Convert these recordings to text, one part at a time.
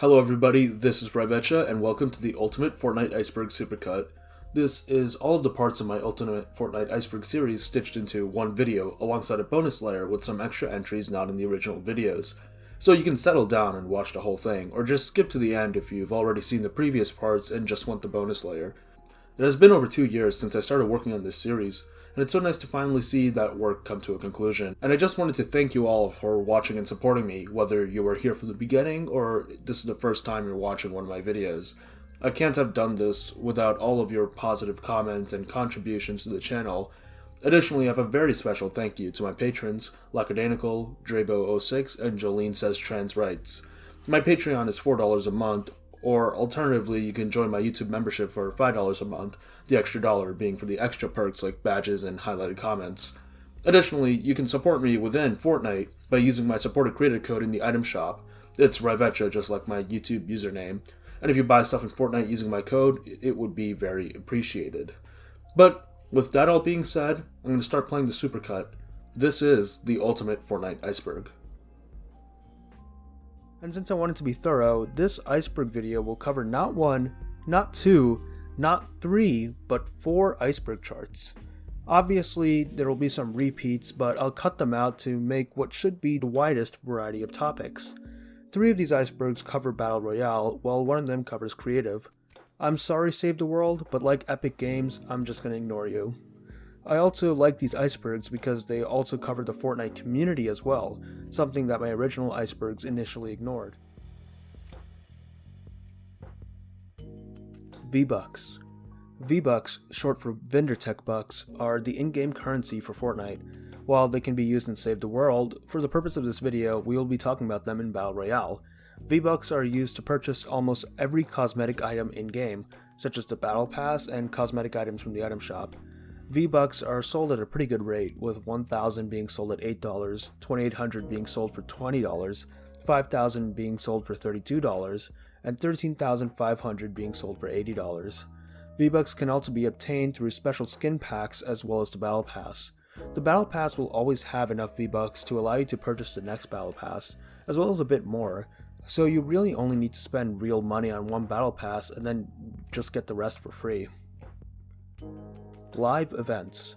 Hello everybody, this is Rivecha, and welcome to the Ultimate Fortnite Iceberg Supercut. This is all of the parts of my Ultimate Fortnite Iceberg series stitched into one video, alongside a bonus layer with some extra entries not in the original videos. So you can settle down and watch the whole thing, or just skip to the end if you've already seen the previous parts and just want the bonus layer. It has been over 2 years since I started working on this series, and it's so nice to finally see that work come to a conclusion. And I just wanted to thank you all for watching and supporting me, whether you were here from the beginning or this is the first time you're watching one of my videos. I can't have done this without all of your positive comments and contributions to the channel. Additionally, I have a very special thank you to my patrons, Lacadanical, Drabo06, and Jolene Says Trans Rights. My Patreon is $4 a month, or alternatively, you can join my YouTube membership for $5 a month, the extra dollar being for the extra perks like badges and highlighted comments. Additionally, you can support me within Fortnite by using my supported creator code in the item shop. It's Rivecha, just like my YouTube username. And if you buy stuff in Fortnite using my code, it would be very appreciated. But with that all being said, I'm going to start playing the Supercut. This is the Ultimate Fortnite Iceberg. And since I wanted to be thorough, this iceberg video will cover not one, not two, not three, but 4 iceberg charts. Obviously, there will be some repeats, but I'll cut them out to make what should be the widest variety of topics. 3 of these icebergs cover Battle Royale, while one of them covers Creative. I'm sorry Save the World, but like Epic Games, I'm just gonna ignore you. I also like these icebergs because they also cover the Fortnite community as well, something that my original icebergs initially ignored. V-Bucks. V-Bucks, short for Vendor Tech Bucks, are the in-game currency for Fortnite. While they can be used in Save the World, for the purpose of this video, we will be talking about them in Battle Royale. V-Bucks are used to purchase almost every cosmetic item in-game, such as the Battle Pass and cosmetic items from the item shop. V-Bucks are sold at a pretty good rate, with 1,000 being sold at $8, 2,800 being sold for $20, 5,000 being sold for $32, and 13,500 being sold for $80. V-Bucks can also be obtained through special skin packs as well as the Battle Pass. The Battle Pass will always have enough V-Bucks to allow you to purchase the next Battle Pass, as well as a bit more, so you really only need to spend real money on one Battle Pass and then just get the rest for free. Live events.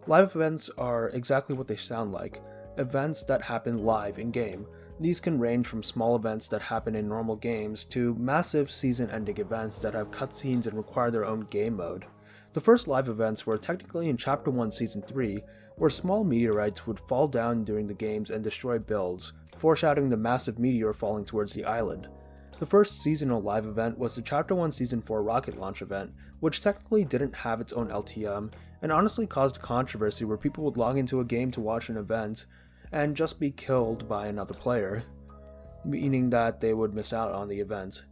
Live events are exactly what they sound like, events that happen live in-game. These can range from small events that happen in normal games to massive season-ending events that have cutscenes and require their own game mode. The first live events were technically in Chapter 1 Season 3, where small meteorites would fall down during the games and destroy builds, foreshadowing the massive meteor falling towards the island. The first seasonal live event was the Chapter 1 Season 4 rocket launch event, which technically didn't have its own LTM, and honestly caused controversy where people would log into a game to watch an event and just be killed by another player, meaning that they would miss out on the event.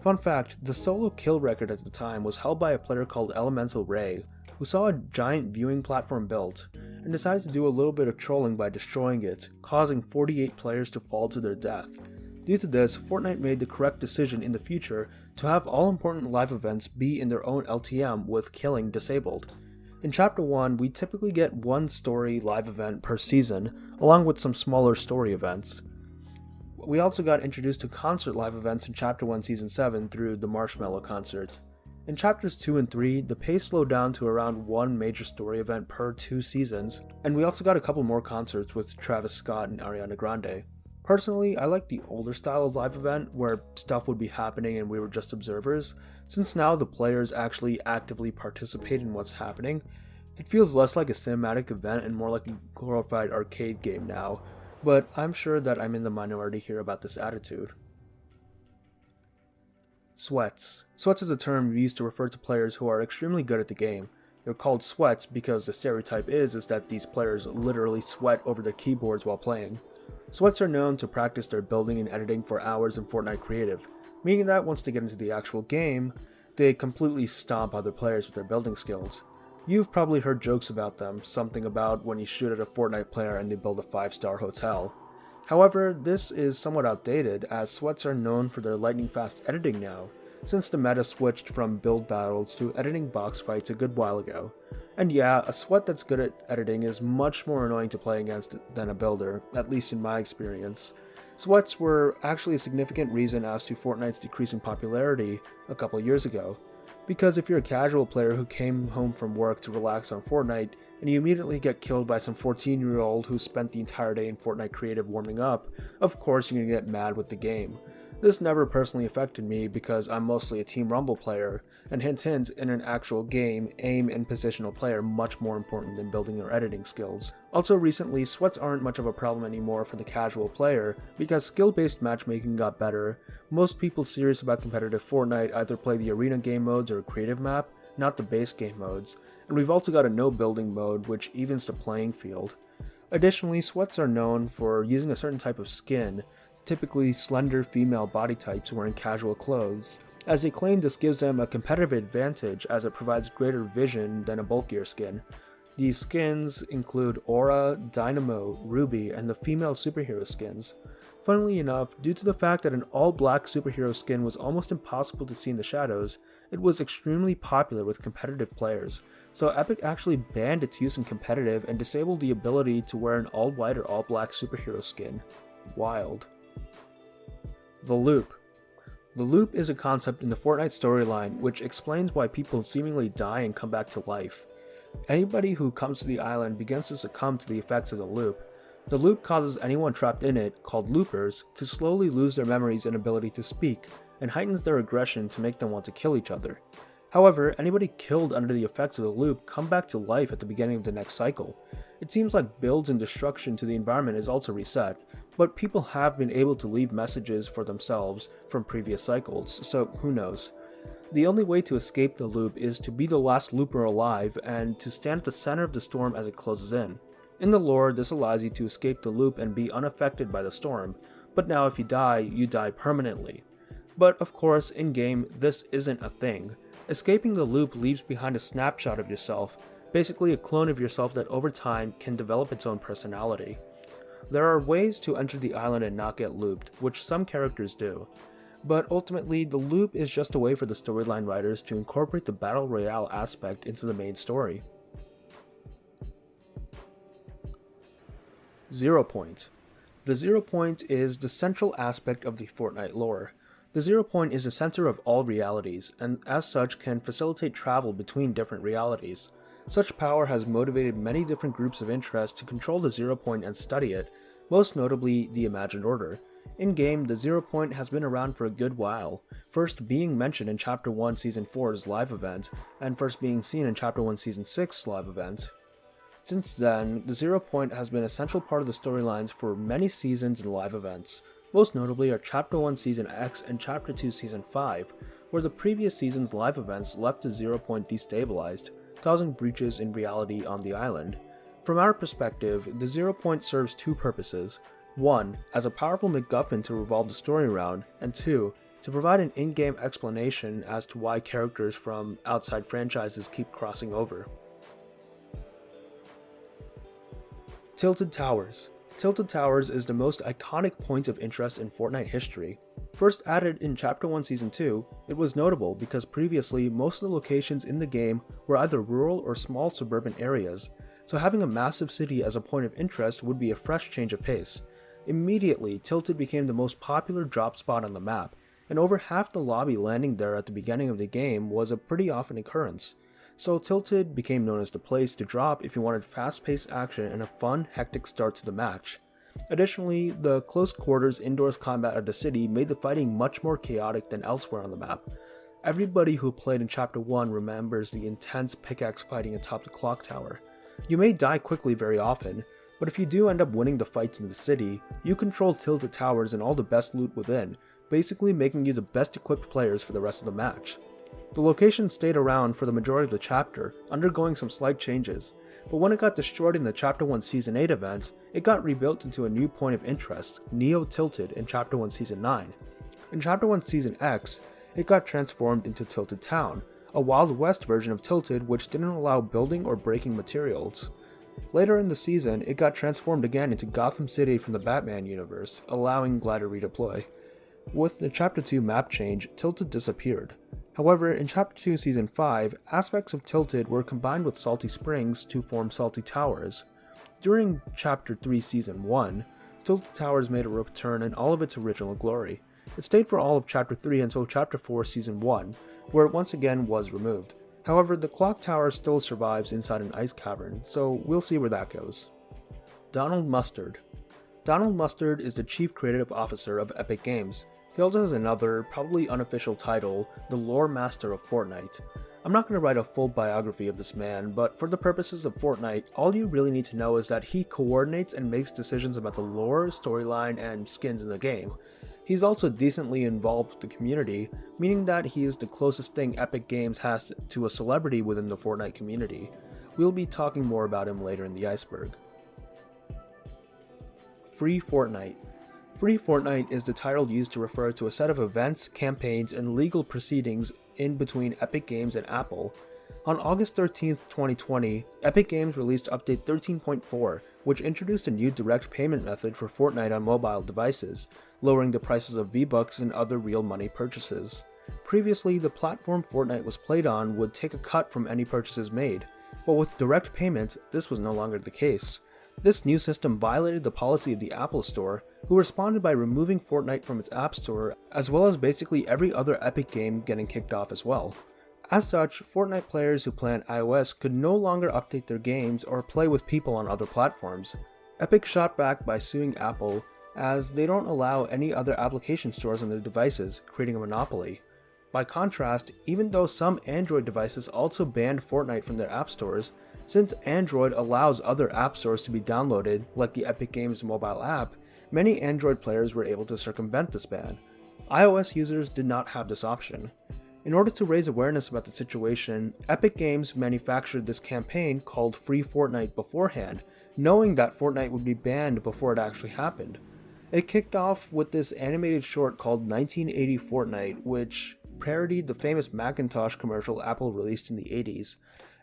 Fun fact, the solo kill record at the time was held by a player called Elemental Ray, who saw a giant viewing platform built, and decided to do a little bit of trolling by destroying it, causing 48 players to fall to their death. Due to this, Fortnite made the correct decision in the future to have all important live events be in their own LTM with killing disabled. In Chapter 1, we typically get one story live event per season, along with some smaller story events. We also got introduced to concert live events in Chapter 1 Season 7 through the Marshmallow Concert. In Chapters 2 and 3, the pace slowed down to around one major story event per 2 seasons, and we also got a couple more concerts with Travis Scott and Ariana Grande. Personally, I like the older style of live event, where stuff would be happening and we were just observers. Since now the players actually actively participate in what's happening, it feels less like a cinematic event and more like a glorified arcade game now, but I'm sure that I'm in the minority here about this attitude. Sweats. Sweats is a term used to refer to players who are extremely good at the game. They're called sweats because the stereotype is that these players literally sweat over their keyboards while playing. Sweats are known to practice their building and editing for hours in Fortnite Creative, meaning that once they get into the actual game, they completely stomp other players with their building skills. You've probably heard jokes about them, something about when you shoot at a Fortnite player and they build a 5-star hotel. However, this is somewhat outdated, as sweats are known for their lightning-fast editing now, since the meta switched from build battles to editing box fights a good while ago. And yeah, a sweat that's good at editing is much more annoying to play against than a builder, at least in my experience. Sweats were actually a significant reason as to Fortnite's decreasing popularity a couple years ago, because if you're a casual player who came home from work to relax on Fortnite, and you immediately get killed by some 14-year-old who spent the entire day in Fortnite Creative warming up, of course you're gonna get mad with the game. This never personally affected me because I'm mostly a Team Rumble player, and hint hint, in an actual game, aim and positional play are much more important than building your editing skills. Also recently, sweats aren't much of a problem anymore for the casual player, because skill-based matchmaking got better. Most people serious about competitive Fortnite either play the arena game modes or creative map, not the base game modes, and we've also got a no building mode which evens the playing field. Additionally, sweats are known for using a certain type of skin, typically slender female body types wearing casual clothes, as they claim this gives them a competitive advantage as it provides greater vision than a bulkier skin. These skins include Aura, Dynamo, Ruby, and the female superhero skins. Funnily enough, due to the fact that an all-black superhero skin was almost impossible to see in the shadows, it was extremely popular with competitive players, so Epic actually banned its use in competitive and disabled the ability to wear an all-white or all-black superhero skin. Wild. The Loop. The Loop is a concept in the Fortnite storyline which explains why people seemingly die and come back to life. Anybody who comes to the island begins to succumb to the effects of the Loop. The Loop causes anyone trapped in it, called loopers, to slowly lose their memories and ability to speak, and heightens their aggression to make them want to kill each other. However, anybody killed under the effects of the Loop come back to life at the beginning of the next cycle. It seems like builds and destruction to the environment is also reset, but people have been able to leave messages for themselves from previous cycles, so who knows. The only way to escape the Loop is to be the last looper alive and to stand at the center of the storm as it closes in. In the lore, this allows you to escape the Loop and be unaffected by the storm, but now if you die permanently. But of course, in-game, this isn't a thing. Escaping the Loop leaves behind a snapshot of yourself, basically a clone of yourself that over time can develop its own personality. There are ways to enter the island and not get looped, which some characters do, but ultimately the Loop is just a way for the storyline writers to incorporate the Battle Royale aspect into the main story. 0 Point. The 0 Point is the central aspect of the Fortnite lore. The 0 Point is the center of all realities, and as such can facilitate travel between different realities. Such power has motivated many different groups of interest to control the 0 Point and study it, most notably the Imagined Order. In-game, the 0 Point has been around for a good while, first being mentioned in Chapter 1 Season 4's live event, and first being seen in Chapter 1 Season 6's live event. Since then, the 0 Point has been a central part of the storylines for many seasons and live events. Most notably are Chapter 1 Season X and Chapter 2 Season 5, where the previous season's live events left the 0 Point destabilized, causing breaches in reality on the island. From our perspective, the 0 Point serves two purposes. 1. As a powerful MacGuffin to revolve the story around, and 2. To provide an in-game explanation as to why characters from outside franchises keep crossing over. Tilted Towers. Tilted Towers is the most iconic point of interest in Fortnite history. First added in Chapter 1 Season 2, it was notable because previously most of the locations in the game were either rural or small suburban areas, so having a massive city as a point of interest would be a fresh change of pace. Immediately, Tilted became the most popular drop spot on the map, and over half the lobby landing there at the beginning of the game was a pretty often occurrence. So Tilted became known as the place to drop if you wanted fast-paced action and a fun, hectic start to the match. Additionally, the close quarters indoors combat of the city made the fighting much more chaotic than elsewhere on the map. Everybody who played in Chapter 1 remembers the intense pickaxe fighting atop the clock tower. You may die quickly very often, but if you do end up winning the fights in the city, you control Tilted Towers and all the best loot within, basically making you the best equipped players for the rest of the match. The location stayed around for the majority of the chapter, undergoing some slight changes, but when it got destroyed in the Chapter 1 Season 8 event, it got rebuilt into a new point of interest, Neo Tilted, in Chapter 1 Season 9. In Chapter 1 Season X, it got transformed into Tilted Town, a Wild West version of Tilted which didn't allow building or breaking materials. Later in the season, it got transformed again into Gotham City from the Batman universe, allowing glider redeploy. With the Chapter 2 map change, Tilted disappeared. However, in Chapter 2 Season 5, aspects of Tilted were combined with Salty Springs to form Salty Towers. During Chapter 3 Season 1, Tilted Towers made a return in all of its original glory. It stayed for all of Chapter 3 until Chapter 4 Season 1, where it once again was removed. However, the clock tower still survives inside an ice cavern, so we'll see where that goes. Donald Mustard. Donald Mustard is the Chief Creative Officer of Epic Games. He also has another, probably unofficial title, the Lore Master of Fortnite. I'm not going to write a full biography of this man, but for the purposes of Fortnite, all you really need to know is that he coordinates and makes decisions about the lore, storyline, and skins in the game. He's also decently involved with the community, meaning that he is the closest thing Epic Games has to a celebrity within the Fortnite community. We'll be talking more about him later in the iceberg. Free Fortnite. Free Fortnite is the title used to refer to a set of events, campaigns, and legal proceedings in between Epic Games and Apple. On August 13th, 2020, Epic Games released Update 13.4, which introduced a new direct payment method for Fortnite on mobile devices, lowering the prices of V-Bucks and other real money purchases. Previously, the platform Fortnite was played on would take a cut from any purchases made, but with direct payment, this was no longer the case. This new system violated the policy of the Apple Store, who responded by removing Fortnite from its App Store, as well as basically every other Epic game getting kicked off as well. As such, Fortnite players who play on iOS could no longer update their games or play with people on other platforms. Epic shot back by suing Apple, as they don't allow any other application stores on their devices, creating a monopoly. By contrast, even though some Android devices also banned Fortnite from their app stores, since Android allows other app stores to be downloaded, like the Epic Games mobile app, many Android players were able to circumvent this ban. iOS users did not have this option. In order to raise awareness about the situation, Epic Games manufactured this campaign called Free Fortnite beforehand, knowing that Fortnite would be banned before it actually happened. It kicked off with this animated short called 1980 Fortnite, which parodied the famous Macintosh commercial Apple released in the 80s,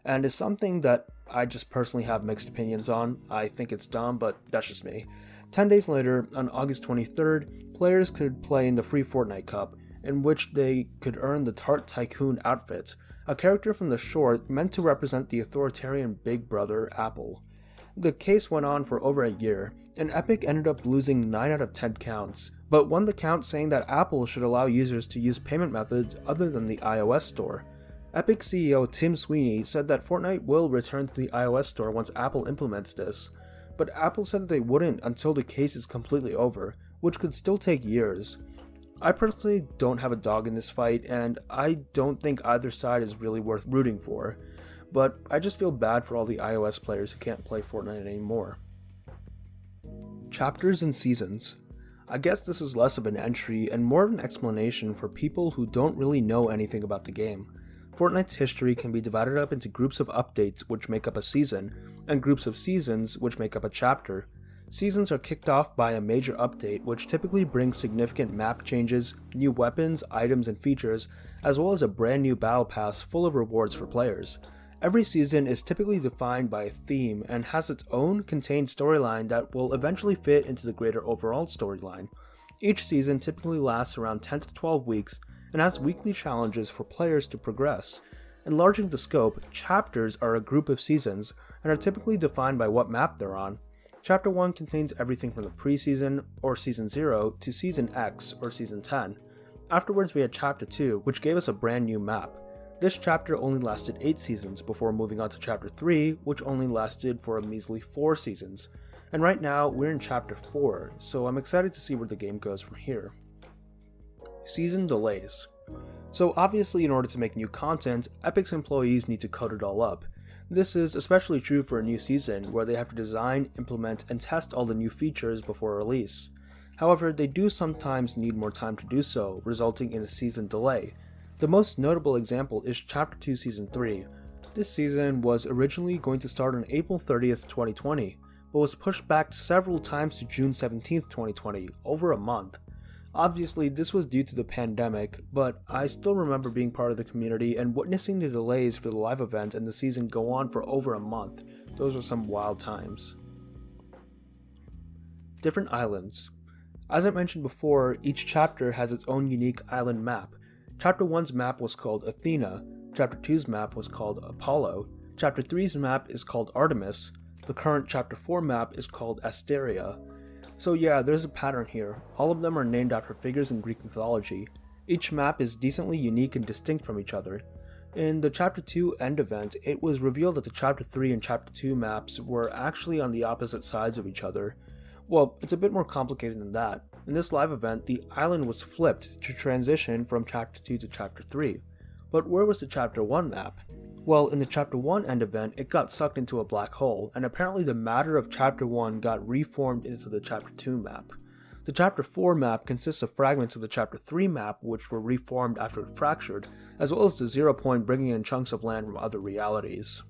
and is something that I just personally have mixed opinions on. I think it's dumb, but that's just me. 10 days later, on August 23rd, players could play in the Free Fortnite Cup, in which they could earn the Tart Tycoon outfit, a character from the short meant to represent the authoritarian Big Brother Apple. The case went on for over a year, and Epic ended up losing 9 out of 10 counts, but won the count saying that Apple should allow users to use payment methods other than the iOS store. Epic CEO Tim Sweeney said that Fortnite will return to the iOS store once Apple implements this, but Apple said that they wouldn't until the case is completely over, which could still take years. I personally don't have a dog in this fight, and I don't think either side is really worth rooting for, but I just feel bad for all the iOS players who can't play Fortnite anymore. Chapters and Seasons. I guess this is less of an entry and more of an explanation for people who don't really know anything about the game. Fortnite's history can be divided up into groups of updates which make up a season, and groups of seasons which make up a chapter. Seasons are kicked off by a major update which typically brings significant map changes, new weapons, items, and features, as well as a brand new battle pass full of rewards for players. Every season is typically defined by a theme and has its own contained storyline that will eventually fit into the greater overall storyline. Each season typically lasts around 10 to 12 weeks and has weekly challenges for players to progress. Enlarging the scope, chapters are a group of seasons and are typically defined by what map they're on. Chapter 1 contains everything from the pre-season, or Season 0, to Season X, or Season 10. Afterwards we had Chapter 2, which gave us a brand new map. This chapter only lasted 8 seasons before moving on to Chapter 3, which only lasted for a measly 4 seasons. And right now, we're in Chapter 4, so I'm excited to see where the game goes from here. Season delays. So obviously in order to make new content, Epic's employees need to code it all up. This is especially true for a new season, where they have to design, implement, and test all the new features before release. However, they do sometimes need more time to do so, resulting in a season delay. The most notable example is Chapter 2 Season 3. This season was originally going to start on April 30th, 2020, but was pushed back several times to June 17th, 2020, over a month. Obviously, this was due to the pandemic, but I still remember being part of the community and witnessing the delays for the live event and the season go on for over a month. Those were some wild times. Different islands. As I mentioned before, each chapter has its own unique island map. Chapter 1's map was called Athena, Chapter 2's map was called Apollo, Chapter 3's map is called Artemis, the current Chapter 4 map is called Asteria. So yeah, there's a pattern here. All of them are named after figures in Greek mythology. Each map is decently unique and distinct from each other. In the Chapter 2 end event, it was revealed that the Chapter 3 and Chapter 2 maps were actually on the opposite sides of each other. Well, it's a bit more complicated than that. In this live event, the island was flipped to transition from Chapter 2 to Chapter 3. But where was the Chapter 1 map? Well, in the Chapter 1 end event, it got sucked into a black hole, and apparently the matter of Chapter 1 got reformed into the Chapter 2 map. The Chapter 4 map consists of fragments of the Chapter 3 map which were reformed after it fractured, as well as the 0 point bringing in chunks of land from other realities.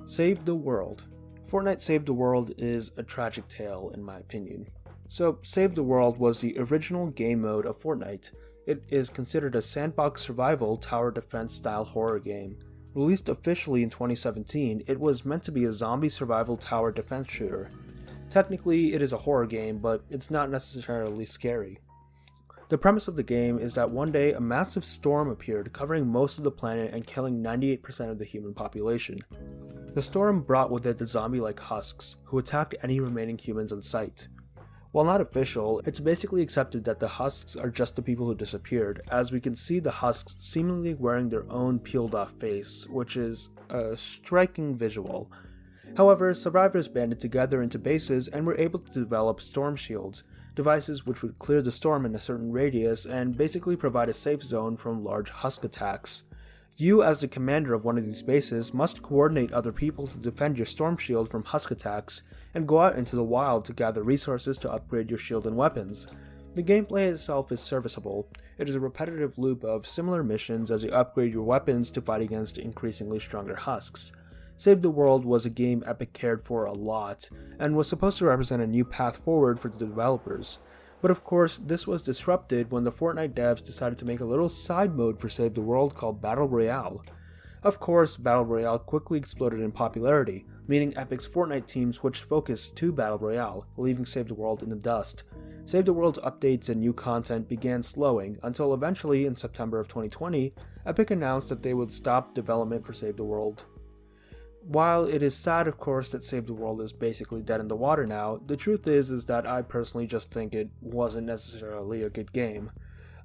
Save the World. Fortnite Save the World is a tragic tale in my opinion. So, Save the World was the original game mode of Fortnite. It is considered a sandbox survival tower defense style horror game. Released officially in 2017, it was meant to be a zombie survival tower defense shooter. Technically, it is a horror game, but it's not necessarily scary. The premise of the game is that one day a massive storm appeared covering most of the planet and killing 98% of the human population. The storm brought with it the zombie-like husks, who attacked any remaining humans in sight. While not official, it's basically accepted that the husks are just the people who disappeared, as we can see the husks seemingly wearing their own peeled-off face, which is a striking visual. However, survivors banded together into bases and were able to develop storm shields, devices which would clear the storm in a certain radius and basically provide a safe zone from large husk attacks. You, as the commander of one of these bases, must coordinate other people to defend your storm shield from husk attacks, and go out into the wild to gather resources to upgrade your shield and weapons. The gameplay itself is serviceable. It is a repetitive loop of similar missions as you upgrade your weapons to fight against increasingly stronger husks. Save the World was a game Epic cared for a lot, and was supposed to represent a new path forward for the developers. But of course, this was disrupted when the Fortnite devs decided to make a little side mode for Save the World called Battle Royale. Of course, Battle Royale quickly exploded in popularity, meaning Epic's Fortnite team switched focus to Battle Royale, leaving Save the World in the dust. Save the World's updates and new content began slowing, until eventually in September of 2020, Epic announced that they would stop development for Save the World. While it is sad, of course, that Save the World is basically dead in the water now, the truth is that I personally just think it wasn't necessarily a good game.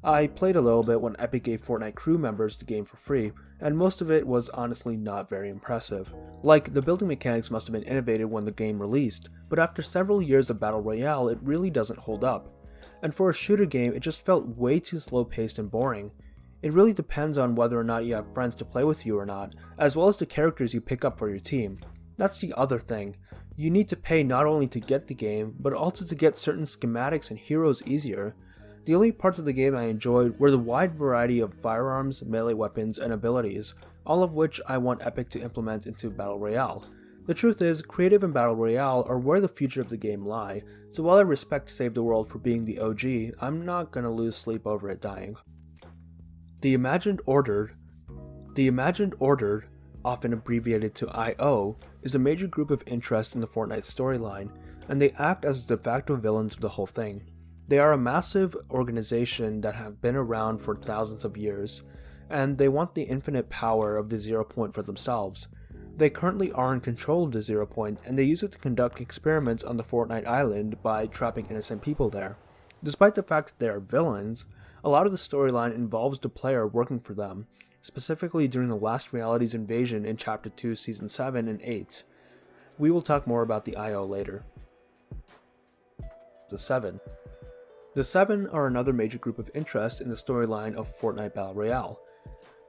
I played a little bit when Epic gave Fortnite crew members the game for free, and most of it was honestly not very impressive. Like, the building mechanics must have been innovated when the game released, but after several years of Battle Royale, it really doesn't hold up. And for a shooter game, it just felt way too slow-paced and boring. It really depends on whether or not you have friends to play with you or not, as well as the characters you pick up for your team. That's the other thing. You need to pay not only to get the game, but also to get certain schematics and heroes easier. The only parts of the game I enjoyed were the wide variety of firearms, melee weapons, and abilities, all of which I want Epic to implement into Battle Royale. The truth is, creative and Battle Royale are where the future of the game lie, so while I respect Save the World for being the OG, I'm not gonna lose sleep over it dying. The Imagined Order, often abbreviated to IO, is a major group of interest in the Fortnite storyline, and they act as the de facto villains of the whole thing. They are a massive organization that have been around for thousands of years, and they want the infinite power of the 0 point for themselves. They currently are in control of the 0 point, and they use it to conduct experiments on the Fortnite island by trapping innocent people there. Despite the fact that they are villains, a lot of the storyline involves the player working for them, specifically during the last reality's invasion in Chapter 2, Season 7 and 8. We will talk more about the IO later. The Seven. The Seven are another major group of interest in the storyline of Fortnite Battle Royale.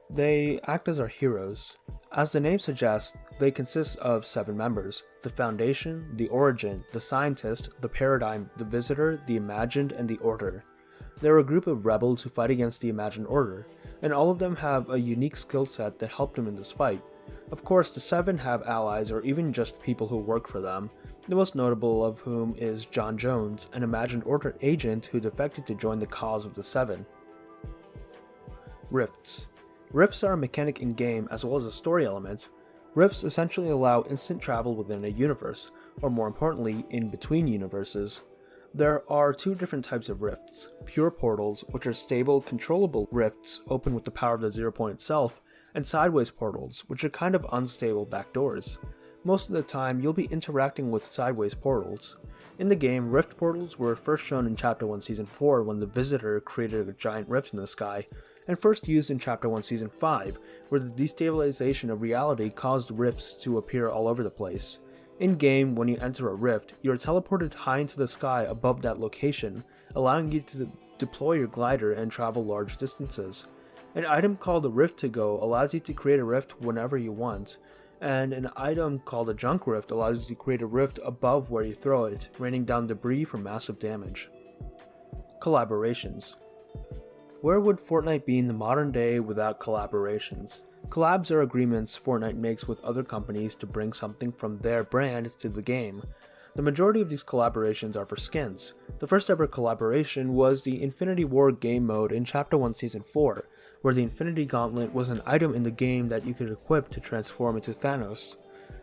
They act as our heroes. As the name suggests, they consist of 7 members: the Foundation, the Origin, the Scientist, the Paradigm, the Visitor, the Imagined, and the Order. They're a group of rebels who fight against the Imagined Order, and all of them have a unique skill set that helped them in this fight. Of course, the 7 have allies or even just people who work for them, the most notable of whom is John Jones, an Imagined Order agent who defected to join the cause of the 7. Rifts. Rifts are a mechanic in-game as well as a story element. Rifts essentially allow instant travel within a universe, or more importantly, in between universes. There are 2 different types of rifts: pure portals, which are stable, controllable rifts open with the power of the 0 point itself, and sideways portals, which are kind of unstable backdoors. Most of the time, you'll be interacting with sideways portals. In the game, rift portals were first shown in Chapter 1 Season 4 when the Visitor created a giant rift in the sky, and first used in Chapter 1 Season 5, where the destabilization of reality caused rifts to appear all over the place. In-game, when you enter a rift, you are teleported high into the sky above that location, allowing you to deploy your glider and travel large distances. An item called a Rift to Go allows you to create a rift whenever you want, and an item called a Junk Rift allows you to create a rift above where you throw it, raining down debris for massive damage. Collaborations. Where would Fortnite be in the modern day without collaborations? Collabs are agreements Fortnite makes with other companies to bring something from their brand to the game. The majority of these collaborations are for skins. The first ever collaboration was the Infinity War game mode in Chapter 1 Season 4, where the Infinity Gauntlet was an item in the game that you could equip to transform into Thanos.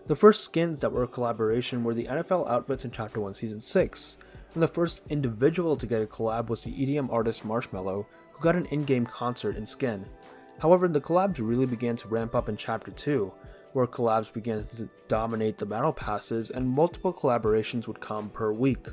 The first skins that were a collaboration were the NFL outfits in Chapter 1 Season 6, and the first individual to get a collab was the EDM artist Marshmello, who got an in-game concert and skin. However, the collabs really began to ramp up in Chapter 2, where collabs began to dominate the battle passes and multiple collaborations would come per week.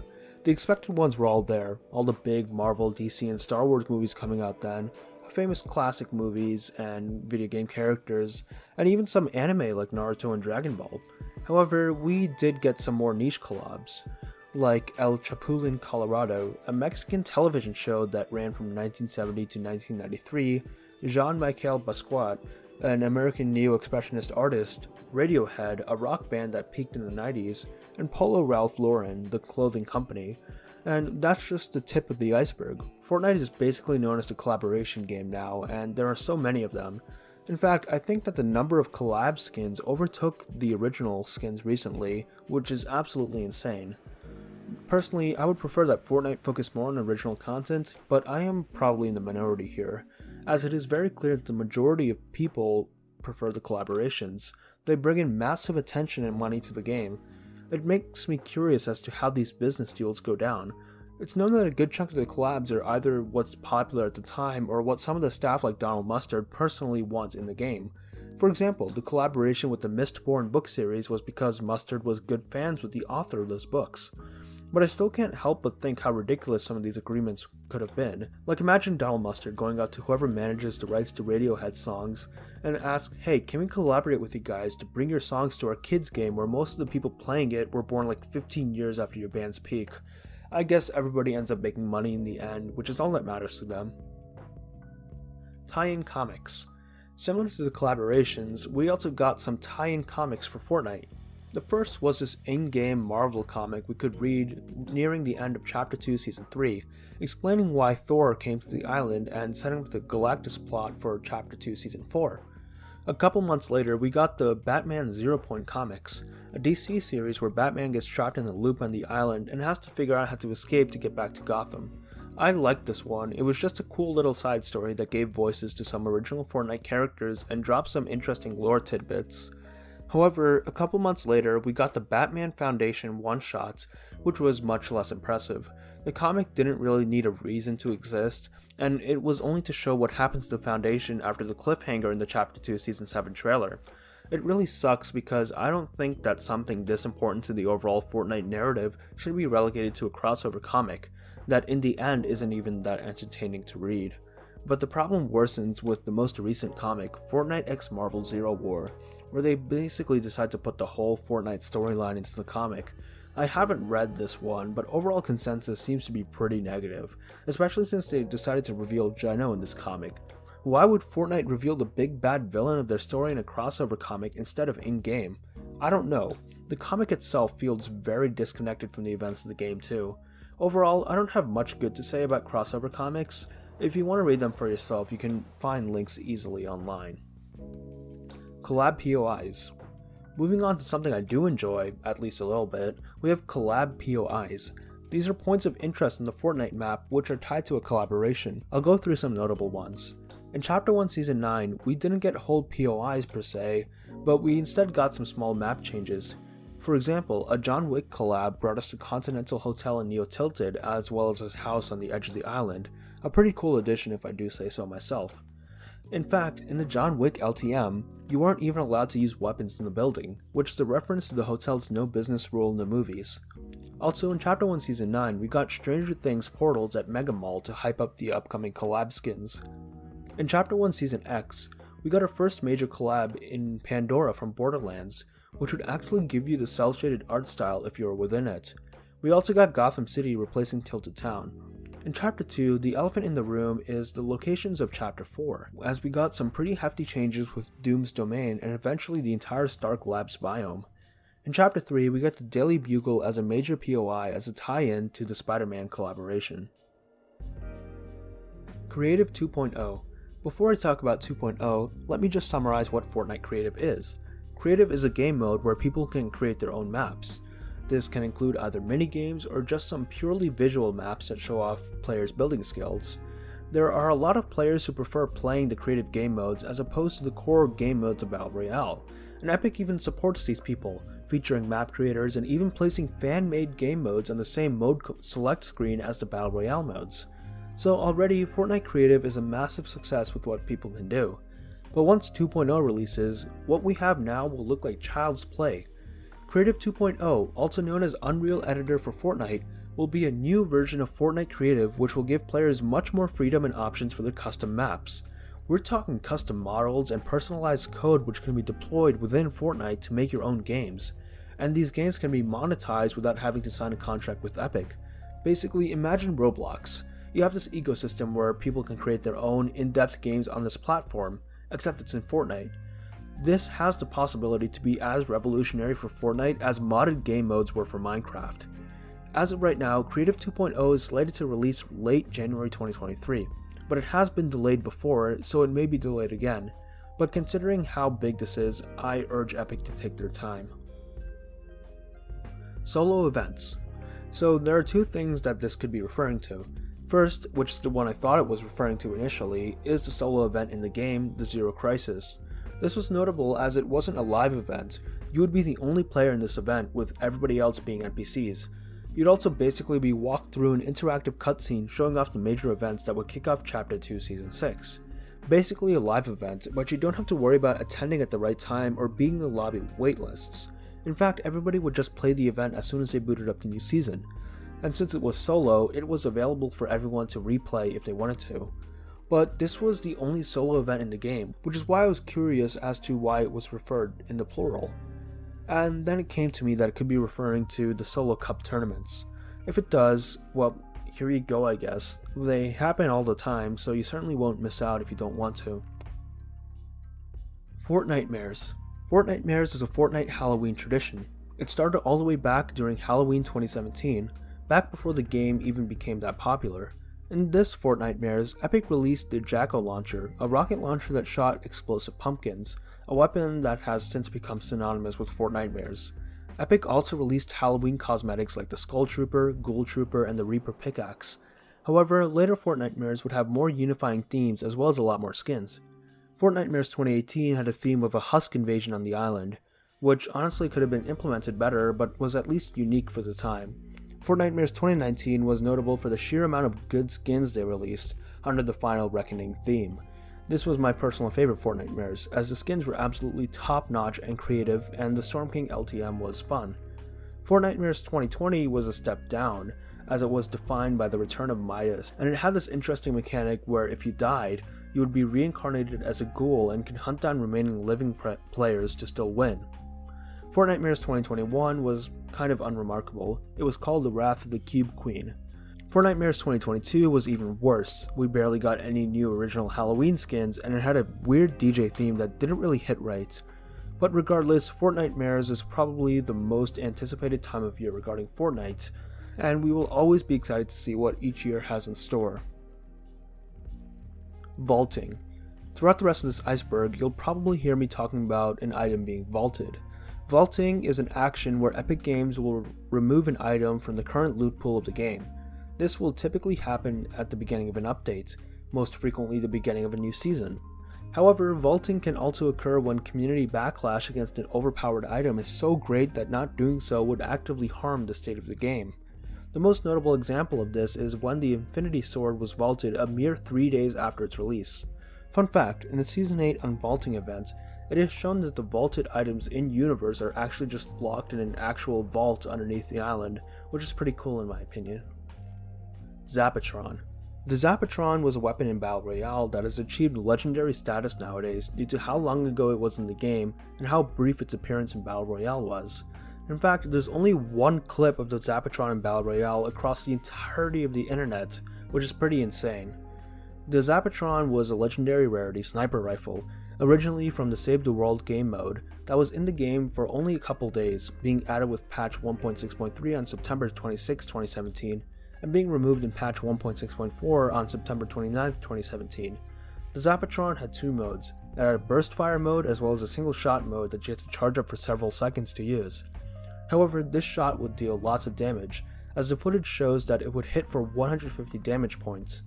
The expected ones were all there, all the big Marvel, DC, and Star Wars movies coming out then, famous classic movies and video game characters, and even some anime like Naruto and Dragon Ball. However, we did get some more niche collabs, like El Chapulín Colorado, a Mexican television show that ran from 1970 to 1993, Jean-Michel Basquiat, an American neo-expressionist artist, Radiohead, a rock band that peaked in the 90s, and Polo Ralph Lauren, the clothing company. And that's just the tip of the iceberg. Fortnite is basically known as a collaboration game now, and there are so many of them. In fact, I think that the number of collab skins overtook the original skins recently, which is absolutely insane. Personally, I would prefer that Fortnite focus more on original content, but I am probably in the minority here, as it is very clear that the majority of people prefer the collaborations. They bring in massive attention and money to the game. It makes me curious as to how these business deals go down. It's known that a good chunk of the collabs are either what's popular at the time or what some of the staff like Donald Mustard personally want in the game. For example, the collaboration with the Mistborn book series was because Mustard was good fans with the author of those books. But I still can't help but think how ridiculous some of these agreements could have been. Like, imagine Donald Mustard going out to whoever manages the rights to Radiohead songs and ask, hey, can we collaborate with you guys to bring your songs to our kids game where most of the people playing it were born like 15 years after your band's peak? I guess everybody ends up making money in the end, which is all that matters to them. Tie-in comics. Similar to the collaborations, we also got some tie-in comics for Fortnite. The first was this in-game Marvel comic we could read nearing the end of Chapter 2 Season 3, explaining why Thor came to the island and setting up the Galactus plot for Chapter 2 Season 4. A couple months later, we got the Batman Zero Point comics, a DC series where Batman gets trapped in a loop on the island and has to figure out how to escape to get back to Gotham. I liked this one. It was just a cool little side story that gave voices to some original Fortnite characters and dropped some interesting lore tidbits. However, a couple months later, we got the Batman Foundation one-shots, which was much less impressive. The comic didn't really need a reason to exist, and it was only to show what happened to the Foundation after the cliffhanger in the Chapter 2 Season 7 trailer. It really sucks because I don't think that something this important to the overall Fortnite narrative should be relegated to a crossover comic, that in the end isn't even that entertaining to read. But the problem worsens with the most recent comic, Fortnite x Marvel Zero War, where they basically decide to put the whole Fortnite storyline into the comic. I haven't read this one, but overall consensus seems to be pretty negative, especially since they decided to reveal Geno in this comic. Why would Fortnite reveal the big bad villain of their story in a crossover comic instead of in-game? I don't know. The comic itself feels very disconnected from the events of the game too. Overall, I don't have much good to say about crossover comics. If you want to read them for yourself, you can find links easily online. Collab POIs. Moving on to something I do enjoy, at least a little bit, we have collab POIs. These are points of interest in the Fortnite map which are tied to a collaboration. I'll go through some notable ones. In Chapter 1 Season 9, we didn't get whole POIs per se, but we instead got some small map changes. For example, a John Wick collab brought us to Continental Hotel in Neo Tilted as well as his house on the edge of the island, a pretty cool addition if I do say so myself. In fact, in the John Wick LTM, you weren't even allowed to use weapons in the building, which is a reference to the hotel's no business rule in the movies. Also, in Chapter 1 Season 9, we got Stranger Things portals at Mega Mall to hype up the upcoming collab skins. In Chapter 1 Season X, we got our first major collab in Pandora from Borderlands, which would actually give you the cel-shaded art style if you were within it. We also got Gotham City replacing Tilted Town. In Chapter 2, the elephant in the room is the locations of Chapter 4, as we got some pretty hefty changes with Doom's Domain and eventually the entire Stark Labs biome. In Chapter 3, we got the Daily Bugle as a major POI as a tie-in to the Spider-Man collaboration. Creative 2.0. Before I talk about 2.0, let me just summarize what Fortnite Creative is. Creative is a game mode where people can create their own maps. This can include either mini-games or just some purely visual maps that show off players' building skills. There are a lot of players who prefer playing the creative game modes as opposed to the core game modes of Battle Royale, and Epic even supports these people, featuring map creators and even placing fan-made game modes on the same mode select screen as the Battle Royale modes. So already, Fortnite Creative is a massive success with what people can do. But once 2.0 releases, what we have now will look like child's play. Creative 2.0, also known as Unreal Editor for Fortnite, will be a new version of Fortnite Creative which will give players much more freedom and options for their custom maps. We're talking custom models and personalized code which can be deployed within Fortnite to make your own games. And these games can be monetized without having to sign a contract with Epic. Basically, imagine Roblox. You have this ecosystem where people can create their own in-depth games on this platform, except it's in Fortnite. This has the possibility to be as revolutionary for Fortnite as modded game modes were for Minecraft. As of right now, Creative 2.0 is slated to release late January 2023, but it has been delayed before, so it may be delayed again. But considering how big this is, I urge Epic to take their time. Solo events. So there are two things that this could be referring to. First, which is the one I thought it was referring to initially, is the solo event in the game, the Zero Crisis. This was notable as it wasn't a live event. You would be the only player in this event, with everybody else being NPCs. You'd also basically be walked through an interactive cutscene showing off the major events that would kick off Chapter 2 Season 6. Basically a live event, but you don't have to worry about attending at the right time or being in the lobby waitlists. In fact, everybody would just play the event as soon as they booted up the new season. And since it was solo, it was available for everyone to replay if they wanted to. But this was the only solo event in the game, which is why I was curious as to why it was referred in the plural. And then it came to me that it could be referring to the solo cup tournaments. If it does, well, here you go I guess. They happen all the time, so you certainly won't miss out if you don't want to. Fortnitemares. Fortnitemares is a Fortnite Halloween tradition. It started all the way back during Halloween 2017, back before the game even became that popular. In this Fortnitemares, Epic released the Jacko launcher, a rocket launcher that shot explosive pumpkins, a weapon that has since become synonymous with Fortnitemares. Epic also released Halloween cosmetics like the Skull Trooper, Ghoul Trooper, and the Reaper pickaxe. However, later Fortnitemares would have more unifying themes as well as a lot more skins. Fortnitemares 2018 had a theme of a husk invasion on the island, which honestly could have been implemented better but was at least unique for the time. Fortnitemares 2019 was notable for the sheer amount of good skins they released under the Final Reckoning theme. This was my personal favorite Fortnitemares, as the skins were absolutely top-notch and creative, and the Storm King LTM was fun. Fortnitemares 2020 was a step down, as it was defined by the return of Midas, and it had this interesting mechanic where if you died, you would be reincarnated as a ghoul and could hunt down remaining living players to still win. Fortnitemares 2021 was kind of unremarkable. It was called The Wrath of the Cube Queen. Fortnitemares 2022 was even worse. We barely got any new original Halloween skins, and it had a weird DJ theme that didn't really hit right. But regardless, Fortnitemares is probably the most anticipated time of year regarding Fortnite, and we will always be excited to see what each year has in store. Vaulting. Throughout the rest of this iceberg, you'll probably hear me talking about an item being vaulted. Vaulting is an action where Epic Games will remove an item from the current loot pool of the game. This will typically happen at the beginning of an update, most frequently the beginning of a new season. However, vaulting can also occur when community backlash against an overpowered item is so great that not doing so would actively harm the state of the game. The most notable example of this is when the Infinity Sword was vaulted a mere 3 days after its release. Fun fact, in the Season 8 Unvaulting event, it is shown that the vaulted items in-universe are actually just locked in an actual vault underneath the island, which is pretty cool in my opinion. Zapatron. The Zapatron was a weapon in Battle Royale that has achieved legendary status nowadays due to how long ago it was in the game and how brief its appearance in Battle Royale was. In fact, there's only one clip of the Zapatron in Battle Royale across the entirety of the internet, which is pretty insane. The Zapatron was a legendary rarity sniper rifle, originally from the Save the World game mode, that was in the game for only a couple days, being added with patch 1.6.3 on September 26, 2017, and being removed in patch 1.6.4 on September 29, 2017. The Zapatron had two modes, that had a burst fire mode as well as a single shot mode that you had to charge up for several seconds to use. However, this shot would deal lots of damage, as the footage shows that it would hit for 150 damage points.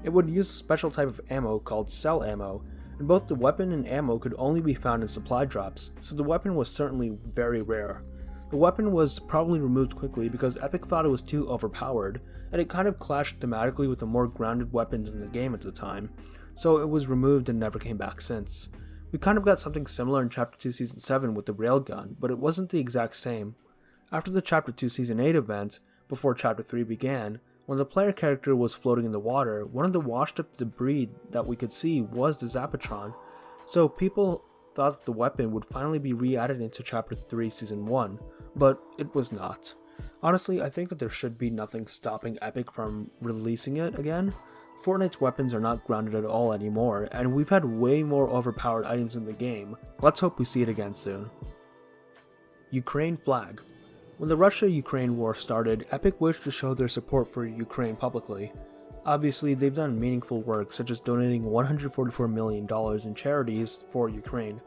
It would use a special type of ammo called cell ammo, and both the weapon and ammo could only be found in supply drops, so the weapon was certainly very rare. The weapon was probably removed quickly because Epic thought it was too overpowered, and it kind of clashed thematically with the more grounded weapons in the game at the time, so it was removed and never came back since. We kind of got something similar in Chapter 2 Season 7 with the railgun, but it wasn't the exact same. After the Chapter 2 Season 8 event, before Chapter 3 began, when the player character was floating in the water, one of the washed up debris that we could see was the Zapatron, so people thought that the weapon would finally be re-added into Chapter 3 Season 1, but it was not. Honestly, I think that there should be nothing stopping Epic from releasing it again. Fortnite's weapons are not grounded at all anymore, and we've had way more overpowered items in the game. Let's hope we see it again soon. Ukraine flag. When the Russia-Ukraine war started, Epic wished to show their support for Ukraine publicly. Obviously, they've done meaningful work such as donating $144 million in charities for Ukraine.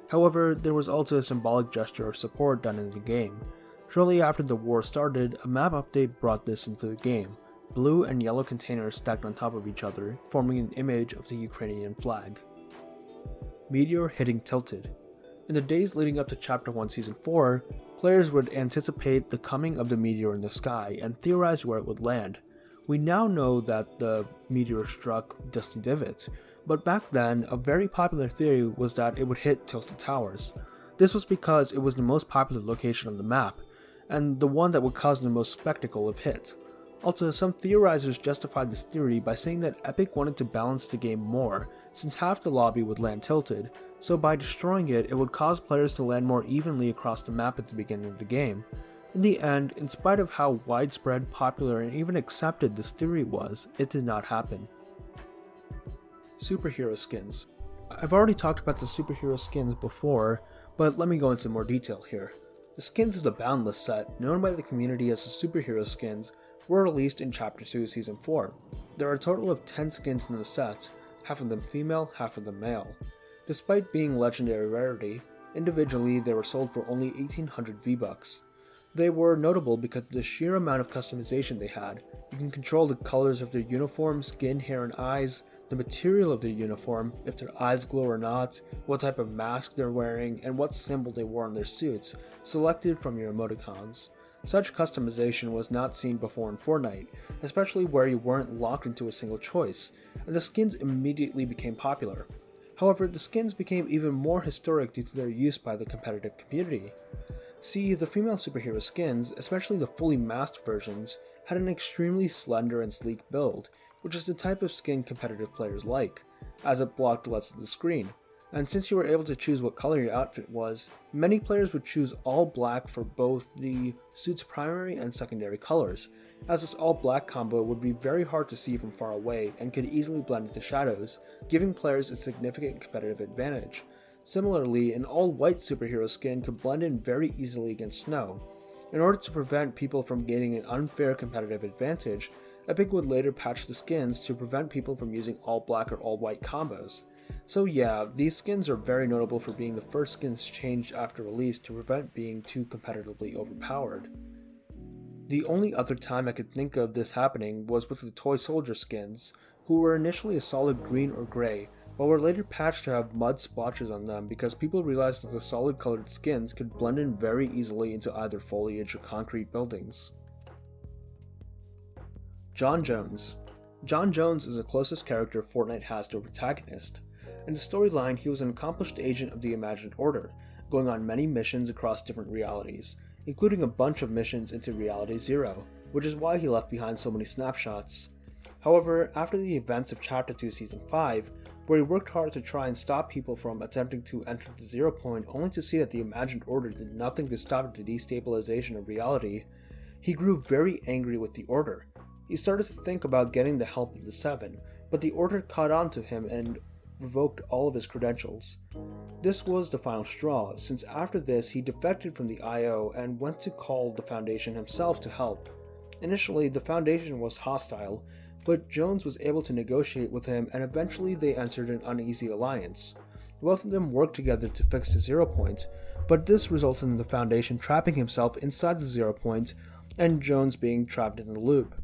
However, there was also a symbolic gesture of support done in the game. Shortly after the war started, a map update brought this into the game. Blue and yellow containers stacked on top of each other, forming an image of the Ukrainian flag. Meteor hitting Tilted. In the days leading up to Chapter 1 Season 4, players would anticipate the coming of the meteor in the sky and theorize where it would land. We now know that the meteor struck Dusty Divot, but back then, a very popular theory was that it would hit Tilted Towers. This was because it was the most popular location on the map, and the one that would cause the most spectacle of hits. Also, some theorizers justified this theory by saying that Epic wanted to balance the game more, since half the lobby would land tilted, so by destroying it, it would cause players to land more evenly across the map at the beginning of the game. In the end, in spite of how widespread, popular, and even accepted this theory was, it did not happen. Superhero skins. I've already talked about the superhero skins before, but let me go into more detail here. The skins of the Boundless set, known by the community as the superhero skins, were released in Chapter 2 Season 4. There are a total of 10 skins in the set, half of them female, half of them male. Despite being legendary rarity, individually they were sold for only 1800 V-Bucks. They were notable because of the sheer amount of customization they had. You can control the colors of their uniform, skin, hair, and eyes, the material of their uniform, if their eyes glow or not, what type of mask they're wearing, and what symbol they wore on their suits, selected from your emoticons. Such customization was not seen before in Fortnite, especially where you weren't locked into a single choice, and the skins immediately became popular. However, the skins became even more historic due to their use by the competitive community. See, the female superhero skins, especially the fully masked versions, had an extremely slender and sleek build, which is the type of skin competitive players like, as it blocked less of the screen. And since you were able to choose what color your outfit was, many players would choose all black for both the suit's primary and secondary colors, as this all black combo would be very hard to see from far away and could easily blend into shadows, giving players a significant competitive advantage. Similarly, an all white superhero skin could blend in very easily against snow. In order to prevent people from gaining an unfair competitive advantage, Epic would later patch the skins to prevent people from using all black or all white combos. So yeah, these skins are very notable for being the first skins changed after release to prevent being too competitively overpowered. The only other time I could think of this happening was with the toy soldier skins, who were initially a solid green or grey, but were later patched to have mud splotches on them because people realized that the solid colored skins could blend in very easily into either foliage or concrete buildings. John Jones. John Jones is the closest character Fortnite has to a protagonist. In the storyline, he was an accomplished agent of the Imagined Order, going on many missions across different realities, including a bunch of missions into Reality Zero, which is why he left behind so many snapshots. However, after the events of Chapter 2 Season 5, where he worked hard to try and stop people from attempting to enter the Zero Point only to see that the Imagined Order did nothing to stop the destabilization of reality, he grew very angry with the Order. He started to think about getting the help of the Seven, but the Order caught on to him and revoked all of his credentials. This was the final straw, since after this he defected from the IO and went to call the Foundation himself to help. Initially, the Foundation was hostile, but Jones was able to negotiate with him and eventually they entered an uneasy alliance. Both of them worked together to fix the Zero Point, but this resulted in the Foundation trapping himself inside the Zero Point and Jones being trapped in the loop.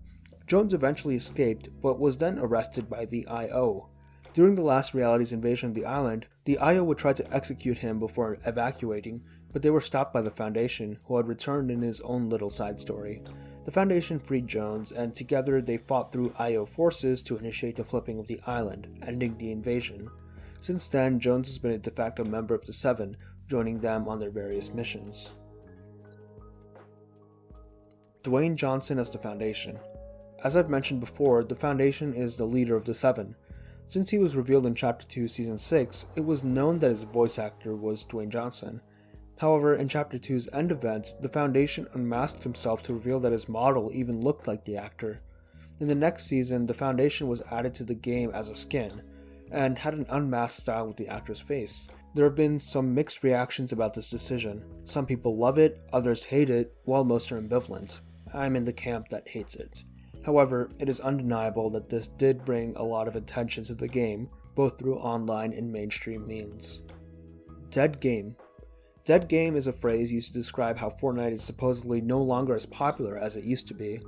Jones eventually escaped, but was then arrested by the IO. During the last reality's invasion of the island, the IO would try to execute him before evacuating, but they were stopped by the Foundation, who had returned in his own little side story. The Foundation freed Jones, and together they fought through IO forces to initiate the flipping of the island, ending the invasion. Since then, Jones has been a de facto member of the Seven, joining them on their various missions. Dwayne Johnson as the Foundation. As I've mentioned before, the Foundation is the leader of the Seven. Since he was revealed in Chapter 2 Season 6, it was known that his voice actor was Dwayne Johnson. However, in Chapter 2's end events, the Foundation unmasked himself to reveal that his model even looked like the actor. In the next season, the Foundation was added to the game as a skin, and had an unmasked style with the actor's face. There have been some mixed reactions about this decision. Some people love it, others hate it, while most are ambivalent. I'm in the camp that hates it. However, it is undeniable that this did bring a lot of attention to the game, both through online and mainstream means. Dead game. Dead game is a phrase used to describe how Fortnite is supposedly no longer as popular as it used to be.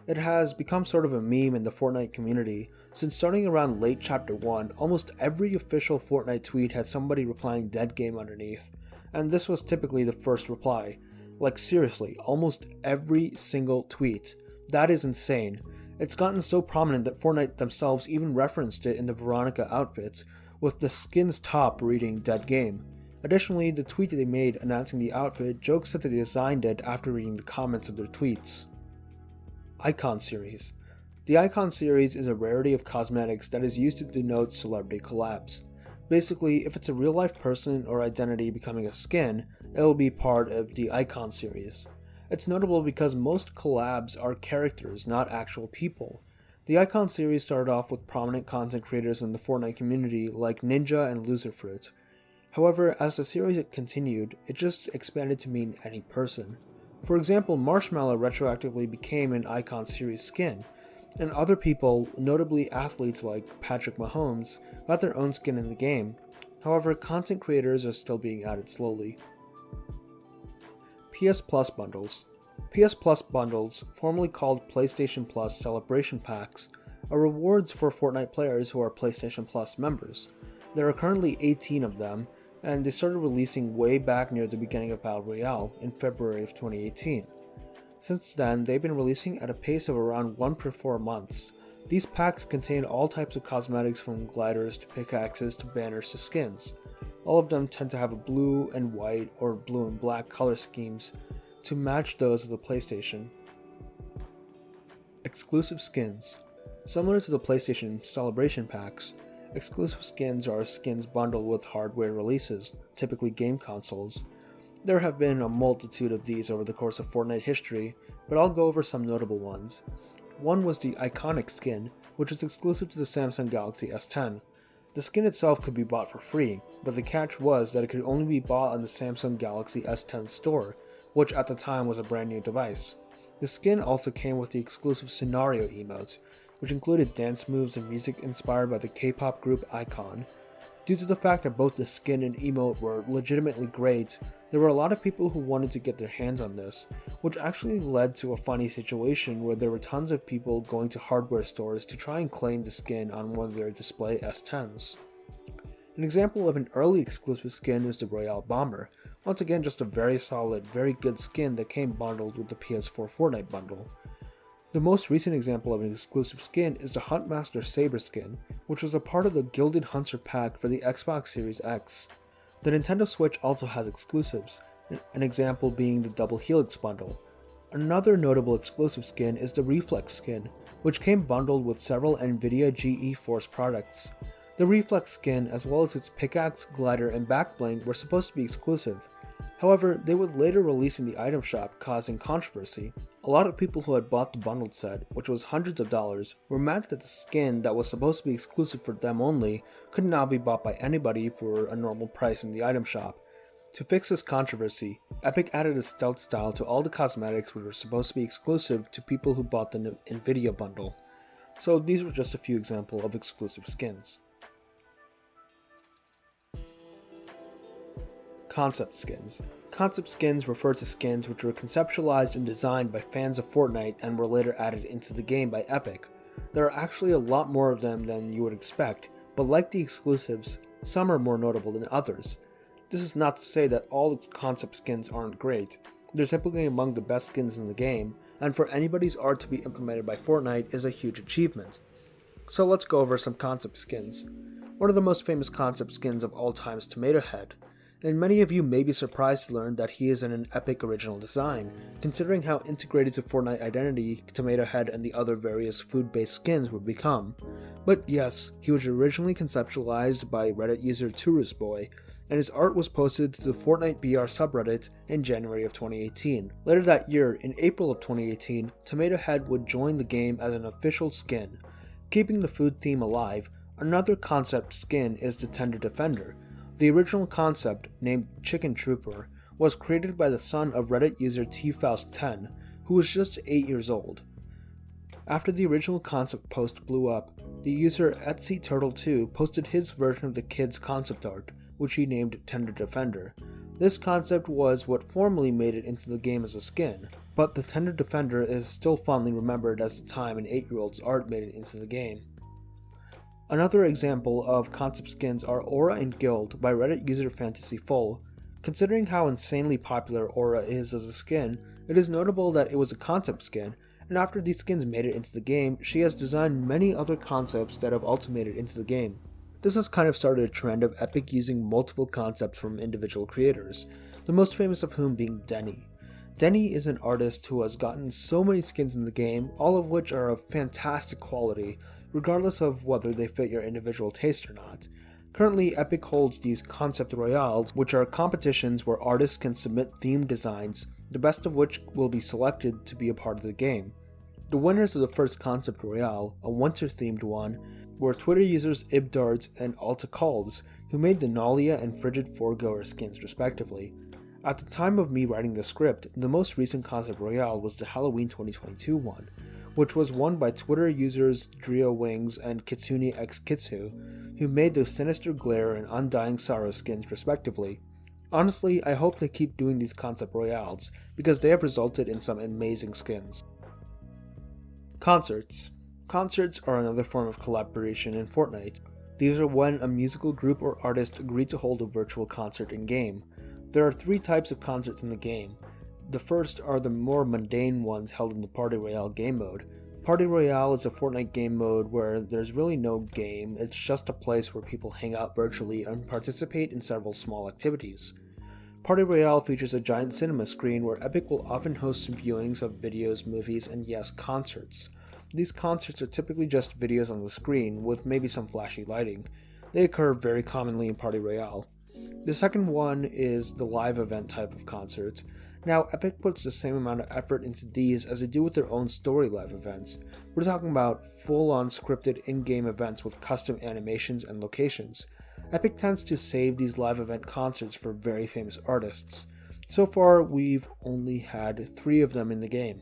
It has become sort of a meme in the Fortnite community, since starting around late Chapter 1, almost every official Fortnite tweet had somebody replying dead game underneath, and this was typically the first reply. Like seriously, almost every single tweet. That is insane. It's gotten so prominent that Fortnite themselves even referenced it in the Veronica outfits, with the skin's top reading dead game. Additionally, the tweet that they made announcing the outfit jokes that they designed it after reading the comments of their tweets. Icon Series. The Icon Series is a rarity of cosmetics that is used to denote celebrity collabs. Basically, if it's a real-life person or identity becoming a skin, it will be part of the Icon Series. It's notable because most collabs are characters, not actual people. The Icon Series started off with prominent content creators in the Fortnite community like Ninja and Loserfruit. However, as the series continued, it just expanded to mean any person. For example, Marshmallow retroactively became an Icon Series skin, and other people, notably athletes like Patrick Mahomes, got their own skin in the game. However, content creators are still being added slowly. PS Plus Bundles. PS Plus Bundles, formerly called PlayStation Plus Celebration Packs, are rewards for Fortnite players who are PlayStation Plus members. There are currently 18 of them, and they started releasing way back near the beginning of Battle Royale in February of 2018. Since then, they've been releasing at a pace of around 1 per 4 months. These packs contain all types of cosmetics from gliders to pickaxes to banners to skins. All of them tend to have a blue and white or blue and black color schemes to match those of the PlayStation. Exclusive skins. Similar to the PlayStation Celebration Packs, exclusive skins are skins bundled with hardware releases, typically game consoles. There have been a multitude of these over the course of Fortnite history, but I'll go over some notable ones. One was the Iconic skin, which was exclusive to the Samsung Galaxy S10. The skin itself could be bought for free, but the catch was that it could only be bought on the Samsung Galaxy S10 store, which at the time was a brand new device. The skin also came with the exclusive scenario emotes, which included dance moves and music inspired by the K-pop group iKON. Due to the fact that both the skin and emote were legitimately great, there were a lot of people who wanted to get their hands on this, which actually led to a funny situation where there were tons of people going to hardware stores to try and claim the skin on one of their display S10s. An example of an early exclusive skin was the Royale Bomber, once again just a very solid, very good skin that came bundled with the PS4 Fortnite bundle. The most recent example of an exclusive skin is the Huntmaster Saber skin, which was a part of the Gilded Hunter pack for the Xbox Series X. The Nintendo Switch also has exclusives, an example being the Double Helix bundle. Another notable exclusive skin is the Reflex skin, which came bundled with several Nvidia GeForce products. The Reflex skin, as well as its pickaxe, glider, and backbling, were supposed to be exclusive. However, they would later release in the item shop, causing controversy. A lot of people who had bought the bundled set, which was hundreds of dollars, were mad that the skin that was supposed to be exclusive for them only could now be bought by anybody for a normal price in the item shop. To fix this controversy, Epic added a stealth style to all the cosmetics which were supposed to be exclusive to people who bought the Nvidia bundle. So these were just a few examples of exclusive skins. Concept skins. Concept skins refer to skins which were conceptualized and designed by fans of Fortnite and were later added into the game by Epic. There are actually a lot more of them than you would expect, but like the exclusives, some are more notable than others. This is not to say that all concept skins aren't great. They're typically among the best skins in the game, and for anybody's art to be implemented by Fortnite is a huge achievement. So let's go over some concept skins. One of the most famous concept skins of all time is Tomato Head, and many of you may be surprised to learn that he is in an Epic original design, considering how integrated to Fortnite identity Tomato Head and the other various food-based skins would become. But yes, he was originally conceptualized by Reddit user Boy, and his art was posted to the Fortnite BR subreddit in January of 2018. Later that year, in April of 2018, Tomato Head would join the game as an official skin. Keeping the food theme alive, another concept skin is the Tender Defender. The original concept, named Chicken Trooper, was created by the son of Reddit user tfaust10, who was just 8 years old. After the original concept post blew up, the user EtsyTurtle2 posted his version of the kid's concept art, which he named Tender Defender. This concept was what formally made it into the game as a skin, but the Tender Defender is still fondly remembered as the time an 8-year-old's art made it into the game. Another example of concept skins are Aura and Guild by Reddit user FantasyFull. Considering how insanely popular Aura is as a skin, it is notable that it was a concept skin, and after these skins made it into the game, she has designed many other concepts that have ultimated into the game. This has kind of started a trend of Epic using multiple concepts from individual creators, the most famous of whom being Denny. Denny is an artist who has gotten so many skins in the game, all of which are of fantastic quality, regardless of whether they fit your individual taste or not. Currently, Epic holds these Concept Royales, which are competitions where artists can submit themed designs, the best of which will be selected to be a part of the game. The winners of the first Concept Royale, a winter-themed one, were Twitter users Ibdards and AltaCalls, who made the Nalia and Frigid Foregoer skins respectively. At the time of me writing the script, the most recent Concept Royale was the Halloween 2022 one, which was won by Twitter users Drio Wings and Kitsune X Kitsu, who made the Sinister Glare and Undying Sorrow skins respectively. Honestly, I hope they keep doing these Concept Royales, because they have resulted in some amazing skins. Concerts. Concerts are another form of collaboration in Fortnite. These are when a musical group or artist agree to hold a virtual concert in-game. There are 3 types of concerts in the game. The first are the more mundane ones held in the Party Royale game mode. Party Royale is a Fortnite game mode where there's really no game, it's just a place where people hang out virtually and participate in several small activities. Party Royale features a giant cinema screen where Epic will often host some viewings of videos, movies, and yes, concerts. These concerts are typically just videos on the screen, with maybe some flashy lighting. They occur very commonly in Party Royale. The second one is the live event type of concert. Now, Epic puts the same amount of effort into these as they do with their own story live events. We're talking about full-on scripted in-game events with custom animations and locations. Epic tends to save these live event concerts for very famous artists. So far, we've only had 3 of them in the game.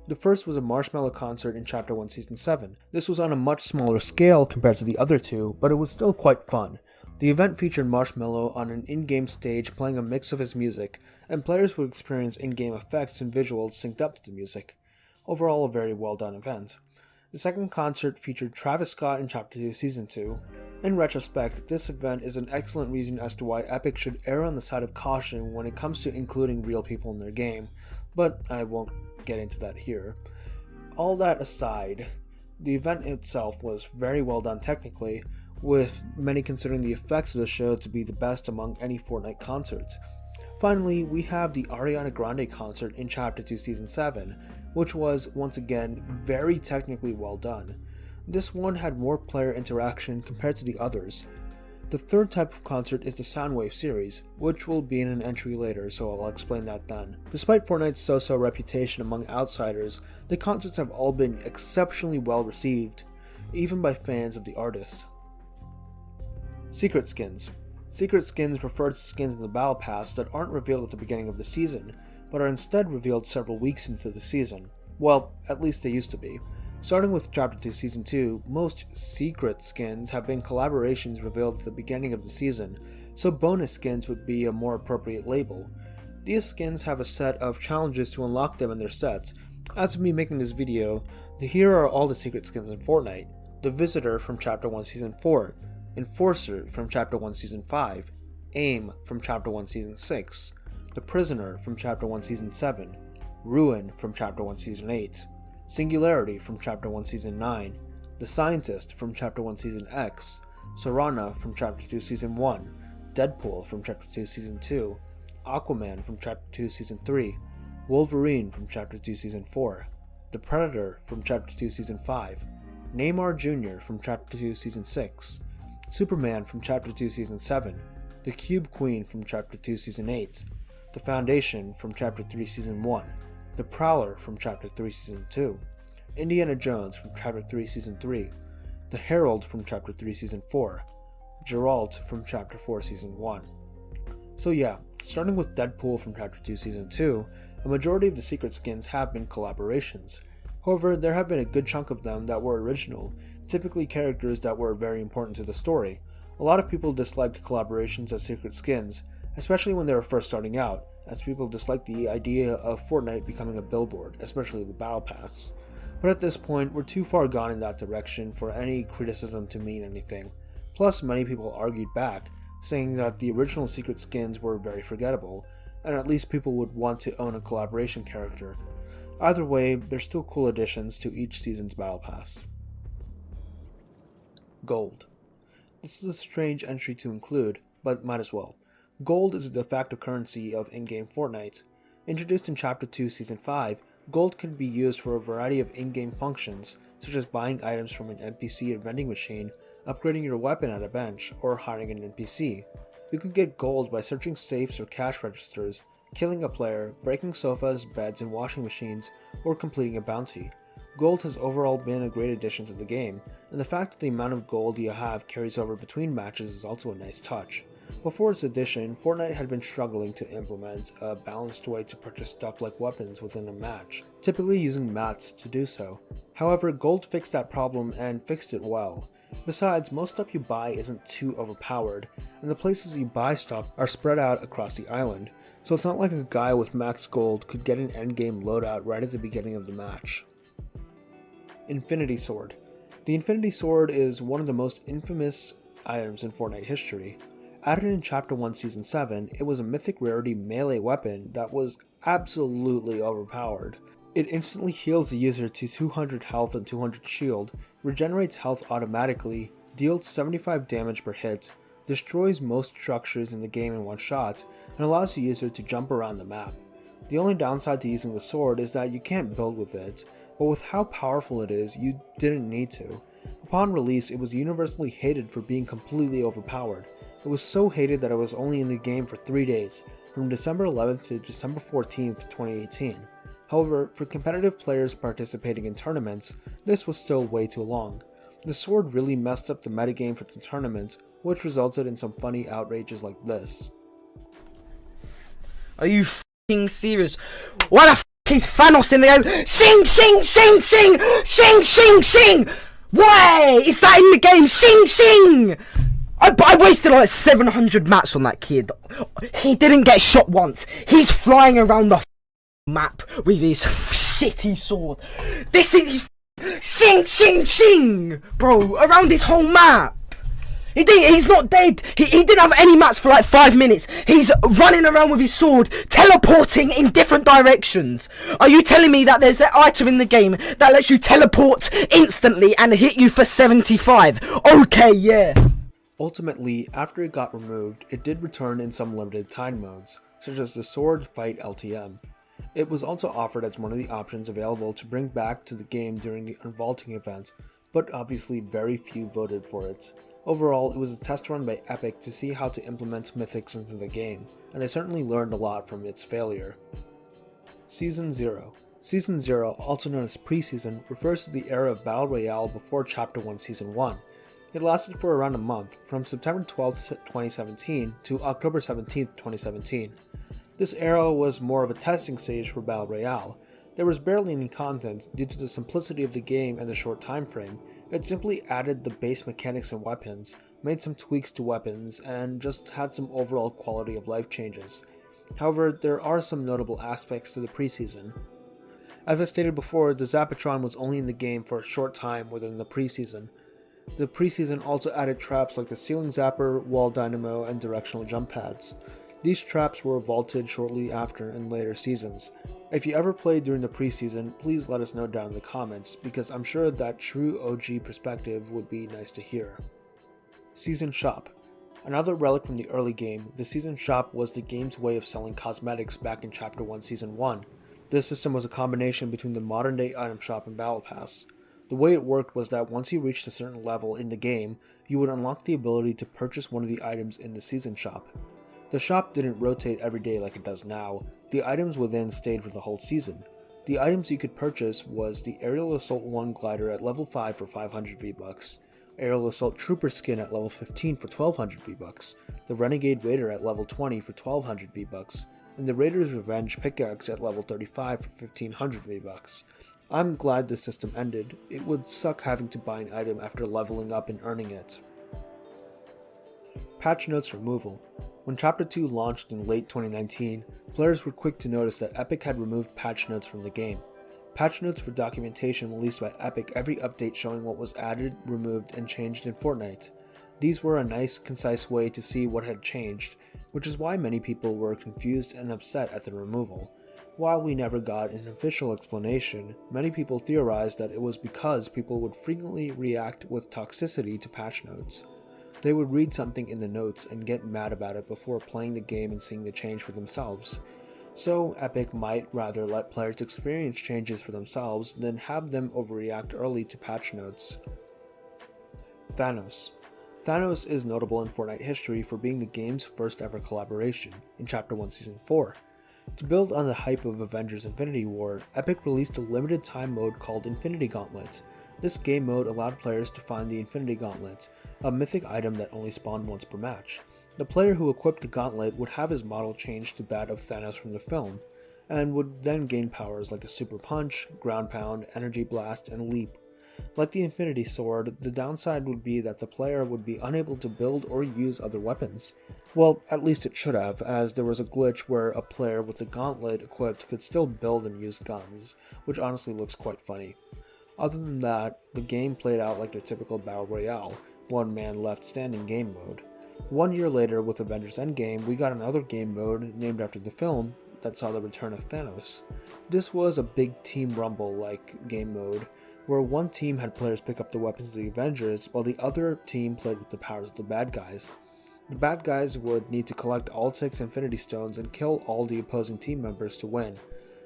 The first was a Marshmello concert in Chapter 1 Season 7. This was on a much smaller scale compared to the other 2, but it was still quite fun. The event featured Marshmello on an in-game stage playing a mix of his music, and players would experience in-game effects and visuals synced up to the music. Overall, a very well done event. The second concert featured Travis Scott in Chapter 2 Season 2. In retrospect, this event is an excellent reason as to why Epic should err on the side of caution when it comes to including real people in their game, but I won't get into that here. All that aside, the event itself was very well done technically, with many considering the effects of the show to be the best among any Fortnite concerts. Finally, we have the Ariana Grande concert in Chapter 2 Season 7, which was, once again, very technically well done. This one had more player interaction compared to the others. The third type of concert is the Soundwave series, which will be in an entry later, so I'll explain that then. Despite Fortnite's so-so reputation among outsiders, the concerts have all been exceptionally well received, even by fans of the artist. Secret skins. Secret skins refer to skins in the Battle Pass that aren't revealed at the beginning of the season, but are instead revealed several weeks into the season. Well, at least they used to be. Starting with Chapter 2 Season 2, most secret skins have been collaborations revealed at the beginning of the season, so bonus skins would be a more appropriate label. These skins have a set of challenges to unlock them in their sets. As of me making this video, here are all the secret skins in Fortnite. The Visitor from Chapter 1 Season 4, Enforcer from Chapter 1 Season 5, Aim from Chapter 1 Season 6, The Prisoner from Chapter 1 Season 7, Ruin from Chapter 1 Season 8, Singularity from Chapter 1 Season 9, The Scientist from Chapter 1 Season X, Serana from Chapter 2 Season 1, Deadpool from Chapter 2 Season 2, Aquaman from Chapter 2 Season 3, Wolverine from Chapter 2 Season 4, The Predator from Chapter 2 Season 5, Neymar Jr. from Chapter 2 Season 6, Superman from Chapter 2 Season 7, The Cube Queen from Chapter 2 Season 8, The Foundation from Chapter 3 Season 1, The Prowler from Chapter 3 Season 2, Indiana Jones from Chapter 3 Season 3, The Herald from Chapter 3 Season 4, Geralt from Chapter 4 Season 1. So yeah, starting with Deadpool from Chapter 2 Season 2, a majority of the secret skins have been collaborations. However, there have been a good chunk of them that were original, typically characters that were very important to the story. A lot of people disliked collaborations as secret skins, especially when they were first starting out, as people disliked the idea of Fortnite becoming a billboard, especially the Battle Pass. But at this point, we're too far gone in that direction for any criticism to mean anything. Plus, many people argued back, saying that the original secret skins were very forgettable, and at least people would want to own a collaboration character. Either way, they're still cool additions to each season's Battle Pass. Gold. This is a strange entry to include, but might as well. Gold is a de facto currency of in-game Fortnite. Introduced in Chapter 2 Season 5, gold can be used for a variety of in-game functions, such as buying items from an NPC at a vending machine, upgrading your weapon at a bench, or hiring an NPC. You can get gold by searching safes or cash registers, killing a player, breaking sofas, beds, and washing machines, or completing a bounty. Gold has overall been a great addition to the game, and the fact that the amount of gold you have carries over between matches is also a nice touch. Before its addition, Fortnite had been struggling to implement a balanced way to purchase stuff like weapons within a match, typically using mats to do so. However, gold fixed that problem and fixed it well. Besides, most stuff you buy isn't too overpowered, and the places you buy stuff are spread out across the island, so it's not like a guy with max gold could get an endgame loadout right at the beginning of the match. Infinity Sword. The Infinity Sword is one of the most infamous items in Fortnite history. Added in Chapter 1 Season 7, it was a mythic rarity melee weapon that was absolutely overpowered. It instantly heals the user to 200 health and 200 shield, regenerates health automatically, deals 75 damage per hit, destroys most structures in the game in one shot, and allows the user to jump around the map. The only downside to using the sword is that you can't build with it, but with how powerful it is, you didn't need to. Upon release, it was universally hated for being completely overpowered. It was so hated that it was only in the game for 3 days, from December 11th to December 14th, 2018. However, for competitive players participating in tournaments, this was still way too long. The sword really messed up the metagame for the tournament, which resulted in some funny outrages like this. Are you f***ing serious? Why the f*** is Thanos in the game? Sing, sing, sing, sing! Sing, sing, sing! Why is that in the game? Sing, sing! I wasted like 700 mats on that kid. He didn't get shot once. He's flying around the map with his shitty sword. This is sing, sing, sing, bro, around this whole map. He's not dead. He didn't have any mats for like 5 minutes. He's running around with his sword, teleporting in different directions. Are you telling me that there's an item in the game that lets you teleport instantly and hit you for 75? Okay, yeah. Ultimately, after it got removed, it did return in some limited time modes, such as the Sword Fight LTM. It was also offered as one of the options available to bring back to the game during the unvaulting event, but obviously very few voted for it. Overall, it was a test run by Epic to see how to implement mythics into the game, and they certainly learned a lot from its failure. Season 0. Season 0, also known as Preseason, refers to the era of Battle Royale before Chapter 1 Season 1. It lasted for around a month, from September 12, 2017 to October 17, 2017. This era was more of a testing stage for Battle Royale. There was barely any content due to the simplicity of the game and the short time frame. It simply added the base mechanics and weapons, made some tweaks to weapons, and just had some overall quality of life changes. However, there are some notable aspects to the preseason. As I stated before, the Zapatron was only in the game for a short time within the preseason. The preseason also added traps like the ceiling zapper, wall dynamo, and directional jump pads. These traps were vaulted shortly after in later seasons. If you ever played during the preseason, please let us know down in the comments, because I'm sure that true OG perspective would be nice to hear. Season Shop. Another relic from the early game, the Season Shop was the game's way of selling cosmetics back in Chapter 1 Season 1. This system was a combination between the modern day item shop and Battle Pass. The way it worked was that once you reached a certain level in the game, you would unlock the ability to purchase one of the items in the Season Shop. The shop didn't rotate every day like it does now. The items within stayed for the whole season. The items you could purchase was the Aerial Assault 1 glider at level 5 for 500 V-Bucks, Aerial Assault Trooper skin at level 15 for 1200 V-Bucks, the Renegade Raider at level 20 for 1200 V-Bucks, and the Raider's Revenge pickaxe at level 35 for 1500 V-Bucks. I'm glad this system ended. It would suck having to buy an item after leveling up and earning it. Patch Notes Removal. When Chapter 2 launched in late 2019, players were quick to notice that Epic had removed patch notes from the game. Patch notes were documentation released by Epic every update showing what was added, removed, and changed in Fortnite. These were a nice, concise way to see what had changed, which is why many people were confused and upset at the removal. While we never got an official explanation, many people theorized that it was because people would frequently react with toxicity to patch notes. They would read something in the notes and get mad about it before playing the game and seeing the change for themselves. So Epic might rather let players experience changes for themselves than have them overreact early to patch notes. Thanos. Thanos is notable in Fortnite history for being the game's first ever collaboration, in Chapter 1 Season 4. To build on the hype of Avengers Infinity War, Epic released a limited time mode called Infinity Gauntlet. This game mode allowed players to find the Infinity Gauntlet, a mythic item that only spawned once per match. The player who equipped the gauntlet would have his model changed to that of Thanos from the film, and would then gain powers like a Super Punch, Ground Pound, Energy Blast, and Leap. Like the Infinity Sword, the downside would be that the player would be unable to build or use other weapons. Well, at least it should have, as there was a glitch where a player with the gauntlet equipped could still build and use guns, which honestly looks quite funny. Other than that, the game played out like your typical Battle Royale, one man left standing game mode. 1 year later, with Avengers Endgame, we got another game mode named after the film that saw the return of Thanos. This was a big Team Rumble-like game mode, where one team had players pick up the weapons of the Avengers, while the other team played with the powers of the bad guys. The bad guys would need to collect all 6 Infinity Stones and kill all the opposing team members to win.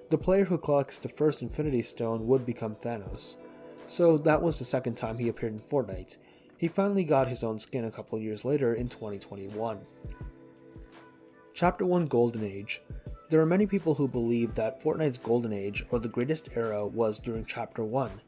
The player who collects the first Infinity Stone would become Thanos. So that was the second time he appeared in Fortnite. He finally got his own skin a couple years later in 2021. Chapter 1 Golden Age. There are many people who believe that Fortnite's Golden Age, or the greatest era, was during Chapter 1.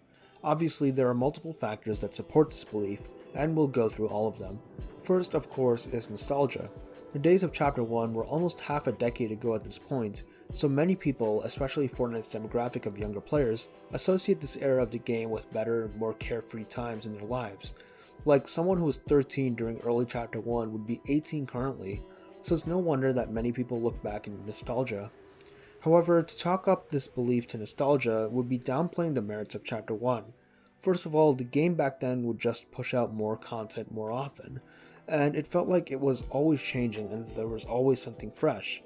Obviously, there are multiple factors that support this belief, and we'll go through all of them. First, of course, is nostalgia. The days of Chapter 1 were almost half a decade ago at this point, so many people, especially Fortnite's demographic of younger players, associate this era of the game with better, more carefree times in their lives. Like, someone who was 13 during early Chapter 1 would be 18 currently, so it's no wonder that many people look back in nostalgia. However, to chalk up this belief to nostalgia would be downplaying the merits of Chapter 1. First of all, the game back then would just push out more content more often. and it felt like it was always changing and there was always something fresh.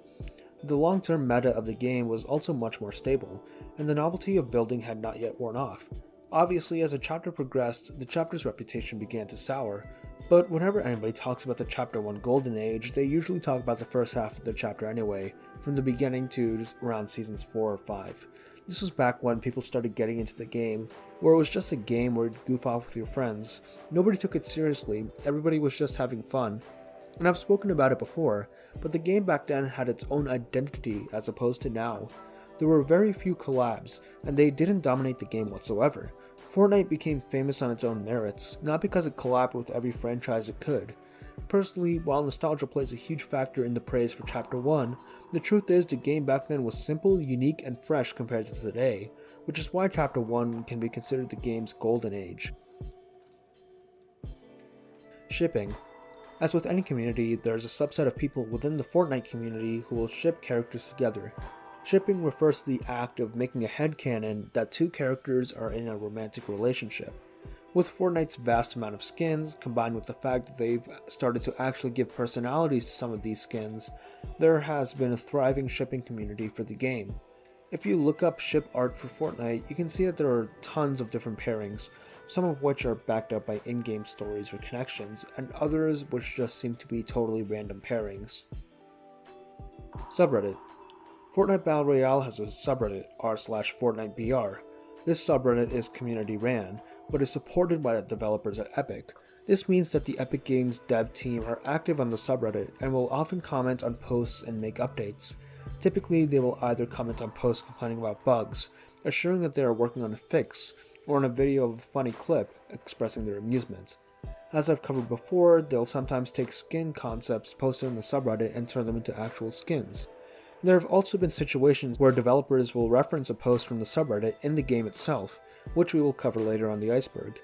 The long-term meta of the game was also much more stable, and the novelty of building had not yet worn off. Obviously, as the chapter progressed, the chapter's reputation began to sour, but whenever anybody talks about the Chapter 1 Golden Age, they usually talk about the first half of the chapter anyway, from the beginning to around seasons 4 or 5. This was back when people started getting into the game, where it was just a game where you'd goof off with your friends. Nobody took it seriously, everybody was just having fun. And I've spoken about it before, but the game back then had its own identity as opposed to now. There were very few collabs, and they didn't dominate the game whatsoever. Fortnite became famous on its own merits, not because it collabed with every franchise it could. Personally, while nostalgia plays a huge factor in the praise for Chapter 1, the truth is the game back then was simple, unique, and fresh compared to today, which is why Chapter 1 can be considered the game's golden age. Shipping. As with any community, there is a subset of people within the Fortnite community who will ship characters together. Shipping refers to the act of making a headcanon that two characters are in a romantic relationship. With Fortnite's vast amount of skins, combined with the fact that they've started to actually give personalities to some of these skins, there has been a thriving shipping community for the game. If you look up ship art for Fortnite, you can see that there are tons of different pairings, some of which are backed up by in-game stories or connections, and others which just seem to be totally random pairings. Subreddit. Fortnite Battle Royale has a subreddit, r/FortniteBR. This subreddit is community ran, but is supported by the developers at Epic. This means that the Epic Games dev team are active on the subreddit and will often comment on posts and make updates. Typically, they will either comment on posts complaining about bugs, assuring that they are working on a fix, or on a video of a funny clip expressing their amusement. As I've covered before, they'll sometimes take skin concepts posted on the subreddit and turn them into actual skins. There have also been situations where developers will reference a post from the subreddit in the game itself, which we will cover later on the Iceberg.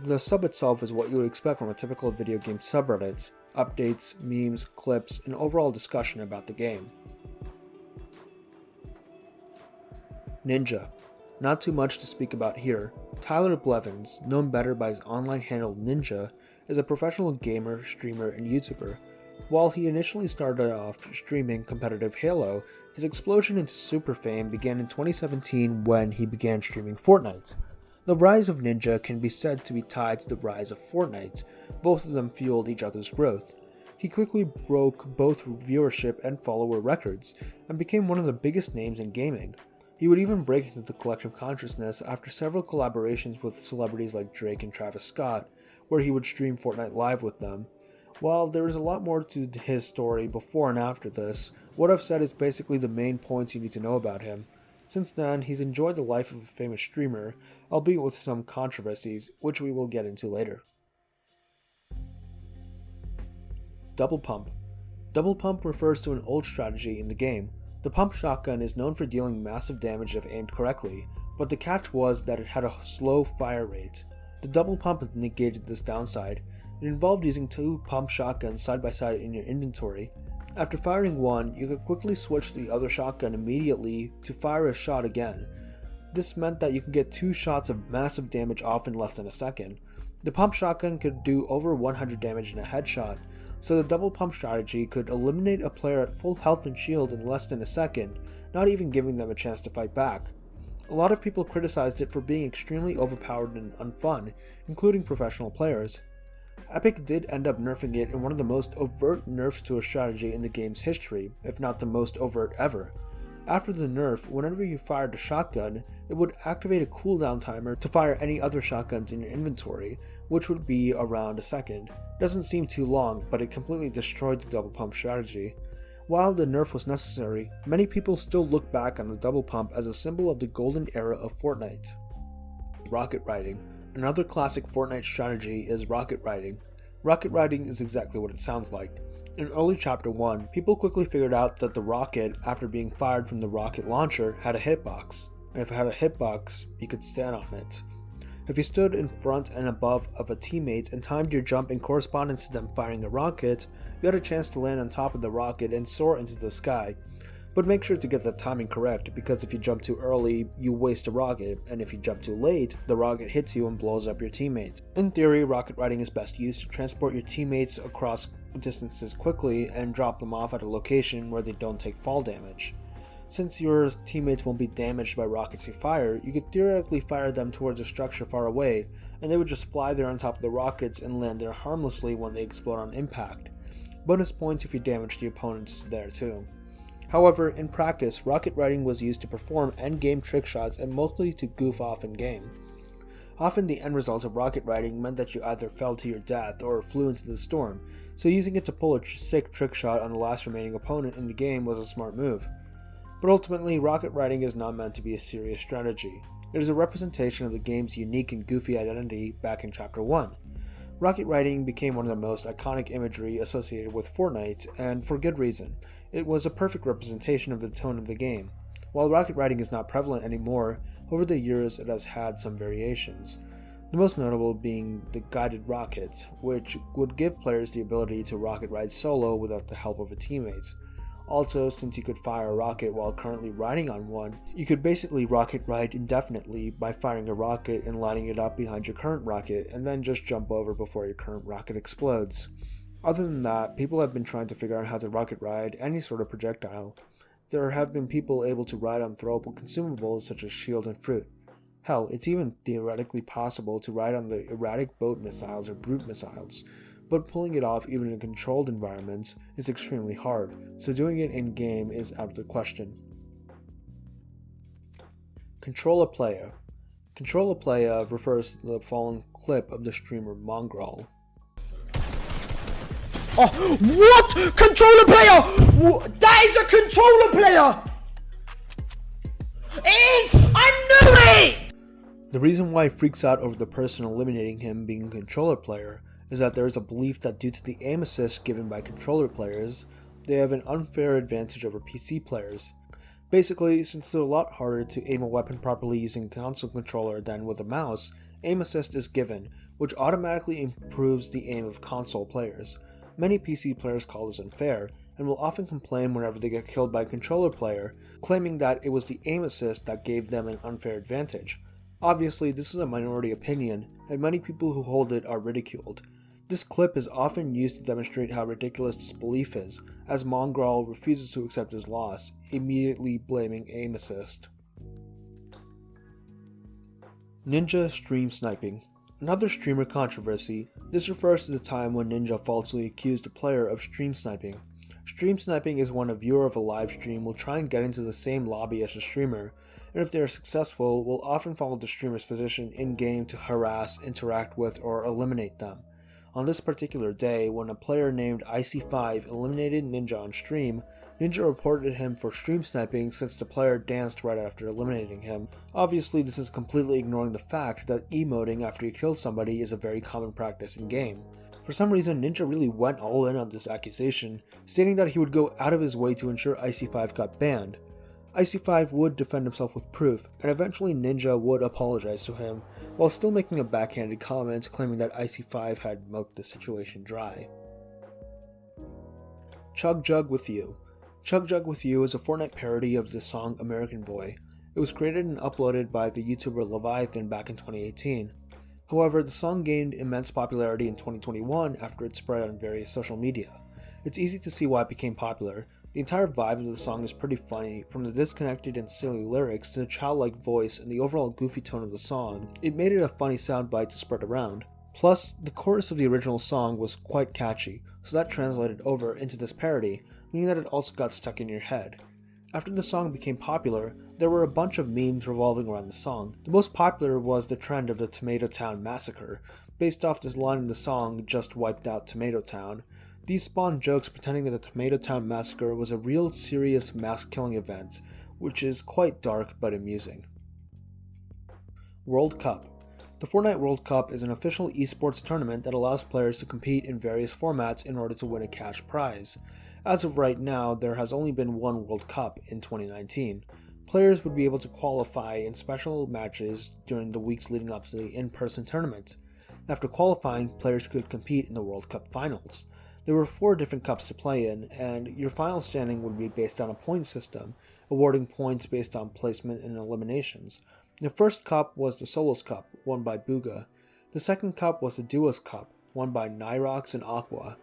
The sub itself is what you would expect from a typical video game subreddit: updates, memes, clips, and overall discussion about the game. Ninja. Not too much to speak about here. Tyler Blevins, known better by his online handle Ninja, is a professional gamer, streamer, and YouTuber. While he initially started off streaming competitive Halo, his explosion into super fame began in 2017 when he began streaming Fortnite. The rise of Ninja can be said to be tied to the rise of Fortnite. Both of them fueled each other's growth. He quickly broke both viewership and follower records, and became one of the biggest names in gaming. He would even break into the collective consciousness after several collaborations with celebrities like Drake and Travis Scott, where he would stream Fortnite live with them. While there is a lot more to his story before and after this, what I've said is basically the main points you need to know about him. Since then, he's enjoyed the life of a famous streamer, albeit with some controversies, which we will get into later. Double Pump. Double Pump refers to an old strategy in the game. The pump shotgun is known for dealing massive damage if aimed correctly, but the catch was that it had a slow fire rate. The double pump negated this downside. It involved using two pump shotguns side by side in your inventory. After firing one, you could quickly switch to the other shotgun immediately to fire a shot again. This meant that you could get two shots of massive damage off in less than a second. The pump shotgun could do over 100 damage in a headshot, so the double pump strategy could eliminate a player at full health and shield in less than a second, not even giving them a chance to fight back. A lot of people criticized it for being extremely overpowered and unfun, including professional players. Epic did end up nerfing it in one of the most overt nerfs to a strategy in the game's history, if not the most overt ever. After the nerf, whenever you fired a shotgun, it would activate a cooldown timer to fire any other shotguns in your inventory, which would be around a second. Doesn't seem too long, but it completely destroyed the double pump strategy. While the nerf was necessary, many people still look back on the double pump as a symbol of the golden era of Fortnite. Rocket riding. Another classic Fortnite strategy is rocket riding. Rocket riding is exactly what it sounds like. In early Chapter 1, people quickly figured out that the rocket, after being fired from the rocket launcher, had a hitbox, and if it had a hitbox, you could stand on it. If you stood in front and above of a teammate and timed your jump in correspondence to them firing a rocket, you had a chance to land on top of the rocket and soar into the sky. But make sure to get the timing correct, because if you jump too early, you waste a rocket, and if you jump too late, the rocket hits you and blows up your teammates. In theory, rocket riding is best used to transport your teammates across distances quickly and drop them off at a location where they don't take fall damage. Since your teammates won't be damaged by rockets you fire, you could theoretically fire them towards a structure far away, and they would just fly there on top of the rockets and land there harmlessly when they explode on impact. Bonus points if you damage the opponents there too. However, in practice, rocket riding was used to perform endgame trick shots and mostly to goof off in game. Often the end result of rocket riding meant that you either fell to your death or flew into the storm, so using it to pull a sick trick shot on the last remaining opponent in the game was a smart move. But ultimately, rocket riding is not meant to be a serious strategy. It is a representation of the game's unique and goofy identity back in Chapter 1. Rocket riding became one of the most iconic imagery associated with Fortnite, and for good reason. It was a perfect representation of the tone of the game. While rocket riding is not prevalent anymore, over the years it has had some variations. The most notable being the guided rocket, which would give players the ability to rocket ride solo without the help of a teammate. Also, since you could fire a rocket while currently riding on one, you could basically rocket ride indefinitely by firing a rocket and lighting it up behind your current rocket, and then just jump over before your current rocket explodes. Other than that, people have been trying to figure out how to rocket ride any sort of projectile. There have been people able to ride on throwable consumables such as shields and fruit. Hell, it's even theoretically possible to ride on the erratic boat missiles or brute missiles, but pulling it off even in controlled environments is extremely hard, so doing it in-game is out of the question. Control a Playa. Control a Playa refers to the following clip of the streamer Mongrel. Oh, what? Controller player! That is a controller player! It is! I knew it! The reason why he freaks out over the person eliminating him being a controller player is that there is a belief that due to the aim assist given by controller players, they have an unfair advantage over PC players. Basically, since it's a lot harder to aim a weapon properly using a console controller than with a mouse, aim assist is given, which automatically improves the aim of console players. Many PC players call this unfair, and will often complain whenever they get killed by a controller player, claiming that it was the aim assist that gave them an unfair advantage. Obviously, this is a minority opinion, and many people who hold it are ridiculed. This clip is often used to demonstrate how ridiculous this belief is, as Mongrel refuses to accept his loss, immediately blaming aim assist. Ninja stream sniping. Another streamer controversy. This refers to the time when Ninja falsely accused a player of stream sniping. Stream sniping is when a viewer of a live stream will try and get into the same lobby as the streamer, and if they are successful, will often follow the streamer's position in-game to harass, interact with, or eliminate them. On this particular day, when a player named Icy5 eliminated Ninja on stream, Ninja reported him for stream sniping since the player danced right after eliminating him. Obviously, this is completely ignoring the fact that emoting after you kill somebody is a very common practice in game. For some reason, Ninja really went all in on this accusation, stating that he would go out of his way to ensure Icy5 got banned. Icy5 would defend himself with proof, and eventually Ninja would apologize to him, while still making a backhanded comment claiming that Icy5 had milked the situation dry. Chug Jug With You. Chug Jug With You is a Fortnite parody of the song American Boy. It was created and uploaded by the YouTuber Leviathan back in 2018. However, the song gained immense popularity in 2021 after it spread on various social media. It's easy to see why it became popular. The entire vibe of the song is pretty funny, from the disconnected and silly lyrics to the childlike voice and the overall goofy tone of the song. It made it a funny soundbite to spread around. Plus, the chorus of the original song was quite catchy, so that translated over into this parody, meaning that it also got stuck in your head. After the song became popular, there were a bunch of memes revolving around the song. The most popular was the trend of the Tomato Town Massacre, based off this line in the song "Just Wiped Out Tomato Town." These spawned jokes pretending that the Tomato Town Massacre was a real serious mass killing event, which is quite dark but amusing. World Cup. The Fortnite World Cup is an official esports tournament that allows players to compete in various formats in order to win a cash prize. As of right now, there has only been one World Cup in 2019. Players would be able to qualify in special matches during the weeks leading up to the in-person tournament. After qualifying, players could compete in the World Cup finals. There were 4 different cups to play in, and your final standing would be based on a point system, awarding points based on placement and eliminations. The first cup was the Solos Cup, won by Booga. The second cup was the Duos Cup, won by Nyrox and Aqua.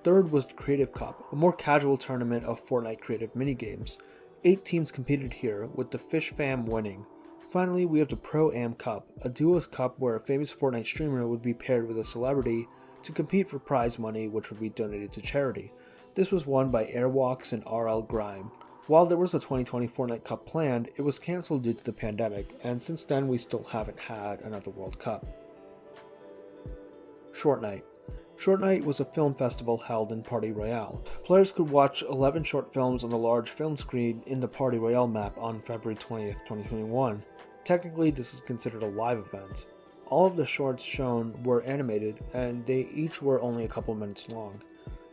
Third was the Creative Cup, a more casual tournament of Fortnite creative minigames. 8 teams competed here, with the Fish Fam winning. Finally, we have the Pro-Am Cup, a Duos Cup where a famous Fortnite streamer would be paired with a celebrity to compete for prize money which would be donated to charity. This was won by Airwalks and RL Grime. While there was a 2020 Fortnite Cup planned, it was cancelled due to the pandemic, and since then we still haven't had another World Cup. Short Night. Short Night was a film festival held in Party Royale. Players could watch 11 short films on the large film screen in the Party Royale map on February 20th, 2021. Technically, this is considered a live event. All of the shorts shown were animated, and they each were only a couple minutes long.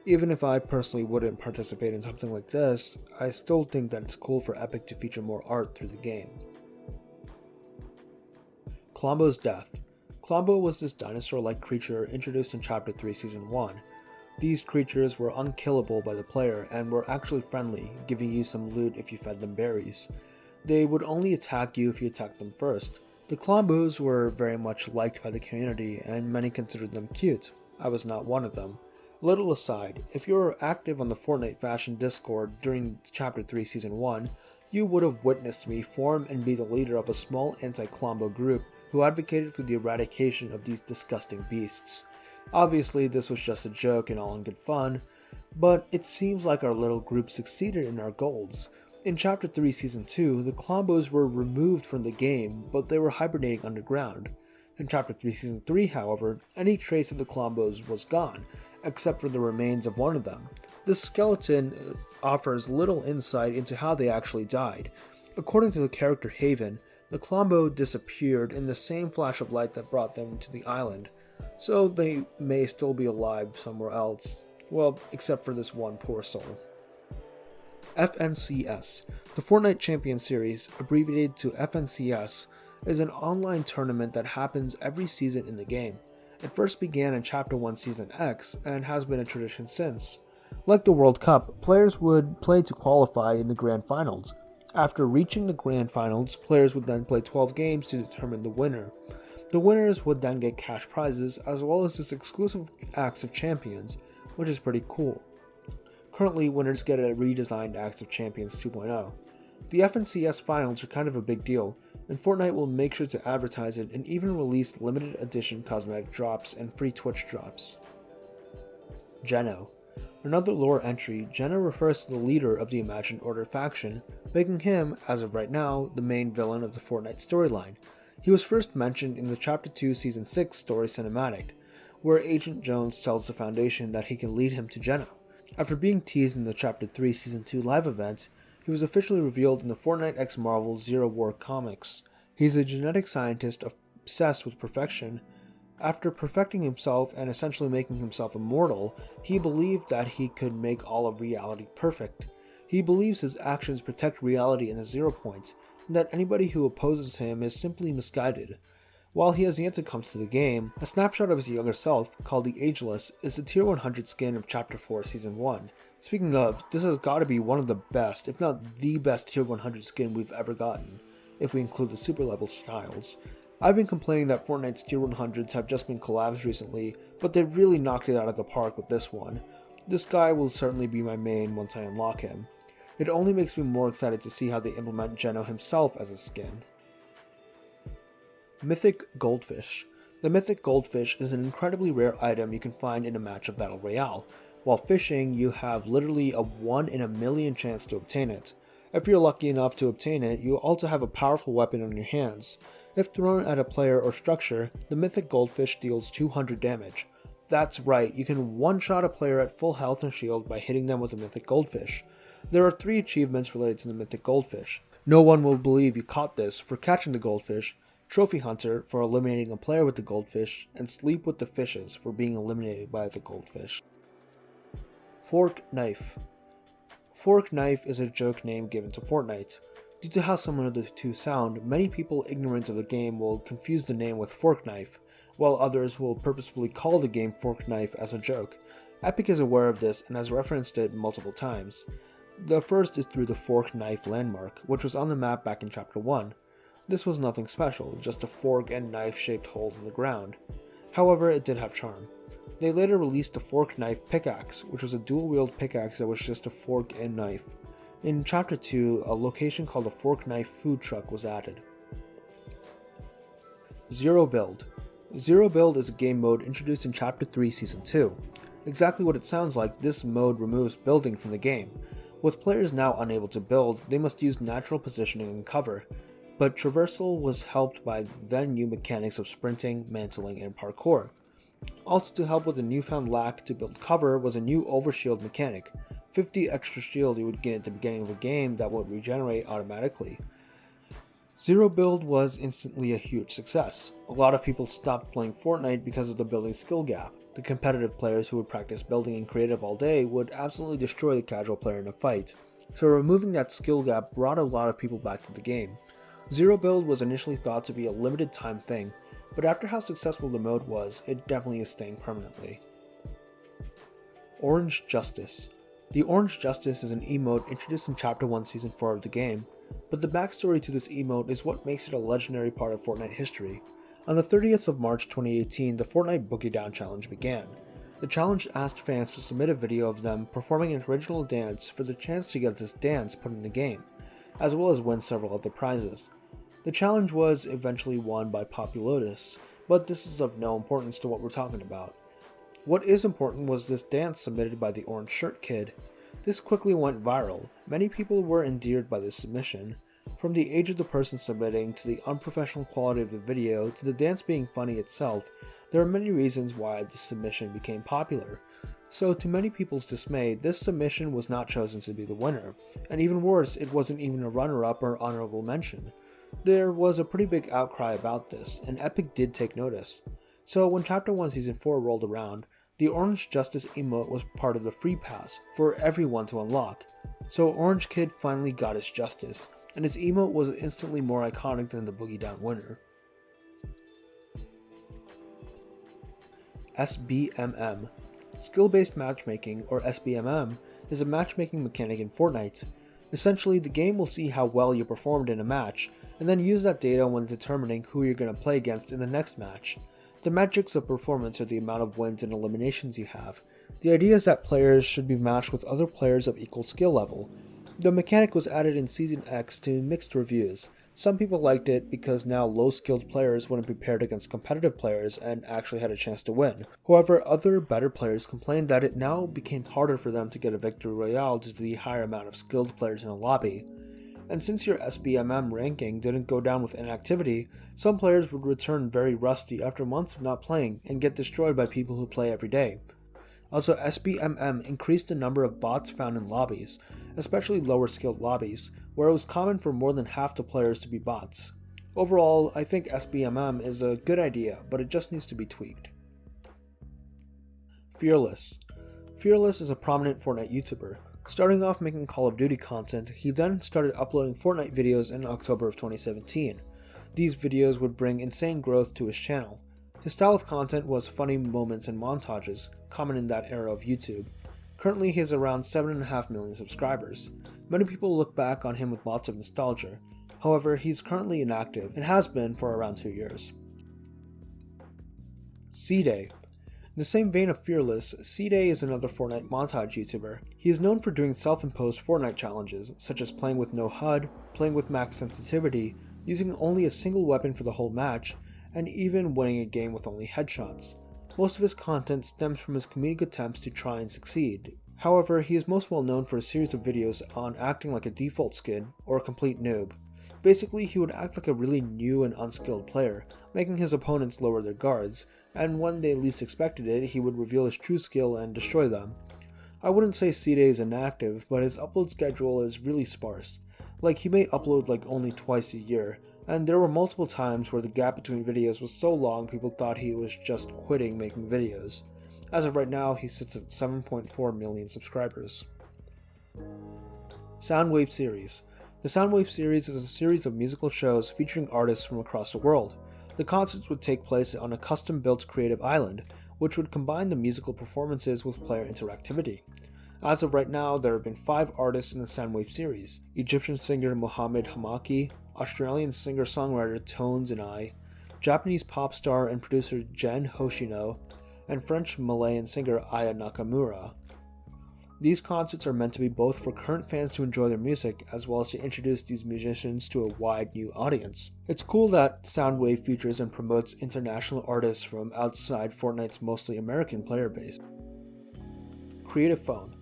Even if I personally wouldn't participate in something like this, I still think that it's cool for Epic to feature more art through the game. Klombo's Death. Klombo was this dinosaur-like creature introduced in Chapter 3 Season 1. These creatures were unkillable by the player and were actually friendly, giving you some loot if you fed them berries. They would only attack you if you attacked them first. The Klombos were very much liked by the community, and many considered them cute. I was not one of them. Little aside, if you were active on the Fortnite Fashion Discord during Chapter 3 Season 1, you would have witnessed me form and be the leader of a small anti-Klombo group who advocated for the eradication of these disgusting beasts. Obviously, this was just a joke and all in good fun, but it seems like our little group succeeded in our goals. In Chapter 3 Season 2, the Klombos were removed from the game, but they were hibernating underground. In Chapter 3 Season 3, however, any trace of the Klombos was gone, except for the remains of one of them. This skeleton offers little insight into how they actually died. According to the character Haven, the Klombo disappeared in the same flash of light that brought them to the island, so they may still be alive somewhere else. Well, except for this one poor soul. FNCS. The Fortnite Champion Series, abbreviated to FNCS, is an online tournament that happens every season in the game. It first began in Chapter 1 Season X and has been a tradition since. Like the World Cup, players would play to qualify in the Grand Finals. After reaching the Grand Finals, players would then play 12 games to determine the winner. The winners would then get cash prizes as well as this exclusive Acts of Champions, which is pretty cool. Currently, winners get a redesigned Acts of Champions 2.0. The FNCS finals are kind of a big deal, and Fortnite will make sure to advertise it and even release limited edition cosmetic drops and free Twitch drops. Geno. Another lore entry, Geno refers to the leader of the Imagined Order faction, making him, as of right now, the main villain of the Fortnite storyline. He was first mentioned in the Chapter 2 Season 6 story cinematic, where Agent Jones tells the Foundation that he can lead him to Geno. After being teased in the Chapter 3 Season 2 live event, he was officially revealed in the Fortnite x Marvel Zero War comics. He's a genetic scientist obsessed with perfection. After perfecting himself and essentially making himself immortal, he believed that he could make all of reality perfect. He believes his actions protect reality in the 0 point, and that anybody who opposes him is simply misguided. While he has yet to come to the game, a snapshot of his younger self, called the Ageless, is the Tier 100 skin of Chapter 4 Season 1. Speaking of, this has got to be one of the best, if not the best Tier 100 skin we've ever gotten, if we include the super level styles. I've been complaining that Fortnite's Tier 100s have just been collabs recently, but they really knocked it out of the park with this one. This guy will certainly be my main once I unlock him. It only makes me more excited to see how they implement Geno himself as a skin. Mythic Goldfish. The Mythic Goldfish is an incredibly rare item you can find in a match of Battle Royale. While fishing, you have literally a 1 in a million chance to obtain it. If you're lucky enough to obtain it, you also have a powerful weapon on your hands. If thrown at a player or structure, the Mythic Goldfish deals 200 damage. That's right, you can one-shot a player at full health and shield by hitting them with a Mythic Goldfish. There are 3 achievements related to the Mythic Goldfish. No one will believe you caught this for catching the goldfish, Trophy Hunter for eliminating a player with the goldfish, and Sleep with the Fishes for being eliminated by the goldfish. Fork Knife. Fork Knife is a joke name given to Fortnite. Due to how similar the two sound, many people ignorant of the game will confuse the name with Fork Knife, while others will purposefully call the game Fork Knife as a joke. Epic is aware of this and has referenced it multiple times. The first is through the fork knife landmark, which was on the map back in Chapter 1. This was nothing special, just a fork and knife shaped hole in the ground. However, it did have charm. They later released the fork knife pickaxe, which was a dual wield pickaxe that was just a fork and knife. In Chapter 2, a location called a fork knife food truck was added. Zero Build. Zero Build is a game mode introduced in Chapter 3 Season 2. Exactly what it sounds like, this mode removes building from the game. With players now unable to build, they must use natural positioning and cover, but traversal was helped by then new mechanics of sprinting, mantling, and parkour. Also to help with the newfound lack to build cover was a new overshield mechanic, 50 extra shield you would get at the beginning of a game that would regenerate automatically. Zero Build was instantly a huge success. A lot of people stopped playing Fortnite because of the building skill gap. The competitive players who would practice building in creative all day would absolutely destroy the casual player in a fight, so removing that skill gap brought a lot of people back to the game. Zero Build was initially thought to be a limited time thing, but after how successful the mode was, it definitely is staying permanently. Orange Justice. The Orange Justice is an emote introduced in Chapter 1 Season 4 of the game, but the backstory to this emote is what makes it a legendary part of Fortnite history. On the 30th of March 2018, the Fortnite Boogie Down Challenge began. The challenge asked fans to submit a video of them performing an original dance for the chance to get this dance put in the game, as well as win several other prizes. The challenge was eventually won by Populotus, but this is of no importance to what we're talking about. What is important was this dance submitted by the Orange Shirt Kid. This quickly went viral. Many people were endeared by this submission. From the age of the person submitting, to the unprofessional quality of the video, to the dance being funny itself, there are many reasons why this submission became popular. So to many people's dismay, this submission was not chosen to be the winner, and even worse, it wasn't even a runner-up or honorable mention. There was a pretty big outcry about this, and Epic did take notice. So when Chapter 1 Season 4 rolled around, the Orange Justice emote was part of the free pass for everyone to unlock. So Orange Kid finally got his justice, and his emote was instantly more iconic than the Boogie Down winner. SBMM. Skill-based matchmaking, or SBMM, is a matchmaking mechanic in Fortnite. Essentially, the game will see how well you performed in a match, and then use that data when determining who you're going to play against in the next match. The metrics of performance are the amount of wins and eliminations you have. The idea is that players should be matched with other players of equal skill level. The mechanic was added in Season X to mixed reviews. Some people liked it because now low-skilled players wouldn't be paired against competitive players and actually had a chance to win. However, other better players complained that it now became harder for them to get a victory royale due to the higher amount of skilled players in a lobby. And since your SBMM ranking didn't go down with inactivity, some players would return very rusty after months of not playing and get destroyed by people who play every day. Also, SBMM increased the number of bots found in lobbies, especially lower skilled lobbies, where it was common for more than half the players to be bots. Overall, I think SBMM is a good idea, but it just needs to be tweaked. Fearless. Fearless is a prominent Fortnite YouTuber. Starting off making Call of Duty content, he then started uploading Fortnite videos in October of 2017. These videos would bring insane growth to his channel. His style of content was funny moments and montages, common in that era of YouTube. Currently he has around 7.5 million subscribers. Many people look back on him with lots of nostalgia. However, he's currently inactive and has been for around 2 years. C-Day. In the same vein of Fearless, C-Day is another Fortnite montage YouTuber. He is known for doing self-imposed Fortnite challenges, such as playing with no HUD, playing with max sensitivity, using only a single weapon for the whole match, and even winning a game with only headshots. Most of his content stems from his comedic attempts to try and succeed. However, he is most well known for a series of videos on acting like a default skin or a complete noob. Basically, he would act like a really new and unskilled player, making his opponents lower their guards, and when they least expected it, he would reveal his true skill and destroy them. I wouldn't say C-Day is inactive, but his upload schedule is really sparse. Like, he may upload like only twice a year, and there were multiple times where the gap between videos was so long people thought he was just quitting making videos. As of right now, he sits at 7.4 million subscribers. Soundwave Series. The Soundwave Series is a series of musical shows featuring artists from across the world. The concerts would take place on a custom-built creative island, which would combine the musical performances with player interactivity. As of right now, there have been 5 artists in the Soundwave series: Egyptian singer Mohamed Hamaki, Australian singer-songwriter Tones and I, Japanese pop star and producer Jen Hoshino, and French-Malayan singer Aya Nakamura. These concerts are meant to be both for current fans to enjoy their music, as well as to introduce these musicians to a wide new audience. It's cool that Soundwave features and promotes international artists from outside Fortnite's mostly American player base. Creative Phone.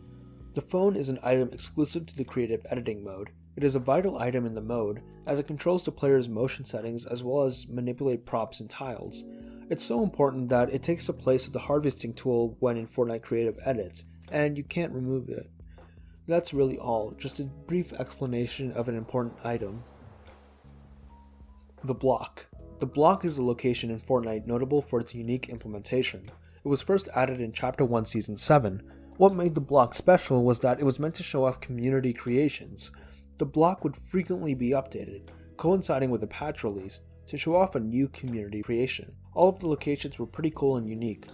The phone is an item exclusive to the creative editing mode. It is a vital item in the mode, as it controls the player's motion settings as well as manipulate props and tiles. It's so important that it takes the place of the harvesting tool when in Fortnite Creative Edit, and you can't remove it. That's really all, just a brief explanation of an important item. The Block. The Block is a location in Fortnite notable for its unique implementation. It was first added in Chapter 1 Season 7. What made the Block special was that it was meant to show off community creations. The Block would frequently be updated, coinciding with a patch release, to show off a new community creation. All of the locations were pretty cool and unique,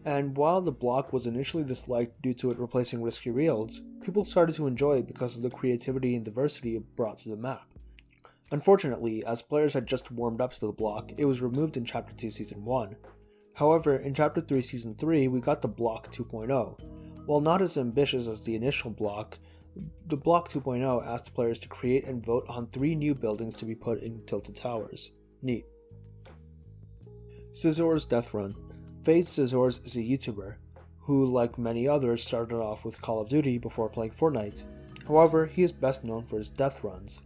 and while the Block was initially disliked due to it replacing risky reels, people started to enjoy it because of the creativity and diversity it brought to the map. Unfortunately, as players had just warmed up to the Block, it was removed in Chapter 2 Season 1. However, in Chapter 3 Season 3, we got the Block 2.0. While not as ambitious as the initial Block, the Block 2.0 asked players to create and vote on 3 new buildings to be put in Tilted Towers. Neat. Scizor's Death Run. FaZe Scizors is a YouTuber who, like many others, started off with Call of Duty before playing Fortnite. However, he is best known for his death runs.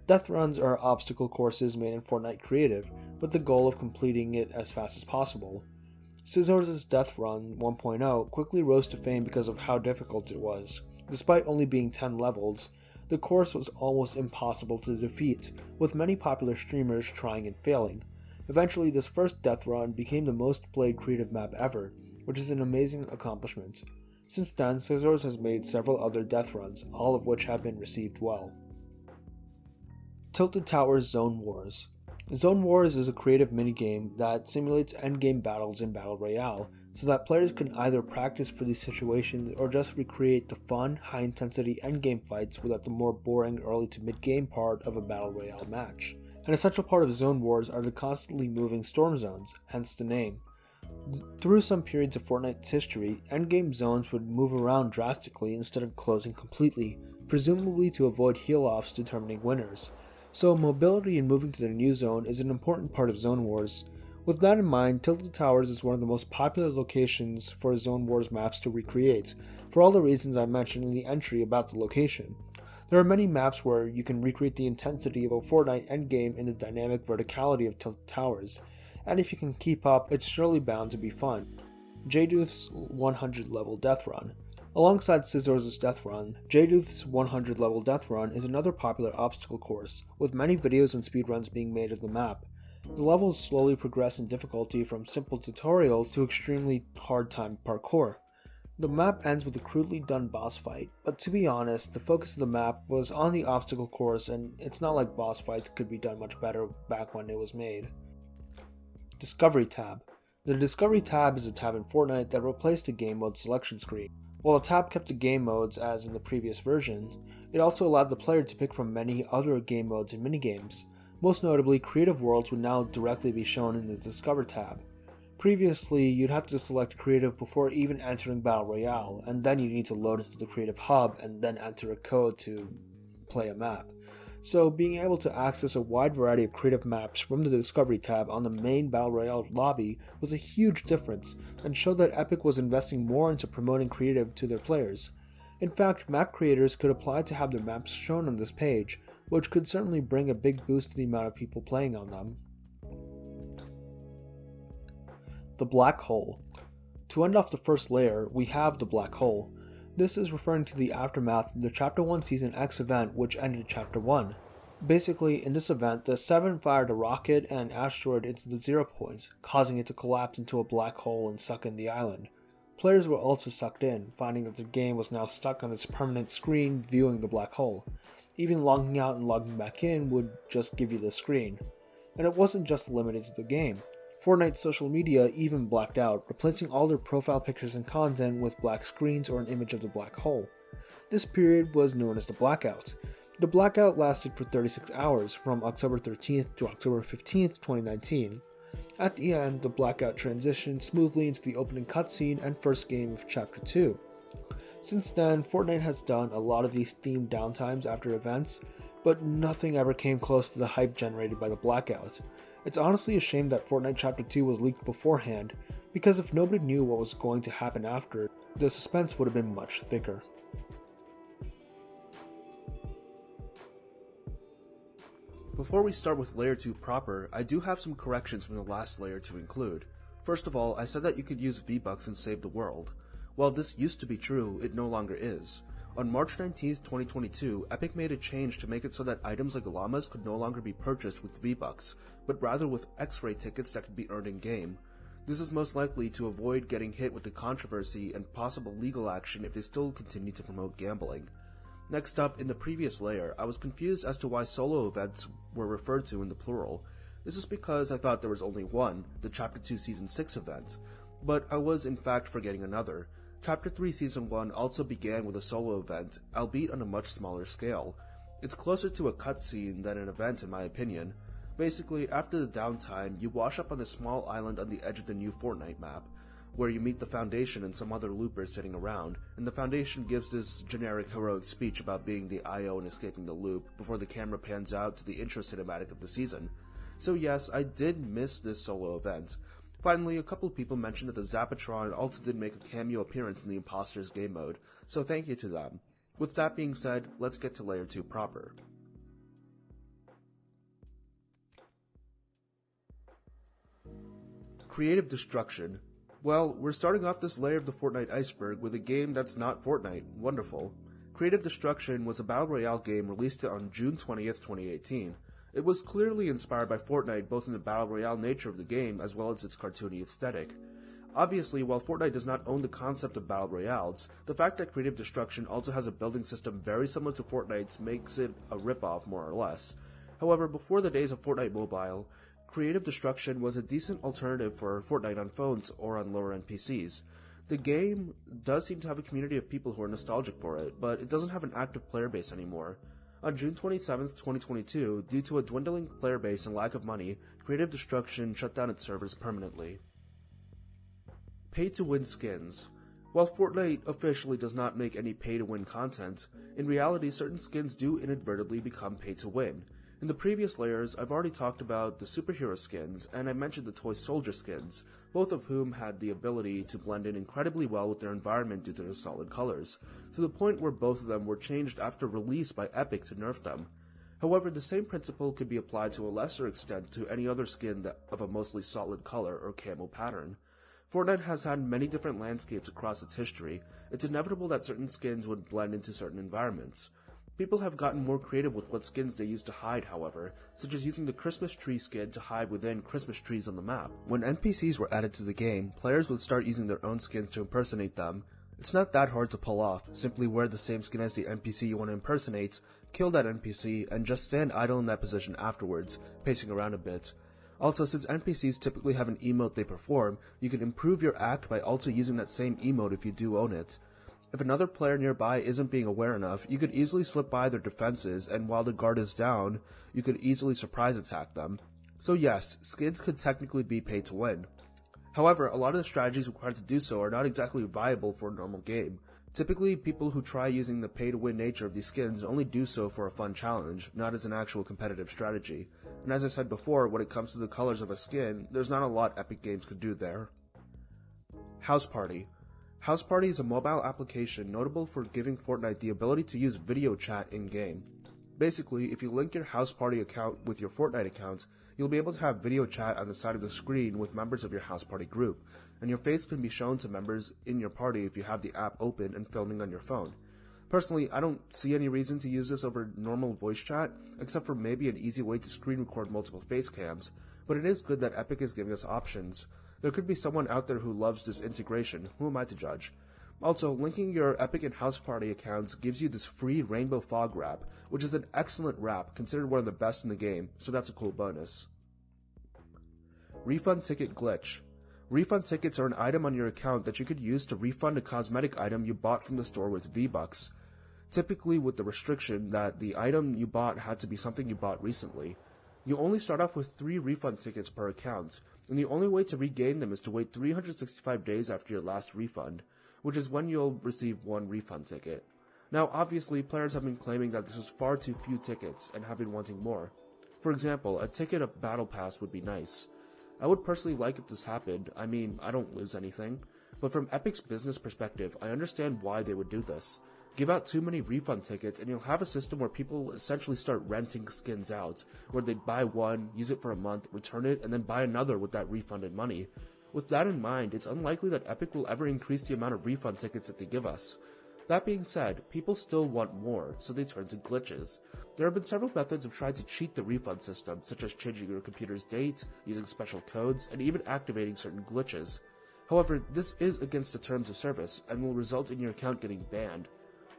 Death runs are obstacle courses made in Fortnite Creative, with the goal of completing it as fast as possible. Scizors' Death Run 1.0 quickly rose to fame because of how difficult it was. Despite only being 10 levels, the course was almost impossible to defeat, with many popular streamers trying and failing. Eventually, this first death run became the most played creative map ever, which is an amazing accomplishment. Since then, Scizors has made several other death runs, all of which have been received well. Tilted Towers Zone Wars. Zone Wars is a creative minigame that simulates endgame battles in Battle Royale, so that players can either practice for these situations or just recreate the fun, high-intensity endgame fights without the more boring early to mid-game part of a Battle Royale match. An essential part of Zone Wars are the constantly moving storm zones, hence the name. Through some periods of Fortnite's history, endgame zones would move around drastically instead of closing completely, presumably to avoid heal-offs determining winners. So mobility and moving to the new zone is an important part of Zone Wars. With that in mind, Tilted Towers is one of the most popular locations for Zone Wars maps to recreate, for all the reasons I mentioned in the entry about the location. There are many maps where you can recreate the intensity of a Fortnite endgame in the dynamic verticality of Tilted Towers, and if you can keep up, it's surely bound to be fun. Jduth's 100 level death run. Alongside Scizors' Death Run, Jduth's 100 level Death Run is another popular obstacle course, with many videos and speedruns being made of the map. The levels slowly progress in difficulty from simple tutorials to extremely hard-timed parkour. The map ends with a crudely done boss fight, but to be honest, the focus of the map was on the obstacle course, and it's not like boss fights could be done much better back when it was made. Discovery Tab. The Discovery Tab is a tab in Fortnite that replaced the game mode selection screen. While the tab kept the game modes as in the previous version, it also allowed the player to pick from many other game modes and minigames. Most notably, Creative Worlds would now directly be shown in the Discover tab. Previously, you'd have to select Creative before even entering Battle Royale, and then you need to load into the Creative Hub and then enter a code to play a map. So being able to access a wide variety of creative maps from the Discovery tab on the main Battle Royale lobby was a huge difference, and showed that Epic was investing more into promoting creative to their players. In fact, map creators could apply to have their maps shown on this page, which could certainly bring a big boost to the amount of people playing on them. The Black Hole. To end off the first layer, we have the Black Hole. This is referring to the aftermath of the Chapter 1 Season X event which ended Chapter 1. Basically, in this event, the Seven fired a rocket and asteroid into the 0 points, causing it to collapse into a black hole and suck in the island. Players were also sucked in, finding that the game was now stuck on its permanent screen viewing the black hole. Even logging out and logging back in would just give you the screen. And it wasn't just limited to the game. Fortnite's social media even blacked out, replacing all their profile pictures and content with black screens or an image of the black hole. This period was known as the blackout. The blackout lasted for 36 hours, from October 13th to October 15th, 2019. At the end, the blackout transitioned smoothly into the opening cutscene and first game of Chapter 2. Since then, Fortnite has done a lot of these themed downtimes after events, but nothing ever came close to the hype generated by the blackout. It's honestly a shame that Fortnite Chapter 2 was leaked beforehand, because if nobody knew what was going to happen after, the suspense would have been much thicker. Before we start with Layer 2 proper, I do have some corrections from the last layer to include. First of all, I said that you could use V-Bucks and save the world. While this used to be true, it no longer is. On March 19, 2022, Epic made a change to make it so that items like llamas could no longer be purchased with V-Bucks, but rather with X-ray tickets that could be earned in-game. This is most likely to avoid getting hit with the controversy and possible legal action if they still continue to promote gambling. Next up, in the previous layer, I was confused as to why solo events were referred to in the plural. This is because I thought there was only one, the Chapter 2 Season 6 event, but I was in fact forgetting another. Chapter 3 Season 1 also began with a solo event, albeit on a much smaller scale. It's closer to a cutscene than an event in my opinion. Basically, after the downtime, you wash up on a small island on the edge of the new Fortnite map, where you meet the Foundation and some other loopers sitting around, and the Foundation gives this generic heroic speech about being the IO and escaping the loop, before the camera pans out to the intro cinematic of the season. So yes, I did miss this solo event. Finally, a couple of people mentioned that the Zapatron also did make a cameo appearance in the Imposters game mode, so thank you to them. With that being said, let's get to Layer 2 proper. Creative destruction. Well, we're starting off this layer of the Fortnite Iceberg with a game that's not Fortnite. Wonderful. Creative Destruction was a Battle Royale game released on June 20th, 2018. It was clearly inspired by Fortnite both in the Battle Royale nature of the game as well as its cartoony aesthetic. Obviously, while Fortnite does not own the concept of Battle Royales, the fact that Creative Destruction also has a building system very similar to Fortnite's makes it a ripoff more or less. However, before the days of Fortnite Mobile, Creative Destruction was a decent alternative for Fortnite on phones or on lower-end PCs. The game does seem to have a community of people who are nostalgic for it, but it doesn't have an active player base anymore. On June 27, 2022, due to a dwindling player base and lack of money, Creative Destruction shut down its servers permanently. Pay-to-win skins. While Fortnite officially does not make any pay-to-win content, in reality certain skins do inadvertently become pay-to-win. In the previous layers, I've already talked about the superhero skins, and I mentioned the toy soldier skins, both of whom had the ability to blend in incredibly well with their environment due to their solid colors, to the point where both of them were changed after release by Epic to nerf them. However, the same principle could be applied to a lesser extent to any other skin of a mostly solid color or camo pattern. Fortnite has had many different landscapes across its history. It's inevitable that certain skins would blend into certain environments. People have gotten more creative with what skins they use to hide, however, such as using the Christmas tree skin to hide within Christmas trees on the map. When NPCs were added to the game, players would start using their own skins to impersonate them. It's not that hard to pull off. Simply wear the same skin as the NPC you want to impersonate, kill that NPC, and just stand idle in that position afterwards, pacing around a bit. Also, since NPCs typically have an emote they perform, you can improve your act by also using that same emote if you do own it. If another player nearby isn't being aware enough, you could easily slip by their defenses, and while the guard is down, you could easily surprise attack them. So yes, skins could technically be paid to win. However, a lot of the strategies required to do so are not exactly viable for a normal game. Typically, people who try using the pay-to-win nature of these skins only do so for a fun challenge, not as an actual competitive strategy. And as I said before, when it comes to the colors of a skin, there's not a lot Epic Games could do there. House Party. House Party is a mobile application notable for giving Fortnite the ability to use video chat in-game. Basically, if you link your House Party account with your Fortnite account, you'll be able to have video chat on the side of the screen with members of your House Party group, and your face can be shown to members in your party if you have the app open and filming on your phone. Personally, I don't see any reason to use this over normal voice chat, except for maybe an easy way to screen record multiple face cams, but it is good that Epic is giving us options. There could be someone out there who loves this integration, who am I to judge? Also, linking your Epic and House Party accounts gives you this free Rainbow Fog wrap, which is an excellent wrap, considered one of the best in the game, so that's a cool bonus. Refund Ticket Glitch. Refund tickets are an item on your account that you could use to refund a cosmetic item you bought from the store with V-Bucks, typically with the restriction that the item you bought had to be something you bought recently. You only start off with 3 refund tickets per account, and the only way to regain them is to wait 365 days after your last refund, which is when you'll receive 1 refund ticket. Now obviously, players have been claiming that this is far too few tickets and have been wanting more. For example, a ticket of Battle Pass would be nice. I would personally like if this happened. I mean, I don't lose anything. But from Epic's business perspective, I understand why they would do this. Give out too many refund tickets and you'll have a system where people essentially start renting skins out, where they'd buy one, use it for a month, return it, and then buy another with that refunded money. With that in mind, it's unlikely that Epic will ever increase the amount of refund tickets that they give us. That being said, people still want more, so they turn to glitches. There have been several methods of trying to cheat the refund system, such as changing your computer's date, using special codes, and even activating certain glitches. However, this is against the terms of service, and will result in your account getting banned.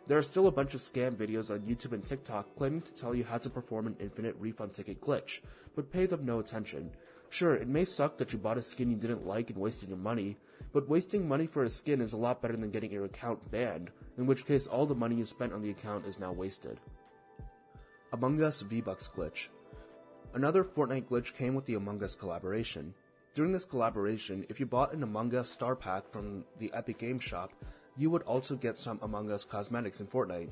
There are still a bunch of scam videos on YouTube and TikTok claiming to tell you how to perform an infinite refund ticket glitch, but pay them no attention. Sure, it may suck that you bought a skin you didn't like and wasted your money, but wasting money for a skin is a lot better than getting your account banned, in which case all the money you spent on the account is now wasted. Among Us V-Bucks Glitch. Another Fortnite glitch came with the Among Us collaboration. During this collaboration, if you bought an Among Us star pack from the Epic Games shop, you would also get some Among Us cosmetics in Fortnite.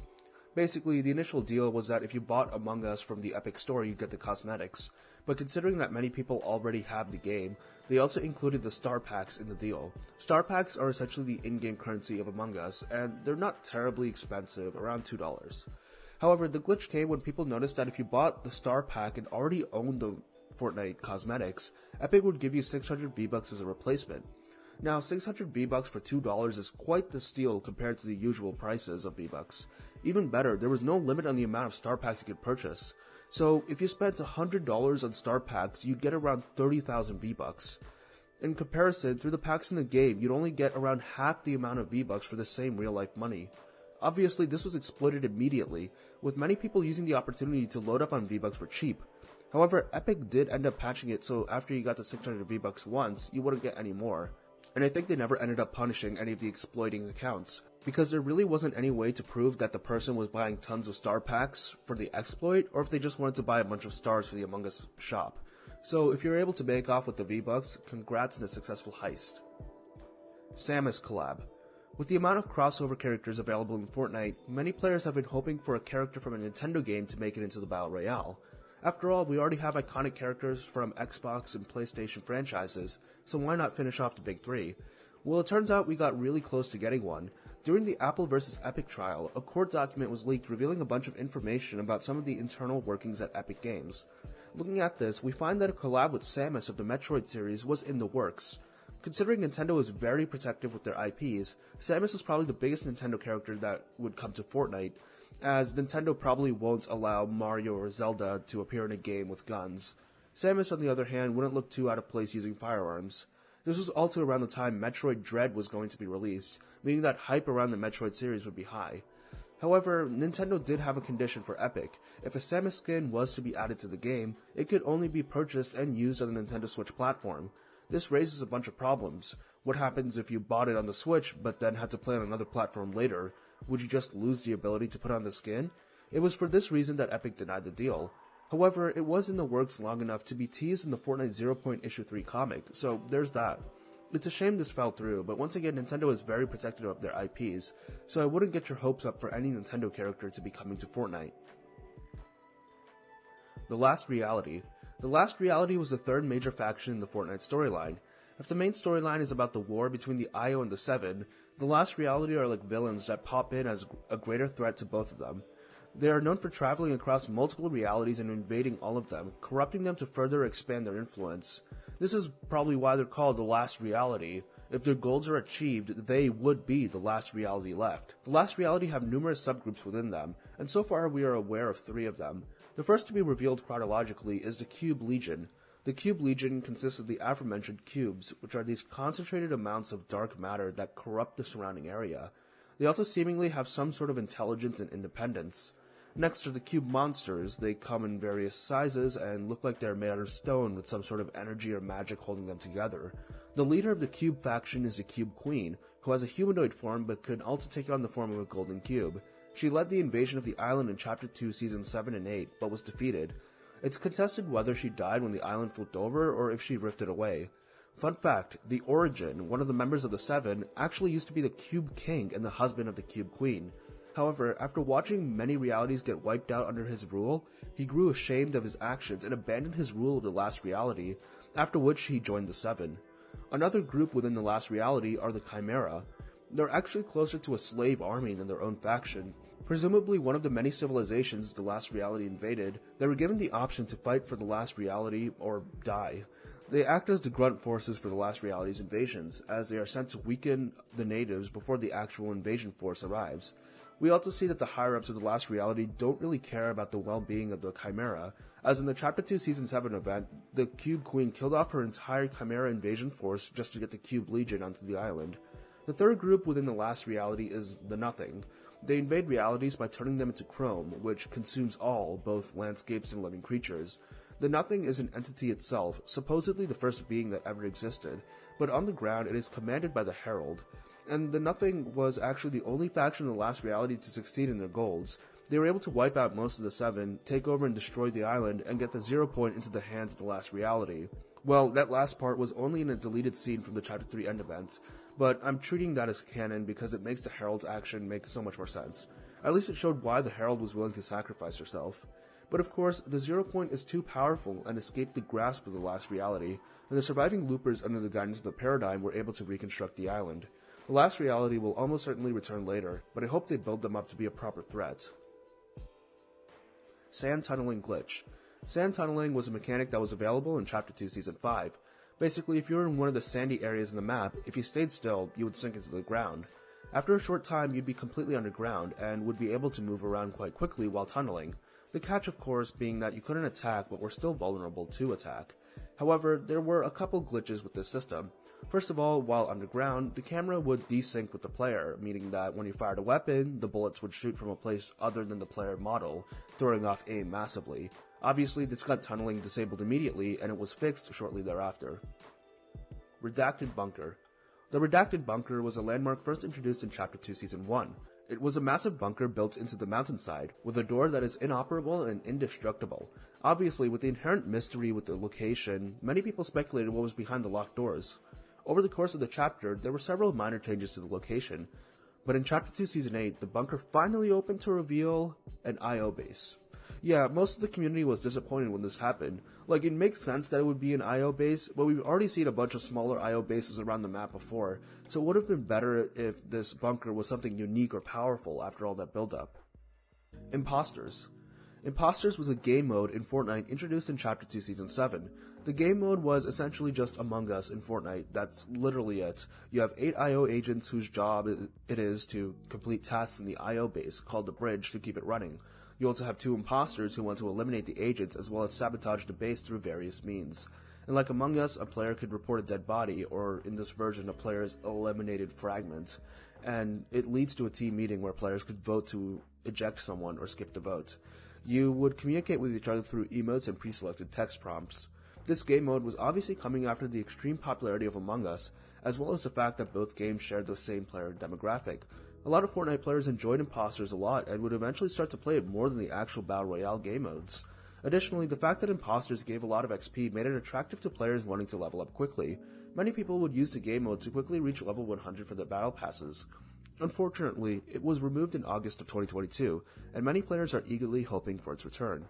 Basically, the initial deal was that if you bought Among Us from the Epic store, you'd get the cosmetics. But considering that many people already have the game, they also included the star packs in the deal. Star packs are essentially the in-game currency of Among Us, and they're not terribly expensive, around $2. However, the glitch came when people noticed that if you bought the star pack and already owned the Fortnite cosmetics, Epic would give you 600 V-Bucks as a replacement. Now, 600 V-Bucks for $2 is quite the steal compared to the usual prices of V-Bucks. Even better, there was no limit on the amount of star packs you could purchase. So, if you spent $100 on star packs, you'd get around 30,000 V-Bucks. In comparison, through the packs in the game, you'd only get around half the amount of V-Bucks for the same real-life money. Obviously, this was exploited immediately, with many people using the opportunity to load up on V-Bucks for cheap. However, Epic did end up patching it so after you got the 600 V-Bucks once, you wouldn't get any more. And I think they never ended up punishing any of the exploiting accounts, because there really wasn't any way to prove that the person was buying tons of star packs for the exploit, or if they just wanted to buy a bunch of stars for the Among Us shop. So if you're able to make off with the V-Bucks, congrats on a successful heist. Samus collab. With the amount of crossover characters available in Fortnite, many players have been hoping for a character from a Nintendo game to make it into the Battle Royale. After all, we already have iconic characters from Xbox and PlayStation franchises, so why not finish off the big 3? Well, it turns out we got really close to getting one. During the Apple vs. Epic trial, a court document was leaked revealing a bunch of information about some of the internal workings at Epic Games. Looking at this, we find that a collab with Samus of the Metroid series was in the works. Considering Nintendo is very protective with their IPs, Samus is probably the biggest Nintendo character that would come to Fortnite, as Nintendo probably won't allow Mario or Zelda to appear in a game with guns. Samus, on the other hand, wouldn't look too out of place using firearms. This was also around the time Metroid Dread was going to be released, meaning that hype around the Metroid series would be high. However, Nintendo did have a condition for Epic. If a Samus skin was to be added to the game, it could only be purchased and used on the Nintendo Switch platform. This raises a bunch of problems. What happens if you bought it on the Switch, but then had to play on another platform later? Would you just lose the ability to put on the skin? It was for this reason that Epic denied the deal. However, it was in the works long enough to be teased in the Fortnite 0. Issue 3 comic, so there's that. It's a shame this fell through, but once again, Nintendo is very protective of their IPs, so I wouldn't get your hopes up for any Nintendo character to be coming to Fortnite. The Last Reality. The Last Reality was the third major faction in the Fortnite storyline. If the main storyline is about the war between the IO and the Seven, the Last Reality are like villains that pop in as a greater threat to both of them. They are known for traveling across multiple realities and invading all of them, corrupting them to further expand their influence. This is probably why they're called the Last Reality. If their goals are achieved, they would be the last reality left. The Last Reality have numerous subgroups within them, and so far we are aware of 3 of them. The first to be revealed chronologically is the Cube Legion. The Cube Legion consists of the aforementioned cubes, which are these concentrated amounts of dark matter that corrupt the surrounding area. They also seemingly have some sort of intelligence and independence. Next are the cube monsters. They come in various sizes and look like they're made out of stone with some sort of energy or magic holding them together. The leader of the cube faction is the Cube Queen, who has a humanoid form but could also take on the form of a golden cube. She led the invasion of the island in Chapter 2, Seasons 7 and 8, but was defeated. It's contested whether she died when the island flipped over or if she rifted away. Fun fact, the Origin, one of the members of the Seven, actually used to be the Cube King and the husband of the Cube Queen. However, after watching many realities get wiped out under his rule, he grew ashamed of his actions and abandoned his rule of the last reality, after which he joined the Seven. Another group within the last reality are the Chimera. They're actually closer to a slave army than their own faction. Presumably one of the many civilizations the last reality invaded, they were given the option to fight for the last reality or die. They act as the grunt forces for the last reality's invasions, as they are sent to weaken the natives before the actual invasion force arrives. We also see that the higher-ups of the last reality don't really care about the well-being of the Chimera, as in the Chapter 2 Season 7 event, the Cube Queen killed off her entire Chimera invasion force just to get the Cube Legion onto the island. The third group within the last reality is the Nothing. They invade realities by turning them into chrome, which consumes all, both landscapes and living creatures. The Nothing is an entity itself, supposedly the first being that ever existed, but on the ground it is commanded by the Herald. And the Nothing was actually the only faction in the last reality to succeed in their goals. They were able to wipe out most of the Seven, take over and destroy the island, and get the 0 point into the hands of the last reality. Well, that last part was only in a deleted scene from the Chapter 3 end events, but I'm treating that as canon because it makes the Herald's action make so much more sense. At least it showed why the Herald was willing to sacrifice herself. But of course, the 0 point is too powerful and escaped the grasp of the last reality, and the surviving loopers under the guidance of the Paradigm were able to reconstruct the island. The last reality will almost certainly return later, but I hope they build them up to be a proper threat. Sand Tunneling Glitch. Sand tunneling was a mechanic that was available in Chapter 2 Season 5. Basically, if you were in one of the sandy areas in the map, if you stayed still, you would sink into the ground. After a short time, you'd be completely underground, and would be able to move around quite quickly while tunneling. The catch, of course, being that you couldn't attack but were still vulnerable to attack. However, there were a couple glitches with this system. First of all, while underground, the camera would desync with the player, meaning that when you fired a weapon, the bullets would shoot from a place other than the player model, throwing off aim massively. Obviously, this got tunneling disabled immediately, and it was fixed shortly thereafter. Redacted Bunker. The Redacted Bunker was a landmark first introduced in Chapter 2 Season 1. It was a massive bunker built into the mountainside, with a door that is inoperable and indestructible. Obviously, with the inherent mystery with the location, many people speculated what was behind the locked doors. Over the course of the chapter, there were several minor changes to the location, but in Chapter 2 Season 8, the bunker finally opened to reveal an IO base. Yeah, most of the community was disappointed when this happened. Like, it makes sense that it would be an IO base, but we've already seen a bunch of smaller IO bases around the map before, so it would have been better if this bunker was something unique or powerful after all that build-up. Imposters. Imposters was a game mode in Fortnite introduced in Chapter 2 Season 7. The game mode was essentially just Among Us in Fortnite. That's literally it. You have 8 IO agents whose job it is to complete tasks in the IO base, called the Bridge, to keep it running. You also have 2 imposters who want to eliminate the agents as well as sabotage the base through various means. And like Among Us, a player could report a dead body, or in this version, a player's eliminated fragment. And it leads to a team meeting where players could vote to eject someone or skip the vote. You would communicate with each other through emotes and pre-selected text prompts. This game mode was obviously coming after the extreme popularity of Among Us, as well as the fact that both games shared the same player demographic. A lot of Fortnite players enjoyed Imposters a lot and would eventually start to play it more than the actual Battle Royale game modes. Additionally, the fact that Imposters gave a lot of XP made it attractive to players wanting to level up quickly. Many people would use the game mode to quickly reach level 100 for their battle passes. Unfortunately, it was removed in August of 2022, and many players are eagerly hoping for its return.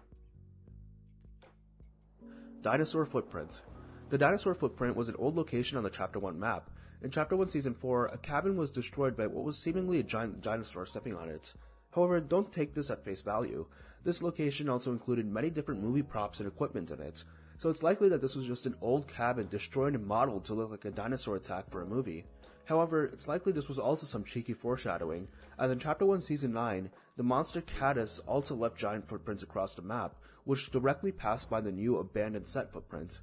Dinosaur Footprint. The Dinosaur Footprint was an old location on the Chapter 1 map. In Chapter 1 Season 4, a cabin was destroyed by what was seemingly a giant dinosaur stepping on it. However, don't take this at face value. This location also included many different movie props and equipment in it, so it's likely that this was just an old cabin destroyed and modeled to look like a dinosaur attack for a movie. However, it's likely this was also some cheeky foreshadowing, as in Chapter 1 Season 9, the monster Caddis also left giant footprints across the map, which directly passed by the new abandoned set footprint.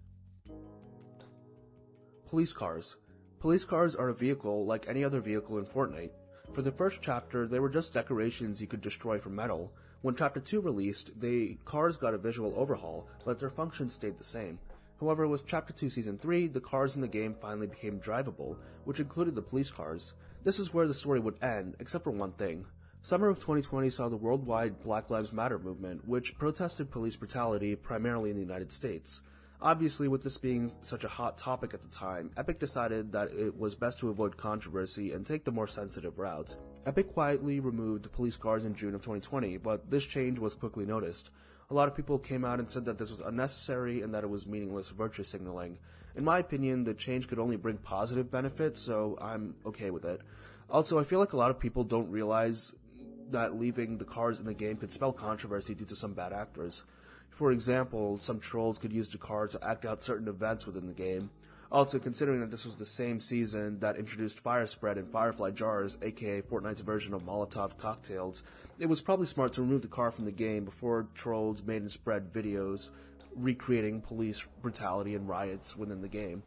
Police cars. Police cars are a vehicle like any other vehicle in Fortnite. For the first chapter, they were just decorations you could destroy for metal, When Chapter 2 released, the cars got a visual overhaul, but their function stayed the same. However, with Chapter 2 Season 3, the cars in the game finally became drivable, which included the police cars. This is where the story would end, except for one thing. Summer of 2020 saw the worldwide Black Lives Matter movement, which protested police brutality primarily in the United States. Obviously, with this being such a hot topic at the time, Epic decided that it was best to avoid controversy and take the more sensitive route. Epic quietly removed police cars in June of 2020, but this change was quickly noticed. A lot of people came out and said that this was unnecessary and that it was meaningless virtue signaling. In my opinion, the change could only bring positive benefits, so I'm okay with it. Also, I feel like a lot of people don't realize that leaving the cars in the game could spell controversy due to some bad actors. For example, some trolls could use the cars to act out certain events within the game. Also, considering that this was the same season that introduced Fire Spread and Firefly Jars, aka Fortnite's version of Molotov cocktails, it was probably smart to remove the car from the game before trolls made and spread videos recreating police brutality and riots within the game.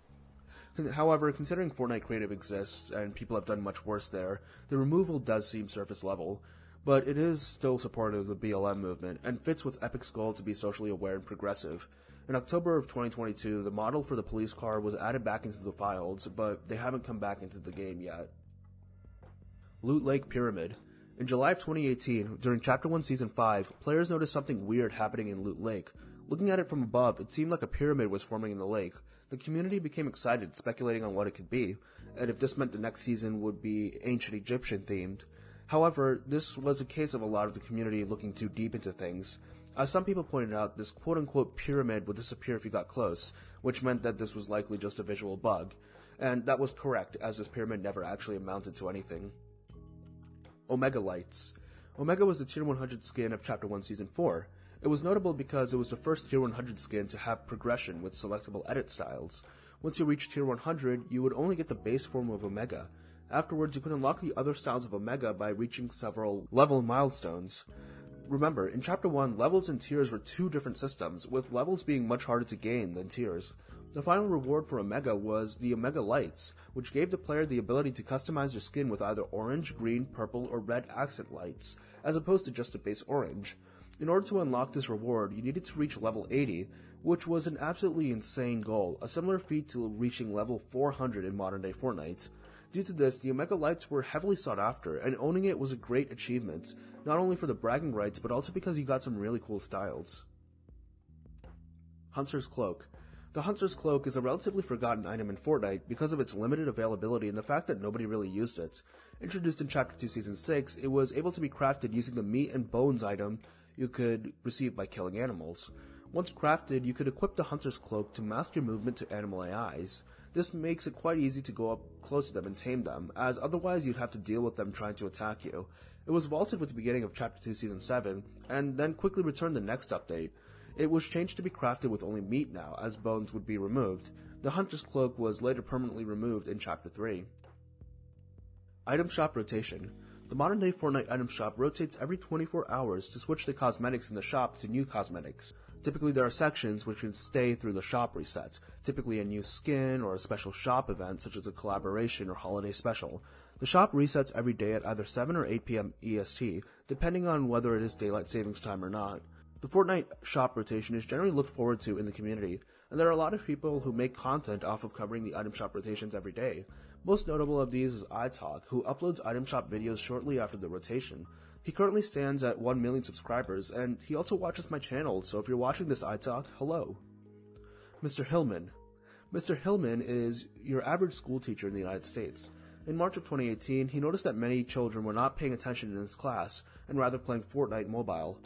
However, considering Fortnite Creative exists and people have done much worse there, the removal does seem surface level. But it is still supportive of the BLM movement, and fits with Epic's goal to be socially aware and progressive. In October of 2022, the model for the police car was added back into the files, but they haven't come back into the game yet. Loot Lake Pyramid. In July of 2018, during Chapter 1 Season 5, players noticed something weird happening in Loot Lake. Looking at it from above, it seemed like a pyramid was forming in the lake. The community became excited, speculating on what it could be, and if this meant the next season would be ancient Egyptian themed. However, this was a case of a lot of the community looking too deep into things. As some people pointed out, this quote-unquote pyramid would disappear if you got close, which meant that this was likely just a visual bug. And that was correct, as this pyramid never actually amounted to anything. Omega Lights. Omega was the Tier 100 skin of Chapter 1 Season 4. It was notable because it was the first Tier 100 skin to have progression with selectable edit styles. Once you reached Tier 100, you would only get the base form of Omega. Afterwards, you could unlock the other styles of Omega by reaching several level milestones. Remember, in Chapter 1, levels and tiers were two different systems, with levels being much harder to gain than tiers. The final reward for Omega was the Omega Lights, which gave the player the ability to customize your skin with either orange, green, purple, or red accent lights, as opposed to just a base orange. In order to unlock this reward, you needed to reach level 80, which was an absolutely insane goal, a similar feat to reaching level 400 in modern-day Fortnite. Due to this, the Omega Lights were heavily sought after, and owning it was a great achievement, not only for the bragging rights, but also because you got some really cool styles. Hunter's Cloak. The Hunter's Cloak is a relatively forgotten item in Fortnite because of its limited availability and the fact that nobody really used it. Introduced in Chapter 2 Season 6, it was able to be crafted using the meat and bones item you could receive by killing animals. Once crafted, you could equip the Hunter's Cloak to mask your movement to animal AIs. This makes it quite easy to go up close to them and tame them, as otherwise you'd have to deal with them trying to attack you. It was vaulted with the beginning of Chapter 2 Season 7, and then quickly returned the next update. It was changed to be crafted with only meat now, as bones would be removed. The Hunter's Cloak was later permanently removed in Chapter 3. Item Shop Rotation. The modern-day Fortnite item shop rotates every 24 hours to switch the cosmetics in the shop to new cosmetics. Typically there are sections which can stay through the shop reset, typically a new skin or a special shop event such as a collaboration or holiday special. The shop resets every day at either 7 or 8 p.m. EST, depending on whether it is daylight savings time or not. The Fortnite shop rotation is generally looked forward to in the community, and there are a lot of people who make content off of covering the item shop rotations every day. Most notable of these is iTalk, who uploads item shop videos shortly after the rotation. He currently stands at 1 million subscribers, and he also watches my channel, so if you're watching this iTalk, hello. Mr. Hillman. Mr. Hillman is your average school teacher in the United States. In March of 2018, he noticed that many children were not paying attention in his class, and rather playing Fortnite Mobile.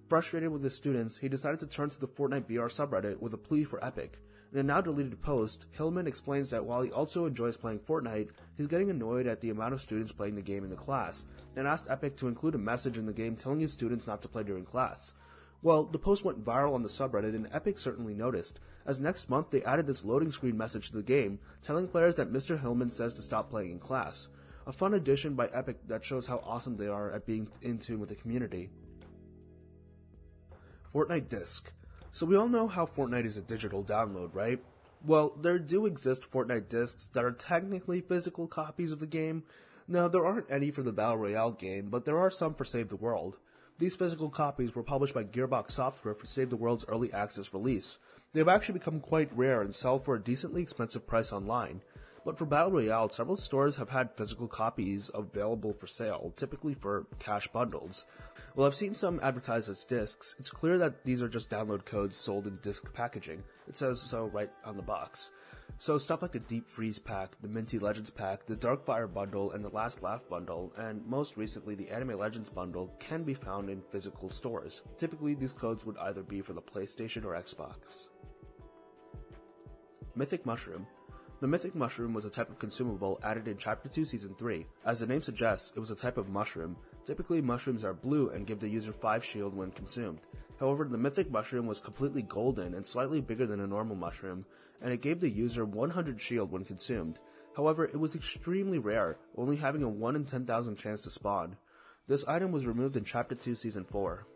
Frustrated with his students, he decided to turn to the Fortnite BR subreddit with a plea for Epic. In a now-deleted post, Hillman explains that while he also enjoys playing Fortnite, he's getting annoyed at the amount of students playing the game in the class, and asked Epic to include a message in the game telling his students not to play during class. Well, the post went viral on the subreddit, and Epic certainly noticed, as next month they added this loading screen message to the game, telling players that Mr. Hillman says to stop playing in class. A fun addition by Epic that shows how awesome they are at being in tune with the community. Fortnite Disc. So we all know how Fortnite is a digital download, right? Well, there do exist Fortnite discs that are technically physical copies of the game. Now, there aren't any for the Battle Royale game, but there are some for Save the World. These physical copies were published by Gearbox Software for Save the World's early access release. They have actually become quite rare and sell for a decently expensive price online. But for Battle Royale, several stores have had physical copies available for sale, typically for cash bundles. While I've seen some advertised as discs, it's clear that these are just download codes sold in disc packaging. It says so right on the box. So stuff like the Deep Freeze pack, the Minty Legends pack, the Darkfire bundle, and the Last Laugh bundle, and most recently the Anime Legends bundle, can be found in physical stores. Typically, these codes would either be for the PlayStation or Xbox. Mythic Mushroom. The Mythic Mushroom was a type of consumable added in Chapter 2 Season 3. As the name suggests, it was a type of mushroom. Typically, mushrooms are blue and give the user 5 shield when consumed. However, the Mythic Mushroom was completely golden and slightly bigger than a normal mushroom, and it gave the user 100 shield when consumed. However, it was extremely rare, only having a 1 in 10,000 chance to spawn. This item was removed in Chapter 2 Season 4.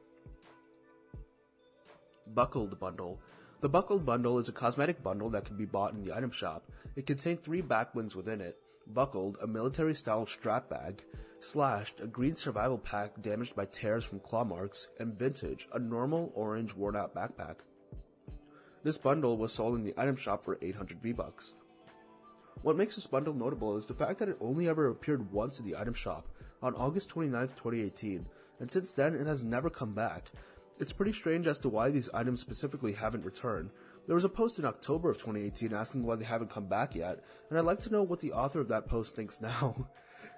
Buckled Bundle. The Buckled Bundle is a cosmetic bundle that can be bought in the item shop. It contained 3 backblings within it. Buckled, a military-style strap bag. Slashed, a green survival pack damaged by tears from claw marks. And Vintage, a normal orange worn-out backpack. This bundle was sold in the item shop for 800 V-Bucks. What makes this bundle notable is the fact that it only ever appeared once in the item shop, on August 29, 2018, and since then it has never come back. It's pretty strange as to why these items specifically haven't returned. There was a post in October of 2018 asking why they haven't come back yet, and I'd like to know what the author of that post thinks now.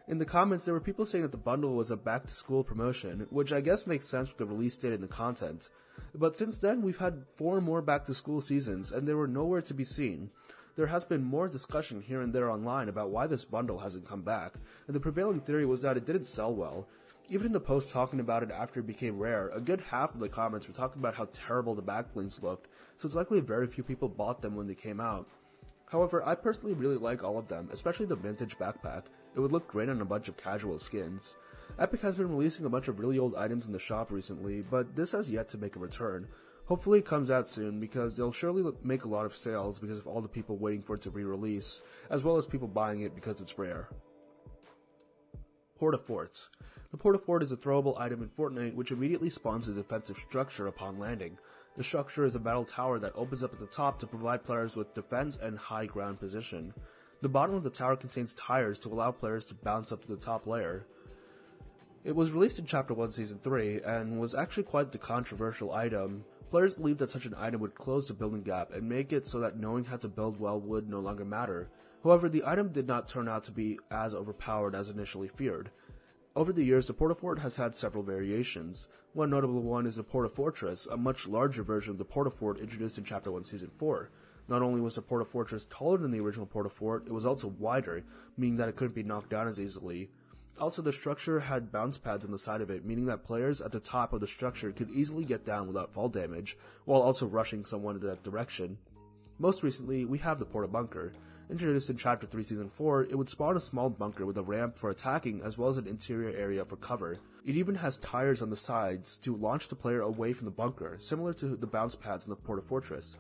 In the comments, there were people saying that the bundle was a back-to-school promotion, which I guess makes sense with the release date and the content. But since then, we've had 4 more back-to-school seasons, and they were nowhere to be seen. There has been more discussion here and there online about why this bundle hasn't come back, and the prevailing theory was that it didn't sell well. Even in the post talking about it after it became rare, a good half of the comments were talking about how terrible the backblings looked, so it's likely very few people bought them when they came out. However, I personally really like all of them, especially the vintage backpack. It would look great on a bunch of casual skins. Epic has been releasing a bunch of really old items in the shop recently, but this has yet to make a return. Hopefully it comes out soon, because they'll surely make a lot of sales because of all the people waiting for it to re-release, as well as people buying it because it's rare. Porta-Forts. The Porta-Fort is a throwable item in Fortnite which immediately spawns a defensive structure upon landing. The structure is a metal tower that opens up at the top to provide players with defense and high ground position. The bottom of the tower contains tires to allow players to bounce up to the top layer. It was released in Chapter 1 Season 3 and was actually quite the controversial item. Players believed that such an item would close the building gap and make it so that knowing how to build well would no longer matter. However, the item did not turn out to be as overpowered as initially feared. Over the years, the Porta-Fort has had several variations. One notable one is the Porta-Fortress, a much larger version of the Porta-Fort introduced in Chapter 1 Season 4. Not only was the Porta-Fortress taller than the original Porta-Fort, it was also wider, meaning that it couldn't be knocked down as easily. Also, the structure had bounce pads on the side of it, meaning that players at the top of the structure could easily get down without fall damage, while also rushing someone in that direction. Most recently, we have the Porta-Bunker. Introduced in Chapter 3 Season 4, it would spawn a small bunker with a ramp for attacking as well as an interior area for cover. It even has tires on the sides to launch the player away from the bunker, similar to the bounce pads in the Porta-Fortress.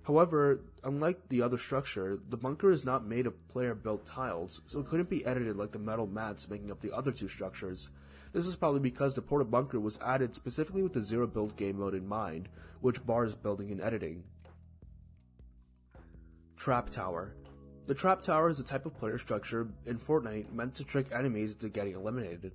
However, unlike the other structure, the bunker is not made of player-built tiles, so it couldn't be edited like the metal mats making up the other 2 structures. This is probably because the Porta-Bunker was added specifically with the zero-build game mode in mind, which bars building and editing. Trap Tower. The Trap Tower is a type of player structure in Fortnite meant to trick enemies into getting eliminated.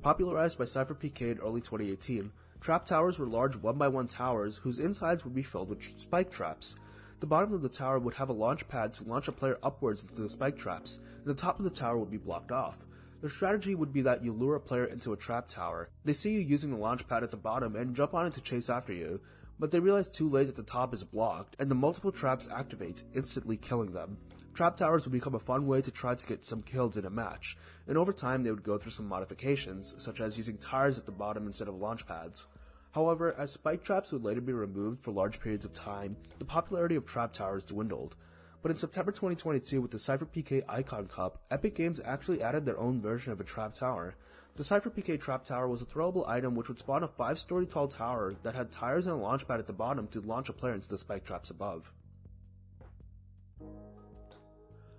Popularized by CypherPK in early 2018, Trap Towers were large 1x1 towers whose insides would be filled with spike traps. The bottom of the tower would have a launch pad to launch a player upwards into the spike traps, and the top of the tower would be blocked off. The strategy would be that you lure a player into a trap tower. They see you using the launch pad at the bottom and jump on it to chase after you, but they realize too late that the top is blocked, and the multiple traps activate, instantly killing them. Trap towers would become a fun way to try to get some kills in a match, and over time they would go through some modifications, such as using tires at the bottom instead of launch pads. However, as spike traps would later be removed for large periods of time, the popularity of trap towers dwindled. But in September 2022, with the CypherPK Icon Cup, Epic Games actually added their own version of a trap tower. The CypherPK Trap Tower was a throwable item which would spawn a 5-story tall tower that had tires and a launch pad at the bottom to launch a player into the spike traps above.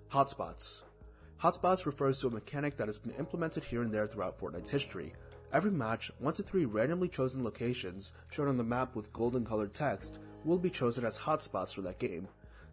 Hotspots. Hotspots refers to a mechanic that has been implemented here and there throughout Fortnite's history. Every match, 1 to 3 randomly chosen locations, shown on the map with golden colored text, will be chosen as hotspots for that game.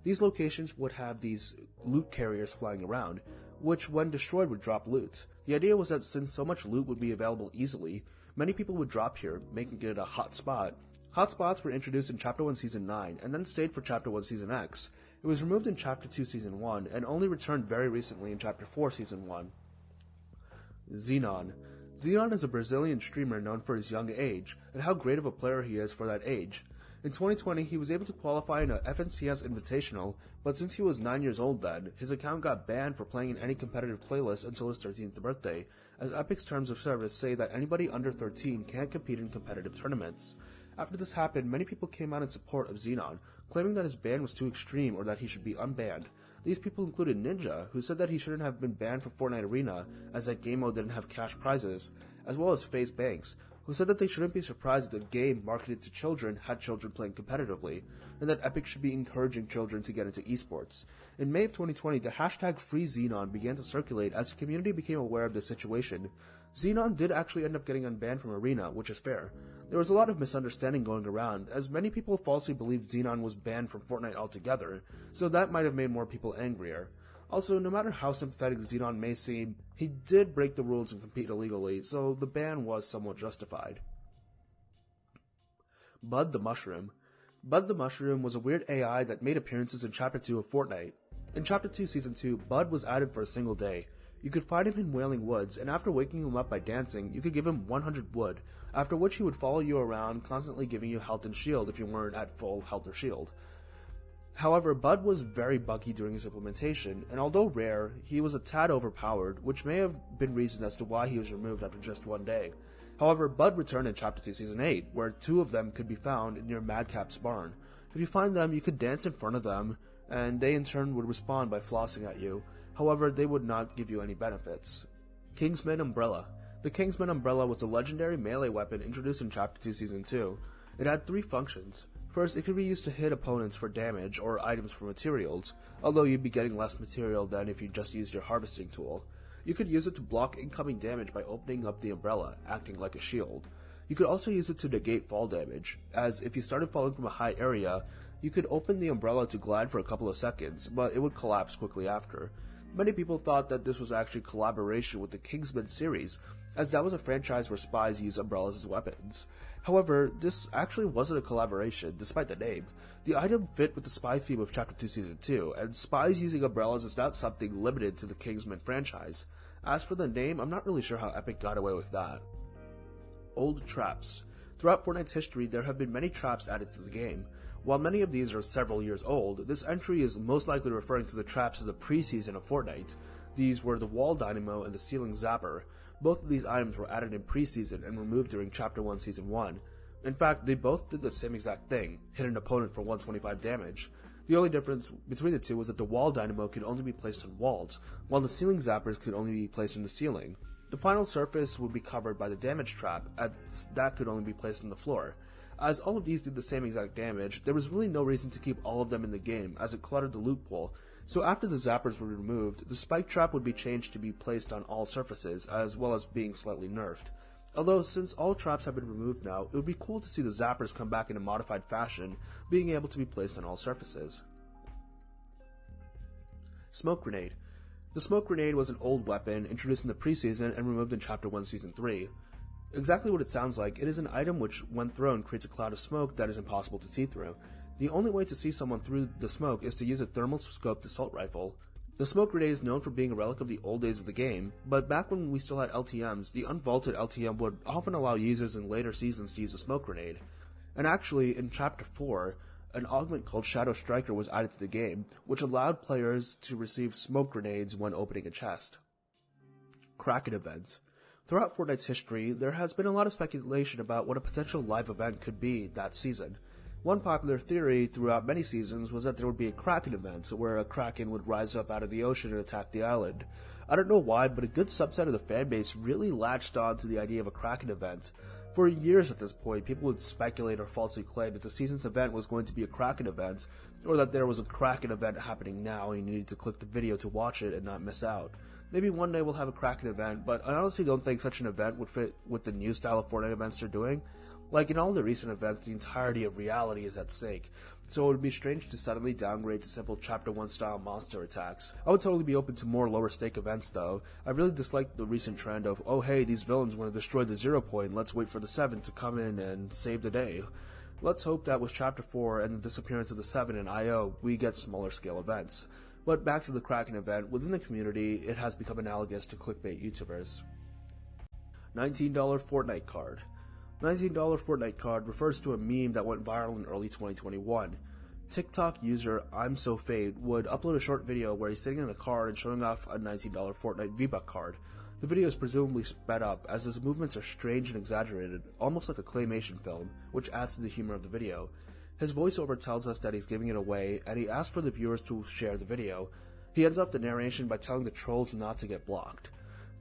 These locations would have these loot carriers flying around, which when destroyed would drop loot. The idea was that since so much loot would be available easily, many people would drop here, making it a hot spot. Hotspots were introduced in Chapter 1 Season 9, and then stayed for Chapter 1 Season X. It was removed in Chapter 2 Season 1, and only returned very recently in Chapter 4 Season 1. Xenon. Xenon is a Brazilian streamer known for his young age, and how great of a player he is for that age. In 2020, he was able to qualify in a FNCS Invitational, but since he was 9 years old then, his account got banned for playing in any competitive playlist until his 13th birthday, as Epic's terms of service say that anybody under 13 can't compete in competitive tournaments. After this happened, many people came out in support of Xenon, claiming that his ban was too extreme or that he should be unbanned. These people included Ninja, who said that he shouldn't have been banned from Fortnite Arena, as that game mode didn't have cash prizes, as well as FaZe Banks, who said that they shouldn't be surprised that the game marketed to children had children playing competitively, and that Epic should be encouraging children to get into esports. In May of 2020, the hashtag FreeXenon began to circulate as the community became aware of the situation. Xenon did actually end up getting unbanned from Arena, which is fair. There was a lot of misunderstanding going around, as many people falsely believed Xenon was banned from Fortnite altogether, so that might have made more people angrier. Also, no matter how sympathetic Xenon may seem, he did break the rules and compete illegally, so the ban was somewhat justified. Bud the Mushroom. Bud the Mushroom was a weird AI that made appearances in Chapter 2 of Fortnite. In Chapter 2 Season 2, Bud was added for a single day. You could find him in Wailing Woods, and after waking him up by dancing, you could give him 100 wood, after which he would follow you around, constantly giving you health and shield if you weren't at full health or shield. However, Bud was very buggy during his implementation, and although rare, he was a tad overpowered, which may have been reasons as to why he was removed after just one day. However, Bud returned in Chapter 2 Season 8, where 2 of them could be found near Madcap's barn. If you find them, you could dance in front of them, and they in turn would respond by flossing at you. However, they would not give you any benefits. Kingsman Umbrella. The Kingsman Umbrella was a legendary melee weapon introduced in Chapter 2 Season 2. It had 3 functions. First, it could be used to hit opponents for damage or items for materials, although you'd be getting less material than if you just used your harvesting tool. You could use it to block incoming damage by opening up the umbrella, acting like a shield. You could also use it to negate fall damage, as if you started falling from a high area, you could open the umbrella to glide for a couple of seconds, but it would collapse quickly after. Many people thought that this was actually collaboration with the Kingsman series, as that was a franchise where spies use umbrellas as weapons. However, this actually wasn't a collaboration, despite the name. The item fit with the spy theme of Chapter 2 Season 2, and spies using umbrellas is not something limited to the Kingsman franchise. As for the name, I'm not really sure how Epic got away with that. Old Traps. Throughout Fortnite's history, there have been many traps added to the game. While many of these are several years old, this entry is most likely referring to the traps of the pre-season of Fortnite. These were the Wall Dynamo and the Ceiling Zapper. Both of these items were added in pre-season and removed during Chapter 1 Season 1. In fact, they both did the same exact thing, hit an opponent for 125 damage. The only difference between the two was that the Wall Dynamo could only be placed on walls, while the Ceiling Zappers could only be placed on the ceiling. The final surface would be covered by the damage trap, as that could only be placed on the floor. As all of these did the same exact damage, there was really no reason to keep all of them in the game, as it cluttered the loot pool. So after the zappers were removed, the spike trap would be changed to be placed on all surfaces, as well as being slightly nerfed. Although, since all traps have been removed now, it would be cool to see the zappers come back in a modified fashion, being able to be placed on all surfaces. Smoke Grenade. The Smoke Grenade was an old weapon, introduced in the preseason and removed in Chapter 1 Season 3. Exactly what it sounds like, it is an item which, when thrown, creates a cloud of smoke that is impossible to see through. The only way to see someone through the smoke is to use a thermal scoped assault rifle. The Smoke Grenade is known for being a relic of the old days of the game, but back when we still had LTMs, the unvaulted LTM would often allow users in later seasons to use a Smoke Grenade. And actually, in Chapter 4, an augment called Shadow Striker was added to the game, which allowed players to receive smoke grenades when opening a chest. Kraken events. Throughout Fortnite's history, there has been a lot of speculation about what a potential live event could be that season. One popular theory throughout many seasons was that there would be a Kraken event, where a Kraken would rise up out of the ocean and attack the island. I don't know why, but a good subset of the fanbase really latched on to the idea of a Kraken event. For years at this point, people would speculate or falsely claim that the season's event was going to be a Kraken event, or that there was a Kraken event happening now and you needed to click the video to watch it and not miss out. Maybe one day we'll have a Kraken event, but I honestly don't think such an event would fit with the new style of Fortnite events they're doing. Like in all the recent events, the entirety of reality is at stake, so it would be strange to suddenly downgrade to simple Chapter 1 style monster attacks. I would totally be open to more lower stake events though. I really dislike the recent trend of, oh hey, these villains want to destroy the 0 point, let's wait for the 7 to come in and save the day. Let's hope that with Chapter 4 and the disappearance of the 7 in IO, we get smaller scale events. But back to the Kraken event, within the community, it has become analogous to clickbait YouTubers. $19 Fortnite card. $19 Fortnite card refers to a meme that went viral in early 2021. TikTok user I'mSoFade would upload a short video where he's sitting in a car and showing off a $19 Fortnite V-Buck card. The video is presumably sped up, as his movements are strange and exaggerated, almost like a claymation film, which adds to the humor of the video. His voiceover tells us that he's giving it away, and he asks for the viewers to share the video. He ends off the narration by telling the trolls not to get blocked.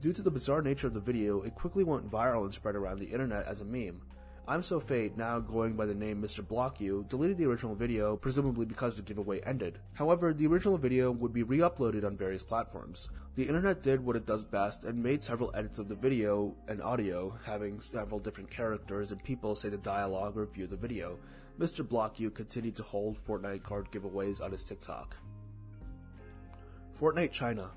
Due to the bizarre nature of the video, it quickly went viral and spread around the internet as a meme. I'mSoFade, now going by the name Mr. Block You, deleted the original video, presumably because the giveaway ended. However, the original video would be re-uploaded on various platforms. The internet did what it does best and made several edits of the video and audio, having several different characters and people say the dialogue or view the video. Mr. Block You continued to hold Fortnite card giveaways on his TikTok. Fortnite China.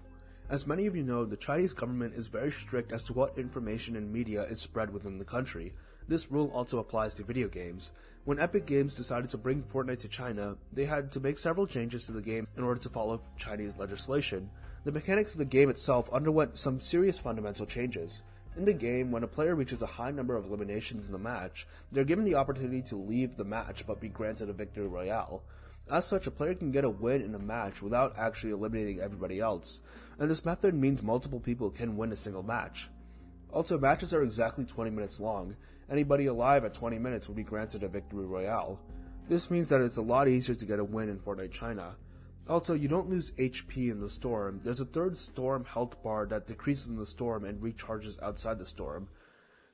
As many of you know, the Chinese government is very strict as to what information and media is spread within the country. This rule also applies to video games. When Epic Games decided to bring Fortnite to China, they had to make several changes to the game in order to follow Chinese legislation. The mechanics of the game itself underwent some serious fundamental changes. In the game, when a player reaches a high number of eliminations in the match, they're given the opportunity to leave the match but be granted a victory royale. As such, a player can get a win in a match without actually eliminating everybody else, and this method means multiple people can win a single match. Also, matches are exactly 20 minutes long. Anybody alive at 20 minutes will be granted a victory royale. This means that it's a lot easier to get a win in Fortnite China. Also, you don't lose HP in the storm. There's a third storm health bar that decreases in the storm and recharges outside the storm.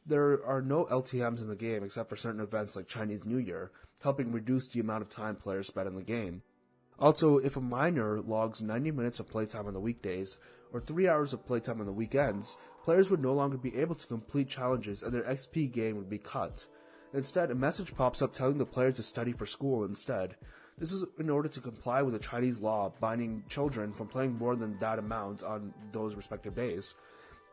There are no LTMs in the game except for certain events like Chinese New Year, helping reduce the amount of time players spend in the game. Also, if a miner logs 90 minutes of playtime on the weekdays, or 3 hours of playtime on the weekends, players would no longer be able to complete challenges and their XP gain would be cut. Instead, a message pops up telling the player to study for school instead. This is in order to comply with a Chinese law binding children from playing more than that amount on those respective days.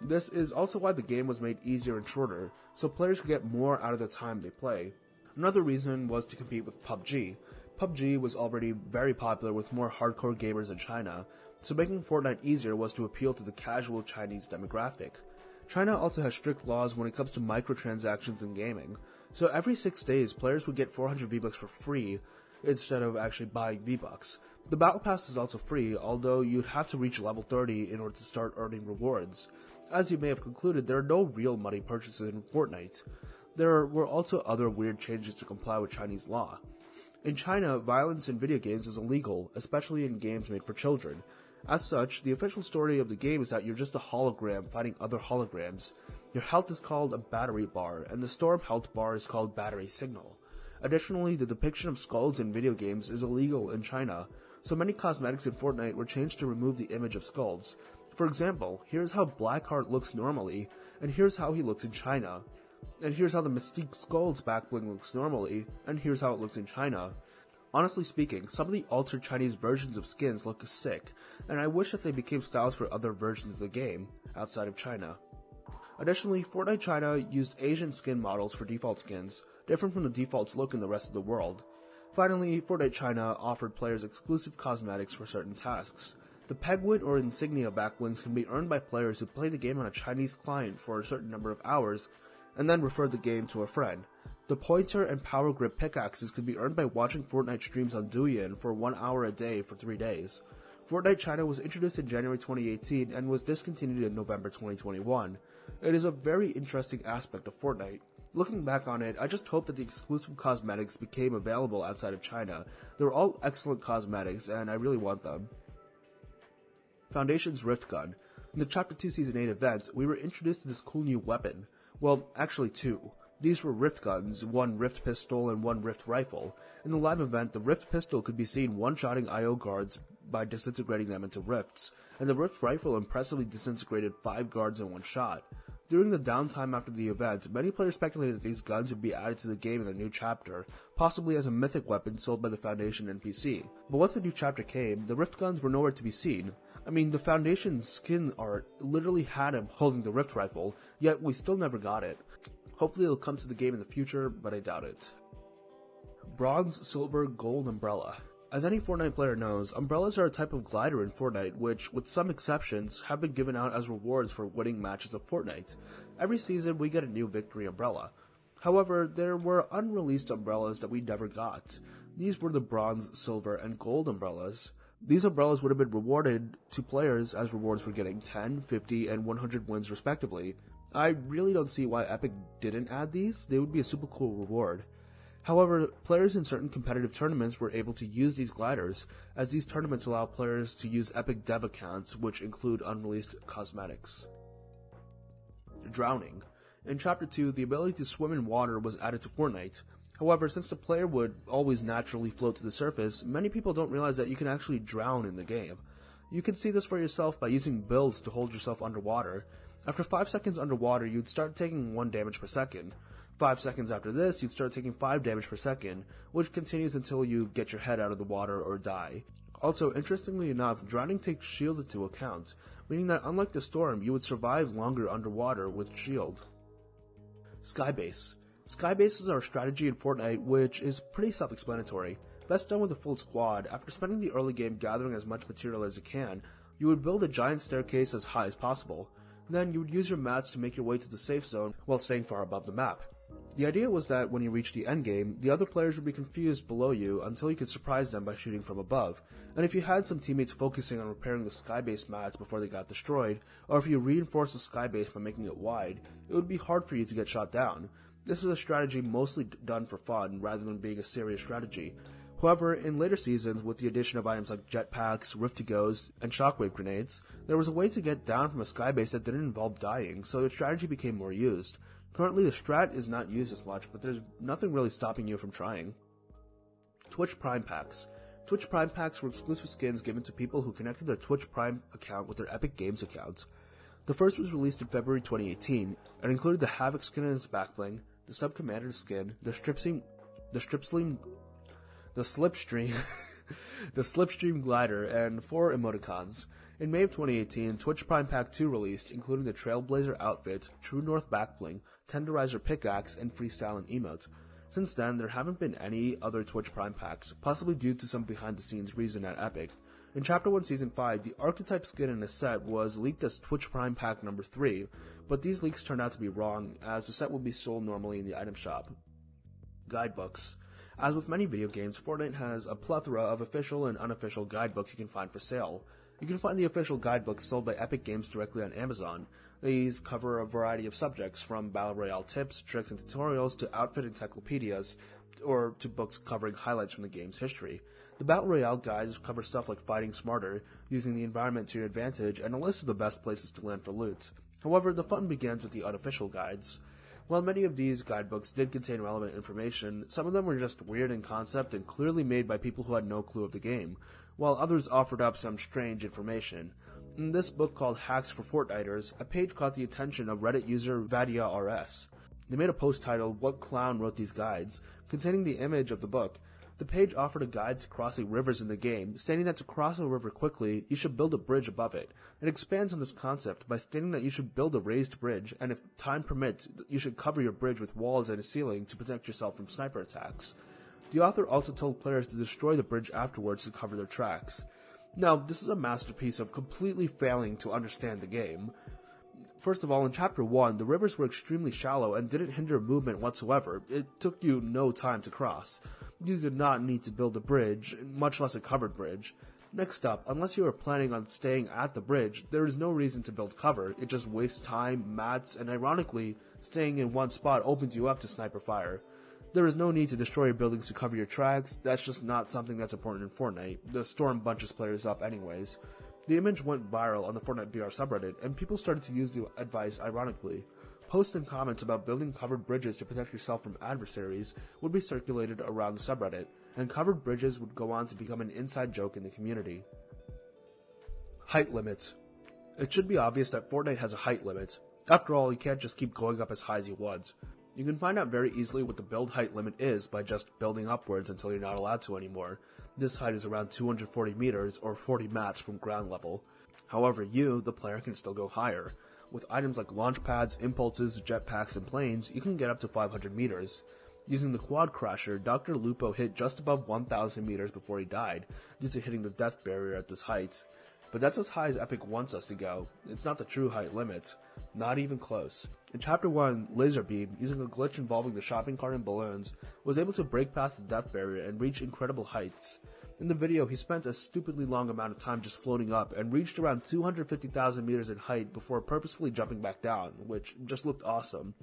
This is also why the game was made easier and shorter, so players could get more out of the time they play. Another reason was to compete with PUBG. PUBG was already very popular with more hardcore gamers in China, so making Fortnite easier was to appeal to the casual Chinese demographic. China also has strict laws when it comes to microtransactions in gaming, so every 6 days players would get 400 V-Bucks for free instead of actually buying V-Bucks. The Battle Pass is also free, although you'd have to reach level 30 in order to start earning rewards. As you may have concluded, there are no real money purchases in Fortnite. There were also other weird changes to comply with Chinese law. In China, violence in video games is illegal, especially in games made for children. As such, the official story of the game is that you're just a hologram fighting other holograms. Your health is called a battery bar, and the storm health bar is called battery signal. Additionally, the depiction of skulls in video games is illegal in China, so many cosmetics in Fortnite were changed to remove the image of skulls. For example, here's how Blackheart looks normally, and here's how he looks in China. And here's how the Mystique Skull's backbling looks normally, and here's how it looks in China. Honestly speaking, some of the altered Chinese versions of skins look sick, and I wish that they became styles for other versions of the game, outside of China. Additionally, Fortnite China used Asian skin models for default skins, different from the defaults look in the rest of the world. Finally, Fortnite China offered players exclusive cosmetics for certain tasks. The Penguin or Insignia backblings can be earned by players who play the game on a Chinese client for a certain number of hours, and then refer the game to a friend. The Pointer and Power Grip pickaxes could be earned by watching Fortnite streams on Douyin for 1 hour a day for 3 days. Fortnite China was introduced in January 2018 and was discontinued in November 2021. It is a very interesting aspect of Fortnite. Looking back on it, I just hope that the exclusive cosmetics became available outside of China. They were all excellent cosmetics, and I really want them. Foundation's Rift Gun. In the Chapter 2 Season 8 events, we were introduced to this cool new weapon. Well, actually 2. These were Rift Guns, 1 Rift Pistol and 1 Rift Rifle. In the live event, the Rift Pistol could be seen one-shotting IO guards by disintegrating them into rifts, and the rift rifle impressively disintegrated 5 guards in one shot. During the downtime after the event, many players speculated that these guns would be added to the game in a new chapter, possibly as a mythic weapon sold by the Foundation NPC. But once the new chapter came, the rift guns were nowhere to be seen. I mean, the Foundation skin art literally had him holding the rift rifle, yet we still never got it. Hopefully it'll come to the game in the future, but I doubt it. Bronze, Silver, Gold Umbrella. As any Fortnite player knows, umbrellas are a type of glider in Fortnite which, with some exceptions, have been given out as rewards for winning matches of Fortnite. Every season we get a new victory umbrella. However, there were unreleased umbrellas that we never got. These were the Bronze, Silver, and Gold umbrellas. These umbrellas would have been rewarded to players as rewards for getting 10, 50, and 100 wins respectively. I really don't see why Epic didn't add these. They would be a super cool reward. However, players in certain competitive tournaments were able to use these gliders, as these tournaments allow players to use Epic dev accounts, which include unreleased cosmetics. Drowning. In Chapter 2, the ability to swim in water was added to Fortnite. However, since the player would always naturally float to the surface, many people don't realize that you can actually drown in the game. You can see this for yourself by using builds to hold yourself underwater. After 5 seconds underwater, you'd start taking 1 damage per second. 5 seconds after this, you'd start taking 5 damage per second, which continues until you get your head out of the water or die. Also, interestingly enough, drowning takes shield into account, meaning that unlike the storm, you would survive longer underwater with shield. Skybase. Skybases are a strategy in Fortnite which is pretty self-explanatory. Best done with a full squad. After spending the early game gathering as much material as you can, you would build a giant staircase as high as possible. Then you would use your mats to make your way to the safe zone while staying far above the map. The idea was that when you reached the endgame, the other players would be confused below you until you could surprise them by shooting from above, and if you had some teammates focusing on repairing the skybase mats before they got destroyed, or if you reinforced the skybase by making it wide, it would be hard for you to get shot down. This was a strategy mostly done for fun rather than being a serious strategy. However, in later seasons, with the addition of items like jetpacks, rift-to-goes, and shockwave grenades, there was a way to get down from a skybase that didn't involve dying, so the strategy became more used. Currently, the strat is not used as much, but there's nothing really stopping you from trying. Twitch Prime Packs. Twitch Prime Packs were exclusive skins given to people who connected their Twitch Prime account with their Epic Games account. The first was released in February 2018, and included the Havoc skin and its backbling, the Sub-Commander skin, the Slipstream the Slipstream glider, and 4 emoticons. In May of 2018, Twitch Prime Pack 2 released, including the Trailblazer outfit, True North backbling, Tenderizer pickaxe, and Freestyle and emote. Since then, there haven't been any other Twitch Prime Packs, possibly due to some behind-the-scenes reason at Epic. In Chapter 1 Season 5, the Archetype skin in a set was leaked as Twitch Prime Pack number 3, but these leaks turned out to be wrong, as the set will be sold normally in the item shop. Guidebooks. As with many video games, Fortnite has a plethora of official and unofficial guidebooks you can find for sale. You can find the official guidebooks sold by Epic Games directly on Amazon. These cover a variety of subjects, from Battle Royale tips, tricks, and tutorials to outfit encyclopedias, or to books covering highlights from the game's history. The Battle Royale guides cover stuff like fighting smarter, using the environment to your advantage, and a list of the best places to land for loot. However, the fun begins with the unofficial guides. While many of these guidebooks did contain relevant information, some of them were just weird in concept and clearly made by people who had no clue of the game, while others offered up some strange information. In this book called Hacks for Fortniters, a page caught the attention of Reddit user VadiaRS. They made a post titled, "What Clown Wrote These Guides?" containing the image of the book. The page offered a guide to crossing rivers in the game, stating that to cross a river quickly, you should build a bridge above it. It expands on this concept by stating that you should build a raised bridge, and if time permits, you should cover your bridge with walls and a ceiling to protect yourself from sniper attacks. The author also told players to destroy the bridge afterwards to cover their tracks. Now, this is a masterpiece of completely failing to understand the game. First of all, in Chapter 1, the rivers were extremely shallow and didn't hinder movement whatsoever. It took you no time to cross. You did not need to build a bridge, much less a covered bridge. Next up, unless you are planning on staying at the bridge, there is no reason to build cover. It just wastes time, mats, and ironically, staying in one spot opens you up to sniper fire. There is no need to destroy your buildings to cover your tracks. That's just not something that's important in Fortnite. The storm bunches players up anyways. The image went viral on the Fortnite BR subreddit, and people started to use the advice ironically. Posts and comments about building covered bridges to protect yourself from adversaries would be circulated around the subreddit, and covered bridges would go on to become an inside joke in the community. Height limit. It should be obvious that Fortnite has a height limit. After all, you can't just keep going up as high as you want. You can find out very easily what the build height limit is by just building upwards until you're not allowed to anymore. This height is around 240 meters or 40 mats from ground level. However, you, the player, can still go higher. With items like launch pads, impulses, jetpacks, and planes, you can get up to 500 meters. Using the quad crasher, Dr. Lupo hit just above 1,000 meters before he died, due to hitting the death barrier at this height. But that's as high as Epic wants us to go. It's not the true height limit. Not even close. In Chapter 1, Laserbeam, using a glitch involving the shopping cart and balloons, was able to break past the death barrier and reach incredible heights. In the video, he spent a stupidly long amount of time just floating up and reached around 250,000 meters in height before purposefully jumping back down, which just looked awesome.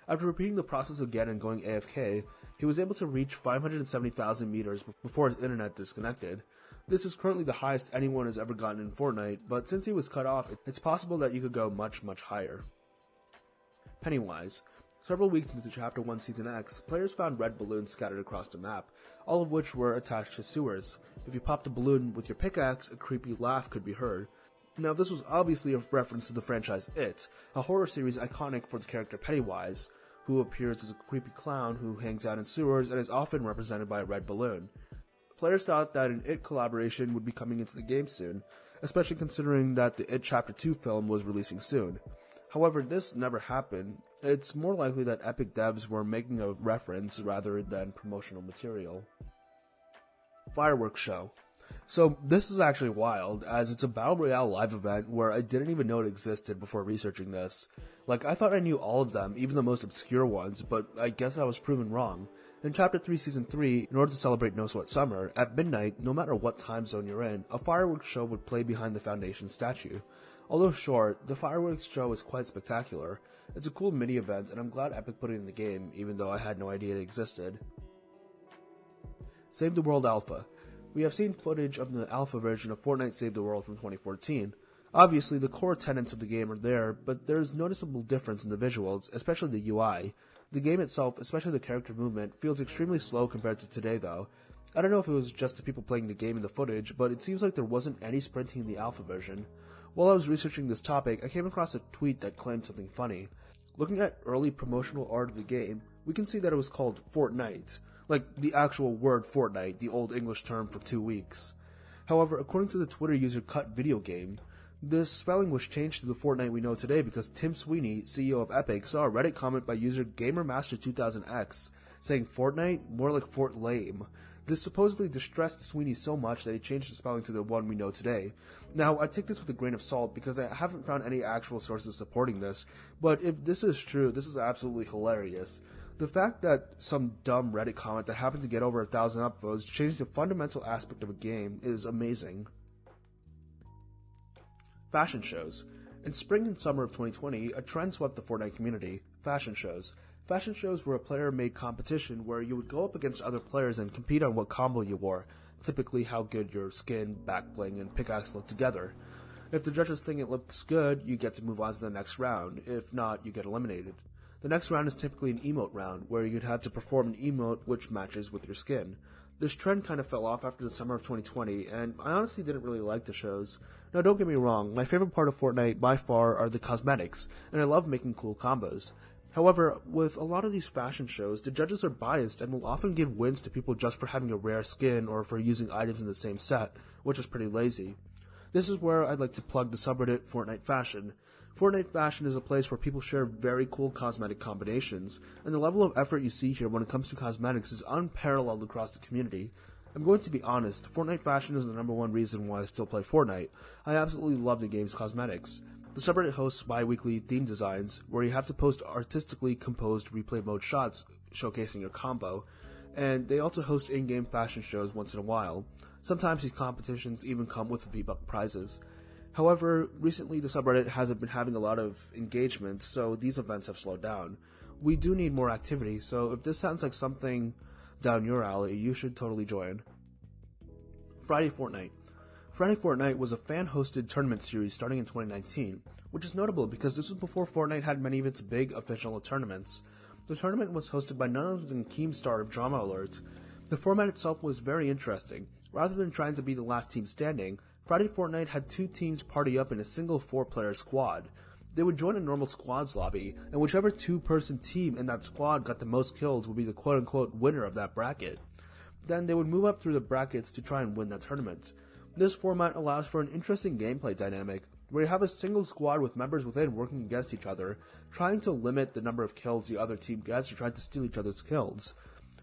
After repeating the process again and going AFK, he was able to reach 570,000 meters before his internet disconnected. This is currently the highest anyone has ever gotten in Fortnite, but since he was cut off, it's possible that you could go much, much higher. Pennywise. Several weeks into Chapter 1 Season X, players found red balloons scattered across the map, all of which were attached to sewers. If you popped a balloon with your pickaxe, a creepy laugh could be heard. Now, this was obviously a reference to the franchise It, a horror series iconic for the character Pennywise, who appears as a creepy clown who hangs out in sewers and is often represented by a red balloon. Players thought that an It collaboration would be coming into the game soon, especially considering that the It Chapter 2 film was releasing soon. However, this never happened. It's more likely that Epic devs were making a reference rather than promotional material. Fireworks show. So this is actually wild, as it's a Battle Royale live event where I didn't even know it existed before researching this. Like, I thought I knew all of them, even the most obscure ones, but I guess I was proven wrong. In Chapter 3 Season 3, in order to celebrate No Sweat Summer, at midnight, no matter what time zone you're in, a fireworks show would play behind the Foundation statue. Although short, the fireworks show is quite spectacular. It's a cool mini-event, and I'm glad Epic put it in the game, even though I had no idea it existed. Save the World Alpha. We have seen footage of the alpha version of Fortnite Save the World from 2014. Obviously, the core tenets of the game are there, but there's noticeable difference in the visuals, especially the UI. The game itself, especially the character movement, feels extremely slow compared to today though. I don't know if it was just the people playing the game in the footage, but it seems like there wasn't any sprinting in the alpha version. While I was researching this topic, I came across a tweet that claimed something funny. Looking at early promotional art of the game, we can see that it was called Fortnite, like the actual word Fortnite, the old English term for 2 weeks. However, according to the Twitter user Cut Video Game, this spelling was changed to the Fortnite we know today because Tim Sweeney, CEO of Epic, saw a Reddit comment by user GamerMaster2000X saying Fortnite, more like Fort Lame. This supposedly distressed Sweeney so much that he changed the spelling to the one we know today. Now, I take this with a grain of salt because I haven't found any actual sources supporting this, but if this is true, this is absolutely hilarious. The fact that some dumb Reddit comment that happened to get over 1,000 upvotes changed the fundamental aspect of a game is amazing. Fashion shows. In spring and summer of 2020, a trend swept the Fortnite community: fashion shows. Fashion shows were a player-made competition where you would go up against other players and compete on what combo you wore, typically how good your skin, backbling, and pickaxe look together. If the judges think it looks good, you get to move on to the next round. If not, you get eliminated. The next round is typically an emote round, where you'd have to perform an emote which matches with your skin. This trend kind of fell off after the summer of 2020, and I honestly didn't really like the shows. Now don't get me wrong, my favorite part of Fortnite by far are the cosmetics, and I love making cool combos. However, with a lot of these fashion shows, the judges are biased and will often give wins to people just for having a rare skin or for using items in the same set, which is pretty lazy. This is where I'd like to plug the subreddit Fortnite Fashion. Fortnite Fashion is a place where people share very cool cosmetic combinations, and the level of effort you see here when it comes to cosmetics is unparalleled across the community. I'm going to be honest, Fortnite Fashion is the #1 reason why I still play Fortnite. I absolutely love the game's cosmetics. The subreddit hosts bi-weekly theme designs, where you have to post artistically composed replay mode shots showcasing your combo, and they also host in-game fashion shows once in a while. Sometimes these competitions even come with V-Buck prizes. However, recently the subreddit hasn't been having a lot of engagement, so these events have slowed down. We do need more activity, so if this sounds like something down your alley, you should totally join. Friday Fortnite. Friday Fortnite was a fan-hosted tournament series starting in 2019, which is notable because this was before Fortnite had many of its big official tournaments. The tournament was hosted by none other than Keemstar of Drama Alert. The format itself was very interesting. Rather than trying to be the last team standing, Friday Fortnite had 2 teams party up in a single 4-player squad. They would join a normal squads lobby, and whichever 2-person team in that squad got the most kills would be the quote-unquote winner of that bracket. Then they would move up through the brackets to try and win that tournament. This format allows for an interesting gameplay dynamic, where you have a single squad with members within working against each other, trying to limit the number of kills the other team gets or trying to steal each other's kills.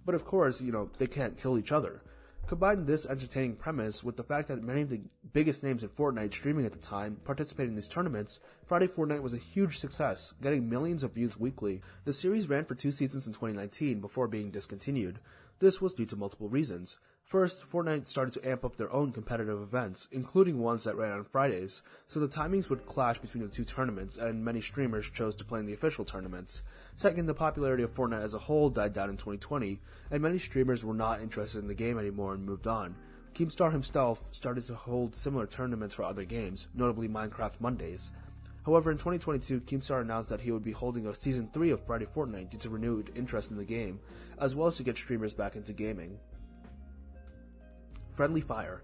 But of course, they can't kill each other. Combine this entertaining premise with the fact that many of the biggest names in Fortnite streaming at the time participated in these tournaments, Friday Fortnite was a huge success, getting millions of views weekly. The series ran for 2 seasons in 2019 before being discontinued. This was due to multiple reasons. First, Fortnite started to amp up their own competitive events, including ones that ran on Fridays, so the timings would clash between the 2 tournaments, and many streamers chose to play in the official tournaments. Second, the popularity of Fortnite as a whole died down in 2020, and many streamers were not interested in the game anymore and moved on. Keemstar himself started to hold similar tournaments for other games, notably Minecraft Mondays. However, in 2022, Keemstar announced that he would be holding a Season 3 of Friday Fortnite due to renewed interest in the game, as well as to get streamers back into gaming. Friendly Fire.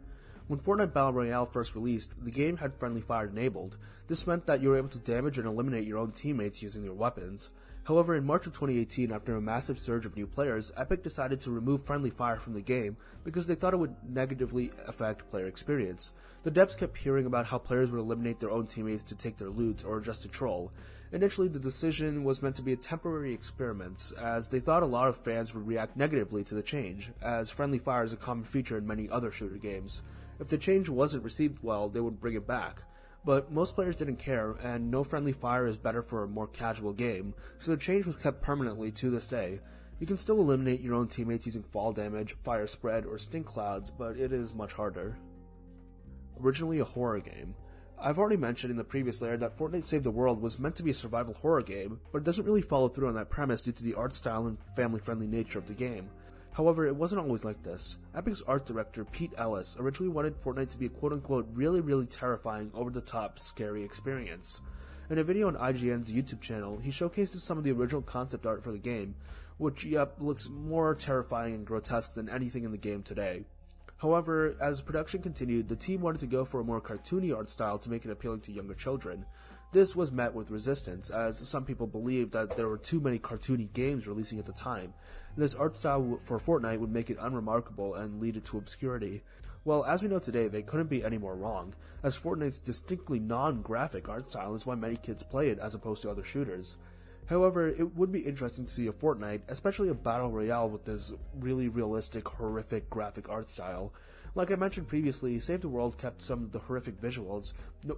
When Fortnite Battle Royale first released, the game had Friendly Fire enabled. This meant that you were able to damage and eliminate your own teammates using their weapons. However, in March of 2018, after a massive surge of new players, Epic decided to remove Friendly Fire from the game because they thought it would negatively affect player experience. The devs kept hearing about how players would eliminate their own teammates to take their loot or just to troll. Initially, the decision was meant to be a temporary experiment, as they thought a lot of fans would react negatively to the change, as Friendly Fire is a common feature in many other shooter games. If the change wasn't received well, they would bring it back. But most players didn't care, and no Friendly Fire is better for a more casual game, so the change was kept permanently to this day. You can still eliminate your own teammates using fall damage, fire spread, or stink clouds, but it is much harder. Originally a horror game. I've already mentioned in the previous layer that Fortnite Save the World was meant to be a survival horror game, but it doesn't really follow through on that premise due to the art style and family-friendly nature of the game. However, it wasn't always like this. Epic's art director, Pete Ellis, originally wanted Fortnite to be a quote-unquote really terrifying, over-the-top, scary experience. In a video on IGN's YouTube channel, he showcases some of the original concept art for the game, which, looks more terrifying and grotesque than anything in the game today. However, as production continued, the team wanted to go for a more cartoony art style to make it appealing to younger children. This was met with resistance, as some people believed that there were too many cartoony games releasing at the time, and this art style for Fortnite would make it unremarkable and lead it to obscurity. Well, as we know today, they couldn't be any more wrong, as Fortnite's distinctly non-graphic art style is why many kids play it as opposed to other shooters. However, it would be interesting to see a Fortnite, especially a Battle Royale with this really realistic, horrific graphic art style. Like I mentioned previously, Save the World kept some of the horrific visuals,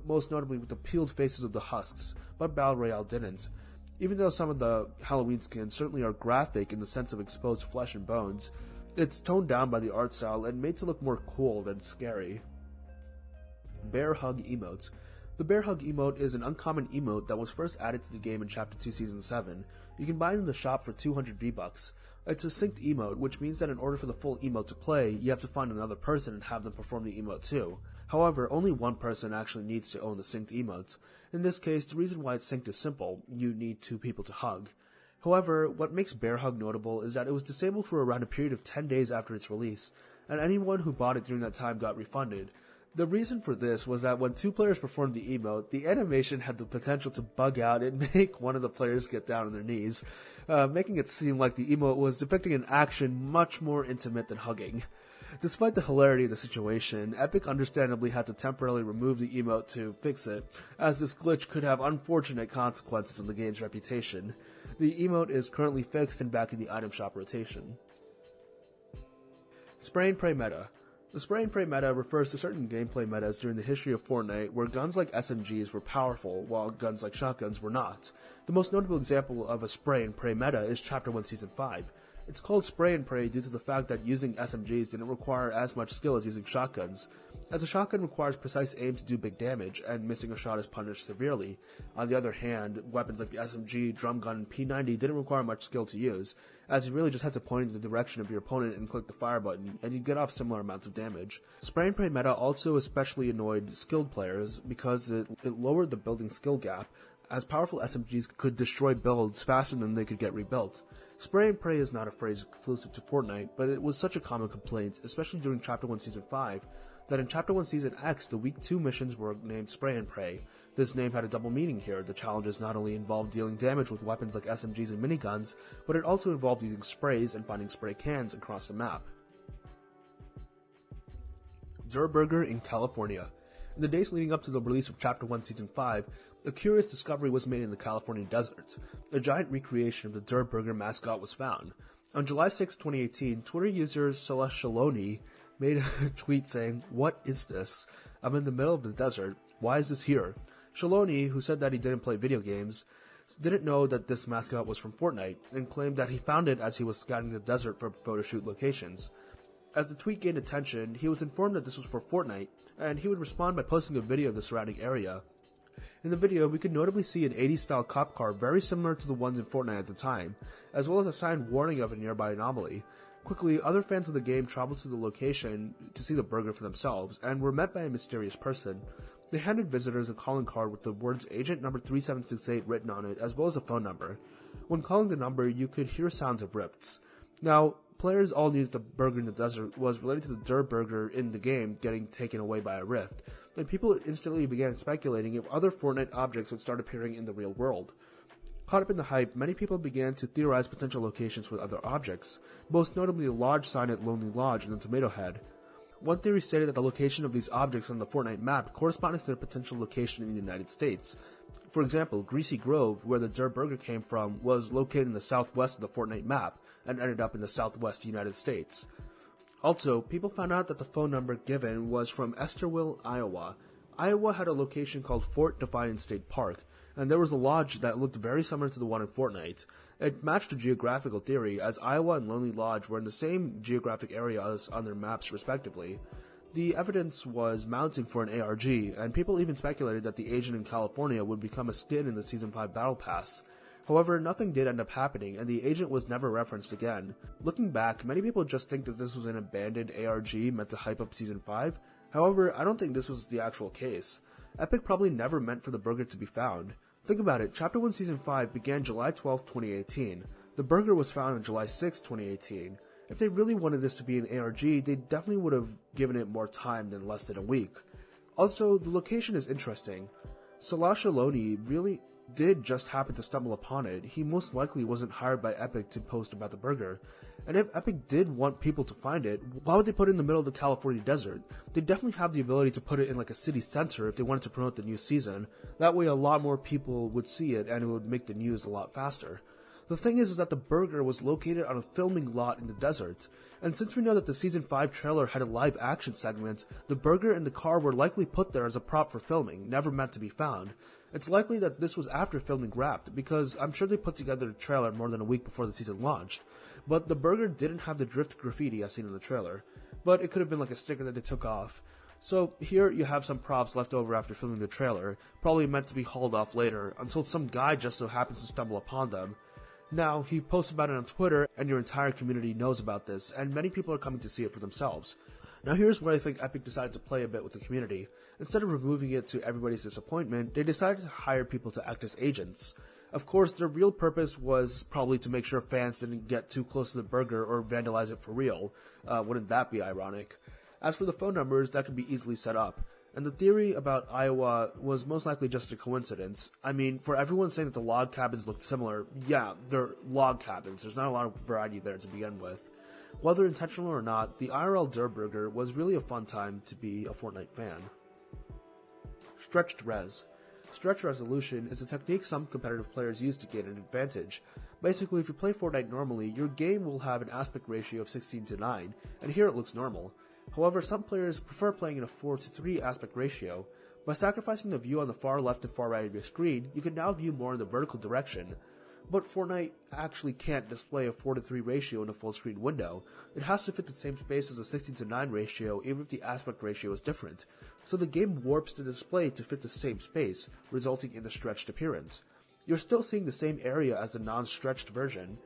most notably with the peeled faces of the husks, but Battle Royale didn't. Even though some of the Halloween skins certainly are graphic in the sense of exposed flesh and bones, it's toned down by the art style and made to look more cool than scary. Bear Hug Emotes. The Bear Hug emote is an uncommon emote that was first added to the game in Chapter 2 Season 7. You can buy it in the shop for 200 V-Bucks. It's a synced emote, which means that in order for the full emote to play, you have to find another person and have them perform the emote too. However, only one person actually needs to own the synced emote. In this case, the reason why it's synced is simple: you need 2 people to hug. However, what makes Bear Hug notable is that it was disabled for around a period of 10 days after its release, and anyone who bought it during that time got refunded. The reason for this was that when 2 players performed the emote, the animation had the potential to bug out and make one of the players get down on their knees, making it seem like the emote was depicting an action much more intimate than hugging. Despite the hilarity of the situation, Epic understandably had to temporarily remove the emote to fix it, as this glitch could have unfortunate consequences on the game's reputation. The emote is currently fixed and back in the item shop rotation. Spray and Pray meta. The spray and pray meta refers to certain gameplay metas during the history of Fortnite where guns like SMGs were powerful while guns like shotguns were not. The most notable example of a spray and pray meta is Chapter 1 Season 5. It's called spray and pray due to the fact that using SMGs didn't require as much skill as using shotguns, as a shotgun requires precise aim to do big damage, and missing a shot is punished severely. On the other hand, weapons like the SMG, drum gun, and P90 didn't require much skill to use, as you really just had to point in the direction of your opponent and click the fire button, and you'd get off similar amounts of damage. Spray and pray meta also especially annoyed skilled players because it lowered the building skill gap, as powerful SMGs could destroy builds faster than they could get rebuilt. Spray and pray is not a phrase exclusive to Fortnite, but it was such a common complaint, especially during Chapter 1 Season 5, that in Chapter 1 Season X, the Week 2 missions were named Spray and Pray. This name had a double meaning here. The challenges not only involved dealing damage with weapons like SMGs and miniguns, but it also involved using sprays and finding spray cans across the map. Burger in California. In the days leading up to the release of Chapter 1 Season 5, a curious discovery was made in the California desert. A giant recreation of the Burger mascot was found. On July 6, 2018, Twitter user Celeshaloni made a tweet saying, "What is this? I'm in the middle of the desert. Why is this here?" Shaloni, who said that he didn't play video games, didn't know that this mascot was from Fortnite, and claimed that he found it as he was scouting the desert for photoshoot locations. As the tweet gained attention, he was informed that this was for Fortnite, and he would respond by posting a video of the surrounding area. In the video, we could notably see an 80s-style cop car very similar to the ones in Fortnite at the time, as well as a sign warning of a nearby anomaly. Quickly, other fans of the game traveled to the location to see the burger for themselves, and were met by a mysterious person. They handed visitors a calling card with the words Agent Number 3768 written on it, as well as a phone number. When calling the number, you could hear sounds of rifts. Now, players all knew that the burger in the desert was related to the burger in the game getting taken away by a rift, and people instantly began speculating if other Fortnite objects would start appearing in the real world. Caught up in the hype, many people began to theorize potential locations for other objects, most notably the lodge sign at Lonely Lodge in the Tomato Head. One theory stated that the location of these objects on the Fortnite map corresponded to their potential location in the United States. For example, Greasy Grove, where the Burger came from, was located in the southwest of the Fortnite map, and ended up in the southwest United States. Also, people found out that the phone number given was from Esterville, Iowa. Iowa had a location called Fort Defiance State Park, and there was a lodge that looked very similar to the one in Fortnite. It matched a geographical theory, as Iowa and Lonely Lodge were in the same geographic areas on their maps respectively. The evidence was mounting for an ARG, and people even speculated that the agent in California would become a skin in the Season 5 Battle Pass. However, nothing did end up happening, and the agent was never referenced again. Looking back, many people just think that this was an abandoned ARG meant to hype up Season 5. However, I don't think this was the actual case. Epic probably never meant for the burger to be found. Think about it, Chapter 1 Season 5 began July 12, 2018. The burger was found on July 6, 2018. If they really wanted this to be an ARG, they definitely would have given it more time than less than a week. Also, the location is interesting. Salashaloni really did just happen to stumble upon it. He most likely wasn't hired by Epic to post about the burger. And if Epic did want people to find it, why would they put it in the middle of the California desert? They definitely have the ability to put it in like a city center if they wanted to promote the new season. That way a lot more people would see it and it would make the news a lot faster. The thing is that the burger was located on a filming lot in the desert, and since we know that the Season 5 trailer had a live action segment, the burger and the car were likely put there as a prop for filming, never meant to be found. It's likely that this was after filming wrapped, because I'm sure they put together the trailer more than a week before the season launched. But the burger didn't have the drift graffiti as seen in the trailer, but it could have been like a sticker that they took off. So here you have some props left over after filming the trailer, probably meant to be hauled off later, until some guy just so happens to stumble upon them. Now, he posts about it on Twitter, and your entire community knows about this, and many people are coming to see it for themselves. Now here's where I think Epic decided to play a bit with the community. Instead of removing it to everybody's disappointment, they decided to hire people to act as agents. Of course, their real purpose was probably to make sure fans didn't get too close to the burger or vandalize it for real. Wouldn't that be ironic? As for the phone numbers, that could be easily set up. And the theory about Iowa was most likely just a coincidence. I mean, for everyone saying that the log cabins looked similar, yeah, they're log cabins. There's not a lot of variety there to begin with. Whether intentional or not, the IRL Burger was really a fun time to be a Fortnite fan. Stretched Res. Stretch resolution is a technique some competitive players use to gain an advantage. Basically, if you play Fortnite normally, your game will have an aspect ratio of 16:9, and here it looks normal. However, some players prefer playing in a 4:3 aspect ratio. By sacrificing the view on the far left and far right of your screen, you can now view more in the vertical direction. But Fortnite actually can't display a 4:3 ratio in a full screen window. It has to fit the same space as a 16:9 ratio even if the aspect ratio is different. So the game warps the display to fit the same space, resulting in the stretched appearance. You're still seeing the same area as the non-stretched version.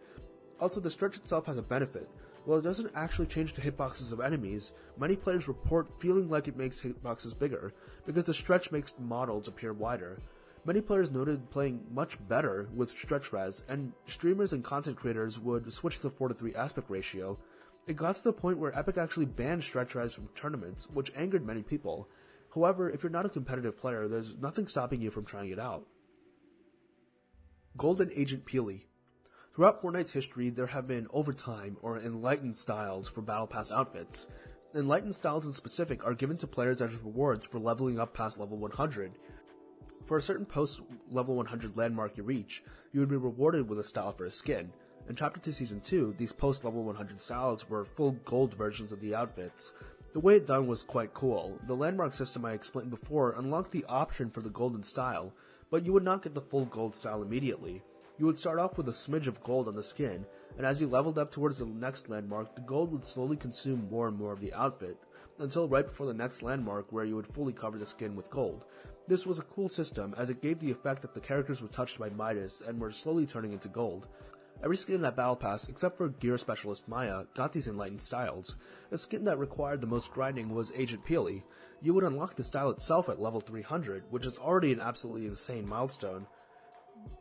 Also, the stretch itself has a benefit. While it doesn't actually change the hitboxes of enemies, many players report feeling like it makes hitboxes bigger, because the stretch makes models appear wider. Many players noted playing much better with stretch res, and streamers and content creators would switch to the 4:3 aspect ratio. It got to the point where Epic actually banned stretch res from tournaments, which angered many people. However, if you're not a competitive player, there's nothing stopping you from trying it out. Golden Agent Peely. Throughout Fortnite's history, there have been overtime or enlightened styles for Battle Pass outfits. Enlightened styles in specific are given to players as rewards for leveling up past level 100. For a certain post-level 100 landmark you reach, you would be rewarded with a style for a skin. In Chapter 2 Season 2, these post-level 100 styles were full gold versions of the outfits. The way it done was quite cool. The landmark system I explained before unlocked the option for the golden style, but you would not get the full gold style immediately. You would start off with a smidge of gold on the skin, and as you leveled up towards the next landmark, the gold would slowly consume more and more of the outfit, until right before the next landmark where you would fully cover the skin with gold. This was a cool system as it gave the effect that the characters were touched by Midas and were slowly turning into gold. Every skin in that Battle Pass, except for Gear Specialist Maya, got these enlightened styles. The skin that required the most grinding was Agent Peely. You would unlock the style itself at level 300, which is already an absolutely insane milestone.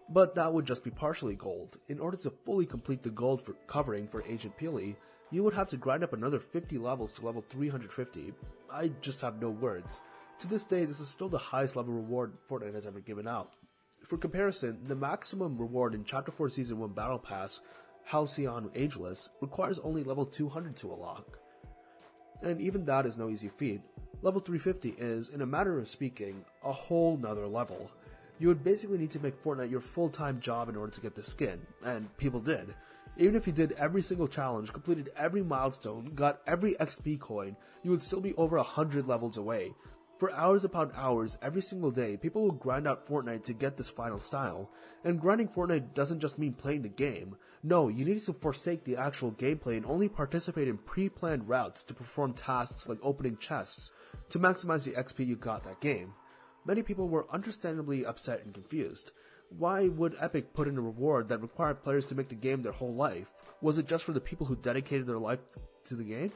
But that would just be partially gold. In order to fully complete the gold for covering for Agent Peely, you would have to grind up another 50 levels to level 350. I just have no words. To this day, this is still the highest level reward Fortnite has ever given out. For comparison, the maximum reward in Chapter 4 Season 1 Battle Pass, Halcyon Ageless, requires only level 200 to unlock. And even that is no easy feat. Level 350 is, in a matter of speaking, a whole nother level. You would basically need to make Fortnite your full-time job in order to get this skin, and people did. Even if you did every single challenge, completed every milestone, got every XP coin, you would still be over 100 levels away. For hours upon hours, every single day, people will grind out Fortnite to get this final style. And grinding Fortnite doesn't just mean playing the game. No, you need to forsake the actual gameplay and only participate in pre-planned routes to perform tasks like opening chests, to maximize the XP you got that game. Many people were understandably upset and confused. Why would Epic put in a reward that required players to make the game their whole life? Was it just for the people who dedicated their life to the game?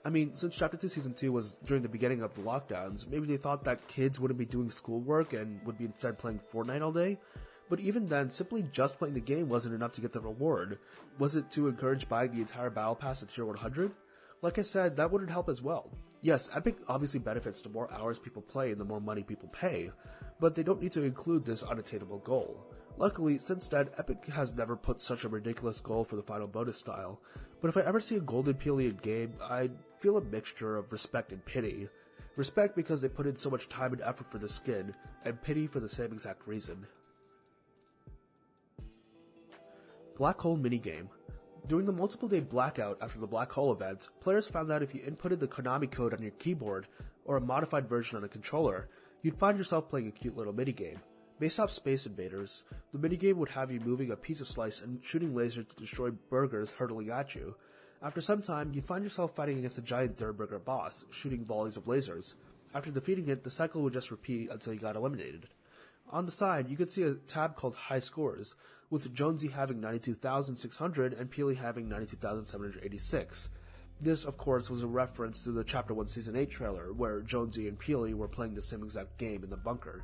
I mean, since Chapter 2 Season 2 was during the beginning of the lockdowns, maybe they thought that kids wouldn't be doing schoolwork and would be instead playing Fortnite all day? But even then, simply just playing the game wasn't enough to get the reward. Was it to encourage buying the entire Battle Pass at Tier 100? Like I said, that wouldn't help as well. Yes, Epic obviously benefits the more hours people play and the more money people pay, but they don't need to include this unattainable goal. Luckily, since then, Epic has never put such a ridiculous goal for the final bonus style, but if I ever see a Golden Peely in game, I'd feel a mixture of respect and pity. Respect because they put in so much time and effort for the skin, and pity for the same exact reason. Black Hole Minigame. During the multiple-day blackout after the Black Hole event, players found that if you inputted the Konami code on your keyboard, or a modified version on a controller, you'd find yourself playing a cute little minigame. Based off Space Invaders, the minigame would have you moving a pizza slice and shooting lasers to destroy burgers hurtling at you. After some time, you'd find yourself fighting against a giant Durburger boss, shooting volleys of lasers. After defeating it, the cycle would just repeat until you got eliminated. On the side, you could see a tab called High Scores, with Jonesy having 92,600 and Peely having 92,786. This, of course, was a reference to the Chapter 1 Season 8 trailer, where Jonesy and Peely were playing the same exact game in the bunker.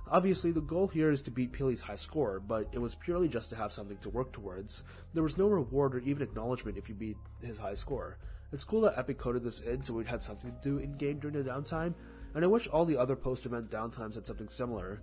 Obviously, the goal here is to beat Peely's high score, but it was purely just to have something to work towards. There was no reward or even acknowledgement if you beat his high score. It's cool that Epic coded this in so we'd have something to do in-game during the downtime, and I wish all the other post-event downtimes had something similar.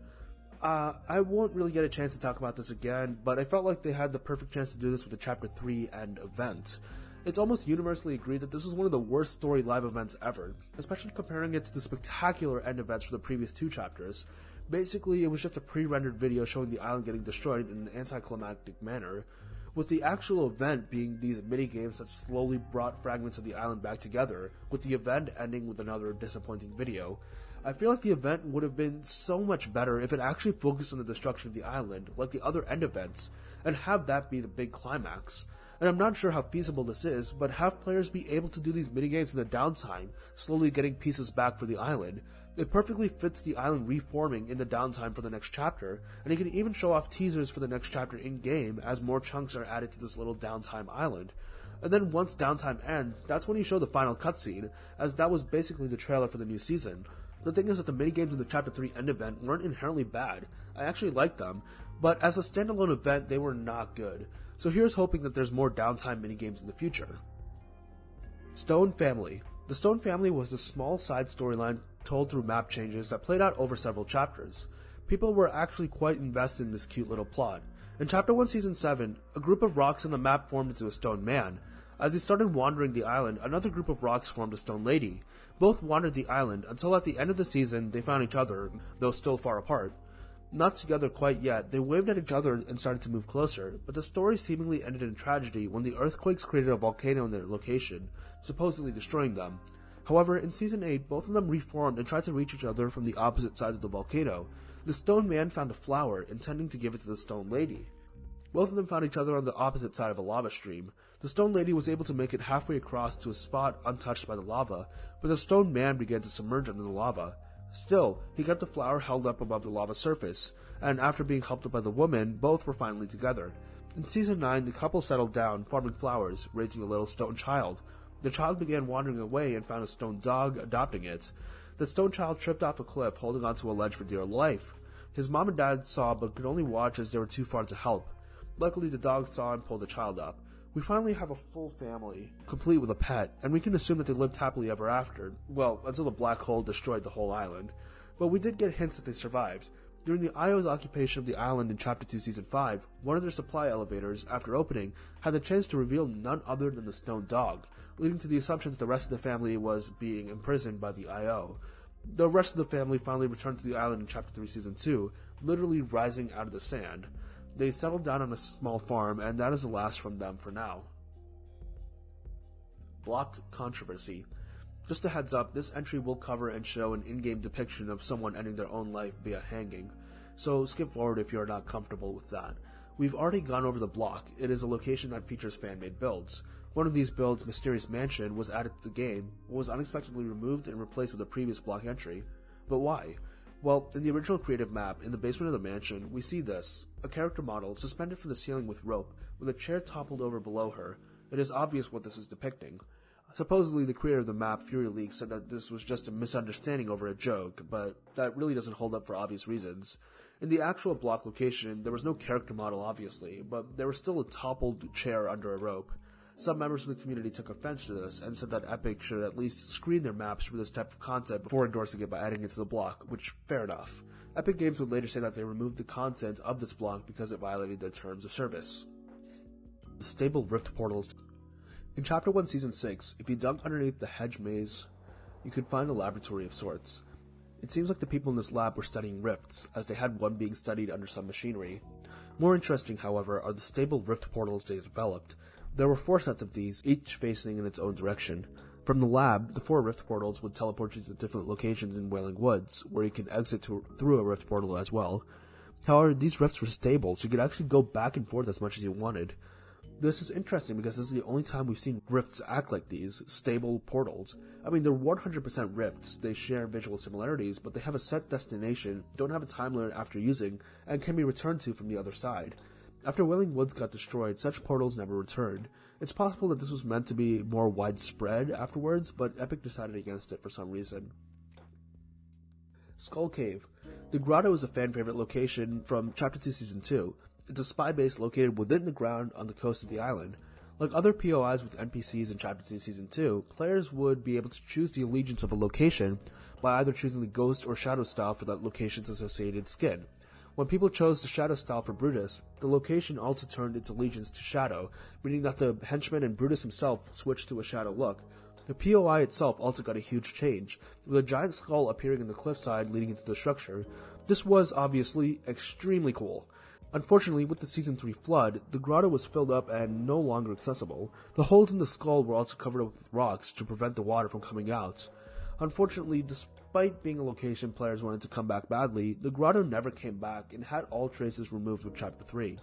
I won't really get a chance to talk about this again, but I felt like they had the perfect chance to do this with the Chapter 3 end event. It's almost universally agreed that this was one of the worst story live events ever, especially comparing it to the spectacular end events for the previous two chapters. Basically, it was just a pre-rendered video showing the island getting destroyed in an anticlimactic manner, with the actual event being these mini-games that slowly brought fragments of the island back together, with the event ending with another disappointing video. I feel like the event would have been so much better if it actually focused on the destruction of the island, like the other end events, and have that be the big climax. And I'm not sure how feasible this is, but have players be able to do these minigames in the downtime, slowly getting pieces back for the island. It perfectly fits the island reforming in the downtime for the next chapter, and you can even show off teasers for the next chapter in-game as more chunks are added to this little downtime island. And then once downtime ends, that's when you show the final cutscene, as that was basically the trailer for the new season. The thing is that the minigames in the Chapter 3 end event weren't inherently bad. I actually liked them, but as a standalone event, they were not good. So here's hoping that there's more downtime minigames in the future. Stone Family. The Stone Family was a small side storyline told through map changes that played out over several chapters. People were actually quite invested in this cute little plot. In Chapter 1 Season 7, a group of rocks on the map formed into a stone man. As they started wandering the island, another group of rocks formed a stone lady. Both wandered the island until at the end of the season they found each other, though still far apart. Not together quite yet, they waved at each other and started to move closer, but the story seemingly ended in tragedy when the earthquakes created a volcano in their location, supposedly destroying them. However, in Season 8, both of them reformed and tried to reach each other from the opposite sides of the volcano. The stone man found a flower, intending to give it to the stone lady. Both of them found each other on the opposite side of a lava stream. The stone lady was able to make it halfway across to a spot untouched by the lava, but the stone man began to submerge under the lava. Still, he kept the flower held up above the lava surface, and after being helped up by the woman, both were finally together. In Season 9, the couple settled down, farming flowers, raising a little stone child. The child began wandering away and found a stone dog, adopting it. The stone child tripped off a cliff, holding onto a ledge for dear life. His mom and dad saw but could only watch as they were too far to help. Luckily, the dog saw and pulled the child up. We finally have a full family, complete with a pet, and we can assume that they lived happily ever after. Well, until the black hole destroyed the whole island. But we did get hints that they survived. During the IO's occupation of the island in Chapter 2 Season 5, one of their supply elevators, after opening, had the chance to reveal none other than the stone dog, leading to the assumption that the rest of the family was being imprisoned by the IO. The rest of the family finally returned to the island in Chapter 3 Season 2, literally rising out of the sand. They settled down on a small farm, and that is the last from them for now. Block Controversy. Just a heads up, this entry will cover and show an in-game depiction of someone ending their own life via hanging, so skip forward if you are not comfortable with that. We've already gone over the block. It is a location that features fan-made builds. One of these builds, Mysterious Mansion, was added to the game, but was unexpectedly removed and replaced with a previous block entry. But why? Well, in the original creative map, in the basement of the mansion, we see this, a character model suspended from the ceiling with rope, with a chair toppled over below her. It is obvious what this is depicting. Supposedly, the creator of the map, Fury Leaks, said that this was just a misunderstanding over a joke, but that really doesn't hold up for obvious reasons. In the actual block location, there was no character model, obviously, but there was still a toppled chair under a rope. Some members of the community took offense to this and said that Epic should at least screen their maps for this type of content before endorsing it by adding it to the block, which, fair enough. Epic Games would later say that they removed the content of this block because it violated their terms of service. The Stable Rift Portals. In Chapter 1 Season 6, if you dug underneath the hedge maze, you could find a laboratory of sorts. It seems like the people in this lab were studying rifts, as they had one being studied under some machinery. More interesting, however, are the stable rift portals they developed. There were 4 sets of these, each facing in its own direction. From the lab, the 4 rift portals would teleport you to different locations in Wailing Woods, where you can exit through a rift portal as well. However, these rifts were stable, so you could actually go back and forth as much as you wanted. This is interesting because this is the only time we've seen rifts act like these, stable portals. I mean, they're 100% rifts, they share visual similarities, but they have a set destination, don't have a time limit after using, and can be returned to from the other side. After Wailing Woods got destroyed, such portals never returned. It's possible that this was meant to be more widespread afterwards, but Epic decided against it for some reason. Skull Cave. The grotto is a fan-favorite location from Chapter 2 Season 2. It's a spy base located within the ground on the coast of the island. Like other POIs with NPCs in Chapter 2 Season 2, players would be able to choose the allegiance of a location by either choosing the Ghost or Shadow style for that location's associated skin. When people chose the Shadow style for Brutus, the location also turned its allegiance to Shadow, meaning that the henchman and Brutus himself switched to a Shadow look. The POI itself also got a huge change, with a giant skull appearing in the cliffside leading into the structure. This was, obviously, extremely cool. Unfortunately, with the Season 3 flood, the grotto was filled up and no longer accessible. The holes in the skull were also covered up with rocks to prevent the water from coming out. Unfortunately, despite being a location players wanted to come back badly, the grotto never came back and had all traces removed with Chapter 3.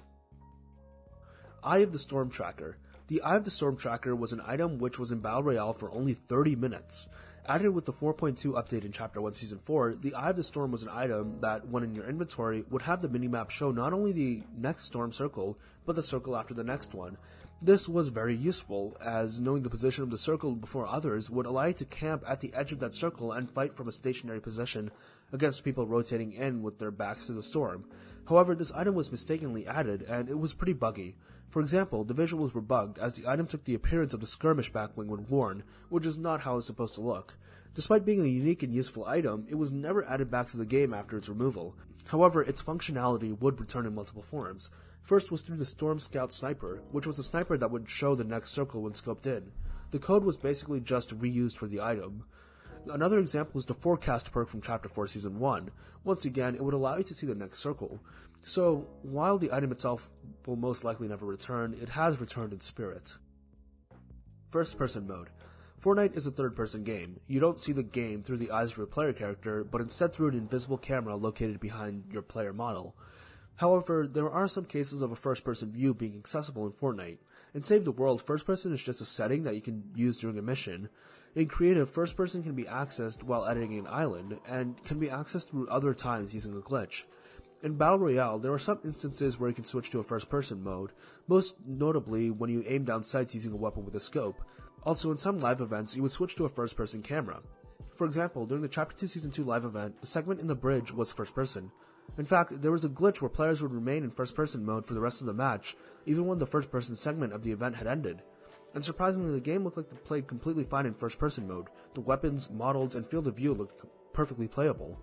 Eye of the Storm Tracker. The Eye of the Storm Tracker was an item which was in Battle Royale for only 30 minutes. Added with the 4.2 update in Chapter 1 Season 4, the Eye of the Storm was an item that, when in your inventory, would have the minimap show not only the next storm circle, but the circle after the next one. This was very useful, as knowing the position of the circle before others would allow you to camp at the edge of that circle and fight from a stationary position against people rotating in with their backs to the storm. However, this item was mistakenly added, and it was pretty buggy. For example, the visuals were bugged, as the item took the appearance of the skirmish backbling when worn, which is not how it's supposed to look. Despite being a unique and useful item, it was never added back to the game after its removal. However, its functionality would return in multiple forms. First was through the Storm Scout Sniper, which was a sniper that would show the next circle when scoped in. The code was basically just reused for the item. Another example is the Forecast perk from Chapter 4 Season 1. Once again, it would allow you to see the next circle. So, while the item itself will most likely never return, it has returned in spirit. First person mode. Fortnite is a third-person game. You don't see the game through the eyes of your player character, but instead through an invisible camera located behind your player model. However, there are some cases of a first-person view being accessible in Fortnite. In Save the World, first-person is just a setting that you can use during a mission. In Creative, first-person can be accessed while editing an island, and can be accessed through other times using a glitch. In Battle Royale, there are some instances where you can switch to a first-person mode, most notably when you aim down sights using a weapon with a scope. Also, in some live events, you would switch to a first-person camera. For example, during the Chapter 2 Season 2 live event, the segment in the bridge was first-person. In fact, there was a glitch where players would remain in first-person mode for the rest of the match, even when the first-person segment of the event had ended. And surprisingly, the game looked like it played completely fine in first-person mode. The weapons, models, and field of view looked perfectly playable.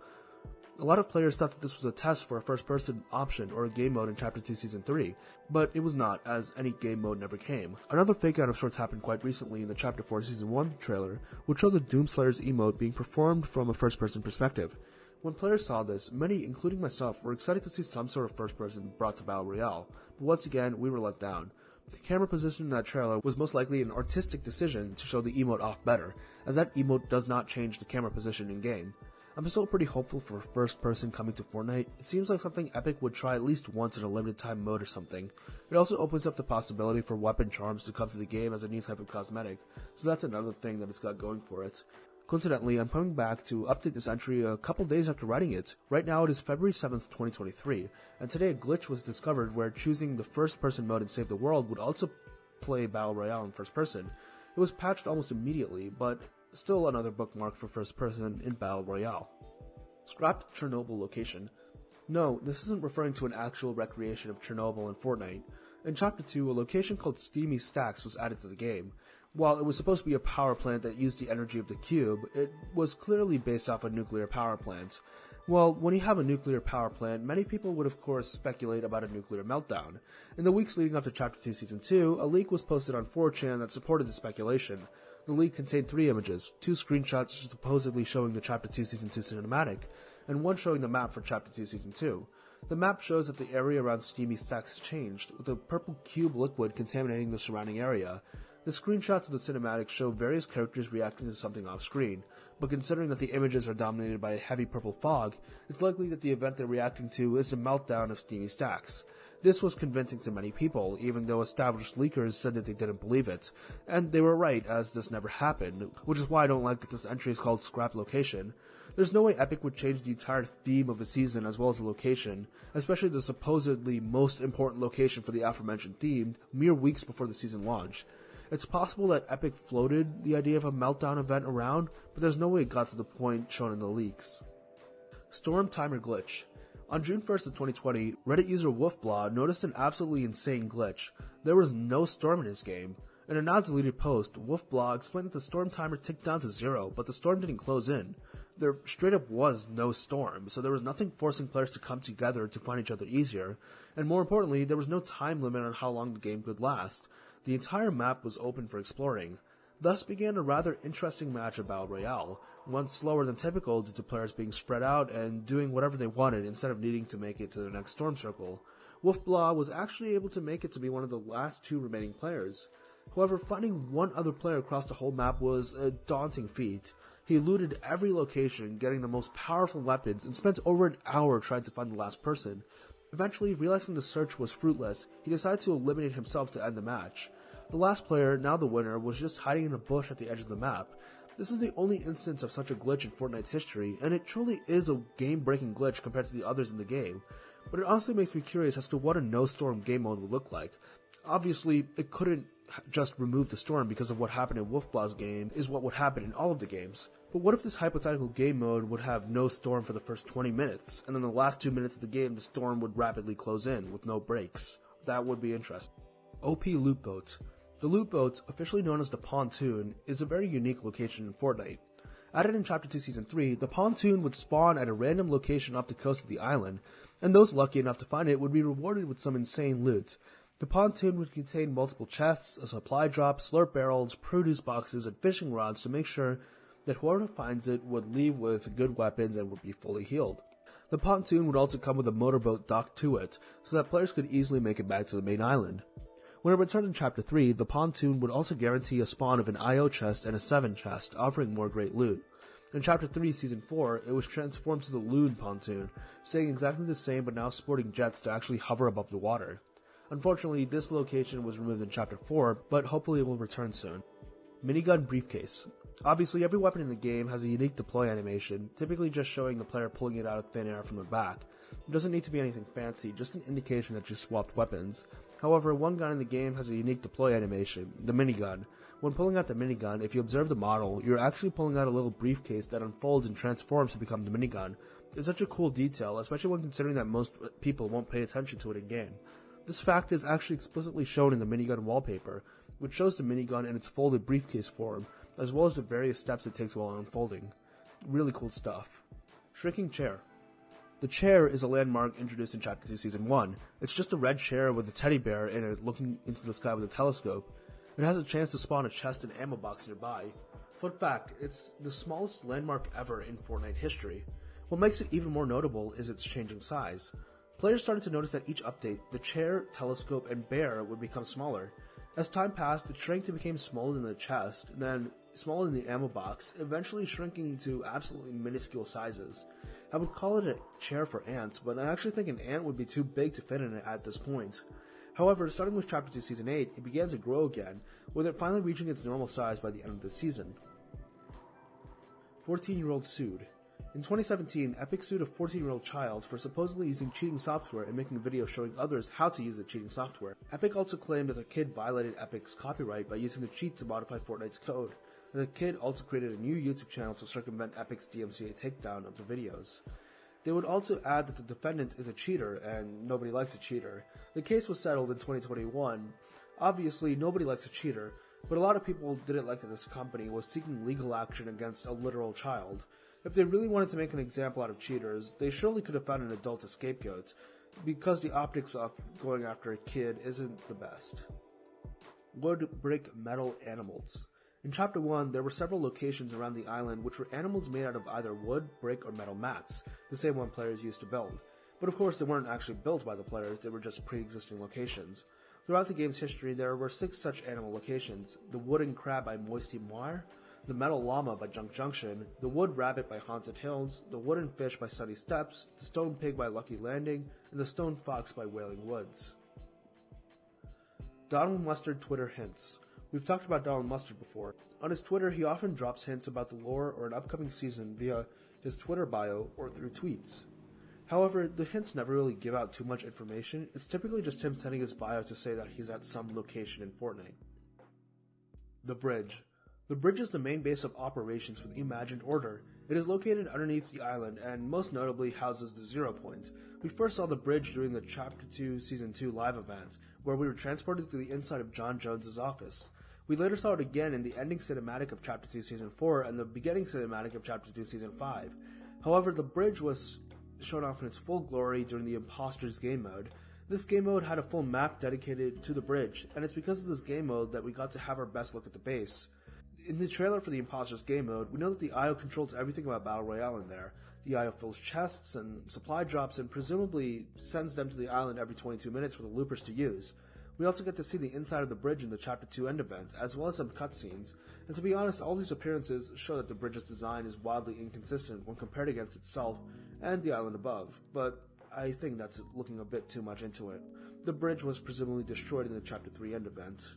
A lot of players thought that this was a test for a first-person option or a game mode in Chapter 2 Season 3, but it was not, as any game mode never came. Another fake out of sorts happened quite recently in the Chapter 4 Season 1 trailer, which showed the Doomslayer's emote being performed from a first-person perspective. When players saw this, many, including myself, were excited to see some sort of first-person brought to Battle Royale, but once again, we were let down. The camera position in that trailer was most likely an artistic decision to show the emote off better, as that emote does not change the camera position in-game. I'm still pretty hopeful for first-person coming to Fortnite. It seems like something Epic would try at least once in a limited time mode or something. It also opens up the possibility for weapon charms to come to the game as a new type of cosmetic, so that's another thing that it's got going for it. Coincidentally, I'm coming back to update this entry a couple days after writing it. Right now it is February 7th, 2023, and today a glitch was discovered where choosing the first-person mode in Save the World would also play Battle Royale in first person. It was patched almost immediately, but still another bookmark for first person in Battle Royale. Scrapped Chernobyl location. No, this isn't referring to an actual recreation of Chernobyl in Fortnite. In Chapter 2, a location called Steamy Stacks was added to the game. While it was supposed to be a power plant that used the energy of the cube, it was clearly based off a nuclear power plant. Well, when you have a nuclear power plant, many people would of course speculate about a nuclear meltdown. In the weeks leading up to Chapter 2 Season 2, a leak was posted on 4chan that supported the speculation. The leak contained 3 images, 2 screenshots supposedly showing the Chapter 2 Season 2 cinematic, and 1 showing the map for Chapter 2 Season 2. The map shows that the area around Steamy Stacks changed, with a purple cube liquid contaminating the surrounding area. The screenshots of the cinematic show various characters reacting to something off-screen, but considering that the images are dominated by a heavy purple fog, it's likely that the event they're reacting to is the meltdown of Steamy Stacks. This was convincing to many people, even though established leakers said that they didn't believe it, and they were right, as this never happened, which is why I don't like that this entry is called Scrap Location. There's no way Epic would change the entire theme of a season as well as the location, especially the supposedly most important location for the aforementioned theme, mere weeks before the season launch. It's possible that Epic floated the idea of a meltdown event around, but there's no way it got to the point shown in the leaks. Storm Timer Glitch. On June 1st of 2020, Reddit user Wolfblaw noticed an absolutely insane glitch. There was no storm in his game. In a now-deleted post, Wolfblaw explained that the storm timer ticked down to 0, but the storm didn't close in. There straight up was no storm, so there was nothing forcing players to come together to find each other easier, and more importantly, there was no time limit on how long the game could last. The entire map was open for exploring. Thus began a rather interesting match of Battle Royale, one slower than typical due to players being spread out and doing whatever they wanted instead of needing to make it to the next storm circle. Wolfblaw was actually able to make it to be one of the last 2 remaining players. However, finding one other player across the whole map was a daunting feat. He looted every location, getting the most powerful weapons, and spent over an hour trying to find the last person. Eventually, realizing the search was fruitless, he decided to eliminate himself to end the match. The last player, now the winner, was just hiding in a bush at the edge of the map. This is the only instance of such a glitch in Fortnite's history, and it truly is a game-breaking glitch compared to the others in the game. But it honestly makes me curious as to what a no-storm game mode would look like. Obviously, it couldn't just remove the storm because of what happened in Wolfblah's game is what would happen in all of the games. But what if this hypothetical game mode would have no storm for the first 20 minutes, and then the last 2 minutes of the game the storm would rapidly close in with no breaks? That would be interesting. OP Loot Boat. The Loot Boat, officially known as the Pontoon, is a very unique location in Fortnite. Added in Chapter 2 Season 3, the Pontoon would spawn at a random location off the coast of the island, and those lucky enough to find it would be rewarded with some insane loot. The Pontoon would contain multiple chests, a supply drop, slurp barrels, produce boxes, and fishing rods to make sure that whoever finds it would leave with good weapons and would be fully healed. The Pontoon would also come with a motorboat docked to it, so that players could easily make it back to the main island. When it returned in Chapter 3, the Pontoon would also guarantee a spawn of an IO chest and a 7 chest, offering more great loot. In Chapter 3 Season 4, it was transformed to the Loon Pontoon, staying exactly the same but now sporting jets to actually hover above the water. Unfortunately, this location was removed in Chapter 4, but hopefully it will return soon. Minigun Briefcase. Obviously, every weapon in the game has a unique deploy animation, typically just showing the player pulling it out of thin air from their back. It doesn't need to be anything fancy, just an indication that you swapped weapons. However, one gun in the game has a unique deploy animation, the minigun. When pulling out the minigun, if you observe the model, you're actually pulling out a little briefcase that unfolds and transforms to become the minigun. It's such a cool detail, especially when considering that most people won't pay attention to it in-game. This fact is actually explicitly shown in the minigun wallpaper, which shows the minigun in its folded briefcase form, as well as the various steps it takes while unfolding. Really cool stuff. Shrinking Chair. The chair is a landmark introduced in Chapter 2 Season 1. It's just a red chair with a teddy bear in it looking into the sky with a telescope. It has a chance to spawn a chest and ammo box nearby. Fun fact, it's the smallest landmark ever in Fortnite history. What makes it even more notable is its changing size. Players started to notice that each update, the chair, telescope, and bear would become smaller. As time passed, it shrank to become smaller than the chest, then smaller than the ammo box, eventually shrinking to absolutely minuscule sizes. I would call it a chair for ants, but I actually think an ant would be too big to fit in it at this point. However, starting with Chapter 2 Season 8, it began to grow again, with it finally reaching its normal size by the end of the season. 14-year-old sued. In 2017, Epic sued a 14-year-old child for supposedly using cheating software and making a video showing others how to use the cheating software. Epic also claimed that the kid violated Epic's copyright by using the cheat to modify Fortnite's code. The kid also created a new YouTube channel to circumvent Epic's DMCA takedown of the videos. They would also add that the defendant is a cheater, and nobody likes a cheater. The case was settled in 2021. Obviously, nobody likes a cheater, but a lot of people didn't like that this company was seeking legal action against a literal child. If they really wanted to make an example out of cheaters, they surely could have found an adult to scapegoat, because the optics of going after a kid isn't the best. Wood, brick, metal, animals. In Chapter 1, there were several locations around the island which were animals made out of either wood, brick, or metal mats, the same one players used to build. But of course they weren't actually built by the players, they were just pre-existing locations. Throughout the game's history, there were 6 such animal locations: the wooden crab by Moisty Moire, the metal llama by Junk Junction, the wood rabbit by Haunted Hills, the wooden fish by Sunny Steps, the stone pig by Lucky Landing, and the stone fox by Wailing Woods. Donald Mustard Twitter hints. We've talked about Donald Mustard before. On his Twitter, he often drops hints about the lore or an upcoming season via his Twitter bio or through tweets. However, the hints never really give out too much information. It's typically just him sending his bio to say that he's at some location in Fortnite. The Bridge. The bridge is the main base of operations for the Imagined Order. It is located underneath the island and most notably houses the Zero Point. We first saw the bridge during the Chapter 2 Season 2 live event, where we were transported to the inside of John Jones's office. We later saw it again in the ending cinematic of Chapter 2 Season 4 and the beginning cinematic of Chapter 2 Season 5. However, the bridge was shown off in its full glory during the Imposters game mode. This game mode had a full map dedicated to the bridge, and it's because of this game mode that we got to have our best look at the base. In the trailer for the Imposters game mode, we know that the IO controls everything about Battle Royale in there. The IO fills chests and supply drops and presumably sends them to the island every 22 minutes for the loopers to use. We also get to see the inside of the bridge in the Chapter 2 end event, as well as some cutscenes, and to be honest, all these appearances show that the bridge's design is wildly inconsistent when compared against itself and the island above, but I think that's looking a bit too much into it. The bridge was presumably destroyed in the Chapter 3 end event.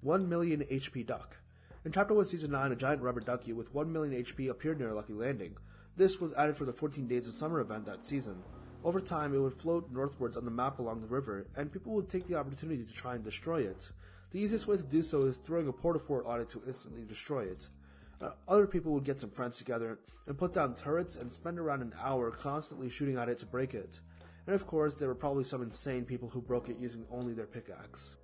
1 million HP duck. In Chapter 1 Season 9, a giant rubber ducky with 1 million HP appeared near Lucky Landing. This was added for the 14 Days of Summer event that season. Over time, it would float northwards on the map along the river, and people would take the opportunity to try and destroy it. The easiest way to do so is throwing a porta-fort on it to instantly destroy it. Other people would get some friends together and put down turrets and spend around an hour constantly shooting at it to break it. And of course, there were probably some insane people who broke it using only their pickaxe.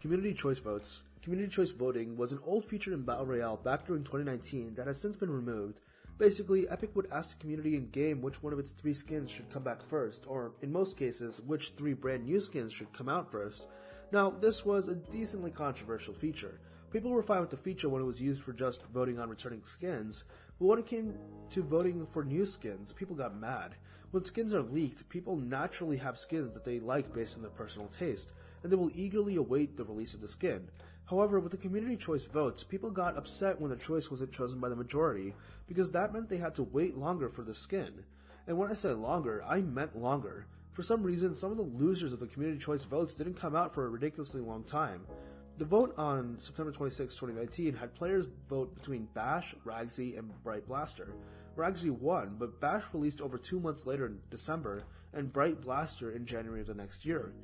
Community choice votes. Community choice voting was an old feature in Battle Royale back during 2019 that has since been removed. Basically, Epic would ask the community in-game which one of its 3 skins should come back first, or in most cases, which 3 brand new skins should come out first. Now, this was a decently controversial feature. People were fine with the feature when it was used for just voting on returning skins, but when it came to voting for new skins, people got mad. When skins are leaked, people naturally have skins that they like based on their personal taste, and they will eagerly await the release of the skin. However, with the community choice votes, people got upset when the choice wasn't chosen by the majority, because that meant they had to wait longer for the skin. And when I say longer, I meant longer. For some reason, some of the losers of the community choice votes didn't come out for a ridiculously long time. The vote on September 26, 2019 had players vote between Bash, Ragsy, and Bright Blaster. Ragsy won, but Bash released over 2 months later in December, and Bright Blaster in January of the next year.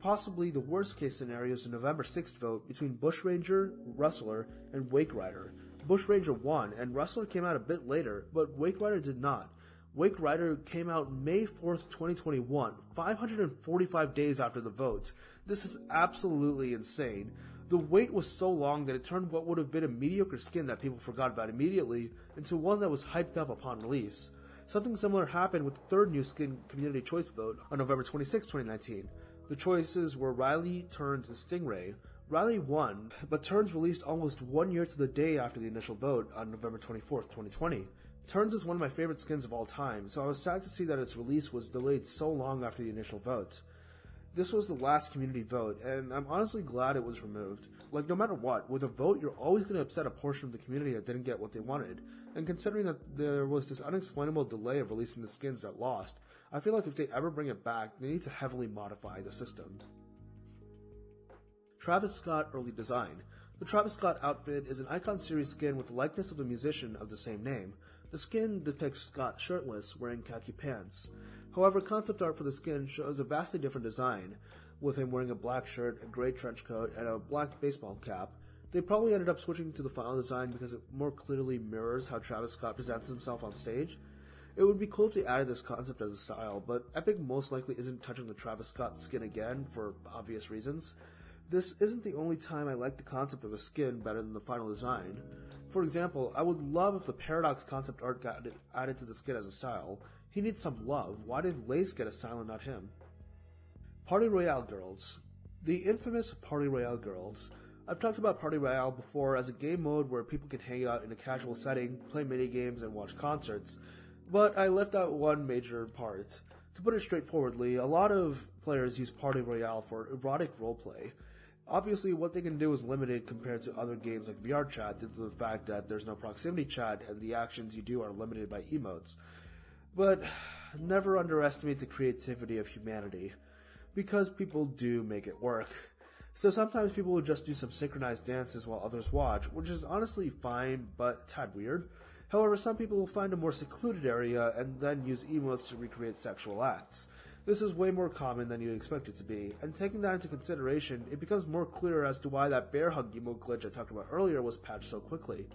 Possibly the worst case scenario is the November 6th vote between Bushranger, Rustler, and Wake Rider. Bushranger won, and Rustler came out a bit later, but Wake Rider did not. Wake Rider came out May 4th, 2021, 545 days after the vote. This is absolutely insane. The wait was so long that it turned what would have been a mediocre skin that people forgot about immediately into one that was hyped up upon release. Something similar happened with the third new skin community choice vote on November 26, 2019. The choices were Riley, Turns, and Stingray. Riley won, but Turns released almost 1 year to the day after the initial vote on November 24, 2020. Turns is one of my favorite skins of all time, so I was sad to see that its release was delayed so long after the initial vote. This was the last community vote, and I'm honestly glad it was removed. Like, no matter what, with a vote, you're always going to upset a portion of the community that didn't get what they wanted. And considering that there was this unexplainable delay of releasing the skins that lost, I feel like if they ever bring it back, they need to heavily modify the system. Travis Scott Early Design. The Travis Scott outfit is an Icon Series skin with the likeness of the musician of the same name. The skin depicts Scott shirtless, wearing khaki pants. However, concept art for the skin shows a vastly different design, with him wearing a black shirt, a gray trench coat, and a black baseball cap. They probably ended up switching to the final design because it more clearly mirrors how Travis Scott presents himself on stage. It would be cool if they added this concept as a style, but Epic most likely isn't touching the Travis Scott skin again for obvious reasons. This isn't the only time I like the concept of a skin better than the final design. For example, I would love if the Paradox concept art got added to the skin as a style. He needs some love. Why did Lace get a style and not him? Party Royale Girls. The infamous Party Royale Girls. I've talked about Party Royale before as a game mode where people can hang out in a casual setting, play minigames, and watch concerts, but I left out one major part. To put it straightforwardly, a lot of players use Party Royale for erotic roleplay. Obviously, what they can do is limited compared to other games like VR chat due to the fact that there's no proximity chat and the actions you do are limited by emotes. But never underestimate the creativity of humanity, because people do make it work. So sometimes people will just do some synchronized dances while others watch, which is honestly fine, but a tad weird. However, some people will find a more secluded area and then use emotes to recreate sexual acts. This is way more common than you'd expect it to be, and taking that into consideration, it becomes more clear as to why that bear hug emote glitch I talked about earlier was patched so quickly.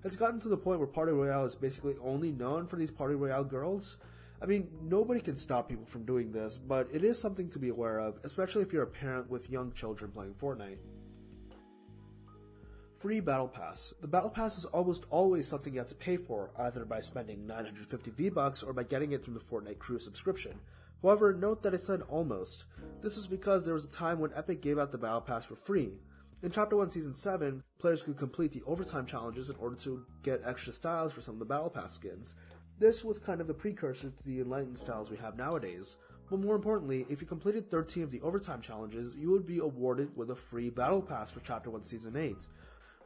It's gotten to the point where Party Royale is basically only known for these Party Royale girls. I mean, nobody can stop people from doing this, but it is something to be aware of, especially if you're a parent with young children playing Fortnite. Free Battle Pass. The Battle Pass is almost always something you have to pay for, either by spending 950 V-Bucks or by getting it through the Fortnite Crew subscription. However, note that I said almost. This is because there was a time when Epic gave out the Battle Pass for free. In Chapter 1 Season 7, players could complete the overtime challenges in order to get extra styles for some of the Battle Pass skins. This was kind of the precursor to the Enlightened styles we have nowadays. But more importantly, if you completed 13 of the overtime challenges, you would be awarded with a free Battle Pass for Chapter 1 Season 8.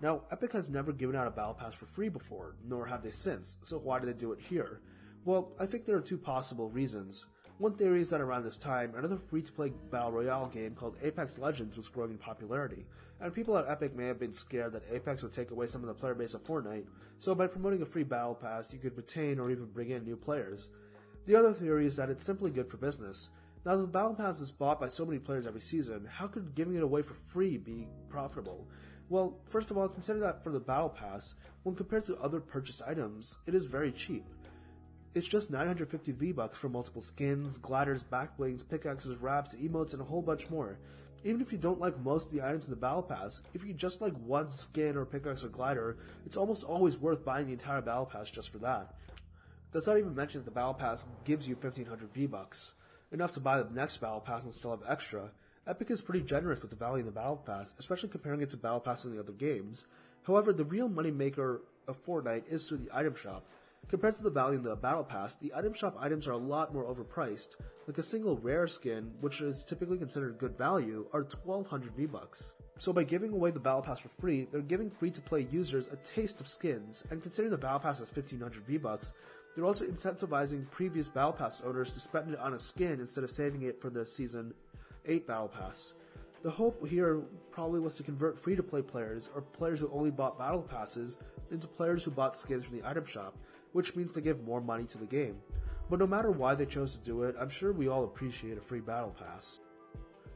Now, Epic has never given out a Battle Pass for free before, nor have they since, so why did they do it here? Well, I think there are two possible reasons. One theory is that around this time, another free-to-play Battle Royale game called Apex Legends was growing in popularity, and people at Epic may have been scared that Apex would take away some of the player base of Fortnite, so by promoting a free Battle Pass, you could retain or even bring in new players. The other theory is that it's simply good for business. Now, the Battle Pass is bought by so many players every season, how could giving it away for free be profitable? Well, first of all, consider that for the Battle Pass, when compared to other purchased items, it is very cheap. It's just 950 V-Bucks for multiple skins, gliders, backblings, pickaxes, wraps, emotes, and a whole bunch more. Even if you don't like most of the items in the Battle Pass, if you just like one skin or pickaxe or glider, it's almost always worth buying the entire Battle Pass just for that. That's not even mention that the Battle Pass gives you 1500 V-Bucks, enough to buy the next Battle Pass and still have extra. Epic is pretty generous with the value in the Battle Pass, especially comparing it to Battle Pass in the other games. However, the real moneymaker of Fortnite is through the item shop. Compared to the value in the Battle Pass, the item shop items are a lot more overpriced. Like a single rare skin, which is typically considered good value, are 1200 V-Bucks. So by giving away the Battle Pass for free, they're giving free-to-play users a taste of skins, and considering the Battle Pass is 1500 V-Bucks, they're also incentivizing previous Battle Pass owners to spend it on a skin instead of saving it for the Season 8 Battle Pass. The hope here probably was to convert free-to-play players, or players who only bought Battle Passes, into players who bought skins from the item shop, which means to give more money to the game. But no matter why they chose to do it, I'm sure we all appreciate a free Battle Pass.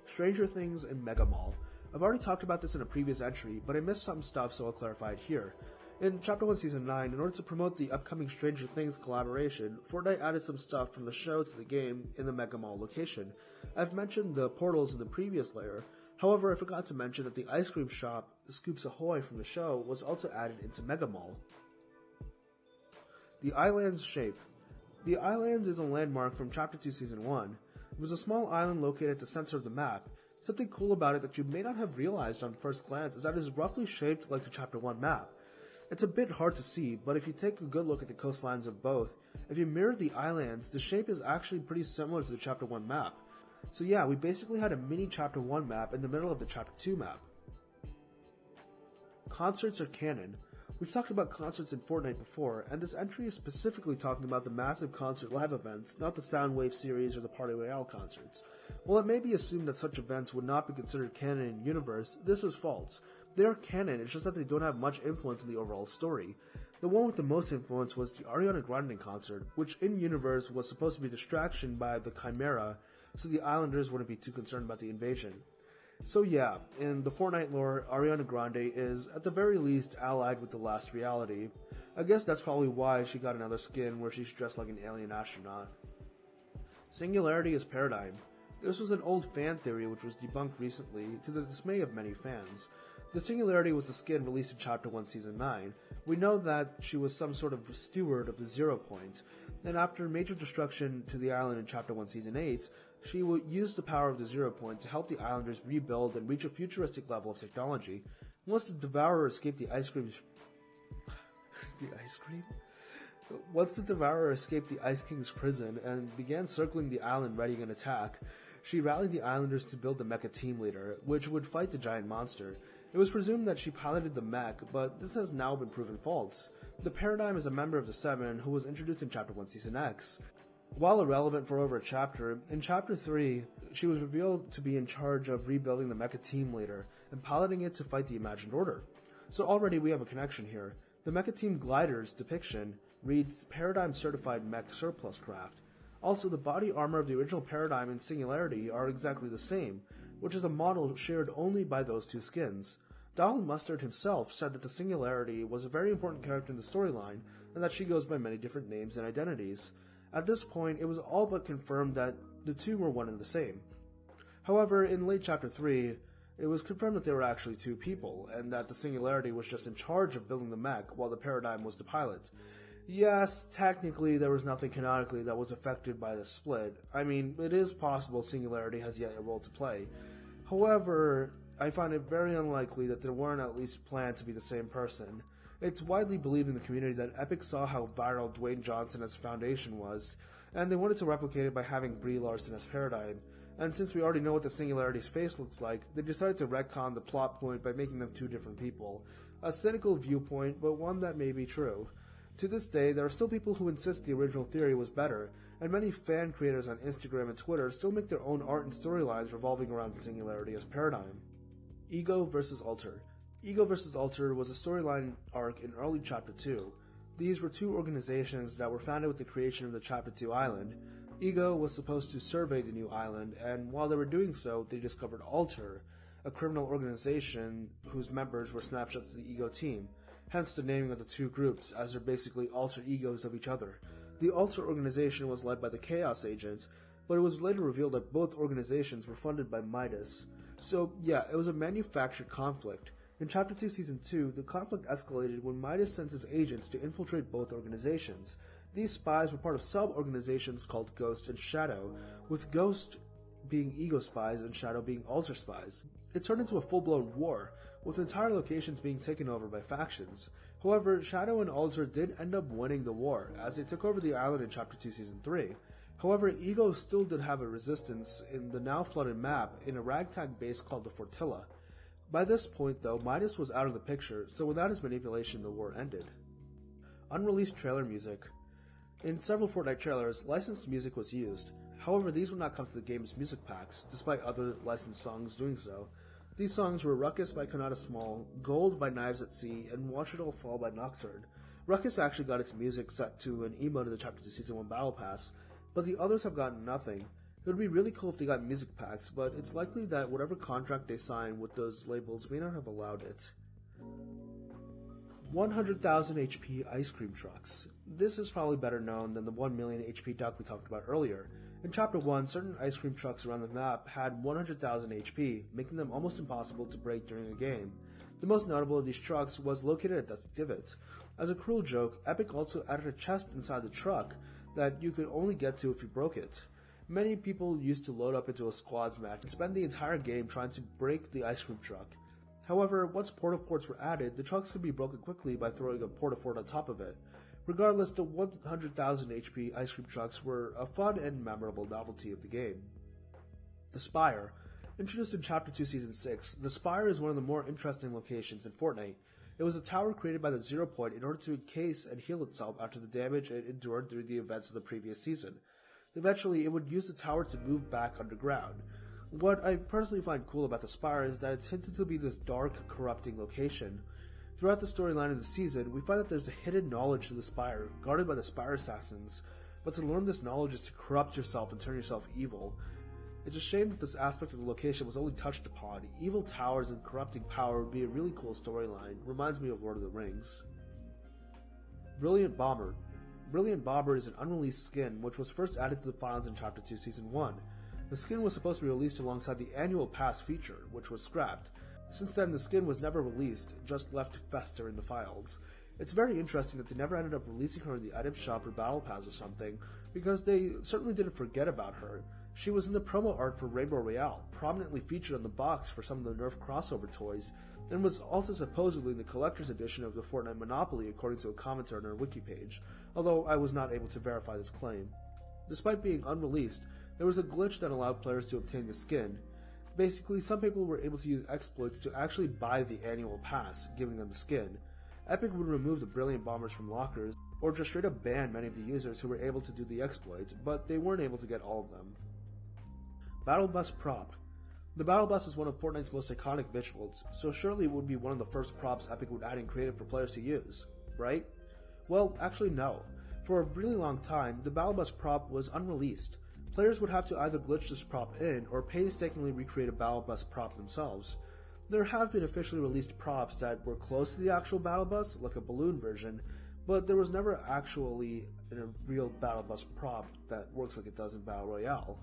Stranger Things and Mega Mall. I've already talked about this in a previous entry, but I missed some stuff, so I'll clarify it here. In Chapter 1 Season 9, in order to promote the upcoming Stranger Things collaboration, Fortnite added some stuff from the show to the game in the Mega Mall location. I've mentioned the portals in the previous layer, however I forgot to mention that the ice cream shop, Scoops Ahoy from the show, was also added into Mega Mall. The Island's shape. The Islands is a landmark from Chapter 2 Season 1. It was a small island located at the center of the map. Something cool about it that you may not have realized on first glance is that it is roughly shaped like the Chapter 1 map. It's a bit hard to see, but if you take a good look at the coastlines of both, if you mirror the islands, the shape is actually pretty similar to the Chapter 1 map. So yeah, we basically had a mini Chapter 1 map in the middle of the Chapter 2 map. Concerts are canon. We've talked about concerts in Fortnite before, and this entry is specifically talking about the massive concert live events, not the Soundwave series or the Party Royale concerts. While it may be assumed that such events would not be considered canon in universe, this is false. They are canon, it's just that they don't have much influence in the overall story. The one with the most influence was the Ariana Grande concert, which in universe was supposed to be a distraction by the Chimera, so the Islanders wouldn't be too concerned about the invasion. So yeah, in the Fortnite lore, Ariana Grande is, at the very least, allied with the last reality. I guess that's probably why she got another skin where she's dressed like an alien astronaut. Singularity is paradigm. This was an old fan theory which was debunked recently, to the dismay of many fans. The Singularity was a skin released in Chapter 1 Season 9. We know that she was some sort of steward of the 0 Point, and after major destruction to the island in Chapter 1 Season 8, she would use the power of the 0 Point to help the Islanders rebuild and reach a futuristic level of technology. Once the Devourer escaped the Ice Cream... Once the Devourer escaped the Ice King's prison and began circling the island readying an attack, she rallied the Islanders to build the Mecha Team Leader, which would fight the giant monster. It was presumed that she piloted the mech, but this has now been proven false. The Paradigm is a member of the Seven who was introduced in Chapter 1 Season X. While irrelevant for over a chapter, in Chapter 3, she was revealed to be in charge of rebuilding the Mecha Team Leader and piloting it to fight the Imagined Order. So already we have a connection here. The Mecha Team Glider's depiction reads Paradigm Certified Mech Surplus Craft. Also, the body armor of the original Paradigm and Singularity are exactly the same, which is a model shared only by those two skins. Donald Mustard himself said that the Singularity was a very important character in the storyline, and that she goes by many different names and identities. At this point, it was all but confirmed that the two were one and the same. However, in late Chapter 3, it was confirmed that they were actually two people, and that the Singularity was just in charge of building the mech, while the Paradigm was the pilot. Yes, technically there was nothing canonically that was affected by the split. I mean, it is possible Singularity has yet a role to play. However, I find it very unlikely that they weren't at least planned to be the same person. It's widely believed in the community that Epic saw how viral Dwayne Johnson as Foundation was, and they wanted to replicate it by having Brie Larson as Paradigm. And since we already know what the Singularity's face looks like, they decided to retcon the plot point by making them two different people. A cynical viewpoint, but one that may be true. To this day, there are still people who insist the original theory was better, and many fan creators on Instagram and Twitter still make their own art and storylines revolving around the Singularity as Paradigm. Ego vs. Alter. Ego vs. Alter was a storyline arc in early Chapter 2. These were two organizations that were founded with the creation of the Chapter 2 island. Ego was supposed to survey the new island, and while they were doing so, they discovered Alter, a criminal organization whose members were snapshots of the Ego team, hence the naming of the two groups, as they're basically alter egos of each other. The Alter organization was led by the Chaos Agent, but it was later revealed that both organizations were funded by Midas. So yeah, it was a manufactured conflict. In Chapter 2 Season 2, the conflict escalated when Midas sent his agents to infiltrate both organizations. These spies were part of sub-organizations called Ghost and Shadow, with Ghost being Ego spies and Shadow being Alter spies. It turned into a full-blown war, with entire locations being taken over by factions. However, Shadow and Alter did end up winning the war, as they took over the island in Chapter 2 Season 3. However, Ego still did have a resistance in the now flooded map in a ragtag base called the Fortilla. By this point, though, Midas was out of the picture, so without his manipulation, the war ended. Unreleased trailer music. In several Fortnite trailers, licensed music was used. However, these would not come to the game's music packs, despite other licensed songs doing so. These songs were Ruckus by Kanata Small, Gold by Knives at Sea, and Watch It All Fall by Nocturne. Ruckus actually got its music set to an emote in the Chapter 2 Season 1 Battle Pass, but the others have gotten nothing. It would be really cool if they got music packs, but it's likely that whatever contract they sign with those labels may not have allowed it. 100,000 HP ice cream trucks. This is probably better known than the 1 million HP duck we talked about earlier. In Chapter 1, certain ice cream trucks around the map had 100,000 HP, making them almost impossible to break during a game. The most notable of these trucks was located at Dusty Divot. As a cruel joke, Epic also added a chest inside the truck that you could only get to if you broke it. Many people used to load up into a squads match and spend the entire game trying to break the ice cream truck. However, once porta-forts were added, the trucks could be broken quickly by throwing a porta-fort on top of it. Regardless, the 100,000 HP ice cream trucks were a fun and memorable novelty of the game. The Spire. Introduced in Chapter 2 Season 6, the Spire is one of the more interesting locations in Fortnite. It was a tower created by the Zero Point in order to encase and heal itself after the damage it endured through the events of the previous season. Eventually, it would use the tower to move back underground. What I personally find cool about the Spire is that it's hinted to be this dark, corrupting location. Throughout the storyline of the season, we find that there's a hidden knowledge to the Spire, guarded by the Spire Assassins, but to learn this knowledge is to corrupt yourself and turn yourself evil. It's a shame that this aspect of the location was only touched upon. Evil towers and corrupting power would be a really cool storyline. Reminds me of Lord of the Rings. Brilliant Bomber. Brilliant Bomber is an unreleased skin, which was first added to the files in Chapter 2 Season 1. The skin was supposed to be released alongside the annual pass feature, which was scrapped. Since then, the skin was never released, just left to fester in the files. It's very interesting that they never ended up releasing her in the item shop or battle pass or something, because they certainly didn't forget about her. She was in the promo art for Rainbow Royale, prominently featured on the box for some of the Nerf crossover toys, and was also supposedly in the collector's edition of the Fortnite Monopoly according to a commenter on our wiki page, although I was not able to verify this claim. Despite being unreleased, there was a glitch that allowed players to obtain the skin. Basically, some people were able to use exploits to actually buy the annual pass, giving them the skin. Epic would remove the Brilliant Bombers from lockers, or just straight up ban many of the users who were able to do the exploits, but they weren't able to get all of them. Battle Bus Prop. The Battle Bus is one of Fortnite's most iconic visuals, so surely it would be one of the first props Epic would add in creative for players to use, right? Well, actually no. For a really long time, the Battle Bus prop was unreleased. Players would have to either glitch this prop in or painstakingly recreate a Battle Bus prop themselves. There have been officially released props that were close to the actual Battle Bus, like a balloon version, but there was never actually a real Battle Bus prop that works like it does in Battle Royale.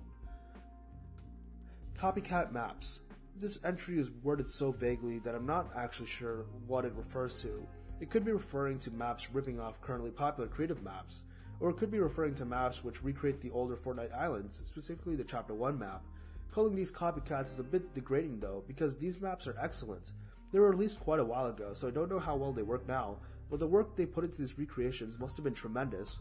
Copycat Maps. This entry is worded so vaguely that I'm not actually sure what it refers to. It could be referring to maps ripping off currently popular creative maps, or it could be referring to maps which recreate the older Fortnite islands, specifically the Chapter 1 map. Calling these copycats is a bit degrading though, because these maps are excellent. They were released quite a while ago, so I don't know how well they work now, but the work they put into these recreations must have been tremendous.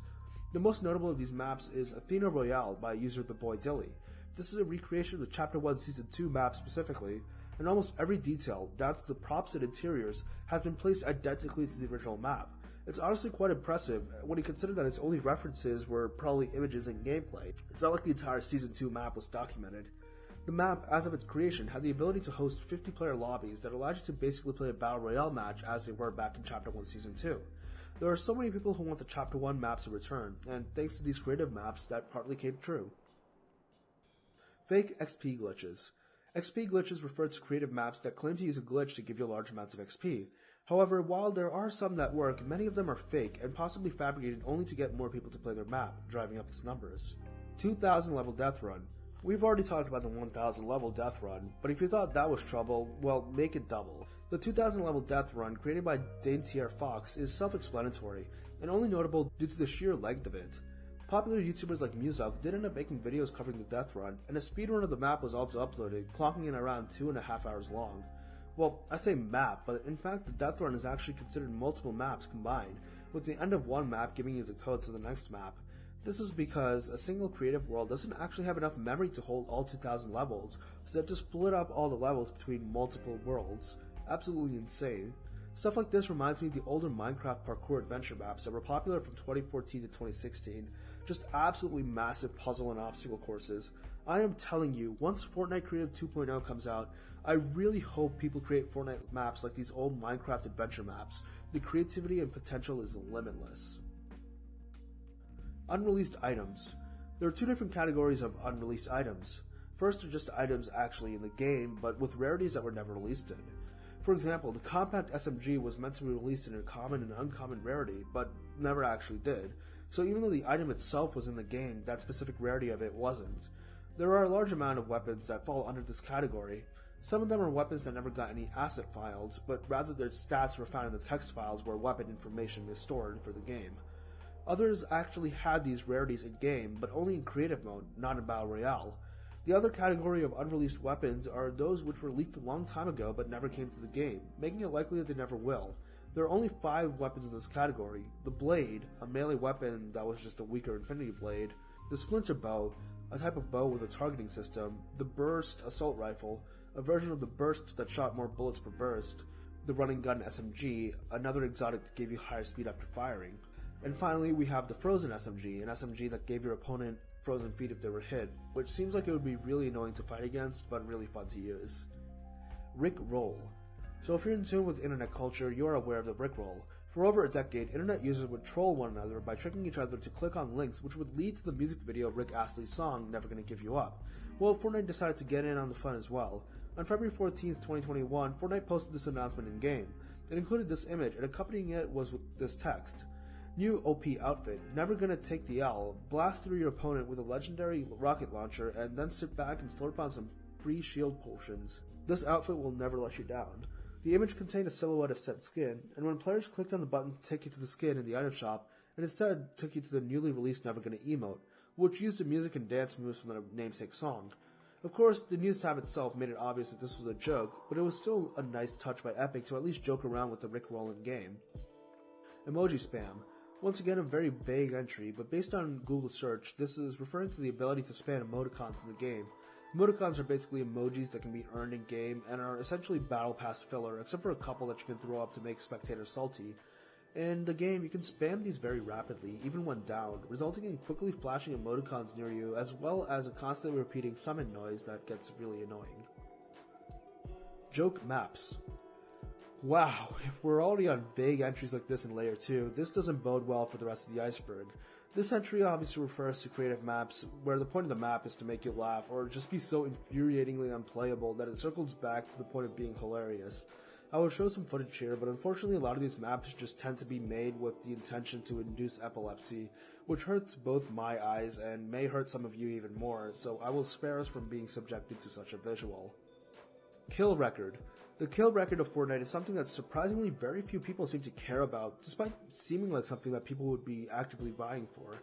The most notable of these maps is Athena Royale by user The Boy Dilly. This is a recreation of the Chapter 1 Season 2 map specifically, and almost every detail, down to the props and interiors, has been placed identically to the original map. It's honestly quite impressive when you consider that its only references were probably images and gameplay. It's not like the entire Season 2 map was documented. The map, as of its creation, had the ability to host 50-player lobbies that allowed you to basically play a Battle Royale match as they were back in Chapter 1 Season 2. There are so many people who want the Chapter 1 maps to return, and thanks to these creative maps, that partly came true. Fake XP glitches. XP glitches refer to creative maps that claim to use a glitch to give you large amounts of XP. However, while there are some that work, many of them are fake and possibly fabricated only to get more people to play their map, driving up its numbers. 2000 level death run. We've already talked about the 1000 level death run, but if you thought that was trouble, well, make it double. The 2000 level death run created by Daintier Fox is self-explanatory, and only notable due to the sheer length of it. Popular YouTubers like Muzak did end up making videos covering the death run, and a speedrun of the map was also uploaded, clocking in around 2.5 hours long. Well, I say map, but in fact the death run is actually considered multiple maps combined, with the end of one map giving you the code to the next map. This is because a single creative world doesn't actually have enough memory to hold all 2000 levels, so they have to split up all the levels between multiple worlds. Absolutely insane. Stuff like this reminds me of the older Minecraft parkour adventure maps that were popular from 2014 to 2016. Just absolutely massive puzzle and obstacle courses. I am telling you, once Fortnite Creative 2.0 comes out, I really hope people create Fortnite maps like these old Minecraft adventure maps. The creativity and potential is limitless. Unreleased items. There are two different categories of unreleased items. First are just items actually in the game, but with rarities that were never released in. For example, the compact SMG was meant to be released in a common and uncommon rarity, but never actually did. So even though the item itself was in the game, that specific rarity of it wasn't. There are a large amount of weapons that fall under this category. Some of them are weapons that never got any asset files, but rather their stats were found in the text files where weapon information is stored for the game. Others actually had these rarities in-game, but only in creative mode, not in Battle Royale. The other category of unreleased weapons are those which were leaked a long time ago but never came to the game, making it likely that they never will. There are only 5 weapons in this category: the Blade, a melee weapon that was just a weaker Infinity Blade, the Splinter Bow, a type of bow with a targeting system, the Burst Assault Rifle, a version of the Burst that shot more bullets per burst, the Running Gun SMG, another exotic that gave you higher speed after firing. And finally, we have the Frozen SMG, an SMG that gave your opponent frozen feet if they were hit, which seems like it would be really annoying to fight against, but really fun to use. Rick Roll. So if you're in tune with internet culture, you are aware of the Rick Roll. For over a decade, internet users would troll one another by tricking each other to click on links which would lead to the music video of Rick Astley's song, Never Gonna Give You Up. Well, Fortnite decided to get in on the fun as well. On February 14th, 2021, Fortnite posted this announcement in-game. It included this image, and accompanying it was with this text. New OP outfit, never gonna take the L, blast through your opponent with a legendary rocket launcher, and then sit back and slurp on some free shield potions. This outfit will never let you down. The image contained a silhouette of said skin, and when players clicked on the button to take you to the skin in the item shop, it instead took you to the newly released Never Gonna emote, which used the music and dance moves from the namesake song. Of course, the news tab itself made it obvious that this was a joke, but it was still a nice touch by Epic to at least joke around with the Rick Roll in game. Emoji spam. Once again, a very vague entry, but based on Google search, this is referring to the ability to spam emoticons in the game. Emoticons are basically emojis that can be earned in-game and are essentially battle pass filler, except for a couple that you can throw up to make spectators salty. In the game, you can spam these very rapidly, even when down, resulting in quickly flashing emoticons near you, as well as a constantly repeating summon noise that gets really annoying. Joke maps. Wow, if we're already on vague entries like this in Layer 2, this doesn't bode well for the rest of the iceberg. This entry obviously refers to creative maps, where the point of the map is to make you laugh, or just be so infuriatingly unplayable that it circles back to the point of being hilarious. I will show some footage here, but unfortunately a lot of these maps just tend to be made with the intention to induce epilepsy, which hurts both my eyes and may hurt some of you even more, so I will spare us from being subjected to such a visual. Kill record. The kill record of Fortnite is something that surprisingly very few people seem to care about, despite seeming like something that people would be actively vying for.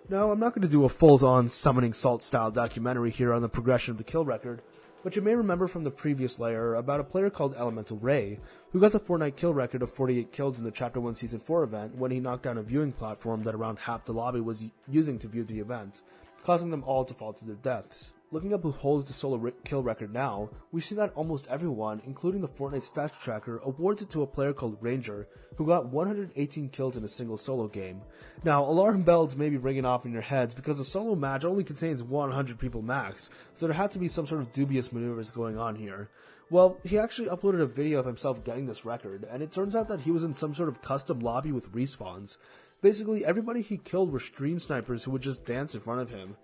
Now, I'm not going to do a full-on Summoning Salt style documentary here on the progression of the kill record, but you may remember from the previous layer about a player called Elemental Ray, who got the Fortnite kill record of 48 kills in the Chapter 1 Season 4 event when he knocked down a viewing platform that around half the lobby was using to view the event, causing them all to fall to their deaths. Looking up who holds the solo kill record now, we see that almost everyone, including the Fortnite stats tracker, awards it to a player called Ranger, who got 118 kills in a single solo game. Now, alarm bells may be ringing off in your heads because a solo match only contains 100 people max, so there had to be some sort of dubious maneuvers going on here. Well, he actually uploaded a video of himself getting this record, and it turns out that he was in some sort of custom lobby with respawns. Basically, everybody he killed were stream snipers who would just dance in front of him.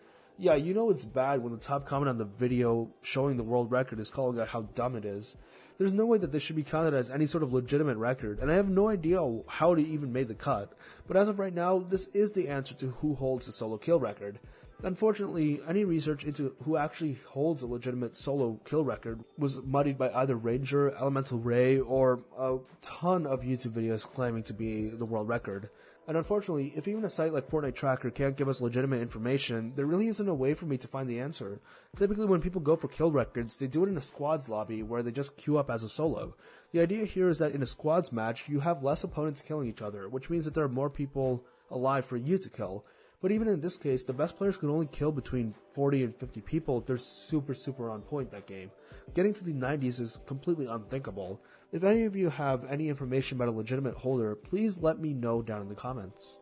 Yeah, you know it's bad when the top comment on the video showing the world record is calling out how dumb it is. There's no way that this should be counted as any sort of legitimate record, and I have no idea how it even made the cut. But as of right now, this is the answer to who holds the solo kill record. Unfortunately, any research into who actually holds a legitimate solo kill record was muddied by either Ranger, Elemental Ray, or a ton of YouTube videos claiming to be the world record. And unfortunately, if even a site like Fortnite Tracker can't give us legitimate information, there really isn't a way for me to find the answer. Typically when people go for kill records, they do it in a squads lobby where they just queue up as a solo. The idea here is that in a squads match, you have less opponents killing each other, which means that there are more people alive for you to kill. But even in this case, the best players can only kill between 40 and 50 people if they're super on point that game. Getting to the 90s is completely unthinkable. If any of you have any information about a legitimate holder, please let me know down in the comments.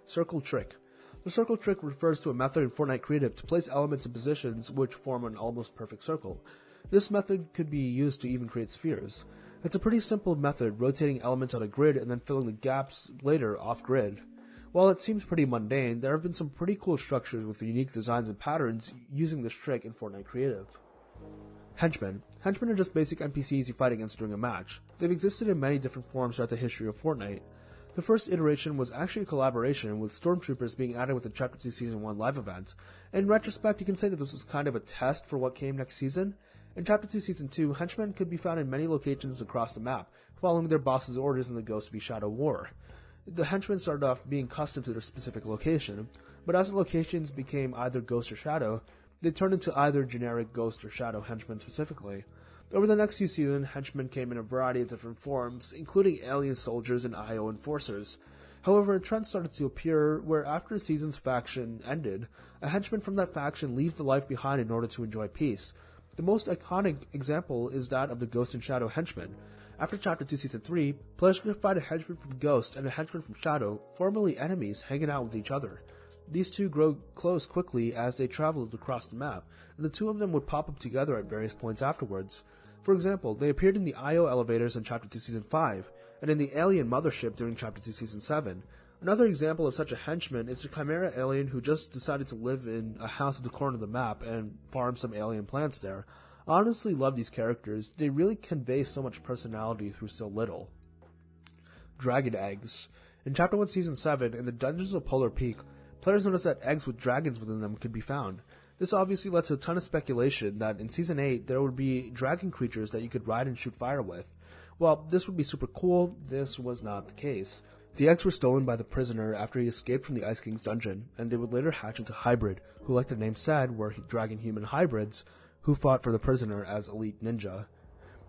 Circle Trick. The circle trick refers to a method in Fortnite Creative to place elements in positions which form an almost perfect circle. This method could be used to even create spheres. It's a pretty simple method, rotating elements on a grid and then filling the gaps later off-grid. While it seems pretty mundane, there have been some pretty cool structures with unique designs and patterns using this trick in Fortnite Creative. Henchmen. Henchmen are just basic NPCs you fight against during a match. They've existed in many different forms throughout the history of Fortnite. The first iteration was actually a collaboration, with Stormtroopers being added with the Chapter 2 Season 1 live event. In retrospect, you can say that this was kind of a test for what came next season. In Chapter 2 Season 2, henchmen could be found in many locations across the map, following their boss's orders in the Ghost v Shadow War. The henchmen started off being custom to their specific location, but as the locations became either Ghost or Shadow, they turned into either generic Ghost or Shadow henchmen specifically. Over the next few seasons, henchmen came in a variety of different forms, including alien soldiers and IO enforcers. However, a trend started to appear where after a season's faction ended, a henchman from that faction leaves the life behind in order to enjoy peace. The most iconic example is that of the Ghost and Shadow henchmen. After Chapter 2 Season 3, players could find a henchman from Ghost and a henchman from Shadow, formerly enemies, hanging out with each other. These two grow close quickly as they traveled across the map, and the two of them would pop up together at various points afterwards. For example, they appeared in the IO elevators in Chapter 2 Season 5, and in the alien mothership during Chapter 2 Season 7. Another example of such a henchman is the Chimera alien who just decided to live in a house at the corner of the map and farm some alien plants there. I honestly love these characters. They really convey so much personality through so little. Dragon Eggs. In Chapter 1 Season 7, in the dungeons of Polar Peak, players noticed that eggs with dragons within them could be found. This obviously led to a ton of speculation that in Season 8 there would be dragon creatures that you could ride and shoot fire with. While this would be super cool, this was not the case. The eggs were stolen by the prisoner after he escaped from the Ice King's dungeon, and they would later hatch into Hybrid, who like the name said were dragon-human hybrids, who fought for the prisoner as elite ninja.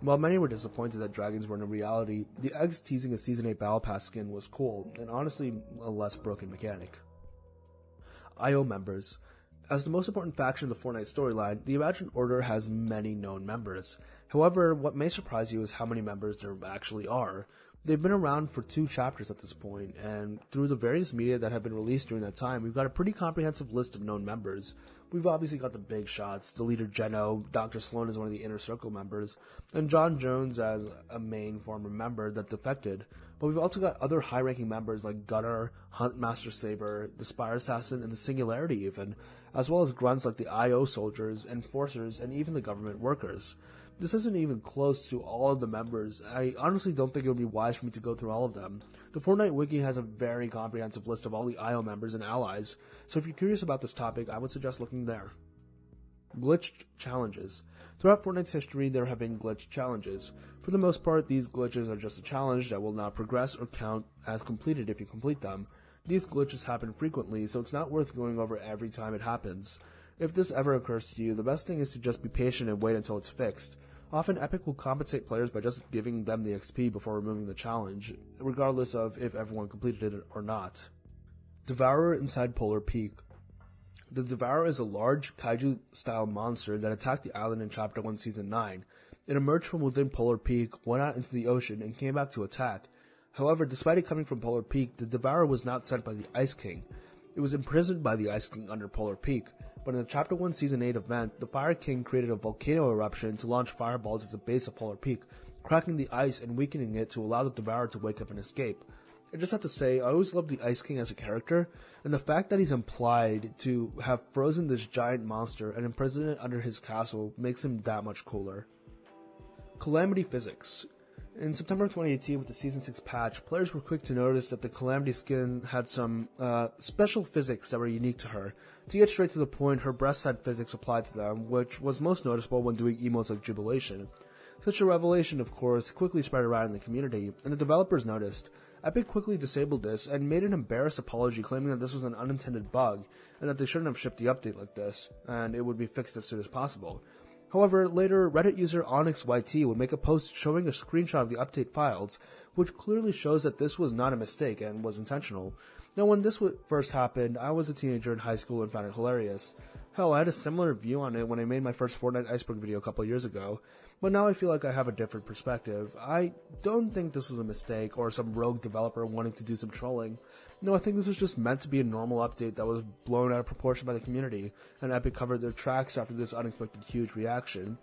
While many were disappointed that dragons weren't a reality, the eggs teasing a Season 8 Battle Pass skin was cool, and honestly a less broken mechanic. IO members. As the most important faction of the Fortnite storyline, the Imagined Order has many known members. However, what may surprise you is how many members there actually are. They've been around for 2 chapters at this point, and through the various media that have been released during that time, we've got a pretty comprehensive list of known members. We've obviously got the big shots, the leader Geno, Dr. Sloan as one of the Inner Circle members, and John Jones as a main former member that defected. But we've also got other high-ranking members like Gunner, Huntmaster Saber, the Spire Assassin, and the Singularity even, as well as grunts like the IO soldiers, enforcers, and even the government workers. This isn't even close to all of the members. I honestly don't think it would be wise for me to go through all of them. The Fortnite Wiki has a very comprehensive list of all the IO members and allies, so if you're curious about this topic, I would suggest looking there. Glitched challenges. Throughout Fortnite's history, there have been glitched challenges. For the most part, these glitches are just a challenge that will not progress or count as completed if you complete them. These glitches happen frequently, so it's not worth going over every time it happens. If this ever occurs to you, the best thing is to just be patient and wait until it's fixed. Often Epic will compensate players by just giving them the XP before removing the challenge, regardless of if everyone completed it or not. Devourer inside Polar Peak. The Devourer is a large, kaiju-style monster that attacked the island in Chapter 1, Season 9. It emerged from within Polar Peak, went out into the ocean, and came back to attack. However, despite it coming from Polar Peak, the Devourer was not sent by the Ice King. It was imprisoned by the Ice King under Polar Peak, but in the Chapter 1 Season 8 event, the Fire King created a volcano eruption to launch fireballs at the base of Polar Peak, cracking the ice and weakening it to allow the Devourer to wake up and escape. I just have to say, I always loved the Ice King as a character, and the fact that he's implied to have frozen this giant monster and imprisoned it under his castle makes him that much cooler. Calamity Physics. In September 2018, with the Season 6 patch, players were quick to notice that the Calamity skin had some special physics that were unique to her. To get straight to the point, her breasts had physics applied to them, which was most noticeable when doing emotes like Jubilation. Such a revelation, of course, quickly spread around in the community, and the developers noticed. Epic quickly disabled this and made an embarrassed apology claiming that this was an unintended bug, and that they shouldn't have shipped the update like this, and it would be fixed as soon as possible. However, later, Reddit user OnyxYT would make a post showing a screenshot of the update files, which clearly shows that this was not a mistake and was intentional. Now, when this first happened, I was a teenager in high school and found it hilarious. Hell, I had a similar view on it when I made my first Fortnite Iceberg video a couple years ago, but now I feel like I have a different perspective. I don't think this was a mistake or some rogue developer wanting to do some trolling. No, I think this was just meant to be a normal update that was blown out of proportion by the community, and Epic covered their tracks after this unexpected huge reaction.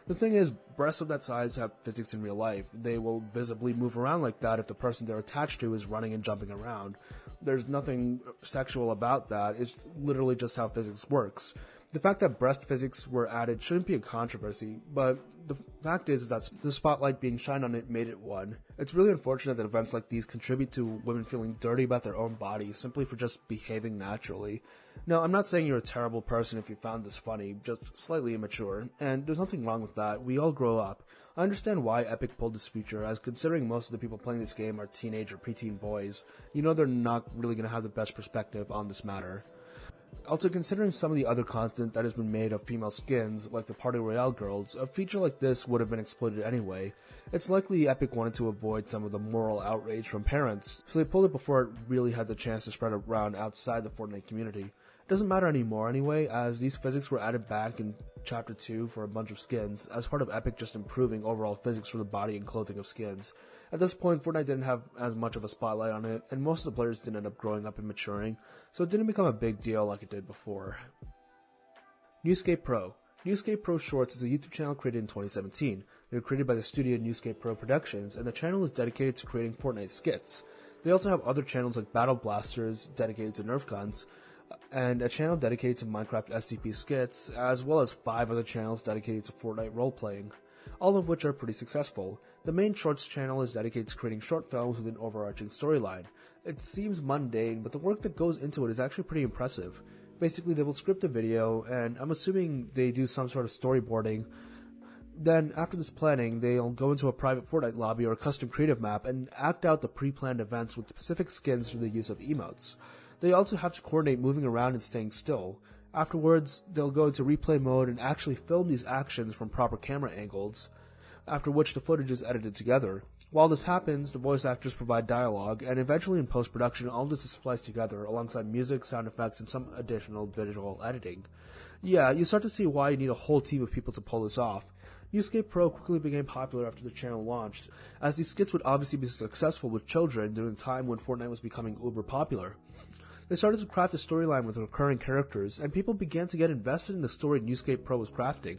The thing is, breasts of that size have physics in real life. They will visibly move around like that if the person they're attached to is running and jumping around. There's nothing sexual about that, it's literally just how physics works. The fact that breast physics were added shouldn't be a controversy, but the fact is that the spotlight being shined on it made it one. It's really unfortunate that events like these contribute to women feeling dirty about their own bodies simply for just behaving naturally. Now, I'm not saying you're a terrible person if you found this funny, just slightly immature, and there's nothing wrong with that. We all grow up. I understand why Epic pulled this feature, as considering most of the people playing this game are teenage or preteen boys, you know they're not really going to have the best perspective on this matter. Also, considering some of the other content that has been made of female skins, like the Party Royale girls, a feature like this would have been exploited anyway. It's likely Epic wanted to avoid some of the moral outrage from parents, so they pulled it before it really had the chance to spread around outside the Fortnite community. It doesn't matter anymore anyway, as these physics were added back in Chapter 2 for a bunch of skins, as part of Epic just improving overall physics for the body and clothing of skins. At this point, Fortnite didn't have as much of a spotlight on it, and most of the players didn't end up growing up and maturing, so it didn't become a big deal like it did before. Newscape Pro. Newscape Pro Shorts is a YouTube channel created in 2017. They were created by the studio Newscape Pro Productions, and the channel is dedicated to creating Fortnite skits. They also have other channels like Battle Blasters, dedicated to Nerf guns, and a channel dedicated to Minecraft SCP skits, as well as 5 other channels dedicated to Fortnite role-playing, all of which are pretty successful. The main Shorts channel is dedicated to creating short films with an overarching storyline. It seems mundane, but the work that goes into it is actually pretty impressive. Basically, they will script a video, and I'm assuming they do some sort of storyboarding. Then, after this planning, they'll go into a private Fortnite lobby or a custom creative map and act out the pre-planned events with specific skins through the use of emotes. They also have to coordinate moving around and staying still. Afterwards, they'll go into replay mode and actually film these actions from proper camera angles, after which the footage is edited together. While this happens, the voice actors provide dialogue, and eventually in post-production all this is spliced together alongside music, sound effects, and some additional visual editing. Yeah, you start to see why you need a whole team of people to pull this off. Newscape Pro quickly became popular after the channel launched, as these skits would obviously be successful with children during a time when Fortnite was becoming uber popular. They started to craft a storyline with recurring characters, and people began to get invested in the story Newscape Pro was crafting.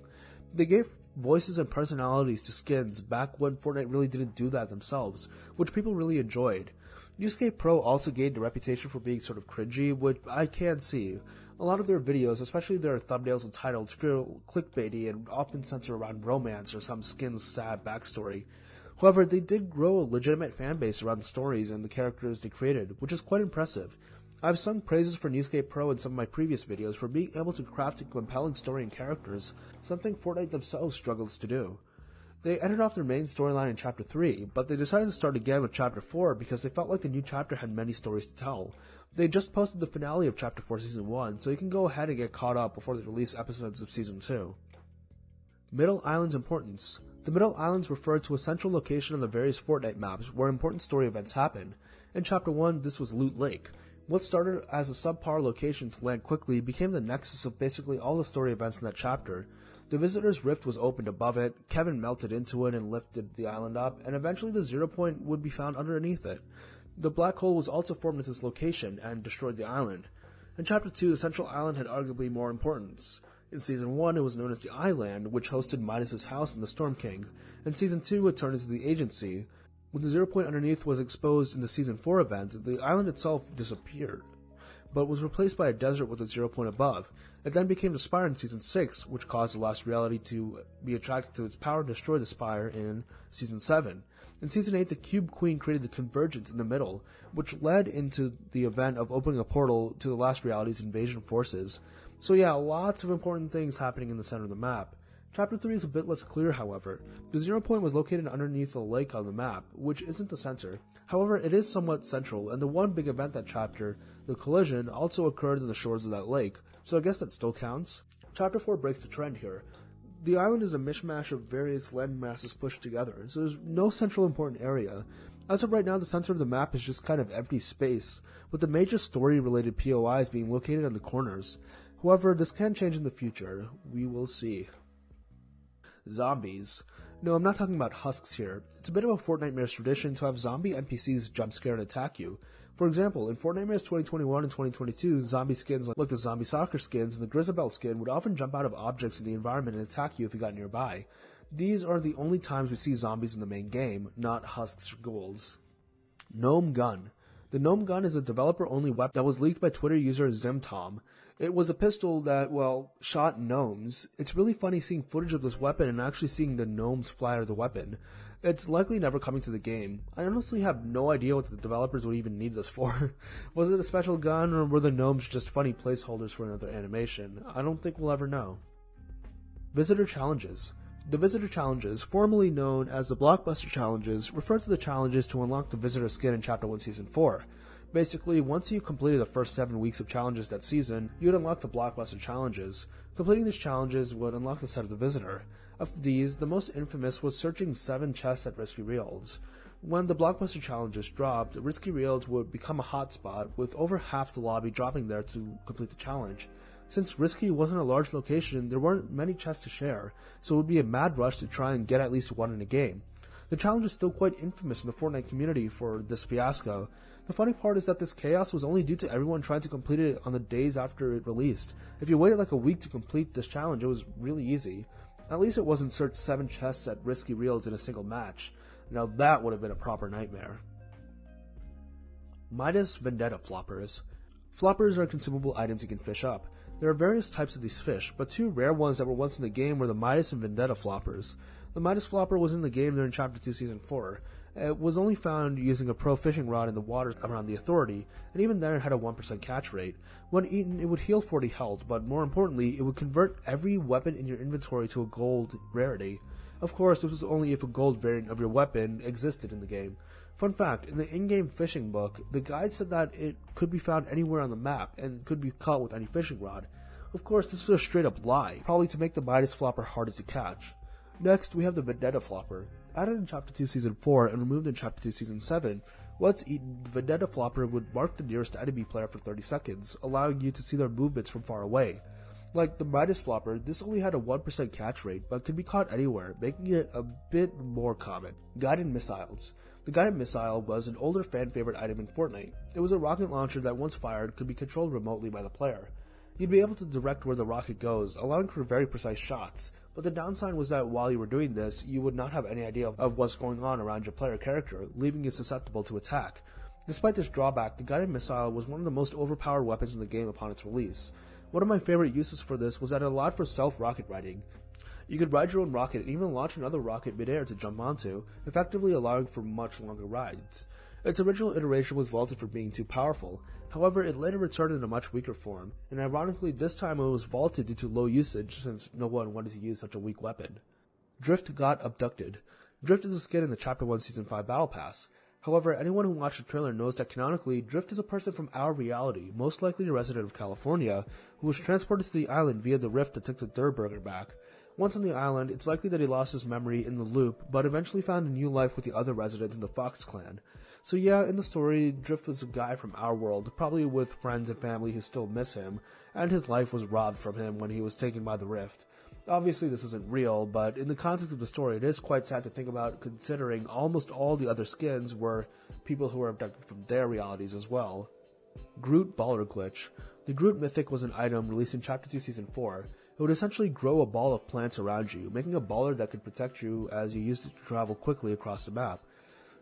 They gave voices and personalities to skins back when Fortnite really didn't do that themselves, which people really enjoyed. Newscape Pro also gained a reputation for being sort of cringy, which I can see. A lot of their videos, especially their thumbnails and titles, feel clickbaity and often center around romance or some skin's sad backstory. However, they did grow a legitimate fanbase around the stories and the characters they created, which is quite impressive. I've sung praises for Newscape Pro in some of my previous videos for being able to craft a compelling story and characters, something Fortnite themselves struggles to do. They ended off their main storyline in Chapter 3, but they decided to start again with Chapter 4 because they felt like the new chapter had many stories to tell. They just posted the finale of Chapter 4 Season 1, so you can go ahead and get caught up before they release episodes of Season 2. Middle Island's importance. The Middle Islands refer to a central location on the various Fortnite maps where important story events happen. In Chapter 1, this was Loot Lake. What started as a subpar location to land quickly became the nexus of basically all the story events in that chapter. The visitor's rift was opened above it, Kevin melted into it and lifted the island up, and eventually the 0 point would be found underneath it. The black hole was also formed at this location and destroyed the island. In Chapter 2, the central island had arguably more importance. In Season 1, it was known as the Island, which hosted Midas's house and the Storm King. In Season 2, it turned into the Agency. When the 0 point underneath was exposed in the Season 4 event, the island itself disappeared, but was replaced by a desert with a 0 point above. It then became the Spire in Season 6, which caused the Lost Reality to be attracted to its power and destroy the Spire in Season 7. In Season 8, the Cube Queen created the Convergence in the middle, which led into the event of opening a portal to the Lost Reality's invasion forces. So yeah, lots of important things happening in the center of the map. Chapter 3 is a bit less clear, however. The 0 point was located underneath a lake on the map, which isn't the center. However, it is somewhat central, and the one big event that chapter, the collision, also occurred on the shores of that lake, so I guess that still counts. Chapter 4 breaks the trend here. The island is a mishmash of various land masses pushed together, so there's no central important area. As of right now, the center of the map is just kind of empty space, with the major story-related POIs being located on the corners. However, this can change in the future. We will see. Zombies. No, I'm not talking about husks here. It's a bit of a Fortnite tradition to have zombie NPCs jump scare and attack you. For example, in Fortnite 2021 and 2022, zombie skins like the zombie soccer skins and the Grizzabelt skin would often jump out of objects in the environment and attack you if you got nearby. These are the only times we see zombies in the main game, not husks or ghouls. Gnome Gun. The Gnome Gun is a developer-only weapon that was leaked by Twitter user Zimtom. It was a pistol that, well, shot gnomes. It's really funny seeing footage of this weapon and actually seeing the gnomes fly out of the weapon. It's likely never coming to the game. I honestly have no idea what the developers would even need this for. Was it a special gun, or were the gnomes just funny placeholders for another animation? I don't think we'll ever know. Visitor Challenges. The Visitor Challenges, formerly known as the Blockbuster Challenges, refer to the challenges to unlock the Visitor skin in Chapter 1 Season 4. Basically, once you completed the first 7 weeks of challenges that season, you would unlock the Blockbuster Challenges. Completing these challenges would unlock the set of the Visitor. Of these, the most infamous was searching 7 chests at Risky Reels. When the Blockbuster Challenges dropped, Risky Reels would become a hotspot, with over half the lobby dropping there to complete the challenge. Since Risky wasn't a large location, there weren't many chests to share, so it would be a mad rush to try and get at least one in a game. The challenge is still quite infamous in the Fortnite community for this fiasco. The funny part is that this chaos was only due to everyone trying to complete it on the days after it released. If you waited like a week to complete this challenge, it was really easy. At least it wasn't search 7 chests at Risky Reels in a single match. Now that would have been a proper nightmare. Midas Vendetta Floppers. Floppers are consumable items you can fish up. There are various types of these fish, but 2 rare ones that were once in the game were the Midas and Vendetta Floppers. The Midas Flopper was in the game during Chapter 2 Season 4. It was only found using a pro fishing rod in the waters around the Authority, and even then it had a 1% catch rate. When eaten, it would heal 40 health, but more importantly, it would convert every weapon in your inventory to a gold rarity. Of course, this was only if a gold variant of your weapon existed in the game. Fun fact, in the in-game fishing book, the guide said that it could be found anywhere on the map, and could be caught with any fishing rod. Of course, this was a straight-up lie, probably to make the Midas Flopper harder to catch. Next, we have the Vendetta Flopper. Added in Chapter 2 Season 4 and removed in Chapter 2 Season 7, once eaten, the Vendetta Flopper would mark the nearest enemy player for 30 seconds, allowing you to see their movements from far away. Like the Midas Flopper, this only had a 1% catch rate, but could be caught anywhere, making it a bit more common. Guided Missiles. The Guided Missile was an older fan-favorite item in Fortnite. It was a rocket launcher that once fired could be controlled remotely by the player. You'd be able to direct where the rocket goes, allowing for very precise shots, but the downside was that while you were doing this, you would not have any idea of what's going on around your player character, leaving you susceptible to attack. Despite this drawback, the Guided Missile was one of the most overpowered weapons in the game upon its release. One of my favorite uses for this was that it allowed for self-rocket riding. You could ride your own rocket and even launch another rocket midair to jump onto, effectively allowing for much longer rides. Its original iteration was vaulted for being too powerful, however it later returned in a much weaker form, and ironically this time it was vaulted due to low usage since no one wanted to use such a weak weapon. Drift got abducted. Drift is a skin in the Chapter 1 Season 5 Battle Pass. However, anyone who watched the trailer knows that canonically, Drift is a person from our reality, most likely a resident of California, who was transported to the island via the rift that took the Durburger back. Once on the island, it's likely that he lost his memory in the loop, but eventually found a new life with the other residents in the Fox clan. So yeah, in the story, Drift was a guy from our world, probably with friends and family who still miss him, and his life was robbed from him when he was taken by the rift. Obviously this isn't real, but in the context of the story it is quite sad to think about, considering almost all the other skins were people who were abducted from their realities as well. Groot Baller Glitch. The Groot Mythic was an item released in Chapter 2 Season 4. It would essentially grow a ball of plants around you, making a baller that could protect you as you used it to travel quickly across the map.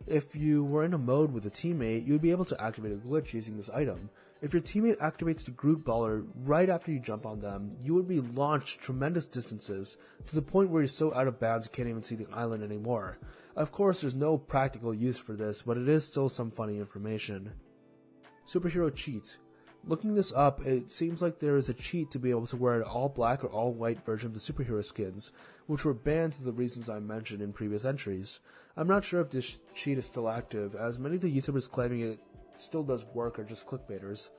If you were in a mode with a teammate, you would be able to activate a glitch using this item. If your teammate activates the Groot Baller right after you jump on them, you would be launched tremendous distances, to the point where you're so out of bounds you can't even see the island anymore. Of course, there's no practical use for this, but it is still some funny information. Superhero Cheat. Looking this up, it seems like there is a cheat to be able to wear an all-black or all-white version of the superhero skins, which were banned for the reasons I mentioned in previous entries. I'm not sure if this cheat is still active, as many of the YouTubers claiming it still does work are just clickbaiters.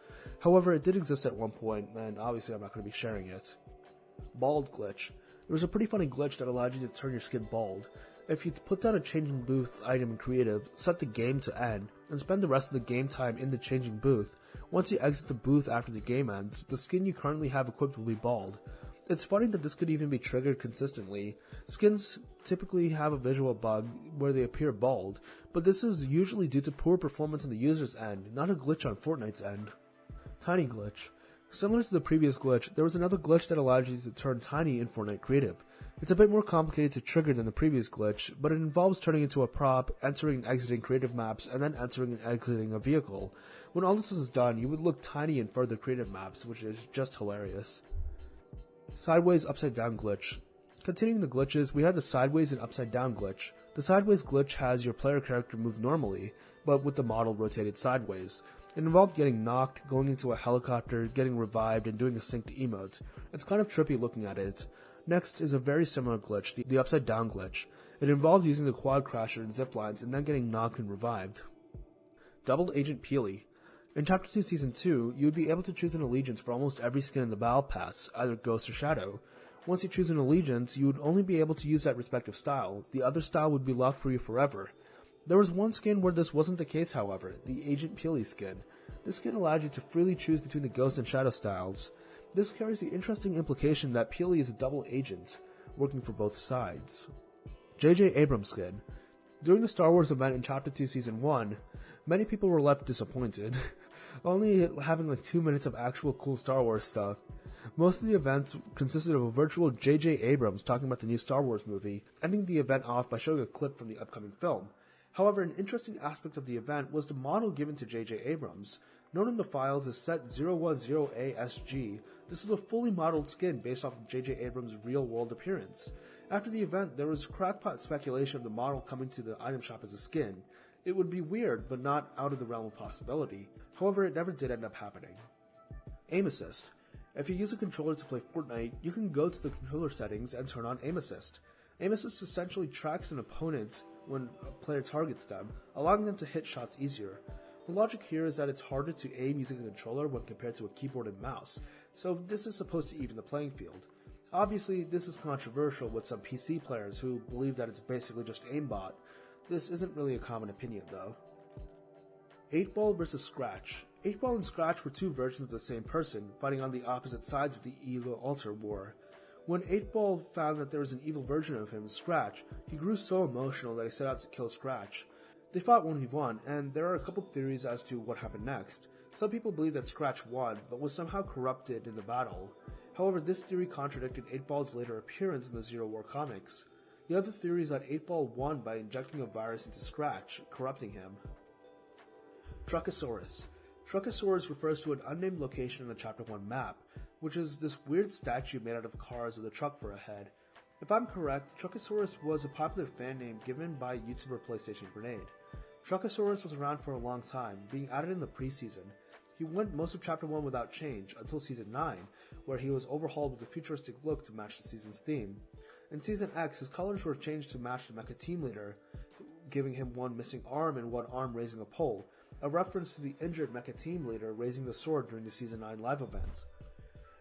However, it did exist at one point, and obviously I'm not going to be sharing it. Bald Glitch. There was a pretty funny glitch that allowed you to turn your skin bald. If you put down a changing booth item in creative, set the game to end, and spend the rest of the game time in the changing booth, once you exit the booth after the game ends, the skin you currently have equipped will be bald. It's funny that this could even be triggered consistently. Skins typically have a visual bug where they appear bald, but this is usually due to poor performance on the user's end, not a glitch on Fortnite's end. Tiny Glitch. Similar to the previous glitch, there was another glitch that allowed you to turn tiny in Fortnite Creative. It's a bit more complicated to trigger than the previous glitch, but it involves turning into a prop, entering and exiting creative maps, and then entering and exiting a vehicle. When all this is done, you would look tiny in further creative maps, which is just hilarious. Sideways Upside Down Glitch. Continuing the glitches, we have the Sideways and Upside Down Glitch. The Sideways glitch has your player character move normally, but with the model rotated sideways. It involved getting knocked, going into a helicopter, getting revived, and doing a synced emote. It's kind of trippy looking at it. Next is a very similar glitch, the Upside Down Glitch. It involved using the quad crasher and ziplines and then getting knocked and revived. Double Agent Peely. In Chapter 2 Season 2, you would be able to choose an allegiance for almost every skin in the Battle Pass, either Ghost or Shadow. Once you choose an allegiance, you would only be able to use that respective style. The other style would be locked for you forever. There was one skin where this wasn't the case, however, the Agent Peely skin. This skin allowed you to freely choose between the Ghost and Shadow styles. This carries the interesting implication that Peely is a double agent, working for both sides. J.J. Abrams skin. During the Star Wars event in Chapter 2 Season 1, many people were left disappointed, only having like 2 minutes of actual cool Star Wars stuff. Most of the event consisted of a virtual J.J. Abrams talking about the new Star Wars movie, ending the event off by showing a clip from the upcoming film. However, an interesting aspect of the event was the model given to J.J. Abrams. Known in the files as Set010ASG, this is a fully modeled skin based off of J.J. Abrams' real-world appearance. After the event, there was crackpot speculation of the model coming to the item shop as a skin. It would be weird, but not out of the realm of possibility. However, it never did end up happening. Aim Assist. If you use a controller to play Fortnite, you can go to the controller settings and turn on Aim Assist. Aim Assist essentially tracks an opponent when a player targets them, allowing them to hit shots easier. The logic here is that it's harder to aim using a controller when compared to a keyboard and mouse, so this is supposed to even the playing field. Obviously, this is controversial with some PC players who believe that it's basically just aimbot. This isn't really a common opinion though. 8-Ball vs. Scratch. 8-Ball and Scratch were two versions of the same person, fighting on the opposite sides of the Evil Altar War. When 8-Ball found that there was an evil version of him, Scratch, he grew so emotional that he set out to kill Scratch. They fought 1v1, and there are a couple theories as to what happened next. Some people believe that Scratch won, but was somehow corrupted in the battle. However, this theory contradicted 8-Ball's later appearance in the Zero War comics. The other theory is that 8-Ball won by injecting a virus into Scratch, corrupting him. Truckosaurus. Truckosaurus refers to an unnamed location in the Chapter 1 map, which is this weird statue made out of cars with a truck for a head. If I'm correct, Truckosaurus was a popular fan name given by YouTuber PlayStation Grenade. Truckosaurus was around for a long time, being added in the preseason. He went most of Chapter 1 without change, until Season 9, where he was overhauled with a futuristic look to match the season's theme. In Season X, his colors were changed to match the Mecha Team Leader, giving him one missing arm and one arm raising a pole, a reference to the injured Mecha Team Leader raising the sword during the Season 9 live event.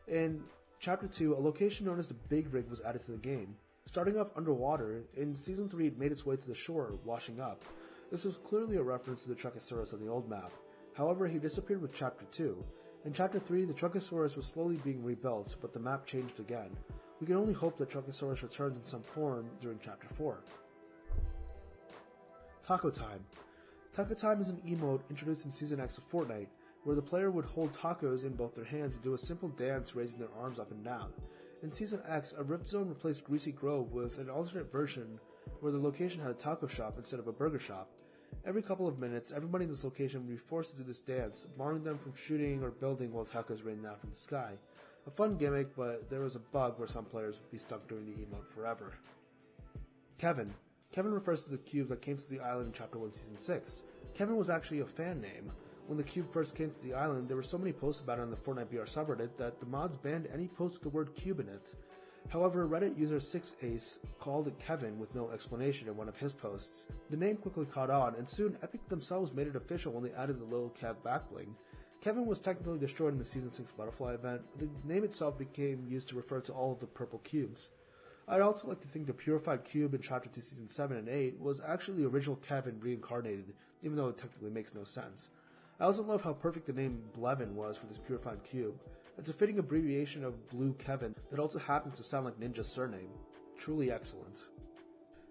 In Chapter 2, a location known as the Big Rig was added to the game. Starting off underwater, in Season 3 it made its way to the shore, washing up. This was clearly a reference to the Truckosaurus on the old map. However, he disappeared with Chapter 2. In Chapter 3, the Truckosaurus was slowly being rebuilt, but the map changed again. We can only hope that Truckosaurus returns in some form during Chapter 4. Taco Time. Taco Time is an emote introduced in Season X of Fortnite, where the player would hold tacos in both their hands and do a simple dance raising their arms up and down. In Season X, a Rift Zone replaced Greasy Grove with an alternate version where the location had a taco shop instead of a burger shop. Every couple of minutes, everybody in this location would be forced to do this dance, barring them from shooting or building while tacos rained down from the sky. A fun gimmick, but there was a bug where some players would be stuck doing the emote forever. Kevin. Kevin refers to the cube that came to the island in Chapter 1, Season 6. Kevin was actually a fan name. When the cube first came to the island, there were so many posts about it on the Fortnite BR subreddit that the mods banned any post with the word cube in it. However, Reddit user 6ace called it Kevin with no explanation in one of his posts. The name quickly caught on, and soon Epic themselves made it official when they added the little Kev backbling. Kevin was technically destroyed in the Season 6 Butterfly event, but the name itself became used to refer to all of the purple cubes. I'd also like to think the Purified Cube in Chapter 2 Season 7 and 8 was actually the original Kevin reincarnated, even though it technically makes no sense. I also love how perfect the name Blevin was for this Purified Cube. It's a fitting abbreviation of Blue Kevin that also happens to sound like Ninja's surname. Truly excellent.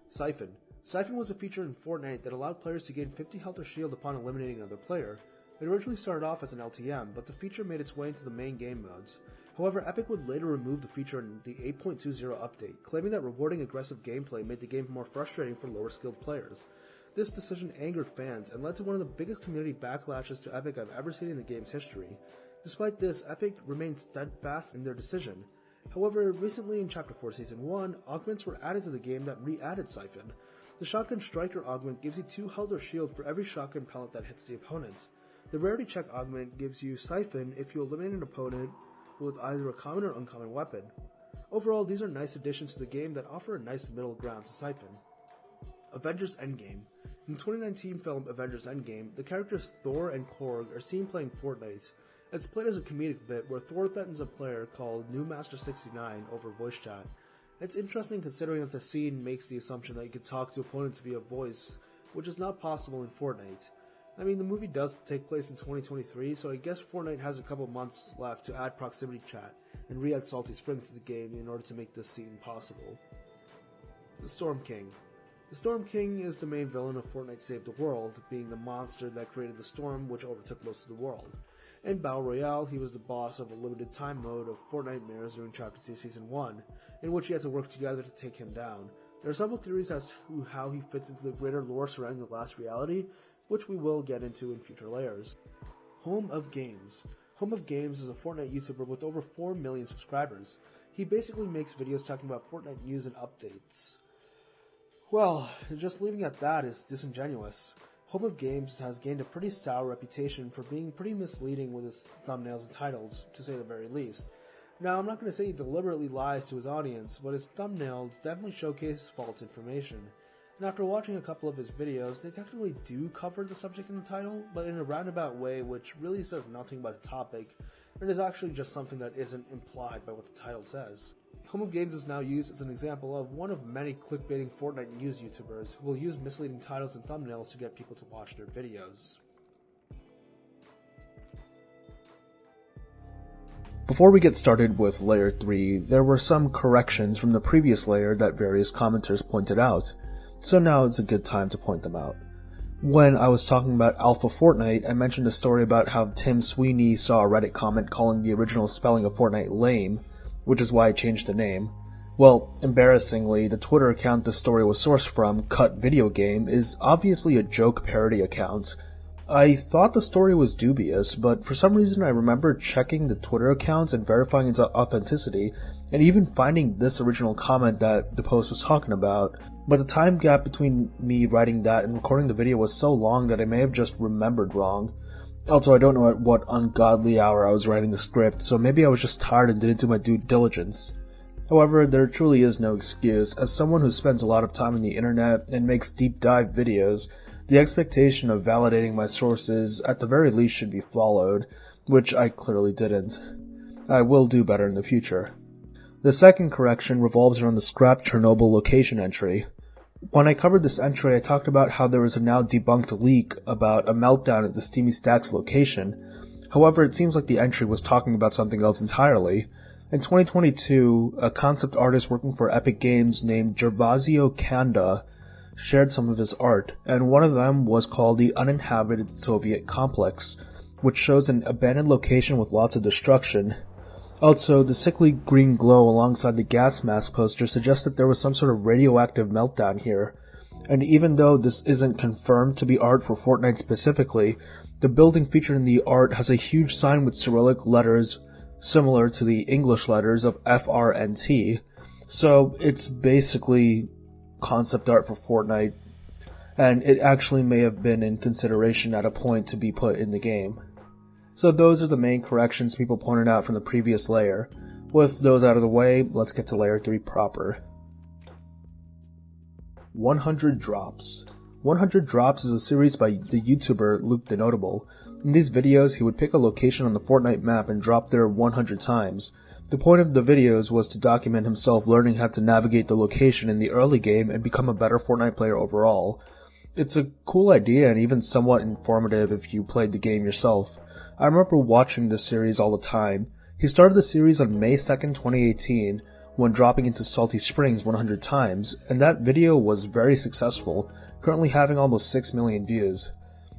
Siphon. Siphon was a feature in Fortnite that allowed players to gain 50 health or shield upon eliminating another player. It originally started off as an LTM, but the feature made its way into the main game modes. However, Epic would later remove the feature in the 8.20 update, claiming that rewarding aggressive gameplay made the game more frustrating for lower skilled players. This decision angered fans and led to one of the biggest community backlashes to Epic I've ever seen in the game's history. Despite this, Epic remained steadfast in their decision. However, recently in Chapter 4 Season 1, augments were added to the game that re-added Siphon. The Shotgun Striker augment gives you 2 health or shield for every shotgun pellet that hits the opponent. The Rarity Check augment gives you Siphon if you eliminate an opponent with either a common or uncommon weapon. Overall, these are nice additions to the game that offer a nice middle ground to Siphon. Avengers Endgame. In the 2019 film Avengers Endgame, the characters Thor and Korg are seen playing Fortnite. It's played as a comedic bit where Thor threatens a player called New Master 69 over voice chat. It's interesting considering that the scene makes the assumption that you can talk to opponents via voice, which is not possible in Fortnite. I mean, the movie does take place in 2023, so I guess Fortnite has a couple months left to add proximity chat and re-add Salty Springs to the game in order to make this scene possible. The Storm King. The Storm King is the main villain of Fortnite Save the World, being the monster that created the storm which overtook most of the world. In Battle Royale, he was the boss of a limited time mode of Fortnite Mirrors during Chapter 2 Season 1, in which you had to work together to take him down. There are several theories as to how he fits into the greater lore surrounding the last reality, which we will get into in future layers. Home of Games. Home of Games is a Fortnite YouTuber with over 4 million subscribers. He basically makes videos talking about Fortnite news and updates. Well, just leaving at that is disingenuous. Home of Games has gained a pretty sour reputation for being pretty misleading with his thumbnails and titles, to say the very least. Now, I'm not going to say he deliberately lies to his audience, but his thumbnails definitely showcase false information. And after watching a couple of his videos, they technically do cover the subject in the title, but in a roundabout way which really says nothing about the topic, and is actually just something that isn't implied by what the title says. Home of Games is now used as an example of one of many clickbaiting Fortnite news YouTubers who will use misleading titles and thumbnails to get people to watch their videos. Before we get started with Layer 3, there were some corrections from the previous layer that various commenters pointed out, so now it's a good time to point them out. When I was talking about Alpha Fortnite, I mentioned a story about how Tim Sweeney saw a Reddit comment calling the original spelling of Fortnite lame, which is why I changed the name. Well, embarrassingly, the Twitter account this story was sourced from, Cut Video Game, is obviously a joke parody account. I thought the story was dubious, but for some reason I remember checking the Twitter accounts and verifying its authenticity, and even finding this original comment that the post was talking about. But the time gap between me writing that and recording the video was so long that I may have just remembered wrong. Also, I don't know at what ungodly hour I was writing the script, so maybe I was just tired and didn't do my due diligence. However, there truly is no excuse. As someone who spends a lot of time on the internet and makes deep dive videos, the expectation of validating my sources at the very least should be followed, which I clearly didn't. I will do better in the future. The second correction revolves around the scrap Chernobyl location entry. When I covered this entry, I talked about how there was a now debunked leak about a meltdown at the Steamy Stacks location. However, it seems like the entry was talking about something else entirely. In 2022, a concept artist working for Epic Games named Gervasio Kanda shared some of his art, and one of them was called the Uninhabited Soviet Complex, which shows an abandoned location with lots of destruction. Also, the sickly green glow alongside the gas mask poster suggests that there was some sort of radioactive meltdown here. And even though this isn't confirmed to be art for Fortnite specifically, the building featured in the art has a huge sign with Cyrillic letters similar to the English letters of FRNT. So it's basically concept art for Fortnite, and it actually may have been in consideration at a point to be put in the game. So those are the main corrections people pointed out from the previous layer. With those out of the way, let's get to layer 3 proper. 100 Drops. 100 Drops is a series by the YouTuber Luke the Notable. In these videos, he would pick a location on the Fortnite map and drop there 100 times. The point of the videos was to document himself learning how to navigate the location in the early game and become a better Fortnite player overall. It's a cool idea and even somewhat informative if you played the game yourself. I remember watching this series all the time. He started the series on May 2nd, 2018, when dropping into Salty Springs 100 times, and that video was very successful, currently having almost 6 million views.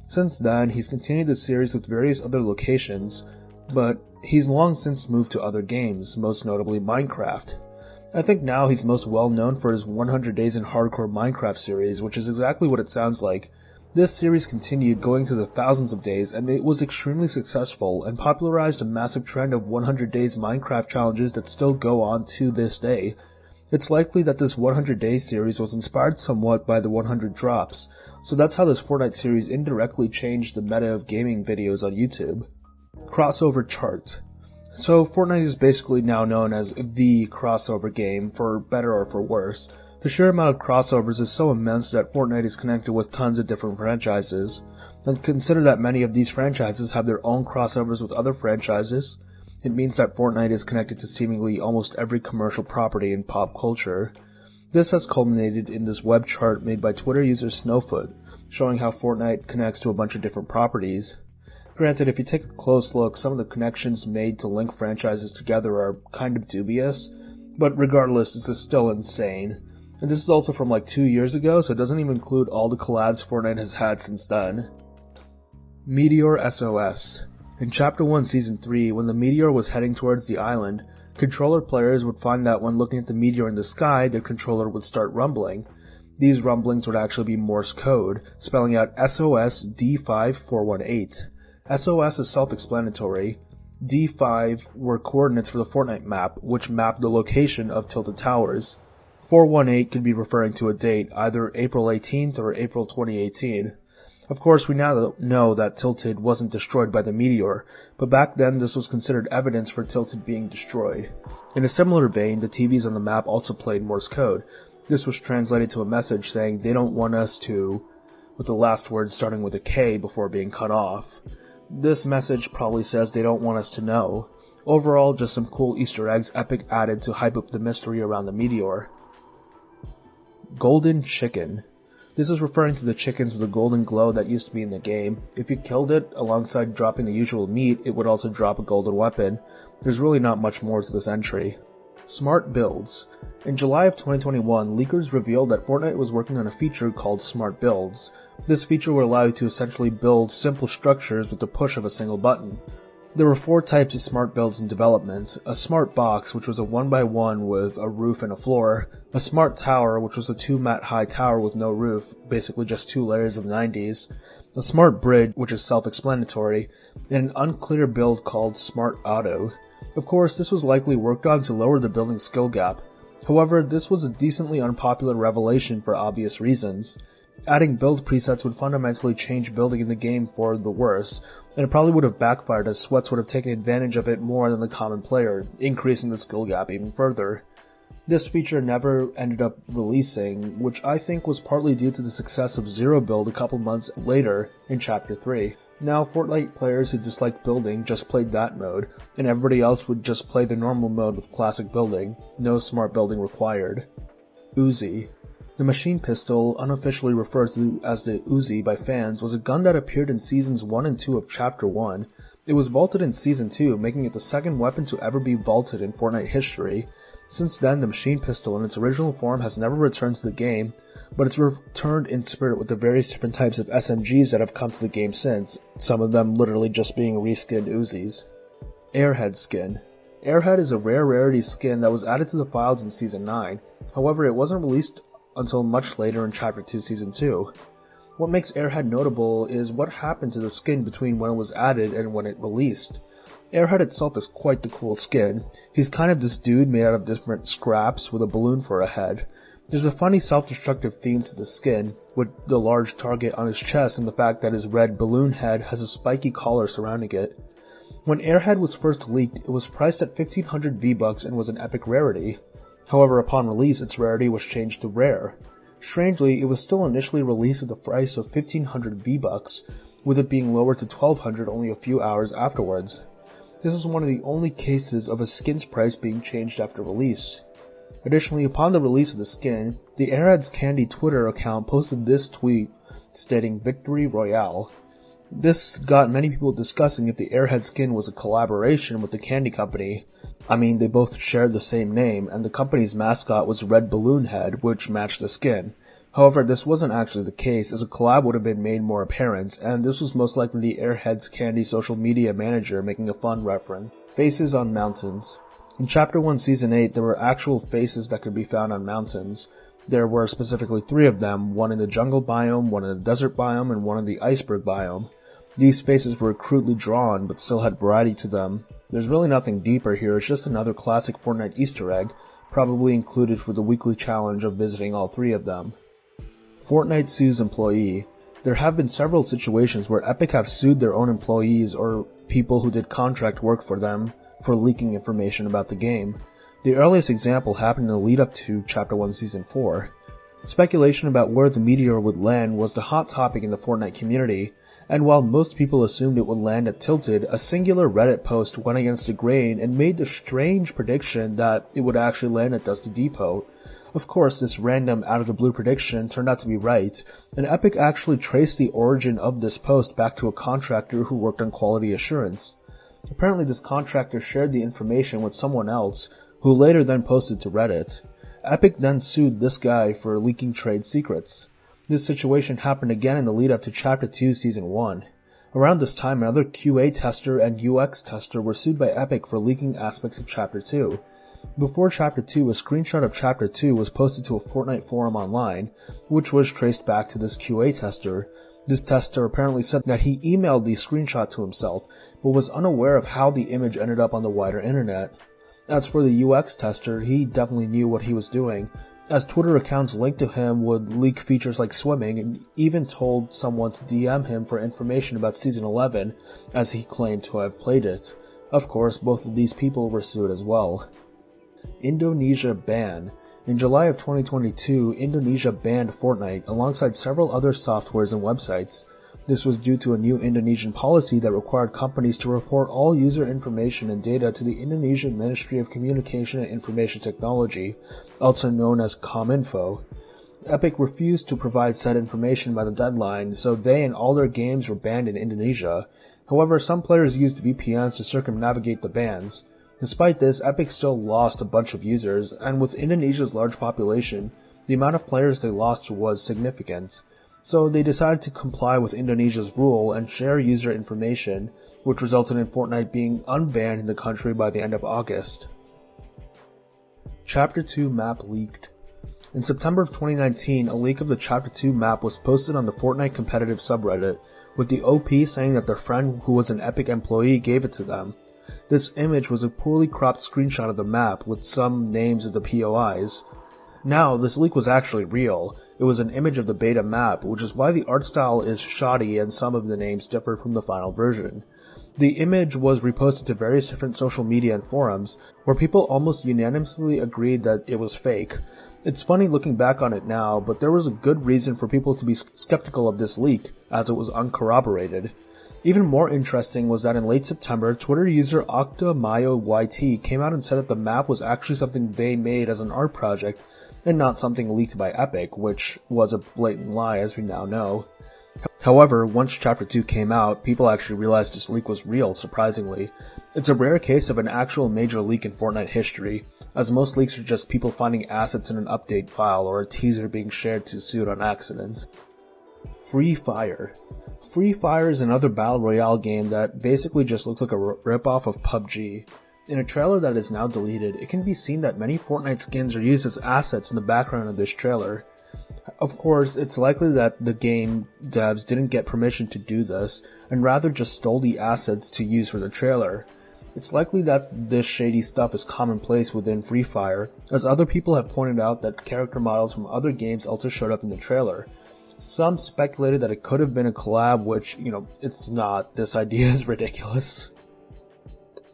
Since then, he's continued the series with various other locations, but he's long since moved to other games, most notably Minecraft. I think now he's most well known for his 100 Days in Hardcore Minecraft series, which is exactly what it sounds like. This series continued going to the thousands of days, and it was extremely successful and popularized a massive trend of 100 days Minecraft challenges that still go on to this day. It's likely that this 100 Days series was inspired somewhat by the 100 Drops, so that's how this Fortnite series indirectly changed the meta of gaming videos on YouTube. Crossover Chart. So Fortnite is basically now known as the crossover game, for better or for worse. The sheer amount of crossovers is so immense that Fortnite is connected with tons of different franchises. And consider that many of these franchises have their own crossovers with other franchises. It means that Fortnite is connected to seemingly almost every commercial property in pop culture. This has culminated in this web chart made by Twitter user Snowfoot, showing how Fortnite connects to a bunch of different properties. Granted, if you take a close look, some of the connections made to link franchises together are kind of dubious, but regardless, this is still insane. And this is also from like 2 years ago, so it doesn't even include all the collabs Fortnite has had since then. Meteor SOS. In Chapter 1 Season 3, when the meteor was heading towards the island, controller players would find that when looking at the meteor in the sky, their controller would start rumbling. These rumblings would actually be Morse code, spelling out SOS D5418. SOS is self-explanatory. D5 were coordinates for the Fortnite map, which mapped the location of Tilted Towers. 418 could be referring to a date, either April 18th or April 2018. Of course, we now know that Tilted wasn't destroyed by the meteor, but back then this was considered evidence for Tilted being destroyed. In a similar vein, the TVs on the map also played Morse code. This was translated to a message saying they don't want us to, with the last word starting with a K before being cut off. This message probably says they don't want us to know. Overall, just some cool Easter eggs Epic added to hype up the mystery around the meteor. Golden Chicken. This is referring to the chickens with a golden glow that used to be in the game. If you killed it, alongside dropping the usual meat, it would also drop a golden weapon. There's really not much more to this entry. Smart Builds. In July of 2021, leakers revealed that Fortnite was working on a feature called Smart Builds. This feature would allow you to essentially build simple structures with the push of a single button. There were 4 types of smart builds in development: a smart box, which was a 1x1 with a roof and a floor, a smart tower, which was a 2-mat-high tower with no roof, basically just 2 layers of 90s, a smart bridge, which is self-explanatory, and an unclear build called Smart Auto. Of course, this was likely worked on to lower the building skill gap. However, this was a decently unpopular revelation for obvious reasons. Adding build presets would fundamentally change building in the game for the worse, and it probably would have backfired as Sweats would have taken advantage of it more than the common player, increasing the skill gap even further. This feature never ended up releasing, which I think was partly due to the success of Zero Build a couple months later in Chapter 3. Now, Fortnite players who disliked building just played that mode, and everybody else would just play the normal mode with classic building, no smart building required. Uzi. The machine pistol, unofficially referred to as the Uzi by fans, was a gun that appeared in Seasons 1 and 2 of Chapter 1. It was vaulted in Season 2, making it the second weapon to ever be vaulted in Fortnite history. Since then, the machine pistol in its original form has never returned to the game, but it's returned in spirit with the various different types of SMGs that have come to the game since, some of them literally just being reskinned Uzis. Airhead skin. Airhead is a rare rarity skin that was added to the files in Season 9, however it wasn't released until much later in Chapter 2 Season 2. What makes Airhead notable is what happened to the skin between when it was added and when it released. Airhead itself is quite the cool skin. He's kind of this dude made out of different scraps with a balloon for a head. There's a funny self-destructive theme to the skin, with the large target on his chest and the fact that his red balloon head has a spiky collar surrounding it. When Airhead was first leaked, it was priced at 1500 V-Bucks and was an epic rarity. However, upon release, its rarity was changed to rare. Strangely, it was still initially released with a price of 1500 V-Bucks, with it being lowered to 1200 only a few hours afterwards. This is one of the only cases of a skin's price being changed after release. Additionally, upon the release of the skin, the Airhead's Candy Twitter account posted this tweet stating Victory Royale. This got many people discussing if the Airhead skin was a collaboration with the candy company. I mean, they both shared the same name, and the company's mascot was Red Balloon Head, which matched the skin. However, this wasn't actually the case, as a collab would have been made more apparent, and this was most likely the Airhead's Candy social media manager making a fun reference. Faces on mountains. In Chapter 1 Season 8, there were actual faces that could be found on mountains. There were specifically 3 of them, one in the jungle biome, one in the desert biome, and one in the iceberg biome. These faces were crudely drawn, but still had variety to them. There's really nothing deeper here, it's just another classic Fortnite Easter egg, probably included for the weekly challenge of visiting all 3 of them. Fortnite sues employee. There have been several situations where Epic have sued their own employees or people who did contract work for them for leaking information about the game. The earliest example happened in the lead up to Chapter 1 Season 4. Speculation about where the meteor would land was the hot topic in the Fortnite community, and while most people assumed it would land at Tilted, a singular Reddit post went against the grain and made the strange prediction that it would actually land at Dusty Depot. Of course, this random out-of-the-blue prediction turned out to be right, and Epic actually traced the origin of this post back to a contractor who worked on quality assurance. Apparently this contractor shared the information with someone else, who later then posted to Reddit. Epic then sued this guy for leaking trade secrets. This situation happened again in the lead up to Chapter 2 Season 1. Around this time, another QA tester and UX tester were sued by Epic for leaking aspects of Chapter 2. Before Chapter 2, a screenshot of Chapter 2 was posted to a Fortnite forum online, which was traced back to this QA tester. This tester apparently said that he emailed the screenshot to himself, but was unaware of how the image ended up on the wider internet. As for the UX tester, he definitely knew what he was doing, as Twitter accounts linked to him would leak features like swimming, and even told someone to DM him for information about Season 11, as he claimed to have played it. Of course, both of these people were sued as well. Indonesia ban. In July of 2022, Indonesia banned Fortnite alongside several other softwares and websites. This was due to a new Indonesian policy that required companies to report all user information and data to the Indonesian Ministry of Communication and Information Technology, also known as Kominfo. Epic refused to provide said information by the deadline, so they and all their games were banned in Indonesia. However, some players used VPNs to circumnavigate the bans. Despite this, Epic still lost a bunch of users, and with Indonesia's large population, the amount of players they lost was significant. So they decided to comply with Indonesia's rule and share user information, which resulted in Fortnite being unbanned in the country by the end of August. Chapter 2 map leaked. In September of 2019, a leak of the Chapter 2 map was posted on the Fortnite competitive subreddit, with the OP saying that their friend who was an Epic employee gave it to them. This image was a poorly cropped screenshot of the map with some names of the POIs. Now, this leak was actually real. It was an image of the beta map, which is why the art style is shoddy and some of the names differ from the final version. The image was reposted to various different social media and forums, where people almost unanimously agreed that it was fake. It's funny looking back on it now, but there was a good reason for people to be skeptical of this leak, as it was uncorroborated. Even more interesting was that in late September, Twitter user OctaMayoYT came out and said that the map was actually something they made as an art project, and not something leaked by Epic, which was a blatant lie as we now know. However, once Chapter 2 came out, people actually realized this leak was real, surprisingly. It's a rare case of an actual major leak in Fortnite history, as most leaks are just people finding assets in an update file or a teaser being shared to suit on accident. Free Fire. Free Fire is another battle royale game that basically just looks like a ripoff of PUBG. In a trailer that is now deleted, it can be seen that many Fortnite skins are used as assets in the background of this trailer. Of course, it's likely that the game devs didn't get permission to do this, and rather just stole the assets to use for the trailer. It's likely that this shady stuff is commonplace within Free Fire, as other people have pointed out that character models from other games also showed up in the trailer. Some speculated that it could have been a collab, which, it's not. This idea is ridiculous.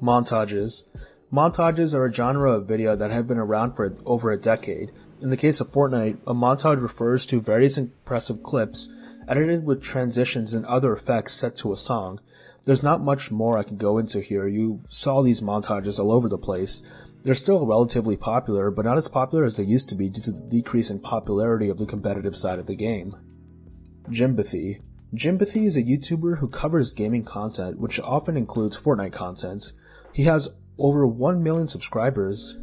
Montages. Montages are a genre of video that have been around for over a decade. In the case of Fortnite, a montage refers to various impressive clips edited with transitions and other effects set to a song. There's not much more I can go into here. You saw these montages all over the place. They're still relatively popular, but not as popular as they used to be due to the decrease in popularity of the competitive side of the game. Jimbathy. Jimbathy is a YouTuber who covers gaming content, which often includes Fortnite content. He has over 1 million subscribers.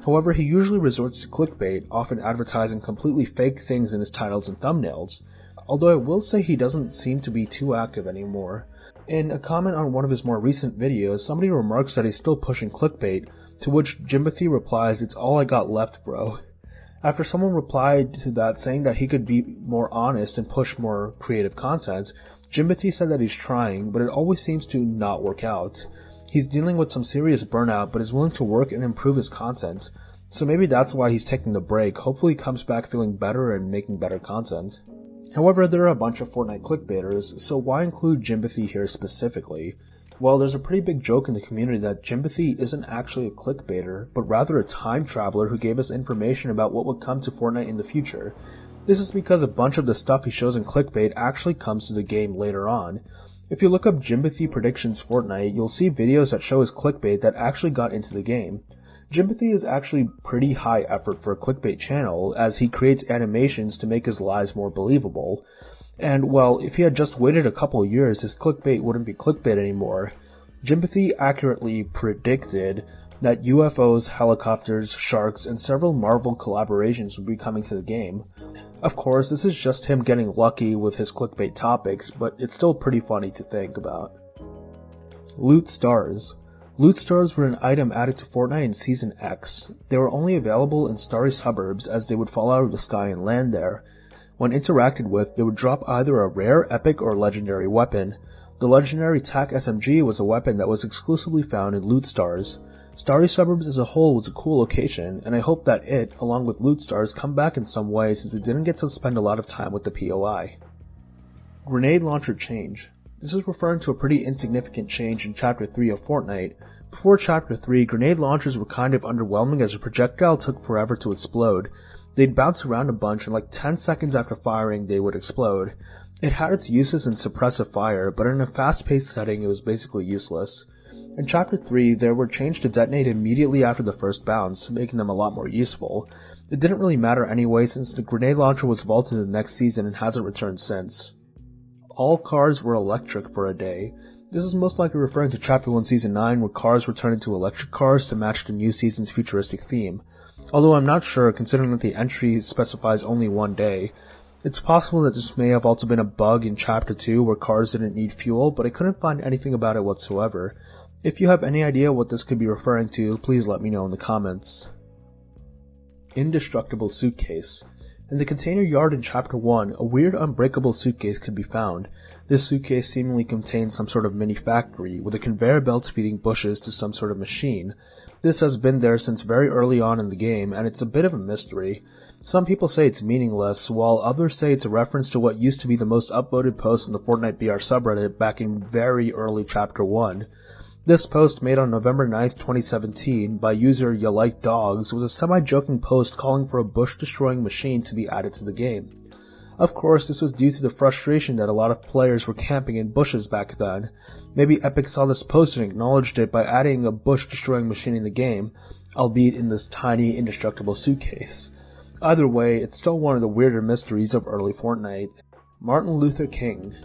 However, he usually resorts to clickbait, often advertising completely fake things in his titles and thumbnails, although I will say he doesn't seem to be too active anymore. In a comment on one of his more recent videos, somebody remarks that he's still pushing clickbait, to which Jimbathy replies, "It's all I got left, bro." After someone replied to that saying that he could be more honest and push more creative content, Jimbathy said that he's trying, but it always seems to not work out. He's dealing with some serious burnout, but is willing to work and improve his content. So maybe that's why he's taking the break. Hopefully he comes back feeling better and making better content. However, there are a bunch of Fortnite clickbaiters, so why include Jimbathy here specifically? Well, there's a pretty big joke in the community that Jimbathy isn't actually a clickbaiter, but rather a time traveler who gave us information about what would come to Fortnite in the future. This is because a bunch of the stuff he shows in clickbait actually comes to the game later on. If you look up Jimbathy Predictions Fortnite, you'll see videos that show his clickbait that actually got into the game. Jimbathy is actually pretty high effort for a clickbait channel, as he creates animations to make his lies more believable. And, well, if he had just waited a couple of years, his clickbait wouldn't be clickbait anymore. Jimbathy accurately predicted that UFOs, helicopters, sharks, and several Marvel collaborations would be coming to the game. Of course, this is just him getting lucky with his clickbait topics, but it's still pretty funny to think about. Loot Stars. Loot Stars were an item added to Fortnite in Season X. They were only available in starry suburbs as they would fall out of the sky and land there. When interacted with, they would drop either a rare, epic, or legendary weapon. The legendary TAC SMG was a weapon that was exclusively found in Loot Stars. Starry Suburbs as a whole was a cool location, and I hope that it, along with Loot Stars, come back in some way since we didn't get to spend a lot of time with the POI. Grenade Launcher Change. This is referring to a pretty insignificant change in Chapter 3 of Fortnite. Before Chapter 3, grenade launchers were kind of underwhelming as a projectile took forever to explode. They'd bounce around a bunch and like 10 seconds after firing they would explode. It had its uses in suppressive fire, but in a fast-paced setting it was basically useless. In Chapter 3, they were changed to detonate immediately after the first bounce, making them a lot more useful. It didn't really matter anyway since the grenade launcher was vaulted in the next season and hasn't returned since. All cars were electric for a day. This is most likely referring to Chapter 1 Season 9 where cars were turned into electric cars to match the new season's futuristic theme. Although I'm not sure considering that the entry specifies only one day. It's possible that this may have also been a bug in Chapter 2 where cars didn't need fuel, but I couldn't find anything about it whatsoever. If you have any idea what this could be referring to, please let me know in the comments. Indestructible Suitcase. In the container yard in Chapter 1, a weird unbreakable suitcase could be found. This suitcase seemingly contains some sort of mini factory, with a conveyor belt feeding bushes to some sort of machine. This has been there since very early on in the game, and it's a bit of a mystery. Some people say it's meaningless, while others say it's a reference to what used to be the most upvoted post in the Fortnite BR subreddit back in very early Chapter 1. This post, made on November 9th, 2017, by user YouLikeDogs, was a semi-joking post calling for a bush-destroying machine to be added to the game. Of course, this was due to the frustration that a lot of players were camping in bushes back then. Maybe Epic saw this post and acknowledged it by adding a bush-destroying machine in the game, albeit in this tiny, indestructible suitcase. Either way, it's still one of the weirder mysteries of early Fortnite. Martin Luther King.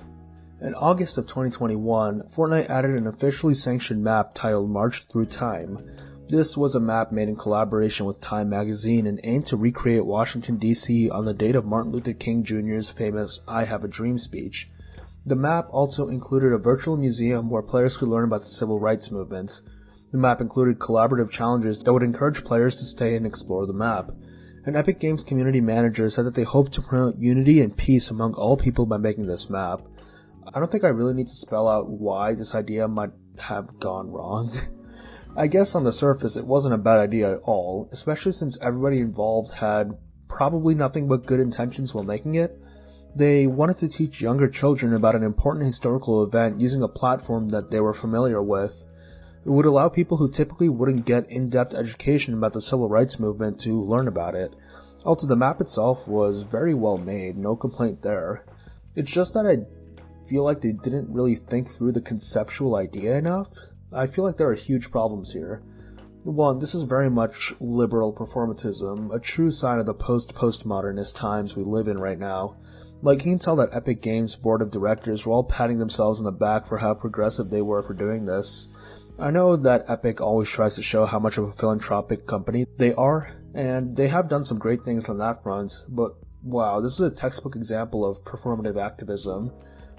In August of 2021, Fortnite added an officially sanctioned map titled March Through Time. This was a map made in collaboration with Time magazine and aimed to recreate Washington, D.C. on the date of Martin Luther King Jr.'s famous I Have a Dream speech. The map also included a virtual museum where players could learn about the civil rights movement. The map included collaborative challenges that would encourage players to stay and explore the map. An Epic Games community manager said that they hope to promote unity and peace among all people by making this map. I don't think I really need to spell out why this idea might have gone wrong. I guess on the surface it wasn't a bad idea at all, especially since everybody involved had probably nothing but good intentions while making it. They wanted to teach younger children about an important historical event using a platform that they were familiar with. It would allow people who typically wouldn't get in-depth education about the civil rights movement to learn about it. Also, the map itself was very well made, no complaint there. It's just that I feel like they didn't really think through the conceptual idea enough. I feel like there are huge problems here. One, this is very much liberal performatism, a true sign of the post-postmodernist times we live in right now. Like, you can tell that Epic Games' board of directors were all patting themselves on the back for how progressive they were for doing this. I know that Epic always tries to show how much of a philanthropic company they are, and they have done some great things on that front, but wow, this is a textbook example of performative activism.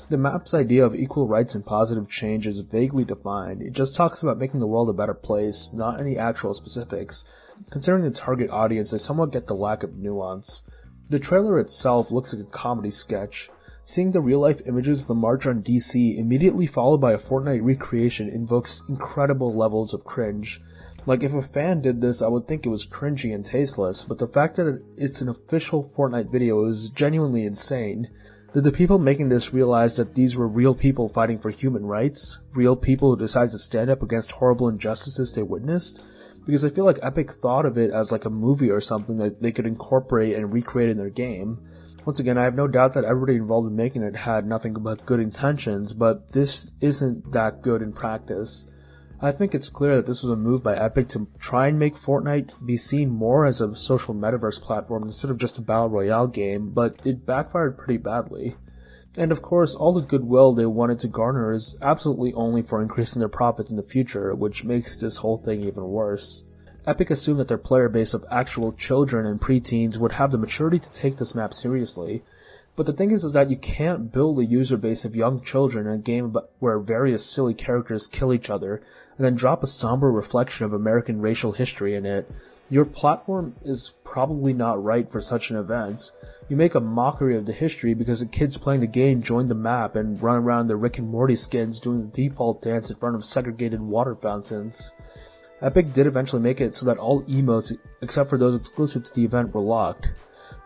The map's idea of equal rights and positive change is vaguely defined. It just talks about making the world a better place, not any actual specifics. Considering the target audience, I somewhat get the lack of nuance. The trailer itself looks like a comedy sketch. Seeing the real-life images of the March on DC immediately followed by a Fortnite recreation invokes incredible levels of cringe. Like, if a fan did this, I would think it was cringy and tasteless, but the fact that it's an official Fortnite video is genuinely insane. Did the people making this realize that these were real people fighting for human rights? Real people who decided to stand up against horrible injustices they witnessed? Because I feel like Epic thought of it as like a movie or something that they could incorporate and recreate in their game. Once again, I have no doubt that everybody involved in making it had nothing but good intentions, but this isn't that good in practice. I think it's clear that this was a move by Epic to try and make Fortnite be seen more as a social metaverse platform instead of just a battle royale game, but it backfired pretty badly. And of course, all the goodwill they wanted to garner is absolutely only for increasing their profits in the future, which makes this whole thing even worse. Epic assumed that their player base of actual children and preteens would have the maturity to take this map seriously. But the thing is that you can't build a user base of young children in a game where various silly characters kill each other, and then drop a somber reflection of American racial history in it. Your platform is probably not right for such an event. You make a mockery of the history because the kids playing the game join the map and run around their Rick and Morty skins doing the default dance in front of segregated water fountains. Epic did eventually make it so that all emotes, except for those exclusive to the event, were locked.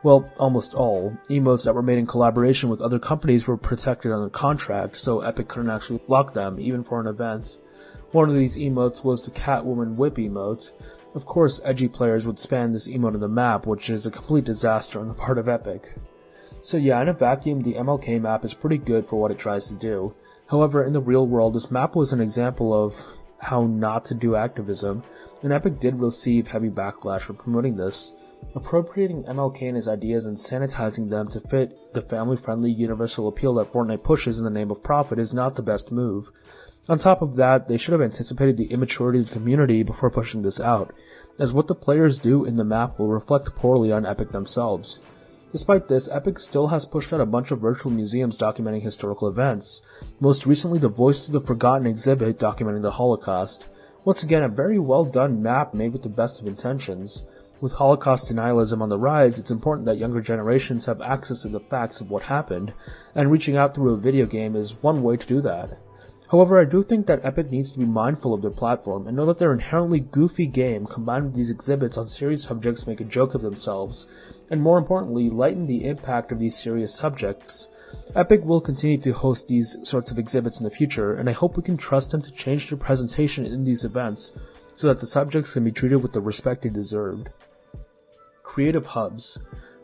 Well, almost all. Emotes that were made in collaboration with other companies were protected under contract, so Epic couldn't actually lock them, even for an event. One of these emotes was the Catwoman Whip emote. Of course, edgy players would spam this emote on the map, which is a complete disaster on the part of Epic. So yeah, in a vacuum, the MLK map is pretty good for what it tries to do. However, in the real world, this map was an example of how not to do activism, and Epic did receive heavy backlash for promoting this. Appropriating MLK and his ideas and sanitizing them to fit the family-friendly universal appeal that Fortnite pushes in the name of profit is not the best move. On top of that, they should have anticipated the immaturity of the community before pushing this out, as what the players do in the map will reflect poorly on Epic themselves. Despite this, Epic still has pushed out a bunch of virtual museums documenting historical events, most recently the Voices of the Forgotten exhibit documenting the Holocaust. Once again, a very well done map made with the best of intentions. With Holocaust denialism on the rise, it's important that younger generations have access to the facts of what happened, and reaching out through a video game is one way to do that. However, I do think that Epic needs to be mindful of their platform and know that their inherently goofy game combined with these exhibits on serious subjects make a joke of themselves, and more importantly, lighten the impact of these serious subjects. Epic will continue to host these sorts of exhibits in the future, and I hope we can trust them to change their presentation in these events so that the subjects can be treated with the respect they deserved. Creative Hubs.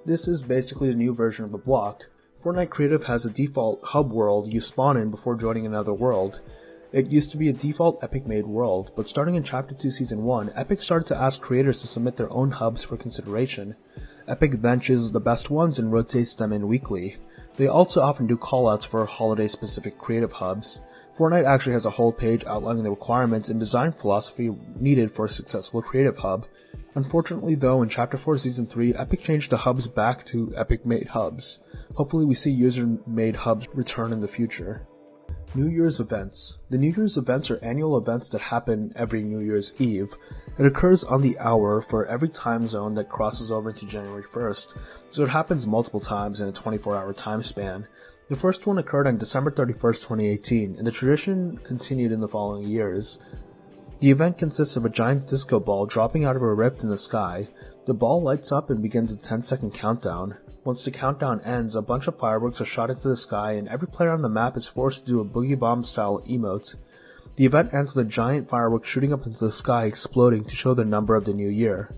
This is basically a new version of a block. Fortnite Creative has a default hub world you spawn in before joining another world. It used to be a default Epic-made world, but starting in Chapter 2 Season 1, Epic started to ask creators to submit their own hubs for consideration. Epic then chooses the best ones and rotates them in weekly. They also often do callouts for holiday-specific creative hubs. Fortnite actually has a whole page outlining the requirements and design philosophy needed for a successful creative hub. Unfortunately though, in Chapter 4 Season 3, Epic changed the hubs back to Epic-made hubs. Hopefully we see user-made hubs return in the future. New Year's events. The New Year's events are annual events that happen every New Year's Eve. It occurs on the hour for every time zone that crosses over into January 1st, so it happens multiple times in a 24-hour time span. The first one occurred on December 31st, 2018, and the tradition continued in the following years. The event consists of a giant disco ball dropping out of a rift in the sky. The ball lights up and begins a 10-second countdown. Once the countdown ends, a bunch of fireworks are shot into the sky and every player on the map is forced to do a boogie bomb style emote. The event ends with a giant firework shooting up into the sky exploding to show the number of the new year.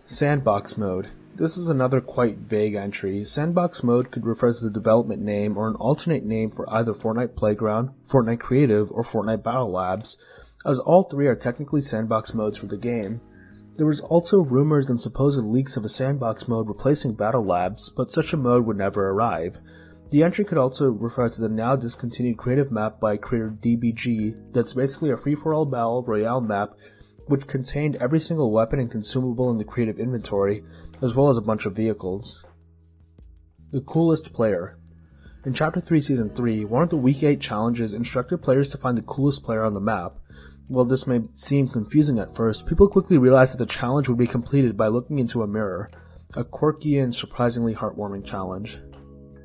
Sandbox mode. This is another quite vague entry. Sandbox mode could refer to the development name or an alternate name for either Fortnite Playground, Fortnite Creative, or Fortnite Battle Labs, as all three are technically sandbox modes for the game. There was also rumors and supposed leaks of a sandbox mode replacing Battle Labs, but such a mode would never arrive. The entry could also refer to the now discontinued creative map by creator DBG that's basically a free-for-all battle royale map which contained every single weapon and consumable in the creative inventory, as well as a bunch of vehicles. The coolest player. In Chapter 3 Season 3, one of the Week 8 challenges instructed players to find the coolest player on the map. While this may seem confusing at first, people quickly realized that the challenge would be completed by looking into a mirror. A quirky and surprisingly heartwarming challenge.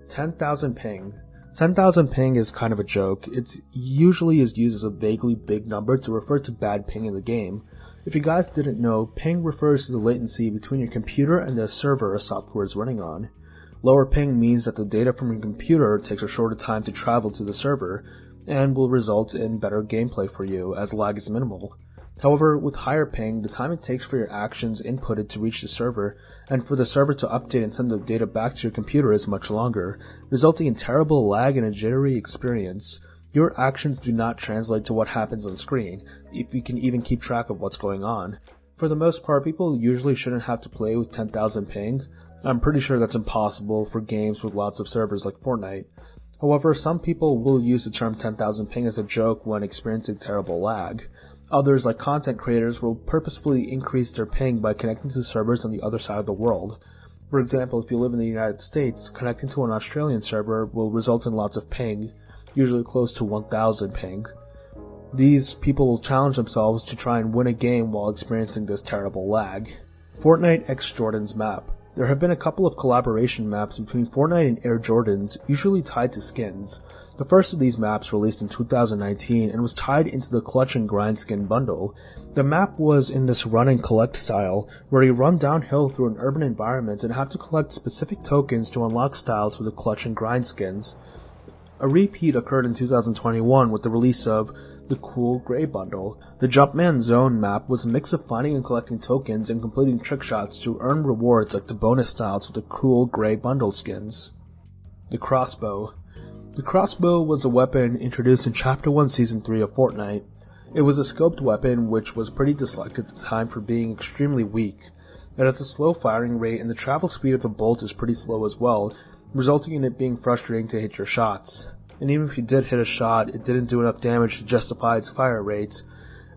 10,000 ping. 10,000 ping is kind of a joke. It usually is used as a vaguely big number to refer to bad ping in the game. If you guys didn't know, ping refers to the latency between your computer and the server a software is running on. Lower ping means that the data from your computer takes a shorter time to travel to the server, and will result in better gameplay for you, as lag is minimal. However, with higher ping, the time it takes for your actions inputted to reach the server, and for the server to update and send the data back to your computer is much longer, resulting in terrible lag and a jittery experience. Your actions do not translate to what happens on screen, if you can even keep track of what's going on. For the most part, people usually shouldn't have to play with 10,000 ping. I'm pretty sure that's impossible for games with lots of servers like Fortnite. However, some people will use the term 10,000 ping as a joke when experiencing terrible lag. Others, like content creators, will purposefully increase their ping by connecting to servers on the other side of the world. For example, if you live in the United States, connecting to an Australian server will result in lots of ping, usually close to 1,000 ping. These people will challenge themselves to try and win a game while experiencing this terrible lag. Fortnite X Jordan's map. There have been a couple of collaboration maps between Fortnite and Air Jordans, usually tied to skins. The first of these maps released in 2019 and was tied into the Clutch and Grind skin bundle. The map was in this run and collect style, where you run downhill through an urban environment and have to collect specific tokens to unlock styles for the Clutch and Grind skins. A repeat occurred in 2021 with the release of the Cool Grey bundle. The Jumpman Zone map was a mix of finding and collecting tokens and completing trick shots to earn rewards like the bonus styles for the Cool Grey bundle skins. The Crossbow. The crossbow was a weapon introduced in Chapter 1 Season 3 of Fortnite. It was a scoped weapon which was pretty disliked at the time for being extremely weak. It has a slow firing rate and the travel speed of the bolt is pretty slow as well, resulting in it being frustrating to hit your shots. And even if you did hit a shot, it didn't do enough damage to justify its fire rate.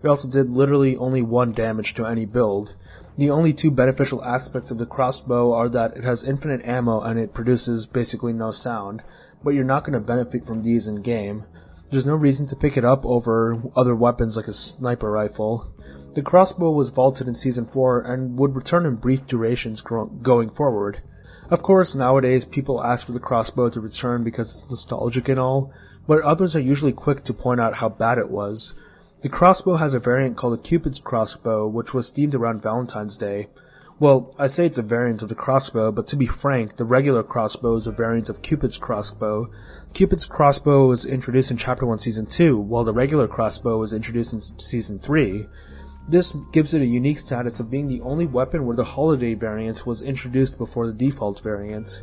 It also did literally only 1 damage to any build. The only 2 beneficial aspects of the crossbow are that it has infinite ammo and it produces basically no sound, but you're not going to benefit from these in game. There's no reason to pick it up over other weapons like a sniper rifle. The crossbow was vaulted in Season 4 and would return in brief durations going forward. Of course, nowadays people ask for the crossbow to return because it's nostalgic and all, but others are usually quick to point out how bad it was. The crossbow has a variant called a Cupid's crossbow, which was themed around Valentine's Day. Well, I say it's a variant of the crossbow, but to be frank, the regular crossbow is a variant of Cupid's crossbow. Cupid's crossbow was introduced in Chapter 1 Season 2, while the regular crossbow was introduced in Season 3. This gives it a unique status of being the only weapon where the holiday variant was introduced before the default variant.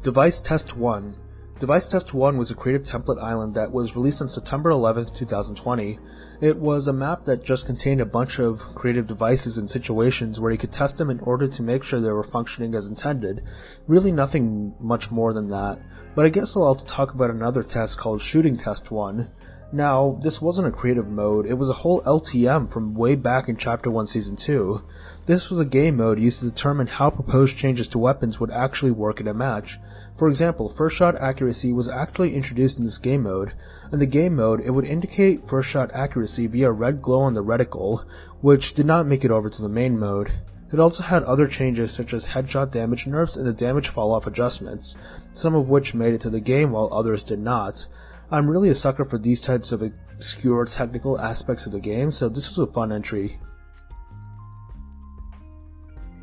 Device Test 1. Device Test 1 was a creative template island that was released on September 11th, 2020. It was a map that just contained a bunch of creative devices and situations where you could test them in order to make sure they were functioning as intended. Really nothing much more than that. But I guess I'll also talk about another test called Shooting Test 1. Now, this wasn't a creative mode, it was a whole LTM from way back in Chapter 1 Season 2. This was a game mode used to determine how proposed changes to weapons would actually work in a match. For example, first shot accuracy was actually introduced in this game mode. In the game mode, it would indicate first shot accuracy via a red glow on the reticle, which did not make it over to the main mode. It also had other changes such as headshot damage nerfs and the damage falloff adjustments, some of which made it to the game while others did not. I'm really a sucker for these types of obscure technical aspects of the game, so this was a fun entry.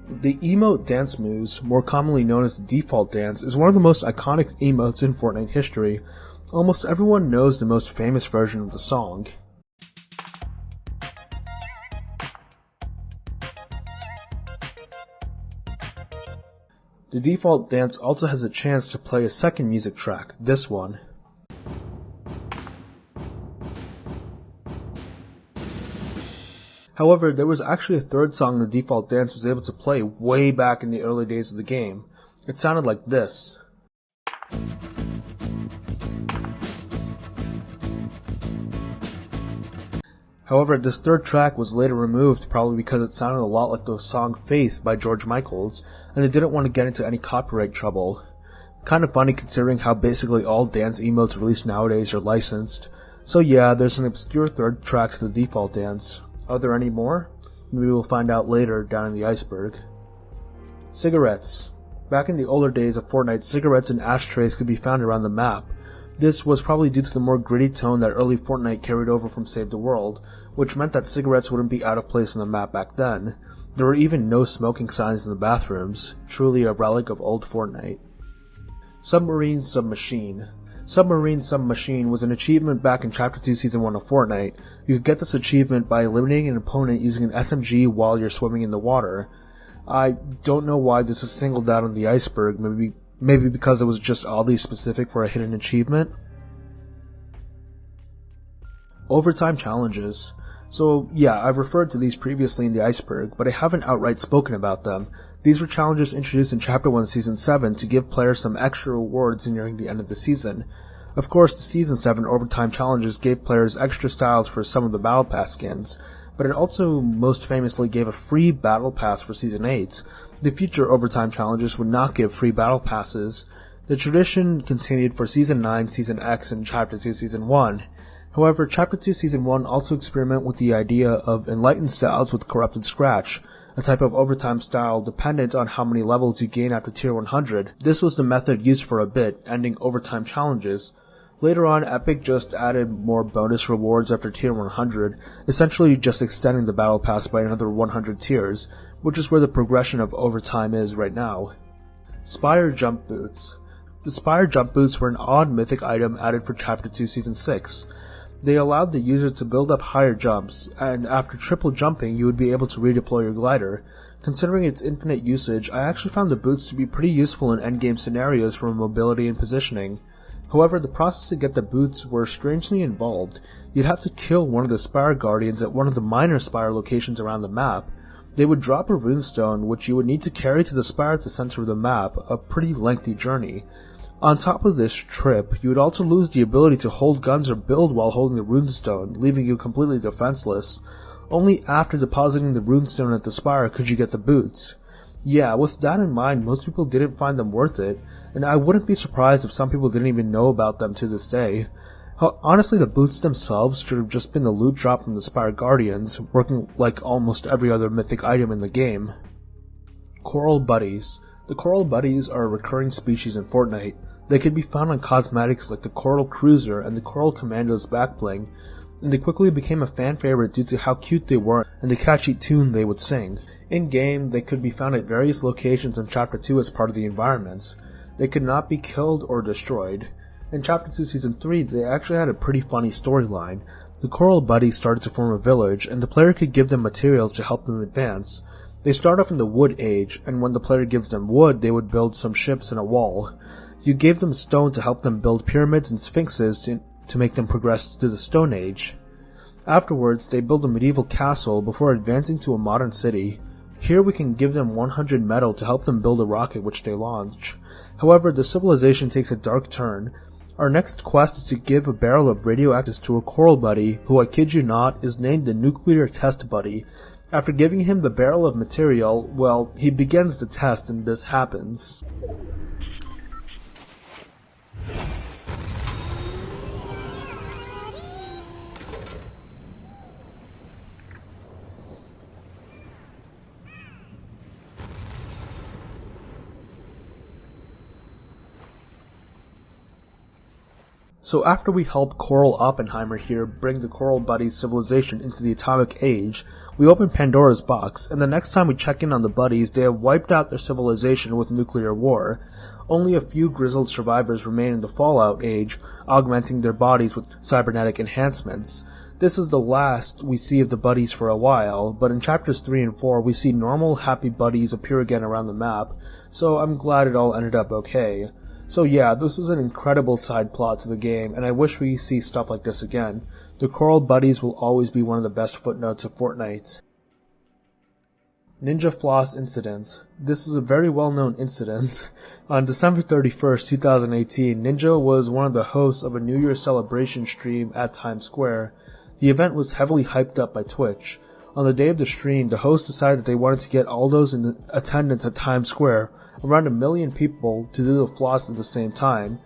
The emote dance moves, more commonly known as the default dance, is one of the most iconic emotes in Fortnite history. Almost everyone knows the most famous version of the song. The default dance also has a chance to play a second music track, this one. However, there was actually a third song the default dance was able to play way back in the early days of the game. It sounded like this. However, this third track was later removed probably because it sounded a lot like the song Faith by George Michaels, and they didn't want to get into any copyright trouble. Kind of funny considering how basically all dance emotes released nowadays are licensed. So yeah, there's an obscure third track to the default dance. Are there any more? Maybe we'll find out later down in the iceberg. Cigarettes. Back in the older days of Fortnite, cigarettes and ashtrays could be found around the map. This was probably due to the more gritty tone that early Fortnite carried over from Save the World, which meant that cigarettes wouldn't be out of place on the map back then. There were even no smoking signs in the bathrooms, truly a relic of old Fortnite. Submarine Submachine. Submarine Submachine was an achievement back in Chapter 2 Season 1 of Fortnite. You could get this achievement by eliminating an opponent using an SMG while you're swimming in the water. I don't know why this was singled out on the iceberg, maybe because it was just oddly specific for a hidden achievement. Overtime challenges. So yeah, I've referred to these previously in the iceberg, but I haven't outright spoken about them. These were challenges introduced in Chapter 1 Season 7 to give players some extra rewards nearing the end of the season. Of course, the Season 7 overtime challenges gave players extra styles for some of the Battle Pass skins, but it also most famously gave a free Battle Pass for Season 8. The future overtime challenges would not give free Battle Passes. The tradition continued for Season 9, Season X, and Chapter 2 Season 1. However, Chapter 2 Season 1 also experimented with the idea of enlightened styles with corrupted scratch, a type of overtime style dependent on how many levels you gain after Tier 100. This was the method used for a bit, ending overtime challenges. Later on, Epic just added more bonus rewards after Tier 100, essentially just extending the Battle Pass by another 100 tiers, which is where the progression of overtime is right now. Spire Jump Boots. The Spire Jump Boots were an odd mythic item added for Chapter 2 Season 6. They allowed the user to build up higher jumps, and after triple jumping you would be able to redeploy your glider. Considering its infinite usage, I actually found the boots to be pretty useful in endgame scenarios for mobility and positioning. However, the process to get the boots were strangely involved. You'd have to kill one of the Spire Guardians at one of the minor Spire locations around the map. They would drop a runestone, which you would need to carry to the Spire at the center of the map, a pretty lengthy journey. On top of this trip, you would also lose the ability to hold guns or build while holding the runestone, leaving you completely defenseless. Only after depositing the runestone at the Spire could you get the boots. Yeah, with that in mind, most people didn't find them worth it, and I wouldn't be surprised if some people didn't even know about them to this day. Honestly, the boots themselves should have just been the loot drop from the Spire Guardians, working like almost every other mythic item in the game. Coral Buddies. The Coral Buddies are a recurring species in Fortnite. They could be found on cosmetics like the Coral Cruiser and the Coral Commando's backbling, and they quickly became a fan favorite due to how cute they were and the catchy tune they would sing. In-game, they could be found at various locations in Chapter 2 as part of the environments. They could not be killed or destroyed. In Chapter 2 Season 3, they actually had a pretty funny storyline. The Coral Buddies started to form a village, and the player could give them materials to help them advance. They start off in the Wood Age, and when the player gives them wood, they would build some ships and a wall. You gave them stone to help them build pyramids and sphinxes to make them progress to the Stone Age. Afterwards, they build a medieval castle before advancing to a modern city. Here we can give them 100 metal to help them build a rocket which they launch. However, the civilization takes a dark turn. Our next quest is to give a barrel of radioactives to a coral buddy, who, I kid you not, is named the Nuclear Test Buddy. After giving him the barrel of material, well, he begins the test and this happens. So after we help Coral Oppenheimer here bring the Coral Buddy's civilization into the Atomic Age, we open Pandora's box, and the next time we check in on the buddies, they have wiped out their civilization with nuclear war. Only a few grizzled survivors remain in the Fallout Age, augmenting their bodies with cybernetic enhancements. This is the last we see of the buddies for a while, but in chapters 3 and 4 we see normal, happy buddies appear again around the map, so I'm glad it all ended up okay. So yeah, this was an incredible side plot to the game, and I wish we see stuff like this again. The Coral Buddies will always be one of the best footnotes of Fortnite. Ninja Floss Incidents. This is a very well-known incident. On December 31st, 2018, Ninja was one of the hosts of a New Year's celebration stream at Times Square. The event was heavily hyped up by Twitch. On the day of the stream, the host decided that they wanted to get all those in attendance at Times Square, around 1 million people, to do the floss at the same time.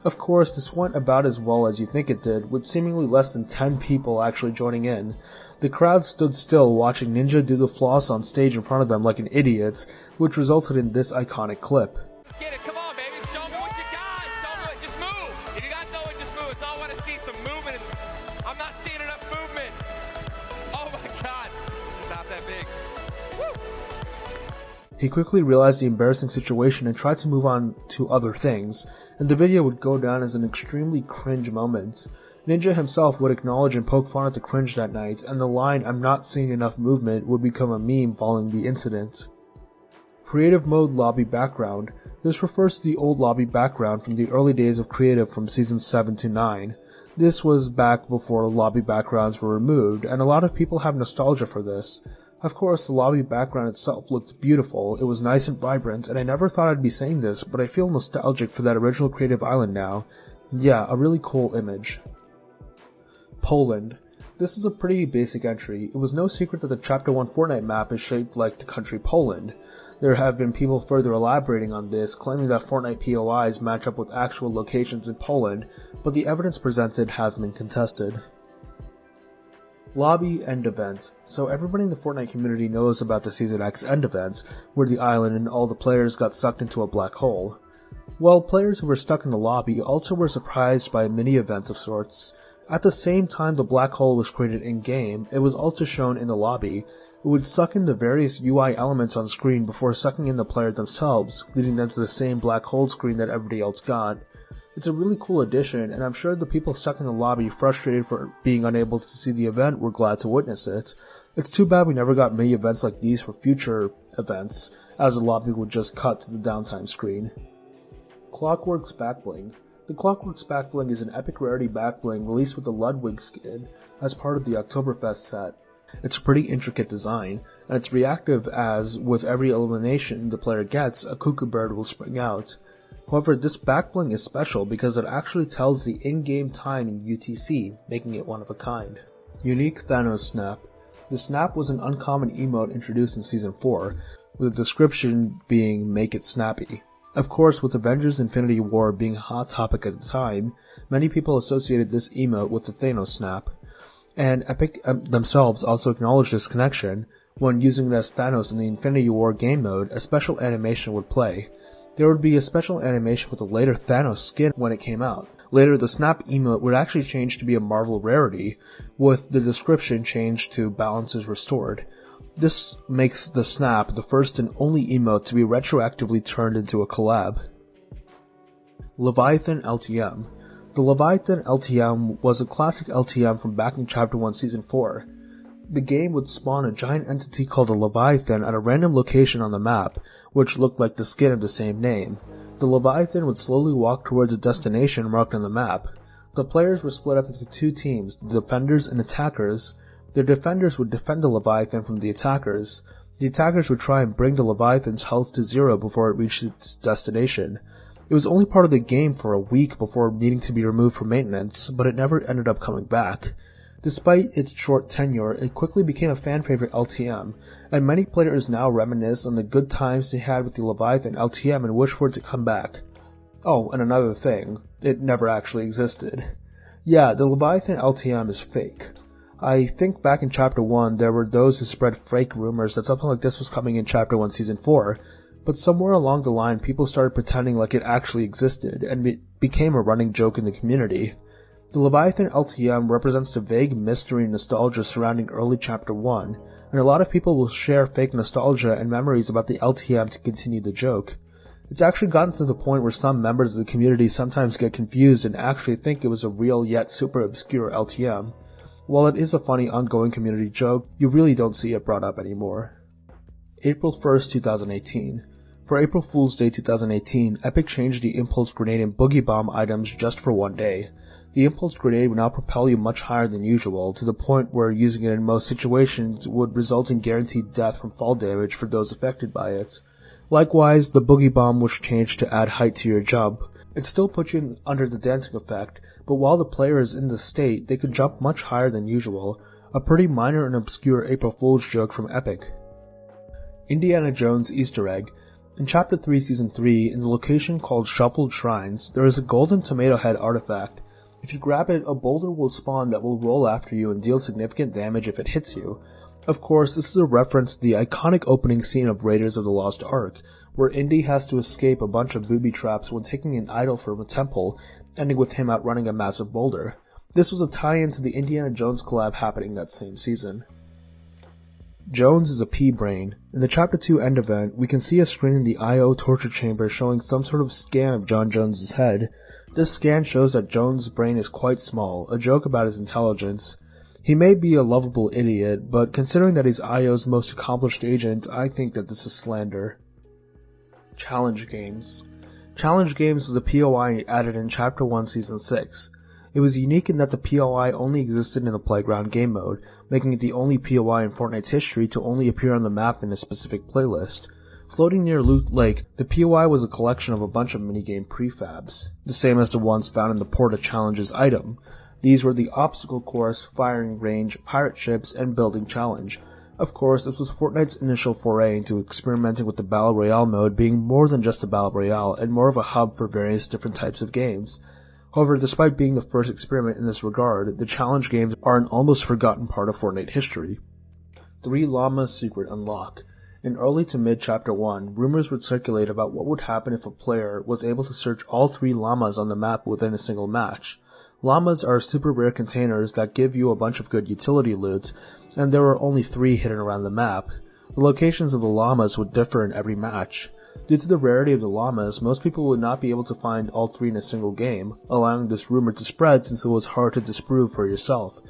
Of course, this went about as well as you think it did, with seemingly less than 10 people actually joining in. The crowd stood still watching Ninja do the floss on stage in front of them like an idiot, which resulted in this iconic clip. Get it, come on, baby. Show me what you got. Show me what, just move. If you got to know it, just move. It's all I want to see, some movement. I'm not seeing enough movement. Oh my God. It's not that big. Woo. He quickly realized the embarrassing situation and tried to move on to other things, and the video would go down as an extremely cringe moment. Ninja himself would acknowledge and poke fun at the cringe that night, and the line, "I'm not seeing enough movement," would become a meme following the incident. Creative Mode Lobby Background. This refers to the old lobby background from the early days of Creative from Seasons 7 to 9. This was back before lobby backgrounds were removed, and a lot of people have nostalgia for this. Of course, the lobby background itself looked beautiful, it was nice and vibrant, and I never thought I'd be saying this, but I feel nostalgic for that original Creative Island now. Yeah, a really cool image. Poland. This is a pretty basic entry. It was no secret that the Chapter 1 Fortnite map is shaped like the country Poland. There have been people further elaborating on this, claiming that Fortnite POIs match up with actual locations in Poland, but the evidence presented has been contested. Lobby End Event. So everybody in the Fortnite community knows about the Season X End Event, where the island and all the players got sucked into a black hole. Well, players who were stuck in the lobby also were surprised by a mini-event of sorts. At the same time the black hole was created in-game, it was also shown in the lobby. It would suck in the various UI elements on screen before sucking in the player themselves, leading them to the same black hole screen that everybody else got. It's a really cool addition, and I'm sure the people stuck in the lobby frustrated for being unable to see the event were glad to witness it. It's too bad we never got many events like these for future events, as the lobby would just cut to the downtime screen. Clockwork's Backbling. The Clockwork's Backbling is an epic rarity backbling released with the Ludwig skin as part of the Oktoberfest set. It's a pretty intricate design, and it's reactive as, with every elimination the player gets, a cuckoo bird will spring out. However, this backbling is special because it actually tells the in-game time in UTC, making it one of a kind. Unique Thanos Snap. The snap was an uncommon emote introduced in Season 4, with the description being "Make it snappy." Of course, with Avengers Infinity War being a hot topic at the time, many people associated this emote with the Thanos snap, and Epic themselves also acknowledged this connection. When using it as Thanos in the Infinity War game mode, a special animation would play. There would be a special animation with a later Thanos skin when it came out. Later, the snap emote would actually change to be a Marvel rarity, with the description changed to "Balance is restored." This makes the snap the first and only emote to be retroactively turned into a collab. Leviathan LTM. The Leviathan LTM was a classic LTM from back in Chapter 1 Season 4. The game would spawn a giant entity called a Leviathan at a random location on the map, which looked like the skin of the same name. The Leviathan would slowly walk towards a destination marked on the map. The players were split up into two teams, the defenders and attackers. The defenders would defend the Leviathan from the attackers. The attackers would try and bring the Leviathan's health to 0 before it reached its destination. It was only part of the game for a week before needing to be removed for maintenance, but it never ended up coming back. Despite its short tenure, it quickly became a fan favorite LTM, and many players now reminisce on the good times they had with the Leviathan LTM and wish for it to come back. Oh, and another thing, it never actually existed. Yeah, the Leviathan LTM is fake. I think back in Chapter 1 there were those who spread fake rumors that something like this was coming in Chapter 1 Season 4, but somewhere along the line people started pretending like it actually existed, and it became a running joke in the community. The Leviathan LTM represents the vague mystery and nostalgia surrounding early Chapter 1, and a lot of people will share fake nostalgia and memories about the LTM to continue the joke. It's actually gotten to the point where some members of the community sometimes get confused and actually think it was a real yet super obscure LTM. While it is a funny ongoing community joke, you really don't see it brought up anymore. April 1st, 2018. For April Fool's Day 2018, Epic changed the Impulse Grenade and Boogie Bomb items just for one day. The Impulse Grenade would now propel you much higher than usual, to the point where using it in most situations would result in guaranteed death from fall damage for those affected by it. Likewise, the Boogie Bomb was changed to add height to your jump. It still puts you under the dancing effect, but while the player is in the state, they could jump much higher than usual, a pretty minor and obscure April Fool's joke from Epic. Indiana Jones Easter Egg. In Chapter 3 Season 3, in the location called Shuffled Shrines, there is a golden tomato head artifact. If you grab it, a boulder will spawn that will roll after you and deal significant damage if it hits you. Of course, this is a reference to the iconic opening scene of Raiders of the Lost Ark, where Indy has to escape a bunch of booby traps when taking an idol from a temple, ending with him outrunning a massive boulder. This was a tie-in to the Indiana Jones collab happening that same season. Jones is a pea-brain. In the Chapter 2 end event, we can see a screen in the I.O. torture chamber showing some sort of scan of John Jones's head. This scan shows that Jones' brain is quite small, a joke about his intelligence. He may be a lovable idiot, but considering that he's I.O.'s most accomplished agent, I think that this is slander. Challenge Games. Challenge Games was a POI added in Chapter 1 Season 6. It was unique in that the POI only existed in the Playground game mode, making it the only POI in Fortnite's history to only appear on the map in a specific playlist. Floating near Loot Lake, the POI was a collection of a bunch of minigame prefabs, the same as the ones found in the Porta Challenges item. These were the Obstacle Course, Firing Range, Pirate Ships, and Building Challenge. Of course, this was Fortnite's initial foray into experimenting with the Battle Royale mode being more than just a Battle Royale and more of a hub for various different types of games. However, despite being the first experiment in this regard, the challenge games are an almost forgotten part of Fortnite history. 3 Llamas Secret Unlock. In early to mid Chapter 1, rumors would circulate about what would happen if a player was able to search all 3 llamas on the map within a single match. Llamas are super rare containers that give you a bunch of good utility loot, and there are only 3 hidden around the map. The locations of the llamas would differ in every match. Due to the rarity of the llamas, most people would not be able to find all 3 in a single game, allowing this rumor to spread since it was hard to disprove for yourself.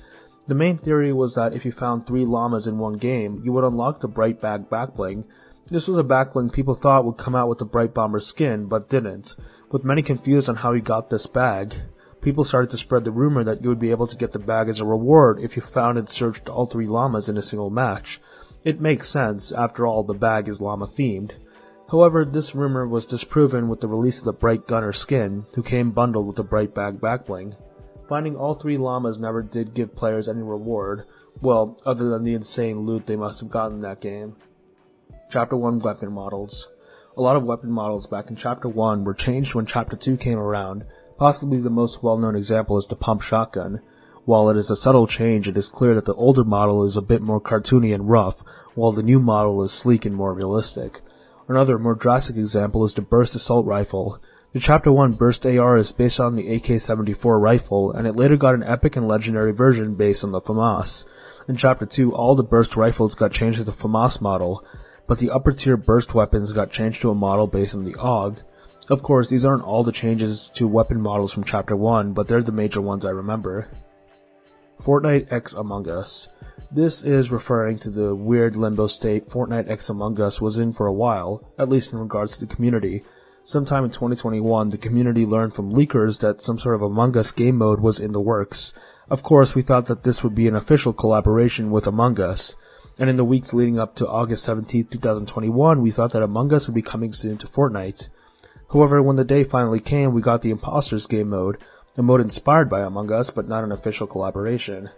The main theory was that if you found 3 llamas in one game, you would unlock the Bright Bag backbling. This was a backbling people thought would come out with the Bright Bomber skin, but didn't, with many confused on how you got this bag. People started to spread the rumor that you would be able to get the bag as a reward if you found and searched all 3 llamas in a single match. It makes sense, after all the bag is llama themed. However, this rumor was disproven with the release of the Bright Gunner skin, who came bundled with the Bright Bag backbling. Finding all 3 llamas never did give players any reward, well, other than the insane loot they must have gotten in that game. Chapter 1 Weapon Models. A lot of weapon models back in Chapter 1 were changed when Chapter 2 came around. Possibly the most well-known example is the pump shotgun. While it is a subtle change, it is clear that the older model is a bit more cartoony and rough, while the new model is sleek and more realistic. Another, more drastic example is the Burst Assault Rifle. The Chapter 1 Burst AR is based on the AK-74 rifle, and it later got an epic and legendary version based on the FAMAS. In Chapter 2, all the Burst rifles got changed to the FAMAS model, but the upper tier Burst weapons got changed to a model based on the AUG. Of course, these aren't all the changes to weapon models from Chapter 1, but they're the major ones I remember. Fortnite X Among Us. This is referring to the weird limbo state Fortnite X Among Us was in for a while, at least in regards to the community. Sometime in 2021, the community learned from leakers that some sort of Among Us game mode was in the works. Of course, we thought that this would be an official collaboration with Among Us, and in the weeks leading up to August 17, 2021, we thought that Among Us would be coming soon to Fortnite. However, when the day finally came, we got the Imposters game mode, a mode inspired by Among Us, but not an official collaboration.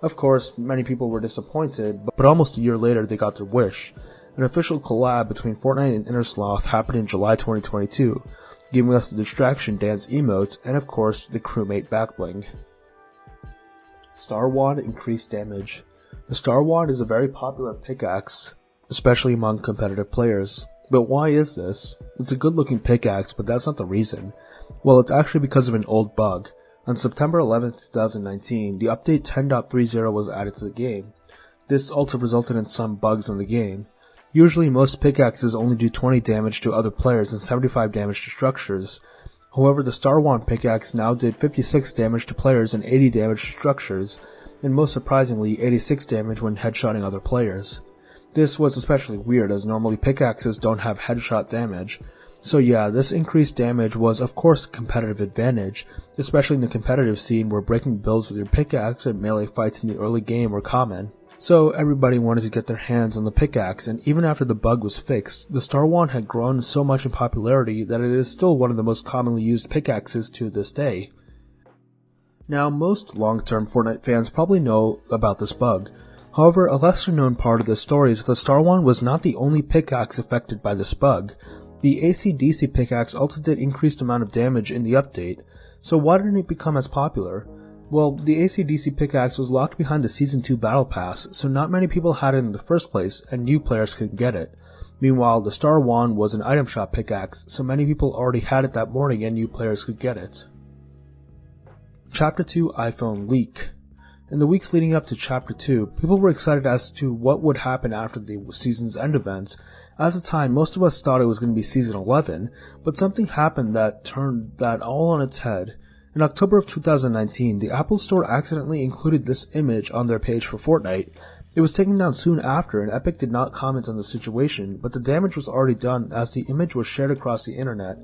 Of course, many people were disappointed, but almost a year later they got their wish. An official collab between Fortnite and Innersloth happened in July 2022, giving us the Distraction Dance emotes and of course the crewmate backbling. Star Wand increased damage. The Star Wand is a very popular pickaxe, especially among competitive players. But why is this? It's a good looking pickaxe, but that's not the reason. Well, it's actually because of an old bug. On September 11, 2019, the update 10.30 was added to the game. This also resulted in some bugs in the game. Usually most pickaxes only do 20 damage to other players and 75 damage to structures. However, the Star Wand pickaxe now did 56 damage to players and 80 damage to structures, and most surprisingly 86 damage when headshotting other players. This was especially weird as normally pickaxes don't have headshot damage. So yeah, this increased damage was of course a competitive advantage, especially in the competitive scene where breaking builds with your pickaxe and melee fights in the early game were common. So everybody wanted to get their hands on the pickaxe, and even after the bug was fixed, the Star Wand had grown so much in popularity that it is still one of the most commonly used pickaxes to this day. Now, most long-term Fortnite fans probably know about this bug. However, a lesser-known part of the story is that the Star Wand was not the only pickaxe affected by this bug. The AC/DC pickaxe also did increased amount of damage in the update, so why didn't it become as popular? Well, the AC/DC pickaxe was locked behind the Season 2 Battle Pass, so not many people had it in the first place, and new players could get it. Meanwhile, the Star Wand was an item shop pickaxe, so many people already had it that morning and new players could get it. Chapter 2 iPhone Leak. In the weeks leading up to Chapter 2, people were excited as to what would happen after the season's end events. At the time, most of us thought it was going to be Season 11, but something happened that turned that all on its head. In October of 2019, the Apple Store accidentally included this image on their page for Fortnite. It was taken down soon after, and Epic did not comment on the situation, but the damage was already done as the image was shared across the internet.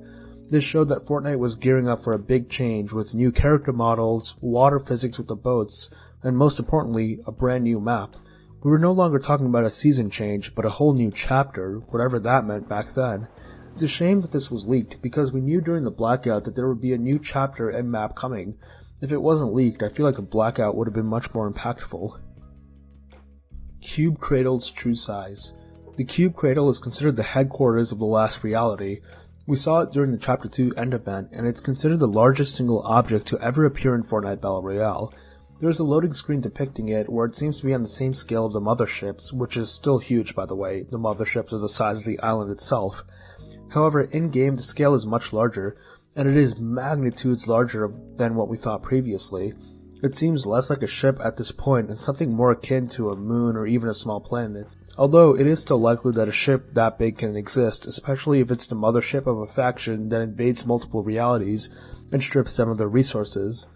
This showed that Fortnite was gearing up for a big change with new character models, water physics with the boats, and most importantly, a brand new map. We were no longer talking about a season change, but a whole new chapter, whatever that meant back then. It's a shame that this was leaked, because we knew during the blackout that there would be a new chapter and map coming. If it wasn't leaked, I feel like the blackout would have been much more impactful. Cube Cradle's true size. The Cube Cradle is considered the headquarters of the last reality. We saw it during the Chapter 2 end event, and it's considered the largest single object to ever appear in Fortnite Battle Royale. There's a loading screen depicting it where it seems to be on the same scale of the motherships, which is still huge by the way. The motherships are the size of the island itself. However, in-game the scale is much larger, and it is magnitudes larger than what we thought previously. It seems less like a ship at this point and something more akin to a moon or even a small planet. Although it is still likely that a ship that big can exist, especially if it's the mothership of a faction that invades multiple realities and strips them of their resources.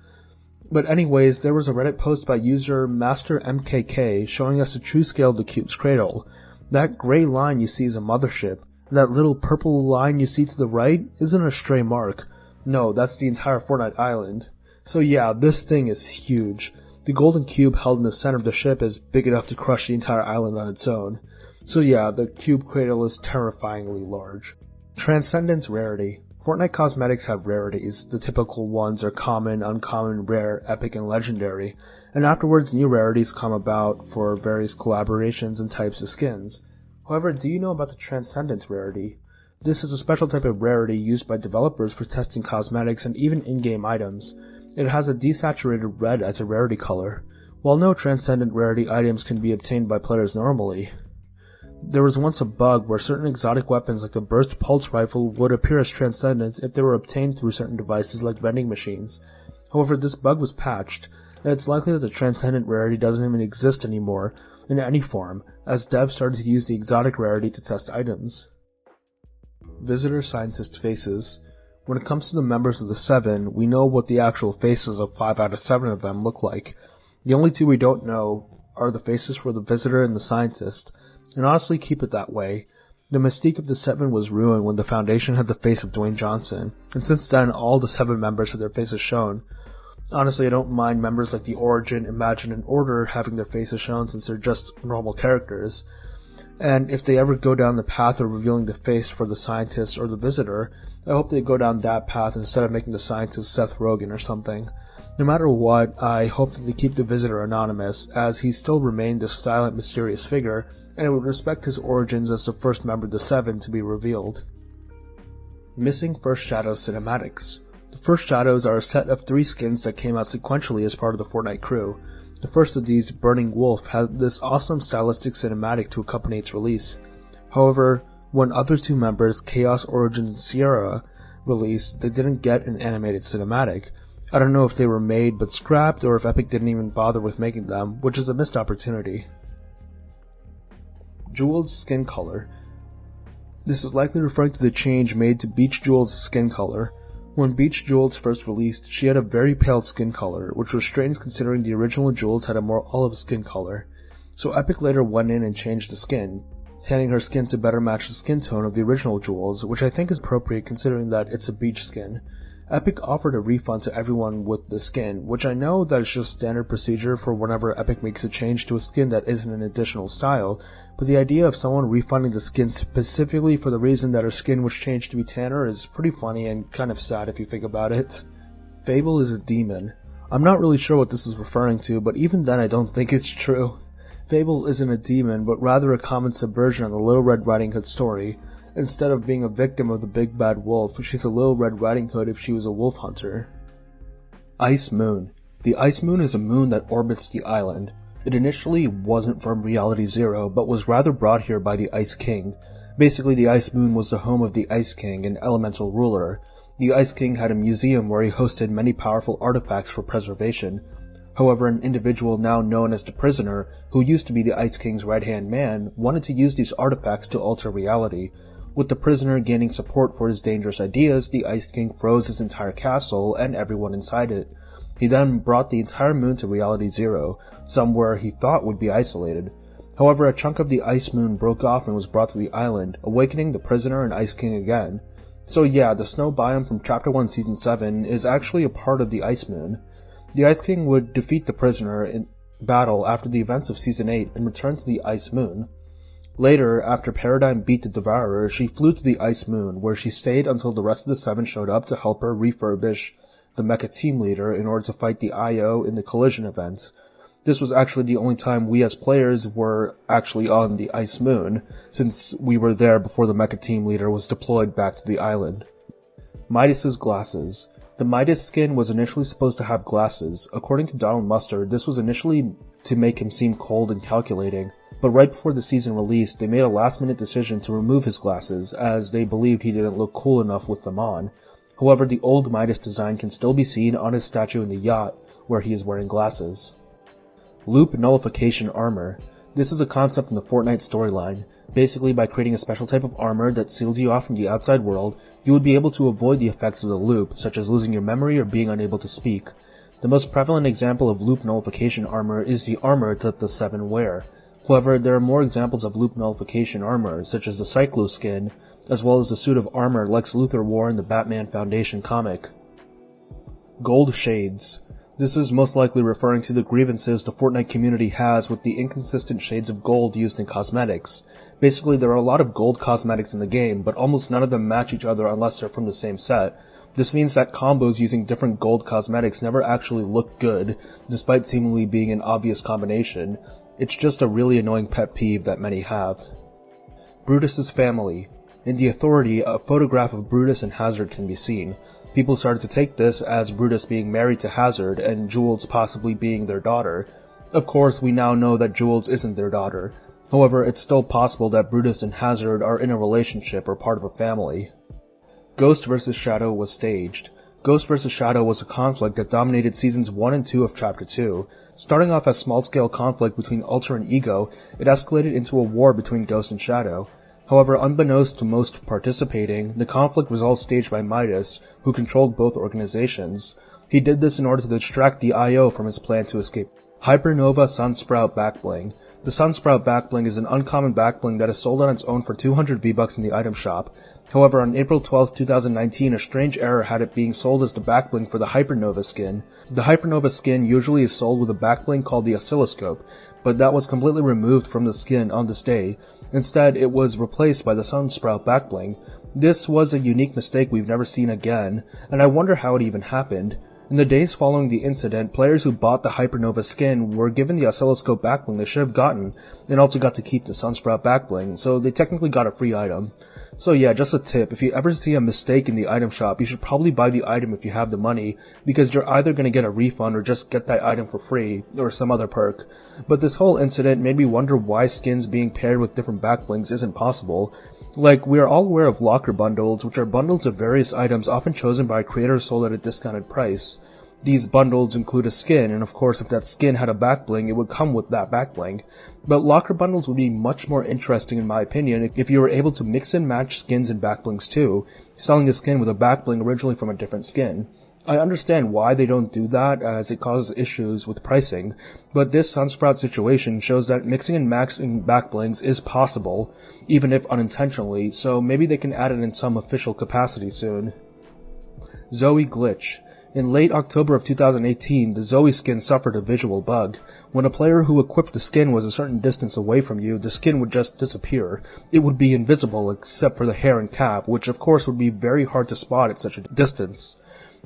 But anyways, there was a Reddit post by user MasterMKK showing us the true scale of the cube's cradle. That gray line you see is a mothership. That little purple line you see to the right isn't a stray mark. No, that's the entire Fortnite island. So yeah, this thing is huge. The golden cube held in the center of the ship is big enough to crush the entire island on its own. So yeah, the cube cradle is terrifyingly large. Transcendence rarity. Fortnite cosmetics have rarities. The typical ones are common, uncommon, rare, epic, and legendary, and afterwards new rarities come about for various collaborations and types of skins. However, do you know about the Transcendence rarity? This is a special type of rarity used by developers for testing cosmetics and even in-game items. It has a desaturated red as a rarity color. While no Transcendent rarity items can be obtained by players normally, there was once a bug where certain exotic weapons like the Burst Pulse Rifle would appear as Transcendents if they were obtained through certain devices like vending machines. However, this bug was patched, and it's likely that the Transcendent rarity doesn't even exist anymore in any form, as devs started to use the exotic rarity to test items. Visitor Scientist Faces. When it comes to the members of the 7, we know what the actual faces of 5 out of 7 of them look like. The only two we don't know are the faces for the Visitor and the Scientist, and honestly keep it that way. The mystique of the 7 was ruined when the Foundation had the face of Dwayne Johnson, and since then all the 7 members had their faces shown. Honestly, I don't mind members like the Origin, Imagine, and Order having their faces shown since they're just normal characters. And if they ever go down the path of revealing the face for the Scientist or the Visitor, I hope they go down that path instead of making the Scientist Seth Rogen or something. No matter what, I hope that they keep the Visitor anonymous, as he still remained a silent, mysterious figure, and I would respect his origins as the first member of the 7 to be revealed. Missing First Shadow cinematics. The First Shadows are a set of 3 skins that came out sequentially as part of the Fortnite crew. The first of these, Burning Wolf, has this awesome stylistic cinematic to accompany its release. However, when other 2 members, Chaos, Origins, and Sierra, released, they didn't get an animated cinematic. I don't know if they were made but scrapped, or if Epic didn't even bother with making them, which is a missed opportunity. Jewel's skin color. This is likely referring to the change made to Beach Jewel's skin color. When Beach Jewels first released, she had a very pale skin color, which was strange considering the original Jewels had a more olive skin color. So Epic later went in and changed the skin, tanning her skin to better match the skin tone of the original Jewels, which I think is appropriate considering that it's a beach skin. Epic offered a refund to everyone with the skin, which I know that is just standard procedure for whenever Epic makes a change to a skin that isn't an additional style, but the idea of someone refunding the skin specifically for the reason that her skin was changed to be tanner is pretty funny and kind of sad if you think about it. Fable is a demon. I'm not really sure what this is referring to, but even then I don't think it's true. Fable isn't a demon, but rather a common subversion of the Little Red Riding Hood story. Instead of being a victim of the Big Bad Wolf, she's a Little Red Riding Hood if she was a wolf hunter. Ice Moon. The Ice Moon is a moon that orbits the island. It initially wasn't from Reality Zero, but was rather brought here by the Ice King. Basically, the Ice Moon was the home of the Ice King, an elemental ruler. The Ice King had a museum where he hosted many powerful artifacts for preservation. However, an individual now known as the Prisoner, who used to be the Ice King's right-hand man, wanted to use these artifacts to alter reality. With the Prisoner gaining support for his dangerous ideas, the Ice King froze his entire castle and everyone inside it. He then brought the entire moon to Reality Zero, somewhere he thought would be isolated. However, a chunk of the Ice Moon broke off and was brought to the island, awakening the Prisoner and Ice King again. So yeah, the snow biome from Chapter 1 Season 7 is actually a part of the Ice Moon. The Ice King would defeat the Prisoner in battle after the events of Season 8 and return to the Ice Moon. Later, after Paradigm beat the Devourer, she flew to the Ice Moon, where she stayed until the rest of the 7 showed up to help her refurbish the Mecha Team Leader in order to fight the IO in the Collision event. This was actually the only time we as players were actually on the Ice Moon, since we were there before the Mecha Team Leader was deployed back to the island. Midas's glasses. The Midas skin was initially supposed to have glasses. According to Donald Mustard, this was initially to make him seem cold and calculating, but right before the season released, they made a last-minute decision to remove his glasses, as they believed he didn't look cool enough with them on. However, the old Midas design can still be seen on his statue in the yacht, where he is wearing glasses. Loop Nullification Armor. This is a concept in the Fortnite storyline. Basically, by creating a special type of armor that seals you off from the outside world, you would be able to avoid the effects of the loop, such as losing your memory or being unable to speak. The most prevalent example of loop nullification armor is the armor that the 7 wear. However, there are more examples of loop nullification armor, such as the Cyclo skin, as well as the suit of armor Lex Luthor wore in the Batman Foundation comic. Gold Shades. This is most likely referring to the grievances the Fortnite community has with the inconsistent shades of gold used in cosmetics. Basically, there are a lot of gold cosmetics in the game, but almost none of them match each other unless they're from the same set. This means that combos using different gold cosmetics never actually look good, despite seemingly being an obvious combination. It's just a really annoying pet peeve that many have. Brutus's family. In The Authority, a photograph of Brutus and Hazard can be seen. People started to take this as Brutus being married to Hazard and Jules possibly being their daughter. Of course, we now know that Jules isn't their daughter. However, it's still possible that Brutus and Hazard are in a relationship or part of a family. Ghost vs. Shadow was staged. Ghost vs. Shadow was a conflict that dominated seasons 1 and 2 of Chapter 2. Starting off as small-scale conflict between Ultra and Ego, it escalated into a war between Ghost and Shadow. However, unbeknownst to most participating, the conflict was all staged by Midas, who controlled both organizations. He did this in order to distract the IO from his plan to escape. Hypernova Sunsprout Backbling. The Sunsprout backbling is an uncommon backbling that is sold on its own for 200 V-Bucks in the item shop. However, on April 12, 2019, a strange error had it being sold as the backbling for the Hypernova skin. The Hypernova skin usually is sold with a backbling called the Oscilloscope, but that was completely removed from the skin on this day. Instead, it was replaced by the Sunsprout backbling. This was a unique mistake we've never seen again, and I wonder how it even happened. In the days following the incident, players who bought the Hypernova skin were given the Oscilloscope backbling they should have gotten, and also got to keep the Sunsprout backbling, so they technically got a free item. So yeah, just a tip, if you ever see a mistake in the item shop, you should probably buy the item if you have the money, because you're either going to get a refund or just get that item for free, or some other perk. But this whole incident made me wonder why skins being paired with different backblings isn't possible. Like, we are all aware of locker bundles, which are bundles of various items often chosen by creators sold at a discounted price. These bundles include a skin, and of course if that skin had a backbling, it would come with that backbling. But locker bundles would be much more interesting in my opinion if you were able to mix and match skins and backblings too, selling a skin with a backbling originally from a different skin. I understand why they don't do that, as it causes issues with pricing, but this Sunsprout situation shows that mixing and matching backblings is possible, even if unintentionally, so maybe they can add it in some official capacity soon. Zoe glitch. In late October of 2018, the Zoe skin suffered a visual bug. When a player who equipped the skin was a certain distance away from you, the skin would just disappear. It would be invisible except for the hair and cap, which of course would be very hard to spot at such a distance.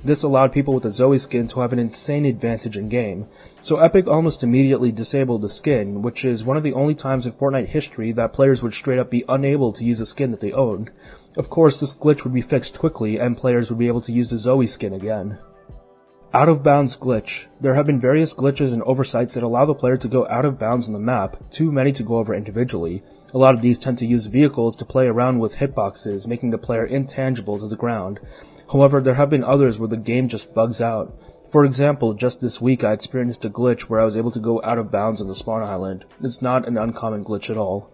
This allowed people with the Zoe skin to have an insane advantage in game. So Epic almost immediately disabled the skin, which is one of the only times in Fortnite history that players would straight up be unable to use a skin that they owned. Of course, this glitch would be fixed quickly and players would be able to use the Zoe skin again. Out of bounds glitch. There have been various glitches and oversights that allow the player to go out of bounds on the map, too many to go over individually. A lot of these tend to use vehicles to play around with hitboxes, making the player intangible to the ground. However, there have been others where the game just bugs out. For example, just this week I experienced a glitch where I was able to go out of bounds on the spawn island. It's not an uncommon glitch at all.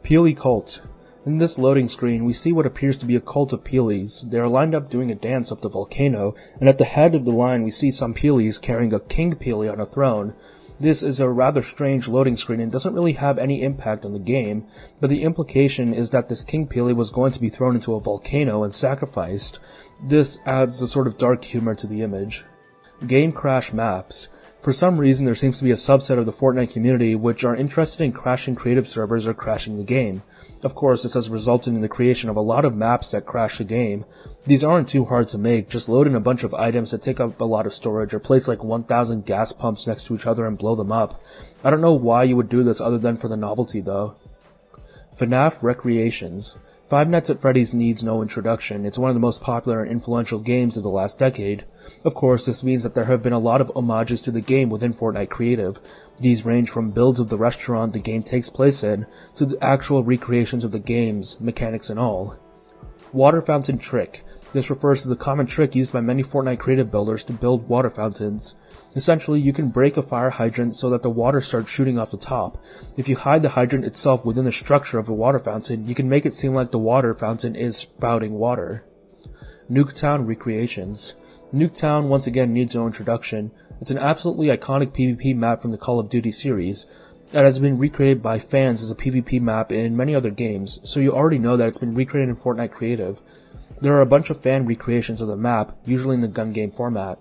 Peely Cult. In this loading screen, we see what appears to be a cult of Peelies. They are lined up doing a dance up the volcano, and at the head of the line we see some Peelies carrying a King Peely on a throne. This is a rather strange loading screen and doesn't really have any impact on the game, but the implication is that this King Peely was going to be thrown into a volcano and sacrificed. This adds a sort of dark humor to the image. Game crash maps. For some reason there seems to be a subset of the Fortnite community which are interested in crashing creative servers or crashing the game. Of course, this has resulted in the creation of a lot of maps that crash the game. These aren't too hard to make, just load in a bunch of items that take up a lot of storage or place like 1,000 gas pumps next to each other and blow them up. I don't know why you would do this other than for the novelty though. FNAF Recreations. Five Nights at Freddy's needs no introduction. It's one of the most popular and influential games of the last decade. Of course, this means that there have been a lot of homages to the game within Fortnite Creative. These range from builds of the restaurant the game takes place in, to the actual recreations of the game's mechanics and all. Water Fountain Trick. This refers to the common trick used by many Fortnite Creative builders to build water fountains. Essentially, you can break a fire hydrant so that the water starts shooting off the top. If you hide the hydrant itself within the structure of the water fountain, you can make it seem like the water fountain is spouting water. Nuketown Recreations. Nuketown once again needs no introduction. It's an absolutely iconic PvP map from the Call of Duty series. It has been recreated by fans as a PvP map in many other games, so you already know that it's been recreated in Fortnite Creative. There are a bunch of fan recreations of the map, usually in the gun game format.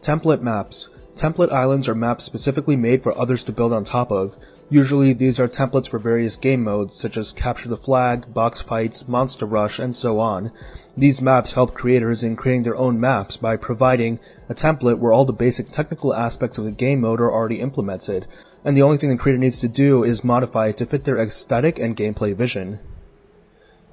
Template maps. Template islands are maps specifically made for others to build on top of. Usually these are templates for various game modes such as Capture the Flag, Box Fights, Monster Rush, and so on. These maps help creators in creating their own maps by providing a template where all the basic technical aspects of the game mode are already implemented, and the only thing the creator needs to do is modify it to fit their aesthetic and gameplay vision.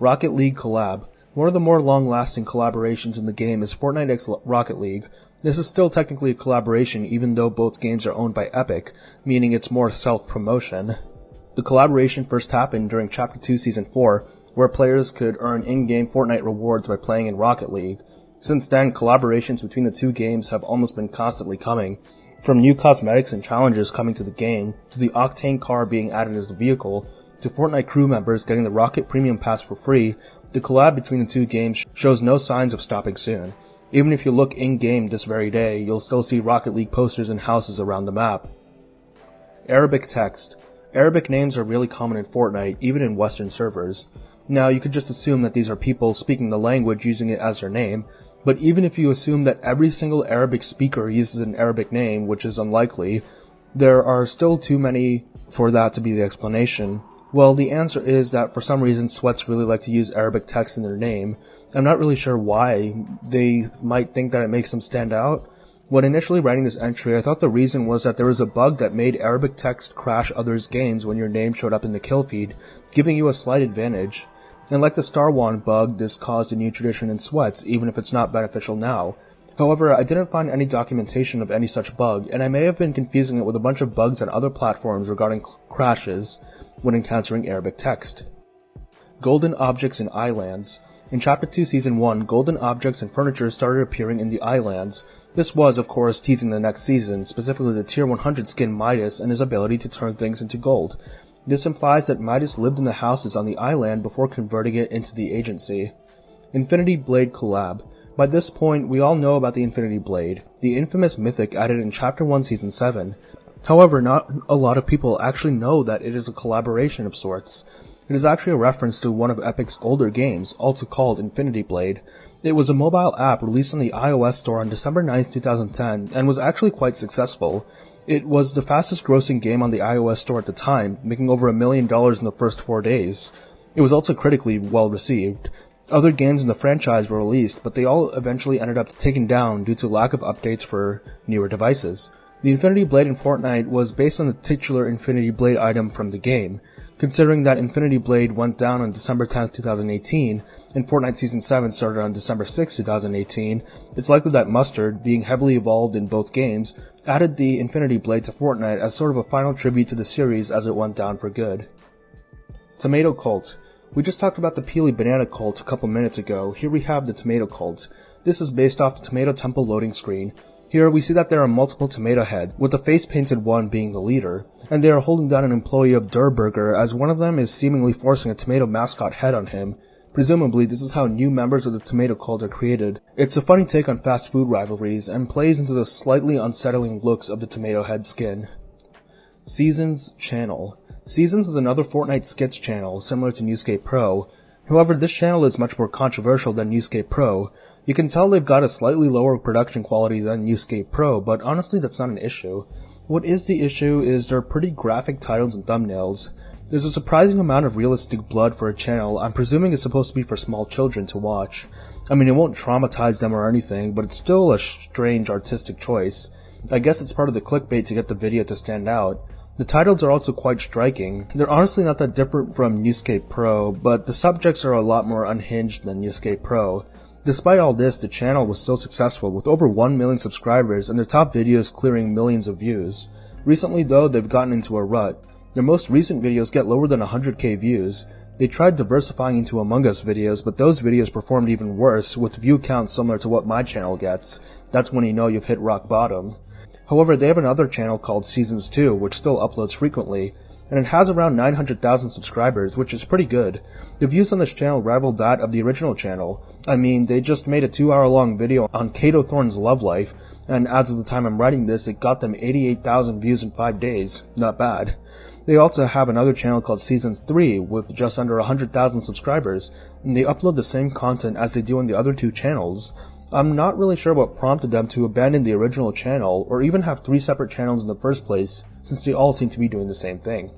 Rocket League Collab. One of the more long-lasting collaborations in the game is Fortnite x Rocket League. This is still technically a collaboration even though both games are owned by Epic, meaning it's more self-promotion. The collaboration first happened during Chapter 2 Season 4, where players could earn in-game Fortnite rewards by playing in Rocket League. Since then, collaborations between the two games have almost been constantly coming. From new cosmetics and challenges coming to the game, to the Octane car being added as a vehicle, to Fortnite crew members getting the Rocket Premium Pass for free, the collab between the two games shows no signs of stopping soon. Even if you look in-game this very day, you'll still see Rocket League posters and houses around the map. Arabic text. Arabic names are really common in Fortnite, even in Western servers. Now, you could just assume that these are people speaking the language using it as their name, but even if you assume that every single Arabic speaker uses an Arabic name, which is unlikely, there are still too many for that to be the explanation. Well, the answer is that for some reason Sweats really like to use Arabic text in their name. I'm not really sure why. They might think that it makes them stand out. When initially writing this entry, I thought the reason was that there was a bug that made Arabic text crash others' games when your name showed up in the kill feed, giving you a slight advantage. And like the Star Wand bug, this caused a new tradition in Sweats, even if it's not beneficial now. However, I didn't find any documentation of any such bug, and I may have been confusing it with a bunch of bugs on other platforms regarding crashes when encountering Arabic text. Golden Objects in Islands. In Chapter 2 Season 1, golden objects and furniture started appearing in the islands. This was, of course, teasing the next season, specifically the Tier 100 skin Midas and his ability to turn things into gold. This implies that Midas lived in the houses on the island before converting it into the agency. Infinity Blade Collab. By this point, we all know about the Infinity Blade, the infamous mythic added in Chapter 1 Season 7. However, not a lot of people actually know that it is a collaboration of sorts. It is actually a reference to one of Epic's older games, also called Infinity Blade. It was a mobile app released on the iOS store on December 9, 2010, and was actually quite successful. It was the fastest grossing game on the iOS store at the time, making over $1 million in the first 4 days. It was also critically well received. Other games in the franchise were released, but they all eventually ended up taken down due to lack of updates for newer devices. The Infinity Blade in Fortnite was based on the titular Infinity Blade item from the game. Considering that Infinity Blade went down on December 10, 2018, and Fortnite Season 7 started on December 6, 2018, it's likely that Mustard, being heavily evolved in both games, added the Infinity Blade to Fortnite as sort of a final tribute to the series as it went down for good. Tomato Cult. We just talked about the Peely Banana Cult a couple minutes ago. Here we have the Tomato Cult. This is based off the Tomato Temple loading screen. Here we see that there are multiple tomato heads, with the face-painted one being the leader, and they are holding down an employee of Durr Burger as one of them is seemingly forcing a tomato mascot head on him. Presumably, this is how new members of the Tomato Cult are created. It's a funny take on fast food rivalries, and plays into the slightly unsettling looks of the tomato head skin. Seasons Channel. Seasons is another Fortnite skits channel, similar to Newscape Pro. However, this channel is much more controversial than Newscape Pro. You can tell they've got a slightly lower production quality than Newscape Pro, but honestly that's not an issue. What is the issue is their pretty graphic titles and thumbnails. There's a surprising amount of realistic blood for a channel I'm presuming it's supposed to be for small children to watch. I mean, it won't traumatize them or anything, but it's still a strange artistic choice. I guess it's part of the clickbait to get the video to stand out. The titles are also quite striking. They're honestly not that different from Newscape Pro, but the subjects are a lot more unhinged than Newscape Pro. Despite all this, the channel was still successful with over 1 million subscribers and their top videos clearing millions of views. Recently though, they've gotten into a rut. Their most recent videos get lower than 100k views. They tried diversifying into Among Us videos, but those videos performed even worse, with view counts similar to what my channel gets. That's when you know you've hit rock bottom. However, they have another channel called Seasons 2, which still uploads frequently, and it has around 900,000 subscribers, which is pretty good. The views on this channel rival that of the original channel. I mean, they just made a 2-hour-long video on Kato Thorne's love life, and as of the time I'm writing this, it got them 88,000 views in 5 days. Not bad. They also have another channel called Seasons 3 with just under 100,000 subscribers, and they upload the same content as they do on the other two channels. I'm not really sure what prompted them to abandon the original channel, or even have 3 separate channels in the first place, since they all seem to be doing the same thing.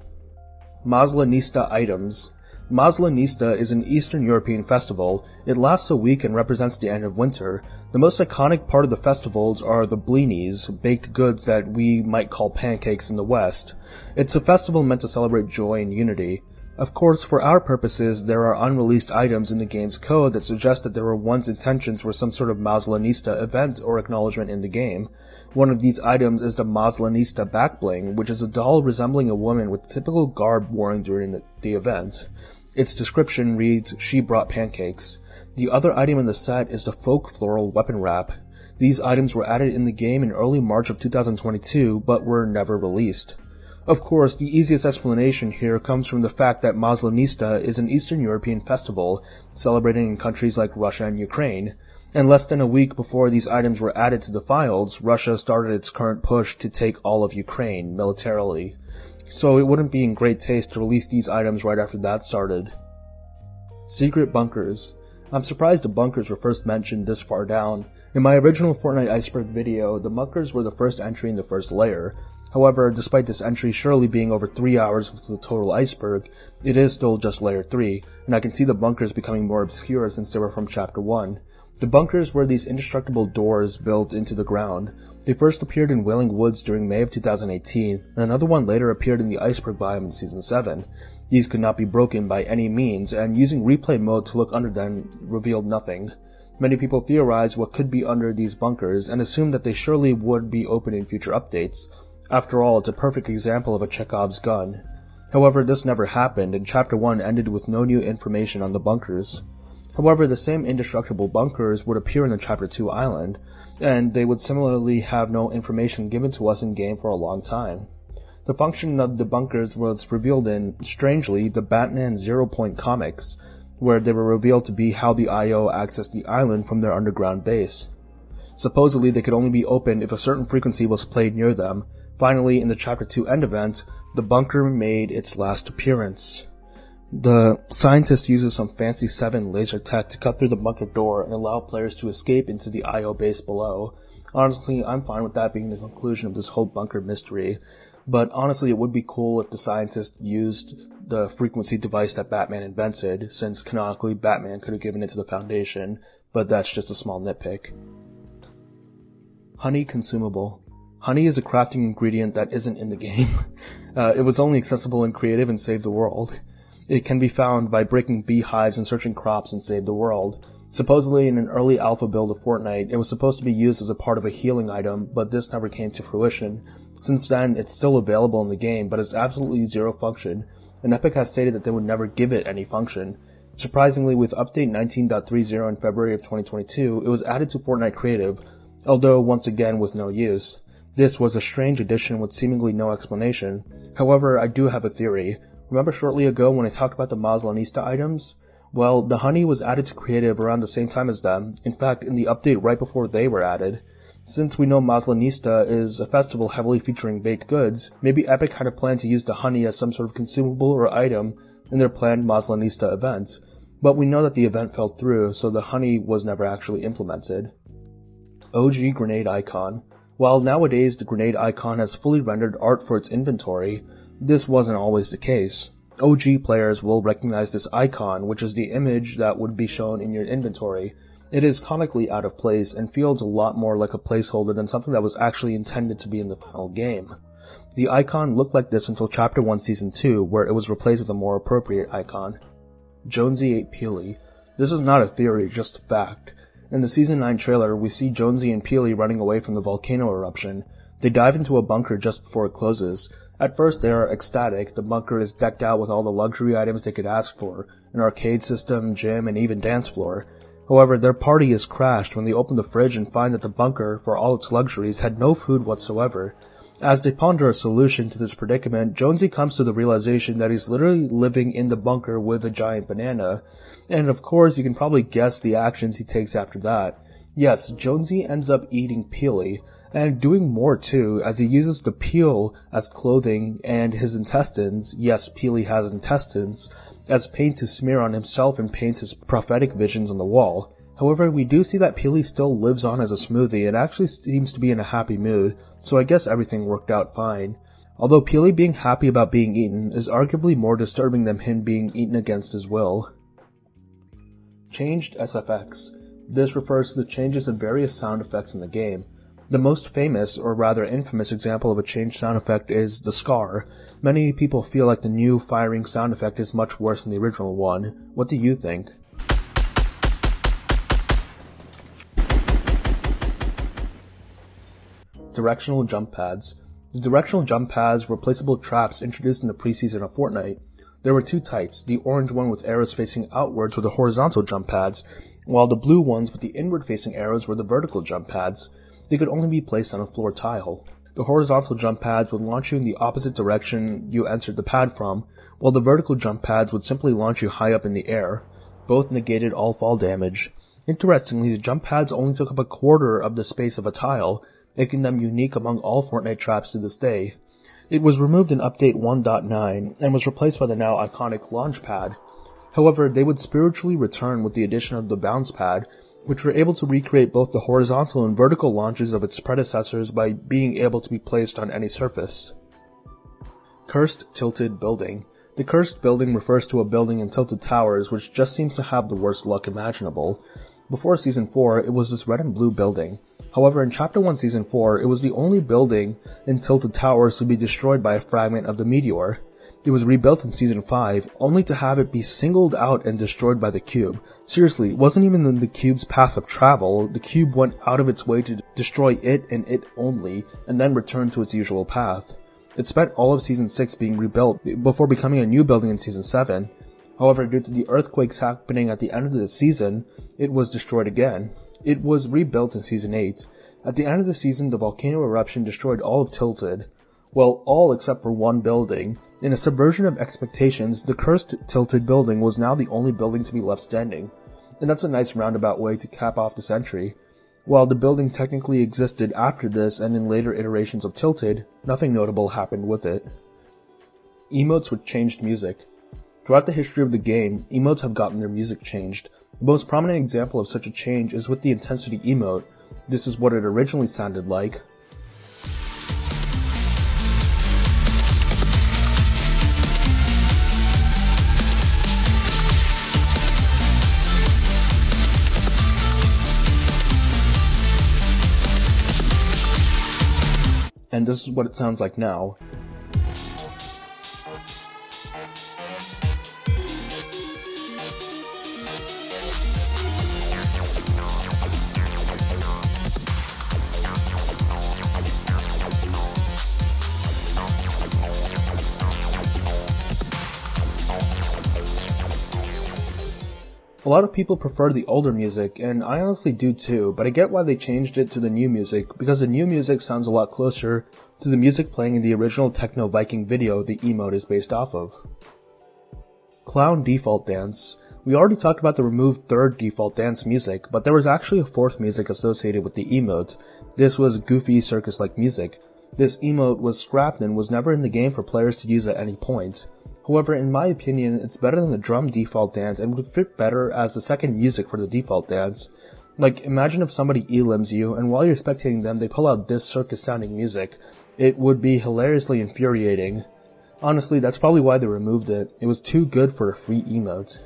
Mazlanista Items. Mazlanista is an Eastern European festival. It lasts a week and represents the end of winter. The most iconic part of the festivals are the blinis, baked goods that we might call pancakes in the West. It's a festival meant to celebrate joy and unity. Of course, for our purposes, there are unreleased items in the game's code that suggest that there were once intentions for some sort of Mazlanista event or acknowledgement in the game. One of these items is the Mazlanista backbling, which is a doll resembling a woman with the typical garb worn during the event. Its description reads, "She brought pancakes." The other item in the set is the folk floral weapon wrap. These items were added in the game in early March of 2022, but were never released. Of course, the easiest explanation here comes from the fact that Mazlanista is an Eastern European festival, celebrating in countries like Russia and Ukraine. And less than a week before these items were added to the files, Russia started its current push to take all of Ukraine militarily. so it wouldn't be in great taste to release these items right after that started. Secret bunkers. I'm surprised the bunkers were first mentioned this far down. In my original Fortnite Iceberg video, the bunkers were the first entry in the first layer. However, despite this entry surely being over 3 hours with the total iceberg, it is still just layer 3, and I can see the bunkers becoming more obscure since they were from chapter 1. The bunkers were these indestructible doors built into the ground. They first appeared in Wailing Woods during May of 2018, and another one later appeared in the Iceberg biome in Season 7. These could not be broken by any means, and using replay mode to look under them revealed nothing. Many people theorized what could be under these bunkers, and assumed that they surely would be open in future updates. After all, it's a perfect example of a Chekhov's gun. However, this never happened, and Chapter 1 ended with no new information on the bunkers. However, the same indestructible bunkers would appear in the Chapter 2 island, and they would similarly have no information given to us in-game for a long time. The function of the bunkers was revealed in, strangely, the Batman 0 Point comics, where they were revealed to be how the IO accessed the island from their underground base. Supposedly, they could only be opened if a certain frequency was played near them. Finally, in the Chapter 2 end event, the bunker made its last appearance. The scientist uses some fancy 7 laser tech to cut through the bunker door and allow players to escape into the IO base below. Honestly, I'm fine with that being the conclusion of this whole bunker mystery, but honestly it would be cool if the scientist used the frequency device that Batman invented, since canonically Batman could have given it to the Foundation, but that's just a small nitpick. Honey consumable. Honey is a crafting ingredient that isn't in the game. It was only accessible in creative and Save the World. It can be found by breaking beehives and searching crops in Save the World. Supposedly in an early alpha build of Fortnite, it was supposed to be used as a part of a healing item, but this never came to fruition. Since then, it's still available in the game, but has absolutely zero function, and Epic has stated that they would never give it any function. Surprisingly, with update 19.30 in February of 2022, it was added to Fortnite Creative, although once again with no use. This was a strange addition with seemingly no explanation. However, I do have a theory. Remember shortly ago when I talked about the Mazlanista items? Well, the honey was added to Creative around the same time as them, in fact in the update right before they were added. Since we know Mazlanista is a festival heavily featuring baked goods, maybe Epic had a plan to use the honey as some sort of consumable or item in their planned Mazlanista event, but we know that the event fell through, so the honey was never actually implemented. OG Grenade Icon. While nowadays the grenade icon has fully rendered art for its inventory, this wasn't always the case. OG players will recognize this icon, which is the image that would be shown in your inventory. It is comically out of place and feels a lot more like a placeholder than something that was actually intended to be in the final game. The icon looked like this until Chapter 1 Season 2, where it was replaced with a more appropriate icon. Jonesy ate Peely. This is not a theory, just a fact. In the Season 9 trailer, we see Jonesy and Peely running away from the volcano eruption. They dive into a bunker just before it closes. At first they are ecstatic. The bunker is decked out with all the luxury items they could ask for, an arcade system, gym, and even dance floor. However, their party is crashed when they open the fridge and find that the bunker, for all its luxuries, had no food whatsoever. As they ponder a solution to this predicament, Jonesy comes to the realization that he's literally living in the bunker with a giant banana. And of course, you can probably guess the actions he takes after that. Yes, Jonesy ends up eating Peely, and doing more too, as he uses the peel as clothing and his intestines, yes, Peely has intestines, as paint to smear on himself and paint his prophetic visions on the wall. However, we do see that Peely still lives on as a smoothie and actually seems to be in a happy mood, so I guess everything worked out fine. Although Peely being happy about being eaten is arguably more disturbing than him being eaten against his will. Changed SFX. This refers to the changes in various sound effects in the game. The most famous, or rather infamous example of a changed sound effect is the Scar. Many people feel like the new firing sound effect is much worse than the original one. What do you think? Directional jump pads. The directional jump pads were placeable traps introduced in the preseason of Fortnite. There were two types, the orange one with arrows facing outwards were the horizontal jump pads, while the blue ones with the inward facing arrows were the vertical jump pads. They could only be placed on a floor tile. The horizontal jump pads would launch you in the opposite direction you entered the pad from, while the vertical jump pads would simply launch you high up in the air. Both negated all fall damage. Interestingly, the jump pads only took up a quarter of the space of a tile, making them unique among all Fortnite traps to this day. It was removed in Update 1.9 and was replaced by the now iconic launch pad. However, they would spiritually return with the addition of the bounce pad, which were able to recreate both the horizontal and vertical launches of its predecessors by being able to be placed on any surface. Cursed Tilted Building. The Cursed Building refers to a building in Tilted Towers which just seems to have the worst luck imaginable. Before Season 4, it was this red and blue building. However, in Chapter 1 Season 4, it was the only building in Tilted Towers to be destroyed by a fragment of the meteor. It was rebuilt in Season 5, only to have it be singled out and destroyed by the cube. Seriously, it wasn't even in the cube's path of travel. The cube went out of its way to destroy it and it only, and then returned to its usual path. It spent all of Season 6 being rebuilt before becoming a new building in Season 7. However, due to the earthquakes happening at the end of the season, it was destroyed again. It was rebuilt in Season 8. At the end of the season, the volcano eruption destroyed all of Tilted. Well, all except for one building. In a subversion of expectations, the cursed Tilted building was now the only building to be left standing. And that's a nice roundabout way to cap off this entry. While the building technically existed after this and in later iterations of Tilted, nothing notable happened with it. Emotes with changed music. Throughout the history of the game, emotes have gotten their music changed. The most prominent example of such a change is with the Intensity emote. This is what it originally sounded like. And this is what it sounds like now. A lot of people prefer the older music, and I honestly do too, but I get why they changed it to the new music, because the new music sounds a lot closer to the music playing in the original Techno Viking video the emote is based off of. Clown Default Dance. We already talked about the removed third default dance music, but there was actually a fourth music associated with the emote. This was goofy circus-like music. This emote was scrapped and was never in the game for players to use at any point. However, in my opinion, it's better than the drum default dance and would fit better as the second music for the default dance. Like, imagine if somebody elims you, and while you're spectating them, they pull out this circus-sounding music. It would be hilariously infuriating. Honestly, that's probably why they removed it. It was too good for a free emote.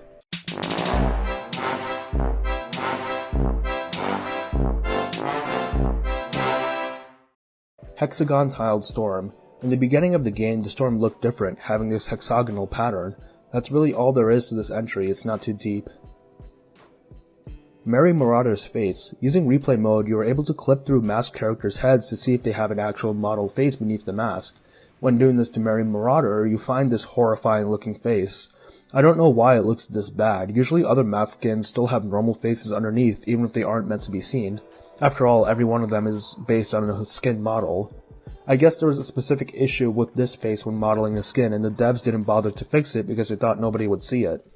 Hexagon Tiled Storm. In the beginning of the game, the storm looked different, having this hexagonal pattern. That's really all there is to this entry, it's not too deep. Merry Marauder's Face. Using replay mode, you are able to clip through masked characters' heads to see if they have an actual model face beneath the mask. When doing this to Merry Marauder, you find this horrifying looking face. I don't know why it looks this bad. Usually other mask skins still have normal faces underneath, even if they aren't meant to be seen. After all, every one of them is based on a skin model. I guess there was a specific issue with this face when modeling the skin, and the devs didn't bother to fix it because they thought nobody would see it.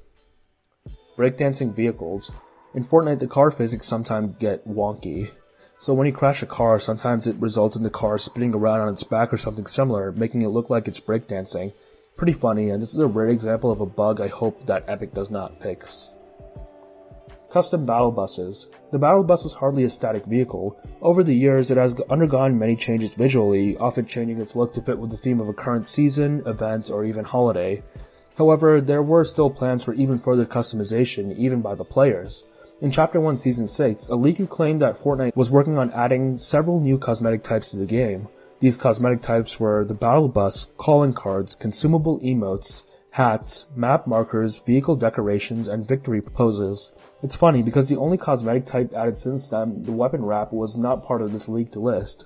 Breakdancing Vehicles. In Fortnite, the car physics sometimes get wonky. So when you crash a car, sometimes it results in the car spinning around on its back or something similar, making it look like it's breakdancing. Pretty funny, and this is a rare example of a bug I hope that Epic does not fix. Custom Battle Buses. The Battle Bus is hardly a static vehicle. Over the years, it has undergone many changes visually, often changing its look to fit with the theme of a current season, event, or even holiday. However, there were still plans for even further customization, even by the players. In Chapter 1 Season 6, a leaker claimed that Fortnite was working on adding several new cosmetic types to the game. These cosmetic types were the Battle Bus, calling cards, consumable emotes, hats, map markers, vehicle decorations, and victory poses. It's funny because the only cosmetic type added since then, the weapon wrap, was not part of this leaked list.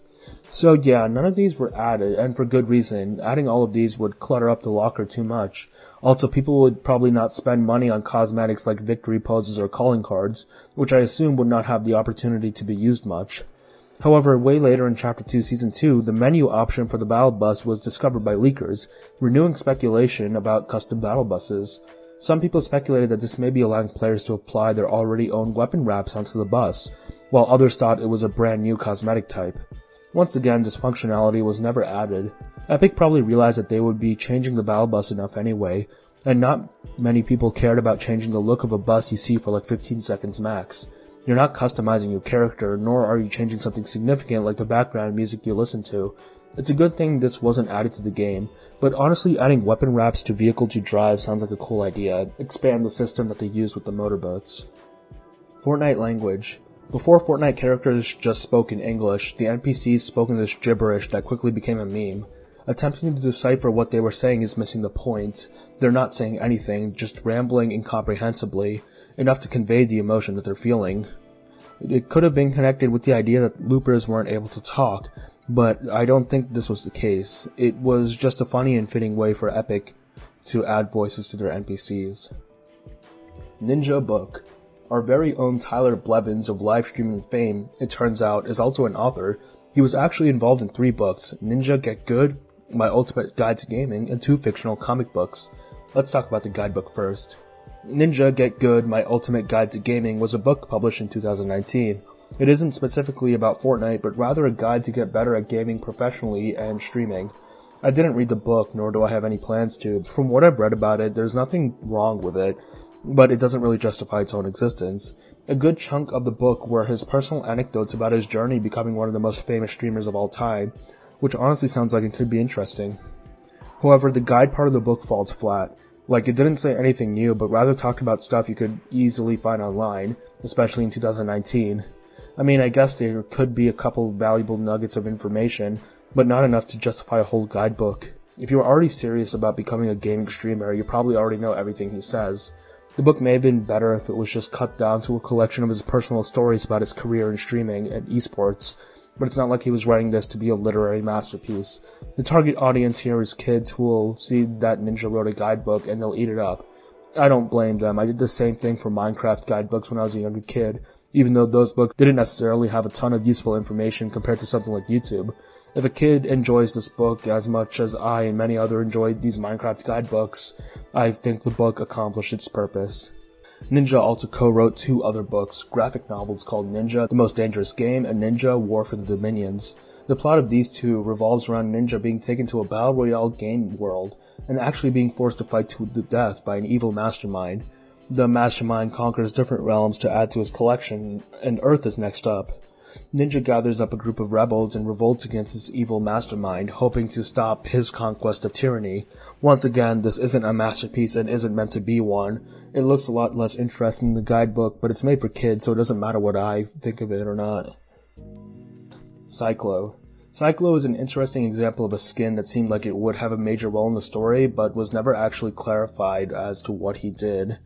So yeah, none of these were added, and for good reason. Adding all of these would clutter up the locker too much. Also, people would probably not spend money on cosmetics like victory poses or calling cards, which I assume would not have the opportunity to be used much. However, way later in Chapter 2 Season 2, the menu option for the Battle Bus was discovered by leakers, renewing speculation about custom Battle Buses. Some people speculated that this may be allowing players to apply their already owned weapon wraps onto the bus, while others thought it was a brand new cosmetic type. Once again, this functionality was never added. Epic probably realized that they would be changing the battle bus enough anyway, and not many people cared about changing the look of a bus you see for like 15 seconds max. You're not customizing your character, nor are you changing something significant like the background music you listen to. It's a good thing this wasn't added to the game, but honestly adding weapon wraps to vehicles you drive sounds like a cool idea. Expand the system that they use with the motorboats. Fortnite language. Before Fortnite characters just spoke in English, the NPCs spoke in this gibberish that quickly became a meme. Attempting to decipher what they were saying is missing the point. They're not saying anything, just rambling incomprehensibly, enough to convey the emotion that they're feeling. It could have been connected with the idea that loopers weren't able to talk, but I don't think this was the case. It was just a funny and fitting way for Epic to add voices to their NPCs. Ninja Book. Our very own Tyler Blevins of live streaming fame, it turns out, is also an author. He was actually involved in 3 books, Ninja Get Good, My Ultimate Guide to Gaming, and 2 fictional comic books. Let's talk about the guidebook first. Ninja Get Good, My Ultimate Guide to Gaming was a book published in 2019. It isn't specifically about Fortnite, but rather a guide to get better at gaming professionally and streaming. I didn't read the book, nor do I have any plans to. From what I've read about it, there's nothing wrong with it, but it doesn't really justify its own existence. A good chunk of the book were his personal anecdotes about his journey becoming one of the most famous streamers of all time, which honestly sounds like it could be interesting. However, the guide part of the book falls flat. Like, it didn't say anything new, but rather talked about stuff you could easily find online, especially in 2019. I mean, I guess there could be a couple valuable nuggets of information, but not enough to justify a whole guidebook. If you're already serious about becoming a gaming streamer, you probably already know everything he says. The book may have been better if it was just cut down to a collection of his personal stories about his career in streaming and esports, but it's not like he was writing this to be a literary masterpiece. The target audience here is kids who will see that Ninja wrote a guidebook and they'll eat it up. I don't blame them. I did the same thing for Minecraft guidebooks when I was a younger kid, even though those books didn't necessarily have a ton of useful information compared to something like YouTube. If a kid enjoys this book as much as I and many others enjoyed these Minecraft guidebooks, I think the book accomplished its purpose. Ninja also co-wrote 2 other books, graphic novels called Ninja, The Most Dangerous Game, and Ninja, War for the Dominions. The plot of these 2 revolves around Ninja being taken to a battle royale game world, and actually being forced to fight to the death by an evil mastermind. The mastermind conquers different realms to add to his collection, and Earth is next up. Ninja gathers up a group of rebels and revolts against this evil mastermind, hoping to stop his conquest of tyranny. Once again, this isn't a masterpiece and isn't meant to be one. It looks a lot less interesting than the guidebook, but it's made for kids, so it doesn't matter what I think of it or not. Cyclo. Cyclo is an interesting example of a skin that seemed like it would have a major role in the story, but was never actually clarified as to what he did.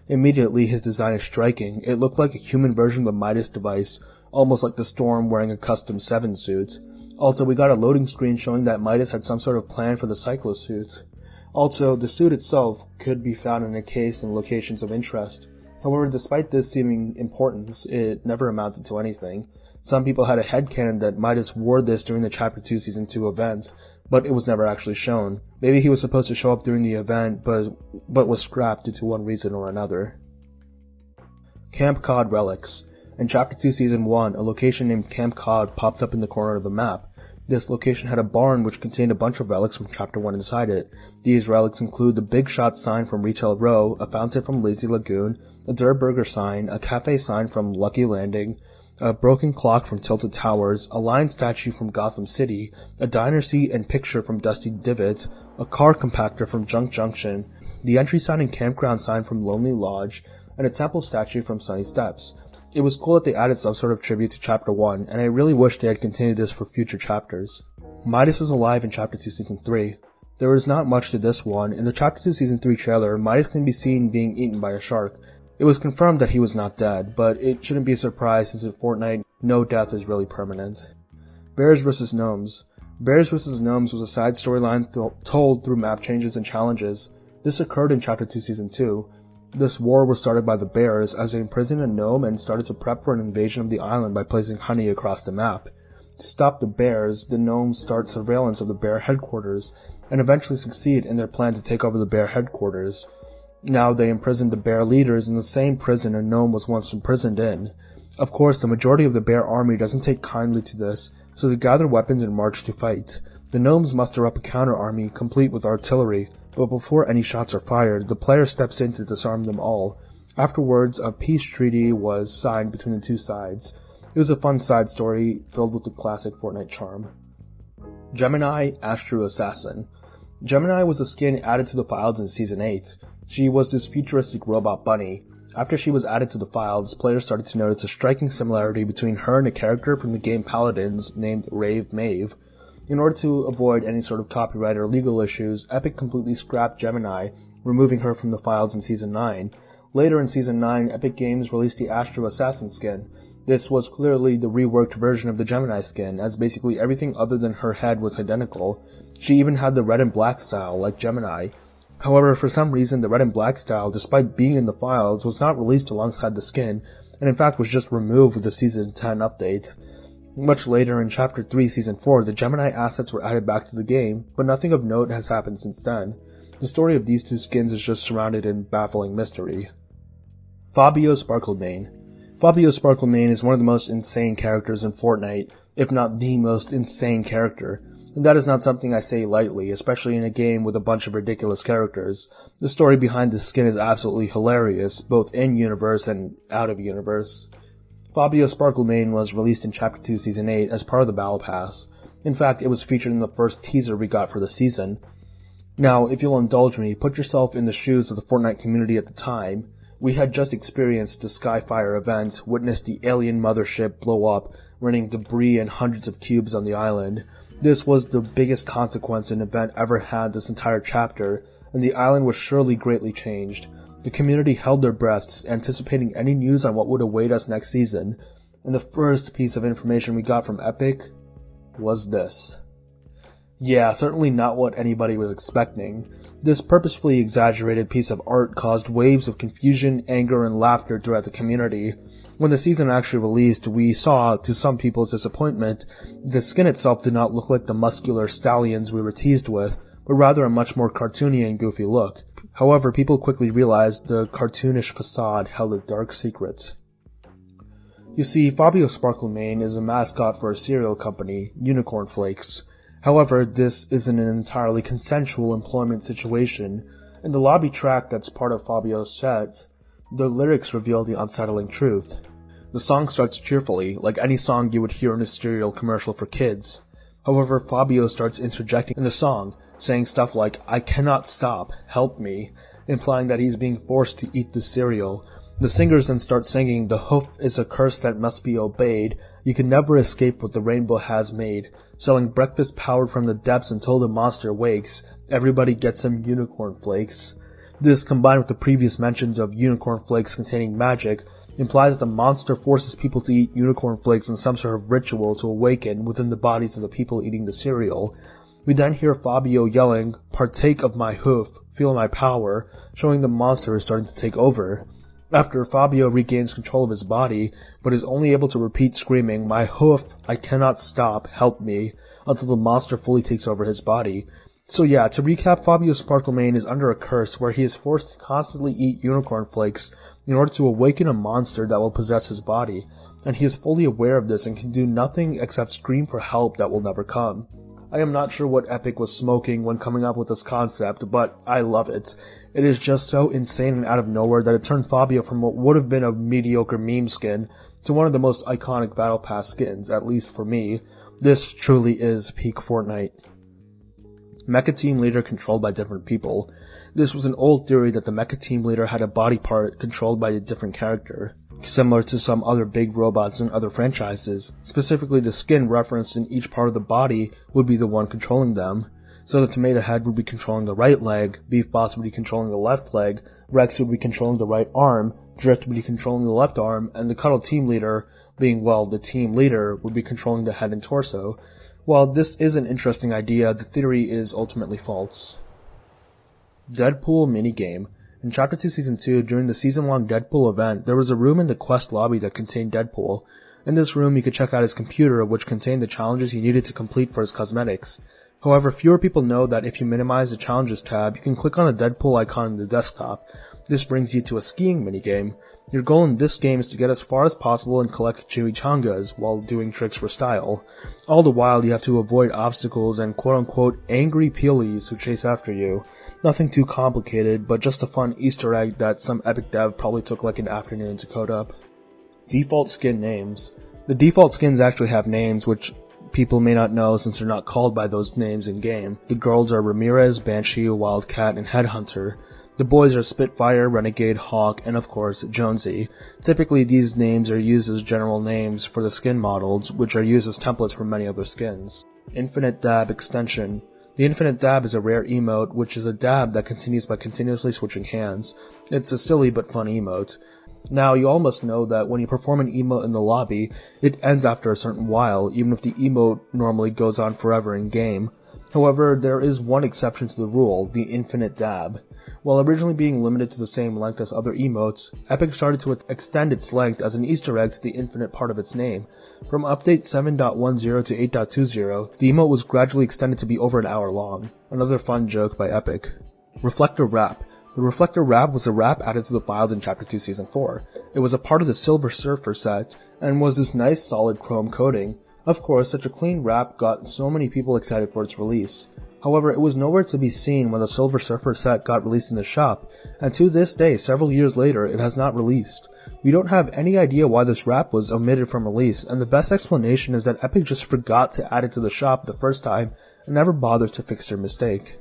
Immediately, his design is striking. It looked like a human version of the Midas device, almost like the Storm wearing a custom 7 suit. Also, we got a loading screen showing that Midas had some sort of plan for the Cyclo suit. Also, the suit itself could be found in a case in locations of interest. However, despite this seeming importance, it never amounted to anything. Some people had a headcanon that Midas wore this during the Chapter 2 Season 2 event, but it was never actually shown. Maybe he was supposed to show up during the event, but was scrapped due to one reason or another. Camp Cod Relics. In Chapter 2 Season 1, a location named Camp Cod popped up in the corner of the map. This location had a barn which contained a bunch of relics from Chapter 1 inside it. These relics include the Big Shot sign from Retail Row, a fountain from Lazy Lagoon, a Der Burger sign, a cafe sign from Lucky Landing, a broken clock from Tilted Towers, a lion statue from Gotham City, a diner seat and picture from Dusty Divot, a car compactor from Junk Junction, the entry sign and campground sign from Lonely Lodge, and a temple statue from Sunny Steps. It was cool that they added some sort of tribute to Chapter 1, and I really wish they had continued this for future chapters. Midas is alive in Chapter 2 Season 3. There is not much to this one. In the Chapter 2 Season 3 trailer, Midas can be seen being eaten by a shark. It was confirmed that he was not dead, but it shouldn't be a surprise since in Fortnite, no death is really permanent. Bears vs. Gnomes. Bears vs. Gnomes was a side storyline told through map changes and challenges. This occurred in Chapter 2 Season 2. This war was started by the bears as they imprisoned a gnome and started to prep for an invasion of the island by placing honey across the map. To stop the bears, the gnomes start surveillance of the bear headquarters and eventually succeed in their plan to take over the bear headquarters. Now they imprison the bear leaders in the same prison a gnome was once imprisoned in. Of course, the majority of the bear army doesn't take kindly to this, so they gather weapons and march to fight. The gnomes muster up a counter-army complete with artillery, but before any shots are fired, the player steps in to disarm them all. Afterwards, a peace treaty was signed between the two sides. It was a fun side story filled with the classic Fortnite charm. Gemini, Astro Assassin. Gemini was a skin added to the files in Season 8. She was this futuristic robot bunny. After she was added to the files, players started to notice a striking similarity between her and a character from the game Paladins named Rave Mave. In order to avoid any sort of copyright or legal issues, Epic completely scrapped Gemini, removing her from the files in Season 9. Later in Season 9, Epic Games released the Astro Assassin skin. This was clearly the reworked version of the Gemini skin, as basically everything other than her head was identical. She even had the red and black style, like Gemini. However, for some reason, the red and black style, despite being in the files, was not released alongside the skin, and in fact was just removed with the Season 10 update. Much later in Chapter 3, Season 4, the Gemini assets were added back to the game, but nothing of note has happened since then. The story of these two skins is just surrounded in baffling mystery. Fabio Sparklemane. Fabio Sparklemane is one of the most insane characters in Fortnite, if not the most insane character. And that is not something I say lightly, especially in a game with a bunch of ridiculous characters. The story behind this skin is absolutely hilarious, both in-universe and out-of-universe. Fabio Sparklemane was released in Chapter 2 Season 8 as part of the Battle Pass. In fact, it was featured in the first teaser we got for the season. Now, if you'll indulge me, put yourself in the shoes of the Fortnite community at the time. We had just experienced the Skyfire event, witnessed the alien mothership blow up, raining debris and hundreds of cubes on the island. This was the biggest consequence an event ever had this entire chapter, and the island was surely greatly changed. The community held their breaths, anticipating any news on what would await us next season, and the first piece of information we got from Epic was this. Yeah, certainly not what anybody was expecting. This purposefully exaggerated piece of art caused waves of confusion, anger, and laughter throughout the community. When the season actually released, we saw, to some people's disappointment, the skin itself did not look like the muscular stallions we were teased with, but rather a much more cartoony and goofy look. However, people quickly realized the cartoonish facade held a dark secret. You see, Fabio Sparklemane is a mascot for a cereal company, Unicorn Flakes. However, this isn't an entirely consensual employment situation. In the lobby track that's part of Fabio's set, the lyrics reveal the unsettling truth. The song starts cheerfully, like any song you would hear in a cereal commercial for kids. However, Fabio starts interjecting in the song, saying stuff like, "I cannot stop, help me," implying that he's being forced to eat the cereal. The singers then start singing, "The hoof is a curse that must be obeyed. You can never escape what the rainbow has made. Selling breakfast powered from the depths until the monster wakes. Everybody gets some unicorn flakes." This, combined with the previous mentions of unicorn flakes containing magic, implies that the monster forces people to eat unicorn flakes in some sort of ritual to awaken within the bodies of the people eating the cereal. We then hear Fabio yelling, "Partake of my hoof, feel my power," showing the monster is starting to take over. After Fabio regains control of his body, but is only able to repeat screaming, "My hoof, I cannot stop, help me," until the monster fully takes over his body. So yeah, to recap, Fabio Sparklemane is under a curse where he is forced to constantly eat unicorn flakes in order to awaken a monster that will possess his body, and he is fully aware of this and can do nothing except scream for help that will never come. I am not sure what Epic was smoking when coming up with this concept, but I love it. It is just so insane and out of nowhere that it turned Fabio from what would have been a mediocre meme skin to one of the most iconic Battle Pass skins, at least for me. This truly is peak Fortnite. Mecha Team Leader controlled by different people. This was an old theory that the Mecha Team Leader had a body part controlled by a different character, similar to some other big robots in other franchises. Specifically, the skin referenced in each part of the body would be the one controlling them. So the Tomato Head would be controlling the right leg, Beef Boss would be controlling the left leg, Rex would be controlling the right arm, Drift would be controlling the left arm, and the Cuddle Team Leader, being, well, the team leader, would be controlling the head and torso. While this is an interesting idea, the theory is ultimately false. Deadpool minigame. In Chapter 2 Season 2, during the season-long Deadpool event, there was a room in the quest lobby that contained Deadpool. In this room, you could check out his computer, which contained the challenges he needed to complete for his cosmetics. However, fewer people know that if you minimize the Challenges tab, you can click on a Deadpool icon in the desktop. This brings you to a skiing minigame. Your goal in this game is to get as far as possible and collect chimichangas while doing tricks for style. All the while, you have to avoid obstacles and quote-unquote angry peelies who chase after you. Nothing too complicated, but just a fun Easter egg that some epic dev probably took like an afternoon to code up. Default skin names. The default skins actually have names, which people may not know since they're not called by those names in-game. The girls are Ramirez, Banshee, Wildcat, and Headhunter. The boys are Spitfire, Renegade, Hawk, and of course, Jonesy. Typically, these names are used as general names for the skin models, which are used as templates for many other skins. Infinite Dab Extension. The Infinite Dab is a rare emote, which is a dab that continues by continuously switching hands. It's a silly but fun emote. Now, you all must know that when you perform an emote in the lobby, it ends after a certain while, even if the emote normally goes on forever in-game. However, there is one exception to the rule, the Infinite Dab. While originally being limited to the same length as other emotes, Epic started to extend its length as an Easter egg to the infinite part of its name. From update 7.10 to 8.20, the emote was gradually extended to be over an hour long. Another fun joke by Epic. Reflector Wrap. The Reflector Wrap was a wrap added to the files in Chapter 2 Season 4. It was a part of the Silver Surfer set, and was this nice solid chrome coating. Of course, such a clean wrap got so many people excited for its release. However, it was nowhere to be seen when the Silver Surfer set got released in the shop, and to this day, several years later, it has not released. We don't have any idea why this wrap was omitted from release, and the best explanation is that Epic just forgot to add it to the shop the first time, and never bothered to fix their mistake.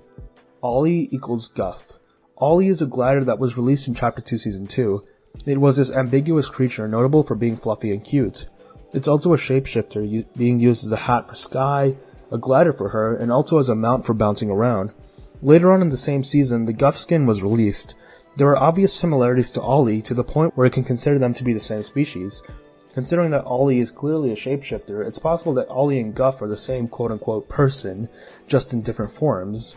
Ollie equals Guff. Ollie is a glider that was released in Chapter 2 Season 2. It was this ambiguous creature notable for being fluffy and cute. It's also a shapeshifter, being used as a hat for Sky, a glider for her, and also as a mount for bouncing around. Later on in the same season, the Guff skin was released. There are obvious similarities to Ollie to the point where you can consider them to be the same species. Considering that Ollie is clearly a shapeshifter, it's possible that Ollie and Guff are the same quote-unquote person, just in different forms.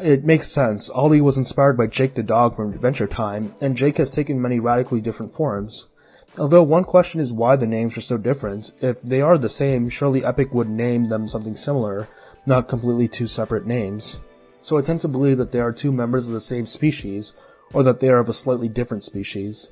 It makes sense. Ollie was inspired by Jake the dog from Adventure Time, and Jake has taken many radically different forms. Although one question is why the names are so different. If they are the same, surely Epic would name them something similar, not completely two separate names. So I tend to believe that they are two members of the same species, or that they are of a slightly different species.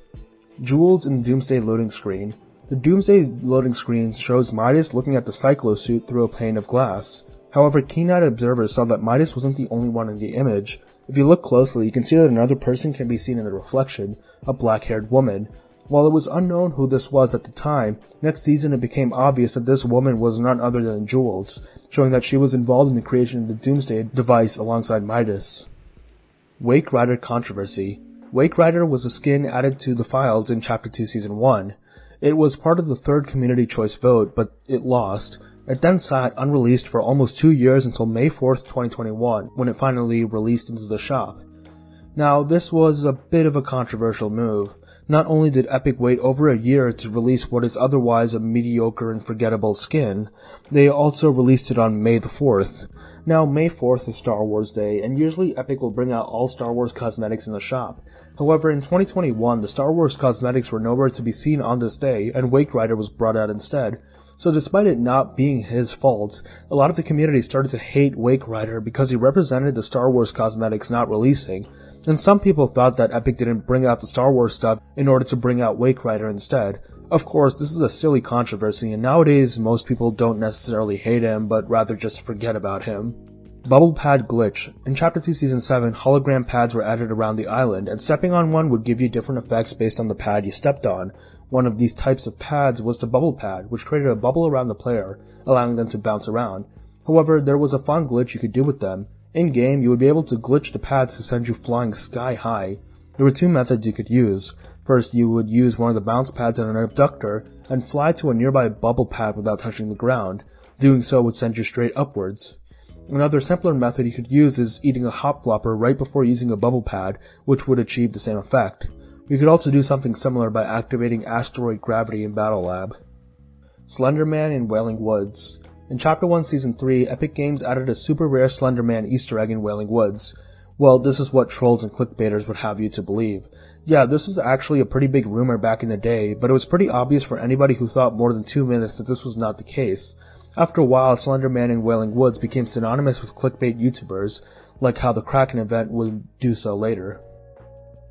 Jewels in the Doomsday loading screen. The Doomsday loading screen shows Midas looking at the Cyclo suit through a pane of glass. However, keen-eyed observers saw that Midas wasn't the only one in the image. If you look closely, you can see that another person can be seen in the reflection, a black-haired woman. While it was unknown who this was at the time, next season it became obvious that this woman was none other than Jules, showing that she was involved in the creation of the Doomsday device alongside Midas. Wake Rider Controversy. Wake Rider was a skin added to the files in Chapter 2 Season 1. It was part of the third community choice vote, but it lost. It then sat unreleased for almost 2 years until May 4th, 2021, when it finally released into the shop. Now, this was a bit of a controversial move. Not only did Epic wait over a year to release what is otherwise a mediocre and forgettable skin, they also released it on May the 4th. Now, May 4th is Star Wars Day, and usually Epic will bring out all Star Wars cosmetics in the shop. However, in 2021, the Star Wars cosmetics were nowhere to be seen on this day, and Wake Rider was brought out instead. So despite it not being his fault, a lot of the community started to hate Wake Rider because he represented the Star Wars cosmetics not releasing, and some people thought that Epic didn't bring out the Star Wars stuff in order to bring out Wake Rider instead. Of course, this is a silly controversy, and nowadays most people don't necessarily hate him, but rather just forget about him. Bubble Pad Glitch. In Chapter 2 Season 7, hologram pads were added around the island, and stepping on one would give you different effects based on the pad you stepped on. One of these types of pads was the Bubble Pad, which created a bubble around the player, allowing them to bounce around. However, there was a fun glitch you could do with them. In-game, you would be able to glitch the pads to send you flying sky high. There were two methods you could use. First, you would use one of the bounce pads and an abductor, and fly to a nearby bubble pad without touching the ground. Doing so would send you straight upwards. Another simpler method you could use is eating a hop flopper right before using a bubble pad, which would achieve the same effect. You could also do something similar by activating asteroid gravity in Battle Lab. Slenderman in Wailing Woods. In Chapter 1 Season 3, Epic Games added a super rare Slenderman Easter egg in Wailing Woods. Well, this is what trolls and clickbaiters would have you to believe. Yeah, this was actually a pretty big rumor back in the day, but it was pretty obvious for anybody who thought more than 2 minutes that this was not the case. After a while, Slenderman in Wailing Woods became synonymous with clickbait YouTubers, like how the Kraken event would do so later.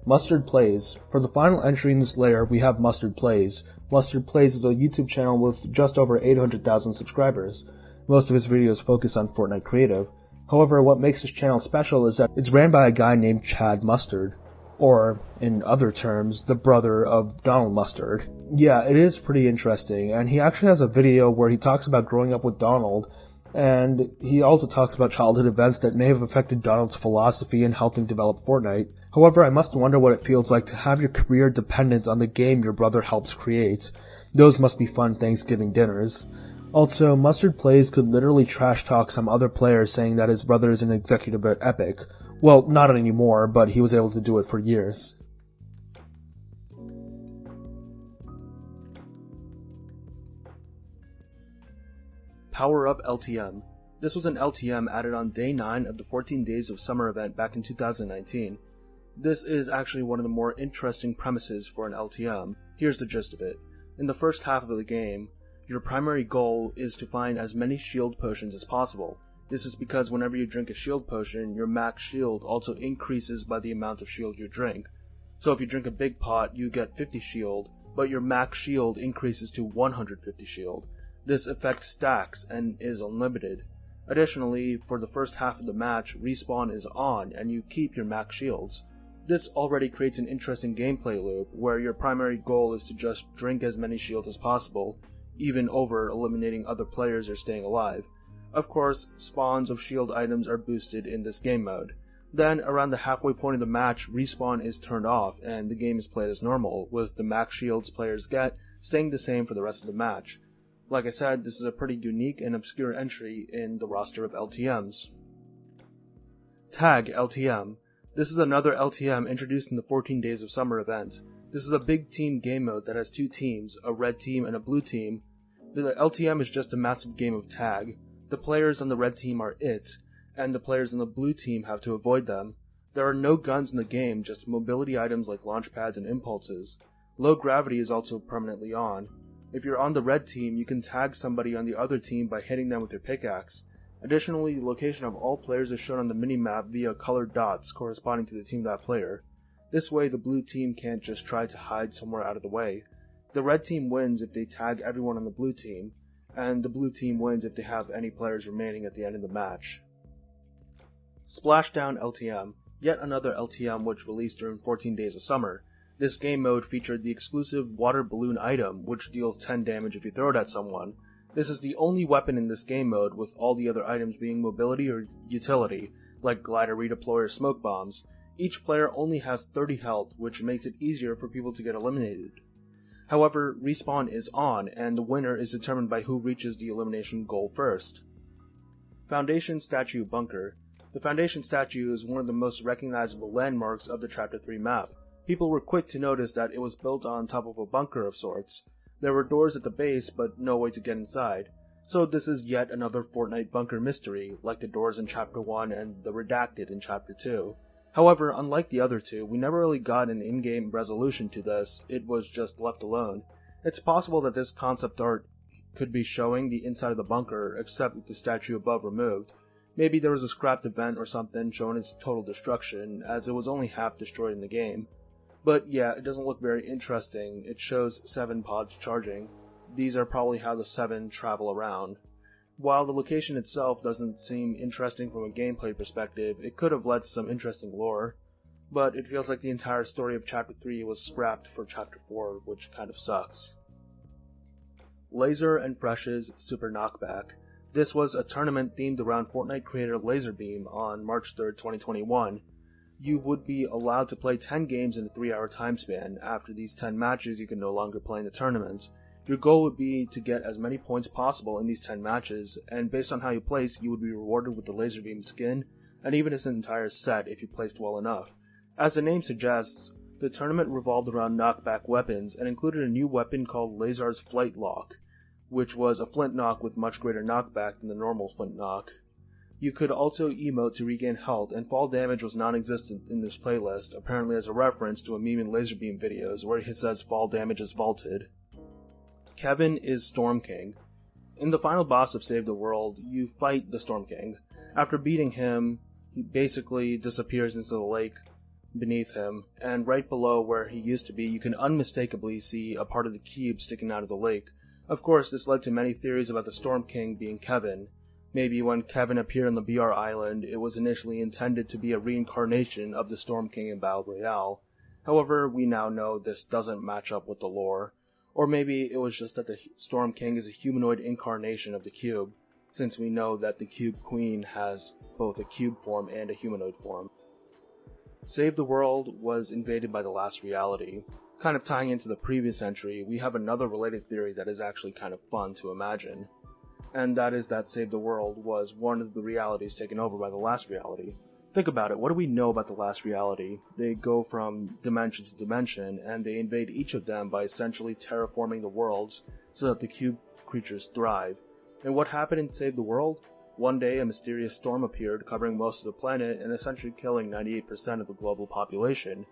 Mustard Plays. For the final entry in this layer, we have Mustard Plays. Mustard Plays is a YouTube channel with just over 800,000 subscribers. Most of his videos focus on Fortnite creative. However, what makes this channel special is that it's ran by a guy named Chad Mustard. Or, in other terms, the brother of Donald Mustard. Yeah, it is pretty interesting, and he actually has a video where he talks about growing up with Donald, and he also talks about childhood events that may have affected Donald's philosophy in helping develop Fortnite. However, I must wonder what it feels like to have your career dependent on the game your brother helps create. Those must be fun Thanksgiving dinners. Also, Mustard Plays could literally trash talk some other players saying that his brother is an executive at Epic. Well, not anymore, but he was able to do it for years. Power Up LTM. This was an LTM added on day 9 of the 14 Days of Summer event back in 2019. This is actually one of the more interesting premises for an LTM. Here's the gist of it. In the first half of the game, your primary goal is to find as many shield potions as possible. This is because whenever you drink a shield potion, your max shield also increases by the amount of shield you drink. So if you drink a big pot, you get 50 shield, but your max shield increases to 150 shield. This effect stacks and is unlimited. Additionally, for the first half of the match, respawn is on and you keep your max shields. This already creates an interesting gameplay loop where your primary goal is to just drink as many shields as possible, even over eliminating other players or staying alive. Of course, spawns of shield items are boosted in this game mode. Then, around the halfway point of the match, respawn is turned off and the game is played as normal, with the max shields players get staying the same for the rest of the match. Like I said, this is a pretty unique and obscure entry in the roster of LTMs. Tag LTM. This is another LTM introduced in the 14 Days of Summer event. This is a big team game mode that has 2 teams, a red team and a blue team. The LTM is just a massive game of tag. The players on the red team are it, and the players on the blue team have to avoid them. There are no guns in the game, just mobility items like launch pads and impulses. Low gravity is also permanently on. If you're on the red team, you can tag somebody on the other team by hitting them with your pickaxe. Additionally, the location of all players is shown on the minimap via colored dots corresponding to the team of that player. This way, the blue team can't just try to hide somewhere out of the way. The red team wins if they tag everyone on the blue team, and the blue team wins if they have any players remaining at the end of the match. Splashdown LTM, yet another LTM which released during 14 Days of Summer. This game mode featured the exclusive water balloon item, which deals 10 damage if you throw it at someone. This is the only weapon in this game mode, with all the other items being mobility or utility, like glider redeploy or smoke bombs. Each player only has 30 health, which makes it easier for people to get eliminated. However, respawn is on, and the winner is determined by who reaches the elimination goal first. Foundation Statue Bunker. The Foundation Statue is one of the most recognizable landmarks of the Chapter 3 map. People were quick to notice that it was built on top of a bunker of sorts. There were doors at the base, but no way to get inside. So this is yet another Fortnite bunker mystery, like the doors in Chapter 1 and the Redacted in Chapter 2. However, unlike the other two, we never really got an in-game resolution to this, it was just left alone. It's possible that this concept art could be showing the inside of the bunker, except with the statue above removed. Maybe there was a scrapped event or something showing its total destruction, as it was only half destroyed in the game. But yeah, it doesn't look very interesting. It shows 7 pods charging. These are probably how the 7 travel around. While the location itself doesn't seem interesting from a gameplay perspective, it could have led to some interesting lore. But it feels like the entire story of Chapter 3 was scrapped for Chapter 4, which kind of sucks. Laser and Fresh's Super Knockback. This was a tournament themed around Fortnite creator Laserbeam on March 3rd, 2021. You would be allowed to play 10 games in a 3-hour time span. After these 10 matches, you can no longer play in the tournament. Your goal would be to get as many points possible in these 10 matches, and based on how you place, you would be rewarded with the Laserbeam skin, and even its entire set if you placed well enough. As the name suggests, the tournament revolved around knockback weapons, and included a new weapon called Lazar's Flight Lock, which was a flint knock with much greater knockback than the normal flint knock. You could also emote to regain health, and fall damage was non-existent in this playlist, apparently as a reference to a meme in Laserbeam videos where he says fall damage is vaulted. Kevin is Storm King. In the final boss of Save the World, you fight the Storm King. After beating him, he basically disappears into the lake beneath him, and right below where he used to be, you can unmistakably see a part of the cube sticking out of the lake. Of course, this led to many theories about the Storm King being Kevin. Maybe when Kevin appeared on the BR Island, it was initially intended to be a reincarnation of the Storm King in Battle Royale. However, we now know this doesn't match up with the lore. Or maybe it was just that the Storm King is a humanoid incarnation of the cube, since we know that the Cube Queen has both a cube form and a humanoid form. Save the World was invaded by the last reality. Kind of tying into the previous entry, we have another related theory that is actually kind of fun to imagine. And that is that Save the World was one of the realities taken over by the last reality. Think about it, what do we know about the last reality? They go from dimension to dimension, and they invade each of them by essentially terraforming the worlds so that the cube creatures thrive. And what happened in Save the World? One day a mysterious storm appeared, covering most of the planet and essentially killing 98% of the global population.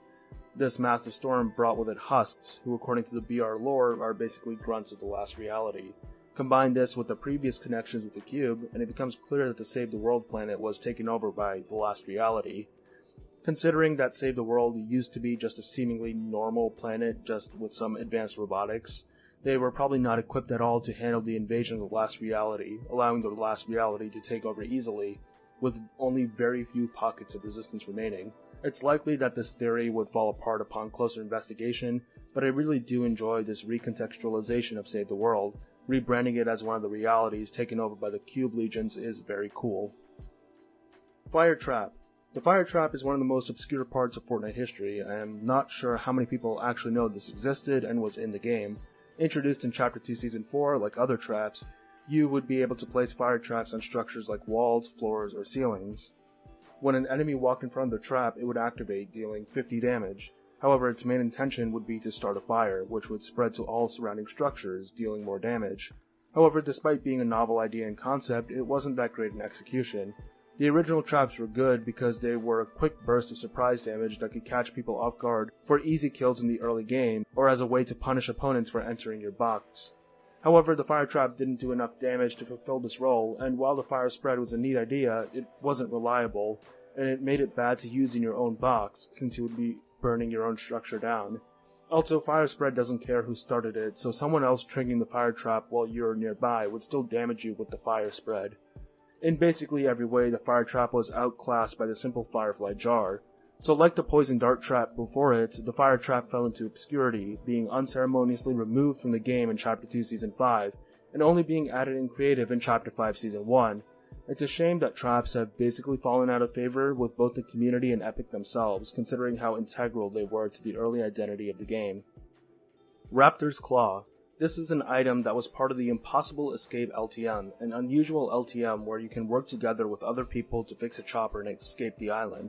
This massive storm brought with it husks, who according to the BR lore are basically grunts of the last reality. Combine this with the previous connections with the cube, and it becomes clear that the Save the World planet was taken over by the last reality. Considering that Save the World used to be just a seemingly normal planet just with some advanced robotics, they were probably not equipped at all to handle the invasion of the last reality, allowing the last reality to take over easily, with only very few pockets of resistance remaining. It's likely that this theory would fall apart upon closer investigation, but I really do enjoy this recontextualization of Save the World. Rebranding it as one of the realities taken over by the Cube Legions is very cool. Fire Trap. The Fire Trap is one of the most obscure parts of Fortnite history, and I'm not sure how many people actually know this existed and was in the game. Introduced in Chapter 2 Season 4, like other traps, you would be able to place fire traps on structures like walls, floors, or ceilings. When an enemy walked in front of the trap, it would activate, dealing 50 damage. However, its main intention would be to start a fire, which would spread to all surrounding structures, dealing more damage. However, despite being a novel idea and concept, it wasn't that great in execution. The original traps were good because they were a quick burst of surprise damage that could catch people off guard for easy kills in the early game, or as a way to punish opponents for entering your box. However, the fire trap didn't do enough damage to fulfill this role, and while the fire spread was a neat idea, it wasn't reliable, and it made it bad to use in your own box, since you would be burning your own structure down. Also, fire spread doesn't care who started it, so someone else triggering the fire trap while you're nearby would still damage you with the fire spread. In basically every way, the fire trap was outclassed by the simple firefly jar. So like the poison dart trap before it, the fire trap fell into obscurity, being unceremoniously removed from the game in Chapter 2 Season 5, and only being added in creative in Chapter 5 Season 1. It's a shame that traps have basically fallen out of favor with both the community and Epic themselves, considering how integral they were to the early identity of the game. Raptor's Claw. This is an item that was part of the Impossible Escape LTM, an unusual LTM where you can work together with other people to fix a chopper and escape the island.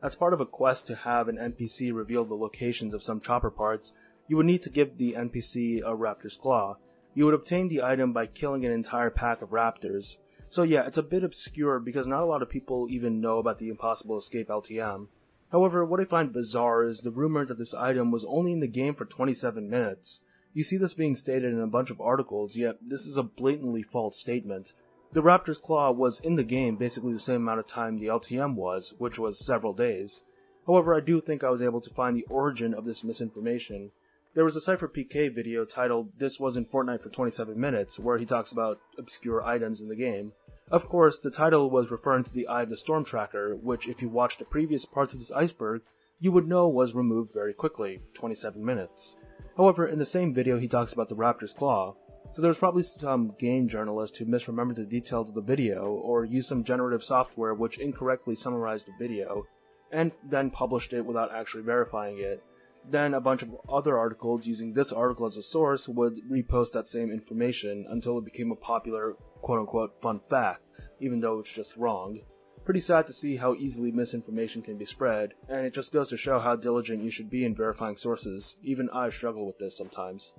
As part of a quest to have an NPC reveal the locations of some chopper parts, you would need to give the NPC a Raptor's Claw. You would obtain the item by killing an entire pack of raptors. So yeah, it's a bit obscure because not a lot of people even know about the Impossible Escape LTM. However, what I find bizarre is the rumor that this item was only in the game for 27 minutes. You see this being stated in a bunch of articles, yet this is a blatantly false statement. The Raptor's Claw was in the game basically the same amount of time the LTM was, which was several days. However, I do think I was able to find the origin of this misinformation. There was a Cypher PK video titled "This Was in Fortnite for 27 Minutes, where he talks about obscure items in the game. Of course, the title was referring to the Eye of the Storm Tracker, which if you watched the previous parts of this iceberg, you would know was removed very quickly, 27 minutes. However, in the same video he talks about the Raptor's Claw, so there was probably some game journalist who misremembered the details of the video, or used some generative software which incorrectly summarized the video, and then published it without actually verifying it. Then a bunch of other articles using this article as a source would repost that same information until it became a popular quote-unquote fun fact, even though it's just wrong. Pretty sad to see how easily misinformation can be spread, and it just goes to show how diligent you should be in verifying sources. Even I struggle with this sometimes.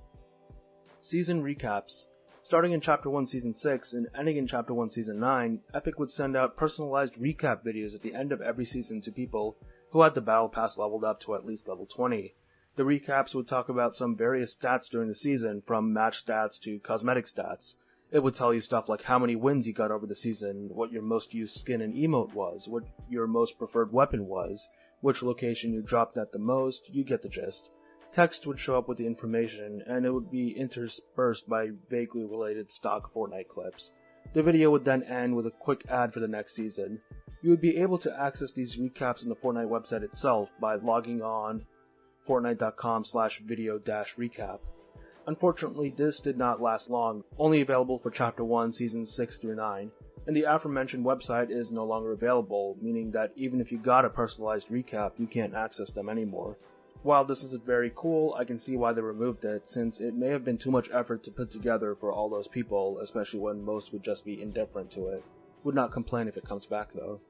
Season recaps. Starting in Chapter 1 Season 6 and ending in Chapter 1 Season 9, Epic would send out personalized recap videos at the end of every season to people who had the Battle Pass leveled up to at least level 20. The recaps would talk about some various stats during the season, from match stats to cosmetic stats. It would tell you stuff like how many wins you got over the season, what your most used skin and emote was, what your most preferred weapon was, which location you dropped at the most, you get the gist. Text would show up with the information, and it would be interspersed by vaguely related stock Fortnite clips. The video would then end with a quick ad for the next season. You would be able to access these recaps on the Fortnite website itself by logging on fortnite.com/video-recap. Unfortunately, this did not last long, only available for Chapter 1, Seasons 6 through 9, and the aforementioned website is no longer available, meaning that even if you got a personalized recap, you can't access them anymore. While this is very cool, I can see why they removed it, since it may have been too much effort to put together for all those people, especially when most would just be indifferent to it. Would not complain if it comes back though.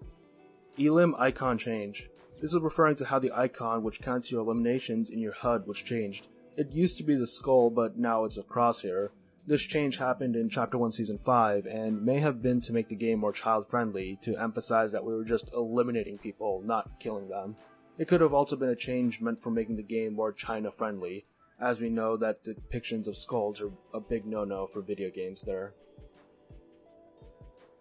Elim icon change. This is referring to how the icon which counts your eliminations in your HUD was changed. It used to be the skull, but now it's a crosshair. This change happened in Chapter 1 Season 5, and may have been to make the game more child-friendly, to emphasize that we were just eliminating people, not killing them. It could have also been a change meant for making the game more China-friendly, as we know that depictions of skulls are a big no-no for video games there.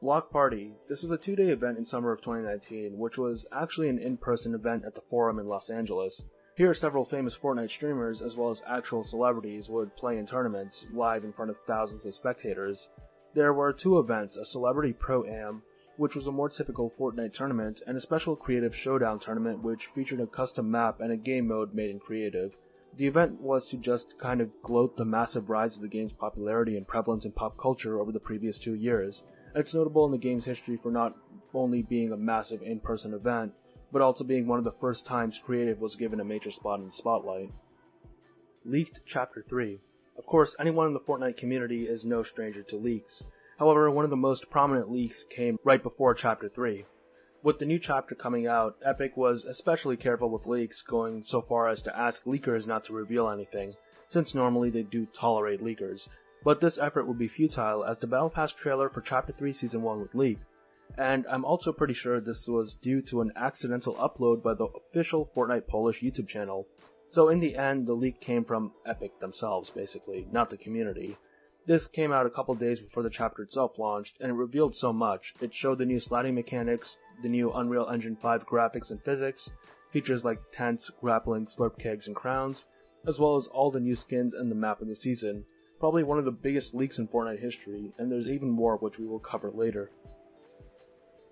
Block Party. This was a 2-day event in summer of 2019, which was actually an in-person event at the Forum in Los Angeles. Here, several famous Fortnite streamers, as well as actual celebrities, would play in tournaments, live in front of thousands of spectators. There were 2 events, a Celebrity Pro-Am, which was a more typical Fortnite tournament, and a special Creative Showdown tournament which featured a custom map and a game mode made in Creative. The event was to just kind of gloat the massive rise of the game's popularity and prevalence in pop culture over the previous 2 years. And it's notable in the game's history for not only being a massive in-person event, but also being one of the first times Creative was given a major spot in the spotlight. Leaked Chapter 3. Of course, anyone in the Fortnite community is no stranger to leaks. However, one of the most prominent leaks came right before Chapter 3. With the new chapter coming out, Epic was especially careful with leaks, going so far as to ask leakers not to reveal anything, since normally they do tolerate leakers. But this effort would be futile as the Battle Pass trailer for Chapter 3 Season 1 would leak. And I'm also pretty sure this was due to an accidental upload by the official Fortnite Polish YouTube channel. So in the end, the leak came from Epic themselves, basically, not the community. This came out a couple days before the chapter itself launched, and it revealed so much. It showed the new sliding mechanics, the new Unreal Engine 5 graphics and physics, features like tents, grappling, slurp kegs, and crowns, as well as all the new skins and the map of the season. Probably one of the biggest leaks in Fortnite history, and there's even more which we will cover later.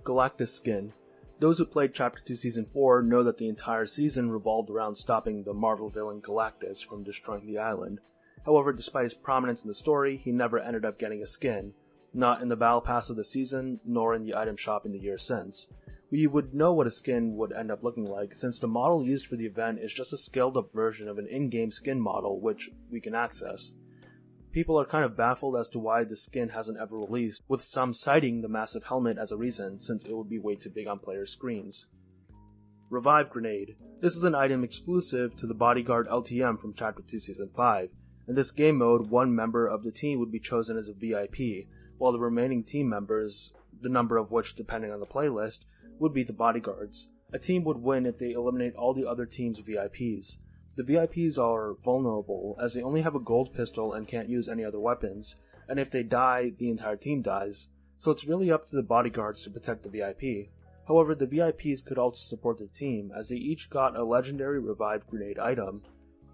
Galactus skin. Those who played Chapter 2 Season 4 know that the entire season revolved around stopping the Marvel villain Galactus from destroying the island. However, despite his prominence in the story, he never ended up getting a skin, not in the Battle Pass of the season, nor in the item shop in the years since. We would know what a skin would end up looking like, since the model used for the event is just a scaled-up version of an in-game skin model, which we can access. People are kind of baffled as to why the skin hasn't ever released, with some citing the massive helmet as a reason, since it would be way too big on players' screens. Revive Grenade. This is an item exclusive to the Bodyguard LTM from Chapter 2 Season 5. In this game mode, one member of the team would be chosen as a VIP, while the remaining team members, the number of which depending on the playlist, would be the bodyguards. A team would win if they eliminate all the other team's VIPs. The VIPs are vulnerable, as they only have a gold pistol and can't use any other weapons, and if they die, the entire team dies, so it's really up to the bodyguards to protect the VIP. However, the VIPs could also support their team, as they each got a legendary Revive Grenade item.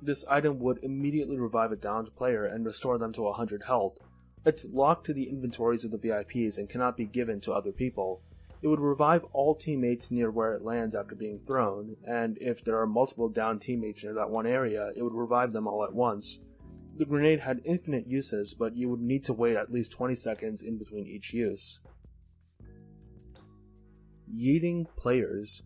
This item would immediately revive a downed player and restore them to 100 health. It's locked to the inventories of the VIPs and cannot be given to other people. It would revive all teammates near where it lands after being thrown, and if there are multiple downed teammates near that one area, it would revive them all at once. The grenade had infinite uses, but you would need to wait at least 20 seconds in between each use. Yeeting players.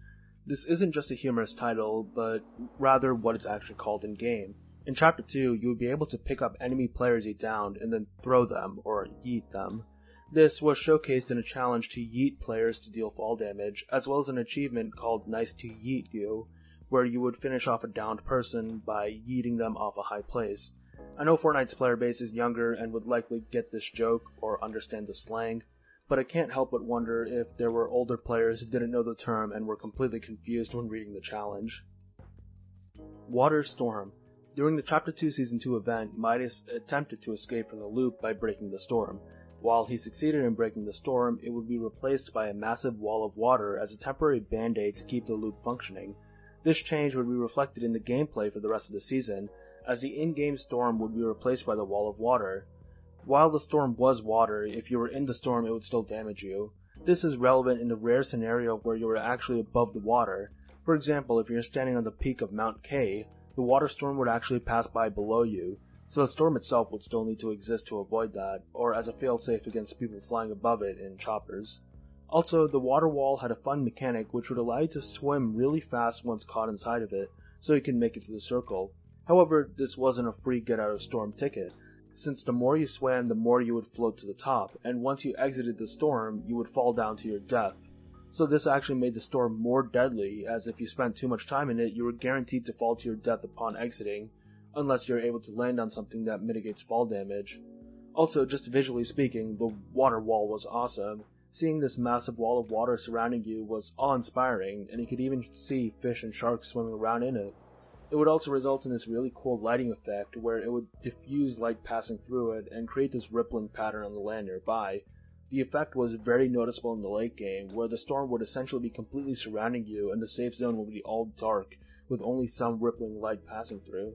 This isn't just a humorous title, but rather what it's actually called in-game. In Chapter 2, you would be able to pick up enemy players you downed and then throw them, or yeet them. This was showcased in a challenge to yeet players to deal fall damage, as well as an achievement called Nice to Yeet You, where you would finish off a downed person by yeeting them off a high place. I know Fortnite's player base is younger and would likely get this joke or understand the slang, but I can't help but wonder if there were older players who didn't know the term and were completely confused when reading the challenge. Water Storm. During the Chapter 2 Season 2 event, Midas attempted to escape from the loop by breaking the storm. While he succeeded in breaking the storm, it would be replaced by a massive wall of water as a temporary band-aid to keep the loop functioning. This change would be reflected in the gameplay for the rest of the season, as the in-game storm would be replaced by the wall of water. While the storm was water, if you were in the storm it would still damage you. This is relevant in the rare scenario where you are actually above the water. For example, if you're standing on the peak of Mount K, the water storm would actually pass by below you, so the storm itself would still need to exist to avoid that, or as a failsafe against people flying above it in choppers. Also, the water wall had a fun mechanic which would allow you to swim really fast once caught inside of it, so you can make it to the circle. However, this wasn't a free get-out-of-storm ticket, since the more you swam, the more you would float to the top, and once you exited the storm, you would fall down to your death. So this actually made the storm more deadly, as if you spent too much time in it, you were guaranteed to fall to your death upon exiting, unless you're able to land on something that mitigates fall damage. Also, just visually speaking, the water wall was awesome. Seeing this massive wall of water surrounding you was awe-inspiring, and you could even see fish and sharks swimming around in it. It would also result in this really cool lighting effect where it would diffuse light passing through it and create this rippling pattern on the land nearby. The effect was very noticeable in the late game, where the storm would essentially be completely surrounding you and the safe zone would be all dark, with only some rippling light passing through.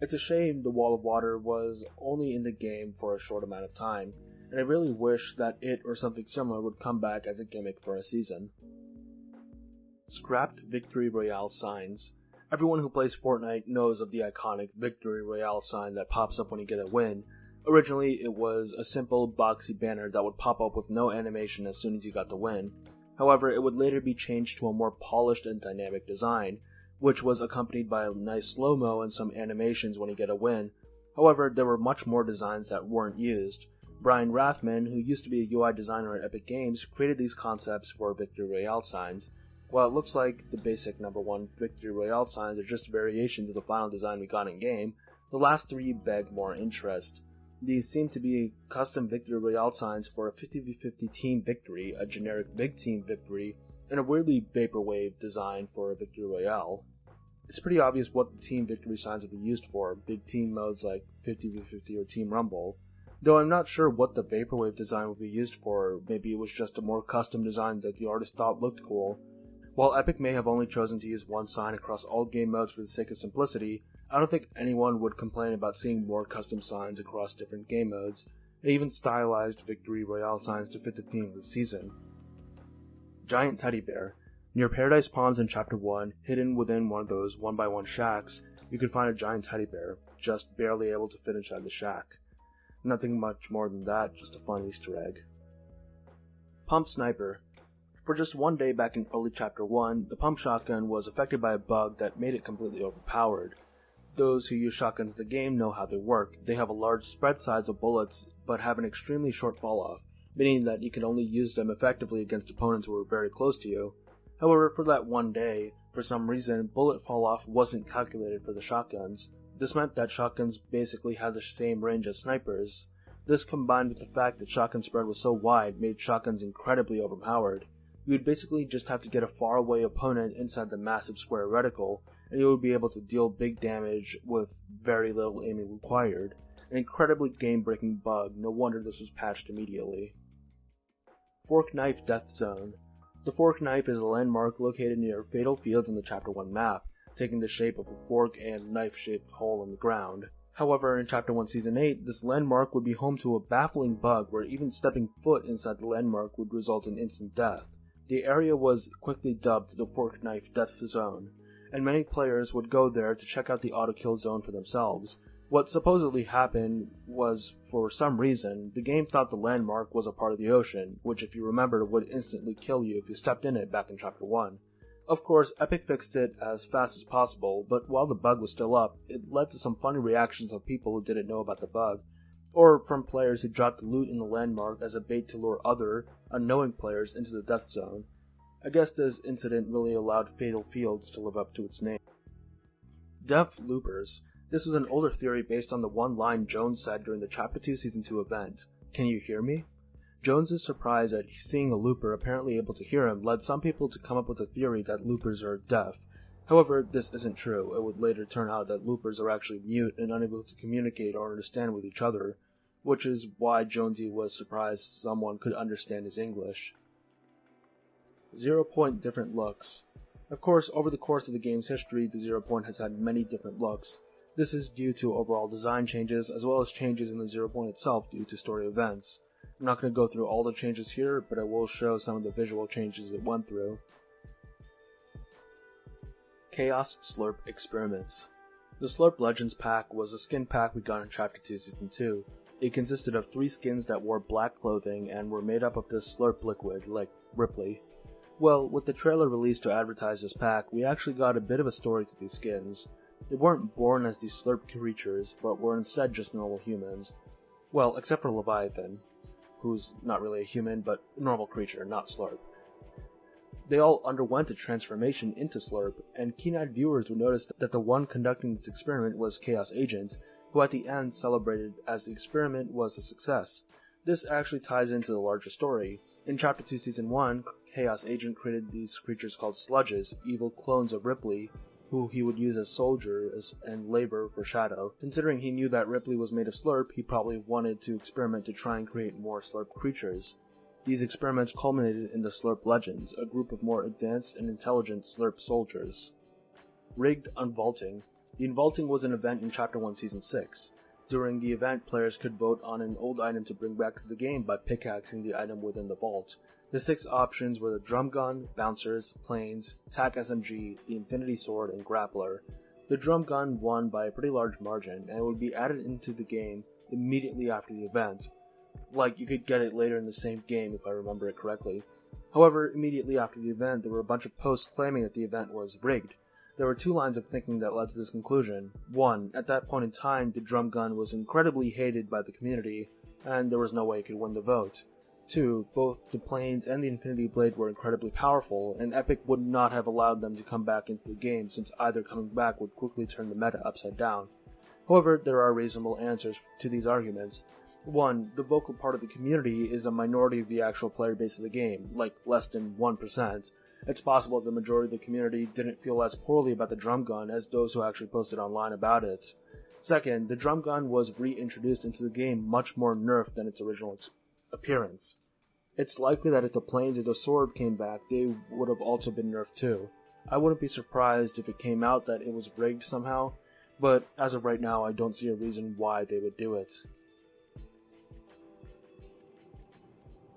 It's a shame the wall of water was only in the game for a short amount of time, and I really wish that it or something similar would come back as a gimmick for a season. Scrapped Victory Royale signs. Everyone who plays Fortnite knows of the iconic Victory Royale sign that pops up when you get a win. Originally, it was a simple, boxy banner that would pop up with no animation as soon as you got the win. However, it would later be changed to a more polished and dynamic design, which was accompanied by a nice slow-mo and some animations when you get a win. However, there were much more designs that weren't used. Brian Rathman, who used to be a UI designer at Epic Games, created these concepts for Victory Royale signs. While it looks like the basic number 1 Victory Royale signs are just variations of the final design we got in-game, the last 3 beg more interest. These seem to be custom Victory Royale signs for a 50v50 team victory, a generic big team victory, and a weirdly vaporwave design for a Victory Royale. It's pretty obvious what the team victory signs would be used for, big team modes like 50v50 or Team Rumble, though I'm not sure what the vaporwave design would be used for. Maybe it was just a more custom design that the artist thought looked cool. While Epic may have only chosen to use one sign across all game modes for the sake of simplicity, I don't think anyone would complain about seeing more custom signs across different game modes, and even stylized Victory Royale signs to fit the theme of the season. Giant Teddy Bear. Near Paradise Ponds in Chapter 1, hidden within one of those 1x1 shacks, you can find a giant teddy bear, just barely able to fit inside the shack. Nothing much more than that, just a fun Easter egg. Pump Sniper. For just one day back in early Chapter 1, the pump shotgun was affected by a bug that made it completely overpowered. Those who use shotguns in the game know how they work. They have a large spread size of bullets, but have an extremely short fall-off, meaning that you can only use them effectively against opponents who are very close to you. However, for that one day, for some reason, bullet fall-off wasn't calculated for the shotguns. This meant that shotguns basically had the same range as snipers. This, combined with the fact that shotgun spread was so wide, made shotguns incredibly overpowered. You would basically just have to get a faraway opponent inside the massive square reticle, and you would be able to deal big damage with very little aiming required. An incredibly game-breaking bug, no wonder this was patched immediately. Fork Knife Death Zone. The Fork Knife is a landmark located near Fatal Fields in the Chapter 1 map, taking the shape of a fork and knife-shaped hole in the ground. However, in Chapter 1 Season 8, this landmark would be home to a baffling bug where even stepping foot inside the landmark would result in instant death. The area was quickly dubbed the Fork Knife Death Zone, and many players would go there to check out the auto-kill zone for themselves. What supposedly happened was, for some reason, the game thought the landmark was a part of the ocean, which if you remember would instantly kill you if you stepped in it back in Chapter 1. Of course, Epic fixed it as fast as possible, but while the bug was still up, it led to some funny reactions of people who didn't know about the bug, or from players who dropped loot in the landmark as a bait to lure other, unknowing players into the death zone. I guess this incident really allowed Fatal Fields to live up to its name. Deaf Loopers. This was an older theory based on the one line Jones said during the Chapter 2 Season 2 event. "Can you hear me?" Jones's surprise at seeing a looper apparently able to hear him led some people to come up with a theory that loopers are deaf. However, this isn't true. It would later turn out that loopers are actually mute and unable to communicate or understand with each other, which is why Jonesy was surprised someone could understand his English. 0 Point Different Looks. Of course, over the course of the game's history, the 0 point has had many different looks. This is due to overall design changes, as well as changes in the 0 point itself due to story events. I'm not going to go through all the changes here, but I will show some of the visual changes it went through. Chaos Slurp Experiments. The Slurp Legends pack was a skin pack we got in Chapter 2 Season 2. It consisted of 3 skins that wore black clothing and were made up of this slurp liquid, like Ripley. Well, with the trailer released to advertise this pack, we actually got a bit of a story to these skins. They weren't born as these slurp creatures, but were instead just normal humans. Well, except for Leviathan, who's not really a human, but a normal creature, not slurp. They all underwent a transformation into slurp, and keen-eyed viewers would notice that the one conducting this experiment was Chaos Agent, who at the end celebrated as the experiment was a success. This actually ties into the larger story. In Chapter 2 Season 1, Chaos Agent created these creatures called Sludges, evil clones of Ripley, who he would use as soldiers and labor for Shadow. Considering he knew that Ripley was made of slurp, he probably wanted to experiment to try and create more slurp creatures. These experiments culminated in the Slurp Legends, a group of more advanced and intelligent slurp soldiers. Rigged Unvaulting. The Unvaulting was an event in Chapter 1 Season 6. During the event, players could vote on an old item to bring back to the game by pickaxing the item within the vault. The 6 options were the Drum Gun, Bouncers, Planes, TAC SMG, the Infinity Sword, and Grappler. The Drum Gun won by a pretty large margin, and it would be added into the game immediately after the event. Like, you could get it later in the same game if I remember it correctly. However, immediately after the event, there were a bunch of posts claiming that the event was rigged. There were 2 lines of thinking that led to this conclusion. 1. At that point in time, the drum gun was incredibly hated by the community, and there was no way it could win the vote. 2. Both the Planes and the Infinity Blade were incredibly powerful, and Epic would not have allowed them to come back into the game since either coming back would quickly turn the meta upside down. However, there are reasonable answers to these arguments. 1. The vocal part of the community is a minority of the actual player base of the game, like less than 1%. It's possible that the majority of the community didn't feel as poorly about the drum gun as those who actually posted online about it. 2nd, the drum gun was reintroduced into the game much more nerfed than its original appearance. It's likely that if the Planes or the Sword came back, they would have also been nerfed too. I wouldn't be surprised if it came out that it was rigged somehow, but as of right now I don't see a reason why they would do it.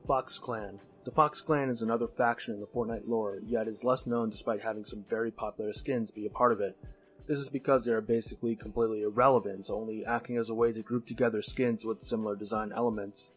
Fox Clan. The Fox Clan is another faction in the Fortnite lore, yet is less known despite having some very popular skins be a part of it. This is because they are basically completely irrelevant, only acting as a way to group together skins with similar design elements.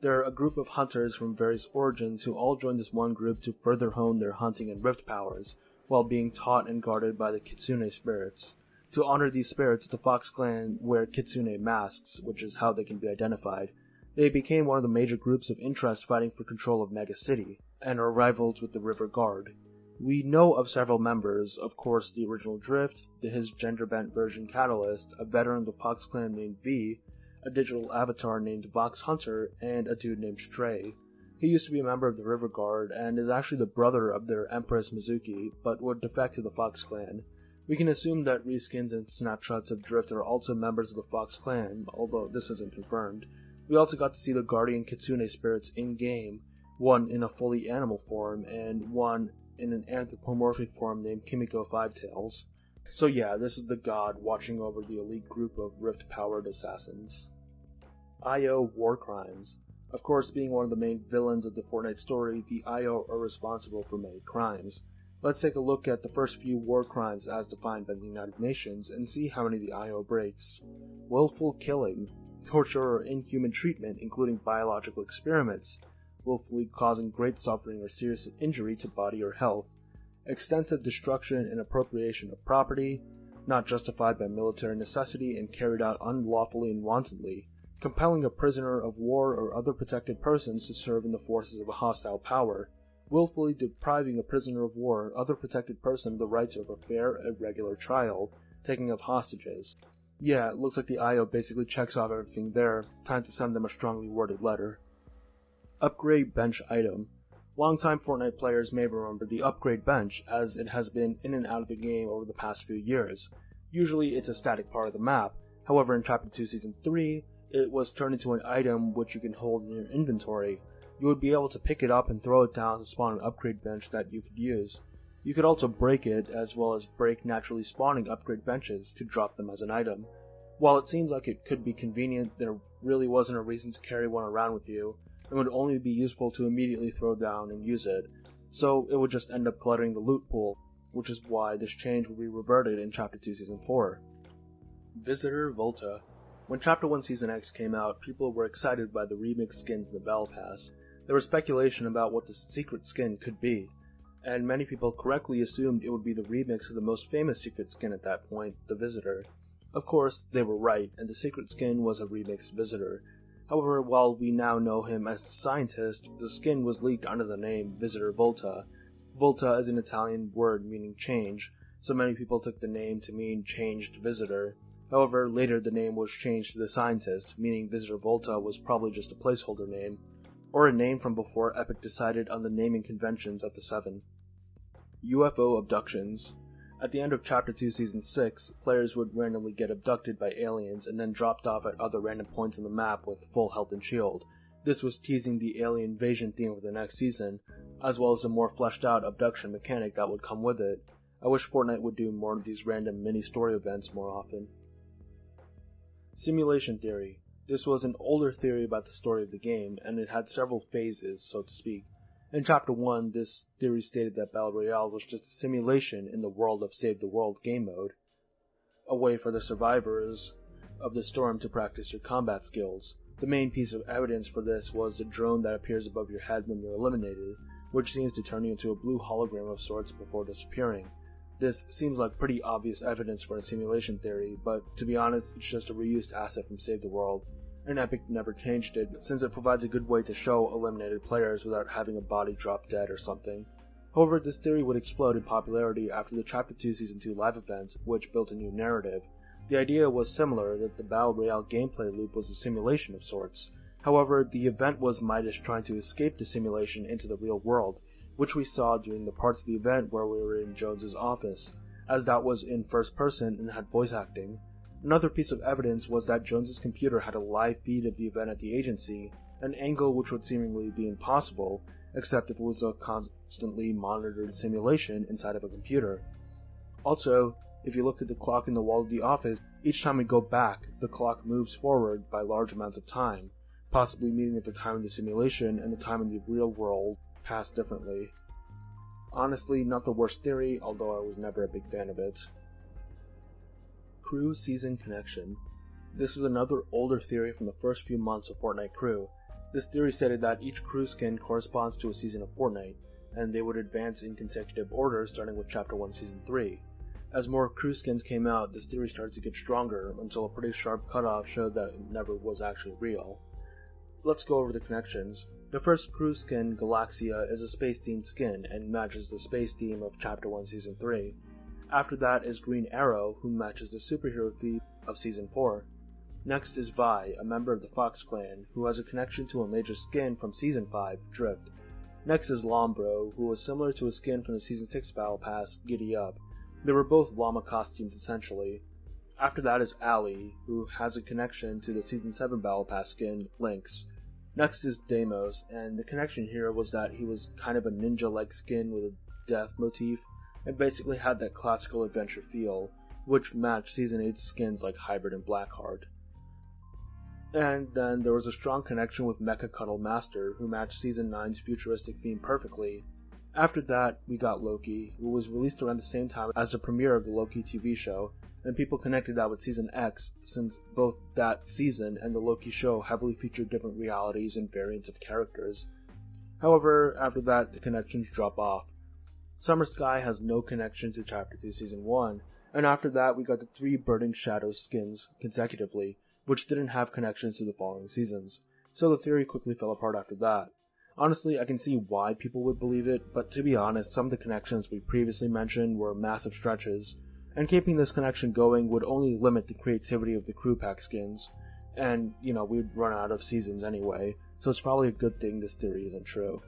They're a group of hunters from various origins who all join this one group to further hone their hunting and rift powers, while being taught and guarded by the Kitsune spirits. To honor these spirits, the Fox Clan wear Kitsune masks, which is how they can be identified. They became one of the major groups of interest fighting for control of Mega City, and are rivals with the River Guard. We know of several members, of course the original Drift, his gender-bent version Catalyst, a veteran of the Fox Clan named V, a digital avatar named Vox Hunter, and a dude named Stray. He used to be a member of the River Guard, and is actually the brother of their Empress Mizuki, but would defect to the Fox Clan. We can assume that reskins and snapshots of Drift are also members of the Fox Clan, although this isn't confirmed. We also got to see the Guardian Kitsune spirits in-game, one in a fully animal form, and one in an anthropomorphic form named Kimiko Fivetails. So yeah, this is the god watching over the elite group of rift-powered assassins. IO War Crimes. Of course, being one of the main villains of the Fortnite story, the IO are responsible for many crimes. Let's take a look at the first few war crimes as defined by the United Nations and see how many the IO breaks. Willful killing. Torture or inhuman treatment, including biological experiments, willfully causing great suffering or serious injury to body or health, extensive destruction and appropriation of property, not justified by military necessity and carried out unlawfully and wantonly, compelling a prisoner of war or other protected persons to serve in the forces of a hostile power, willfully depriving a prisoner of war or other protected person of the rights of a fair and regular trial, taking of hostages. Yeah, it looks like the IO basically checks off everything there. Time to send them a strongly worded letter. Upgrade Bench Item. Longtime Fortnite players may remember the Upgrade Bench, as it has been in and out of the game over the past few years. Usually it's a static part of the map, however in Chapter 2 Season 3, it was turned into an item which you can hold in your inventory. You would be able to pick it up and throw it down to spawn an upgrade bench that you could use. You could also break it, as well as break naturally spawning upgrade benches to drop them as an item. While it seems like it could be convenient, there really wasn't a reason to carry one around with you, and would only be useful to immediately throw down and use it, so it would just end up cluttering the loot pool, which is why this change will be reverted in Chapter 2 Season 4. Visitor Volta. When Chapter 1 Season X came out, people were excited by the remix skins in the Battle Pass. There was speculation about what the secret skin could be, and many people correctly assumed it would be the remix of the most famous secret skin at that point, the Visitor. Of course, they were right, and the secret skin was a remixed Visitor. However, while we now know him as the Scientist, the skin was leaked under the name Visitor Volta. Volta is an Italian word meaning change, so many people took the name to mean changed visitor. However, later the name was changed to the Scientist, meaning Visitor Volta was probably just a placeholder name, or a name from before Epic decided on the naming conventions of the Seven. UFO abductions. At the end of Chapter 2 Season 6, players would randomly get abducted by aliens and then dropped off at other random points on the map with full health and shield. This was teasing the alien invasion theme for the next season, as well as a more fleshed out abduction mechanic that would come with it. I wish Fortnite would do more of these random mini-story events more often. Simulation theory. This was an older theory about the story of the game, and it had several phases, so to speak. In Chapter 1, this theory stated that Battle Royale was just a simulation in the world of Save the World game mode, a way for the survivors of the storm to practice their combat skills. The main piece of evidence for this was the drone that appears above your head when you're eliminated, which seems to turn you into a blue hologram of sorts before disappearing. This seems like pretty obvious evidence for a simulation theory, but to be honest, it's just a reused asset from Save the World, and Epic never changed it, since it provides a good way to show eliminated players without having a body drop dead or something. However, this theory would explode in popularity after the Chapter 2 Season 2 live event, which built a new narrative. The idea was similar, that the Battle Royale gameplay loop was a simulation of sorts. However, the event was Midas trying to escape the simulation into the real world, which we saw during the parts of the event where we were in Jones's office, as that was in first person and had voice acting. Another piece of evidence was that Jones's computer had a live feed of the event at the agency, an angle which would seemingly be impossible, except if it was a constantly monitored simulation inside of a computer. Also, if you look at the clock in the wall of the office, each time we go back, the clock moves forward by large amounts of time, possibly meaning that the time in the simulation and the time in the real world pass differently. Honestly, not the worst theory, although I was never a big fan of it. Crew Season Connection. This is another older theory from the first few months of Fortnite Crew. This theory stated that each crew skin corresponds to a season of Fortnite, and they would advance in consecutive order starting with Chapter 1 Season 3. As more crew skins came out, this theory started to get stronger until a pretty sharp cutoff showed that it never was actually real. Let's go over the connections. The first crew skin, Galaxia, is a space-themed skin and matches the space theme of Chapter 1 Season 3. After that is Green Arrow, who matches the superhero theme of Season 4. Next is Vi, a member of the Fox clan, who has a connection to a major skin from Season 5, Drift. Next is Lombro, who was similar to a skin from the Season 6 Battle Pass, Giddy Up. They were both llama costumes essentially. After that is Ally, who has a connection to the Season 7 Battle Pass skin, Lynx. Next is Deimos, and the connection here was that he was kind of a ninja-like skin with a death motif, and basically had that classical adventure feel, which matched Season 8's skins like Hybrid and Blackheart. And then there was a strong connection with Mecha Cuddle Master, who matched Season 9's futuristic theme perfectly. After that, we got Loki, who was released around the same time as the premiere of the Loki TV show, and people connected that with Season X, since both that season and the Loki show heavily featured different realities and variants of characters. However, after that, the connections drop off. Summer Sky has no connection to Chapter 2 Season 1, and after that we got the 3 Burning Shadows skins consecutively, which didn't have connections to the following seasons, so the theory quickly fell apart after that. Honestly, I can see why people would believe it, but to be honest, some of the connections we previously mentioned were massive stretches, and keeping this connection going would only limit the creativity of the crew pack skins, and, we'd run out of seasons anyway, so it's probably a good thing this theory isn't true.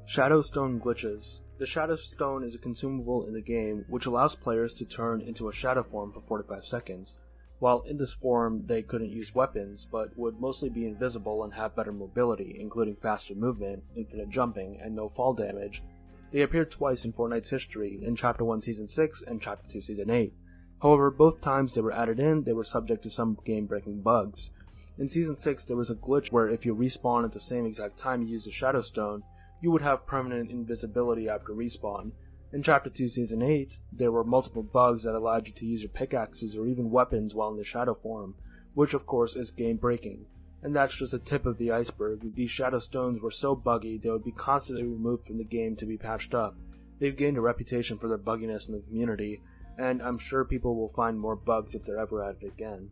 Shadowstone glitches. The Shadowstone is a consumable in the game which allows players to turn into a shadow form for 45 seconds. While in this form they couldn't use weapons, but would mostly be invisible and have better mobility, including faster movement, infinite jumping, and no fall damage. They appeared twice in Fortnite's history, in Chapter 1 Season 6 and Chapter 2 Season 8. However, both times they were added in, they were subject to some game-breaking bugs. In Season 6, there was a glitch where if you respawn at the same exact time you use the Shadow Stone, you would have permanent invisibility after respawn. In Chapter 2 Season 8, there were multiple bugs that allowed you to use your pickaxes or even weapons while in the shadow form, which of course is game-breaking. And that's just the tip of the iceberg. These Shadow Stones were so buggy they would be constantly removed from the game to be patched up. They've gained a reputation for their bugginess in the community, and I'm sure people will find more bugs if they're ever added again.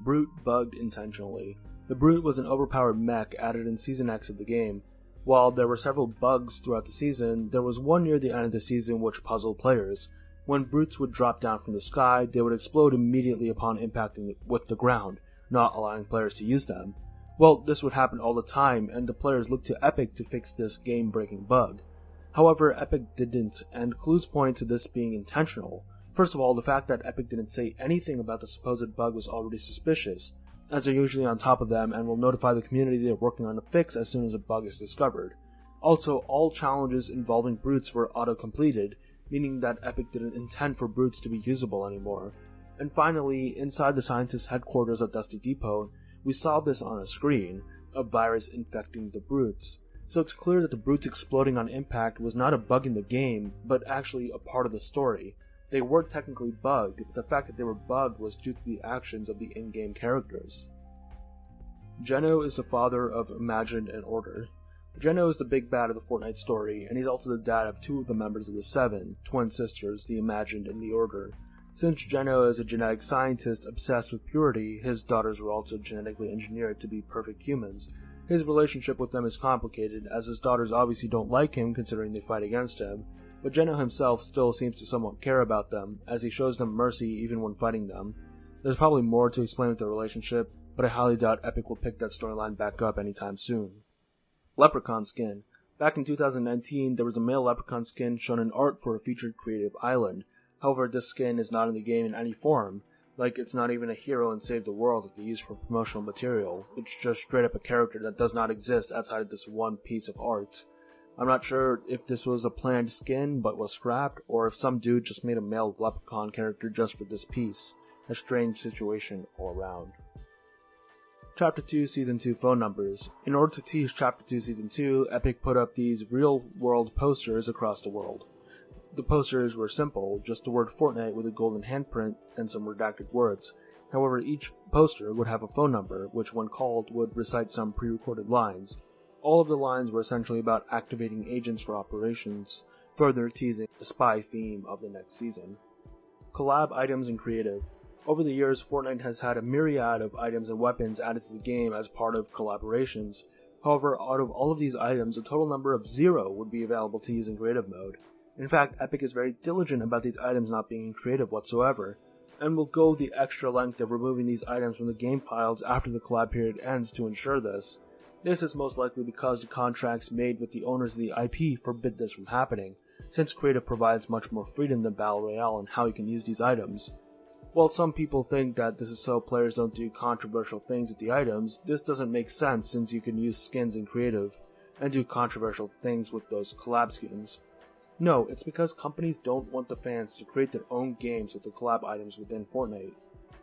Brute bugged intentionally. The Brute was an overpowered mech added in Season X of the game. While there were several bugs throughout the season, there was one near the end of the season which puzzled players. When Brutes would drop down from the sky, they would explode immediately upon impacting with the ground, not allowing players to use them. Well, this would happen all the time, and the players looked to Epic to fix this game-breaking bug. However, Epic didn't, and clues pointed to this being intentional. First of all, the fact that Epic didn't say anything about the supposed bug was already suspicious, as they're usually on top of them and will notify the community they're working on a fix as soon as a bug is discovered. Also, all challenges involving Brutes were auto-completed, meaning that Epic didn't intend for Brutes to be usable anymore. And finally, inside the scientist's headquarters at Dusty Depot, we saw this on a screen, a virus infecting the Brutes. So it's clear that the Brutes exploding on impact was not a bug in the game, but actually a part of the story. They were technically bugged, but the fact that they were bugged was due to the actions of the in-game characters. Geno is the father of Imagined and Order. Geno is the big bad of the Fortnite story, and he's also the dad of two of the members of the Seven, twin sisters, the Imagined and the Order. Since Geno is a genetic scientist obsessed with purity, his daughters were also genetically engineered to be perfect humans. His relationship with them is complicated, as his daughters obviously don't like him considering they fight against him, but Geno himself still seems to somewhat care about them, as he shows them mercy even when fighting them. There's probably more to explain with their relationship, but I highly doubt Epic will pick that storyline back up anytime soon. Leprechaun skin. Back in 2019, there was a male Leprechaun skin shown in art for a featured creative island. However, this skin is not in the game in any form. Like, it's not even a hero in Save the World that they use for promotional material. It's just straight up a character that does not exist outside of this one piece of art. I'm not sure if this was a planned skin but was scrapped, or if some dude just made a male Leprechaun character just for this piece. A strange situation all around. Chapter 2 Season 2 phone numbers. In order to tease Chapter 2 Season 2, Epic put up these real-world posters across the world. The posters were simple, just the word Fortnite with a golden handprint and some redacted words. However, each poster would have a phone number, which when called would recite some pre-recorded lines. All of the lines were essentially about activating agents for operations, further teasing the spy theme of the next season. Collab items and creative. Over the years, Fortnite has had a myriad of items and weapons added to the game as part of collaborations. However, out of all of these items, a total number of 0 would be available to use in creative mode. In fact, Epic is very diligent about these items not being in creative whatsoever, and will go the extra length of removing these items from the game files after the collab period ends to ensure this. This is most likely because the contracts made with the owners of the IP forbid this from happening, since creative provides much more freedom than Battle Royale on how you can use these items. While some people think that this is so players don't do controversial things with the items, this doesn't make sense since you can use skins in creative, and do controversial things with those collab skins. No, it's because companies don't want the fans to create their own games with the collab items within Fortnite.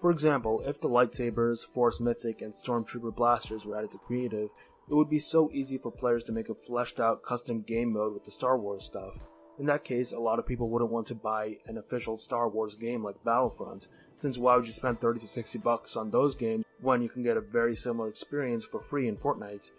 For example, if the lightsabers, Force Mythic, and Stormtrooper blasters were added to creative, it would be so easy for players to make a fleshed out custom game mode with the Star Wars stuff. In that case, a lot of people wouldn't want to buy an official Star Wars game like Battlefront, since why would you spend $30 to $60 on those games when you can get a very similar experience for free in Fortnite?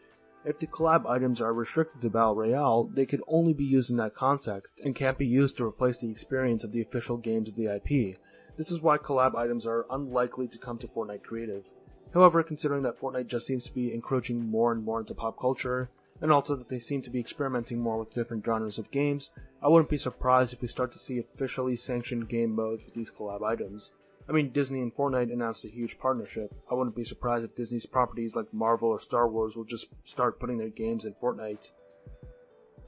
If the collab items are restricted to Battle Royale, they could only be used in that context, and can't be used to replace the experience of the official games of the IP. This is why collab items are unlikely to come to Fortnite Creative. However, considering that Fortnite just seems to be encroaching more and more into pop culture, and also that they seem to be experimenting more with different genres of games, I wouldn't be surprised if we start to see officially sanctioned game modes with these collab items. I mean, Disney and Fortnite announced a huge partnership. I wouldn't be surprised if Disney's properties like Marvel or Star Wars will just start putting their games in Fortnite.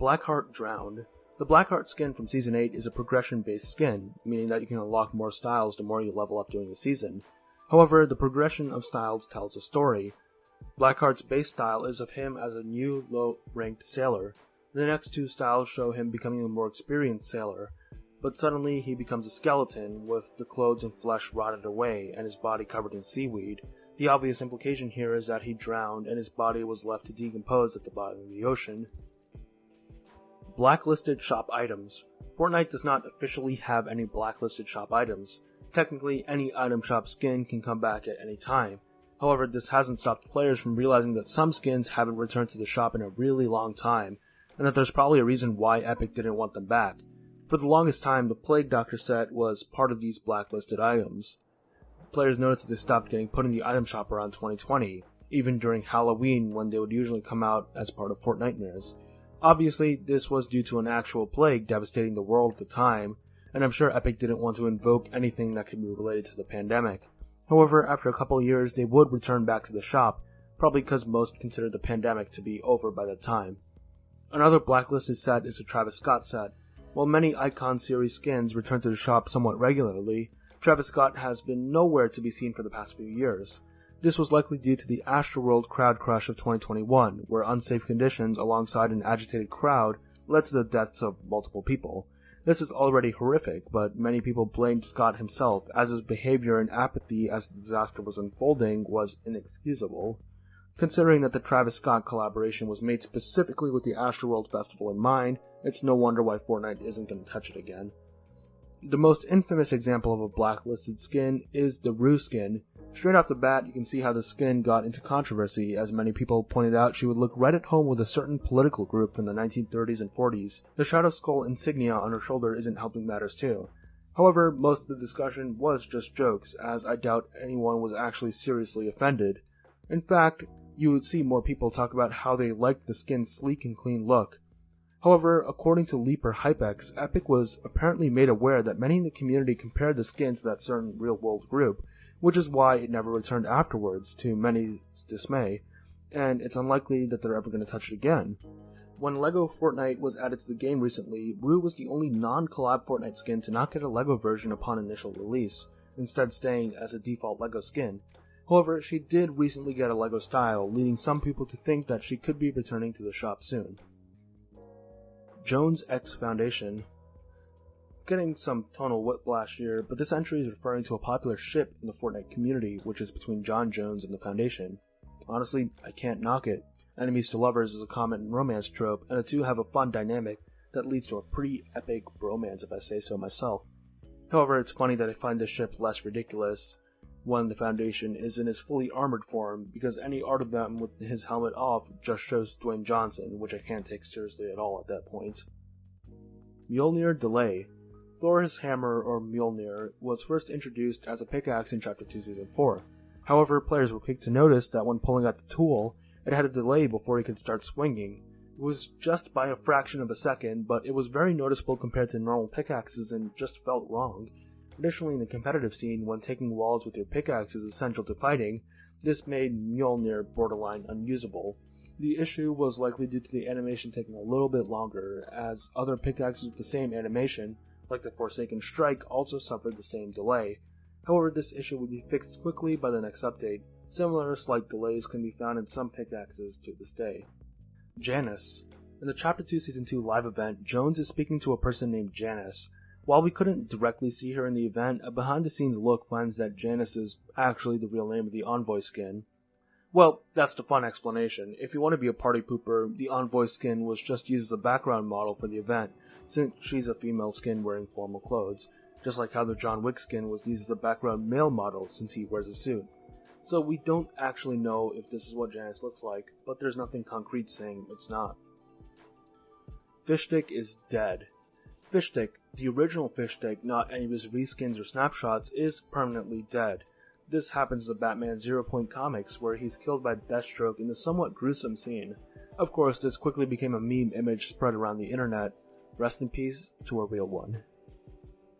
Blackheart Drowned. The Blackheart skin from Season 8 is a progression-based skin, meaning that you can unlock more styles the more you level up during the season. However, the progression of styles tells a story. Blackheart's base style is of him as a new, low-ranked sailor. The next two styles show him becoming a more experienced sailor, but suddenly he becomes a skeleton with the clothes and flesh rotted away and his body covered in seaweed. The obvious implication here is that he drowned and his body was left to decompose at the bottom of the ocean. Blacklisted shop items. Fortnite does not officially have any blacklisted shop items. Technically, any item shop skin can come back at any time. However, this hasn't stopped players from realizing that some skins haven't returned to the shop in a really long time, and that there's probably a reason why Epic didn't want them back. For the longest time, the Plague Doctor set was part of these blacklisted items. Players noticed that they stopped getting put in the item shop around 2020, even during Halloween when they would usually come out as part of Fortnitemares. Obviously, this was due to an actual plague devastating the world at the time, and I'm sure Epic didn't want to invoke anything that could be related to the pandemic. However, after a couple of years, they would return back to the shop, probably because most considered the pandemic to be over by that time. Another blacklisted set is the Travis Scott set. While many Icon series skins return to the shop somewhat regularly, Travis Scott has been nowhere to be seen for the past few years. This was likely due to the Astroworld crowd crush of 2021, where unsafe conditions alongside an agitated crowd led to the deaths of multiple people. This is already horrific, but many people blamed Scott himself, as his behavior and apathy as the disaster was unfolding was inexcusable. Considering that the Travis Scott collaboration was made specifically with the Astroworld Festival in mind, it's no wonder why Fortnite isn't going to touch it again. The most infamous example of a blacklisted skin is the Rue skin. Straight off the bat, you can see how the skin got into controversy, as many people pointed out she would look right at home with a certain political group from the 1930s and 40s. The Shadow Skull insignia on her shoulder isn't helping matters too. However, most of the discussion was just jokes, as I doubt anyone was actually seriously offended. In fact, you would see more people talk about how they liked the skin's sleek and clean look. However, according to Leaper Hypex, Epic was apparently made aware that many in the community compared the skin to that certain real-world group, which is why it never returned afterwards, to many's dismay, and it's unlikely that they're ever going to touch it again. When LEGO Fortnite was added to the game recently, Rue was the only non-collab Fortnite skin to not get a LEGO version upon initial release, instead staying as a default LEGO skin. However, she did recently get a LEGO style, leading some people to think that she could be returning to the shop soon. Jones X Foundation. Getting some tonal whiplash here, but this entry is referring to a popular ship in the Fortnite community, which is between John Jones and the Foundation. Honestly, I can't knock it. Enemies to lovers is a common romance trope, and the two have a fun dynamic that leads to a pretty epic bromance if I say so myself. However, it's funny that I find this ship less ridiculous when the Foundation is in his fully armored form, because any art of them with his helmet off just shows Dwayne Johnson, which I can't take seriously at all at that point. Mjolnir Delay. Thor's hammer, or Mjolnir, was first introduced as a pickaxe in Chapter 2 Season 4. However, players were quick to notice that when pulling out the tool, it had a delay before he could start swinging. It was just by a fraction of a second, but it was very noticeable compared to normal pickaxes and just felt wrong. Additionally, in the competitive scene, when taking walls with your pickaxe is essential to fighting, this made Mjolnir borderline unusable. The issue was likely due to the animation taking a little bit longer, as other pickaxes with the same animation, like the Forsaken Strike, also suffered the same delay. However, this issue would be fixed quickly by the next update. Similar slight delays can be found in some pickaxes to this day. Janice. In the Chapter 2 Season 2 live event, Jones is speaking to a person named Janice. While we couldn't directly see her in the event, a behind-the-scenes look finds that Janice is actually the real name of the Envoy skin. Well, that's the fun explanation. If you want to be a party pooper, the Envoy skin was just used as a background model for the event, since she's a female skin wearing formal clothes, just like how the John Wick skin was used as a background male model since he wears a suit. So we don't actually know if this is what Janice looks like, but there's nothing concrete saying it's not. Fishstick is dead. Fishstick, the original Fishstick, not any of his reskins or snapshots, is permanently dead. This happens in the Batman 0 Point comics, where he's killed by Deathstroke in a somewhat gruesome scene. Of course, this quickly became a meme image spread around the internet. Rest in peace to a real one.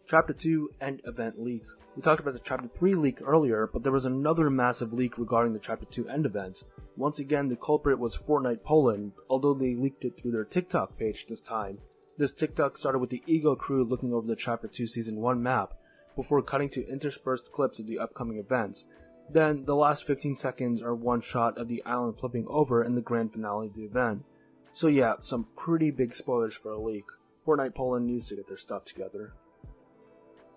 Chapter 2 End Event Leak. We talked about the Chapter 3 leak earlier, but there was another massive leak regarding the Chapter 2 End Event. Once again, the culprit was Fortnite Poland, although they leaked it through their TikTok page this time. This TikTok started with the Eagle crew looking over the Chapter 2 Season 1 map, before cutting to interspersed clips of the upcoming events. Then, the last 15 seconds are one shot of the island flipping over and the grand finale of the event. So yeah, some pretty big spoilers for a leak. Fortnite Poland needs to get their stuff together.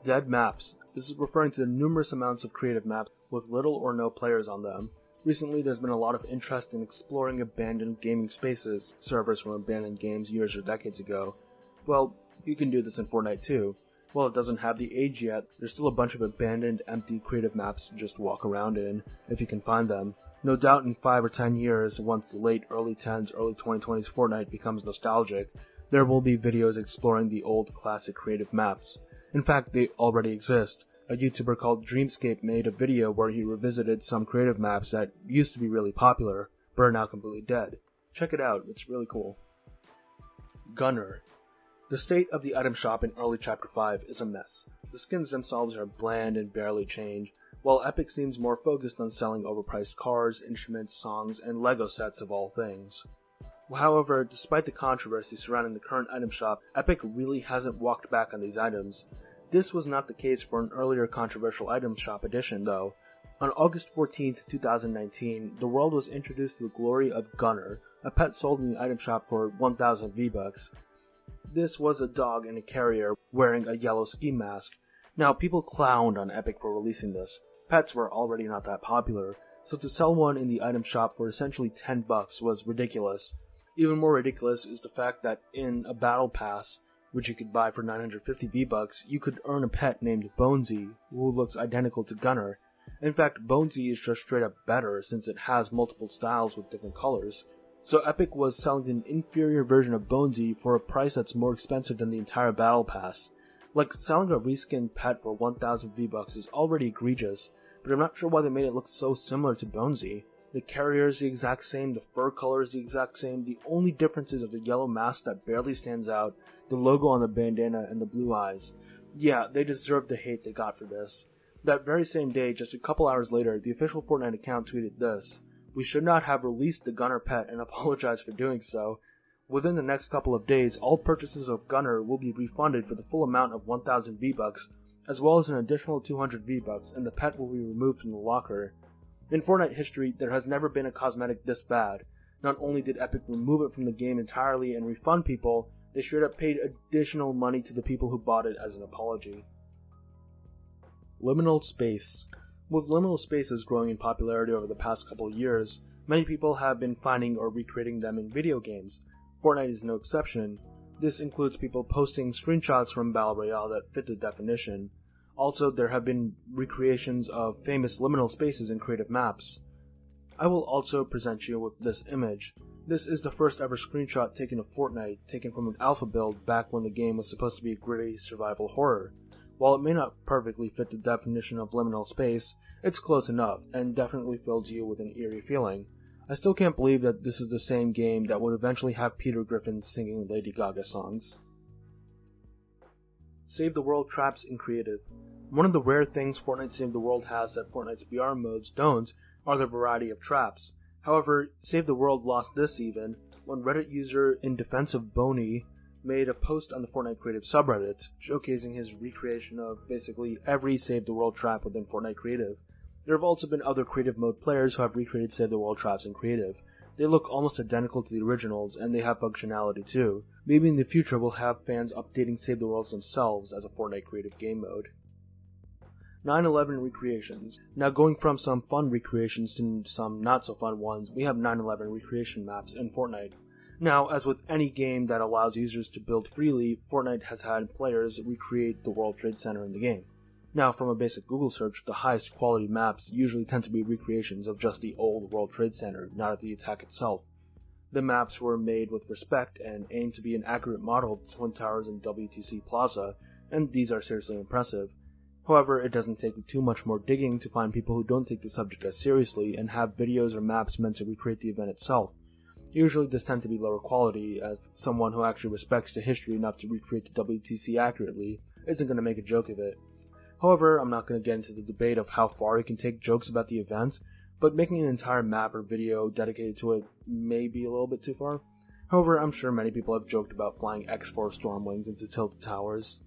Dead maps. This is referring to the numerous amounts of creative maps with little or no players on them. Recently, there's been a lot of interest in exploring abandoned gaming spaces, servers from abandoned games years or decades ago. Well, you can do this in Fortnite too. While it doesn't have the age yet, there's still a bunch of abandoned, empty creative maps to just walk around in, if you can find them. No doubt in 5 or 10 years, once the late early 10s, early 2020s Fortnite becomes nostalgic, there will be videos exploring the old classic creative maps. In fact, they already exist. A YouTuber called Dreamscape made a video where he revisited some creative maps that used to be really popular, but are now completely dead. Check it out, it's really cool. Gunner. The state of the item shop in early Chapter 5 is a mess. The skins themselves are bland and barely change, while Epic seems more focused on selling overpriced cars, instruments, songs, and LEGO sets of all things. However, despite the controversy surrounding the current item shop, Epic really hasn't walked back on these items. This was not the case for an earlier controversial item shop edition, though. On August 14, 2019, the world was introduced to the glory of Gunner, a pet sold in the item shop for 1,000 V-Bucks. This was a dog in a carrier wearing a yellow ski mask. Now, people clowned on Epic for releasing this. Pets were already not that popular, so to sell one in the item shop for essentially $10 was ridiculous. Even more ridiculous is the fact that in a battle pass, which you could buy for 950 V-Bucks, you could earn a pet named Bonesy, who looks identical to Gunner. In fact, Bonesy is just straight up better since it has multiple styles with different colors. So Epic was selling an inferior version of Bonesy for a price that's more expensive than the entire battle pass. Like, selling a reskinned pet for 1,000 V-Bucks is already egregious, but I'm not sure why they made it look so similar to Bonesy. The carrier is the exact same, the fur color is the exact same, the only differences are the yellow mask that barely stands out, the logo on the bandana, and the blue eyes. Yeah, they deserve the hate they got for this. That very same day, just a couple hours later, the official Fortnite account tweeted this: "We should not have released the Gunner pet and apologize for doing so. Within the next couple of days, all purchases of Gunner will be refunded for the full amount of 1,000 V-Bucks, as well as an additional 200 V-Bucks, and the pet will be removed from the locker." In Fortnite history, there has never been a cosmetic this bad. Not only did Epic remove it from the game entirely and refund people, they straight up paid additional money to the people who bought it as an apology. Liminal space. With liminal spaces growing in popularity over the past couple of years, many people have been finding or recreating them in video games. Fortnite is no exception. This includes people posting screenshots from Battle Royale that fit the definition. Also, there have been recreations of famous liminal spaces in creative maps. I will also present you with this image. This is the first ever screenshot taken of Fortnite, taken from an alpha build back when the game was supposed to be a gritty survival horror. While it may not perfectly fit the definition of liminal space, it's close enough, and definitely fills you with an eerie feeling. I still can't believe that this is the same game that would eventually have Peter Griffin singing Lady Gaga songs. Save the World traps in creative. One of the rare things Fortnite Save the World has that Fortnite's BR modes don't are the variety of traps. However, Save the World lost this even when Reddit user In Defense of Boney made a post on the Fortnite Creative subreddit showcasing his recreation of basically every Save the World trap within Fortnite Creative. There have also been other creative mode players who have recreated Save the World traps in creative. They look almost identical to the originals, and they have functionality too. Maybe in the future we'll have fans updating Save the Worlds themselves as a Fortnite creative game mode. 9/11 recreations. Now, going from some fun recreations to some not so fun ones, we have 9/11 recreation maps in Fortnite. Now, as with any game that allows users to build freely, Fortnite has had players recreate the World Trade Center in the game. Now, from a basic Google search, the highest quality maps usually tend to be recreations of just the old World Trade Center, not of the attack itself. The maps were made with respect and aim to be an accurate model of the Twin Towers and WTC Plaza, and these are seriously impressive. However, it doesn't take too much more digging to find people who don't take the subject as seriously and have videos or maps meant to recreate the event itself. Usually this tends to be lower quality, as someone who actually respects the history enough to recreate the WTC accurately isn't going to make a joke of it. However, I'm not going to get into the debate of how far you can take jokes about the event, but making an entire map or video dedicated to it may be a little bit too far. However, I'm sure many people have joked about flying X-4 Stormwings into Tilted Towers.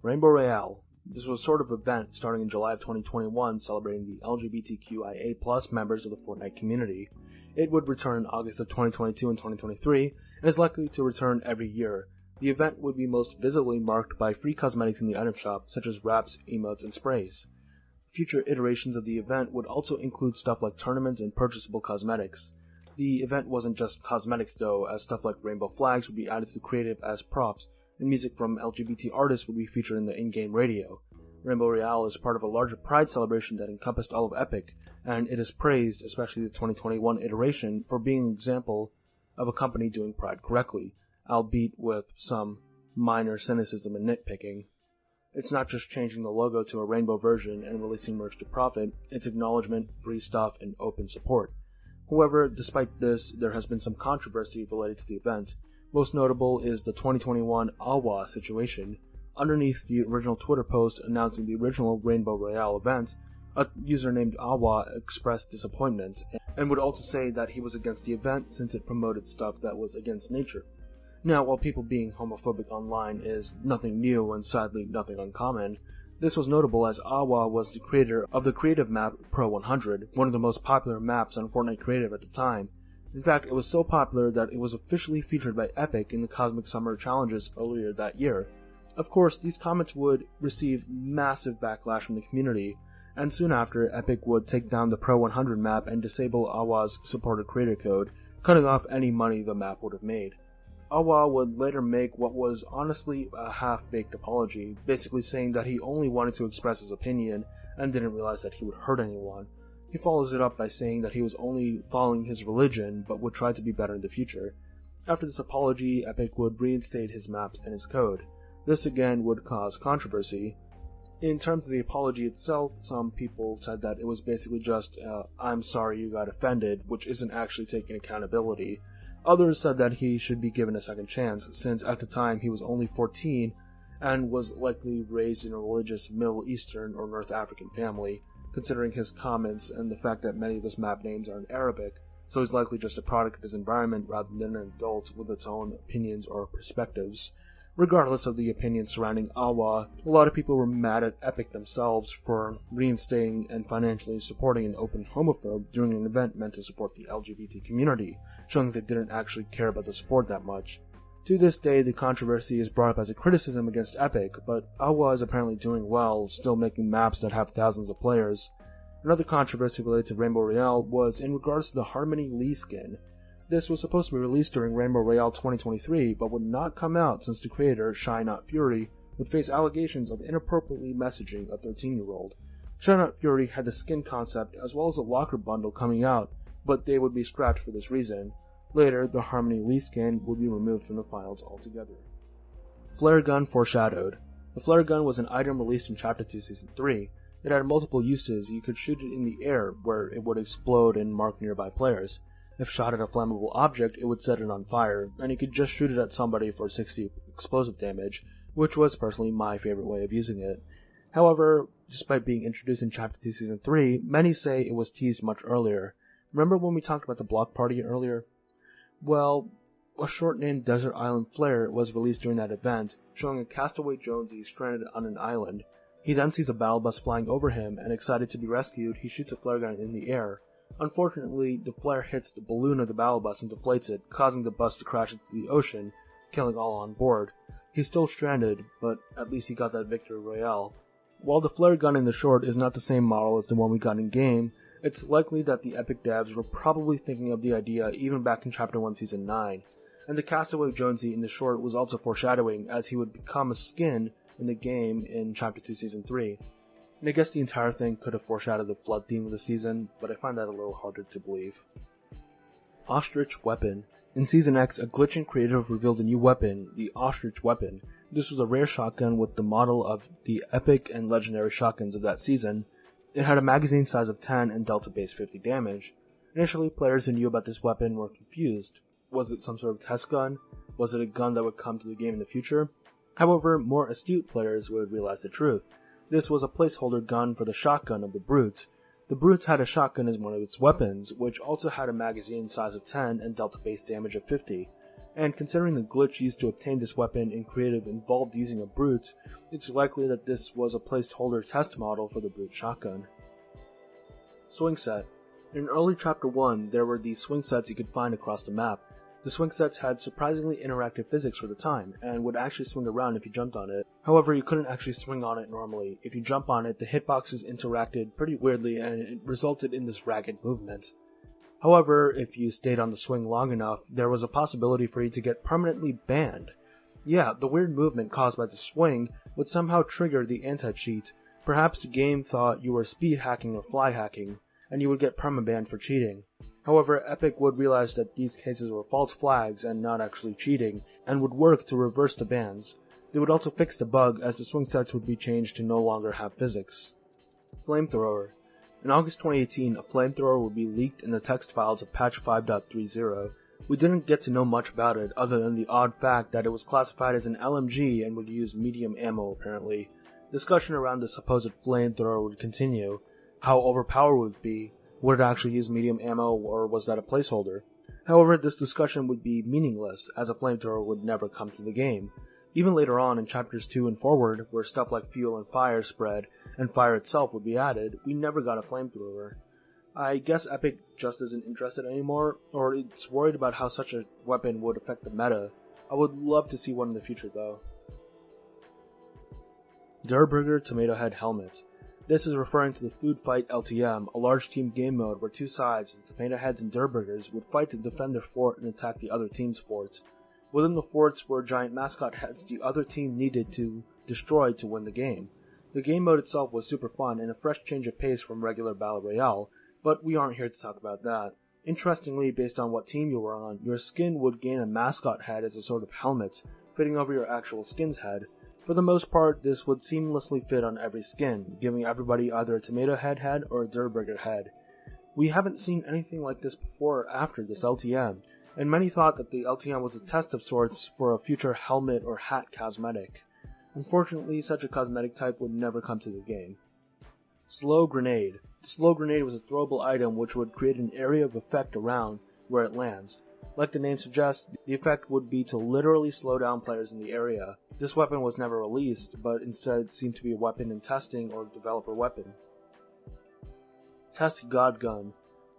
Rainbow Royale. This was a sort of event starting in July of 2021 celebrating the LGBTQIA+ members of the Fortnite community. It would return in August of 2022 and 2023, and is likely to return every year. The event would be most visibly marked by free cosmetics in the item shop, such as wraps, emotes, and sprays. Future iterations of the event would also include stuff like tournaments and purchasable cosmetics. The event wasn't just cosmetics though, as stuff like rainbow flags would be added to the creative as props, and music from LGBT artists would be featured in the in-game radio. Rainbow Royale is part of a larger Pride celebration that encompassed all of Epic, and it is praised, especially the 2021 iteration, for being an example of a company doing Pride correctly, albeit with some minor cynicism and nitpicking. It's not just changing the logo to a rainbow version and releasing merch to profit, it's acknowledgement, free stuff, and open support. However, despite this, there has been some controversy related to the event. Most notable is the 2021 AWA situation. Underneath the original Twitter post announcing the original Rainbow Royale event, a user named Awa expressed disappointment, and would also say that he was against the event since it promoted stuff that was against nature. Now, while people being homophobic online is nothing new and sadly nothing uncommon, this was notable as Awa was the creator of the creative map Pro 100, one of the most popular maps on Fortnite Creative at the time. In fact, it was so popular that it was officially featured by Epic in the Cosmic Summer Challenges earlier that year. Of course, these comments would receive massive backlash from the community, and soon after, Epic would take down the Pro 100 map and disable Awa's supported creator code, cutting off any money the map would have made. Awa would later make what was honestly a half-baked apology, basically saying that he only wanted to express his opinion and didn't realize that he would hurt anyone. He follows it up by saying that he was only following his religion but would try to be better in the future. After this apology, Epic would reinstate his maps and his code. This again would cause controversy. In terms of the apology itself, some people said that it was basically just, I'm sorry you got offended, which isn't actually taking accountability. Others said that he should be given a second chance, since at the time he was only 14 and was likely raised in a religious Middle Eastern or North African family, considering his comments and the fact that many of his map names are in Arabic, so he's likely just a product of his environment rather than an adult with its own opinions or perspectives. Regardless of the opinions surrounding Awa, a lot of people were mad at Epic themselves for reinstating and financially supporting an open homophobe during an event meant to support the LGBT community, showing that they didn't actually care about the sport that much. To this day, the controversy is brought up as a criticism against Epic, but Awa is apparently doing well, still making maps that have thousands of players. Another controversy related to Rainbow Royale was in regards to the Harmony Lee skin. This was supposed to be released during Rainbow Royale 2023, but would not come out since the creator, Shy Not Fury, would face allegations of inappropriately messaging a 13-year-old. Shy Not Fury had the skin concept as well as a locker bundle coming out, but they would be scrapped for this reason. Later, the Harmony Lee skin would be removed from the files altogether. Flare Gun Foreshadowed. The flare gun was an item released in Chapter 2 Season 3. It had multiple uses. You could shoot it in the air, where it would explode and mark nearby players. If shot at a flammable object, it would set it on fire, and you could just shoot it at somebody for 60 explosive damage, which was personally my favorite way of using it. However, despite being introduced in Chapter 2 Season 3, many say it was teased much earlier. Remember when we talked about the block party earlier? Well, a short named Desert Island Flare was released during that event, showing a castaway Jonesy stranded on an island. He then sees a battle bus flying over him, and excited to be rescued, he shoots a flare gun in the air. Unfortunately, the flare hits the balloon of the battle bus and deflates it, causing the bus to crash into the ocean, killing all on board. He's still stranded, but at least he got that victory royale. While the flare gun in the short is not the same model as the one we got in-game, it's likely that the Epic devs were probably thinking of the idea even back in Chapter 1 Season 9. And the castaway Jonesy in the short was also foreshadowing, as he would become a skin in the game in Chapter 2 Season 3. And I guess the entire thing could have foreshadowed the flood theme of the season, but I find that a little harder to believe. Ostrich Weapon. In Season X, a glitch in creative revealed a new weapon, the Ostrich Weapon. This was a rare shotgun with the model of the epic and legendary shotguns of that season. It had a magazine size of 10 and delta base 50 damage. Initially, players who knew about this weapon were confused. Was it some sort of test gun? Was it a gun that would come to the game in the future? However, more astute players would realize the truth. This was a placeholder gun for the shotgun of the Brute. The Brute had a shotgun as one of its weapons, which also had a magazine size of 10 and delta base damage of 50. And considering the glitch used to obtain this weapon in creative involved using a Brute, it's likely that this was a placeholder test model for the Brute shotgun. Swing Set. In early Chapter 1, there were these swing sets you could find across the map. The swing sets had surprisingly interactive physics for the time, and would actually swing around if you jumped on it. However, you couldn't actually swing on it normally. If you jump on it, the hitboxes interacted pretty weirdly, and it resulted in this ragged movement. However, if you stayed on the swing long enough, there was a possibility for you to get permanently banned. Yeah, the weird movement caused by the swing would somehow trigger the anti-cheat. Perhaps the game thought you were speed hacking or fly hacking, and you would get permabanned for cheating. However, Epic would realize that these cases were false flags and not actually cheating, and would work to reverse the bans. They would also fix the bug, as the swing sets would be changed to no longer have physics. Flamethrower. In August 2018, a flamethrower would be leaked in the text files of patch 5.30. We didn't get to know much about it, other than the odd fact that it was classified as an LMG and would use medium ammo apparently. Discussion around the supposed flamethrower would continue. How overpowered would it be? Would it actually use medium ammo, or was that a placeholder? However, this discussion would be meaningless, as a flamethrower would never come to the game. Even later on in chapters 2 and forward, where stuff like fuel and fire spread, and fire itself would be added, we never got a flamethrower. I guess Epic just isn't interested anymore, or it's worried about how such a weapon would affect the meta. I would love to see one in the future though. Der Burger Tomato Head Helmet. This is referring to the Food Fight LTM, a large team game mode where two sides, the Tomato Heads and Der Burgers, would fight to defend their fort and attack the other team's fort. Within the forts were giant mascot heads the other team needed to destroy to win the game. The game mode itself was super fun and a fresh change of pace from regular Battle Royale, but we aren't here to talk about that. Interestingly, based on what team you were on, your skin would gain a mascot head as a sort of helmet, fitting over your actual skin's head. For the most part, this would seamlessly fit on every skin, giving everybody either a Tomato Head or a Der Burger head. We haven't seen anything like this before or after this LTM, and many thought that the LTM was a test of sorts for a future helmet or hat cosmetic. Unfortunately, such a cosmetic type would never come to the game. Slow Grenade. The Slow Grenade was a throwable item which would create an area of effect around where it lands. Like the name suggests, the effect would be to literally slow down players in the area. This weapon was never released, but instead seemed to be a weapon in testing or developer weapon. Test God Gun.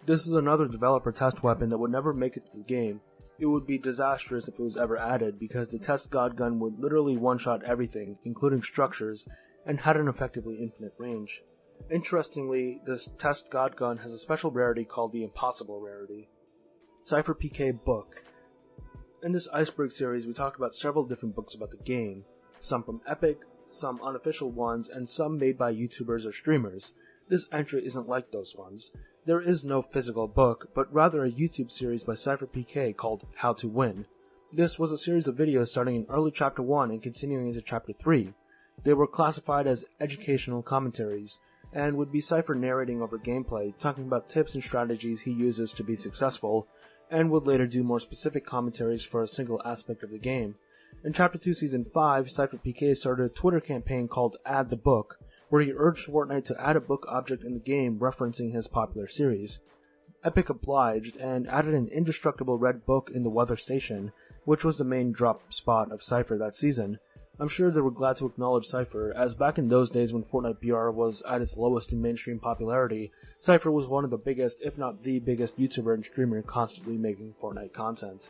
This is another developer test weapon that would never make it to the game. It would be disastrous if it was ever added, because the Test God Gun would literally one-shot everything, including structures, and had an effectively infinite range. Interestingly, this Test God Gun has a special rarity called the Impossible rarity. Cypher PK book. In this Iceberg series, we talked about several different books about the game, some from Epic, some unofficial ones, and some made by YouTubers or streamers. This entry isn't like those ones. There is no physical book, but rather a YouTube series by Cypher PK called How to Win. This was a series of videos starting in early Chapter 1 and continuing into Chapter 3. They were classified as educational commentaries, and would be Cypher narrating over gameplay, talking about tips and strategies he uses to be successful, and would later do more specific commentaries for a single aspect of the game. In Chapter 2 Season 5, Cypher PK started a Twitter campaign called Add the Book, where he urged Fortnite to add a book object in the game referencing his popular series. Epic obliged, and added an indestructible red book in the weather station, which was the main drop spot of Cypher that season. I'm sure they were glad to acknowledge Cypher, as back in those days when Fortnite BR was at its lowest in mainstream popularity, Cypher was one of the biggest, if not the biggest, YouTuber and streamer constantly making Fortnite content.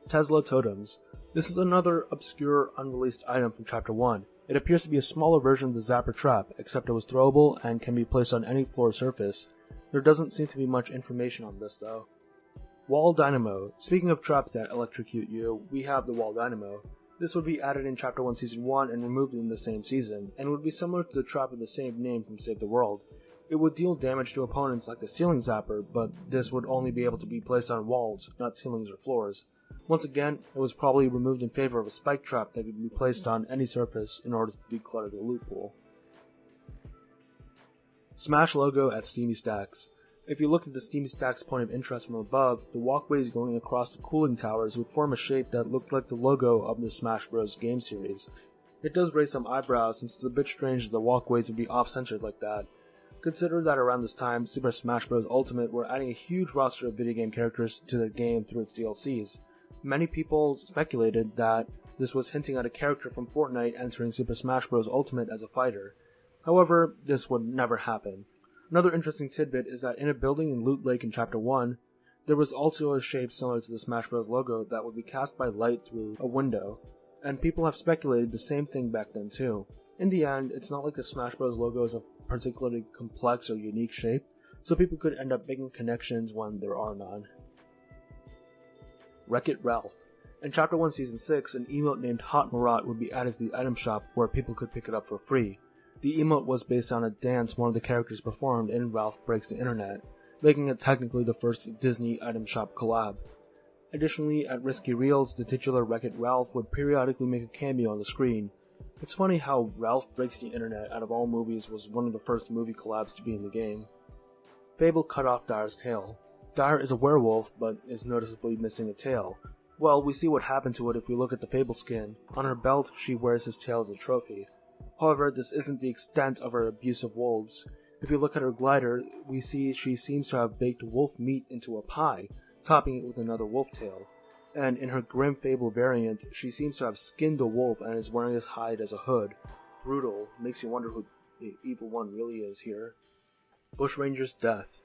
Tesla Totems. This is another obscure, unreleased item from Chapter 1. It appears to be a smaller version of the Zapper Trap, except it was throwable and can be placed on any floor surface. There doesn't seem to be much information on this though. Wall Dynamo. Speaking of traps that electrocute you, we have the Wall Dynamo. This would be added in Chapter 1 Season 1 and removed in the same season, and would be similar to the trap of the same name from Save the World. It would deal damage to opponents like the Ceiling Zapper, but this would only be able to be placed on walls, not ceilings or floors. Once again, it was probably removed in favor of a spike trap that could be placed on any surface in order to declutter the loot pool. Smash logo at Steamy Stacks. If you look at the Steamy Stacks point of interest from above, the walkways going across the cooling towers would form a shape that looked like the logo of the Smash Bros. Game series. It does raise some eyebrows since it's a bit strange that the walkways would be off-centered like that. Consider that around this time, Super Smash Bros. Ultimate were adding a huge roster of video game characters to their game through its DLCs. Many people speculated that this was hinting at a character from Fortnite entering Super Smash Bros. Ultimate as a fighter. However, this would never happen. Another interesting tidbit is that in a building in Loot Lake in Chapter 1, there was also a shape similar to the Smash Bros. Logo that would be cast by light through a window, and people have speculated the same thing back then too. In the end, it's not like the Smash Bros. Logo is a particularly complex or unique shape, so people could end up making connections when there are none. Wreck-It Ralph. In Chapter 1 Season 6, an emote named Hot Marat would be added to the item shop where people could pick it up for free. The emote was based on a dance one of the characters performed in Ralph Breaks the Internet, making it technically the first Disney item shop collab. Additionally, at Risky Reels, the titular Wreck-It Ralph would periodically make a cameo on the screen. It's funny how Ralph Breaks the Internet out of all movies was one of the first movie collabs to be in the game. Fable cut off Dyer's tail. Dyer is a werewolf, but is noticeably missing a tail. Well, we see what happened to it if we look at the Fable skin. On her belt, she wears his tail as a trophy. However, this isn't the extent of her abuse of wolves. If you look at her glider, we see she seems to have baked wolf meat into a pie, topping it with another wolf tail. And in her Grim Fable variant, she seems to have skinned a wolf and is wearing his hide as a hood. Brutal. Makes you wonder who the evil one really is here. Bushranger's death.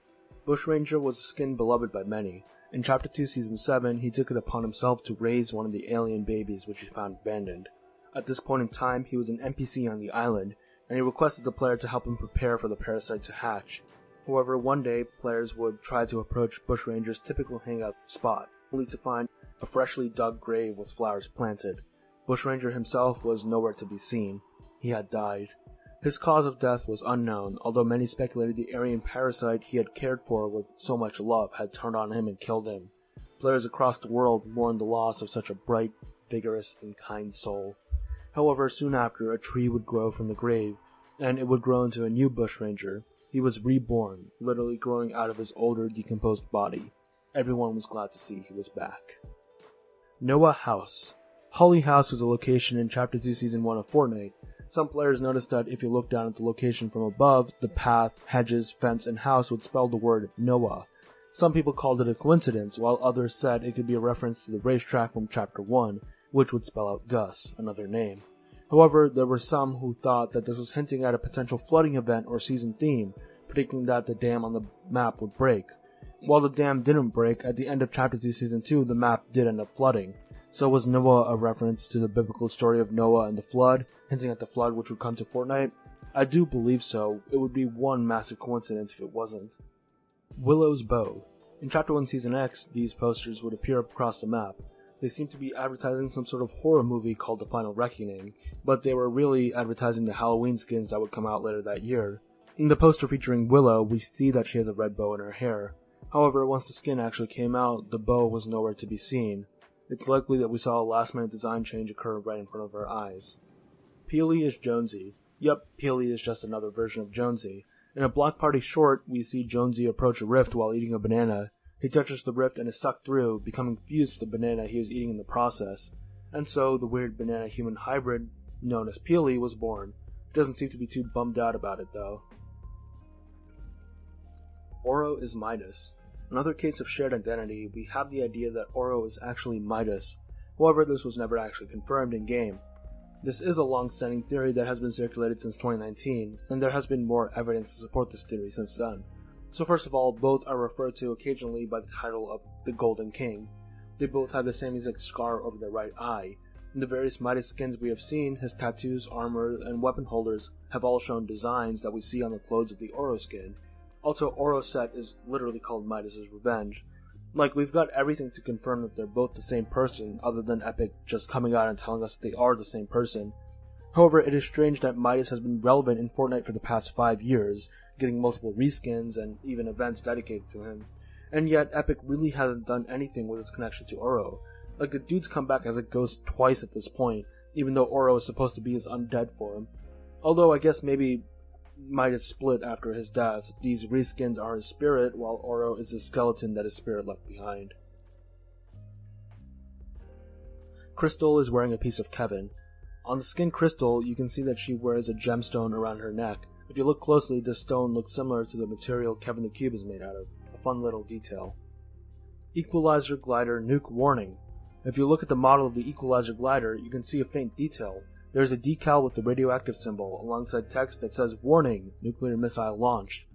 Bushranger was a skin beloved by many. In Chapter 2 Season 7, he took it upon himself to raise one of the alien babies which he found abandoned. At this point in time, he was an NPC on the island, and he requested the player to help him prepare for the parasite to hatch. However, one day, players would try to approach Bushranger's typical hangout spot, only to find a freshly dug grave with flowers planted. Bushranger himself was nowhere to be seen. He had died. His cause of death was unknown, although many speculated the Aryan parasite he had cared for with so much love had turned on him and killed him. Players across the world mourned the loss of such a bright, vigorous, and kind soul. However, soon after, a tree would grow from the grave, and it would grow into a new Bushranger. He was reborn, literally growing out of his older, decomposed body. Everyone was glad to see he was back. Noah House. Holly House was a location in Chapter 2 Season 1 of Fortnite. Some players noticed that if you look down at the location from above, the path, hedges, fence, and house would spell the word Noah. Some people called it a coincidence, while others said it could be a reference to the racetrack from Chapter 1, which would spell out Gus, another name. However, there were some who thought that this was hinting at a potential flooding event or season theme, predicting that the dam on the map would break. While the dam didn't break, at the end of Chapter 2 Season 2, the map did end up flooding. So was Noah a reference to the biblical story of Noah and the flood, hinting at the flood which would come to Fortnite? I do believe so. It would be one massive coincidence if it wasn't. Willow's Bow. In Chapter 1 Season X, these posters would appear across the map. They seemed to be advertising some sort of horror movie called The Final Reckoning, but they were really advertising the Halloween skins that would come out later that year. In the poster featuring Willow, we see that she has a red bow in her hair. However, once the skin actually came out, the bow was nowhere to be seen. It's likely that we saw a last-minute design change occur right in front of our eyes. Peely is Jonesy. Yep, Peely is just another version of Jonesy. In a Block Party short, we see Jonesy approach a rift while eating a banana. He touches the rift and is sucked through, becoming fused with the banana he was eating in the process. And so, the weird banana-human hybrid, known as Peely, was born. He doesn't seem to be too bummed out about it, though. Oro is Midas. Another case of shared identity, we have the idea that Oro is actually Midas. However, this was never actually confirmed in-game. This is a long-standing theory that has been circulated since 2019, and there has been more evidence to support this theory since then. So first of all, both are referred to occasionally by the title of the Golden King. They both have the same exact scar over their right eye. In the various Midas skins we have seen, his tattoos, armor, and weapon holders have all shown designs that we see on the clothes of the Oro skin. Also, Oro's set is literally called Midas's Revenge. Like, we've got everything to confirm that they're both the same person, other than Epic just coming out and telling us that they are the same person. However, it is strange that Midas has been relevant in Fortnite for the past 5 years, getting multiple reskins and even events dedicated to him. And yet, Epic really hasn't done anything with its connection to Oro. Like, the dude's come back as a ghost twice at this point, even though Oro is supposed to be his undead form. Although, I guess maybe Midas split after his death. These reskins are his spirit, while Oro is the skeleton that his spirit left behind. Crystal is wearing a piece of Kevin. On the skin Crystal, you can see that she wears a gemstone around her neck. If you look closely, this stone looks similar to the material Kevin the Cube is made out of. A fun little detail. Equalizer Glider Nuke Warning. If you look at the model of the Equalizer Glider, you can see a faint detail. There's a decal with the radioactive symbol, alongside text that says, "Warning! Nuclear missile launched."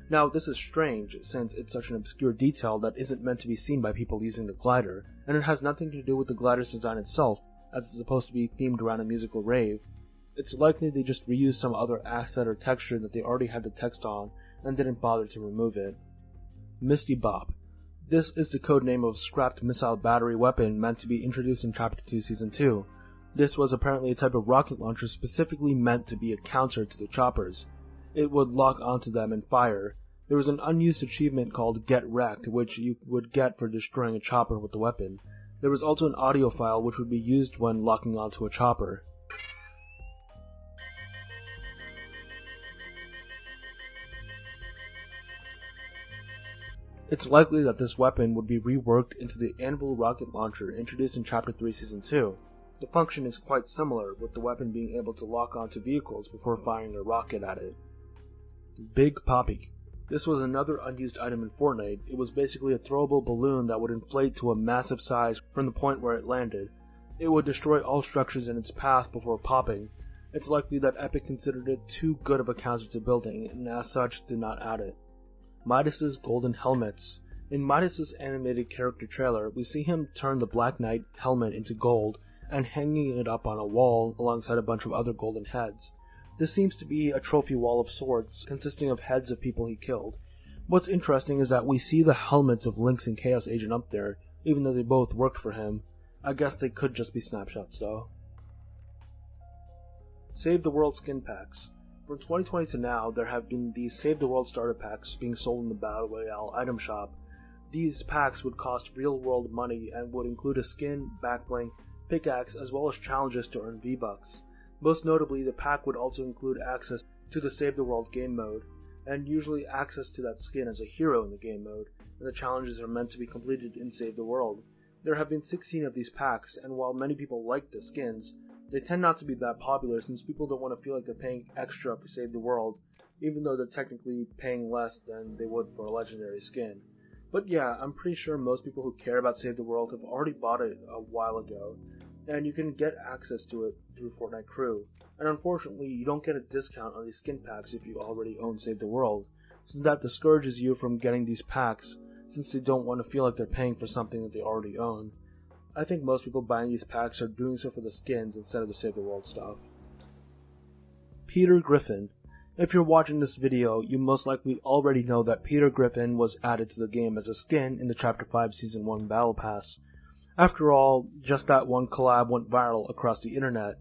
Now, this is strange, since it's such an obscure detail that isn't meant to be seen by people using the glider, and it has nothing to do with the glider's design itself, as it's supposed to be themed around a musical rave. It's likely they just reused some other asset or texture that they already had the text on, and didn't bother to remove it. Misty Bop. This is the codename of a scrapped missile battery weapon meant to be introduced in Chapter 2 Season 2. This was apparently a type of rocket launcher specifically meant to be a counter to the choppers. It would lock onto them and fire. There was an unused achievement called Get Wrecked, which you would get for destroying a chopper with the weapon. There was also an audio file which would be used when locking onto a chopper. It's likely that this weapon would be reworked into the Anvil rocket launcher introduced in Chapter 3 Season 2. The function is quite similar, with the weapon being able to lock onto vehicles before firing a rocket at it. Big Poppy. This was another unused item in Fortnite. It was basically a throwable balloon that would inflate to a massive size from the point where it landed. It would destroy all structures in its path before popping. It's likely that Epic considered it too good of a counter to building, and as such did not add it. Midas's Golden Helmets. In Midas's animated character trailer, we see him turn the Black Knight helmet into gold and hanging it up on a wall alongside a bunch of other golden heads. This seems to be a trophy wall of sorts, consisting of heads of people he killed. What's interesting is that we see the helmets of Lynx and Chaos Agent up there, even though they both worked for him. I guess they could just be snapshots though. Save the World skin packs. From 2020 to now, there have been these Save the World starter packs being sold in the Battle Royale item shop. These packs would cost real-world money and would include a skin, backbling, pickaxe, as well as challenges to earn V-Bucks. Most notably, the pack would also include access to the Save the World game mode, and usually access to that skin as a hero in the game mode, and the challenges are meant to be completed in Save the World. There have been 16 of these packs, and while many people like the skins, they tend not to be that popular since people don't want to feel like they're paying extra for Save the World, even though they're technically paying less than they would for a legendary skin. But yeah, I'm pretty sure most people who care about Save the World have already bought it a while ago, and you can get access to it through Fortnite Crew. And unfortunately, you don't get a discount on these skin packs if you already own Save the World, since that discourages you from getting these packs, since they don't want to feel like they're paying for something that they already own. I think most people buying these packs are doing so for the skins instead of the Save the World stuff. Peter Griffin. If you're watching this video, you most likely already know that Peter Griffin was added to the game as a skin in the Chapter 5 Season 1 Battle Pass. After all, just that one collab went viral across the internet.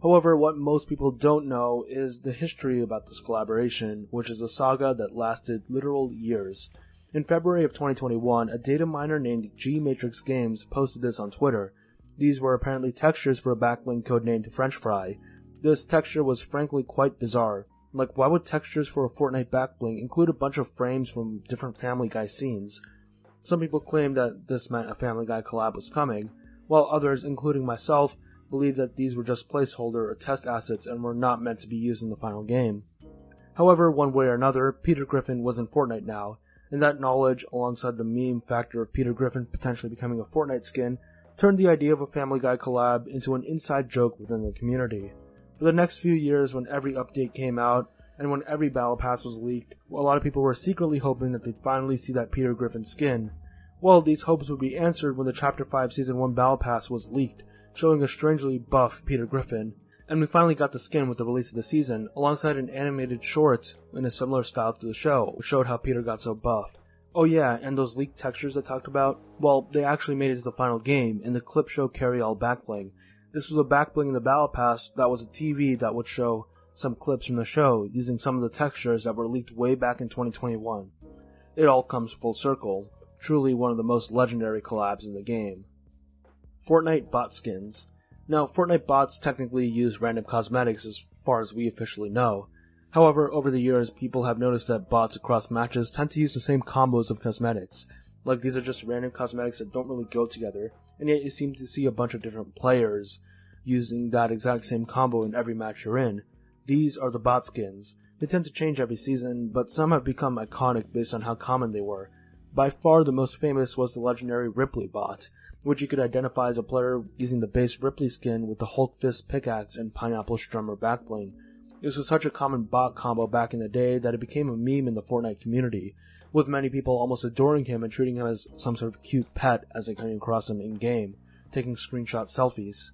However, what most people don't know is the history about this collaboration, which is a saga that lasted literal years. In February of 2021, a data miner named G-Matrix Games posted this on Twitter. These were apparently textures for a backbling codenamed French Fry. This texture was frankly quite bizarre. Like, why would textures for a Fortnite backbling include a bunch of frames from different Family Guy scenes? Some people claim that this meant a Family Guy collab was coming, while others, including myself, believe that these were just placeholder or test assets and were not meant to be used in the final game. However, one way or another, Peter Griffin was in Fortnite now, and that knowledge, alongside the meme factor of Peter Griffin potentially becoming a Fortnite skin, turned the idea of a Family Guy collab into an inside joke within the community. For the next few years, when every update came out, and when every Battle Pass was leaked, a lot of people were secretly hoping that they'd finally see that Peter Griffin skin. Well, these hopes would be answered when the Chapter 5 Season 1 Battle Pass was leaked, showing a strangely buff Peter Griffin, and we finally got the skin with the release of the season, alongside an animated short in a similar style to the show, which showed how Peter got so buff. Oh yeah, and those leaked textures I talked about? Well, they actually made it to the final game, in the clip show Carry All Backbling. This was a backbling in the Battle Pass that was a TV that would show some clips from the show, using some of the textures that were leaked way back in 2021. It all comes full circle. Truly one of the most legendary collabs in the game. Fortnite bot skins. Now, Fortnite bots technically use random cosmetics as far as we officially know. However, over the years, people have noticed that bots across matches tend to use the same combos of cosmetics. Like, these are just random cosmetics that don't really go together, and yet you seem to see a bunch of different players using that exact same combo in every match you're in. These are the bot skins. They tend to change every season, but some have become iconic based on how common they were. By far the most famous was the legendary Ripley bot, which you could identify as a player using the base Ripley skin with the Hulk Fist pickaxe and Pineapple Strummer backbling. This was such a common bot combo back in the day that it became a meme in the Fortnite community, with many people almost adoring him and treating him as some sort of cute pet as they came across him in-game, taking screenshot selfies.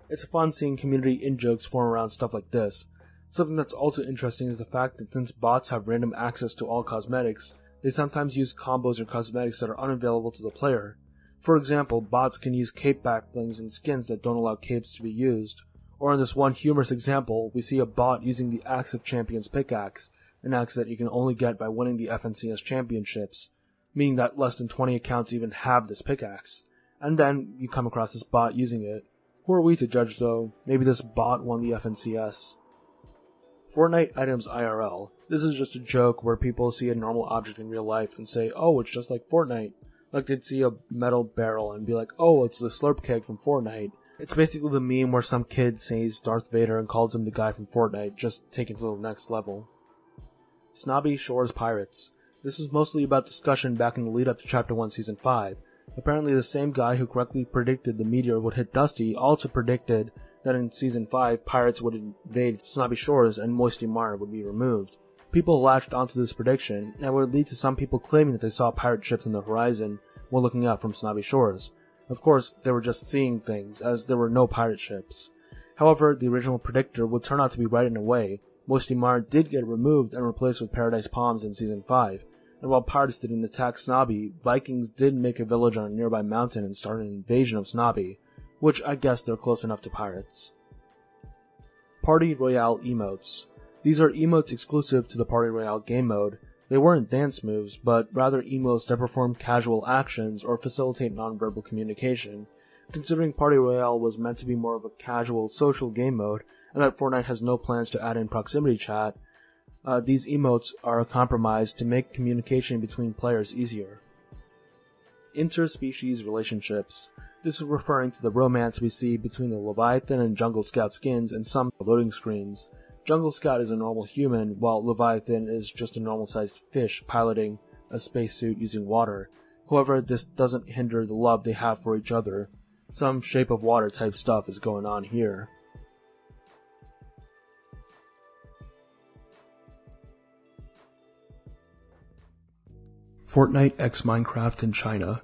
It's fun seeing community in-jokes form around stuff like this. Something that's also interesting is the fact that since bots have random access to all cosmetics, they sometimes use combos or cosmetics that are unavailable to the player. For example, bots can use cape backblings and skins that don't allow capes to be used. Or in this one humorous example, we see a bot using the Axe of Champions pickaxe, an axe that you can only get by winning the FNCS championships, meaning that less than 20 accounts even have this pickaxe. And then you come across this bot using it. Who are we to judge though? Maybe this bot won the FNCS. Fortnite Items IRL. This is just a joke where people see a normal object in real life and say, oh, it's just like Fortnite. Like they'd see a metal barrel and be like, oh, it's the slurp keg from Fortnite. It's basically the meme where some kid says Darth Vader and calls him the guy from Fortnite, just taken to the next level. Snobby Shores Pirates. This is mostly about discussion back in the lead up to Chapter 1 Season 5. Apparently the same guy who correctly predicted the meteor would hit Dusty also predicted that in Season 5, pirates would invade Snobby Shores and Moisty Mire would be removed. People latched onto this prediction, and would lead to some people claiming that they saw pirate ships on the horizon while looking out from Snobby Shores. Of course, they were just seeing things, as there were no pirate ships. However, the original predictor would turn out to be right in a way. Moisty Mire did get removed and replaced with Paradise Palms in Season 5, and while pirates didn't attack Snobby, Vikings did make a village on a nearby mountain and start an invasion of Snobby, which I guess they're close enough to pirates. Party Royale emotes. These are emotes exclusive to the Party Royale game mode. They weren't dance moves, but rather emotes that perform casual actions or facilitate nonverbal communication. Considering Party Royale was meant to be more of a casual, social game mode, and that Fortnite has no plans to add in proximity chat, these emotes are a compromise to make communication between players easier. Interspecies relationships. This is referring to the romance we see between the Leviathan and Jungle Scout skins in some loading screens. Jungle Scout is a normal human, while Leviathan is just a normal-sized fish piloting a spacesuit using water. However, this doesn't hinder the love they have for each other. Some Shape of Water type stuff is going on here. Fortnite x Minecraft in China.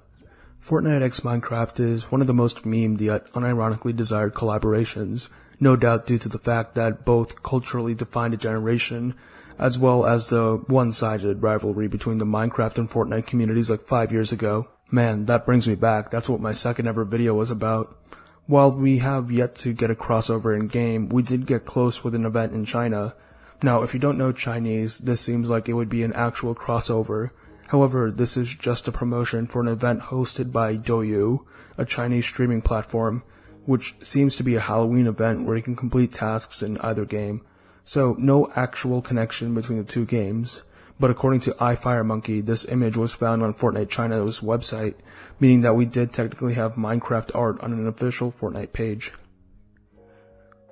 Fortnite x Minecraft is one of the most memed yet unironically desired collaborations, no doubt due to the fact that both culturally defined a generation, as well as the one-sided rivalry between the Minecraft and Fortnite communities like 5 years ago. Man, that brings me back, that's what my second ever video was about. While we have yet to get a crossover in game, we did get close with an event in China. Now, if you don't know Chinese, this seems like it would be an actual crossover. However, this is just a promotion for an event hosted by Douyu, a Chinese streaming platform, which seems to be a Halloween event where you can complete tasks in either game. So, no actual connection between the two games. But according to iFiremonkey, this image was found on Fortnite China's website, meaning that we did technically have Minecraft art on an official Fortnite page.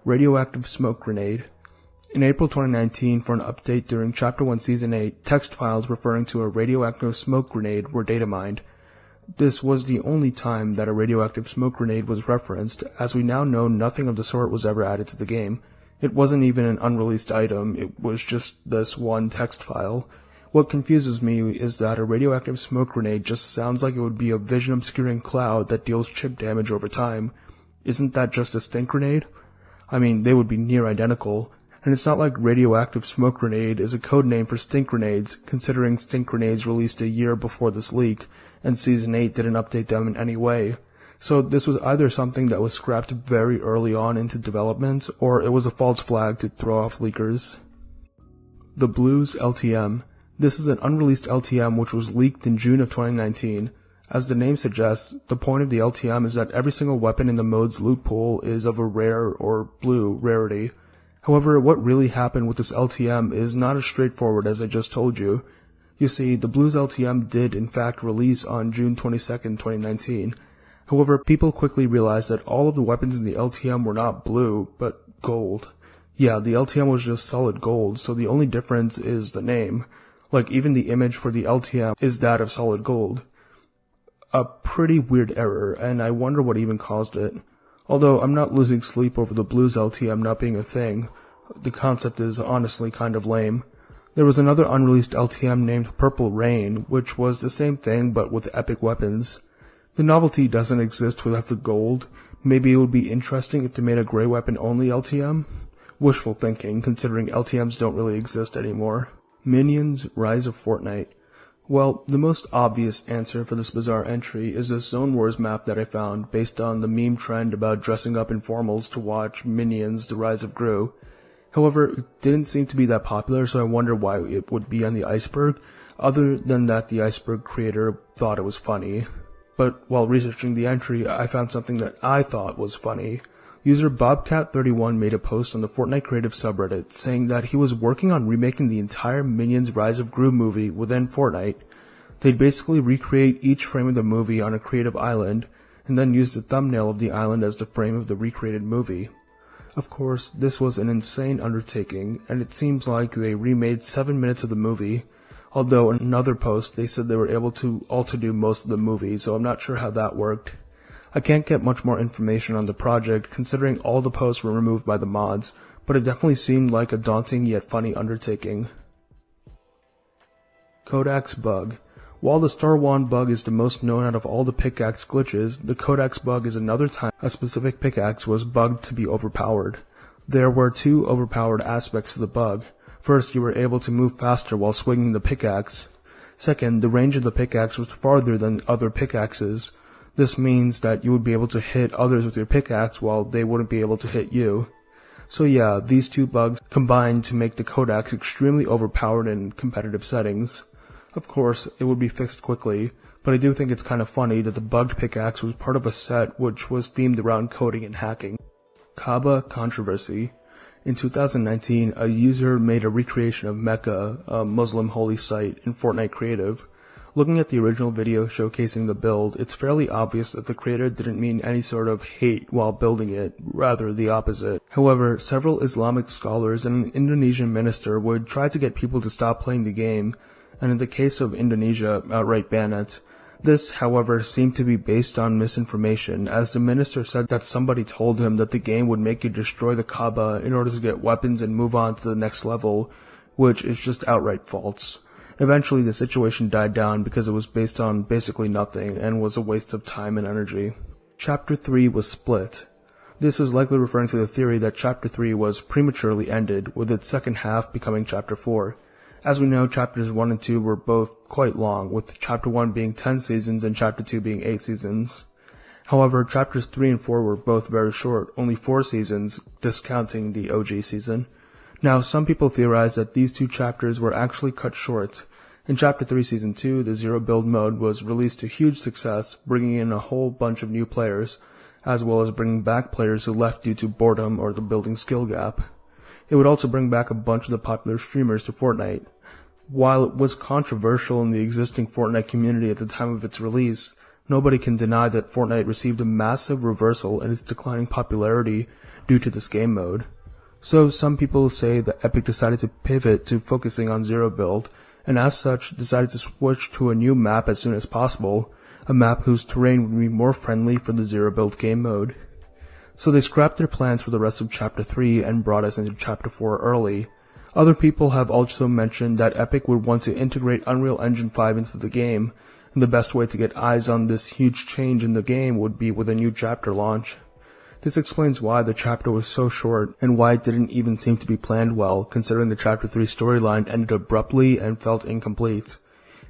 Radioactive Smoke Grenade. In April 2019, for an update during Chapter 1 Season 8, text files referring to a radioactive smoke grenade were data mined. This was the only time that a radioactive smoke grenade was referenced, as we now know nothing of the sort was ever added to the game. It wasn't even an unreleased item, it was just this one text file. What confuses me is that a radioactive smoke grenade just sounds like it would be a vision-obscuring cloud that deals chip damage over time. Isn't that just a stink grenade? I mean, they would be near identical. And it's not like radioactive smoke grenade is a code name for stink grenades, considering stink grenades released a year before this leak, and Season 8 didn't update them in any way. So this was either something that was scrapped very early on into development, or it was a false flag to throw off leakers. The Blues LTM. This is an unreleased LTM which was leaked in June of 2019. As the name suggests, the point of the LTM is that every single weapon in the mode's loot pool is of a rare or blue rarity. However, what really happened with this LTM is not as straightforward as I just told you. You see, the Blues LTM did in fact release on June 22nd, 2019. However, people quickly realized that all of the weapons in the LTM were not blue, but gold. Yeah, the LTM was just solid gold, so the only difference is the name. Like, even the image for the LTM is that of solid gold. A pretty weird error, and I wonder what even caused it. Although I'm not losing sleep over the Blues LTM not being a thing. The concept is honestly kind of lame. There was another unreleased LTM named Purple Rain, which was the same thing but with epic weapons. The novelty doesn't exist without the gold. Maybe it would be interesting if they made a gray weapon only LTM? Wishful thinking, considering LTMs don't really exist anymore. Minions, Rise of Fortnite. Well, the most obvious answer for this bizarre entry is this Zone Wars map that I found based on the meme trend about dressing up in formals to watch Minions, The Rise of Gru. However, it didn't seem to be that popular, so I wonder why it would be on the Iceberg, other than that the Iceberg creator thought it was funny. But while researching the entry, I found something that I thought was funny. User Bobcat31 made a post on the Fortnite Creative subreddit saying that he was working on remaking the entire Minions Rise of Gru movie within Fortnite. They'd basically recreate each frame of the movie on a creative island, and then use the thumbnail of the island as the frame of the recreated movie. Of course, this was an insane undertaking, and it seems like they remade 7 minutes of the movie, although in another post they said they were able to also do most of the movie, so I'm not sure how that worked. I can't get much more information on the project considering all the posts were removed by the mods, but it definitely seemed like a daunting yet funny undertaking. Codex Bug. While the Star Wand bug is the most known out of all the pickaxe glitches, the Codex bug is another time a specific pickaxe was bugged to be overpowered. There were two overpowered aspects to the bug. First, you were able to move faster while swinging the pickaxe. Second, the range of the pickaxe was farther than other pickaxes. This means that you would be able to hit others with your pickaxe while they wouldn't be able to hit you. So yeah, these two bugs combined to make the Codex extremely overpowered in competitive settings. Of course, it would be fixed quickly, but I do think it's kind of funny that the bugged pickaxe was part of a set which was themed around coding and hacking. Kaaba controversy. In 2019, a user made a recreation of Mecca, a Muslim holy site, in Fortnite Creative. Looking at the original video showcasing the build, it's fairly obvious that the creator didn't mean any sort of hate while building it, rather the opposite. However, several Islamic scholars and an Indonesian minister would try to get people to stop playing the game, and in the case of Indonesia, outright ban it. This, however, seemed to be based on misinformation, as the minister said that somebody told him that the game would make you destroy the Kaaba in order to get weapons and move on to the next level, which is just outright false. Eventually, the situation died down because it was based on basically nothing and was a waste of time and energy. Chapter 3 was split. This is likely referring to the theory that Chapter 3 was prematurely ended, with its second half becoming Chapter 4. As we know, Chapters 1 and 2 were both quite long, with Chapter 1 being 10 seasons and Chapter 2 being 8 seasons. However, Chapters 3 and 4 were both very short, only 4 seasons, discounting the OG season. Now, some people theorize that these two chapters were actually cut short. In Chapter 3 Season 2, the Zero Build mode was released to huge success, bringing in a whole bunch of new players, as well as bringing back players who left due to boredom or the building skill gap. It would also bring back a bunch of the popular streamers to Fortnite. While it was controversial in the existing Fortnite community at the time of its release, nobody can deny that Fortnite received a massive reversal in its declining popularity due to this game mode. So some people say that Epic decided to pivot to focusing on Zero Build, and as such decided to switch to a new map as soon as possible, a map whose terrain would be more friendly for the Zero Build game mode. So they scrapped their plans for the rest of Chapter 3 and brought us into Chapter 4 early. Other people have also mentioned that Epic would want to integrate Unreal Engine 5 into the game, and the best way to get eyes on this huge change in the game would be with a new chapter launch. This explains why the chapter was so short, and why it didn't even seem to be planned well, considering the Chapter 3 storyline ended abruptly and felt incomplete.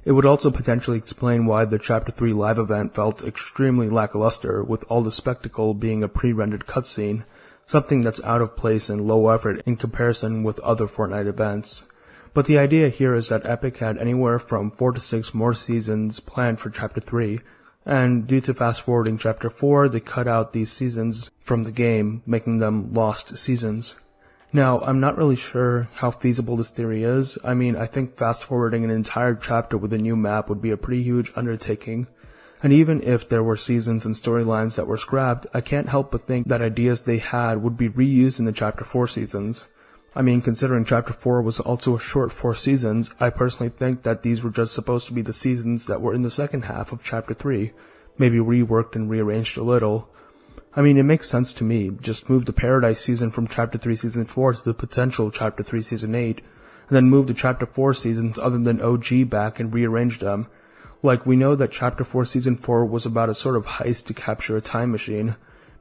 It would also potentially explain why the Chapter 3 live event felt extremely lackluster, with all the spectacle being a pre-rendered cutscene, something that's out of place and low effort in comparison with other Fortnite events. But the idea here is that Epic had anywhere from 4 to 6 more seasons planned for Chapter 3, and due to fast-forwarding Chapter 4, they cut out these seasons from the game, making them lost seasons. Now, I'm not really sure how feasible this theory is. I mean, I think fast-forwarding an entire chapter with a new map would be a pretty huge undertaking. And even if there were seasons and storylines that were scrapped, I can't help but think that ideas they had would be reused in the Chapter 4 seasons. I mean, considering Chapter 4 was also a short 4 seasons, I personally think that these were just supposed to be the seasons that were in the second half of Chapter 3, maybe reworked and rearranged a little. I mean, it makes sense to me. Just move the Paradise season from Chapter 3 Season 4 to the potential Chapter 3 Season 8, and then move the Chapter 4 seasons other than OG back and rearrange them. Like, we know that Chapter 4 Season 4 was about a sort of heist to capture a time machine.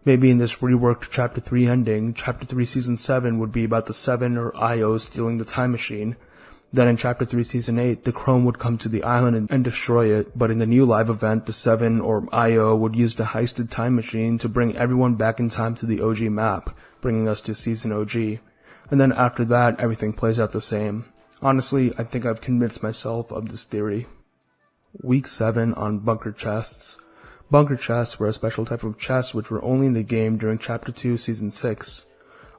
Maybe in this reworked Chapter 3 ending, Chapter 3 Season 7 would be about the Seven or Io stealing the time machine. Then in Chapter 3 Season 8, the Chrome would come to the island and destroy it, but in the new live event, the Seven or Io would use the heisted time machine to bring everyone back in time to the OG map, bringing us to Season OG. And then after that, everything plays out the same. Honestly, I think I've convinced myself of this theory. Week 7 on Bunker Chests. Bunker chests were a special type of chest which were only in the game during Chapter 2 Season 6.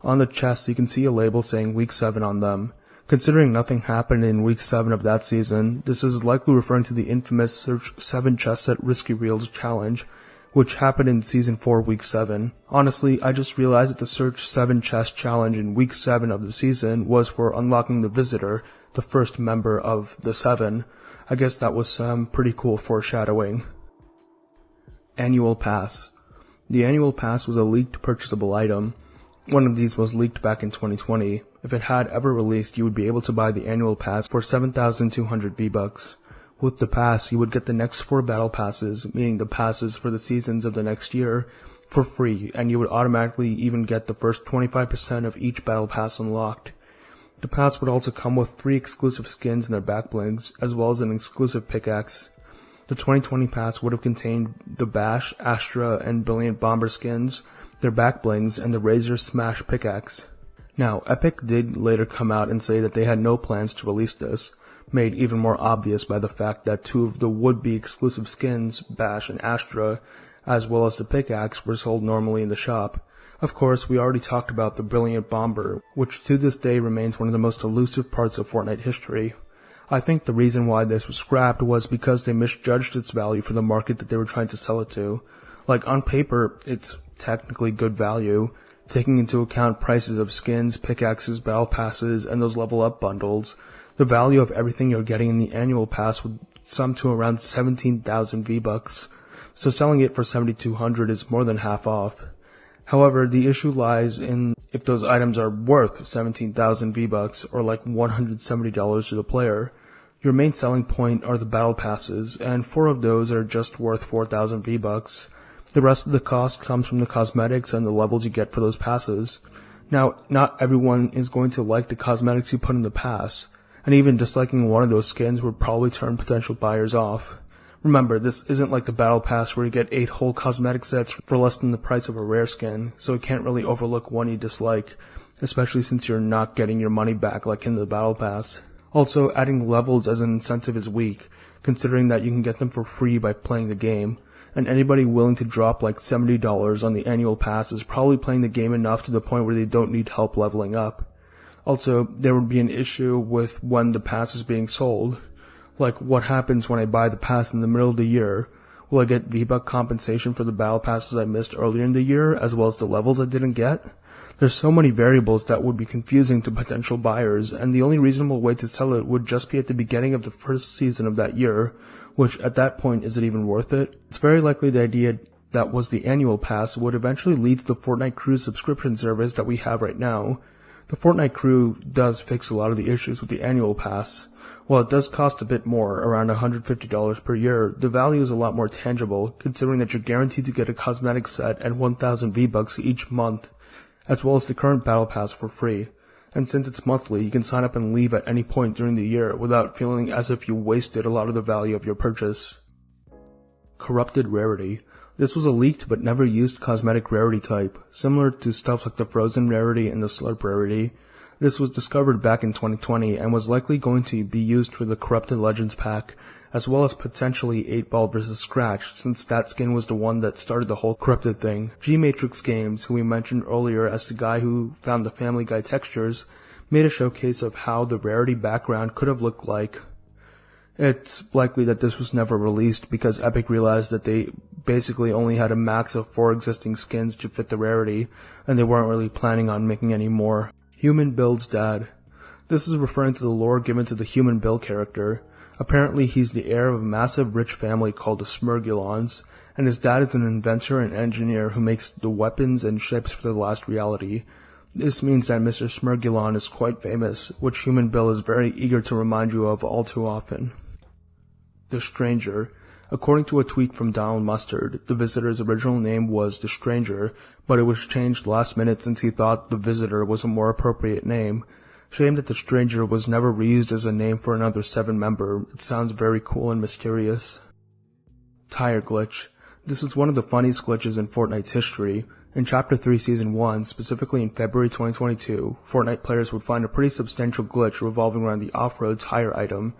On the chests you can see a label saying Week 7 on them. Considering nothing happened in Week 7 of that season, this is likely referring to the infamous Search 7 Chests at Risky Reels challenge, which happened in Season 4 Week 7. Honestly, I just realized that the Search 7 Chest challenge in Week 7 of the season was for unlocking the Visitor, the first member of the 7. I guess that was some pretty cool foreshadowing. Annual Pass. The Annual Pass was a leaked purchasable item. One of these was leaked back in 2020. If it had ever released, you would be able to buy the Annual Pass for 7,200 V-Bucks. With the pass, you would get the next 4 battle passes, meaning the passes for the seasons of the next year, for free, and you would automatically even get the first 25% of each battle pass unlocked. The pass would also come with 3 exclusive skins and their back blings, as well as an exclusive pickaxe. The 2020 pass would have contained the Bash, Astra, and Brilliant Bomber skins, their back blings, and the Razor Smash pickaxe. Now, Epic did later come out and say that they had no plans to release this, made even more obvious by the fact that 2 of the would-be exclusive skins, Bash and Astra, as well as the pickaxe, were sold normally in the shop. Of course, we already talked about the Brilliant Bomber, which to this day remains one of the most elusive parts of Fortnite history. I think the reason why this was scrapped was because they misjudged its value for the market that they were trying to sell it to. Like, on paper, it's technically good value, taking into account prices of skins, pickaxes, battle passes, and those level up bundles. The value of everything you're getting in the annual pass would sum to around 17,000 V-Bucks, so selling it for 7,200 is more than half off. However, the issue lies in if those items are worth 17,000 V-Bucks, or like $170 to the player. Your main selling point are the battle passes, and 4 of those are just worth 4,000 V-Bucks. The rest of the cost comes from the cosmetics and the levels you get for those passes. Now, not everyone is going to like the cosmetics you put in the pass, and even disliking one of those skins would probably turn potential buyers off. Remember, this isn't like the battle pass where you get 8 whole cosmetic sets for less than the price of a rare skin, so you can't really overlook one you dislike, especially since you're not getting your money back like in the battle pass. Also, adding levels as an incentive is weak, considering that you can get them for free by playing the game, and anybody willing to drop like $70 on the annual pass is probably playing the game enough to the point where they don't need help leveling up. Also, there would be an issue with when the pass is being sold. Like, what happens when I buy the pass in the middle of the year? Will I get V-Buck compensation for the battle passes I missed earlier in the year, as well as the levels I didn't get? There's so many variables that would be confusing to potential buyers, and the only reasonable way to sell it would just be at the beginning of the first season of that year, which at that point is it even worth it? It's very likely the idea that was the annual pass would eventually lead to the Fortnite Crew subscription service that we have right now. The Fortnite Crew does fix a lot of the issues with the annual pass. While it does cost a bit more, around $150 per year, the value is a lot more tangible, considering that you're guaranteed to get a cosmetic set and 1,000 V-Bucks each month, as well as the current battle pass for free. And since it's monthly, you can sign up and leave at any point during the year without feeling as if you wasted a lot of the value of your purchase. Corrupted Rarity. This was a leaked but never used cosmetic rarity type, similar to stuff like the Frozen Rarity and the Slurp Rarity. This was discovered back in 2020 and was likely going to be used for the Corrupted Legends pack, as well as potentially 8-Ball vs. Scratch, since that skin was the one that started the whole Corrupted thing. G-Matrix Games, who we mentioned earlier as the guy who found the Family Guy textures, made a showcase of how the rarity background could have looked like. It's likely that this was never released because Epic realized that they basically only had a max of 4 existing skins to fit the rarity, and they weren't really planning on making any more. Human Bill's dad. This is referring to the lore given to the Human Bill character. Apparently he's the heir of a massive rich family called the Smurgulons, and his dad is an inventor and engineer who makes the weapons and ships for the last reality. This means that Mr. Smergulon is quite famous, which Human Bill is very eager to remind you of all too often. The Stranger. According to a tweet from Donald Mustard, the Visitor's original name was The Stranger, but it was changed last minute since he thought The Visitor was a more appropriate name. Shame that The Stranger was never reused as a name for another 7 member. It sounds very cool and mysterious. Tire Glitch. This is one of the funniest glitches in Fortnite's history. In Chapter 3 Season 1, specifically in February 2022, Fortnite players would find a pretty substantial glitch revolving around the off-road tire item.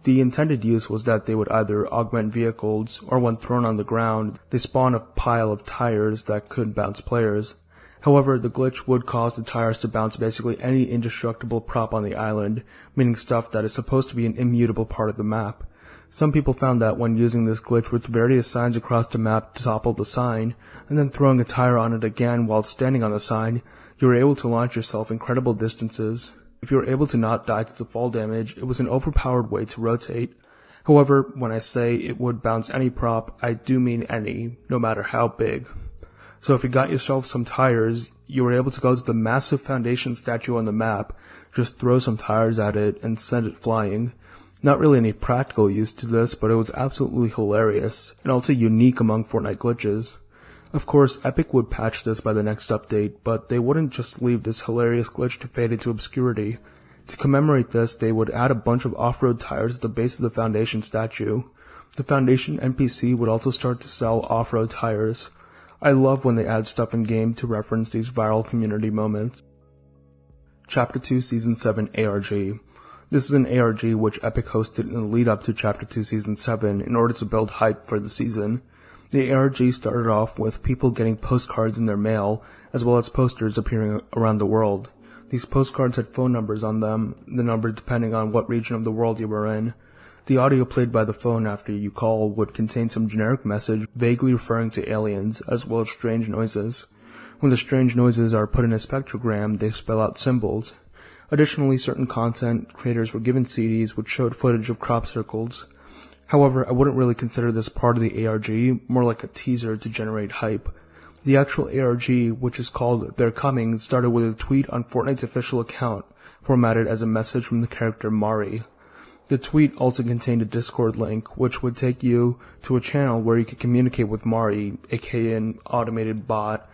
The intended use was that they would either augment vehicles, or when thrown on the ground, they spawn a pile of tires that could bounce players. However, the glitch would cause the tires to bounce basically any indestructible prop on the island, meaning stuff that is supposed to be an immutable part of the map. Some people found that when using this glitch with various signs across the map to topple the sign, and then throwing a tire on it again while standing on the sign, you were able to launch yourself incredible distances. If you were able to not die to the fall damage, it was an overpowered way to rotate. However, when I say it would bounce any prop, I do mean any, no matter how big. So if you got yourself some tires, you were able to go to the massive foundation statue on the map, just throw some tires at it, and send it flying. Not really any practical use to this, but it was absolutely hilarious, and also unique among Fortnite glitches. Of course, Epic would patch this by the next update, but they wouldn't just leave this hilarious glitch to fade into obscurity. To commemorate this, they would add a bunch of off-road tires at the base of the Foundation statue. The Foundation NPC would also start to sell off-road tires. I love when they add stuff in-game to reference these viral community moments. Chapter 2 Season 7 ARG. This is an ARG which Epic hosted in the lead-up to Chapter 2 Season 7 in order to build hype for the season. The ARG started off with people getting postcards in their mail, as well as posters appearing around the world. These postcards had phone numbers on them, the number depending on what region of the world you were in. The audio played by the phone after you call would contain some generic message vaguely referring to aliens, as well as strange noises. When the strange noises are put in a spectrogram, they spell out symbols. Additionally, certain content creators were given CDs which showed footage of crop circles. However, I wouldn't really consider this part of the ARG, more like a teaser to generate hype. The actual ARG, which is called They're Coming, started with a tweet on Fortnite's official account, formatted as a message from the character Mari. The tweet also contained a Discord link, which would take you to a channel where you could communicate with Mari, aka an automated bot,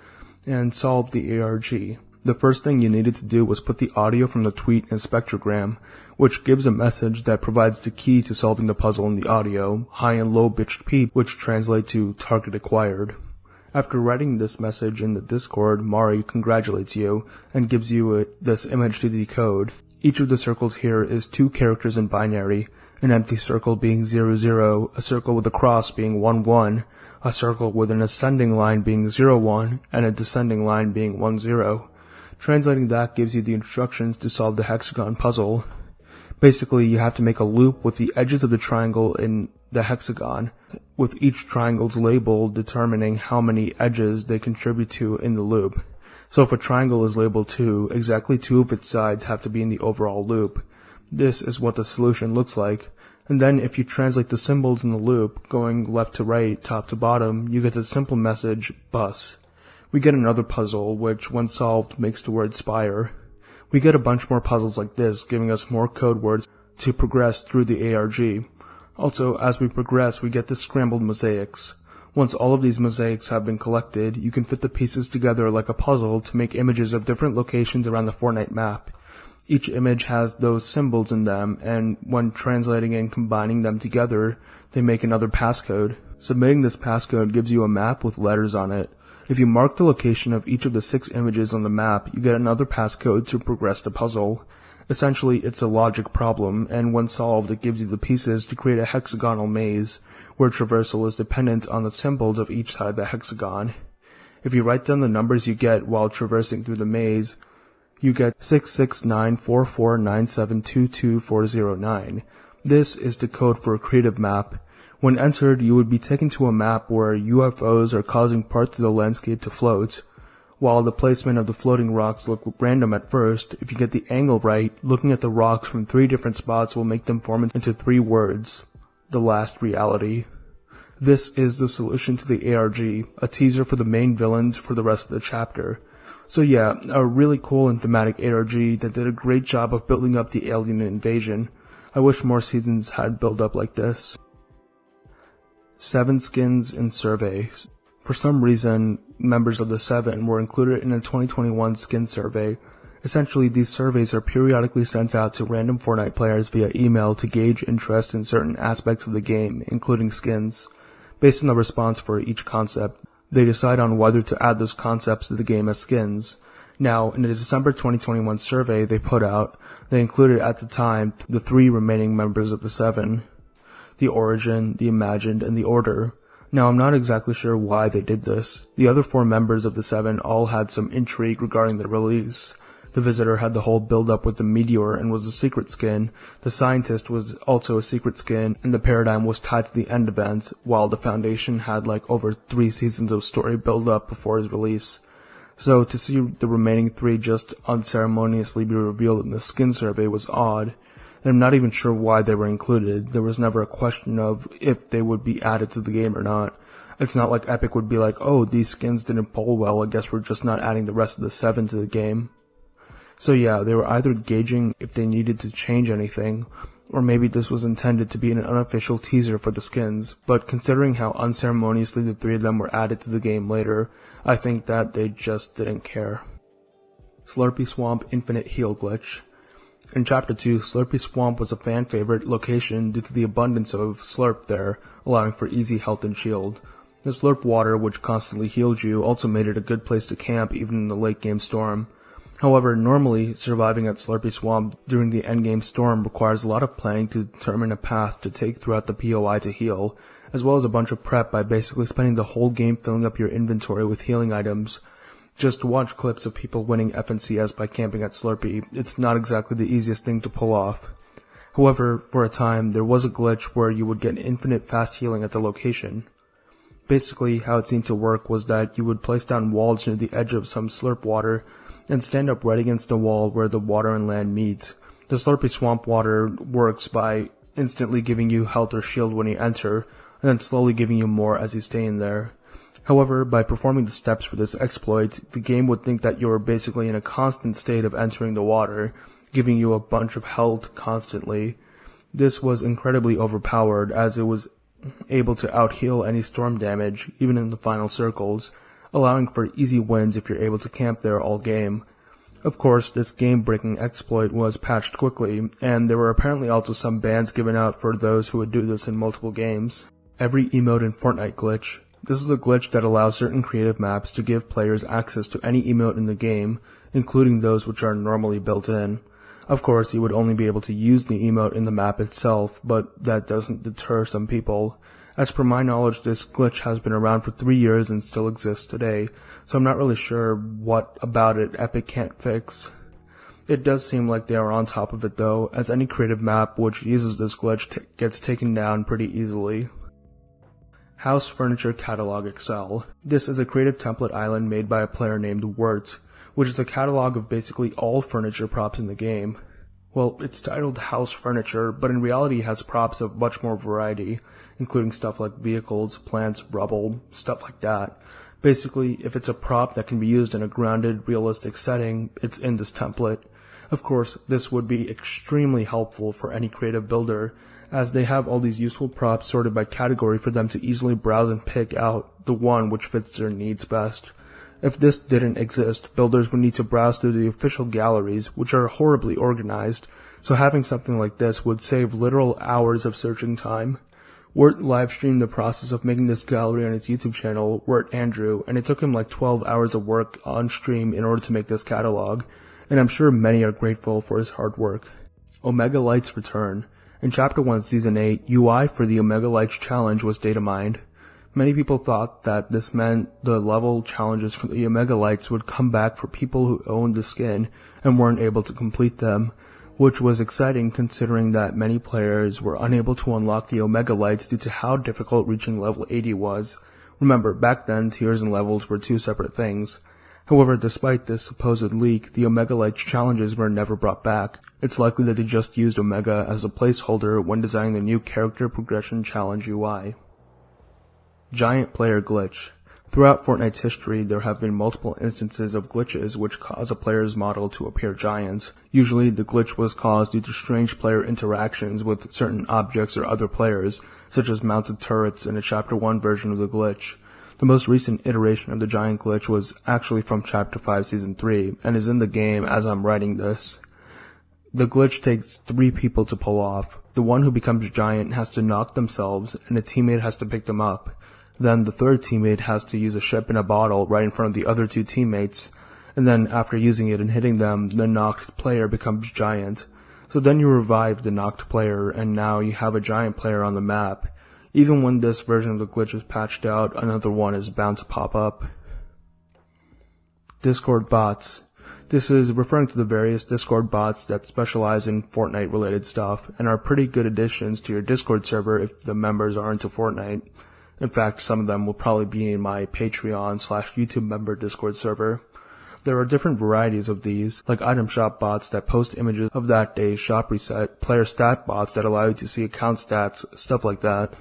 and solve the ARG. The first thing you needed to do was put the audio from the tweet in a spectrogram, which gives a message that provides the key to solving the puzzle in the audio, high and low bitched peep, which translate to target acquired. After writing this message in the Discord, Mari congratulates you and gives you this image to decode. Each of the circles here is 2 characters in binary, an empty circle being 00, a circle with a cross being 11, a circle with an ascending line being 01, and a descending line being 10. Translating that gives you the instructions to solve the hexagon puzzle. Basically, you have to make a loop with the edges of the triangle in the hexagon, with each triangle's label determining how many edges they contribute to in the loop. So if a triangle is labeled 2, exactly 2 of its sides have to be in the overall loop. This is what the solution looks like. And then if you translate the symbols in the loop, going left to right, top to bottom, you get the simple message, bus. We get another puzzle, which, when solved, makes the word spire. We get a bunch more puzzles like this, giving us more code words to progress through the ARG. Also, as we progress, we get the scrambled mosaics. Once all of these mosaics have been collected, you can fit the pieces together like a puzzle to make images of different locations around the Fortnite map. Each image has those symbols in them, and when translating and combining them together, they make another passcode. Submitting this passcode gives you a map with letters on it. If you mark the location of each of the 6 images on the map, you get another passcode to progress the puzzle. Essentially, it's a logic problem, and when solved, it gives you the pieces to create a hexagonal maze, where traversal is dependent on the symbols of each side of the hexagon. If you write down the numbers you get while traversing through the maze, you get 6694497222409. This is the code for a creative map. When entered, you would be taken to a map where UFOs are causing parts of the landscape to float. While the placement of the floating rocks look random at first, if you get the angle right, looking at the rocks from 3 different spots will make them form into 3 words. The last reality. This is the solution to the ARG, a teaser for the main villains for the rest of the chapter. So yeah, a really cool and thematic ARG that did a great job of building up the alien invasion. I wish more seasons had build up like this. 7 skins in survey. For some reason, members of the 7 were included in a 2021 skin survey. Essentially, these surveys are periodically sent out to random Fortnite players via email to gauge interest in certain aspects of the game, including skins. Based on the response for each concept, they decide on whether to add those concepts to the game as skins. Now, in the December 2021 survey they put out, they included at the time the 3 remaining members of the 7. The Origin, the Imagined, and the Order. Now, I'm not exactly sure why they did this. The other 4 members of the 7 all had some intrigue regarding the release. The Visitor had the whole build-up with the Meteor and was a secret skin, the Scientist was also a secret skin, and the Paradigm was tied to the end event, while the Foundation had like over 3 seasons of story build-up before his release. So to see the remaining 3 just unceremoniously be revealed in the skin survey was odd. And I'm not even sure why they were included. There was never a question of if they would be added to the game or not. It's not like Epic would be like, oh, these skins didn't poll well, I guess we're just not adding the rest of the 7 to the game. So yeah, they were either gauging if they needed to change anything, or maybe this was intended to be an unofficial teaser for the skins, but considering how unceremoniously the 3 of them were added to the game later, I think that they just didn't care. Slurpy Swamp Infinite Heal Glitch. In Chapter 2, Slurpy Swamp was a fan favorite location due to the abundance of slurp there, allowing for easy health and shield. The slurp water, which constantly healed you, also made it a good place to camp even in the late game storm. However, normally, surviving at Slurpy Swamp during the endgame storm requires a lot of planning to determine a path to take throughout the POI to heal, as well as a bunch of prep by basically spending the whole game filling up your inventory with healing items. Just watch clips of people winning FNCS by camping at Slurpy. It's not exactly the easiest thing to pull off. However, for a time, there was a glitch where you would get infinite fast healing at the location. Basically, how it seemed to work was that you would place down walls near the edge of some slurp water and stand up right against the wall where the water and land meet. The Slurpy Swamp water works by instantly giving you health or shield when you enter, and then slowly giving you more as you stay in there. However, by performing the steps for this exploit, the game would think that you were basically in a constant state of entering the water, giving you a bunch of health constantly. This was incredibly overpowered, as it was able to out-heal any storm damage, even in the final circles, allowing for easy wins if you're able to camp there all game. Of course, this game-breaking exploit was patched quickly, and there were apparently also some bans given out for those who would do this in multiple games. Every emote in Fortnite glitch. This is a glitch that allows certain creative maps to give players access to any emote in the game, including those which are normally built in. Of course, you would only be able to use the emote in the map itself, but that doesn't deter some people. As per my knowledge, this glitch has been around for 3 years and still exists today, so I'm not really sure what about it Epic can't fix. It does seem like they are on top of it though, as any creative map which uses this glitch gets taken down pretty easily. House Furniture Catalog Excel. This is a creative template island made by a player named Wirt, which is a catalog of basically all furniture props in the game. Well, it's titled House Furniture, but in reality has props of much more variety, including stuff like vehicles, plants, rubble, stuff like that. Basically, if it's a prop that can be used in a grounded, realistic setting, it's in this template. Of course, this would be extremely helpful for any creative builder, as they have all these useful props sorted by category for them to easily browse and pick out the one which fits their needs best. If this didn't exist, builders would need to browse through the official galleries, which are horribly organized, so having something like this would save literal hours of searching time. Wirt livestreamed the process of making this gallery on his YouTube channel, Wirt Andrew, and it took him like 12 hours of work on stream in order to make this catalog, and I'm sure many are grateful for his hard work. Omega Lights Return. In Chapter 1 Season 8, UI for the Omega Lights challenge was data mined. Many people thought that this meant the level challenges for the Omega Lights would come back for people who owned the skin and weren't able to complete them, which was exciting considering that many players were unable to unlock the Omega Lights due to how difficult reaching level 80 was. Remember, back then tiers and levels were 2 separate things. However, despite this supposed leak, the Omega Lights challenges were never brought back. It's likely that they just used Omega as a placeholder when designing the new character progression challenge UI. Giant player glitch. Throughout Fortnite's history, there have been multiple instances of glitches which cause a player's model to appear giant. Usually, the glitch was caused due to strange player interactions with certain objects or other players, such as mounted turrets in a Chapter 1 version of the glitch. The most recent iteration of the giant glitch was actually from Chapter 5 Season 3, and is in the game as I'm writing this. The glitch takes 3 people to pull off. The one who becomes giant has to knock themselves, and a teammate has to pick them up. Then the third teammate has to use a ship in a bottle right in front of the other 2 teammates, and then after using it and hitting them, the knocked player becomes giant. So then you revive the knocked player, and now you have a giant player on the map. Even when this version of the glitch is patched out, another one is bound to pop up. Discord bots. This is referring to the various Discord bots that specialize in Fortnite related stuff, and are pretty good additions to your Discord server if the members are into Fortnite. In fact, some of them will probably be in my Patreon/YouTube member Discord server. There are different varieties of these, like item shop bots that post images of that day's shop reset, player stat bots that allow you to see account stats, stuff like that.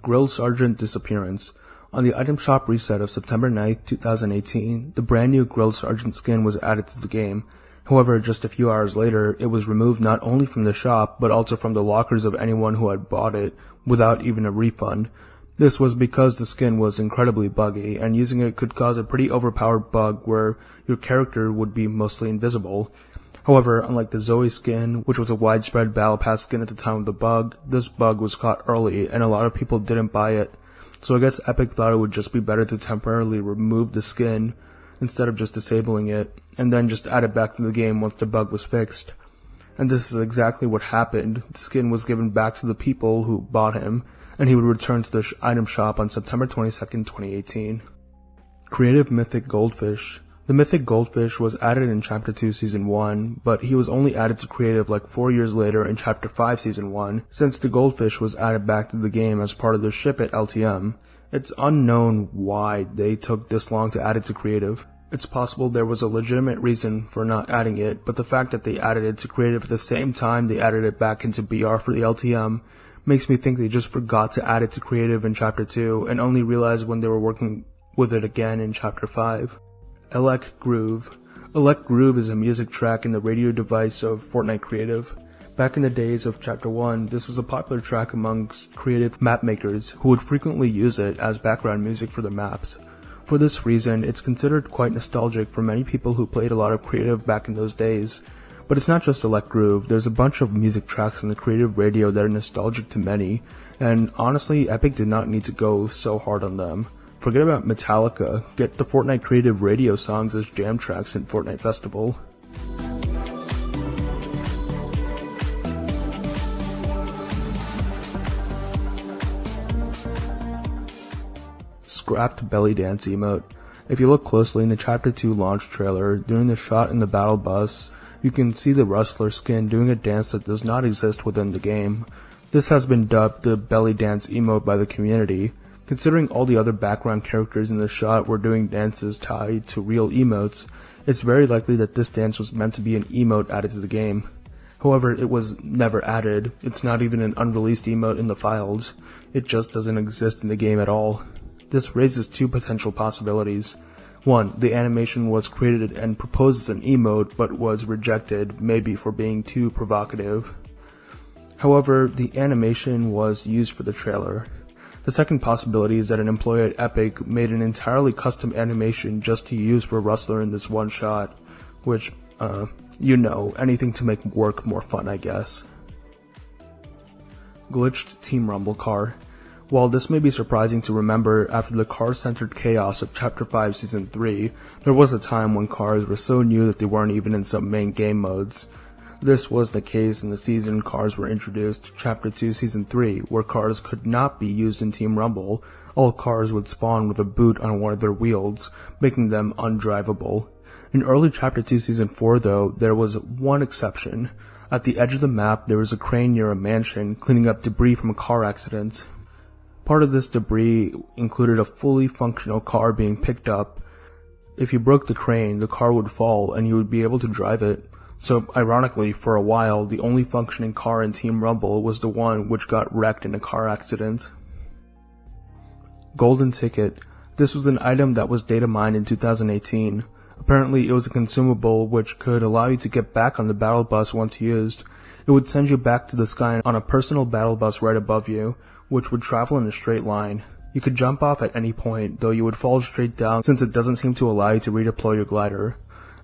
Grill Sergeant disappearance. On the item shop reset of September 9th, 2018, the brand new Grill Sergeant skin was added to the game. However, just a few hours later, it was removed not only from the shop, but also from the lockers of anyone who had bought it, without even a refund. This was because the skin was incredibly buggy, and using it could cause a pretty overpowered bug where your character would be mostly invisible. However, unlike the Zoe skin, which was a widespread Battle Pass skin at the time of the bug, this bug was caught early, and a lot of people didn't buy it. So I guess Epic thought it would just be better to temporarily remove the skin, instead of just disabling it, and then just add it back to the game once the bug was fixed. And this is exactly what happened. The skin was given back to the people who bought him, and he would return to the item shop on September 22nd, 2018. Creative Mythic Goldfish. The Mythic Goldfish was added in Chapter 2 Season 1, but he was only added to Creative like 4 years later in Chapter 5 Season 1, since the Goldfish was added back to the game as part of the ship at LTM. It's unknown why they took this long to add it to Creative. It's possible there was a legitimate reason for not adding it, but the fact that they added it to Creative at the same time they added it back into BR for the LTM makes me think they just forgot to add it to Creative in Chapter 2 and only realized when they were working with it again in Chapter 5. Elec Groove. Elec Groove is a music track in the radio device of Fortnite Creative. Back in the days of Chapter 1, this was a popular track amongst creative map makers who would frequently use it as background music for their maps. For this reason, it's considered quite nostalgic for many people who played a lot of Creative back in those days. But it's not just Elec Groove, there's a bunch of music tracks in the Creative radio that are nostalgic to many, and honestly, Epic did not need to go so hard on them. Forget about Metallica, get the Fortnite Creative radio songs as jam tracks in Fortnite Festival. Scrapped Belly Dance emote. If you look closely in the Chapter 2 launch trailer, during the shot in the battle bus, you can see the Rustler skin doing a dance that does not exist within the game. This has been dubbed the Belly Dance emote by the community. Considering all the other background characters in the shot were doing dances tied to real emotes, it's very likely that this dance was meant to be an emote added to the game. However, it was never added. It's not even an unreleased emote in the files. It just doesn't exist in the game at all. This raises 2 potential possibilities. 1. The animation was created and proposed as an emote, but was rejected, maybe for being too provocative. However, the animation was used for the trailer. The second possibility is that an employee at Epic made an entirely custom animation just to use for Rustler in this one shot, which, anything to make work more fun, I guess. Glitched Team Rumble car. While this may be surprising to remember after the car-centered chaos of Chapter 5 Season 3, there was a time when cars were so new that they weren't even in some main game modes. This was the case in the season cars were introduced, Chapter 2 Season 3, where cars could not be used in Team Rumble. All cars would spawn with a boot on one of their wheels, making them undrivable. In early Chapter 2 Season 4 though, there was one exception. At the edge of the map there was a crane near a mansion cleaning up debris from a car accident. Part of this debris included a fully functional car being picked up. If you broke the crane, the car would fall and you would be able to drive it. So ironically, for a while, the only functioning car in Team Rumble was the one which got wrecked in a car accident. Golden Ticket. This was an item that was data mined in 2018. Apparently it was a consumable which could allow you to get back on the battle bus once used. It would send you back to the sky on a personal battle bus right above you, which would travel in a straight line. You could jump off at any point, though you would fall straight down since it doesn't seem to allow you to redeploy your glider.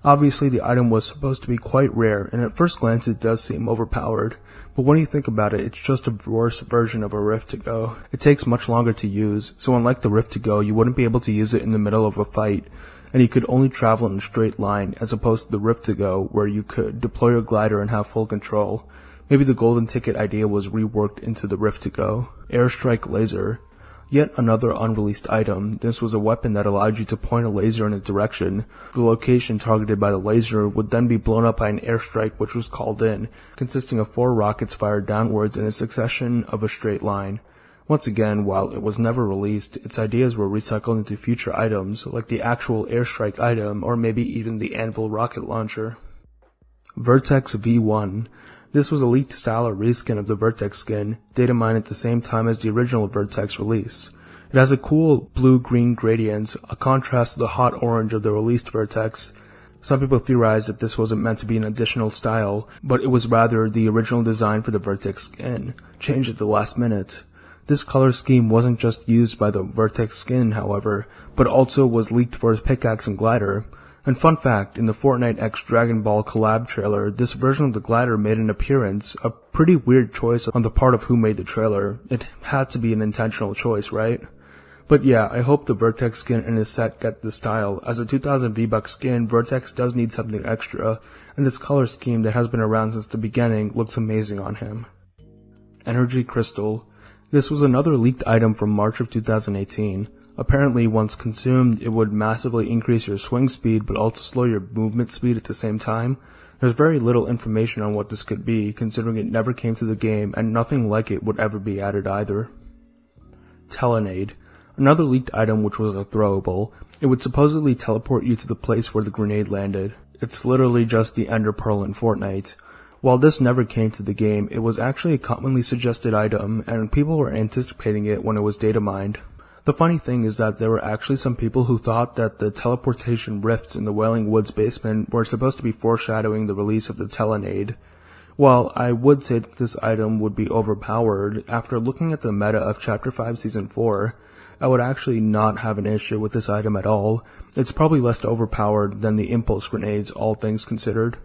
Obviously the item was supposed to be quite rare, and at first glance it does seem overpowered, but when you think about it, it's just a worse version of a Rift to Go. It takes much longer to use, so unlike the Rift to Go, you wouldn't be able to use it in the middle of a fight, and you could only travel in a straight line, as opposed to the Rift to Go, where you could deploy your glider and have full control. Maybe the Golden Ticket idea was reworked into the Rift to Go. Airstrike Laser. Yet another unreleased item. This was a weapon that allowed you to point a laser in a direction. The location targeted by the laser would then be blown up by an airstrike which was called in, consisting of 4 rockets fired downwards in a succession of a straight line. Once again, while it was never released, its ideas were recycled into future items, like the actual airstrike item or maybe even the Anvil rocket launcher. Vertex V1. This was a leaked style or reskin of the Vertex skin, data mined at the same time as the original Vertex release. It has a cool blue-green gradient, a contrast to the hot orange of the released Vertex. Some people theorize that this wasn't meant to be an additional style, but it was rather the original design for the Vertex skin, changed at the last minute. This color scheme wasn't just used by the Vertex skin, however, but also was leaked for his pickaxe and glider. And fun fact, in the Fortnite X Dragon Ball collab trailer, this version of the glider made an appearance, a pretty weird choice on the part of who made the trailer. It had to be an intentional choice, right? But yeah, I hope the Vertex skin in his set get the style. As a 2000 V-Bucks skin, Vertex does need something extra, and this color scheme that has been around since the beginning looks amazing on him. Energy Crystal. This was another leaked item from March of 2018. Apparently, once consumed, it would massively increase your swing speed but also slow your movement speed at the same time. There's very little information on what this could be, considering it never came to the game and nothing like it would ever be added either. Telenade. Another leaked item which was a throwable. It would supposedly teleport you to the place where the grenade landed. It's literally just the Ender Pearl in Fortnite. While this never came to the game, it was actually a commonly suggested item, and people were anticipating it when it was data mined. The funny thing is that there were actually some people who thought that the teleportation rifts in the Wailing Woods basement were supposed to be foreshadowing the release of the Telenade. While I would say that this item would be overpowered, after looking at the meta of Chapter 5 Season 4, I would actually not have an issue with this item at all. It's probably less overpowered than the Impulse Grenades, all things considered.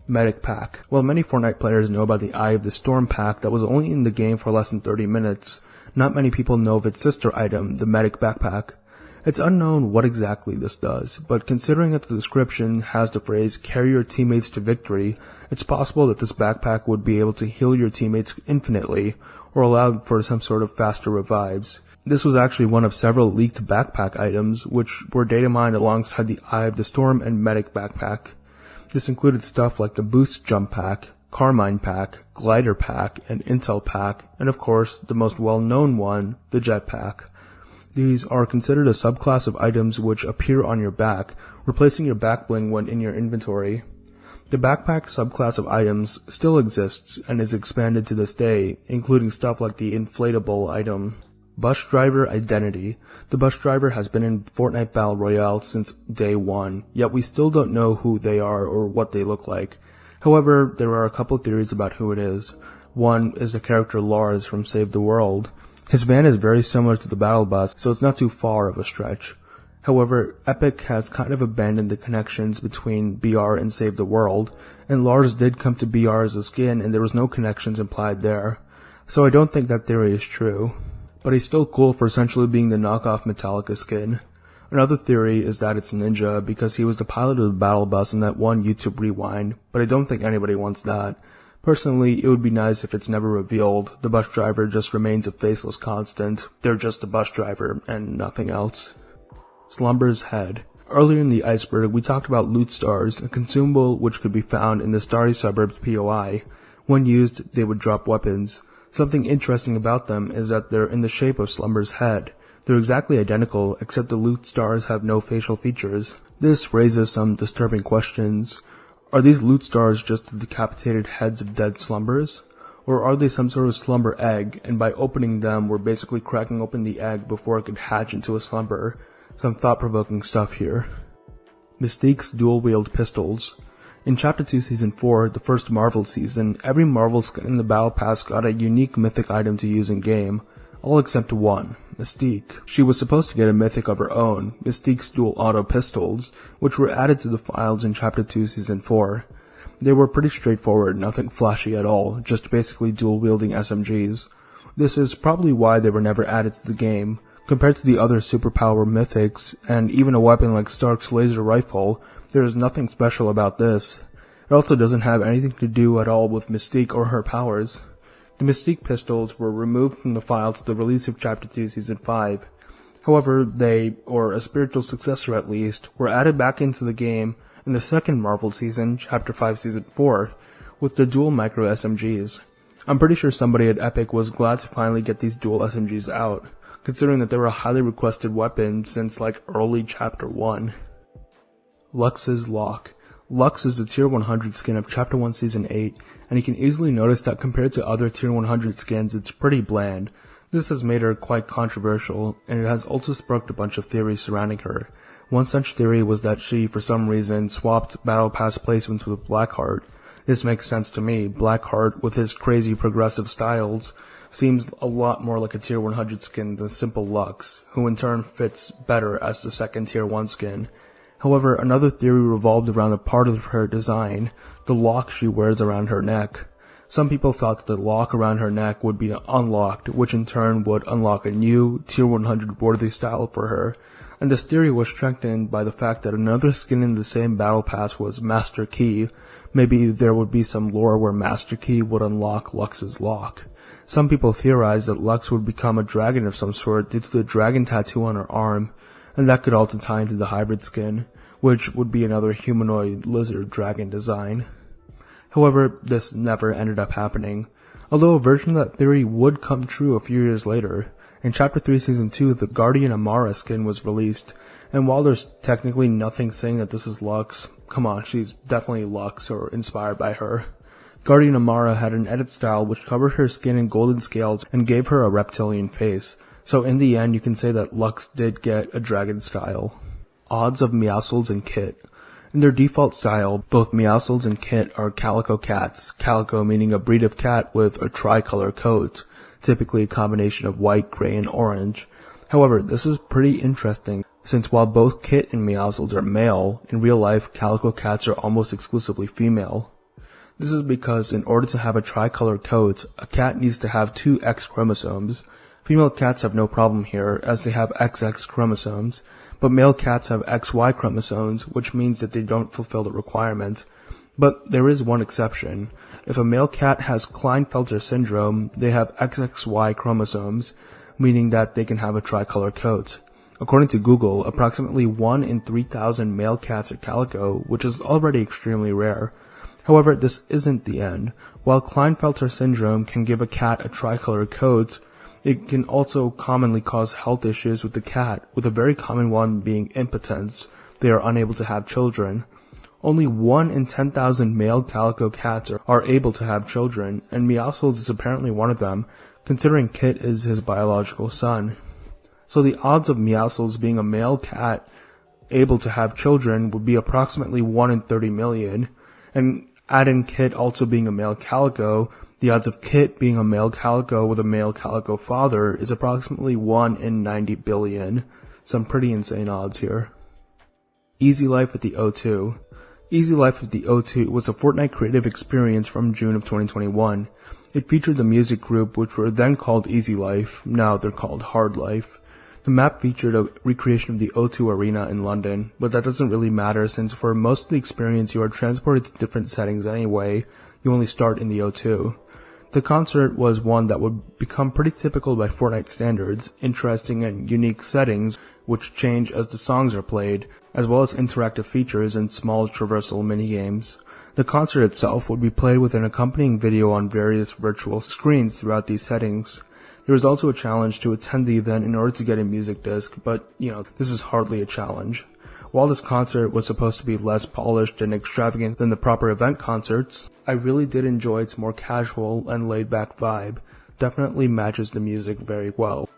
Medic Pack. While many Fortnite players know about the Eye of the Storm pack that was only in the game for less than 30 minutes, not many people know of its sister item, the Medic Backpack. It's unknown what exactly this does, but considering that the description has the phrase, "carry your teammates to victory," it's possible that this backpack would be able to heal your teammates infinitely, or allow for some sort of faster revives. This was actually one of several leaked backpack items, which were data mined alongside the Eye of the Storm and Medic Backpack. This included stuff like the Boost Jump Pack, Carmine Pack, Glider Pack, and Intel Pack, and of course, the most well-known one, the Jet Pack. These are considered a subclass of items which appear on your back, replacing your back bling when in your inventory. The backpack subclass of items still exists and is expanded to this day, including stuff like the inflatable item. Bus Driver Identity. The bus driver has been in Fortnite Battle Royale since day one, yet we still don't know who they are or what they look like. However, there are a couple theories about who it is. One is the character Lars from Save the World. His van is very similar to the battle bus, so it's not too far of a stretch. However, Epic has kind of abandoned the connections between BR and Save the World, and Lars did come to BR as a skin and there was no connections implied there. So I don't think that theory is true. But he's still cool for essentially being the knockoff Metallica skin. Another theory is that it's Ninja because he was the pilot of the battle bus in that one YouTube rewind, but I don't think anybody wants that. Personally, it would be nice if it's never revealed. The bus driver just remains a faceless constant. They're just a bus driver and nothing else. Slumber's Head. Earlier in the Iceberg, we talked about Loot Stars, a consumable which could be found in the Starry Suburbs POI. When used, they would drop weapons. Something interesting about them is that they're in the shape of Slumber's head. They're exactly identical, except the Loot Stars have no facial features. This raises some disturbing questions. Are these Loot Stars just the decapitated heads of dead Slumbers? Or are they some sort of slumber egg, and by opening them we're basically cracking open the egg before it could hatch into a slumber? Some thought-provoking stuff here. Mystique's dual-wield pistols. In Chapter 2 Season 4, the first Marvel season, every Marvel skin in the Battle Pass got a unique mythic item to use in-game, all except one, Mystique. She was supposed to get a mythic of her own, Mystique's dual auto pistols, which were added to the files in Chapter 2 Season 4. They were pretty straightforward, nothing flashy at all, just basically dual-wielding SMGs. This is probably why they were never added to the game. Compared to the other superpower mythics, and even a weapon like Stark's laser rifle, there is nothing special about this. It also doesn't have anything to do at all with Mystique or her powers. The Mystique pistols were removed from the files at the release of Chapter 2 Season 5. However, they, or a spiritual successor at least, were added back into the game in the second Marvel season, Chapter 5 Season 4, with the dual micro SMGs. I'm pretty sure somebody at Epic was glad to finally get these dual SMGs out, considering that they were a highly requested weapon since like early Chapter 1. Lux's Lock. Lux is the Tier 100 skin of Chapter 1 Season 8, and you can easily notice that compared to other Tier 100 skins, it's pretty bland. This has made her quite controversial, and it has also sparked a bunch of theories surrounding her. One such theory was that she, for some reason, swapped Battle Pass placements with Blackheart. This makes sense to me. Blackheart, with his crazy progressive styles, seems a lot more like a Tier 100 skin than simple Lux, who in turn fits better as the second Tier 1 skin. However, another theory revolved around a part of her design, the lock she wears around her neck. Some people thought that the lock around her neck would be unlocked, which in turn would unlock a new Tier 100 worthy style for her, and this theory was strengthened by the fact that another skin in the same Battle Pass was Master Key. Maybe there would be some lore where Master Key would unlock Lux's lock. Some people theorized that Lux would become a dragon of some sort due to the dragon tattoo on her arm, and that could also tie into the hybrid skin, which would be another humanoid lizard dragon design. However, this never ended up happening, although a version of that theory would come true a few years later. In Chapter 3 Season 2, the Guardian Amara skin was released, and while there's technically nothing saying that this is Lux, come on, she's definitely Lux or inspired by her. Guardian Amara had an edit style which covered her skin in golden scales and gave her a reptilian face, so in the end you can say that Lux did get a dragon style. Odds of Meowscles and Kit. In their default style, both Meowscles and Kit are calico cats, calico meaning a breed of cat with a tricolor coat, typically a combination of white, gray, and orange. However, this is pretty interesting, since while both Kit and Meowscles are male, in real life calico cats are almost exclusively female. This is because in order to have a tricolor coat, a cat needs to have two X chromosomes. Female cats have no problem here, as they have XX chromosomes, but male cats have XY chromosomes, which means that they don't fulfill the requirement. But there is one exception. If a male cat has Klinefelter syndrome, they have XXY chromosomes, meaning that they can have a tricolor coat. According to Google, approximately 1 in 3,000 male cats are calico, which is already extremely rare. However, this isn't the end. While Klinefelter syndrome can give a cat a tricolor coat, it can also commonly cause health issues with the cat, with a very common one being impotence. They are unable to have children. Only 1 in 10,000 male calico cats are able to have children, and Meowscles is apparently one of them, considering Kit is his biological son. So the odds of Meowscles being a male cat able to have children would be approximately 1 in 30 million, and add in Kit also being a male calico, the odds of Kit being a male calico with a male calico father is approximately 1 in 90 billion. Some pretty insane odds here. Easy Life with the O2. Easy Life with the O2 was a Fortnite creative experience from June of 2021. It featured the music group, which were then called Easy Life, now they're called Hard Life. The map featured a recreation of the O2 Arena in London, but that doesn't really matter since for most of the experience you are transported to different settings anyway, you only start in the O2. The concert was one that would become pretty typical by Fortnite standards, interesting and unique settings which change as the songs are played, as well as interactive features and small traversal minigames. The concert itself would be played with an accompanying video on various virtual screens throughout these settings. There was also a challenge to attend the event in order to get a music disc, but, this is hardly a challenge. While this concert was supposed to be less polished and extravagant than the proper event concerts, I really did enjoy its more casual and laid-back vibe. Definitely matches the music very well.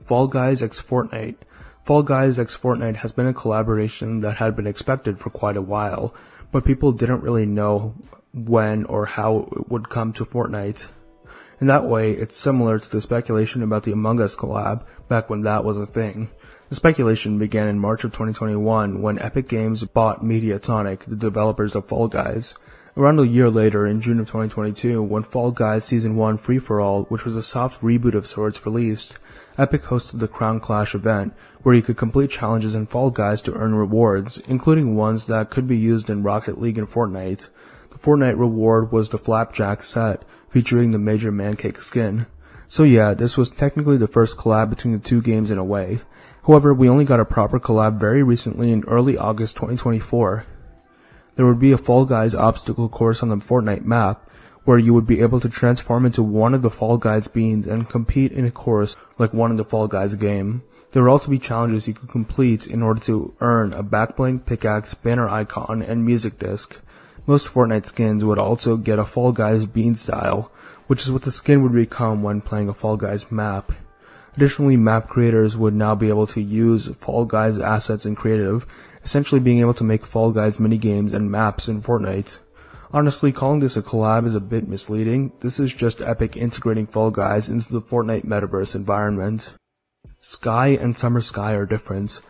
Fall Guys x Fortnite. Fall Guys x Fortnite has been a collaboration that had been expected for quite a while, but people didn't really know when or how it would come to Fortnite. In that way, it's similar to the speculation about the Among Us collab back when that was a thing. The speculation began in March of 2021 when Epic Games bought Mediatonic, the developers of Fall Guys. Around a year later, in June of 2022, when Fall Guys Season 1 Free-For-All, which was a soft reboot of sorts, released, Epic hosted the Crown Clash event, where you could complete challenges in Fall Guys to earn rewards, including ones that could be used in Rocket League and Fortnite. The Fortnite reward was the Flapjack set, featuring the Major Mancake skin. So yeah, this was technically the first collab between the two games in a way. However, we only got a proper collab very recently in early August 2024. There would be a Fall Guys obstacle course on the Fortnite map, where you would be able to transform into one of the Fall Guys beans and compete in a course like one in the Fall Guys game. There would also be challenges you could complete in order to earn a backbling, pickaxe, banner icon, and music disc. Most Fortnite skins would also get a Fall Guys bean style, which is what the skin would become when playing a Fall Guys map. Additionally, map creators would now be able to use Fall Guys assets in creative, essentially being able to make Fall Guys minigames and maps in Fortnite. Honestly, calling this a collab is a bit misleading. This is just Epic integrating Fall Guys into the Fortnite metaverse environment. Sky and Summer Sky are different.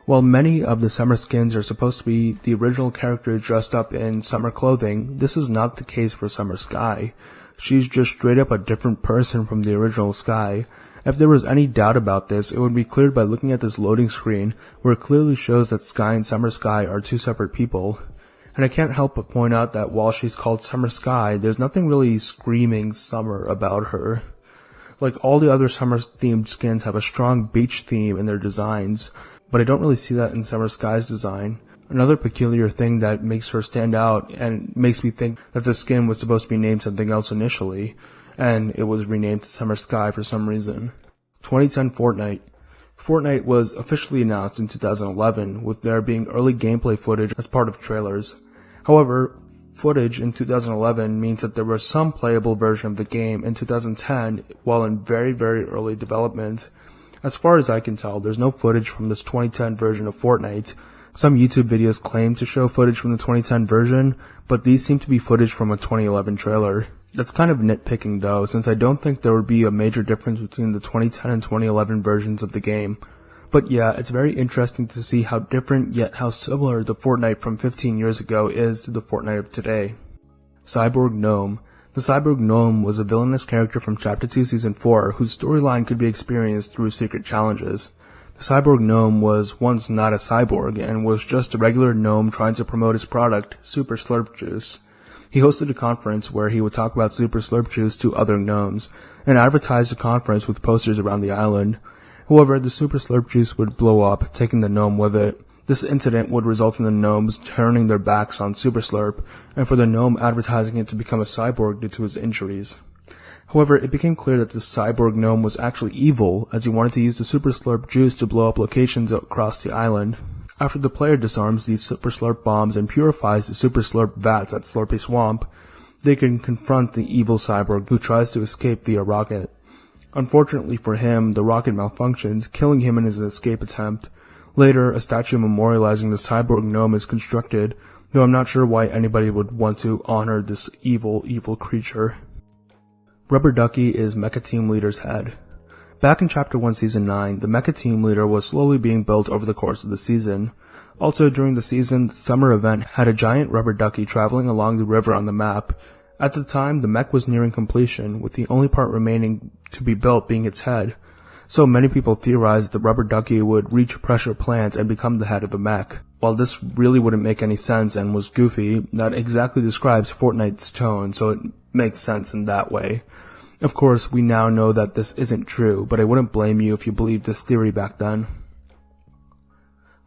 While many of the summer skins are supposed to be the original character dressed up in summer clothing, this is not the case for Summer Sky. She's just straight up a different person from the original Sky. If there was any doubt about this, it would be cleared by looking at this loading screen, where it clearly shows that Sky and Summer Sky are two separate people. And I can't help but point out that while she's called Summer Sky, there's nothing really screaming summer about her. Like all the other summer-themed skins have a strong beach theme in their designs, but I don't really see that in Summer Sky's design. Another peculiar thing that makes her stand out and makes me think that the skin was supposed to be named something else initially, and it was renamed to Summer Sky for some reason. 2010 Fortnite. Fortnite was officially announced in 2011, with there being early gameplay footage as part of trailers. However, footage in 2011 means that there was some playable version of the game in 2010 while in very, very early development. As far as I can tell, there's no footage from this 2010 version of Fortnite. Some YouTube videos claim to show footage from the 2010 version, but these seem to be footage from a 2011 trailer. That's kind of nitpicking though, since I don't think there would be a major difference between the 2010 and 2011 versions of the game. But yeah, it's very interesting to see how different yet how similar the Fortnite from 15 years ago is to the Fortnite of today. Cyborg Gnome. The Cyborg Gnome was a villainous character from Chapter 2 Season 4 whose storyline could be experienced through secret challenges. The Cyborg Gnome was once not a cyborg and was just a regular gnome trying to promote his product, Super Slurp Juice. He hosted a conference where he would talk about Super Slurp Juice to other gnomes, and advertised the conference with posters around the island. However, the Super Slurp Juice would blow up, taking the gnome with it. This incident would result in the gnomes turning their backs on Super Slurp, and for the gnome advertising it to become a cyborg due to his injuries. However, it became clear that the cyborg gnome was actually evil, as he wanted to use the Super Slurp Juice to blow up locations across the island. After the player disarms these Super Slurp bombs and purifies the Super Slurp vats at Slurpy Swamp, they can confront the evil cyborg who tries to escape via rocket. Unfortunately for him, the rocket malfunctions, killing him in his escape attempt. Later, a statue memorializing the cyborg gnome is constructed, though I'm not sure why anybody would want to honor this evil, evil creature. Rubber Ducky is Mecha Team Leader's head. Back in Chapter 1 Season 9, the Mecha Team Leader was slowly being built over the course of the season. Also during the season, the summer event had a giant rubber ducky traveling along the river on the map. At the time, the mech was nearing completion, with the only part remaining to be built being its head. So many people theorized the rubber ducky would reach pressure plant and become the head of the mech. While this really wouldn't make any sense and was goofy, that exactly describes Fortnite's tone, so it makes sense in that way. Of course, we now know that this isn't true, but I wouldn't blame you if you believed this theory back then.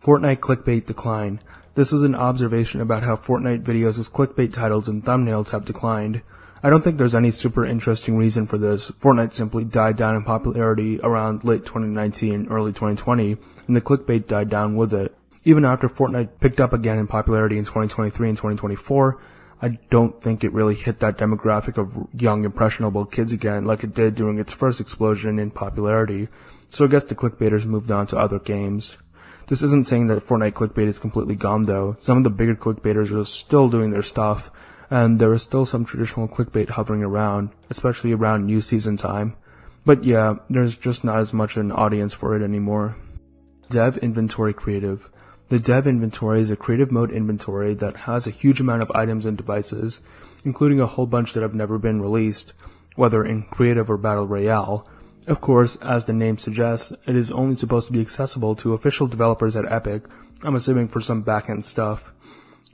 Fortnite clickbait decline. This is an observation about how Fortnite videos with clickbait titles and thumbnails have declined. I don't think there's any super interesting reason for this. Fortnite simply died down in popularity around late 2019, early 2020, and the clickbait died down with it. Even after Fortnite picked up again in popularity in 2023 and 2024, I don't think it really hit that demographic of young, impressionable kids again like it did during its first explosion in popularity, so I guess the clickbaiters moved on to other games. This isn't saying that Fortnite clickbait is completely gone though. Some of the bigger clickbaiters are still doing their stuff, and there is still some traditional clickbait hovering around, especially around new season time. But yeah, there's just not as much an audience for it anymore. Dev Inventory Creative. The Dev Inventory is a creative mode inventory that has a huge amount of items and devices, including a whole bunch that have never been released, whether in creative or battle royale. Of course, as the name suggests, it is only supposed to be accessible to official developers at Epic, I'm assuming for some back-end stuff.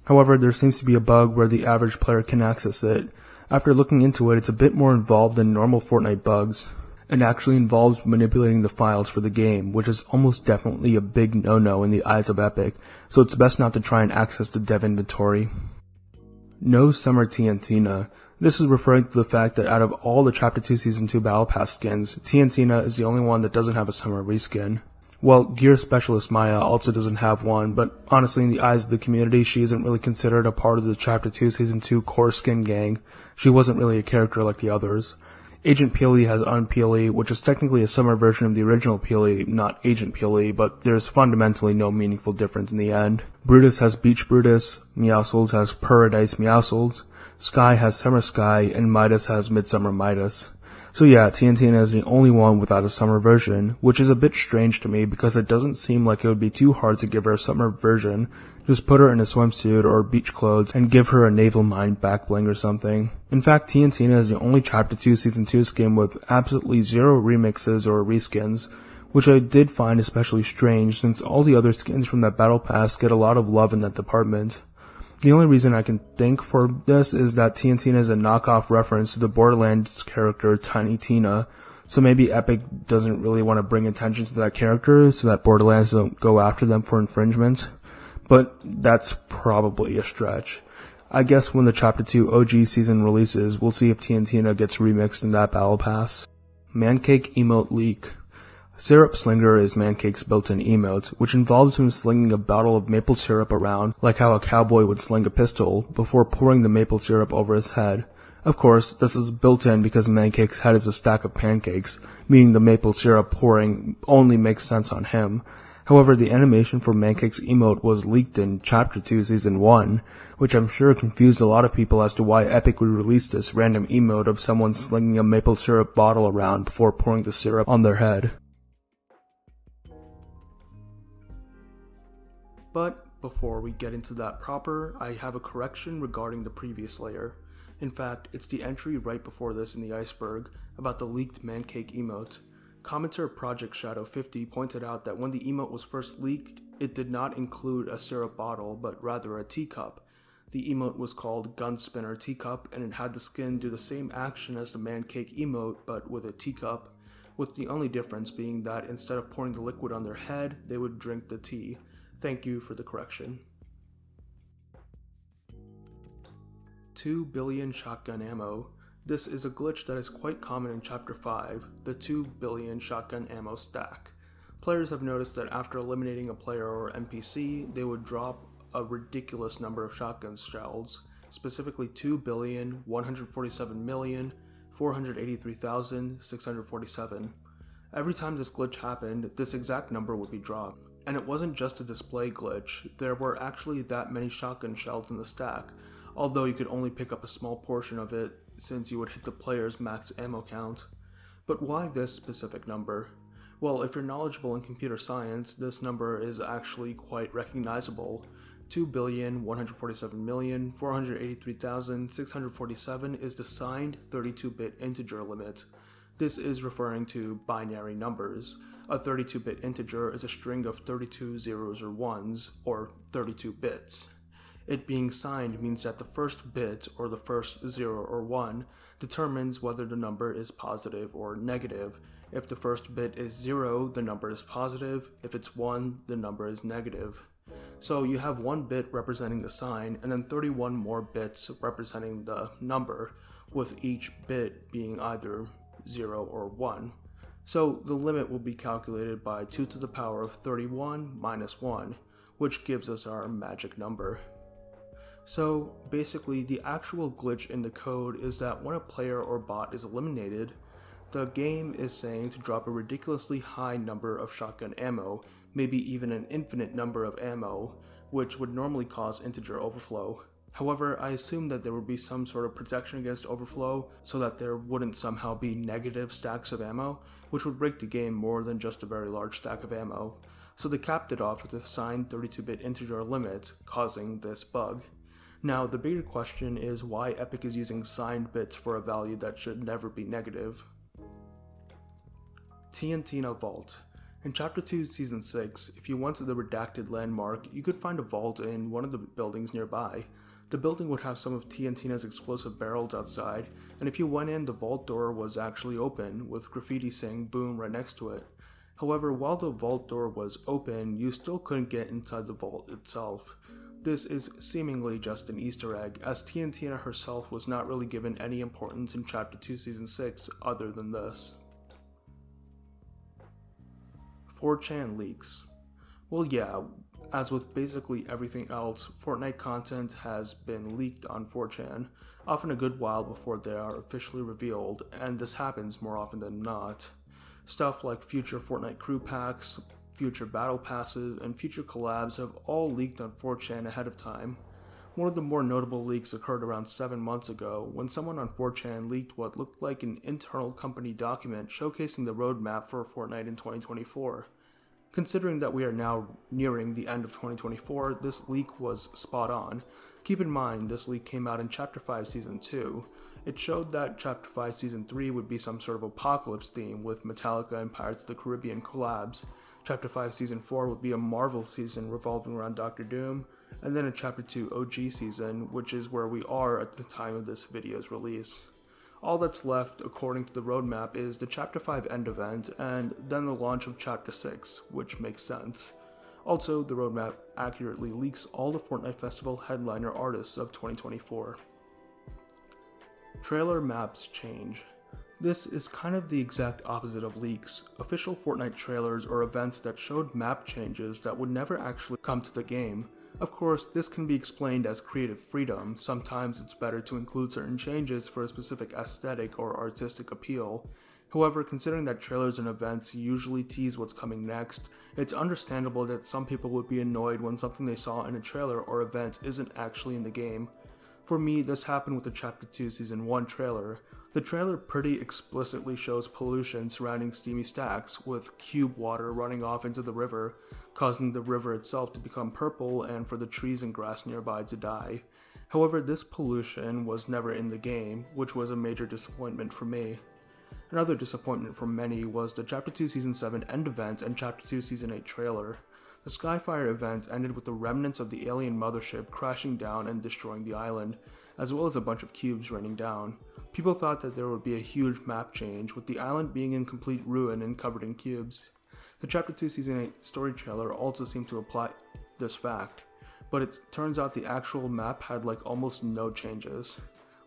However, there seems to be a bug where the average player can access it. After looking into it, it's a bit more involved than normal Fortnite bugs. It actually involves manipulating the files for the game, which is almost definitely a big no-no in the eyes of Epic, so it's best not to try and access the dev inventory. No Summer TNTina. This is referring to the fact that out of all the Chapter 2 Season 2 Battle Pass skins, TNTina is the only one that doesn't have a summer reskin. Well, Gear Specialist Maya also doesn't have one, but honestly in the eyes of the community, she isn't really considered a part of the Chapter 2 Season 2 core skin gang. She wasn't really a character like the others. Agent Peely has Unpeely, which is technically a summer version of the original Peely, not Agent Peely, but there's fundamentally no meaningful difference in the end. Brutus has Beach Brutus, Meowscles has Paradise Meowscles, Sky has Summer Sky, and Midas has Midsummer Midas. So yeah, TNTina is the only one without a summer version, which is a bit strange to me because it doesn't seem like it would be too hard to give her a summer version. Just put her in a swimsuit or beach clothes and give her a naval mine back bling or something. In fact, TNTina is the only Chapter 2 Season 2 skin with absolutely zero remixes or reskins, which I did find especially strange since all the other skins from that battle pass get a lot of love in that department. The only reason I can think for this is that TNTina is a knockoff reference to the Borderlands character Tiny Tina, so maybe Epic doesn't really want to bring attention to that character so that Borderlands don't go after them for infringement. But that's probably a stretch. I guess when the Chapter 2 OG season releases, we'll see if TNTina gets remixed in that battle pass. Mancake Emote Leak. Syrup Slinger is Mancake's built-in emote, which involves him slinging a bottle of maple syrup around like how a cowboy would sling a pistol, before pouring the maple syrup over his head. Of course, this is built in because Mancake's head is a stack of pancakes, meaning the maple syrup pouring only makes sense on him. However, the animation for Mancake's emote was leaked in Chapter 2 Season 1, which I'm sure confused a lot of people as to why Epic would release this random emote of someone slinging a maple syrup bottle around before pouring the syrup on their head. But before we get into that proper, I have a correction regarding the previous layer. In fact, it's the entry right before this in the Iceberg about the leaked Mancake emote. Commenter Project Shadow 50 pointed out that when the emote was first leaked, it did not include a syrup bottle, but rather a teacup. The emote was called Gunspinner Teacup, and it had the skin do the same action as the Mancake emote, but with a teacup, with the only difference being that instead of pouring the liquid on their head, they would drink the tea. Thank you for the correction. 2 billion shotgun ammo. This is a glitch that is quite common in Chapter 5, the 2 billion shotgun ammo stack. Players have noticed that after eliminating a player or NPC, they would drop a ridiculous number of shotgun shells, specifically 2,147,483,647. Every time this glitch happened, this exact number would be dropped. And it wasn't just a display glitch, there were actually that many shotgun shells in the stack, although you could only pick up a small portion of it since you would hit the player's max ammo count. But why this specific number? Well, if you're knowledgeable in computer science, this number is actually quite recognizable. 2,147,483,647 is the signed 32-bit integer limit. This is referring to binary numbers. A 32-bit integer is a string of 32 zeros or ones, or 32 bits. It being signed means that the first bit, or the first 0 or 1, determines whether the number is positive or negative. If the first bit is 0, the number is positive. If it's 1, the number is negative. So you have 1 bit representing the sign, and then 31 more bits representing the number, with each bit being either 0 or 1. So the limit will be calculated by 2 to the power of 31 minus 1, which gives us our magic number. So basically, the actual glitch in the code is that when a player or bot is eliminated, the game is saying to drop a ridiculously high number of shotgun ammo, maybe even an infinite number of ammo, which would normally cause integer overflow. However, I assume that there would be some sort of protection against overflow so that there wouldn't somehow be negative stacks of ammo, which would break the game more than just a very large stack of ammo. So they capped it off with a signed 32-bit integer limit, causing this bug. Now, the bigger question is why Epic is using signed bits for a value that should never be negative. TNTina Vault. In Chapter 2, Season 6, if you went to the redacted landmark, you could find a vault in one of the buildings nearby. The building would have some of TNTina's explosive barrels outside, and if you went in, the vault door was actually open, with graffiti saying boom right next to it. However, while the vault door was open, you still couldn't get inside the vault itself. This is seemingly just an Easter egg, as TNTina herself was not really given any importance in Chapter 2 Season 6 other than this. 4chan leaks. Well yeah, as with basically everything else, Fortnite content has been leaked on 4chan, often a good while before they are officially revealed, and this happens more often than not. Stuff like future Fortnite crew packs, future battle passes, and future collabs have all leaked on 4chan ahead of time. One of the more notable leaks occurred around 7 months ago, when someone on 4chan leaked what looked like an internal company document showcasing the roadmap for Fortnite in 2024. Considering that we are now nearing the end of 2024, this leak was spot on. Keep in mind, this leak came out in Chapter 5 Season 2. It showed that Chapter 5 Season 3 would be some sort of apocalypse theme with Metallica and Pirates of the Caribbean collabs. Chapter 5 Season 4 would be a Marvel season revolving around Doctor Doom, and then a Chapter 2 OG season, which is where we are at the time of this video's release. All that's left, according to the roadmap, is the Chapter 5 end event, and then the launch of Chapter 6, which makes sense. Also, the roadmap accurately leaks all the Fortnite Festival headliner artists of 2024. Trailer maps change. This is kind of the exact opposite of leaks. Official Fortnite trailers or events that showed map changes that would never actually come to the game. Of course, this can be explained as creative freedom. Sometimes it's better to include certain changes for a specific aesthetic or artistic appeal. However, considering that trailers and events usually tease what's coming next, it's understandable that some people would be annoyed when something they saw in a trailer or event isn't actually in the game. For me, this happened with the Chapter 2 Season 1 trailer. The trailer pretty explicitly shows pollution surrounding steamy stacks, with cube water running off into the river, causing the river itself to become purple and for the trees and grass nearby to die. However, this pollution was never in the game, which was a major disappointment for me. Another disappointment for many was the Chapter 2 Season 7 end event and Chapter 2 Season 8 trailer. The Skyfire event ended with the remnants of the alien mothership crashing down and destroying the island, as well as a bunch of cubes raining down. People thought that there would be a huge map change, with the island being in complete ruin and covered in cubes. The Chapter 2 Season 8 story trailer also seemed to apply this fact, but it turns out the actual map had like almost no changes.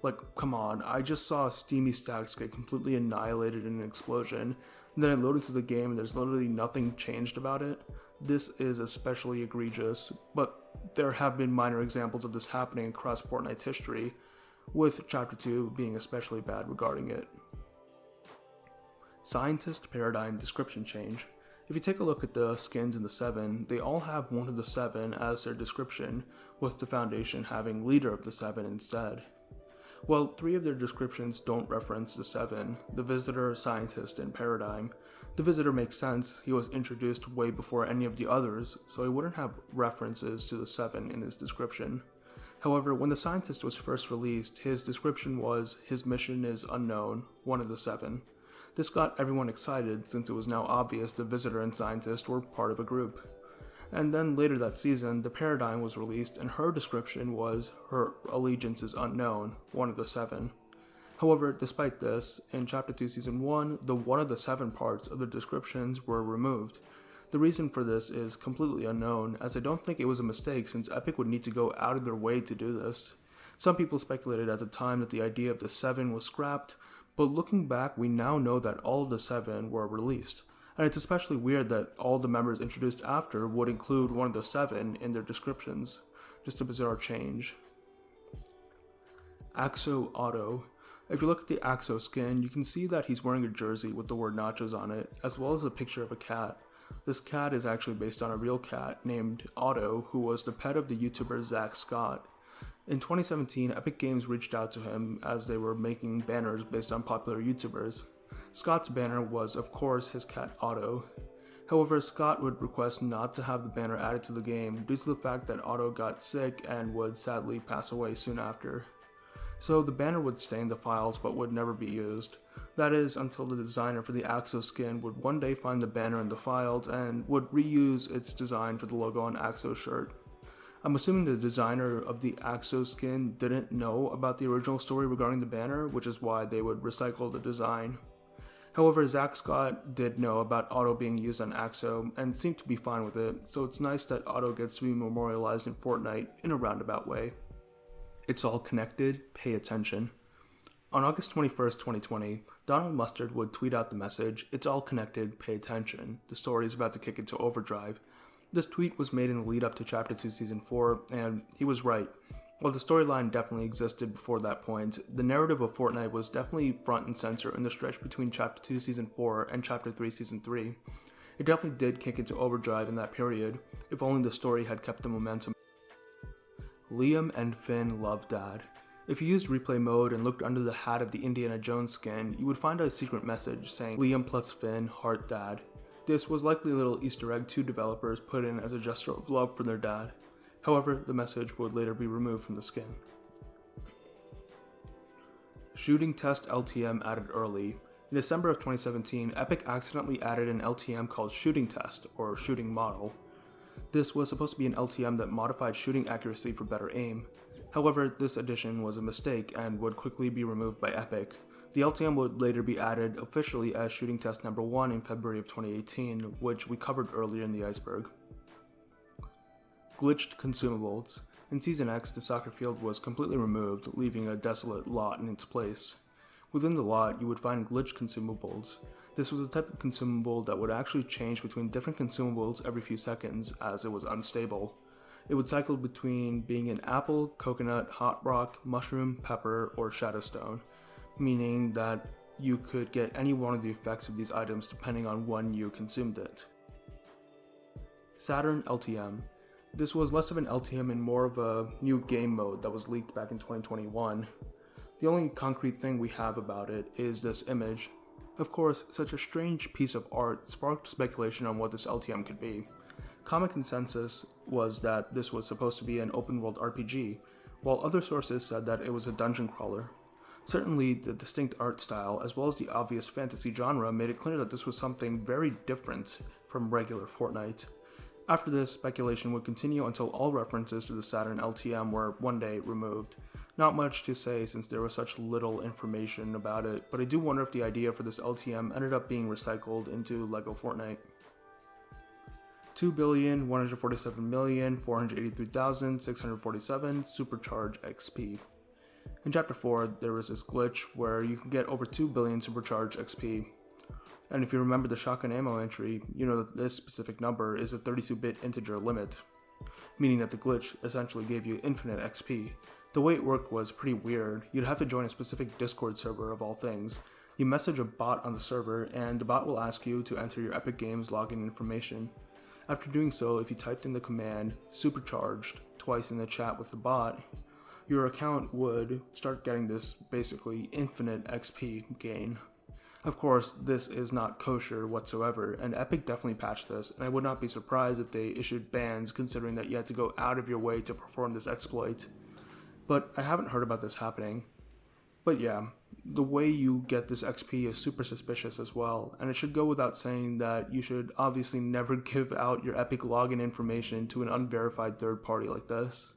Like, come on, I just saw steamy stacks get completely annihilated in an explosion, and then I load into the game and there's literally nothing changed about it. This is especially egregious, but there have been minor examples of this happening across Fortnite's history, with Chapter 2 being especially bad regarding it. Scientist Paradigm Description Change. If you take a look at the skins in the 7, they all have one of the 7 as their description, with the Foundation having Leader of the 7 instead. Well, 3 of their descriptions don't reference the 7, the Visitor, Scientist, and Paradigm. The Visitor makes sense, he was introduced way before any of the others, so he wouldn't have references to the 7 in his description. However, when the Scientist was first released, his description was, his mission is unknown, one of the 7. This got everyone excited since it was now obvious the Visitor and Scientist were part of a group. And then later that season, the Paradigm was released and her description was, her allegiance is unknown, one of the 7. However, despite this, in Chapter 2 Season 1, the one of the 7 parts of the descriptions were removed. The reason for this is completely unknown, as I don't think it was a mistake since Epic would need to go out of their way to do this. Some people speculated at the time that the idea of the 7 was scrapped, but looking back we now know that all of the 7 were released. and it's especially weird that all the members introduced after would include one of the 7 in their descriptions. Just a bizarre change. Axo Auto. If you look at the Axo skin, you can see that he's wearing a jersey with the word nachos on it, as well as a picture of a cat. This cat is actually based on a real cat named Otto, who was the pet of the YouTuber Zach Scott. In 2017, Epic Games reached out to him as they were making banners based on popular YouTubers. Scott's banner was, of course, his cat Otto. However, Scott would request not to have the banner added to the game due to the fact that Otto got sick and would sadly pass away soon after. So the banner would stay in the files but would never be used. That is, until the designer for the Axo skin would one day find the banner in the files and would reuse its design for the logo on Axo's shirt. I'm assuming the designer of the Axo skin didn't know about the original story regarding the banner, which is why they would recycle the design. However, Zach Scott did know about Otto being used on Axo and seemed to be fine with it, so it's nice that Otto gets to be memorialized in Fortnite in a roundabout way. It's all connected, pay attention. On August 21st, 2020, Donald Mustard would tweet out the message, "It's all connected, pay attention. The story is about to kick into overdrive." This tweet was made in the lead up to Chapter 2 Season 4, and he was right. While the storyline definitely existed before that point, the narrative of Fortnite was definitely front and center in the stretch between Chapter 2 Season 4 and Chapter 3 Season 3. It definitely did kick into overdrive in that period, if only the story had kept the momentum. Liam and Finn love Dad. If you used replay mode and looked under the hat of the Indiana Jones skin, you would find a secret message saying Liam plus Finn heart Dad. This was likely a little Easter egg 2 developers put in as a gesture of love for their dad. However, the message would later be removed from the skin. Shooting Test LTM added early. In December of 2017, Epic accidentally added an LTM called Shooting Test, or Shooting Model. This was supposed to be an LTM that modified shooting accuracy for better aim. However, this addition was a mistake and would quickly be removed by Epic. The LTM would later be added officially as Shooting Test number 1 in February of 2018, which we covered earlier in the Iceberg. Glitched consumables. In Season X, the soccer field was completely removed, leaving a desolate lot in its place. Within the lot, you would find glitched consumables. This was a type of consumable that would actually change between different consumables every few seconds, as it was unstable. It would cycle between being an apple, coconut, hot rock, mushroom, pepper, or shadowstone, meaning that you could get any one of the effects of these items depending on when you consumed it. Saturn LTM. This was less of an LTM and more of a new game mode that was leaked back in 2021. The only concrete thing we have about it is this image. Of course, such a strange piece of art sparked speculation on what this LTM could be. Common consensus was that this was supposed to be an open-world RPG, while other sources said that it was a dungeon crawler. Certainly, the distinct art style, as well as the obvious fantasy genre, made it clear that this was something very different from regular Fortnite. After this, speculation would continue until all references to the Saturn LTM were one day removed. Not much to say since there was such little information about it, but I do wonder if the idea for this LTM ended up being recycled into LEGO Fortnite. 2,147,483,647 Supercharge XP. In Chapter 4, there was this glitch where you can get over 2 billion Supercharge XP. And if you remember the shotgun ammo entry, you know that this specific number is a 32-bit integer limit, meaning that the glitch essentially gave you infinite XP. The way it worked was pretty weird. You'd have to join a specific Discord server of all things. You message a bot on the server, and the bot will ask you to enter your Epic Games login information. After doing so, if you typed in the command supercharged twice in the chat with the bot, your account would start getting this basically infinite XP gain. Of course, this is not kosher whatsoever, and Epic definitely patched this, and I would not be surprised if they issued bans considering that you had to go out of your way to perform this exploit. But I haven't heard about this happening. But yeah, the way you get this XP is super suspicious as well, and it should go without saying that you should obviously never give out your Epic login information to an unverified third party like this.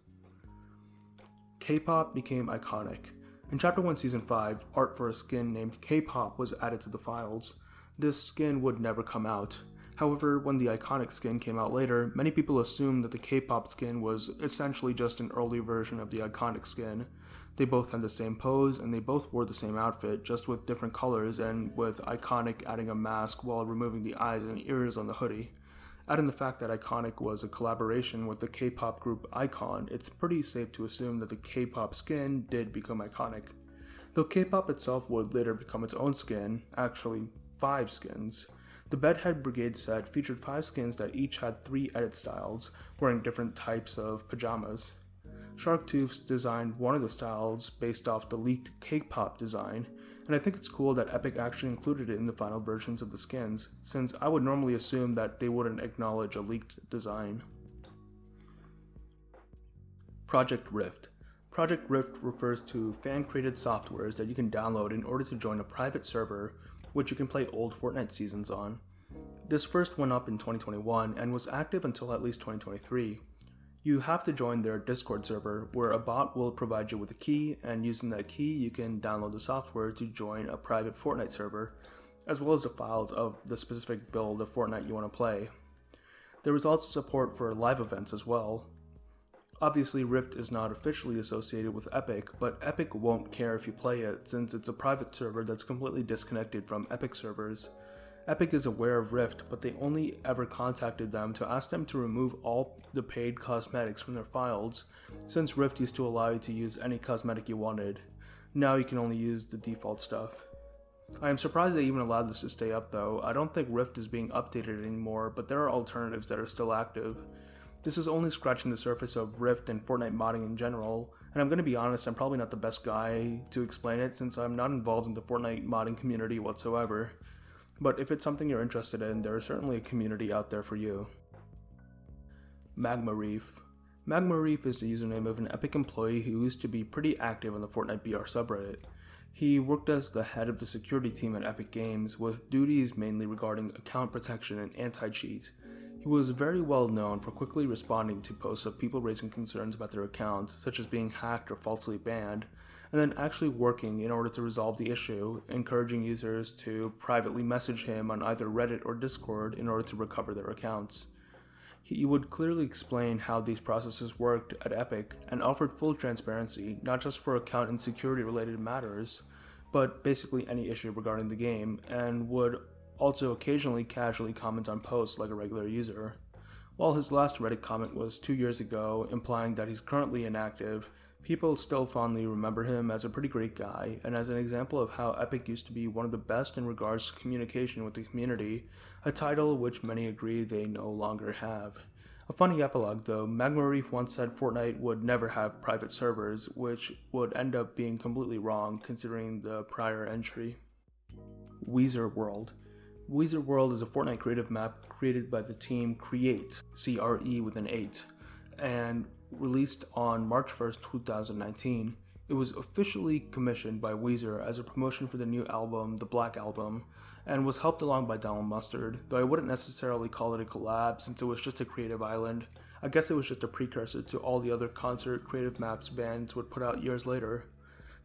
K-pop became iconic. In Chapter 1 Season 5, art for a skin named K-pop was added to the files. This skin would never come out. However, when the iconic skin came out later, many people assumed that the K-pop skin was essentially just an early version of the iconic skin. They both had the same pose, and they both wore the same outfit, just with different colors, and with Iconic adding a mask while removing the eyes and ears on the hoodie. Adding the fact that Iconic was a collaboration with the K-pop group iKON, it's pretty safe to assume that the K-pop skin did become iconic. Though K-pop itself would later become its own skin, actually 5 skins. The Bedhead Brigade set featured 5 skins that each had 3 edit styles, wearing different types of pajamas. Sharktooth's designed one of the styles based off the leaked K-pop design, and I think it's cool that Epic actually included it in the final versions of the skins, since I would normally assume that they wouldn't acknowledge a leaked design. Project Rift. Project Rift refers to fan-created softwares that you can download in order to join a private server, which you can play old Fortnite seasons on. This first went up in 2021 and was active until at least 2023. You have to join their Discord server, where a bot will provide you with a key, and using that key you can download the software to join a private Fortnite server, as well as the files of the specific build of Fortnite you want to play. There is also support for live events as well. Obviously, Rift is not officially associated with Epic, but Epic won't care if you play it, since it's a private server that's completely disconnected from Epic servers. Epic is aware of Rift, but they only ever contacted them to ask them to remove all the paid cosmetics from their files, since Rift used to allow you to use any cosmetic you wanted. Now you can only use the default stuff. I am surprised they even allowed this to stay up though. I don't think Rift is being updated anymore, but there are alternatives that are still active. This is only scratching the surface of Rift and Fortnite modding in general, and I'm going to be honest, I'm probably not the best guy to explain it since I'm not involved in the Fortnite modding community whatsoever. But if it's something you're interested in, there is certainly a community out there for you. Magma Reef. Magma Reef is the username of an Epic employee who used to be pretty active on the Fortnite BR subreddit. He worked as the head of the security team at Epic Games, with duties mainly regarding account protection and anti-cheat. He was very well known for quickly responding to posts of people raising concerns about their accounts, such as being hacked or falsely banned, and then actually working in order to resolve the issue, encouraging users to privately message him on either Reddit or Discord in order to recover their accounts. He would clearly explain how these processes worked at Epic and offered full transparency, not just for account and security related matters, but basically any issue regarding the game, and would also occasionally casually comment on posts like a regular user. While his last Reddit comment was 2 years ago, implying that he's currently inactive, people still fondly remember him as a pretty great guy, and as an example of how Epic used to be one of the best in regards to communication with the community, a title which many agree they no longer have. A funny epilogue though, Magma Reef once said Fortnite would never have private servers, which would end up being completely wrong considering the prior entry. Weezer World. Weezer World is a Fortnite creative map created by the team Create, C-R-E with an 8, and released on March 1st, 2019. It was officially commissioned by Weezer as a promotion for the new album, The Black Album, and was helped along by Donald Mustard, though I wouldn't necessarily call it a collab since it was just a creative island. I guess it was just a precursor to all the other concert creative maps bands would put out years later.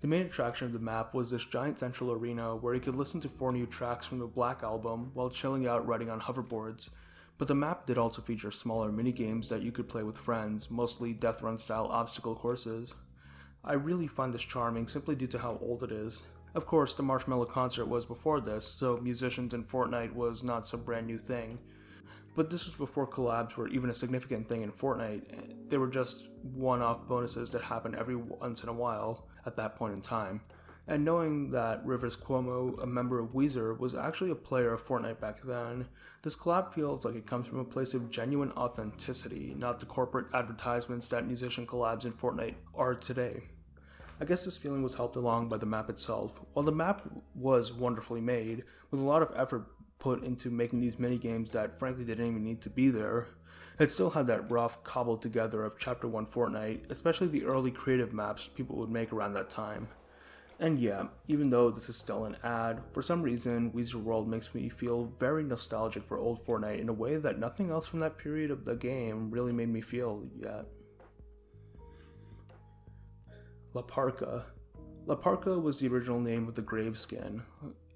The main attraction of the map was this giant central arena where you could listen to 4 new tracks from the Black Album while chilling out riding on hoverboards. But the map did also feature smaller minigames that you could play with friends, mostly death run style obstacle courses. I really find this charming simply due to how old it is. Of course, the Marshmello concert was before this, so musicians in Fortnite was not some brand new thing. But this was before collabs were even a significant thing in Fortnite. They were just one-off bonuses that happened every once in a while at that point in time. And knowing that Rivers Cuomo, a member of Weezer, was actually a player of Fortnite back then, this collab feels like it comes from a place of genuine authenticity, not the corporate advertisements that musician collabs in Fortnite are today. I guess this feeling was helped along by the map itself. While the map was wonderfully made, with a lot of effort put into making these minigames that frankly didn't even need to be there, it still had that rough cobbled together of Chapter 1 Fortnite, especially the early creative maps people would make around that time. And yeah, even though this is still an ad, for some reason Weezer World makes me feel very nostalgic for old Fortnite in a way that nothing else from that period of the game really made me feel yet. La Parka. La Parka was the original name of the Graveskin.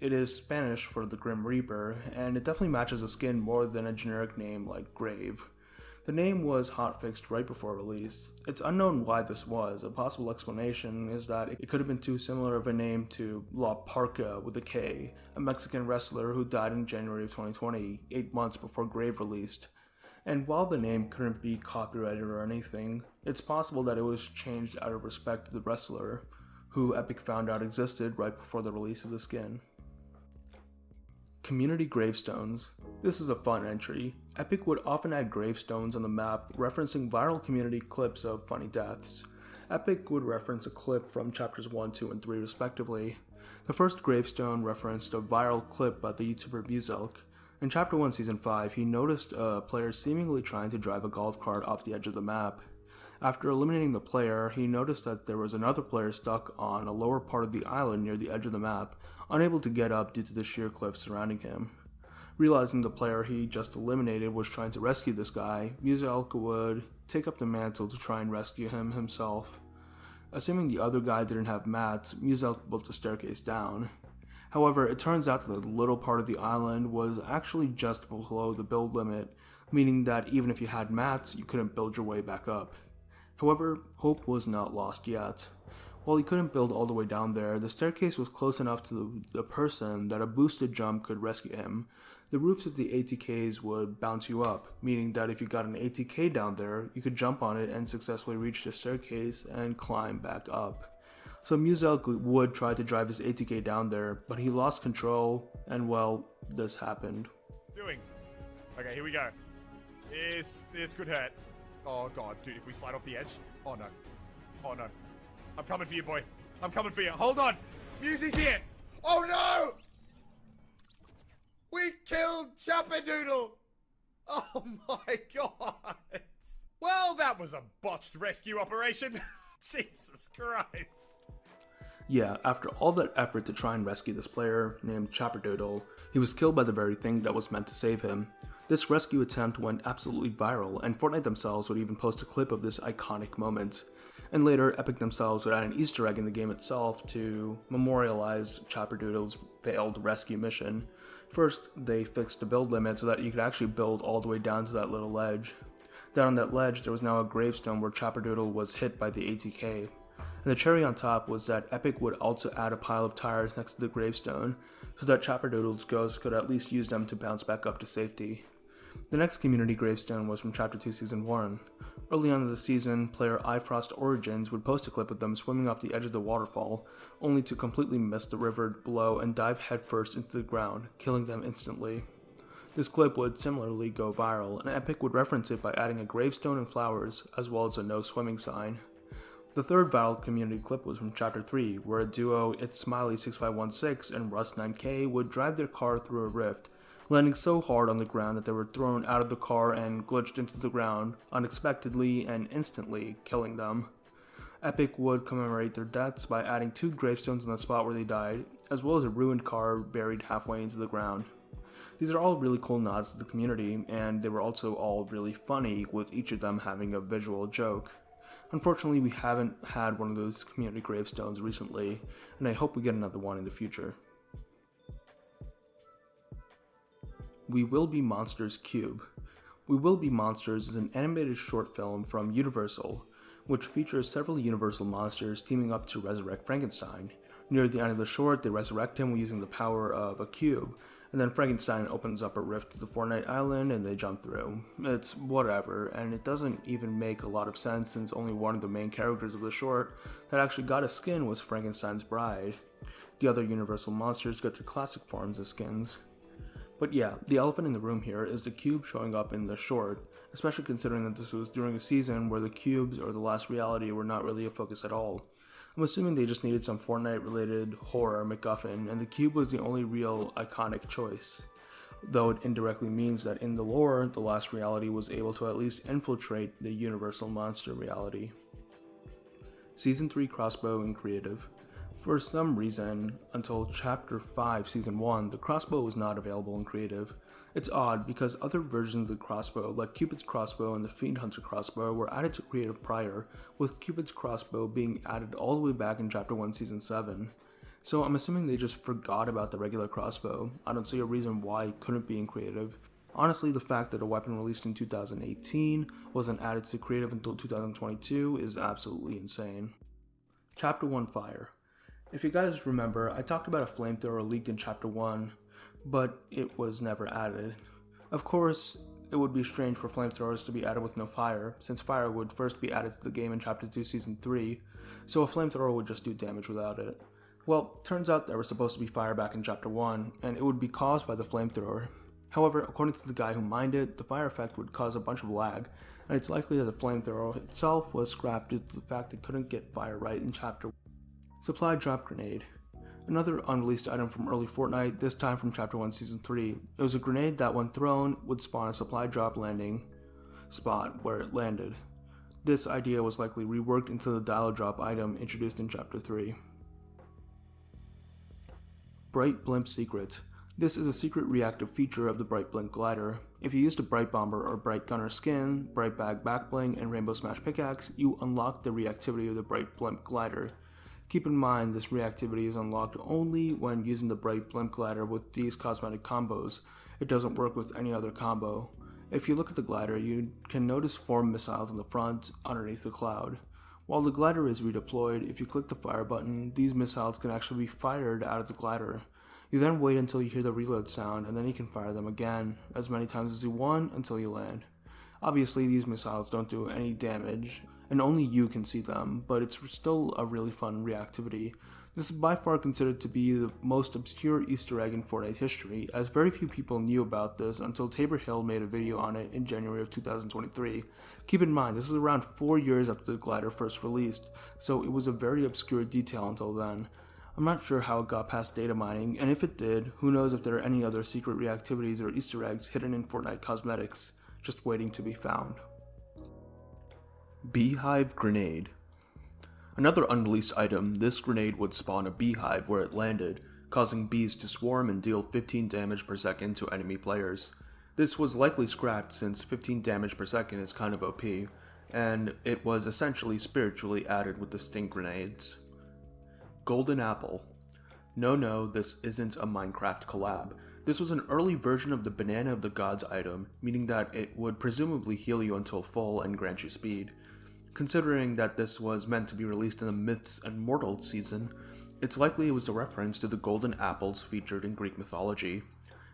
It is Spanish for the Grim Reaper, and it definitely matches the skin more than a generic name like Grave. The name was hotfixed right before release. It's unknown why this was. A possible explanation is that it could have been too similar of a name to La Parka with a K, a Mexican wrestler who died in January of 2020, 8 months before Grave released. And while the name couldn't be copyrighted or anything, it's possible that it was changed out of respect to the wrestler, who Epic found out existed right before the release of the skin. Community gravestones. This is a fun entry. Epic would often add gravestones on the map referencing viral community clips of funny deaths. Epic would reference a clip from chapters 1, 2, and 3 respectively. The first gravestone referenced a viral clip by the YouTuber Muzelk. In chapter 1 season 5, he noticed a player seemingly trying to drive a golf cart off the edge of the map. After eliminating the player, he noticed that there was another player stuck on a lower part of the island near the edge of the map, unable to get up due to the sheer cliff surrounding him. Realizing the player he just eliminated was trying to rescue this guy, Muzelk would take up the mantle to try and rescue him himself. Assuming the other guy didn't have mats, Muzelk built a staircase down. However, it turns out that the little part of the island was actually just below the build limit, meaning that even if you had mats, you couldn't build your way back up. However, hope was not lost yet. While he couldn't build all the way down there, the staircase was close enough to the person that a boosted jump could rescue him. The roofs of the ATKs would bounce you up, meaning that if you got an ATK down there, you could jump on it and successfully reach the staircase and climb back up. So Muzelk would try to drive his ATK down there, but he lost control, and well, this happened. Okay, here we go. This could hurt. Oh god, dude, if we slide off the edge. Oh no. Oh no. I'm coming for you, boy. I'm coming for you. Hold on. Musie's here. Oh no! We killed Chappadoodle. Oh my god. Well, that was a botched rescue operation. Jesus Christ. Yeah, after all that effort to try and rescue this player named Chappadoodle, he was killed by the very thing that was meant to save him. This rescue attempt went absolutely viral, and Fortnite themselves would even post a clip of this iconic moment. And later, Epic themselves would add an Easter egg in the game itself to memorialize Chappadoodle's failed rescue mission. First, they fixed the build limit so that you could actually build all the way down to that little ledge. Down on that ledge, there was now a gravestone where Chappadoodle was hit by the ATK. And the cherry on top was that Epic would also add a pile of tires next to the gravestone, so that Chappadoodle's ghost could at least use them to bounce back up to safety. The next community gravestone was from Chapter 2 Season 1. Early on in the season, player iFrost Origins would post a clip of them swimming off the edge of the waterfall, only to completely miss the river below and dive headfirst into the ground, killing them instantly. This clip would similarly go viral, and Epic would reference it by adding a gravestone and flowers, as well as a no swimming sign. The third viral community clip was from Chapter 3, where a duo It's Smiley6516 and Rust9K would drive their car through a rift, landing so hard on the ground that they were thrown out of the car and glitched into the ground, unexpectedly and instantly killing them. Epic would commemorate their deaths by adding 2 gravestones in the spot where they died, as well as a ruined car buried halfway into the ground. These are all really cool nods to the community, and they were also all really funny, with each of them having a visual joke. Unfortunately, we haven't had one of those community gravestones recently, and I hope we get another one in the future. We Will Be Monsters Cube. We Will Be Monsters is an animated short film from Universal, which features several Universal monsters teaming up to resurrect Frankenstein. Near the end of the short, they resurrect him using the power of a cube, and then Frankenstein opens up a rift to the Fortnite island and they jump through. It's whatever, and it doesn't even make a lot of sense since only one of the main characters of the short that actually got a skin was Frankenstein's bride. The other Universal monsters get their classic forms as skins. But yeah, the elephant in the room here is the cube showing up in the short, especially considering that this was during a season where the cubes or the last reality were not really a focus at all. I'm assuming they just needed some Fortnite related horror MacGuffin, and the cube was the only real iconic choice. Though it indirectly means that in the lore, the last reality was able to at least infiltrate the Universal monster reality. Season 3 crossbow in creative. For some reason, until Chapter 5 Season 1, the crossbow was not available in creative. It's odd because other versions of the crossbow, like Cupid's crossbow and the Fiend Hunter crossbow, were added to creative prior, with Cupid's crossbow being added all the way back in Chapter 1 Season 7. So I'm assuming they just forgot about the regular crossbow. I don't see a reason why it couldn't be in creative. Honestly, the fact that a weapon released in 2018 wasn't added to creative until 2022 is absolutely insane. Chapter 1 Fire. If you guys remember, I talked about a flamethrower leaked in Chapter 1, but it was never added. Of course, it would be strange for flamethrowers to be added with no fire, since fire would first be added to the game in Chapter 2 Season 3, so a flamethrower would just do damage without it. Well, turns out there was supposed to be fire back in Chapter 1, and it would be caused by the flamethrower. However, according to the guy who mined it, the fire effect would cause a bunch of lag, and it's likely that the flamethrower itself was scrapped due to the fact it couldn't get fire right in Chapter 1. Supply Drop Grenade. Another unreleased item from early Fortnite, this time from Chapter 1 Season 3. It was a grenade that when thrown would spawn a supply drop landing spot where it landed. This idea was likely reworked into the dial drop item introduced in Chapter 3. Bright Blimp Secret. This is a secret reactive feature of the Bright Blimp glider. If you used a Bright Bomber or Bright Gunner skin, Bright Bag Backbling, and Rainbow Smash Pickaxe, you unlock the reactivity of the Bright Blimp glider. Keep in mind this reactivity is unlocked only when using the Bright Blimp glider with these cosmetic combos. It doesn't work with any other combo. If you look at the glider, you can notice 4 missiles in the front, underneath the cloud. While the glider is redeployed, if you click the fire button, these missiles can actually be fired out of the glider. You then wait until you hear the reload sound, and then you can fire them again, as many times as you want until you land. Obviously, these missiles don't do any damage, and only you can see them, but it's still a really fun reactivity. This is by far considered to be the most obscure Easter egg in Fortnite history, as very few people knew about this until Tabor Hill made a video on it in January of 2023. Keep in mind, this is around 4 years after the glider first released, so it was a very obscure detail until then. I'm not sure how it got past data mining, and if it did, who knows if there are any other secret reactivities or Easter eggs hidden in Fortnite cosmetics, just waiting to be found. Beehive Grenade. Another unreleased item, this grenade would spawn a beehive where it landed, causing bees to swarm and deal 15 damage per second to enemy players. This was likely scrapped since 15 damage per second is kind of OP, and it was essentially spiritually added with the stink grenades. Golden Apple. No, this isn't a Minecraft collab. This was an early version of the Banana of the Gods item, meaning that it would presumably heal you until full and grant you speed. Considering that this was meant to be released in the Myths and Mortals season, it's likely it was a reference to the golden apples featured in Greek mythology.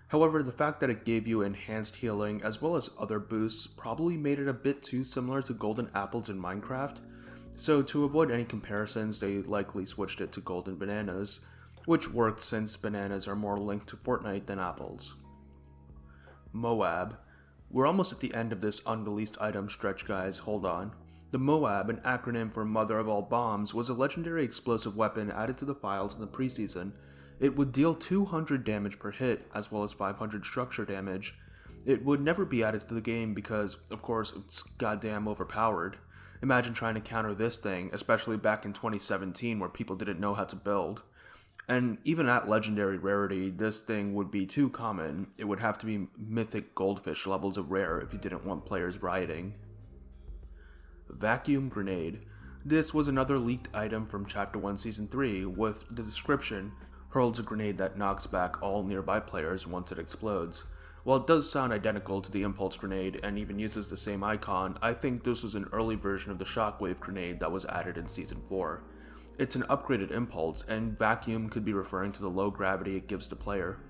However, the fact that it gave you enhanced healing as well as other boosts probably made it a bit too similar to golden apples in Minecraft, so to avoid any comparisons they likely switched it to golden bananas, which worked since bananas are more linked to Fortnite than apples. Moab. We're almost at the end of this unreleased item stretch, guys, hold on. The Moab, an acronym for Mother of All Bombs, was a legendary explosive weapon added to the files in the preseason. It would deal 200 damage per hit, as well as 500 structure damage. It would never be added to the game because, of course, it's goddamn overpowered. Imagine trying to counter this thing, especially back in 2017 where people didn't know how to build. And even at legendary rarity, this thing would be too common. It would have to be mythic goldfish levels of rare if you didn't want players rioting. Vacuum Grenade. This was another leaked item from Chapter 1 Season 3 with the description, hurls a grenade that knocks back all nearby players once it explodes. While it does sound identical to the Impulse Grenade and even uses the same icon, I think this was an early version of the Shockwave Grenade that was added in Season 4. It's an upgraded Impulse, and Vacuum could be referring to the low gravity it gives the player.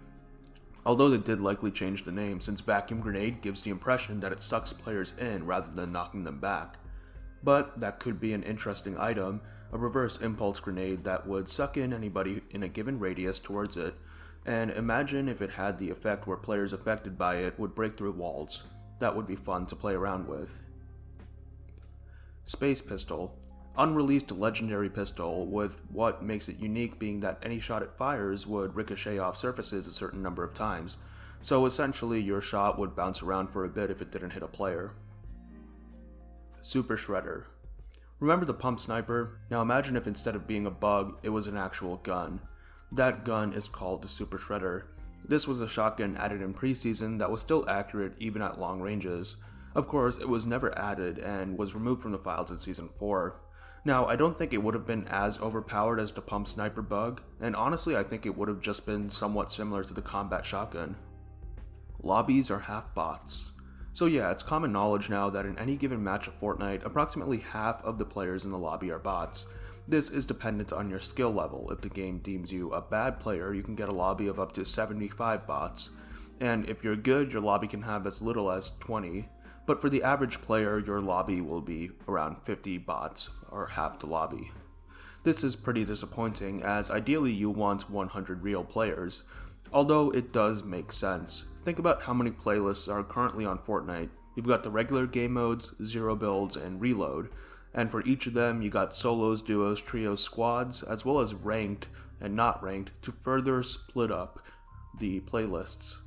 Although they did likely change the name, since Vacuum Grenade gives the impression that it sucks players in rather than knocking them back. But that could be an interesting item, a reverse Impulse Grenade that would suck in anybody in a given radius towards it, and imagine if it had the effect where players affected by it would break through walls. That would be fun to play around with. Space Pistol. Unreleased legendary pistol, with what makes it unique being that any shot it fires would ricochet off surfaces a certain number of times, so essentially your shot would bounce around for a bit if it didn't hit a player. Super Shredder. Remember the pump sniper? Now imagine if instead of being a bug, it was an actual gun. That gun is called the Super Shredder. This was a shotgun added in preseason that was still accurate even at long ranges. Of course, it was never added and was removed from the files in Season 4. Now, I don't think it would have been as overpowered as the pump sniper bug, and honestly I think it would have just been somewhat similar to the combat shotgun. Lobbies are half bots. So yeah, it's common knowledge now that in any given match of Fortnite, approximately half of the players in the lobby are bots. This is dependent on your skill level. If the game deems you a bad player, you can get a lobby of up to 75 bots, and if you're good, your lobby can have as little as 20. But for the average player, your lobby will be around 50 bots, or half the lobby. This is pretty disappointing, as ideally you want 100 real players, although it does make sense. Think about how many playlists are currently on Fortnite. You've got the regular game modes, zero builds, and reload, and for each of them you got solos, duos, trios, squads, as well as ranked and not ranked to further split up the playlists.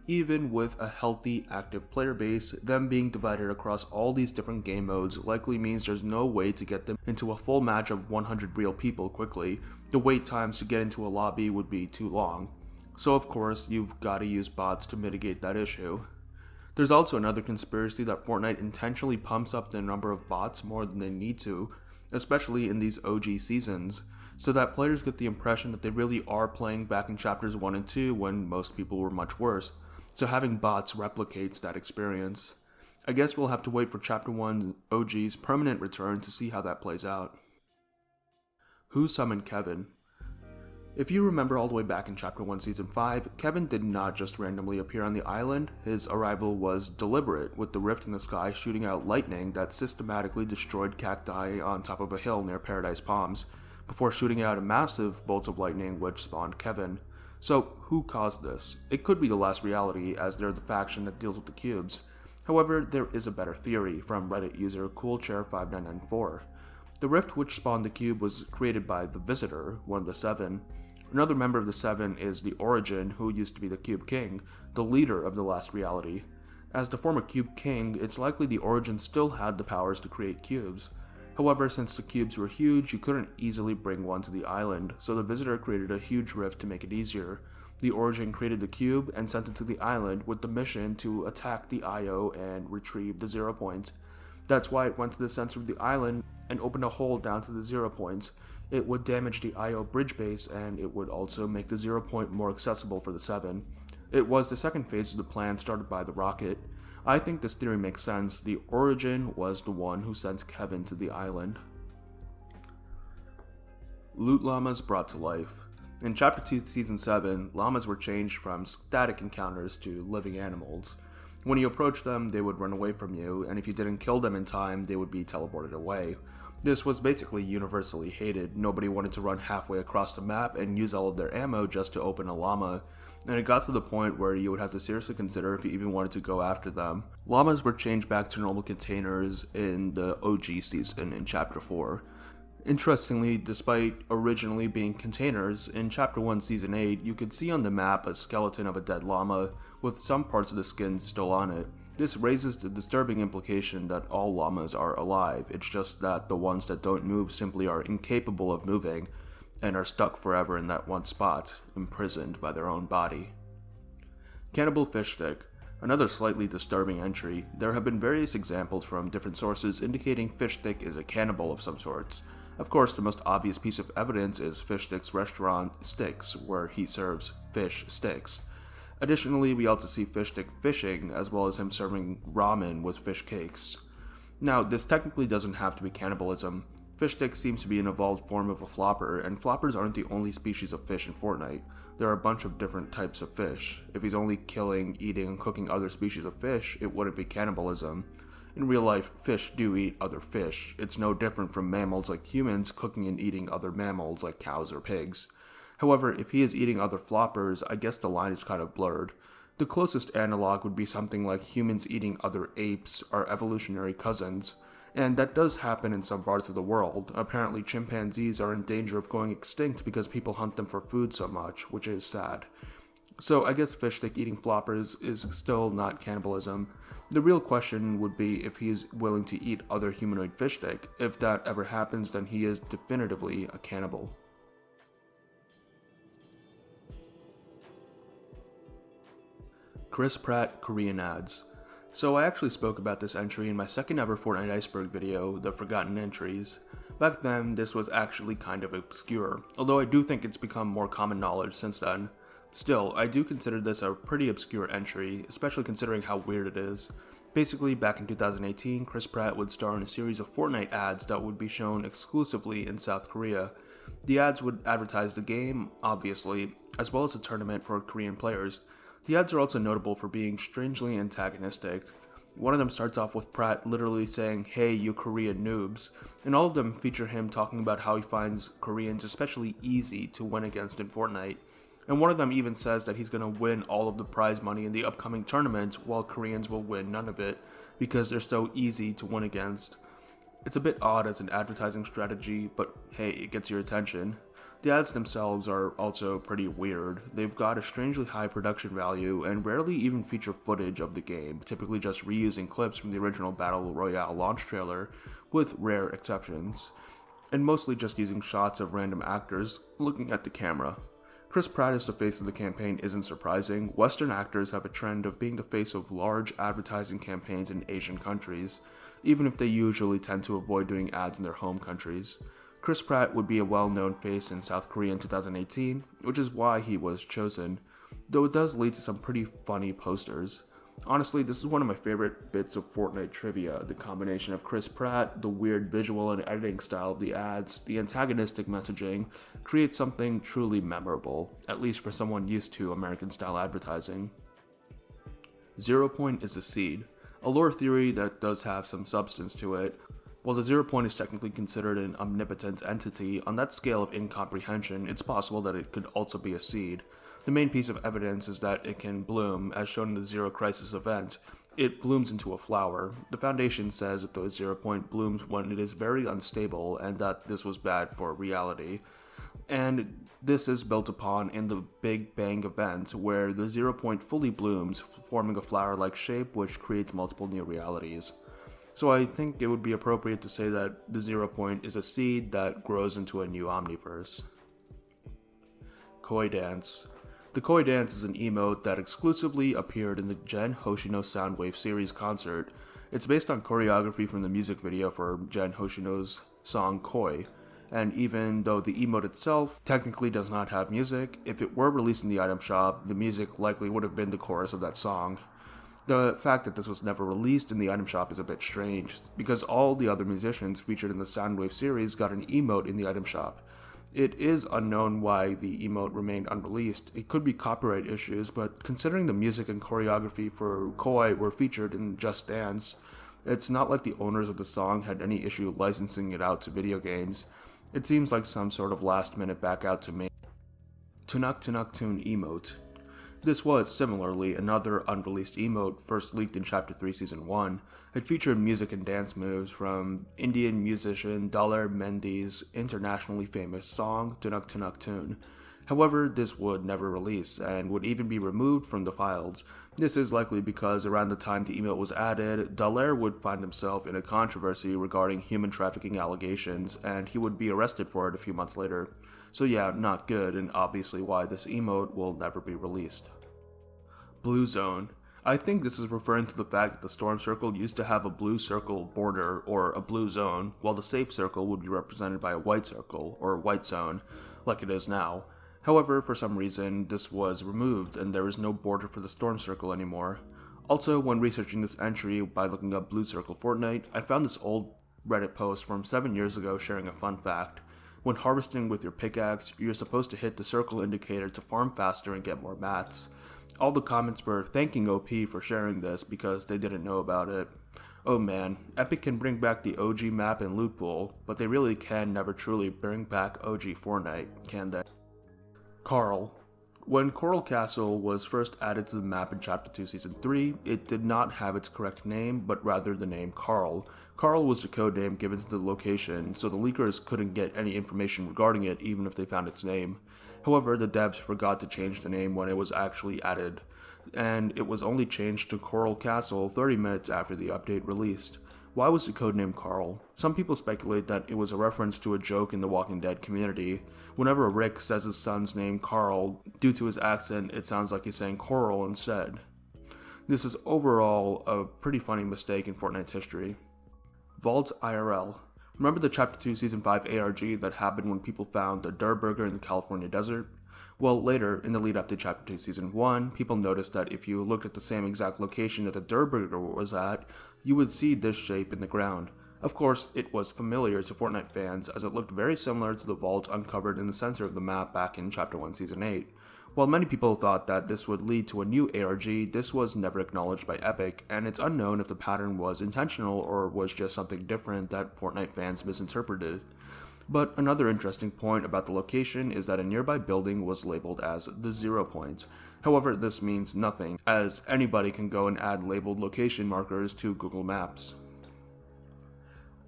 Even with a healthy active player base, them being divided across all these different game modes likely means there's no way to get them into a full match of 100 real people quickly. The wait times to get into a lobby would be too long. So of course, you've got to use bots to mitigate that issue. There's also another conspiracy that Fortnite intentionally pumps up the number of bots more than they need to, especially in these OG seasons, so that players get the impression that they really are playing back in chapters 1 and 2 when most people were much worse. So having bots replicates that experience. I guess we'll have to wait for Chapter 1's OG's permanent return to see how that plays out. Who summoned Kevin? If you remember all the way back in Chapter 1 Season 5, Kevin did not just randomly appear on the island. His arrival was deliberate, with the rift in the sky shooting out lightning that systematically destroyed cacti on top of a hill near Paradise Palms, before shooting out a massive bolt of lightning which spawned Kevin. So, who caused this? It could be the Last Reality, as they're the faction that deals with the cubes. However, there is a better theory from Reddit user CoolChair5994. The rift which spawned the cube was created by the Visitor, one of the Seven. Another member of the Seven is the Origin, who used to be the Cube King, the leader of the Last Reality. As the former Cube King, it's likely the Origin still had the powers to create cubes. However, since the cubes were huge, you couldn't easily bring one to the island, so the Visitor created a huge rift to make it easier. The Origin created the cube and sent it to the island with the mission to attack the IO and retrieve the 0 points. That's why it went to the center of the island and opened a hole down to the 0 points. It would damage the IO bridge base, and it would also make the 0 point more accessible for the Seven. It was the second phase of the plan started by the rocket. I think this theory makes sense. The Origin was the one who sent Kevin to the island. Loot llamas brought to life. In Chapter 2 Season 7, llamas were changed from static encounters to living animals. When you approached them, they would run away from you, and if you didn't kill them in time, they would be teleported away. This was basically universally hated. Nobody wanted to run halfway across the map and use all of their ammo just to open a llama, and it got to the point where you would have to seriously consider if you even wanted to go after them. Llamas were changed back to normal containers in the OG season in Chapter 4. Interestingly, despite originally being containers, in Chapter 1 Season 8, you could see on the map a skeleton of a dead llama, with some parts of the skin still on it. This raises the disturbing implication that all llamas are alive. It's just that the ones that don't move simply are incapable of moving, and are stuck forever in that one spot, imprisoned by their own body. Cannibal fish stick. Another slightly disturbing entry. There have been various examples from different sources indicating fish stick is a cannibal of some sorts. Of course, the most obvious piece of evidence is Fish Stick's restaurant Sticks, where he serves fish sticks. Additionally, we also see Fish Stick fishing, as well as him serving ramen with fish cakes. Now, this technically doesn't have to be cannibalism. Fish stick seems to be an evolved form of a flopper, and floppers aren't the only species of fish in Fortnite. There are a bunch of different types of fish. If he's only killing, eating, and cooking other species of fish, it wouldn't be cannibalism. In real life, fish do eat other fish. It's no different from mammals like humans cooking and eating other mammals like cows or pigs. However, if he is eating other floppers, I guess the line is kind of blurred. The closest analog would be something like humans eating other apes, our evolutionary cousins. And that does happen in some parts of the world. Apparently chimpanzees are in danger of going extinct because people hunt them for food so much, which is sad. So I guess fish stick eating floppers is still not cannibalism. The real question would be if he is willing to eat other humanoid fish stick. If that ever happens, then he is definitively a cannibal. Chris Pratt Korean ads. So I actually spoke about this entry in my second ever Fortnite Iceberg video, The Forgotten Entries. Back then, this was actually kind of obscure, although I do think it's become more common knowledge since then. Still, I do consider this a pretty obscure entry, especially considering how weird it is. Basically, back in 2018, Chris Pratt would star in a series of Fortnite ads that would be shown exclusively in South Korea. The ads would advertise the game, obviously, as well as a tournament for Korean players. The ads are also notable for being strangely antagonistic. One of them starts off with Pratt literally saying, "Hey, you Korean noobs," and all of them feature him talking about how he finds Koreans especially easy to win against in Fortnite. And one of them even says that he's going to win all of the prize money in the upcoming tournament, while Koreans will win none of it, because they're so easy to win against. It's a bit odd as an advertising strategy, but hey, it gets your attention. The ads themselves are also pretty weird. They've got a strangely high production value and rarely even feature footage of the game, typically just reusing clips from the original Battle Royale launch trailer, with rare exceptions, and mostly just using shots of random actors looking at the camera. Chris Pratt as the face of the campaign isn't surprising. Western actors have a trend of being the face of large advertising campaigns in Asian countries, even if they usually tend to avoid doing ads in their home countries. Chris Pratt would be a well-known face in South Korea in 2018, which is why he was chosen, though it does lead to some pretty funny posters. Honestly, this is one of my favorite bits of Fortnite trivia, the combination of Chris Pratt, the weird visual and editing style of the ads, the antagonistic messaging, creates something truly memorable, at least for someone used to American-style advertising. 0 Point is a seed, a lore theory that does have some substance to it. While the 0 Point is technically considered an omnipotent entity, on that scale of incomprehension, it's possible that it could also be a seed. The main piece of evidence is that it can bloom, as shown in the Zero Crisis event. It blooms into a flower. The Foundation says that the 0 Point blooms when it is very unstable, and that this was bad for reality. And this is built upon in the Big Bang event, where the 0 Point fully blooms, forming a flower-like shape which creates multiple new realities. So I think it would be appropriate to say that the 0 Point is a seed that grows into a new omniverse. Koi Dance. The Koi Dance is an emote that exclusively appeared in the Gen Hoshino Soundwave series concert. It's based on choreography from the music video for Gen Hoshino's song Koi, and even though the emote itself technically does not have music, if it were released in the item shop, the music likely would have been the chorus of that song. The fact that this was never released in the item shop is a bit strange, because all the other musicians featured in the Soundwave series got an emote in the item shop. It is unknown why the emote remained unreleased. It could be copyright issues, but considering the music and choreography for Koi were featured in Just Dance, it's not like the owners of the song had any issue licensing it out to video games. It seems like some sort of last-minute back out to me. Tunuk Tunuk Tune emote. This was, similarly, another unreleased emote first leaked in Chapter 3 Season 1. It featured music and dance moves from Indian musician Daler Mendy's internationally famous song Tunuk Tunuk Tune. However, this would never release, and would even be removed from the files. This is likely because around the time the emote was added, Daler would find himself in a controversy regarding human trafficking allegations, and he would be arrested for it a few months later. So yeah, not good, and obviously why this emote will never be released. Blue Zone. I think this is referring to the fact that the Storm Circle used to have a blue circle border, or a blue zone, while the Safe Circle would be represented by a white circle, or white zone, like it is now. However, for some reason, this was removed, and there is no border for the Storm Circle anymore. Also, when researching this entry by looking up Blue Circle Fortnite, I found this old Reddit post from 7 years ago sharing a fun fact. When harvesting with your pickaxe, you're supposed to hit the circle indicator to farm faster and get more mats. All the comments were thanking OP for sharing this because they didn't know about it. Oh man, Epic can bring back the OG map and loot pool, but they really can never truly bring back OG Fortnite, can they? Carl. When Coral Castle was first added to the map in Chapter 2 Season 3, it did not have its correct name, but rather the name Carl. Carl was the code name given to the location, so the leakers couldn't get any information regarding it even if they found its name. However, the devs forgot to change the name when it was actually added, and it was only changed to Coral Castle 30 minutes after the update released. Why was the codename Carl? Some people speculate that it was a reference to a joke in the Walking Dead community. Whenever Rick says his son's name Carl, due to his accent, it sounds like he's saying coral instead. This is overall a pretty funny mistake in Fortnite's history. Vault IRL. Remember the Chapter 2 Season 5 ARG that happened when people found the Durr Burger in the California desert? Well, later, in the lead up to Chapter 2 Season 1, people noticed that if you looked at the same exact location that the Durr Burger was at, you would see this shape in the ground. Of course, it was familiar to Fortnite fans as it looked very similar to the vault uncovered in the center of the map back in Chapter 1 Season 8. While many people thought that this would lead to a new ARG, this was never acknowledged by Epic, and it's unknown if the pattern was intentional or was just something different that Fortnite fans misinterpreted. But another interesting point about the location is that a nearby building was labeled as the 0 point. However, this means nothing, as anybody can go and add labeled location markers to Google Maps.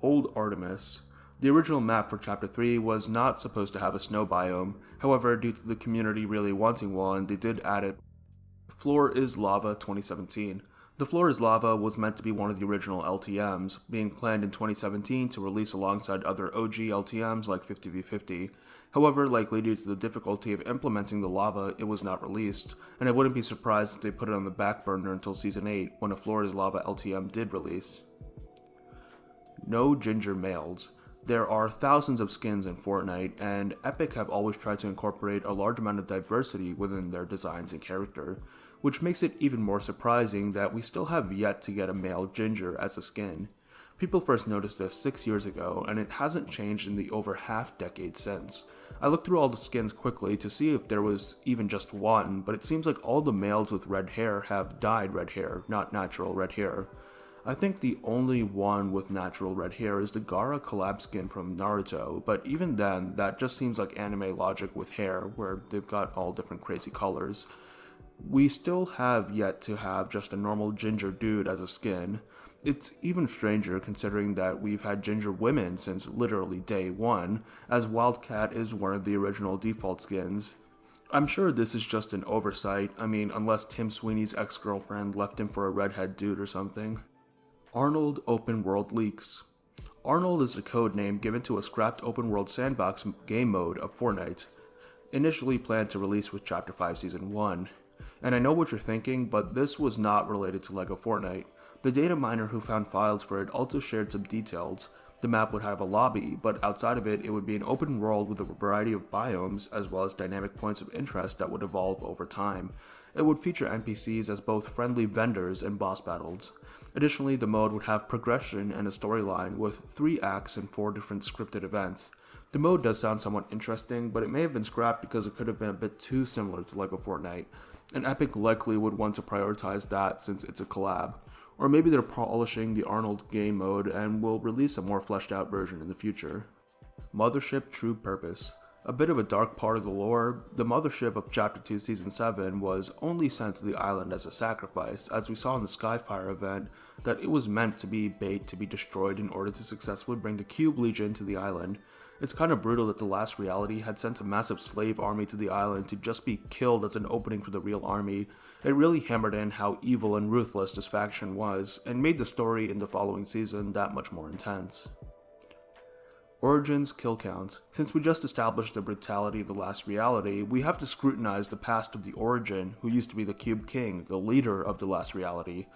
Old Artemis. The original map for Chapter 3 was not supposed to have a snow biome, however, due to the community really wanting one, they did add it. Floor is Lava 2017. The Floor is Lava was meant to be one of the original LTMs, being planned in 2017 to release alongside other OG LTMs like 50v50. However, likely due to the difficulty of implementing the lava, it was not released, and I wouldn't be surprised if they put it on the back burner until Season 8, when a Floor is Lava LTM did release. No ginger males. There are thousands of skins in Fortnite, and Epic have always tried to incorporate a large amount of diversity within their designs and character, which makes it even more surprising that we still have yet to get a male ginger as a skin. People first noticed this 6 years ago, and it hasn't changed in the over half-decade since. I looked through all the skins quickly to see if there was even just one, but it seems like all the males with red hair have dyed red hair, not natural red hair. I think the only one with natural red hair is the Gaara collab skin from Naruto, but even then, that just seems like anime logic with hair, where they've got all different crazy colors. We still have yet to have just a normal ginger dude as a skin. It's even stranger considering that we've had ginger women since literally day one, as Wildcat is one of the original default skins. I'm sure this is just an oversight, unless Tim Sweeney's ex-girlfriend left him for a redhead dude or something. Arnold Open World Leaks. Arnold is the code name given to a scrapped open world sandbox game mode of Fortnite, initially planned to release with Chapter 5 Season 1. And I know what you're thinking, but this was not related to LEGO Fortnite. The data miner who found files for it also shared some details. The map would have a lobby, but outside of it, it would be an open world with a variety of biomes, as well as dynamic points of interest that would evolve over time. It would feature NPCs as both friendly vendors and boss battles. Additionally, the mode would have progression and a storyline with 3 acts and 4 different scripted events. The mode does sound somewhat interesting, but it may have been scrapped because it could have been a bit too similar to LEGO Fortnite, and Epic likely would want to prioritize that since it's a collab. Or maybe they're polishing the Arnold game mode and will release a more fleshed out version in the future. Mothership True Purpose. A bit of a dark part of the lore, the mothership of Chapter 2 Season 7 was only sent to the island as a sacrifice, as we saw in the Skyfire event that it was meant to be bait to be destroyed in order to successfully bring the Cube Legion to the island. It's kind of brutal that the last reality had sent a massive slave army to the island to just be killed as an opening for the real army. It really hammered in how evil and ruthless this faction was, and made the story in the following season that much more intense. Origins kill count. Since we just established the brutality of the last reality, we have to scrutinize the past of the Origin, who used to be the Cube King, the leader of the last reality.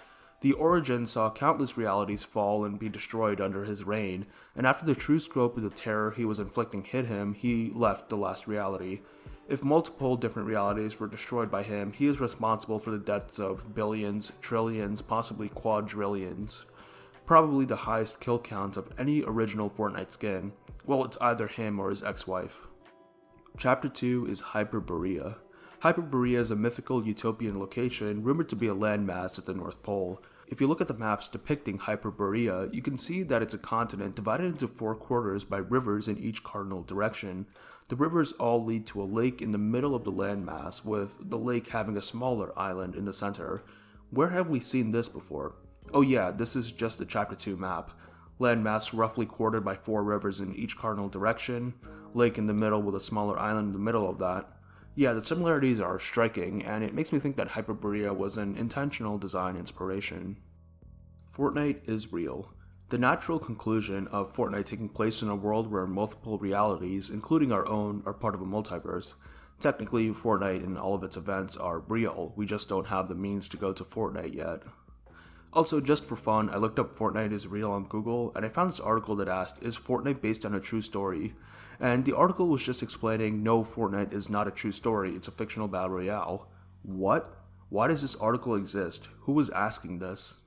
The Origin saw countless realities fall and be destroyed under his reign, and after the true scope of the terror he was inflicting hit him, he left the last reality. If multiple different realities were destroyed by him, he is responsible for the deaths of billions, trillions, possibly quadrillions. Probably the highest kill count of any original Fortnite skin. Well, it's either him or his ex-wife. Chapter 2 is Hyperborea. Hyperborea is a mythical utopian location rumored to be a landmass at the North Pole. If you look at the maps depicting Hyperborea, you can see that it's a continent divided into 4 quarters by rivers in each cardinal direction. The rivers all lead to a lake in the middle of the landmass, with the lake having a smaller island in the center. Where have we seen this before? Oh yeah, this is just the Chapter 2 map. Landmass roughly quartered by 4 rivers in each cardinal direction, lake in the middle with a smaller island in the middle of that. Yeah, the similarities are striking, and it makes me think that Hyperborea was an intentional design inspiration. Fortnite is real. The natural conclusion of Fortnite taking place in a world where multiple realities, including our own, are part of a multiverse. Technically, Fortnite and all of its events are real, we just don't have the means to go to Fortnite yet. Also, just for fun, I looked up Fortnite is real on Google, and I found this article that asked, is Fortnite based on a true story? And the article was just explaining, no, Fortnite is not a true story, it's a fictional battle royale. What? Why does this article exist? Who was asking this?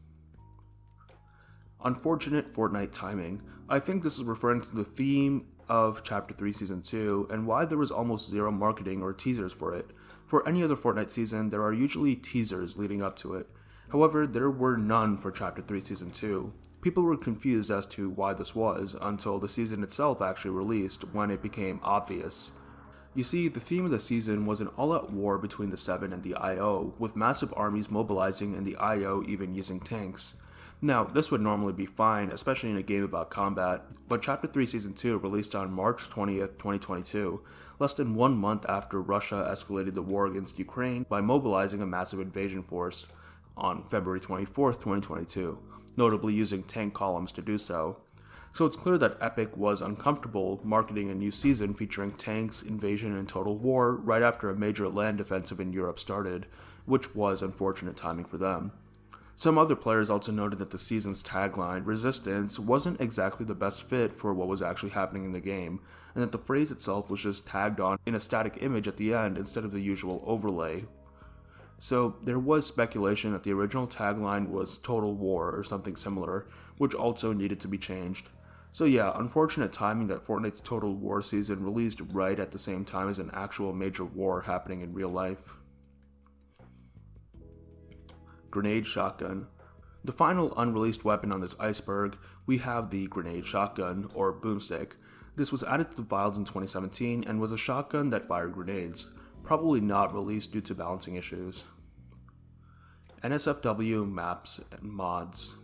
Unfortunate Fortnite timing. I think this is referring to the theme of Chapter 3 Season 2, and why there was almost zero marketing or teasers for it. For any other Fortnite season, there are usually teasers leading up to it. However, there were none for Chapter 3 Season 2. People were confused as to why this was, until the season itself actually released, when it became obvious. You see, the theme of the season was an all-out war between the Seven and the IO, with massive armies mobilizing and the IO even using tanks. Now, this would normally be fine, especially in a game about combat, but Chapter 3 Season 2 released on March 20th, 2022, less than 1 month after Russia escalated the war against Ukraine by mobilizing a massive invasion force on February 24th, 2022, notably using tank columns to do so. So it's clear that Epic was uncomfortable marketing a new season featuring tanks, invasion, and total war right after a major land offensive in Europe started, which was unfortunate timing for them. Some other players also noted that the season's tagline, Resistance, wasn't exactly the best fit for what was actually happening in the game, and that the phrase itself was just tagged on in a static image at the end instead of the usual overlay. So there was speculation that the original tagline was Total War or something similar, which also needed to be changed. So yeah, unfortunate timing that Fortnite's Total War season released right at the same time as an actual major war happening in real life. Grenade Shotgun. The final unreleased weapon on this iceberg, we have the Grenade Shotgun, or Boomstick. This was added to the files in 2017 and was a shotgun that fired grenades, probably not released due to balancing issues. NSFW Maps and Mods.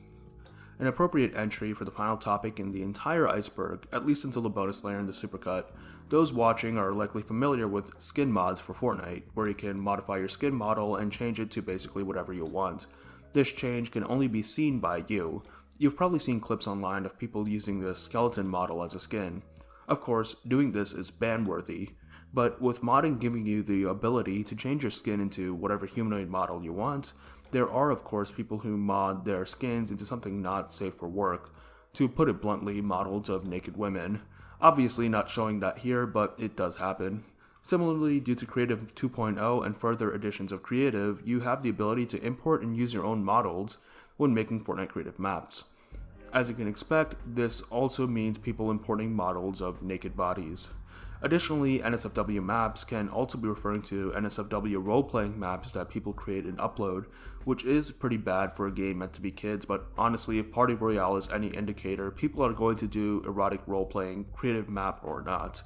An appropriate entry for the final topic in the entire iceberg, at least until the bonus layer in the Supercut. Those watching are likely familiar with skin mods for Fortnite, where you can modify your skin model and change it to basically whatever you want. This change can only be seen by you. You've probably seen clips online of people using the skeleton model as a skin. Of course, doing this is ban-worthy, but with modding giving you the ability to change your skin into whatever humanoid model you want, there are of course people who mod their skins into something not safe for work. To put it bluntly, models of naked women. Obviously not showing that here, but it does happen. Similarly, due to Creative 2.0 and further additions of Creative, you have the ability to import and use your own models when making Fortnite Creative maps. As you can expect, this also means people importing models of naked bodies. Additionally, NSFW maps can also be referring to NSFW role-playing maps that people create and upload, which is pretty bad for a game meant to be kids, but honestly, if Party Royale is any indicator, people are going to do erotic role-playing, creative map or not.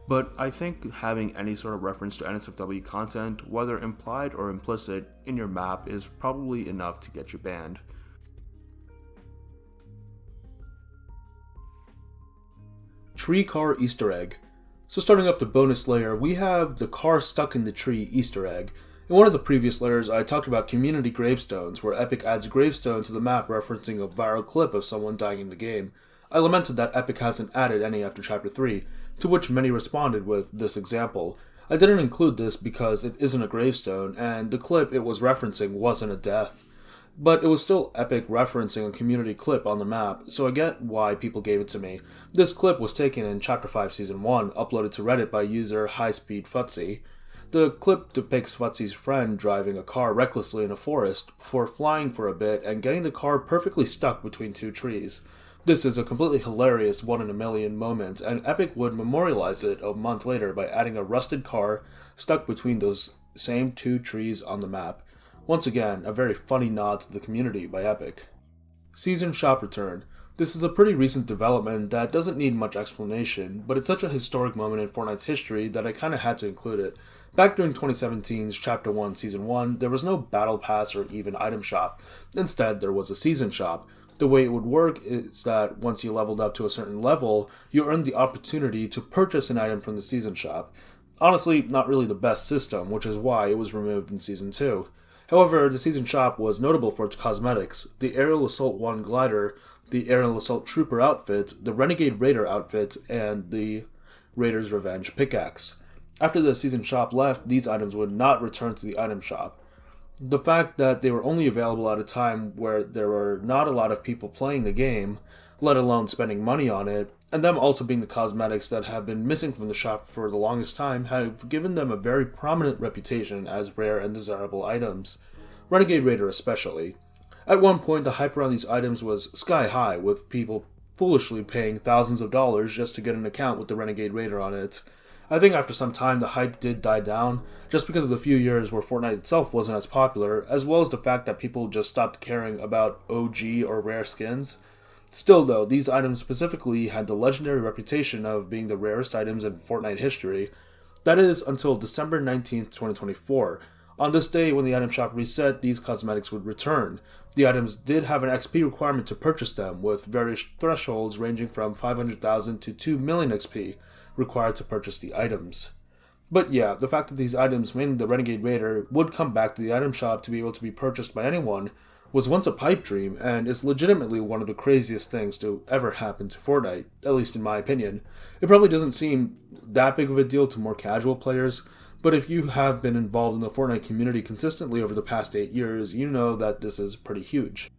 But I think having any sort of reference to NSFW content, whether implied or implicit, in your map is probably enough to get you banned. Tree Car Easter Egg. So starting up the bonus layer, we have the car stuck in the tree Easter egg. In one of the previous layers, I talked about community gravestones, where Epic adds a gravestone to the map referencing a viral clip of someone dying in the game. I lamented that Epic hasn't added any after Chapter 3, to which many responded with this example. I didn't include this because it isn't a gravestone, and the clip it was referencing wasn't a death. But it was still Epic referencing a community clip on the map, so I get why people gave it to me. This clip was taken in Chapter 5 Season 1, uploaded to Reddit by user HighSpeedFutzy. The clip depicts Futzy's friend driving a car recklessly in a forest, before flying for a bit and getting the car perfectly stuck between two trees. This is a completely hilarious one-in-a-million moment, and Epic would memorialize it a month later by adding a rusted car stuck between those same two trees on the map. Once again, a very funny nod to the community by Epic. Season Shop Return. This is a pretty recent development that doesn't need much explanation, but it's such a historic moment in Fortnite's history that I kinda had to include it. Back during 2017's Chapter 1 Season 1, there was no Battle Pass or even item shop. Instead, there was a Season Shop. The way it would work is that once you leveled up to a certain level, you earned the opportunity to purchase an item from the Season Shop. Honestly, not really the best system, which is why it was removed in Season 2. However, the Season Shop was notable for its cosmetics: the Aerial Assault 1 glider, the Aerial Assault Trooper outfit, the Renegade Raider outfit, and the Raider's Revenge pickaxe. After the season shop left, these items would not return to the item shop. The fact that they were only available at a time where there were not a lot of people playing the game, let alone spending money on it, and them also being the cosmetics that have been missing from the shop for the longest time, have given them a very prominent reputation as rare and desirable items. Renegade Raider especially. At one point, the hype around these items was sky high, with people foolishly paying thousands of dollars just to get an account with the Renegade Raider on it. I think after some time the hype did die down, just because of the few years where Fortnite itself wasn't as popular, as well as the fact that people just stopped caring about OG or rare skins. Still though, these items specifically had the legendary reputation of being the rarest items in Fortnite history. That is, until December 19th, 2024. On this day, when the item shop reset, these cosmetics would return. The items did have an XP requirement to purchase them, with various thresholds ranging from 500,000 to 2 million XP required to purchase the items. But yeah, the fact that these items, mainly the Renegade Raider, would come back to the item shop to be able to be purchased by anyone was once a pipe dream, and is legitimately one of the craziest things to ever happen to Fortnite, at least in my opinion. It probably doesn't seem that big of a deal to more casual players, but if you have been involved in the Fortnite community consistently over the past 8 years, you know that this is pretty huge.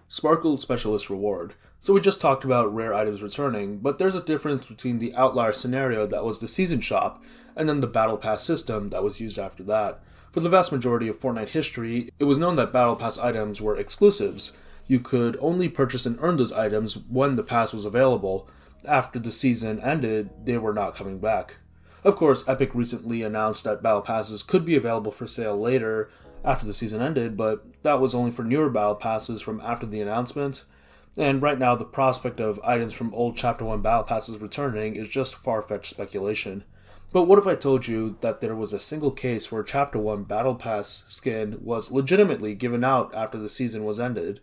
Sparkle Specialist Reward. So we just talked about rare items returning, but there's a difference between the outlier scenario that was the season shop, and then the Battle Pass system that was used after that. For the vast majority of Fortnite history, it was known that Battle Pass items were exclusives. You could only purchase and earn those items when the pass was available. After the season ended, they were not coming back. Of course, Epic recently announced that Battle Passes could be available for sale later, after the season ended, but that was only for newer Battle Passes from after the announcement. And right now, the prospect of items from old Chapter 1 Battle Passes returning is just far-fetched speculation. But what if I told you that there was a single case where Chapter 1 Battle Pass skin was legitimately given out after the season was ended?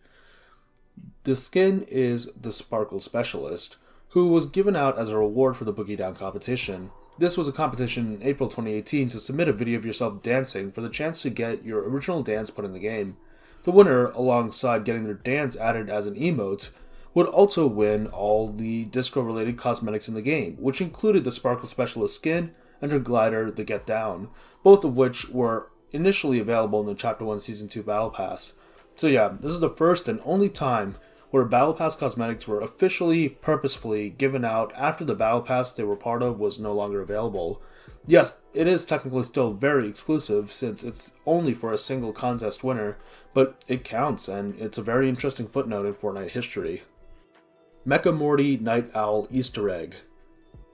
The skin is the Sparkle Specialist, who was given out as a reward for the Boogie Down competition. This was a competition in April 2018 to submit a video of yourself dancing for the chance to get your original dance put in the game. The winner, alongside getting their dance added as an emote, would also win all the disco-related cosmetics in the game, which included the Sparkle Specialist skin and her glider, the Get Down, both of which were initially available in the Chapter 1 Season 2 Battle Pass. So yeah, this is the first and only time where Battle Pass cosmetics were officially, purposefully given out after the Battle Pass they were part of was no longer available. Yes, it is technically still very exclusive since it's only for a single contest winner, but it counts and it's a very interesting footnote in Fortnite history. Mecha Morty Night Owl Easter Egg.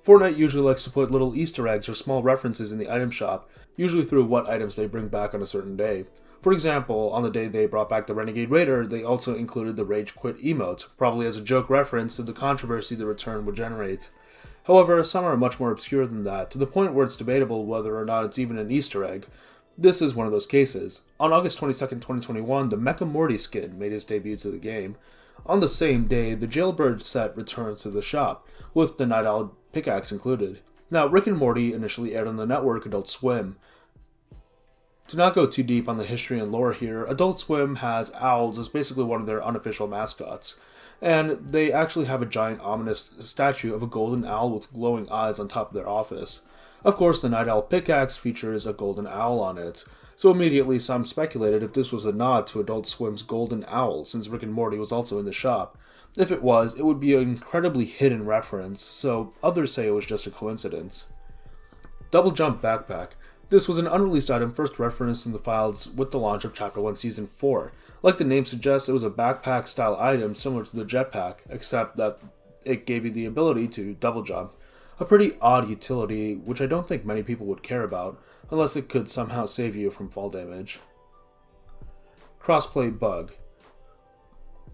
Fortnite usually likes to put little Easter eggs or small references in the item shop, usually through what items they bring back on a certain day. For example, on the day they brought back the Renegade Raider, they also included the Rage Quit emote, probably as a joke reference to the controversy the return would generate. However, some are much more obscure than that, to the point where it's debatable whether or not it's even an Easter egg. This is one of those cases. On August 22nd, 2021, the Mecha Morty skin made its debut to the game. On the same day, the Jailbird set returned to the shop, with the Night Owl pickaxe included. Now, Rick and Morty initially aired on the network Adult Swim. To not go too deep on the history and lore here, Adult Swim has owls as basically one of their unofficial mascots, and they actually have a giant ominous statue of a golden owl with glowing eyes on top of their office. Of course, the Night Owl pickaxe features a golden owl on it, so immediately some speculated if this was a nod to Adult Swim's golden owl, since Rick and Morty was also in the shop. If it was, it would be an incredibly hidden reference, so others say it was just a coincidence. Double Jump Backpack. This was an unreleased item first referenced in the files with the launch of Chapter 1 Season 4. Like the name suggests, it was a backpack-style item similar to the jetpack, except that it gave you the ability to double jump. A pretty odd utility, which I don't think many people would care about, unless it could somehow save you from fall damage. Crossplay Bug.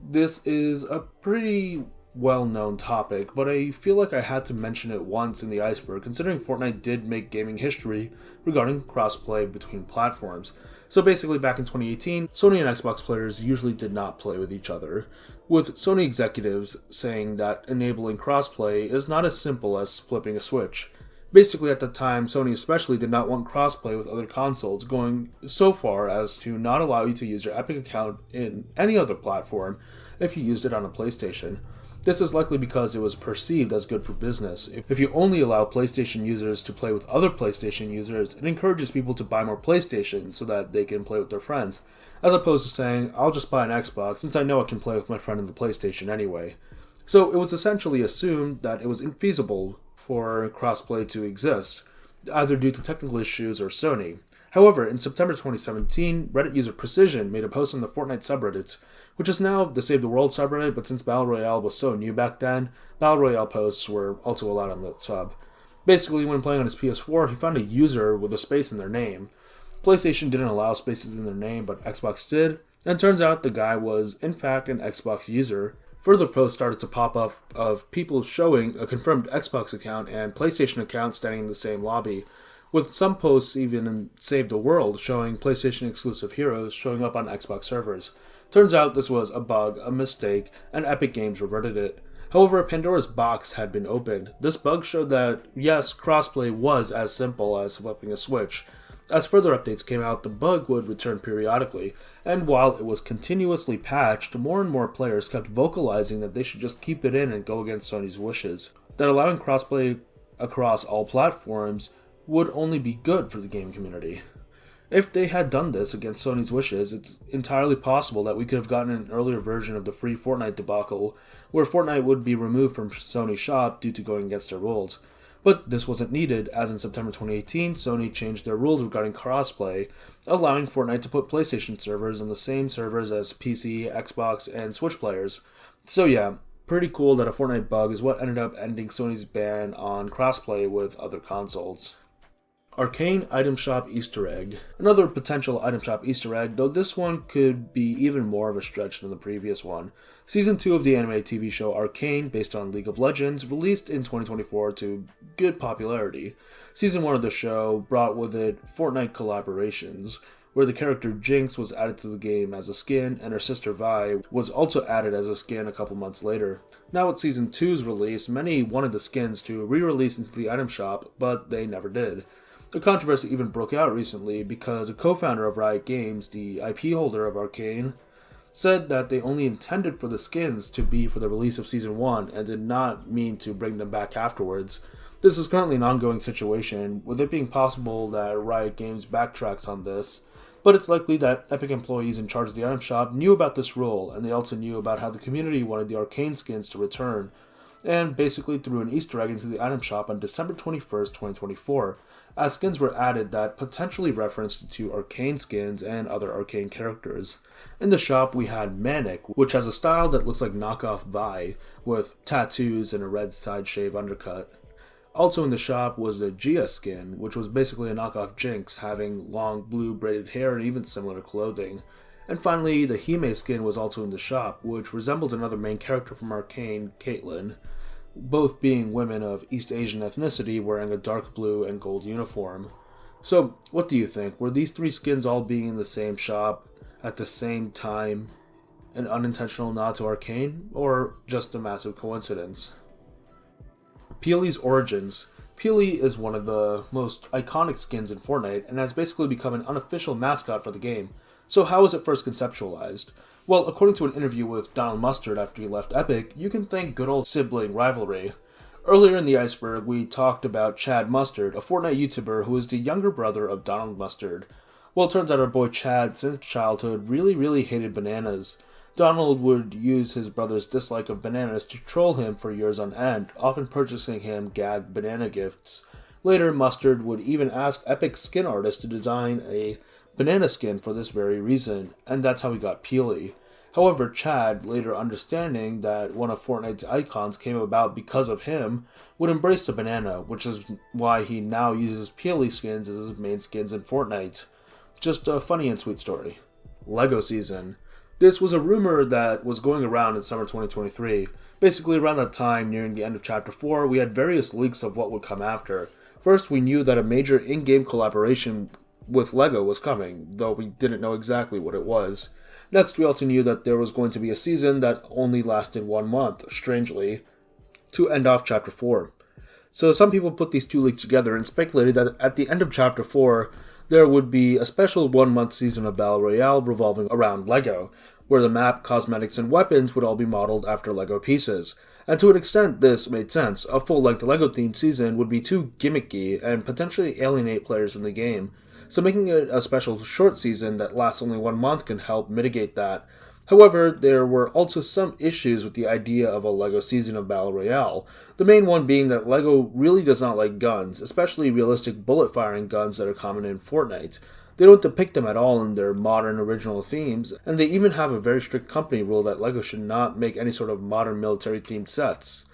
This is a pretty well-known topic, but I feel like I had to mention it once in the Iceberg, considering Fortnite did make gaming history regarding crossplay between platforms. So basically, back in 2018, Sony and Xbox players usually did not play with each other, with Sony executives saying that enabling crossplay is not as simple as flipping a switch. Basically, at the time, Sony especially did not want crossplay with other consoles, going so far as to not allow you to use your Epic account in any other platform, if you used it on a PlayStation. This is likely because it was perceived as good for business. If you only allow PlayStation users to play with other PlayStation users, it encourages people to buy more PlayStations so that they can play with their friends, as opposed to saying, I'll just buy an Xbox since I know I can play with my friend in the PlayStation anyway. So it was essentially assumed that it was infeasible for crossplay to exist, either due to technical issues or Sony. However, in September 2017, Reddit user Precision made a post on the Fortnite subreddit, which is now the Save the World subreddit, but since Battle Royale was so new back then, Battle Royale posts were also allowed on the sub. Basically, when playing on his PS4, he found a user with a space in their name. PlayStation didn't allow spaces in their name, but Xbox did, and turns out the guy was, in fact, an Xbox user. Further posts started to pop up of people showing a confirmed Xbox account and PlayStation account standing in the same lobby, with some posts even in Save the World showing PlayStation exclusive heroes showing up on Xbox servers. Turns out this was a bug, a mistake, and Epic Games reverted it. However, Pandora's box had been opened. This bug showed that, yes, crossplay was as simple as flipping a switch. As further updates came out, the bug would return periodically, and while it was continuously patched, more and more players kept vocalizing that they should just keep it in and go against Sony's wishes. That allowing crossplay across all platforms would only be good for the game community. If they had done this against Sony's wishes, it's entirely possible that we could have gotten an earlier version of the free Fortnite debacle, where Fortnite would be removed from Sony's shop due to going against their rules. But this wasn't needed, as in September 2018, Sony changed their rules regarding crossplay, allowing Fortnite to put PlayStation servers on the same servers as PC, Xbox, and Switch players. So yeah, pretty cool that a Fortnite bug is what ended up ending Sony's ban on crossplay with other consoles. Arcane Item Shop Easter Egg. Another potential item shop Easter egg, though this one could be even more of a stretch than the previous one. Season 2 of the anime TV show Arcane, based on League of Legends, released in 2024 to good popularity. Season 1 of the show brought with it Fortnite collaborations, where the character Jinx was added to the game as a skin, and her sister Vi was also added as a skin a couple months later. Now with Season 2's release, many wanted the skins to re-release into the item shop, but they never did. A controversy even broke out recently because a co-founder of Riot Games, the IP holder of Arcane, said that they only intended for the skins to be for the release of Season 1 and did not mean to bring them back afterwards. This is currently an ongoing situation, with it being possible that Riot Games backtracks on this, but it's likely that Epic employees in charge of the item shop knew about this rule, and they also knew about how the community wanted the Arcane skins to return, and basically threw an Easter egg into the item shop on December 21st, 2024, as skins were added that potentially referenced to Arcane skins and other Arcane characters. In the shop, we had Manic, which has a style that looks like knockoff Vi, with tattoos and a red side shave undercut. Also in the shop was the Gia skin, which was basically a knockoff Jinx, having long blue braided hair and even similar clothing. And finally, the Hime skin was also in the shop, which resembles another main character from Arcane, Caitlyn, both being women of East Asian ethnicity wearing a dark blue and gold uniform. So, what do you think? Were these three skins all being in the same shop at the same time an unintentional nod to Arcane, or just a massive coincidence? Peely's origins. Peely is one of the most iconic skins in Fortnite and has basically become an unofficial mascot for the game. So how was it first conceptualized? Well, according to an interview with Donald Mustard after he left Epic, you can thank good old sibling rivalry. Earlier in the Iceberg, we talked about Chad Mustard, a Fortnite YouTuber who is the younger brother of Donald Mustard. Well, it turns out our boy Chad, since childhood, really hated bananas. Donald would use his brother's dislike of bananas to troll him for years on end, often purchasing him gagged banana gifts. Later, Mustard would even ask Epic skin artists to design a banana skin for this very reason, and that's how he got Peely. However, Chad, later understanding that one of Fortnite's icons came about because of him, would embrace the banana, which is why he now uses Peely skins as his main skins in Fortnite. Just a funny and sweet story. LEGO season. This was a rumor that was going around in summer 2023. Basically, around that time, nearing the end of Chapter 4, we had various leaks of what would come after. First, we knew that a major in-game collaboration with LEGO was coming, though we didn't know exactly what it was. Next, we also knew that there was going to be a season that only lasted 1 month, strangely, to end off Chapter 4. So some people put these two leaks together and speculated that at the end of Chapter 4, there would be a special 1 month season of Battle Royale revolving around LEGO. where the map, cosmetics, and weapons would all be modeled after LEGO pieces. And to an extent, this made sense. A full-length LEGO-themed season would be too gimmicky and potentially alienate players from the game, so making it a special short season that lasts only 1 month can help mitigate that. However, there were also some issues with the idea of a LEGO season of Battle Royale, the main one being that LEGO really does not like guns, especially realistic bullet-firing guns that are common in Fortnite. They don't depict them at all in their modern original themes, and they even have a very strict company rule that LEGO should not make any sort of modern military-themed sets.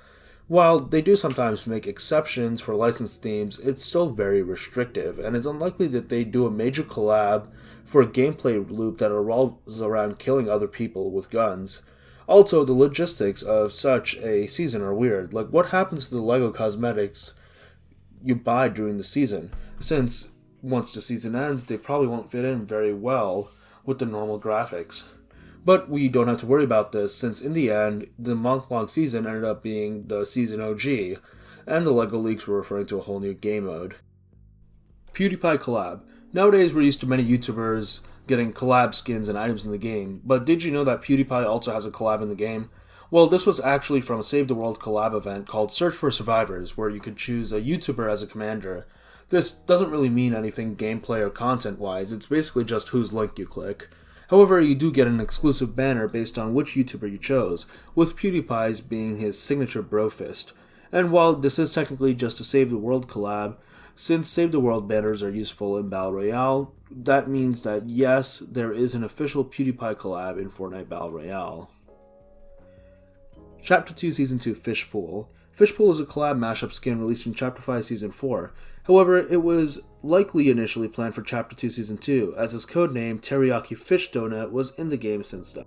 While they do sometimes make exceptions for licensed themes, it's still very restrictive, and it's unlikely that they do a major collab for a gameplay loop that revolves around killing other people with guns. Also, the logistics of such a season are weird. Like, what happens to the LEGO cosmetics you buy during the season? Since once the season ends, they probably won't fit in very well with the normal graphics. But we don't have to worry about this, since in the end, the month-long season ended up being the Season OG, and the LEGO leaks were referring to a whole new game mode. PewDiePie collab. Nowadays, we're used to many YouTubers getting collab skins and items in the game, but did you know that PewDiePie also has a collab in the game? Well, this was actually from a Save the World collab event called Search for Survivors, where you could choose a YouTuber as a commander. This doesn't really mean anything gameplay or content-wise, it's basically just whose link you click. However, you do get an exclusive banner based on which YouTuber you chose, with PewDiePie's being his signature brofist. And while this is technically just a Save the World collab, since Save the World banners are useful in Battle Royale, that means that yes, there is an official PewDiePie collab in Fortnite Battle Royale. Chapter 2 Season 2 Fishpool. Fishpool is a collab mashup skin released in Chapter 5 Season 4. However, it was likely initially planned for Chapter 2 Season 2, as his codename Teriyaki Fish Donut was in the game since then.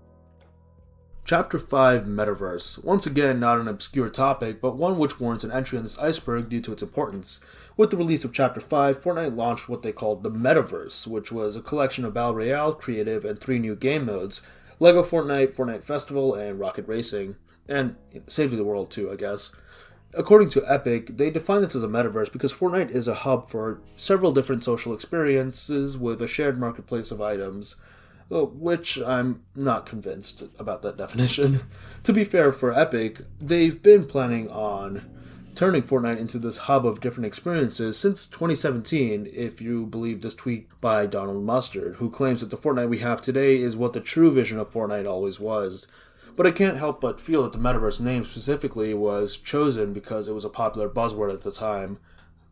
Chapter 5 Metaverse. Once again, not an obscure topic, but one which warrants an entry on this iceberg due to its importance. With the release of Chapter 5, Fortnite launched what they called the Metaverse, which was a collection of Battle Royale, Creative, and 3 new game modes: LEGO Fortnite, Fortnite Festival, and Rocket Racing. And Save the World too, I guess. According to Epic, they define this as a metaverse because Fortnite is a hub for several different social experiences with a shared marketplace of items, which I'm not convinced about that definition. To be fair, for Epic, they've been planning on turning Fortnite into this hub of different experiences since 2017, if you believe this tweet by Donald Mustard, who claims that the Fortnite we have today is what the true vision of Fortnite always was. But I can't help but feel that the Metaverse name specifically was chosen because it was a popular buzzword at the time.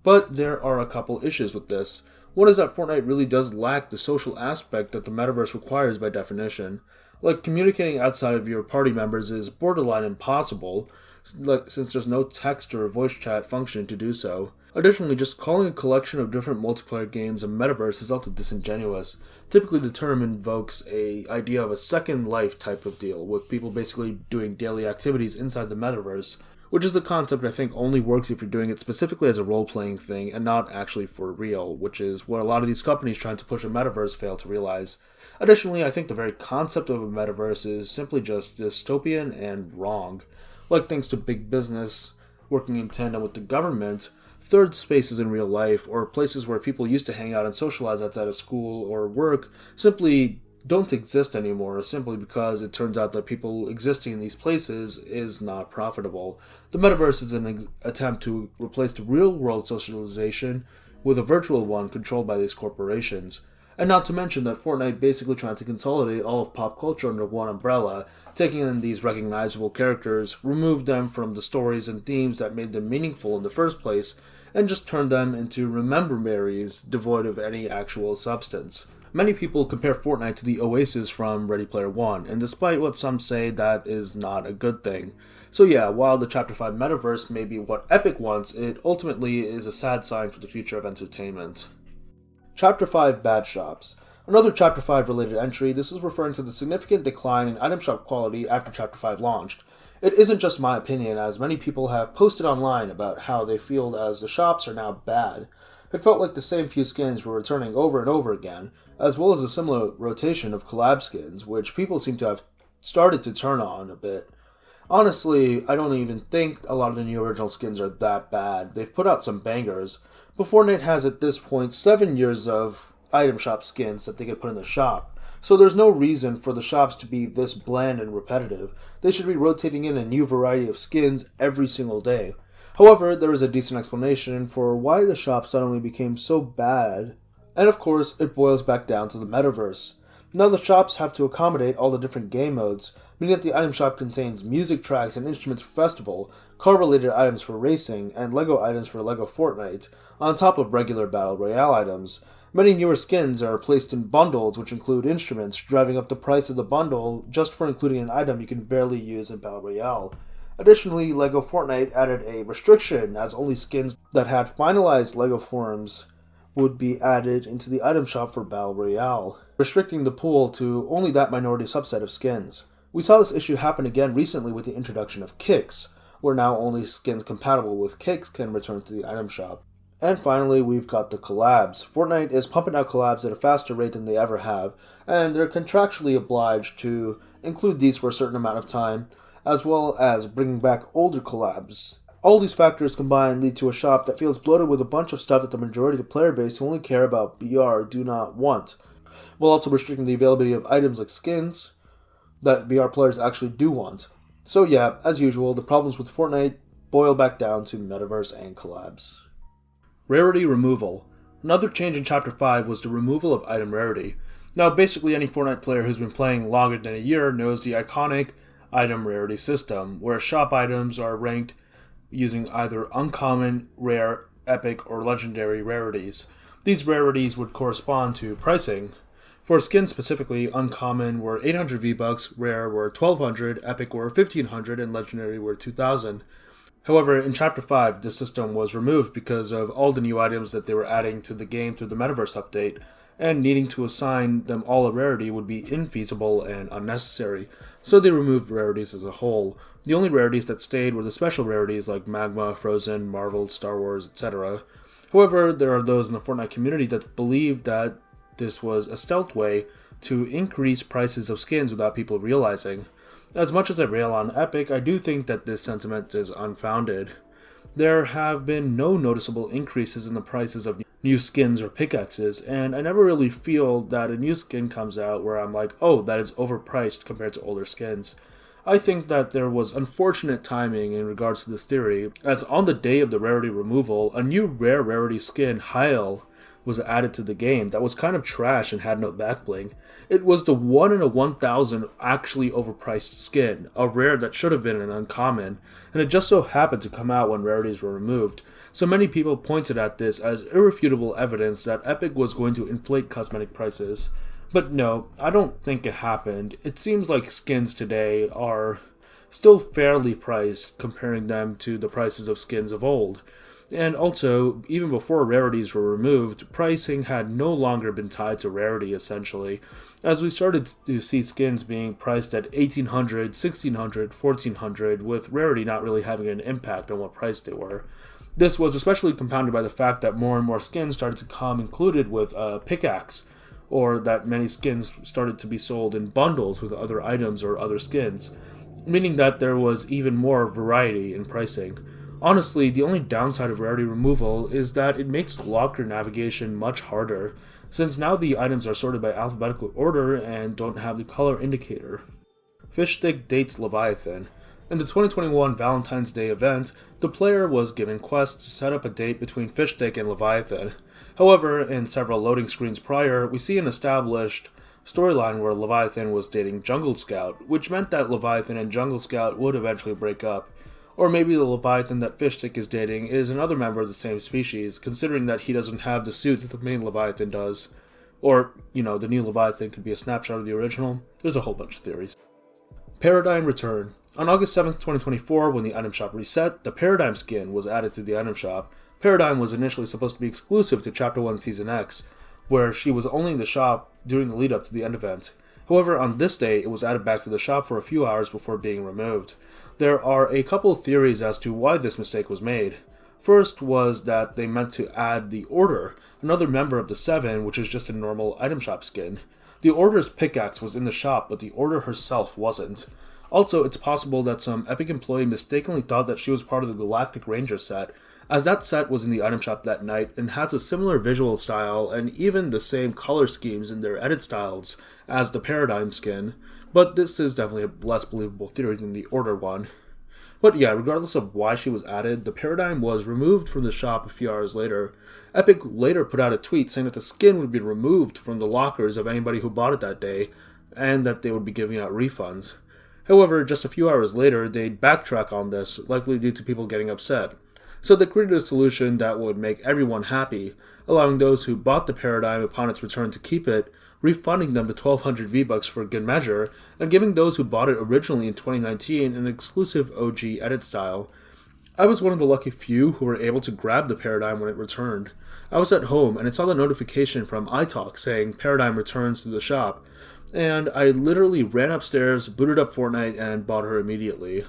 But there are a couple issues with this. One is that Fortnite really does lack the social aspect that the Metaverse requires by definition. Like, communicating outside of your party members is borderline impossible, since there's no text or voice chat function to do so. Additionally, just calling a collection of different multiplayer games a metaverse is also disingenuous. Typically, the term invokes an idea of a second life type of deal, with people basically doing daily activities inside the metaverse, which is a concept I think only works if you're doing it specifically as a role-playing thing and not actually for real, which is what a lot of these companies trying to push a metaverse fail to realize. Additionally, I think the very concept of a metaverse is simply just dystopian and wrong. Like, thanks to big business working in tandem with the government, third spaces in real life, or places where people used to hang out and socialize outside of school or work, simply don't exist anymore, simply because it turns out that people existing in these places is not profitable. The metaverse is an attempt to replace the real-world socialization with a virtual one controlled by these corporations. And not to mention that Fortnite basically trying to consolidate all of pop culture under one umbrella, taking in these recognizable characters, remove them from the stories and themes that made them meaningful in the first place, and just turn them into remember-berries devoid of any actual substance. Many people compare Fortnite to the Oasis from Ready Player One, and despite what some say, that is not a good thing. So yeah, while the Chapter 5 metaverse may be what Epic wants, it ultimately is a sad sign for the future of entertainment. Chapter 5 Bad Shops. Another Chapter 5 related entry, this is referring to the significant decline in item shop quality after Chapter 5 launched. It isn't just my opinion, as many people have posted online about how they feel as the shops are now bad. It felt like the same few skins were returning over and over again, as well as a similar rotation of collab skins, which people seem to have started to turn on a bit. Honestly, I don't even think a lot of the new original skins are that bad. They've put out some bangers, but Fortnite has at this point 7 years of item shop skins that they could put in the shop. So there's no reason for the shops to be this bland and repetitive. They should be rotating in a new variety of skins every single day. However, there is a decent explanation for why the shop suddenly became so bad. And of course, it boils back down to the metaverse. Now the shops have to accommodate all the different game modes, meaning that the item shop contains music tracks and instruments for festival, car-related items for racing, and LEGO items for LEGO Fortnite, on top of regular Battle Royale items. Many newer skins are placed in bundles which include instruments, driving up the price of the bundle just for including an item you can barely use in Battle Royale. Additionally, LEGO Fortnite added a restriction as only skins that had finalized LEGO forms would be added into the item shop for Battle Royale, restricting the pool to only that minority subset of skins. We saw this issue happen again recently with the introduction of kicks, where now only skins compatible with kicks can return to the item shop. And finally, we've got the collabs. Fortnite is pumping out collabs at a faster rate than they ever have, and they're contractually obliged to include these for a certain amount of time, as well as bringing back older collabs. All these factors combined lead to a shop that feels bloated with a bunch of stuff that the majority of the player base who only care about BR do not want, while also restricting the availability of items like skins that BR players actually do want. So yeah, as usual, the problems with Fortnite boil back down to metaverse and collabs. Rarity removal. Another change in Chapter 5 was the removal of item rarity. Now basically any Fortnite player who's been playing longer than a year knows the iconic item rarity system, where shop items are ranked using either uncommon, rare, epic, or legendary rarities. These rarities would correspond to pricing. For skins specifically, uncommon were 800 V-Bucks, rare were 1200, epic were 1500, and legendary were 2000. However, in Chapter 5, this system was removed because of all the new items that they were adding to the game through the Metaverse update, and needing to assign them all a rarity would be infeasible and unnecessary, so they removed rarities as a whole. The only rarities that stayed were the special rarities like Magma, Frozen, Marvel, Star Wars, etc. However, there are those in the Fortnite community that believe that this was a stealth way to increase prices of skins without people realizing. As much as I rail on Epic, I do think that this sentiment is unfounded. There have been no noticeable increases in the prices of new skins or pickaxes, and I never really feel that a new skin comes out where I'm like, oh, that is overpriced compared to older skins. I think that there was unfortunate timing in regards to this theory, as on the day of the rarity removal, a new rare rarity skin, Heil, was added to the game that was kind of trash and had no backbling. It was the 1 in a 1000 actually overpriced skin, a rare that should have been an uncommon, and it just so happened to come out when rarities were removed. So many people pointed at this as irrefutable evidence that Epic was going to inflate cosmetic prices. But no, I don't think it happened. It seems like skins today are still fairly priced comparing them to the prices of skins of old. And also, even before rarities were removed, pricing had no longer been tied to rarity essentially, as we started to see skins being priced at 1800, 1600, 1400, with rarity not really having an impact on what price they were. This was especially compounded by the fact that more and more skins started to come included with a pickaxe, or that many skins started to be sold in bundles with other items or other skins, meaning that there was even more variety in pricing. Honestly, the only downside of rarity removal is that it makes locker navigation much harder, since now the items are sorted by alphabetical order and don't have the color indicator. Fishstick dates Leviathan. In the 2021 Valentine's Day event, the player was given quests to set up a date between Fishstick and Leviathan. However, in several loading screens prior, we see an established storyline where Leviathan was dating Jungle Scout, which meant that Leviathan and Jungle Scout would eventually break up. Or maybe the Leviathan that Fishstick is dating is another member of the same species, considering that he doesn't have the suit that the main Leviathan does. Or, the new Leviathan could be a snapshot of the original. There's a whole bunch of theories. Paradigm Return. On August 7th, 2024, when the item shop reset, the Paradigm skin was added to the item shop. Paradigm was initially supposed to be exclusive to Chapter 1 Season X, where she was only in the shop during the lead up to the end event. However, on this day, it was added back to the shop for a few hours before being removed. There are a couple of theories as to why this mistake was made. First was that they meant to add the Order, another member of the Seven, which is just a normal item shop skin. The Order's pickaxe was in the shop, but the Order herself wasn't. Also, it's possible that some Epic employee mistakenly thought that she was part of the Galactic Ranger set, as that set was in the item shop that night and has a similar visual style and even the same color schemes in their edit styles as the Paradigm skin, but this is definitely a less believable theory than the Order one. But yeah, regardless of why she was added, the Paradigm was removed from the shop a few hours later. Epic later put out a tweet saying that the skin would be removed from the lockers of anybody who bought it that day, and that they would be giving out refunds. However, just a few hours later, they'd backtrack on this, likely due to people getting upset. So they created a solution that would make everyone happy, allowing those who bought the Paradigm upon its return to keep it, refunding them the 1,200 V-Bucks for good measure, and giving those who bought it originally in 2019 an exclusive OG edit style. I was one of the lucky few who were able to grab the Paradigm when it returned. I was at home and I saw the notification from iTalk saying Paradigm returns to the shop, and I literally ran upstairs, booted up Fortnite, and bought her immediately.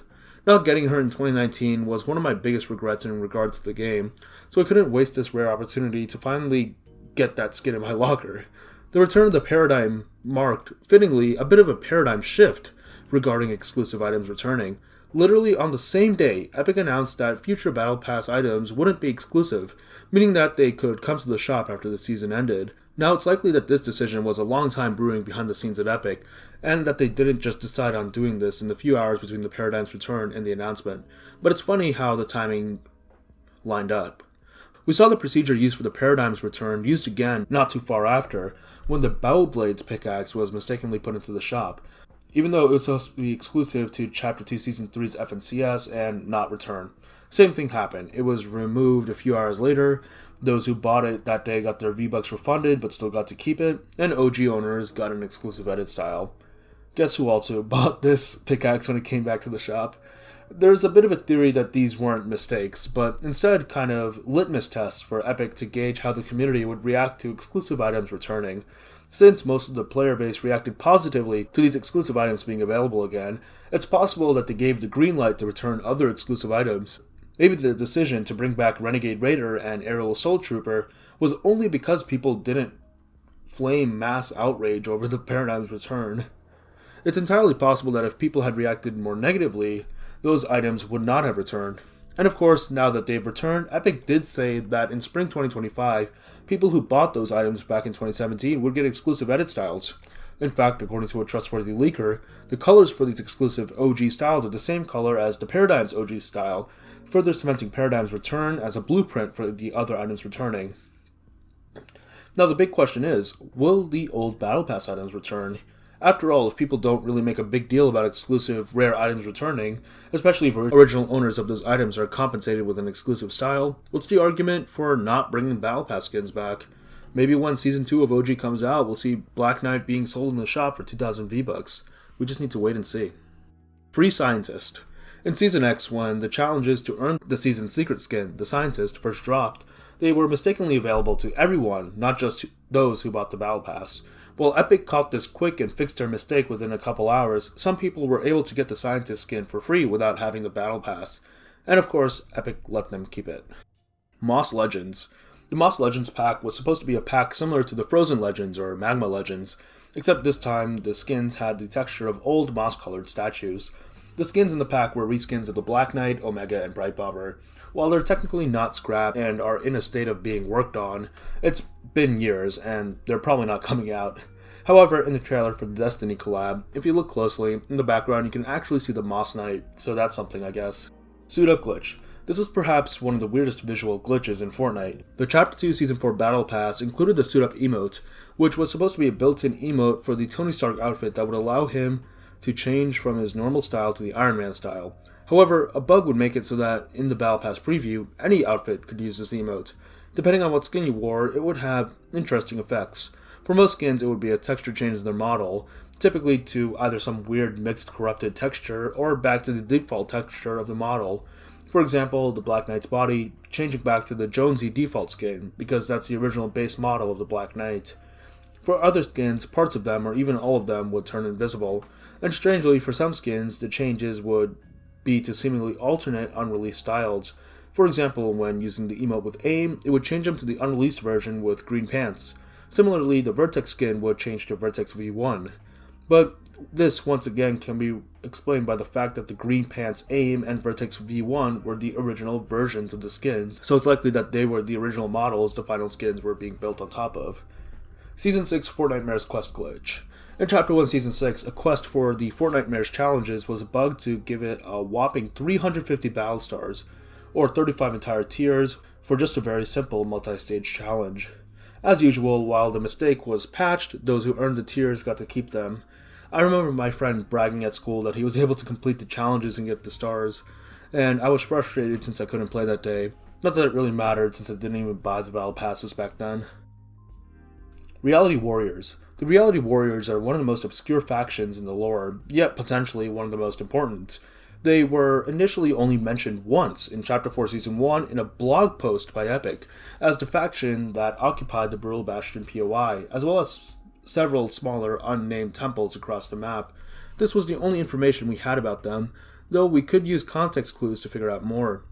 Not getting her in 2019 was one of my biggest regrets in regards to the game, so I couldn't waste this rare opportunity to finally get that skin in my locker. The return of the Paradigm marked, fittingly, a bit of a paradigm shift regarding exclusive items returning. Literally on the same day, Epic announced that future Battle Pass items wouldn't be exclusive, meaning that they could come to the shop after the season ended. Now, it's likely that this decision was a long time brewing behind the scenes at Epic, and that they didn't just decide on doing this in the few hours between the Paradigm's return and the announcement, but it's funny how the timing lined up. We saw the procedure used for the Paradigm's return used again not too far after, when the Bowblades pickaxe was mistakenly put into the shop, even though it was supposed to be exclusive to Chapter 2 Season 3's FNCS and not return. Same thing happened. It was removed a few hours later. Those who bought it that day got their V-Bucks refunded but still got to keep it, and OG owners got an exclusive edit style. Guess who also bought this pickaxe when it came back to the shop? There's a bit of a theory that these weren't mistakes, but instead kind of litmus tests for Epic to gauge how the community would react to exclusive items returning. Since most of the player base reacted positively to these exclusive items being available again, it's possible that they gave the green light to return other exclusive items. Maybe the decision to bring back Renegade Raider and Aerial Assault Trooper was only because people didn't flame mass outrage over the Paradigm's return. It's entirely possible that if people had reacted more negatively, those items would not have returned. And of course, now that they've returned, Epic did say that in spring 2025, people who bought those items back in 2017 would get exclusive edit styles. In fact, according to a trustworthy leaker, the colors for these exclusive OG styles are the same color as the Paradigm's OG style, further cementing Paradigm's return as a blueprint for the other items returning. Now the big question is, will the old Battle Pass items return? After all, if people don't really make a big deal about exclusive rare items returning, especially if original owners of those items are compensated with an exclusive style, what's the argument for not bringing Battle Pass skins back? Maybe when Season 2 of OG comes out, we'll see Black Knight being sold in the shop for 2,000 V-Bucks. We just need to wait and see. Free Scientist. In Season X, when the challenges to earn the season's secret skin, the Scientist, first dropped, they were mistakenly available to everyone, not just those who bought the Battle Pass. While Epic caught this quick and fixed their mistake within a couple hours, some people were able to get the Scientist skin for free without having the Battle Pass. And of course, Epic let them keep it. Moss Legends. The Moss Legends pack was supposed to be a pack similar to the Frozen Legends or Magma Legends, except this time the skins had the texture of old moss-colored statues. The skins in the pack were reskins of the Black Knight, Omega, and Bright Bomber. While they're technically not scrapped and are in a state of being worked on, it's been years and they're probably not coming out. However, in the trailer for the Destiny collab, if you look closely, in the background you can actually see the Moss Knight, so that's something I guess. Suit Up Glitch. This is perhaps one of the weirdest visual glitches in Fortnite. The Chapter 2 Season 4 Battle Pass included the Suit Up emote, which was supposed to be a built-in emote for the Tony Stark outfit that would allow him to change from his normal style to the Iron Man style. However, a bug would make it so that in the Battle Pass preview, any outfit could use this emote. Depending on what skin you wore, it would have interesting effects. For most skins, it would be a texture change in their model, typically to either some weird mixed corrupted texture or back to the default texture of the model. For example, the Black Knight's body changing back to the Jonesy default skin, because that's the original base model of the Black Knight. For other skins, parts of them or even all of them would turn invisible, and strangely, for some skins, the changes would be to seemingly alternate unreleased styles. For example, when using the emote with aim, it would change them to the unreleased version with green pants. Similarly, the Vertex skin would change to Vertex V1. But this, once again, can be explained by the fact that the green pants aim and Vertex V1 were the original versions of the skins, so it's likely that they were the original models the final skins were being built on top of. Season 6 Fortnite Mayor's Quest Glitch. In Chapter 1 Season 6, a quest for the Fortnite Mayor's Challenges was bugged to give it a whopping 350 battle stars, or 35 entire tiers, for just a very simple multi-stage challenge. As usual, while the mistake was patched, those who earned the tiers got to keep them. I remember my friend bragging at school that he was able to complete the challenges and get the stars, and I was frustrated since I couldn't play that day. Not that it really mattered since I didn't even buy the battle passes back then. Reality Warriors. The Reality Warriors are one of the most obscure factions in the lore, yet potentially one of the most important. They were initially only mentioned once in Chapter 4 Season 1 in a blog post by Epic, as the faction that occupied the Brule Bastion POI, as well as several smaller unnamed temples across the map. This was the only information we had about them, though we could use context clues to figure out more.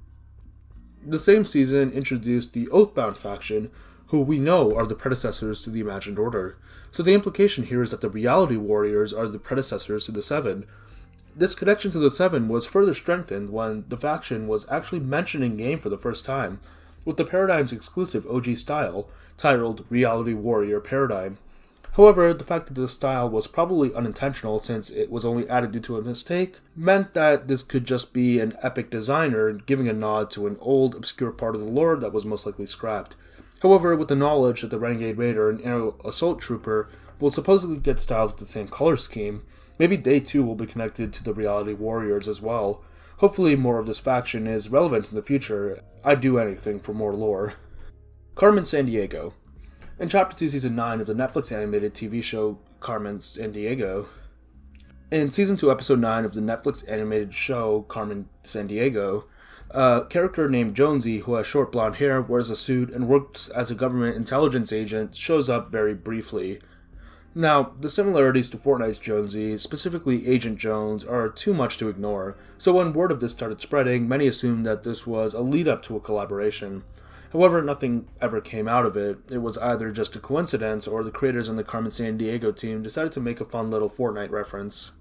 The same season introduced the Oathbound faction, who we know are the predecessors to the Imagined Order. So the implication here is that the Reality Warriors are the predecessors to the Seven. This connection to the Seven was further strengthened when the faction was actually mentioned in-game for the first time, with the Paradigm's exclusive OG style, titled Reality Warrior Paradigm. However, the fact that this style was probably unintentional since it was only added due to a mistake, meant that this could just be an Epic designer giving a nod to an old, obscure part of the lore that was most likely scrapped. However, with the knowledge that the Renegade Raider and Air Assault Trooper will supposedly get styles with the same color scheme, maybe they too will be connected to the Reality Warriors as well. Hopefully more of this faction is relevant in the future. I'd do anything for more lore. Carmen Sandiego. In Chapter 2 Season 9 of the Netflix animated TV show Carmen Sandiego. In Season 2 Episode 9 of the Netflix animated show Carmen Sandiego, a character named Jonesy, who has short blonde hair, wears a suit, and works as a government intelligence agent, shows up very briefly. Now, the similarities to Fortnite's Jonesy, specifically Agent Jones, are too much to ignore, so when word of this started spreading, many assumed that this was a lead-up to a collaboration. However, nothing ever came out of it. It was either just a coincidence, or the creators on the Carmen Sandiego team decided to make a fun little Fortnite reference.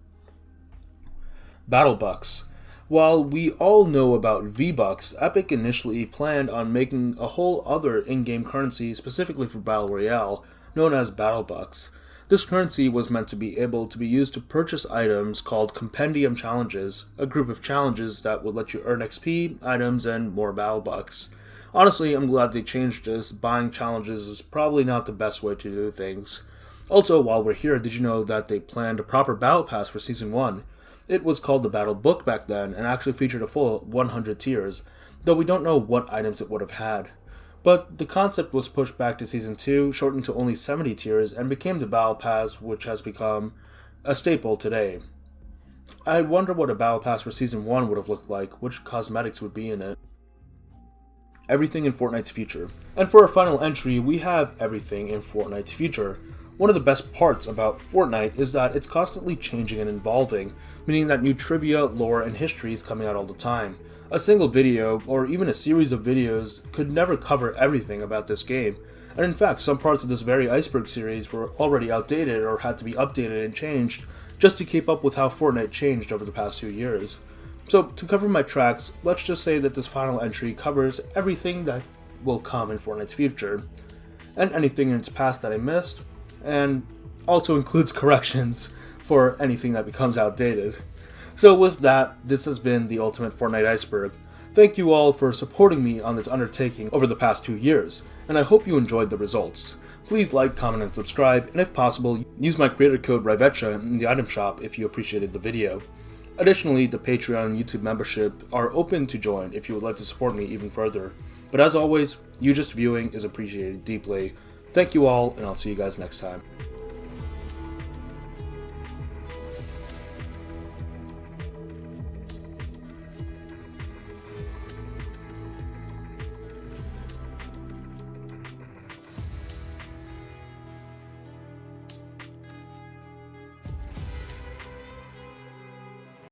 Battle Bucks. While we all know about V-Bucks, Epic initially planned on making a whole other in-game currency specifically for Battle Royale, known as Battle Bucks. This currency was meant to be able to be used to purchase items called Compendium Challenges, a group of challenges that would let you earn XP, items, and more Battle Bucks. Honestly, I'm glad they changed this. Buying challenges is probably not the best way to do things. Also, while we're here, did you know that they planned a proper Battle Pass for Season 1? It was called the Battle Book back then, and actually featured a full 100 tiers, though we don't know what items it would have had. But the concept was pushed back to Season 2, shortened to only 70 tiers, and became the Battle Pass, which has become a staple today. I wonder what a Battle Pass for Season 1 would have looked like, which cosmetics would be in it. Everything in Fortnite's future. And for our final entry, we have everything in Fortnite's future. One of the best parts about Fortnite is that it's constantly changing and evolving, meaning that new trivia, lore, and history is coming out all the time. A single video, or even a series of videos, could never cover everything about this game. And in fact, some parts of this very Iceberg series were already outdated or had to be updated and changed just to keep up with how Fortnite changed over the past 2 years. So, to cover my tracks, let's just say that this final entry covers everything that will come in Fortnite's future, and anything in its past that I missed, and also includes corrections for anything that becomes outdated. So with that, this has been the Ultimate Fortnite Iceberg. Thank you all for supporting me on this undertaking over the past 2 years, and I hope you enjoyed the results. Please like, comment, and subscribe, and if possible, use my creator code Rivecha in the item shop if you appreciated the video. Additionally, the Patreon and YouTube membership are open to join if you would like to support me even further. But as always, you just viewing is appreciated deeply. Thank you all, and I'll see you guys next time.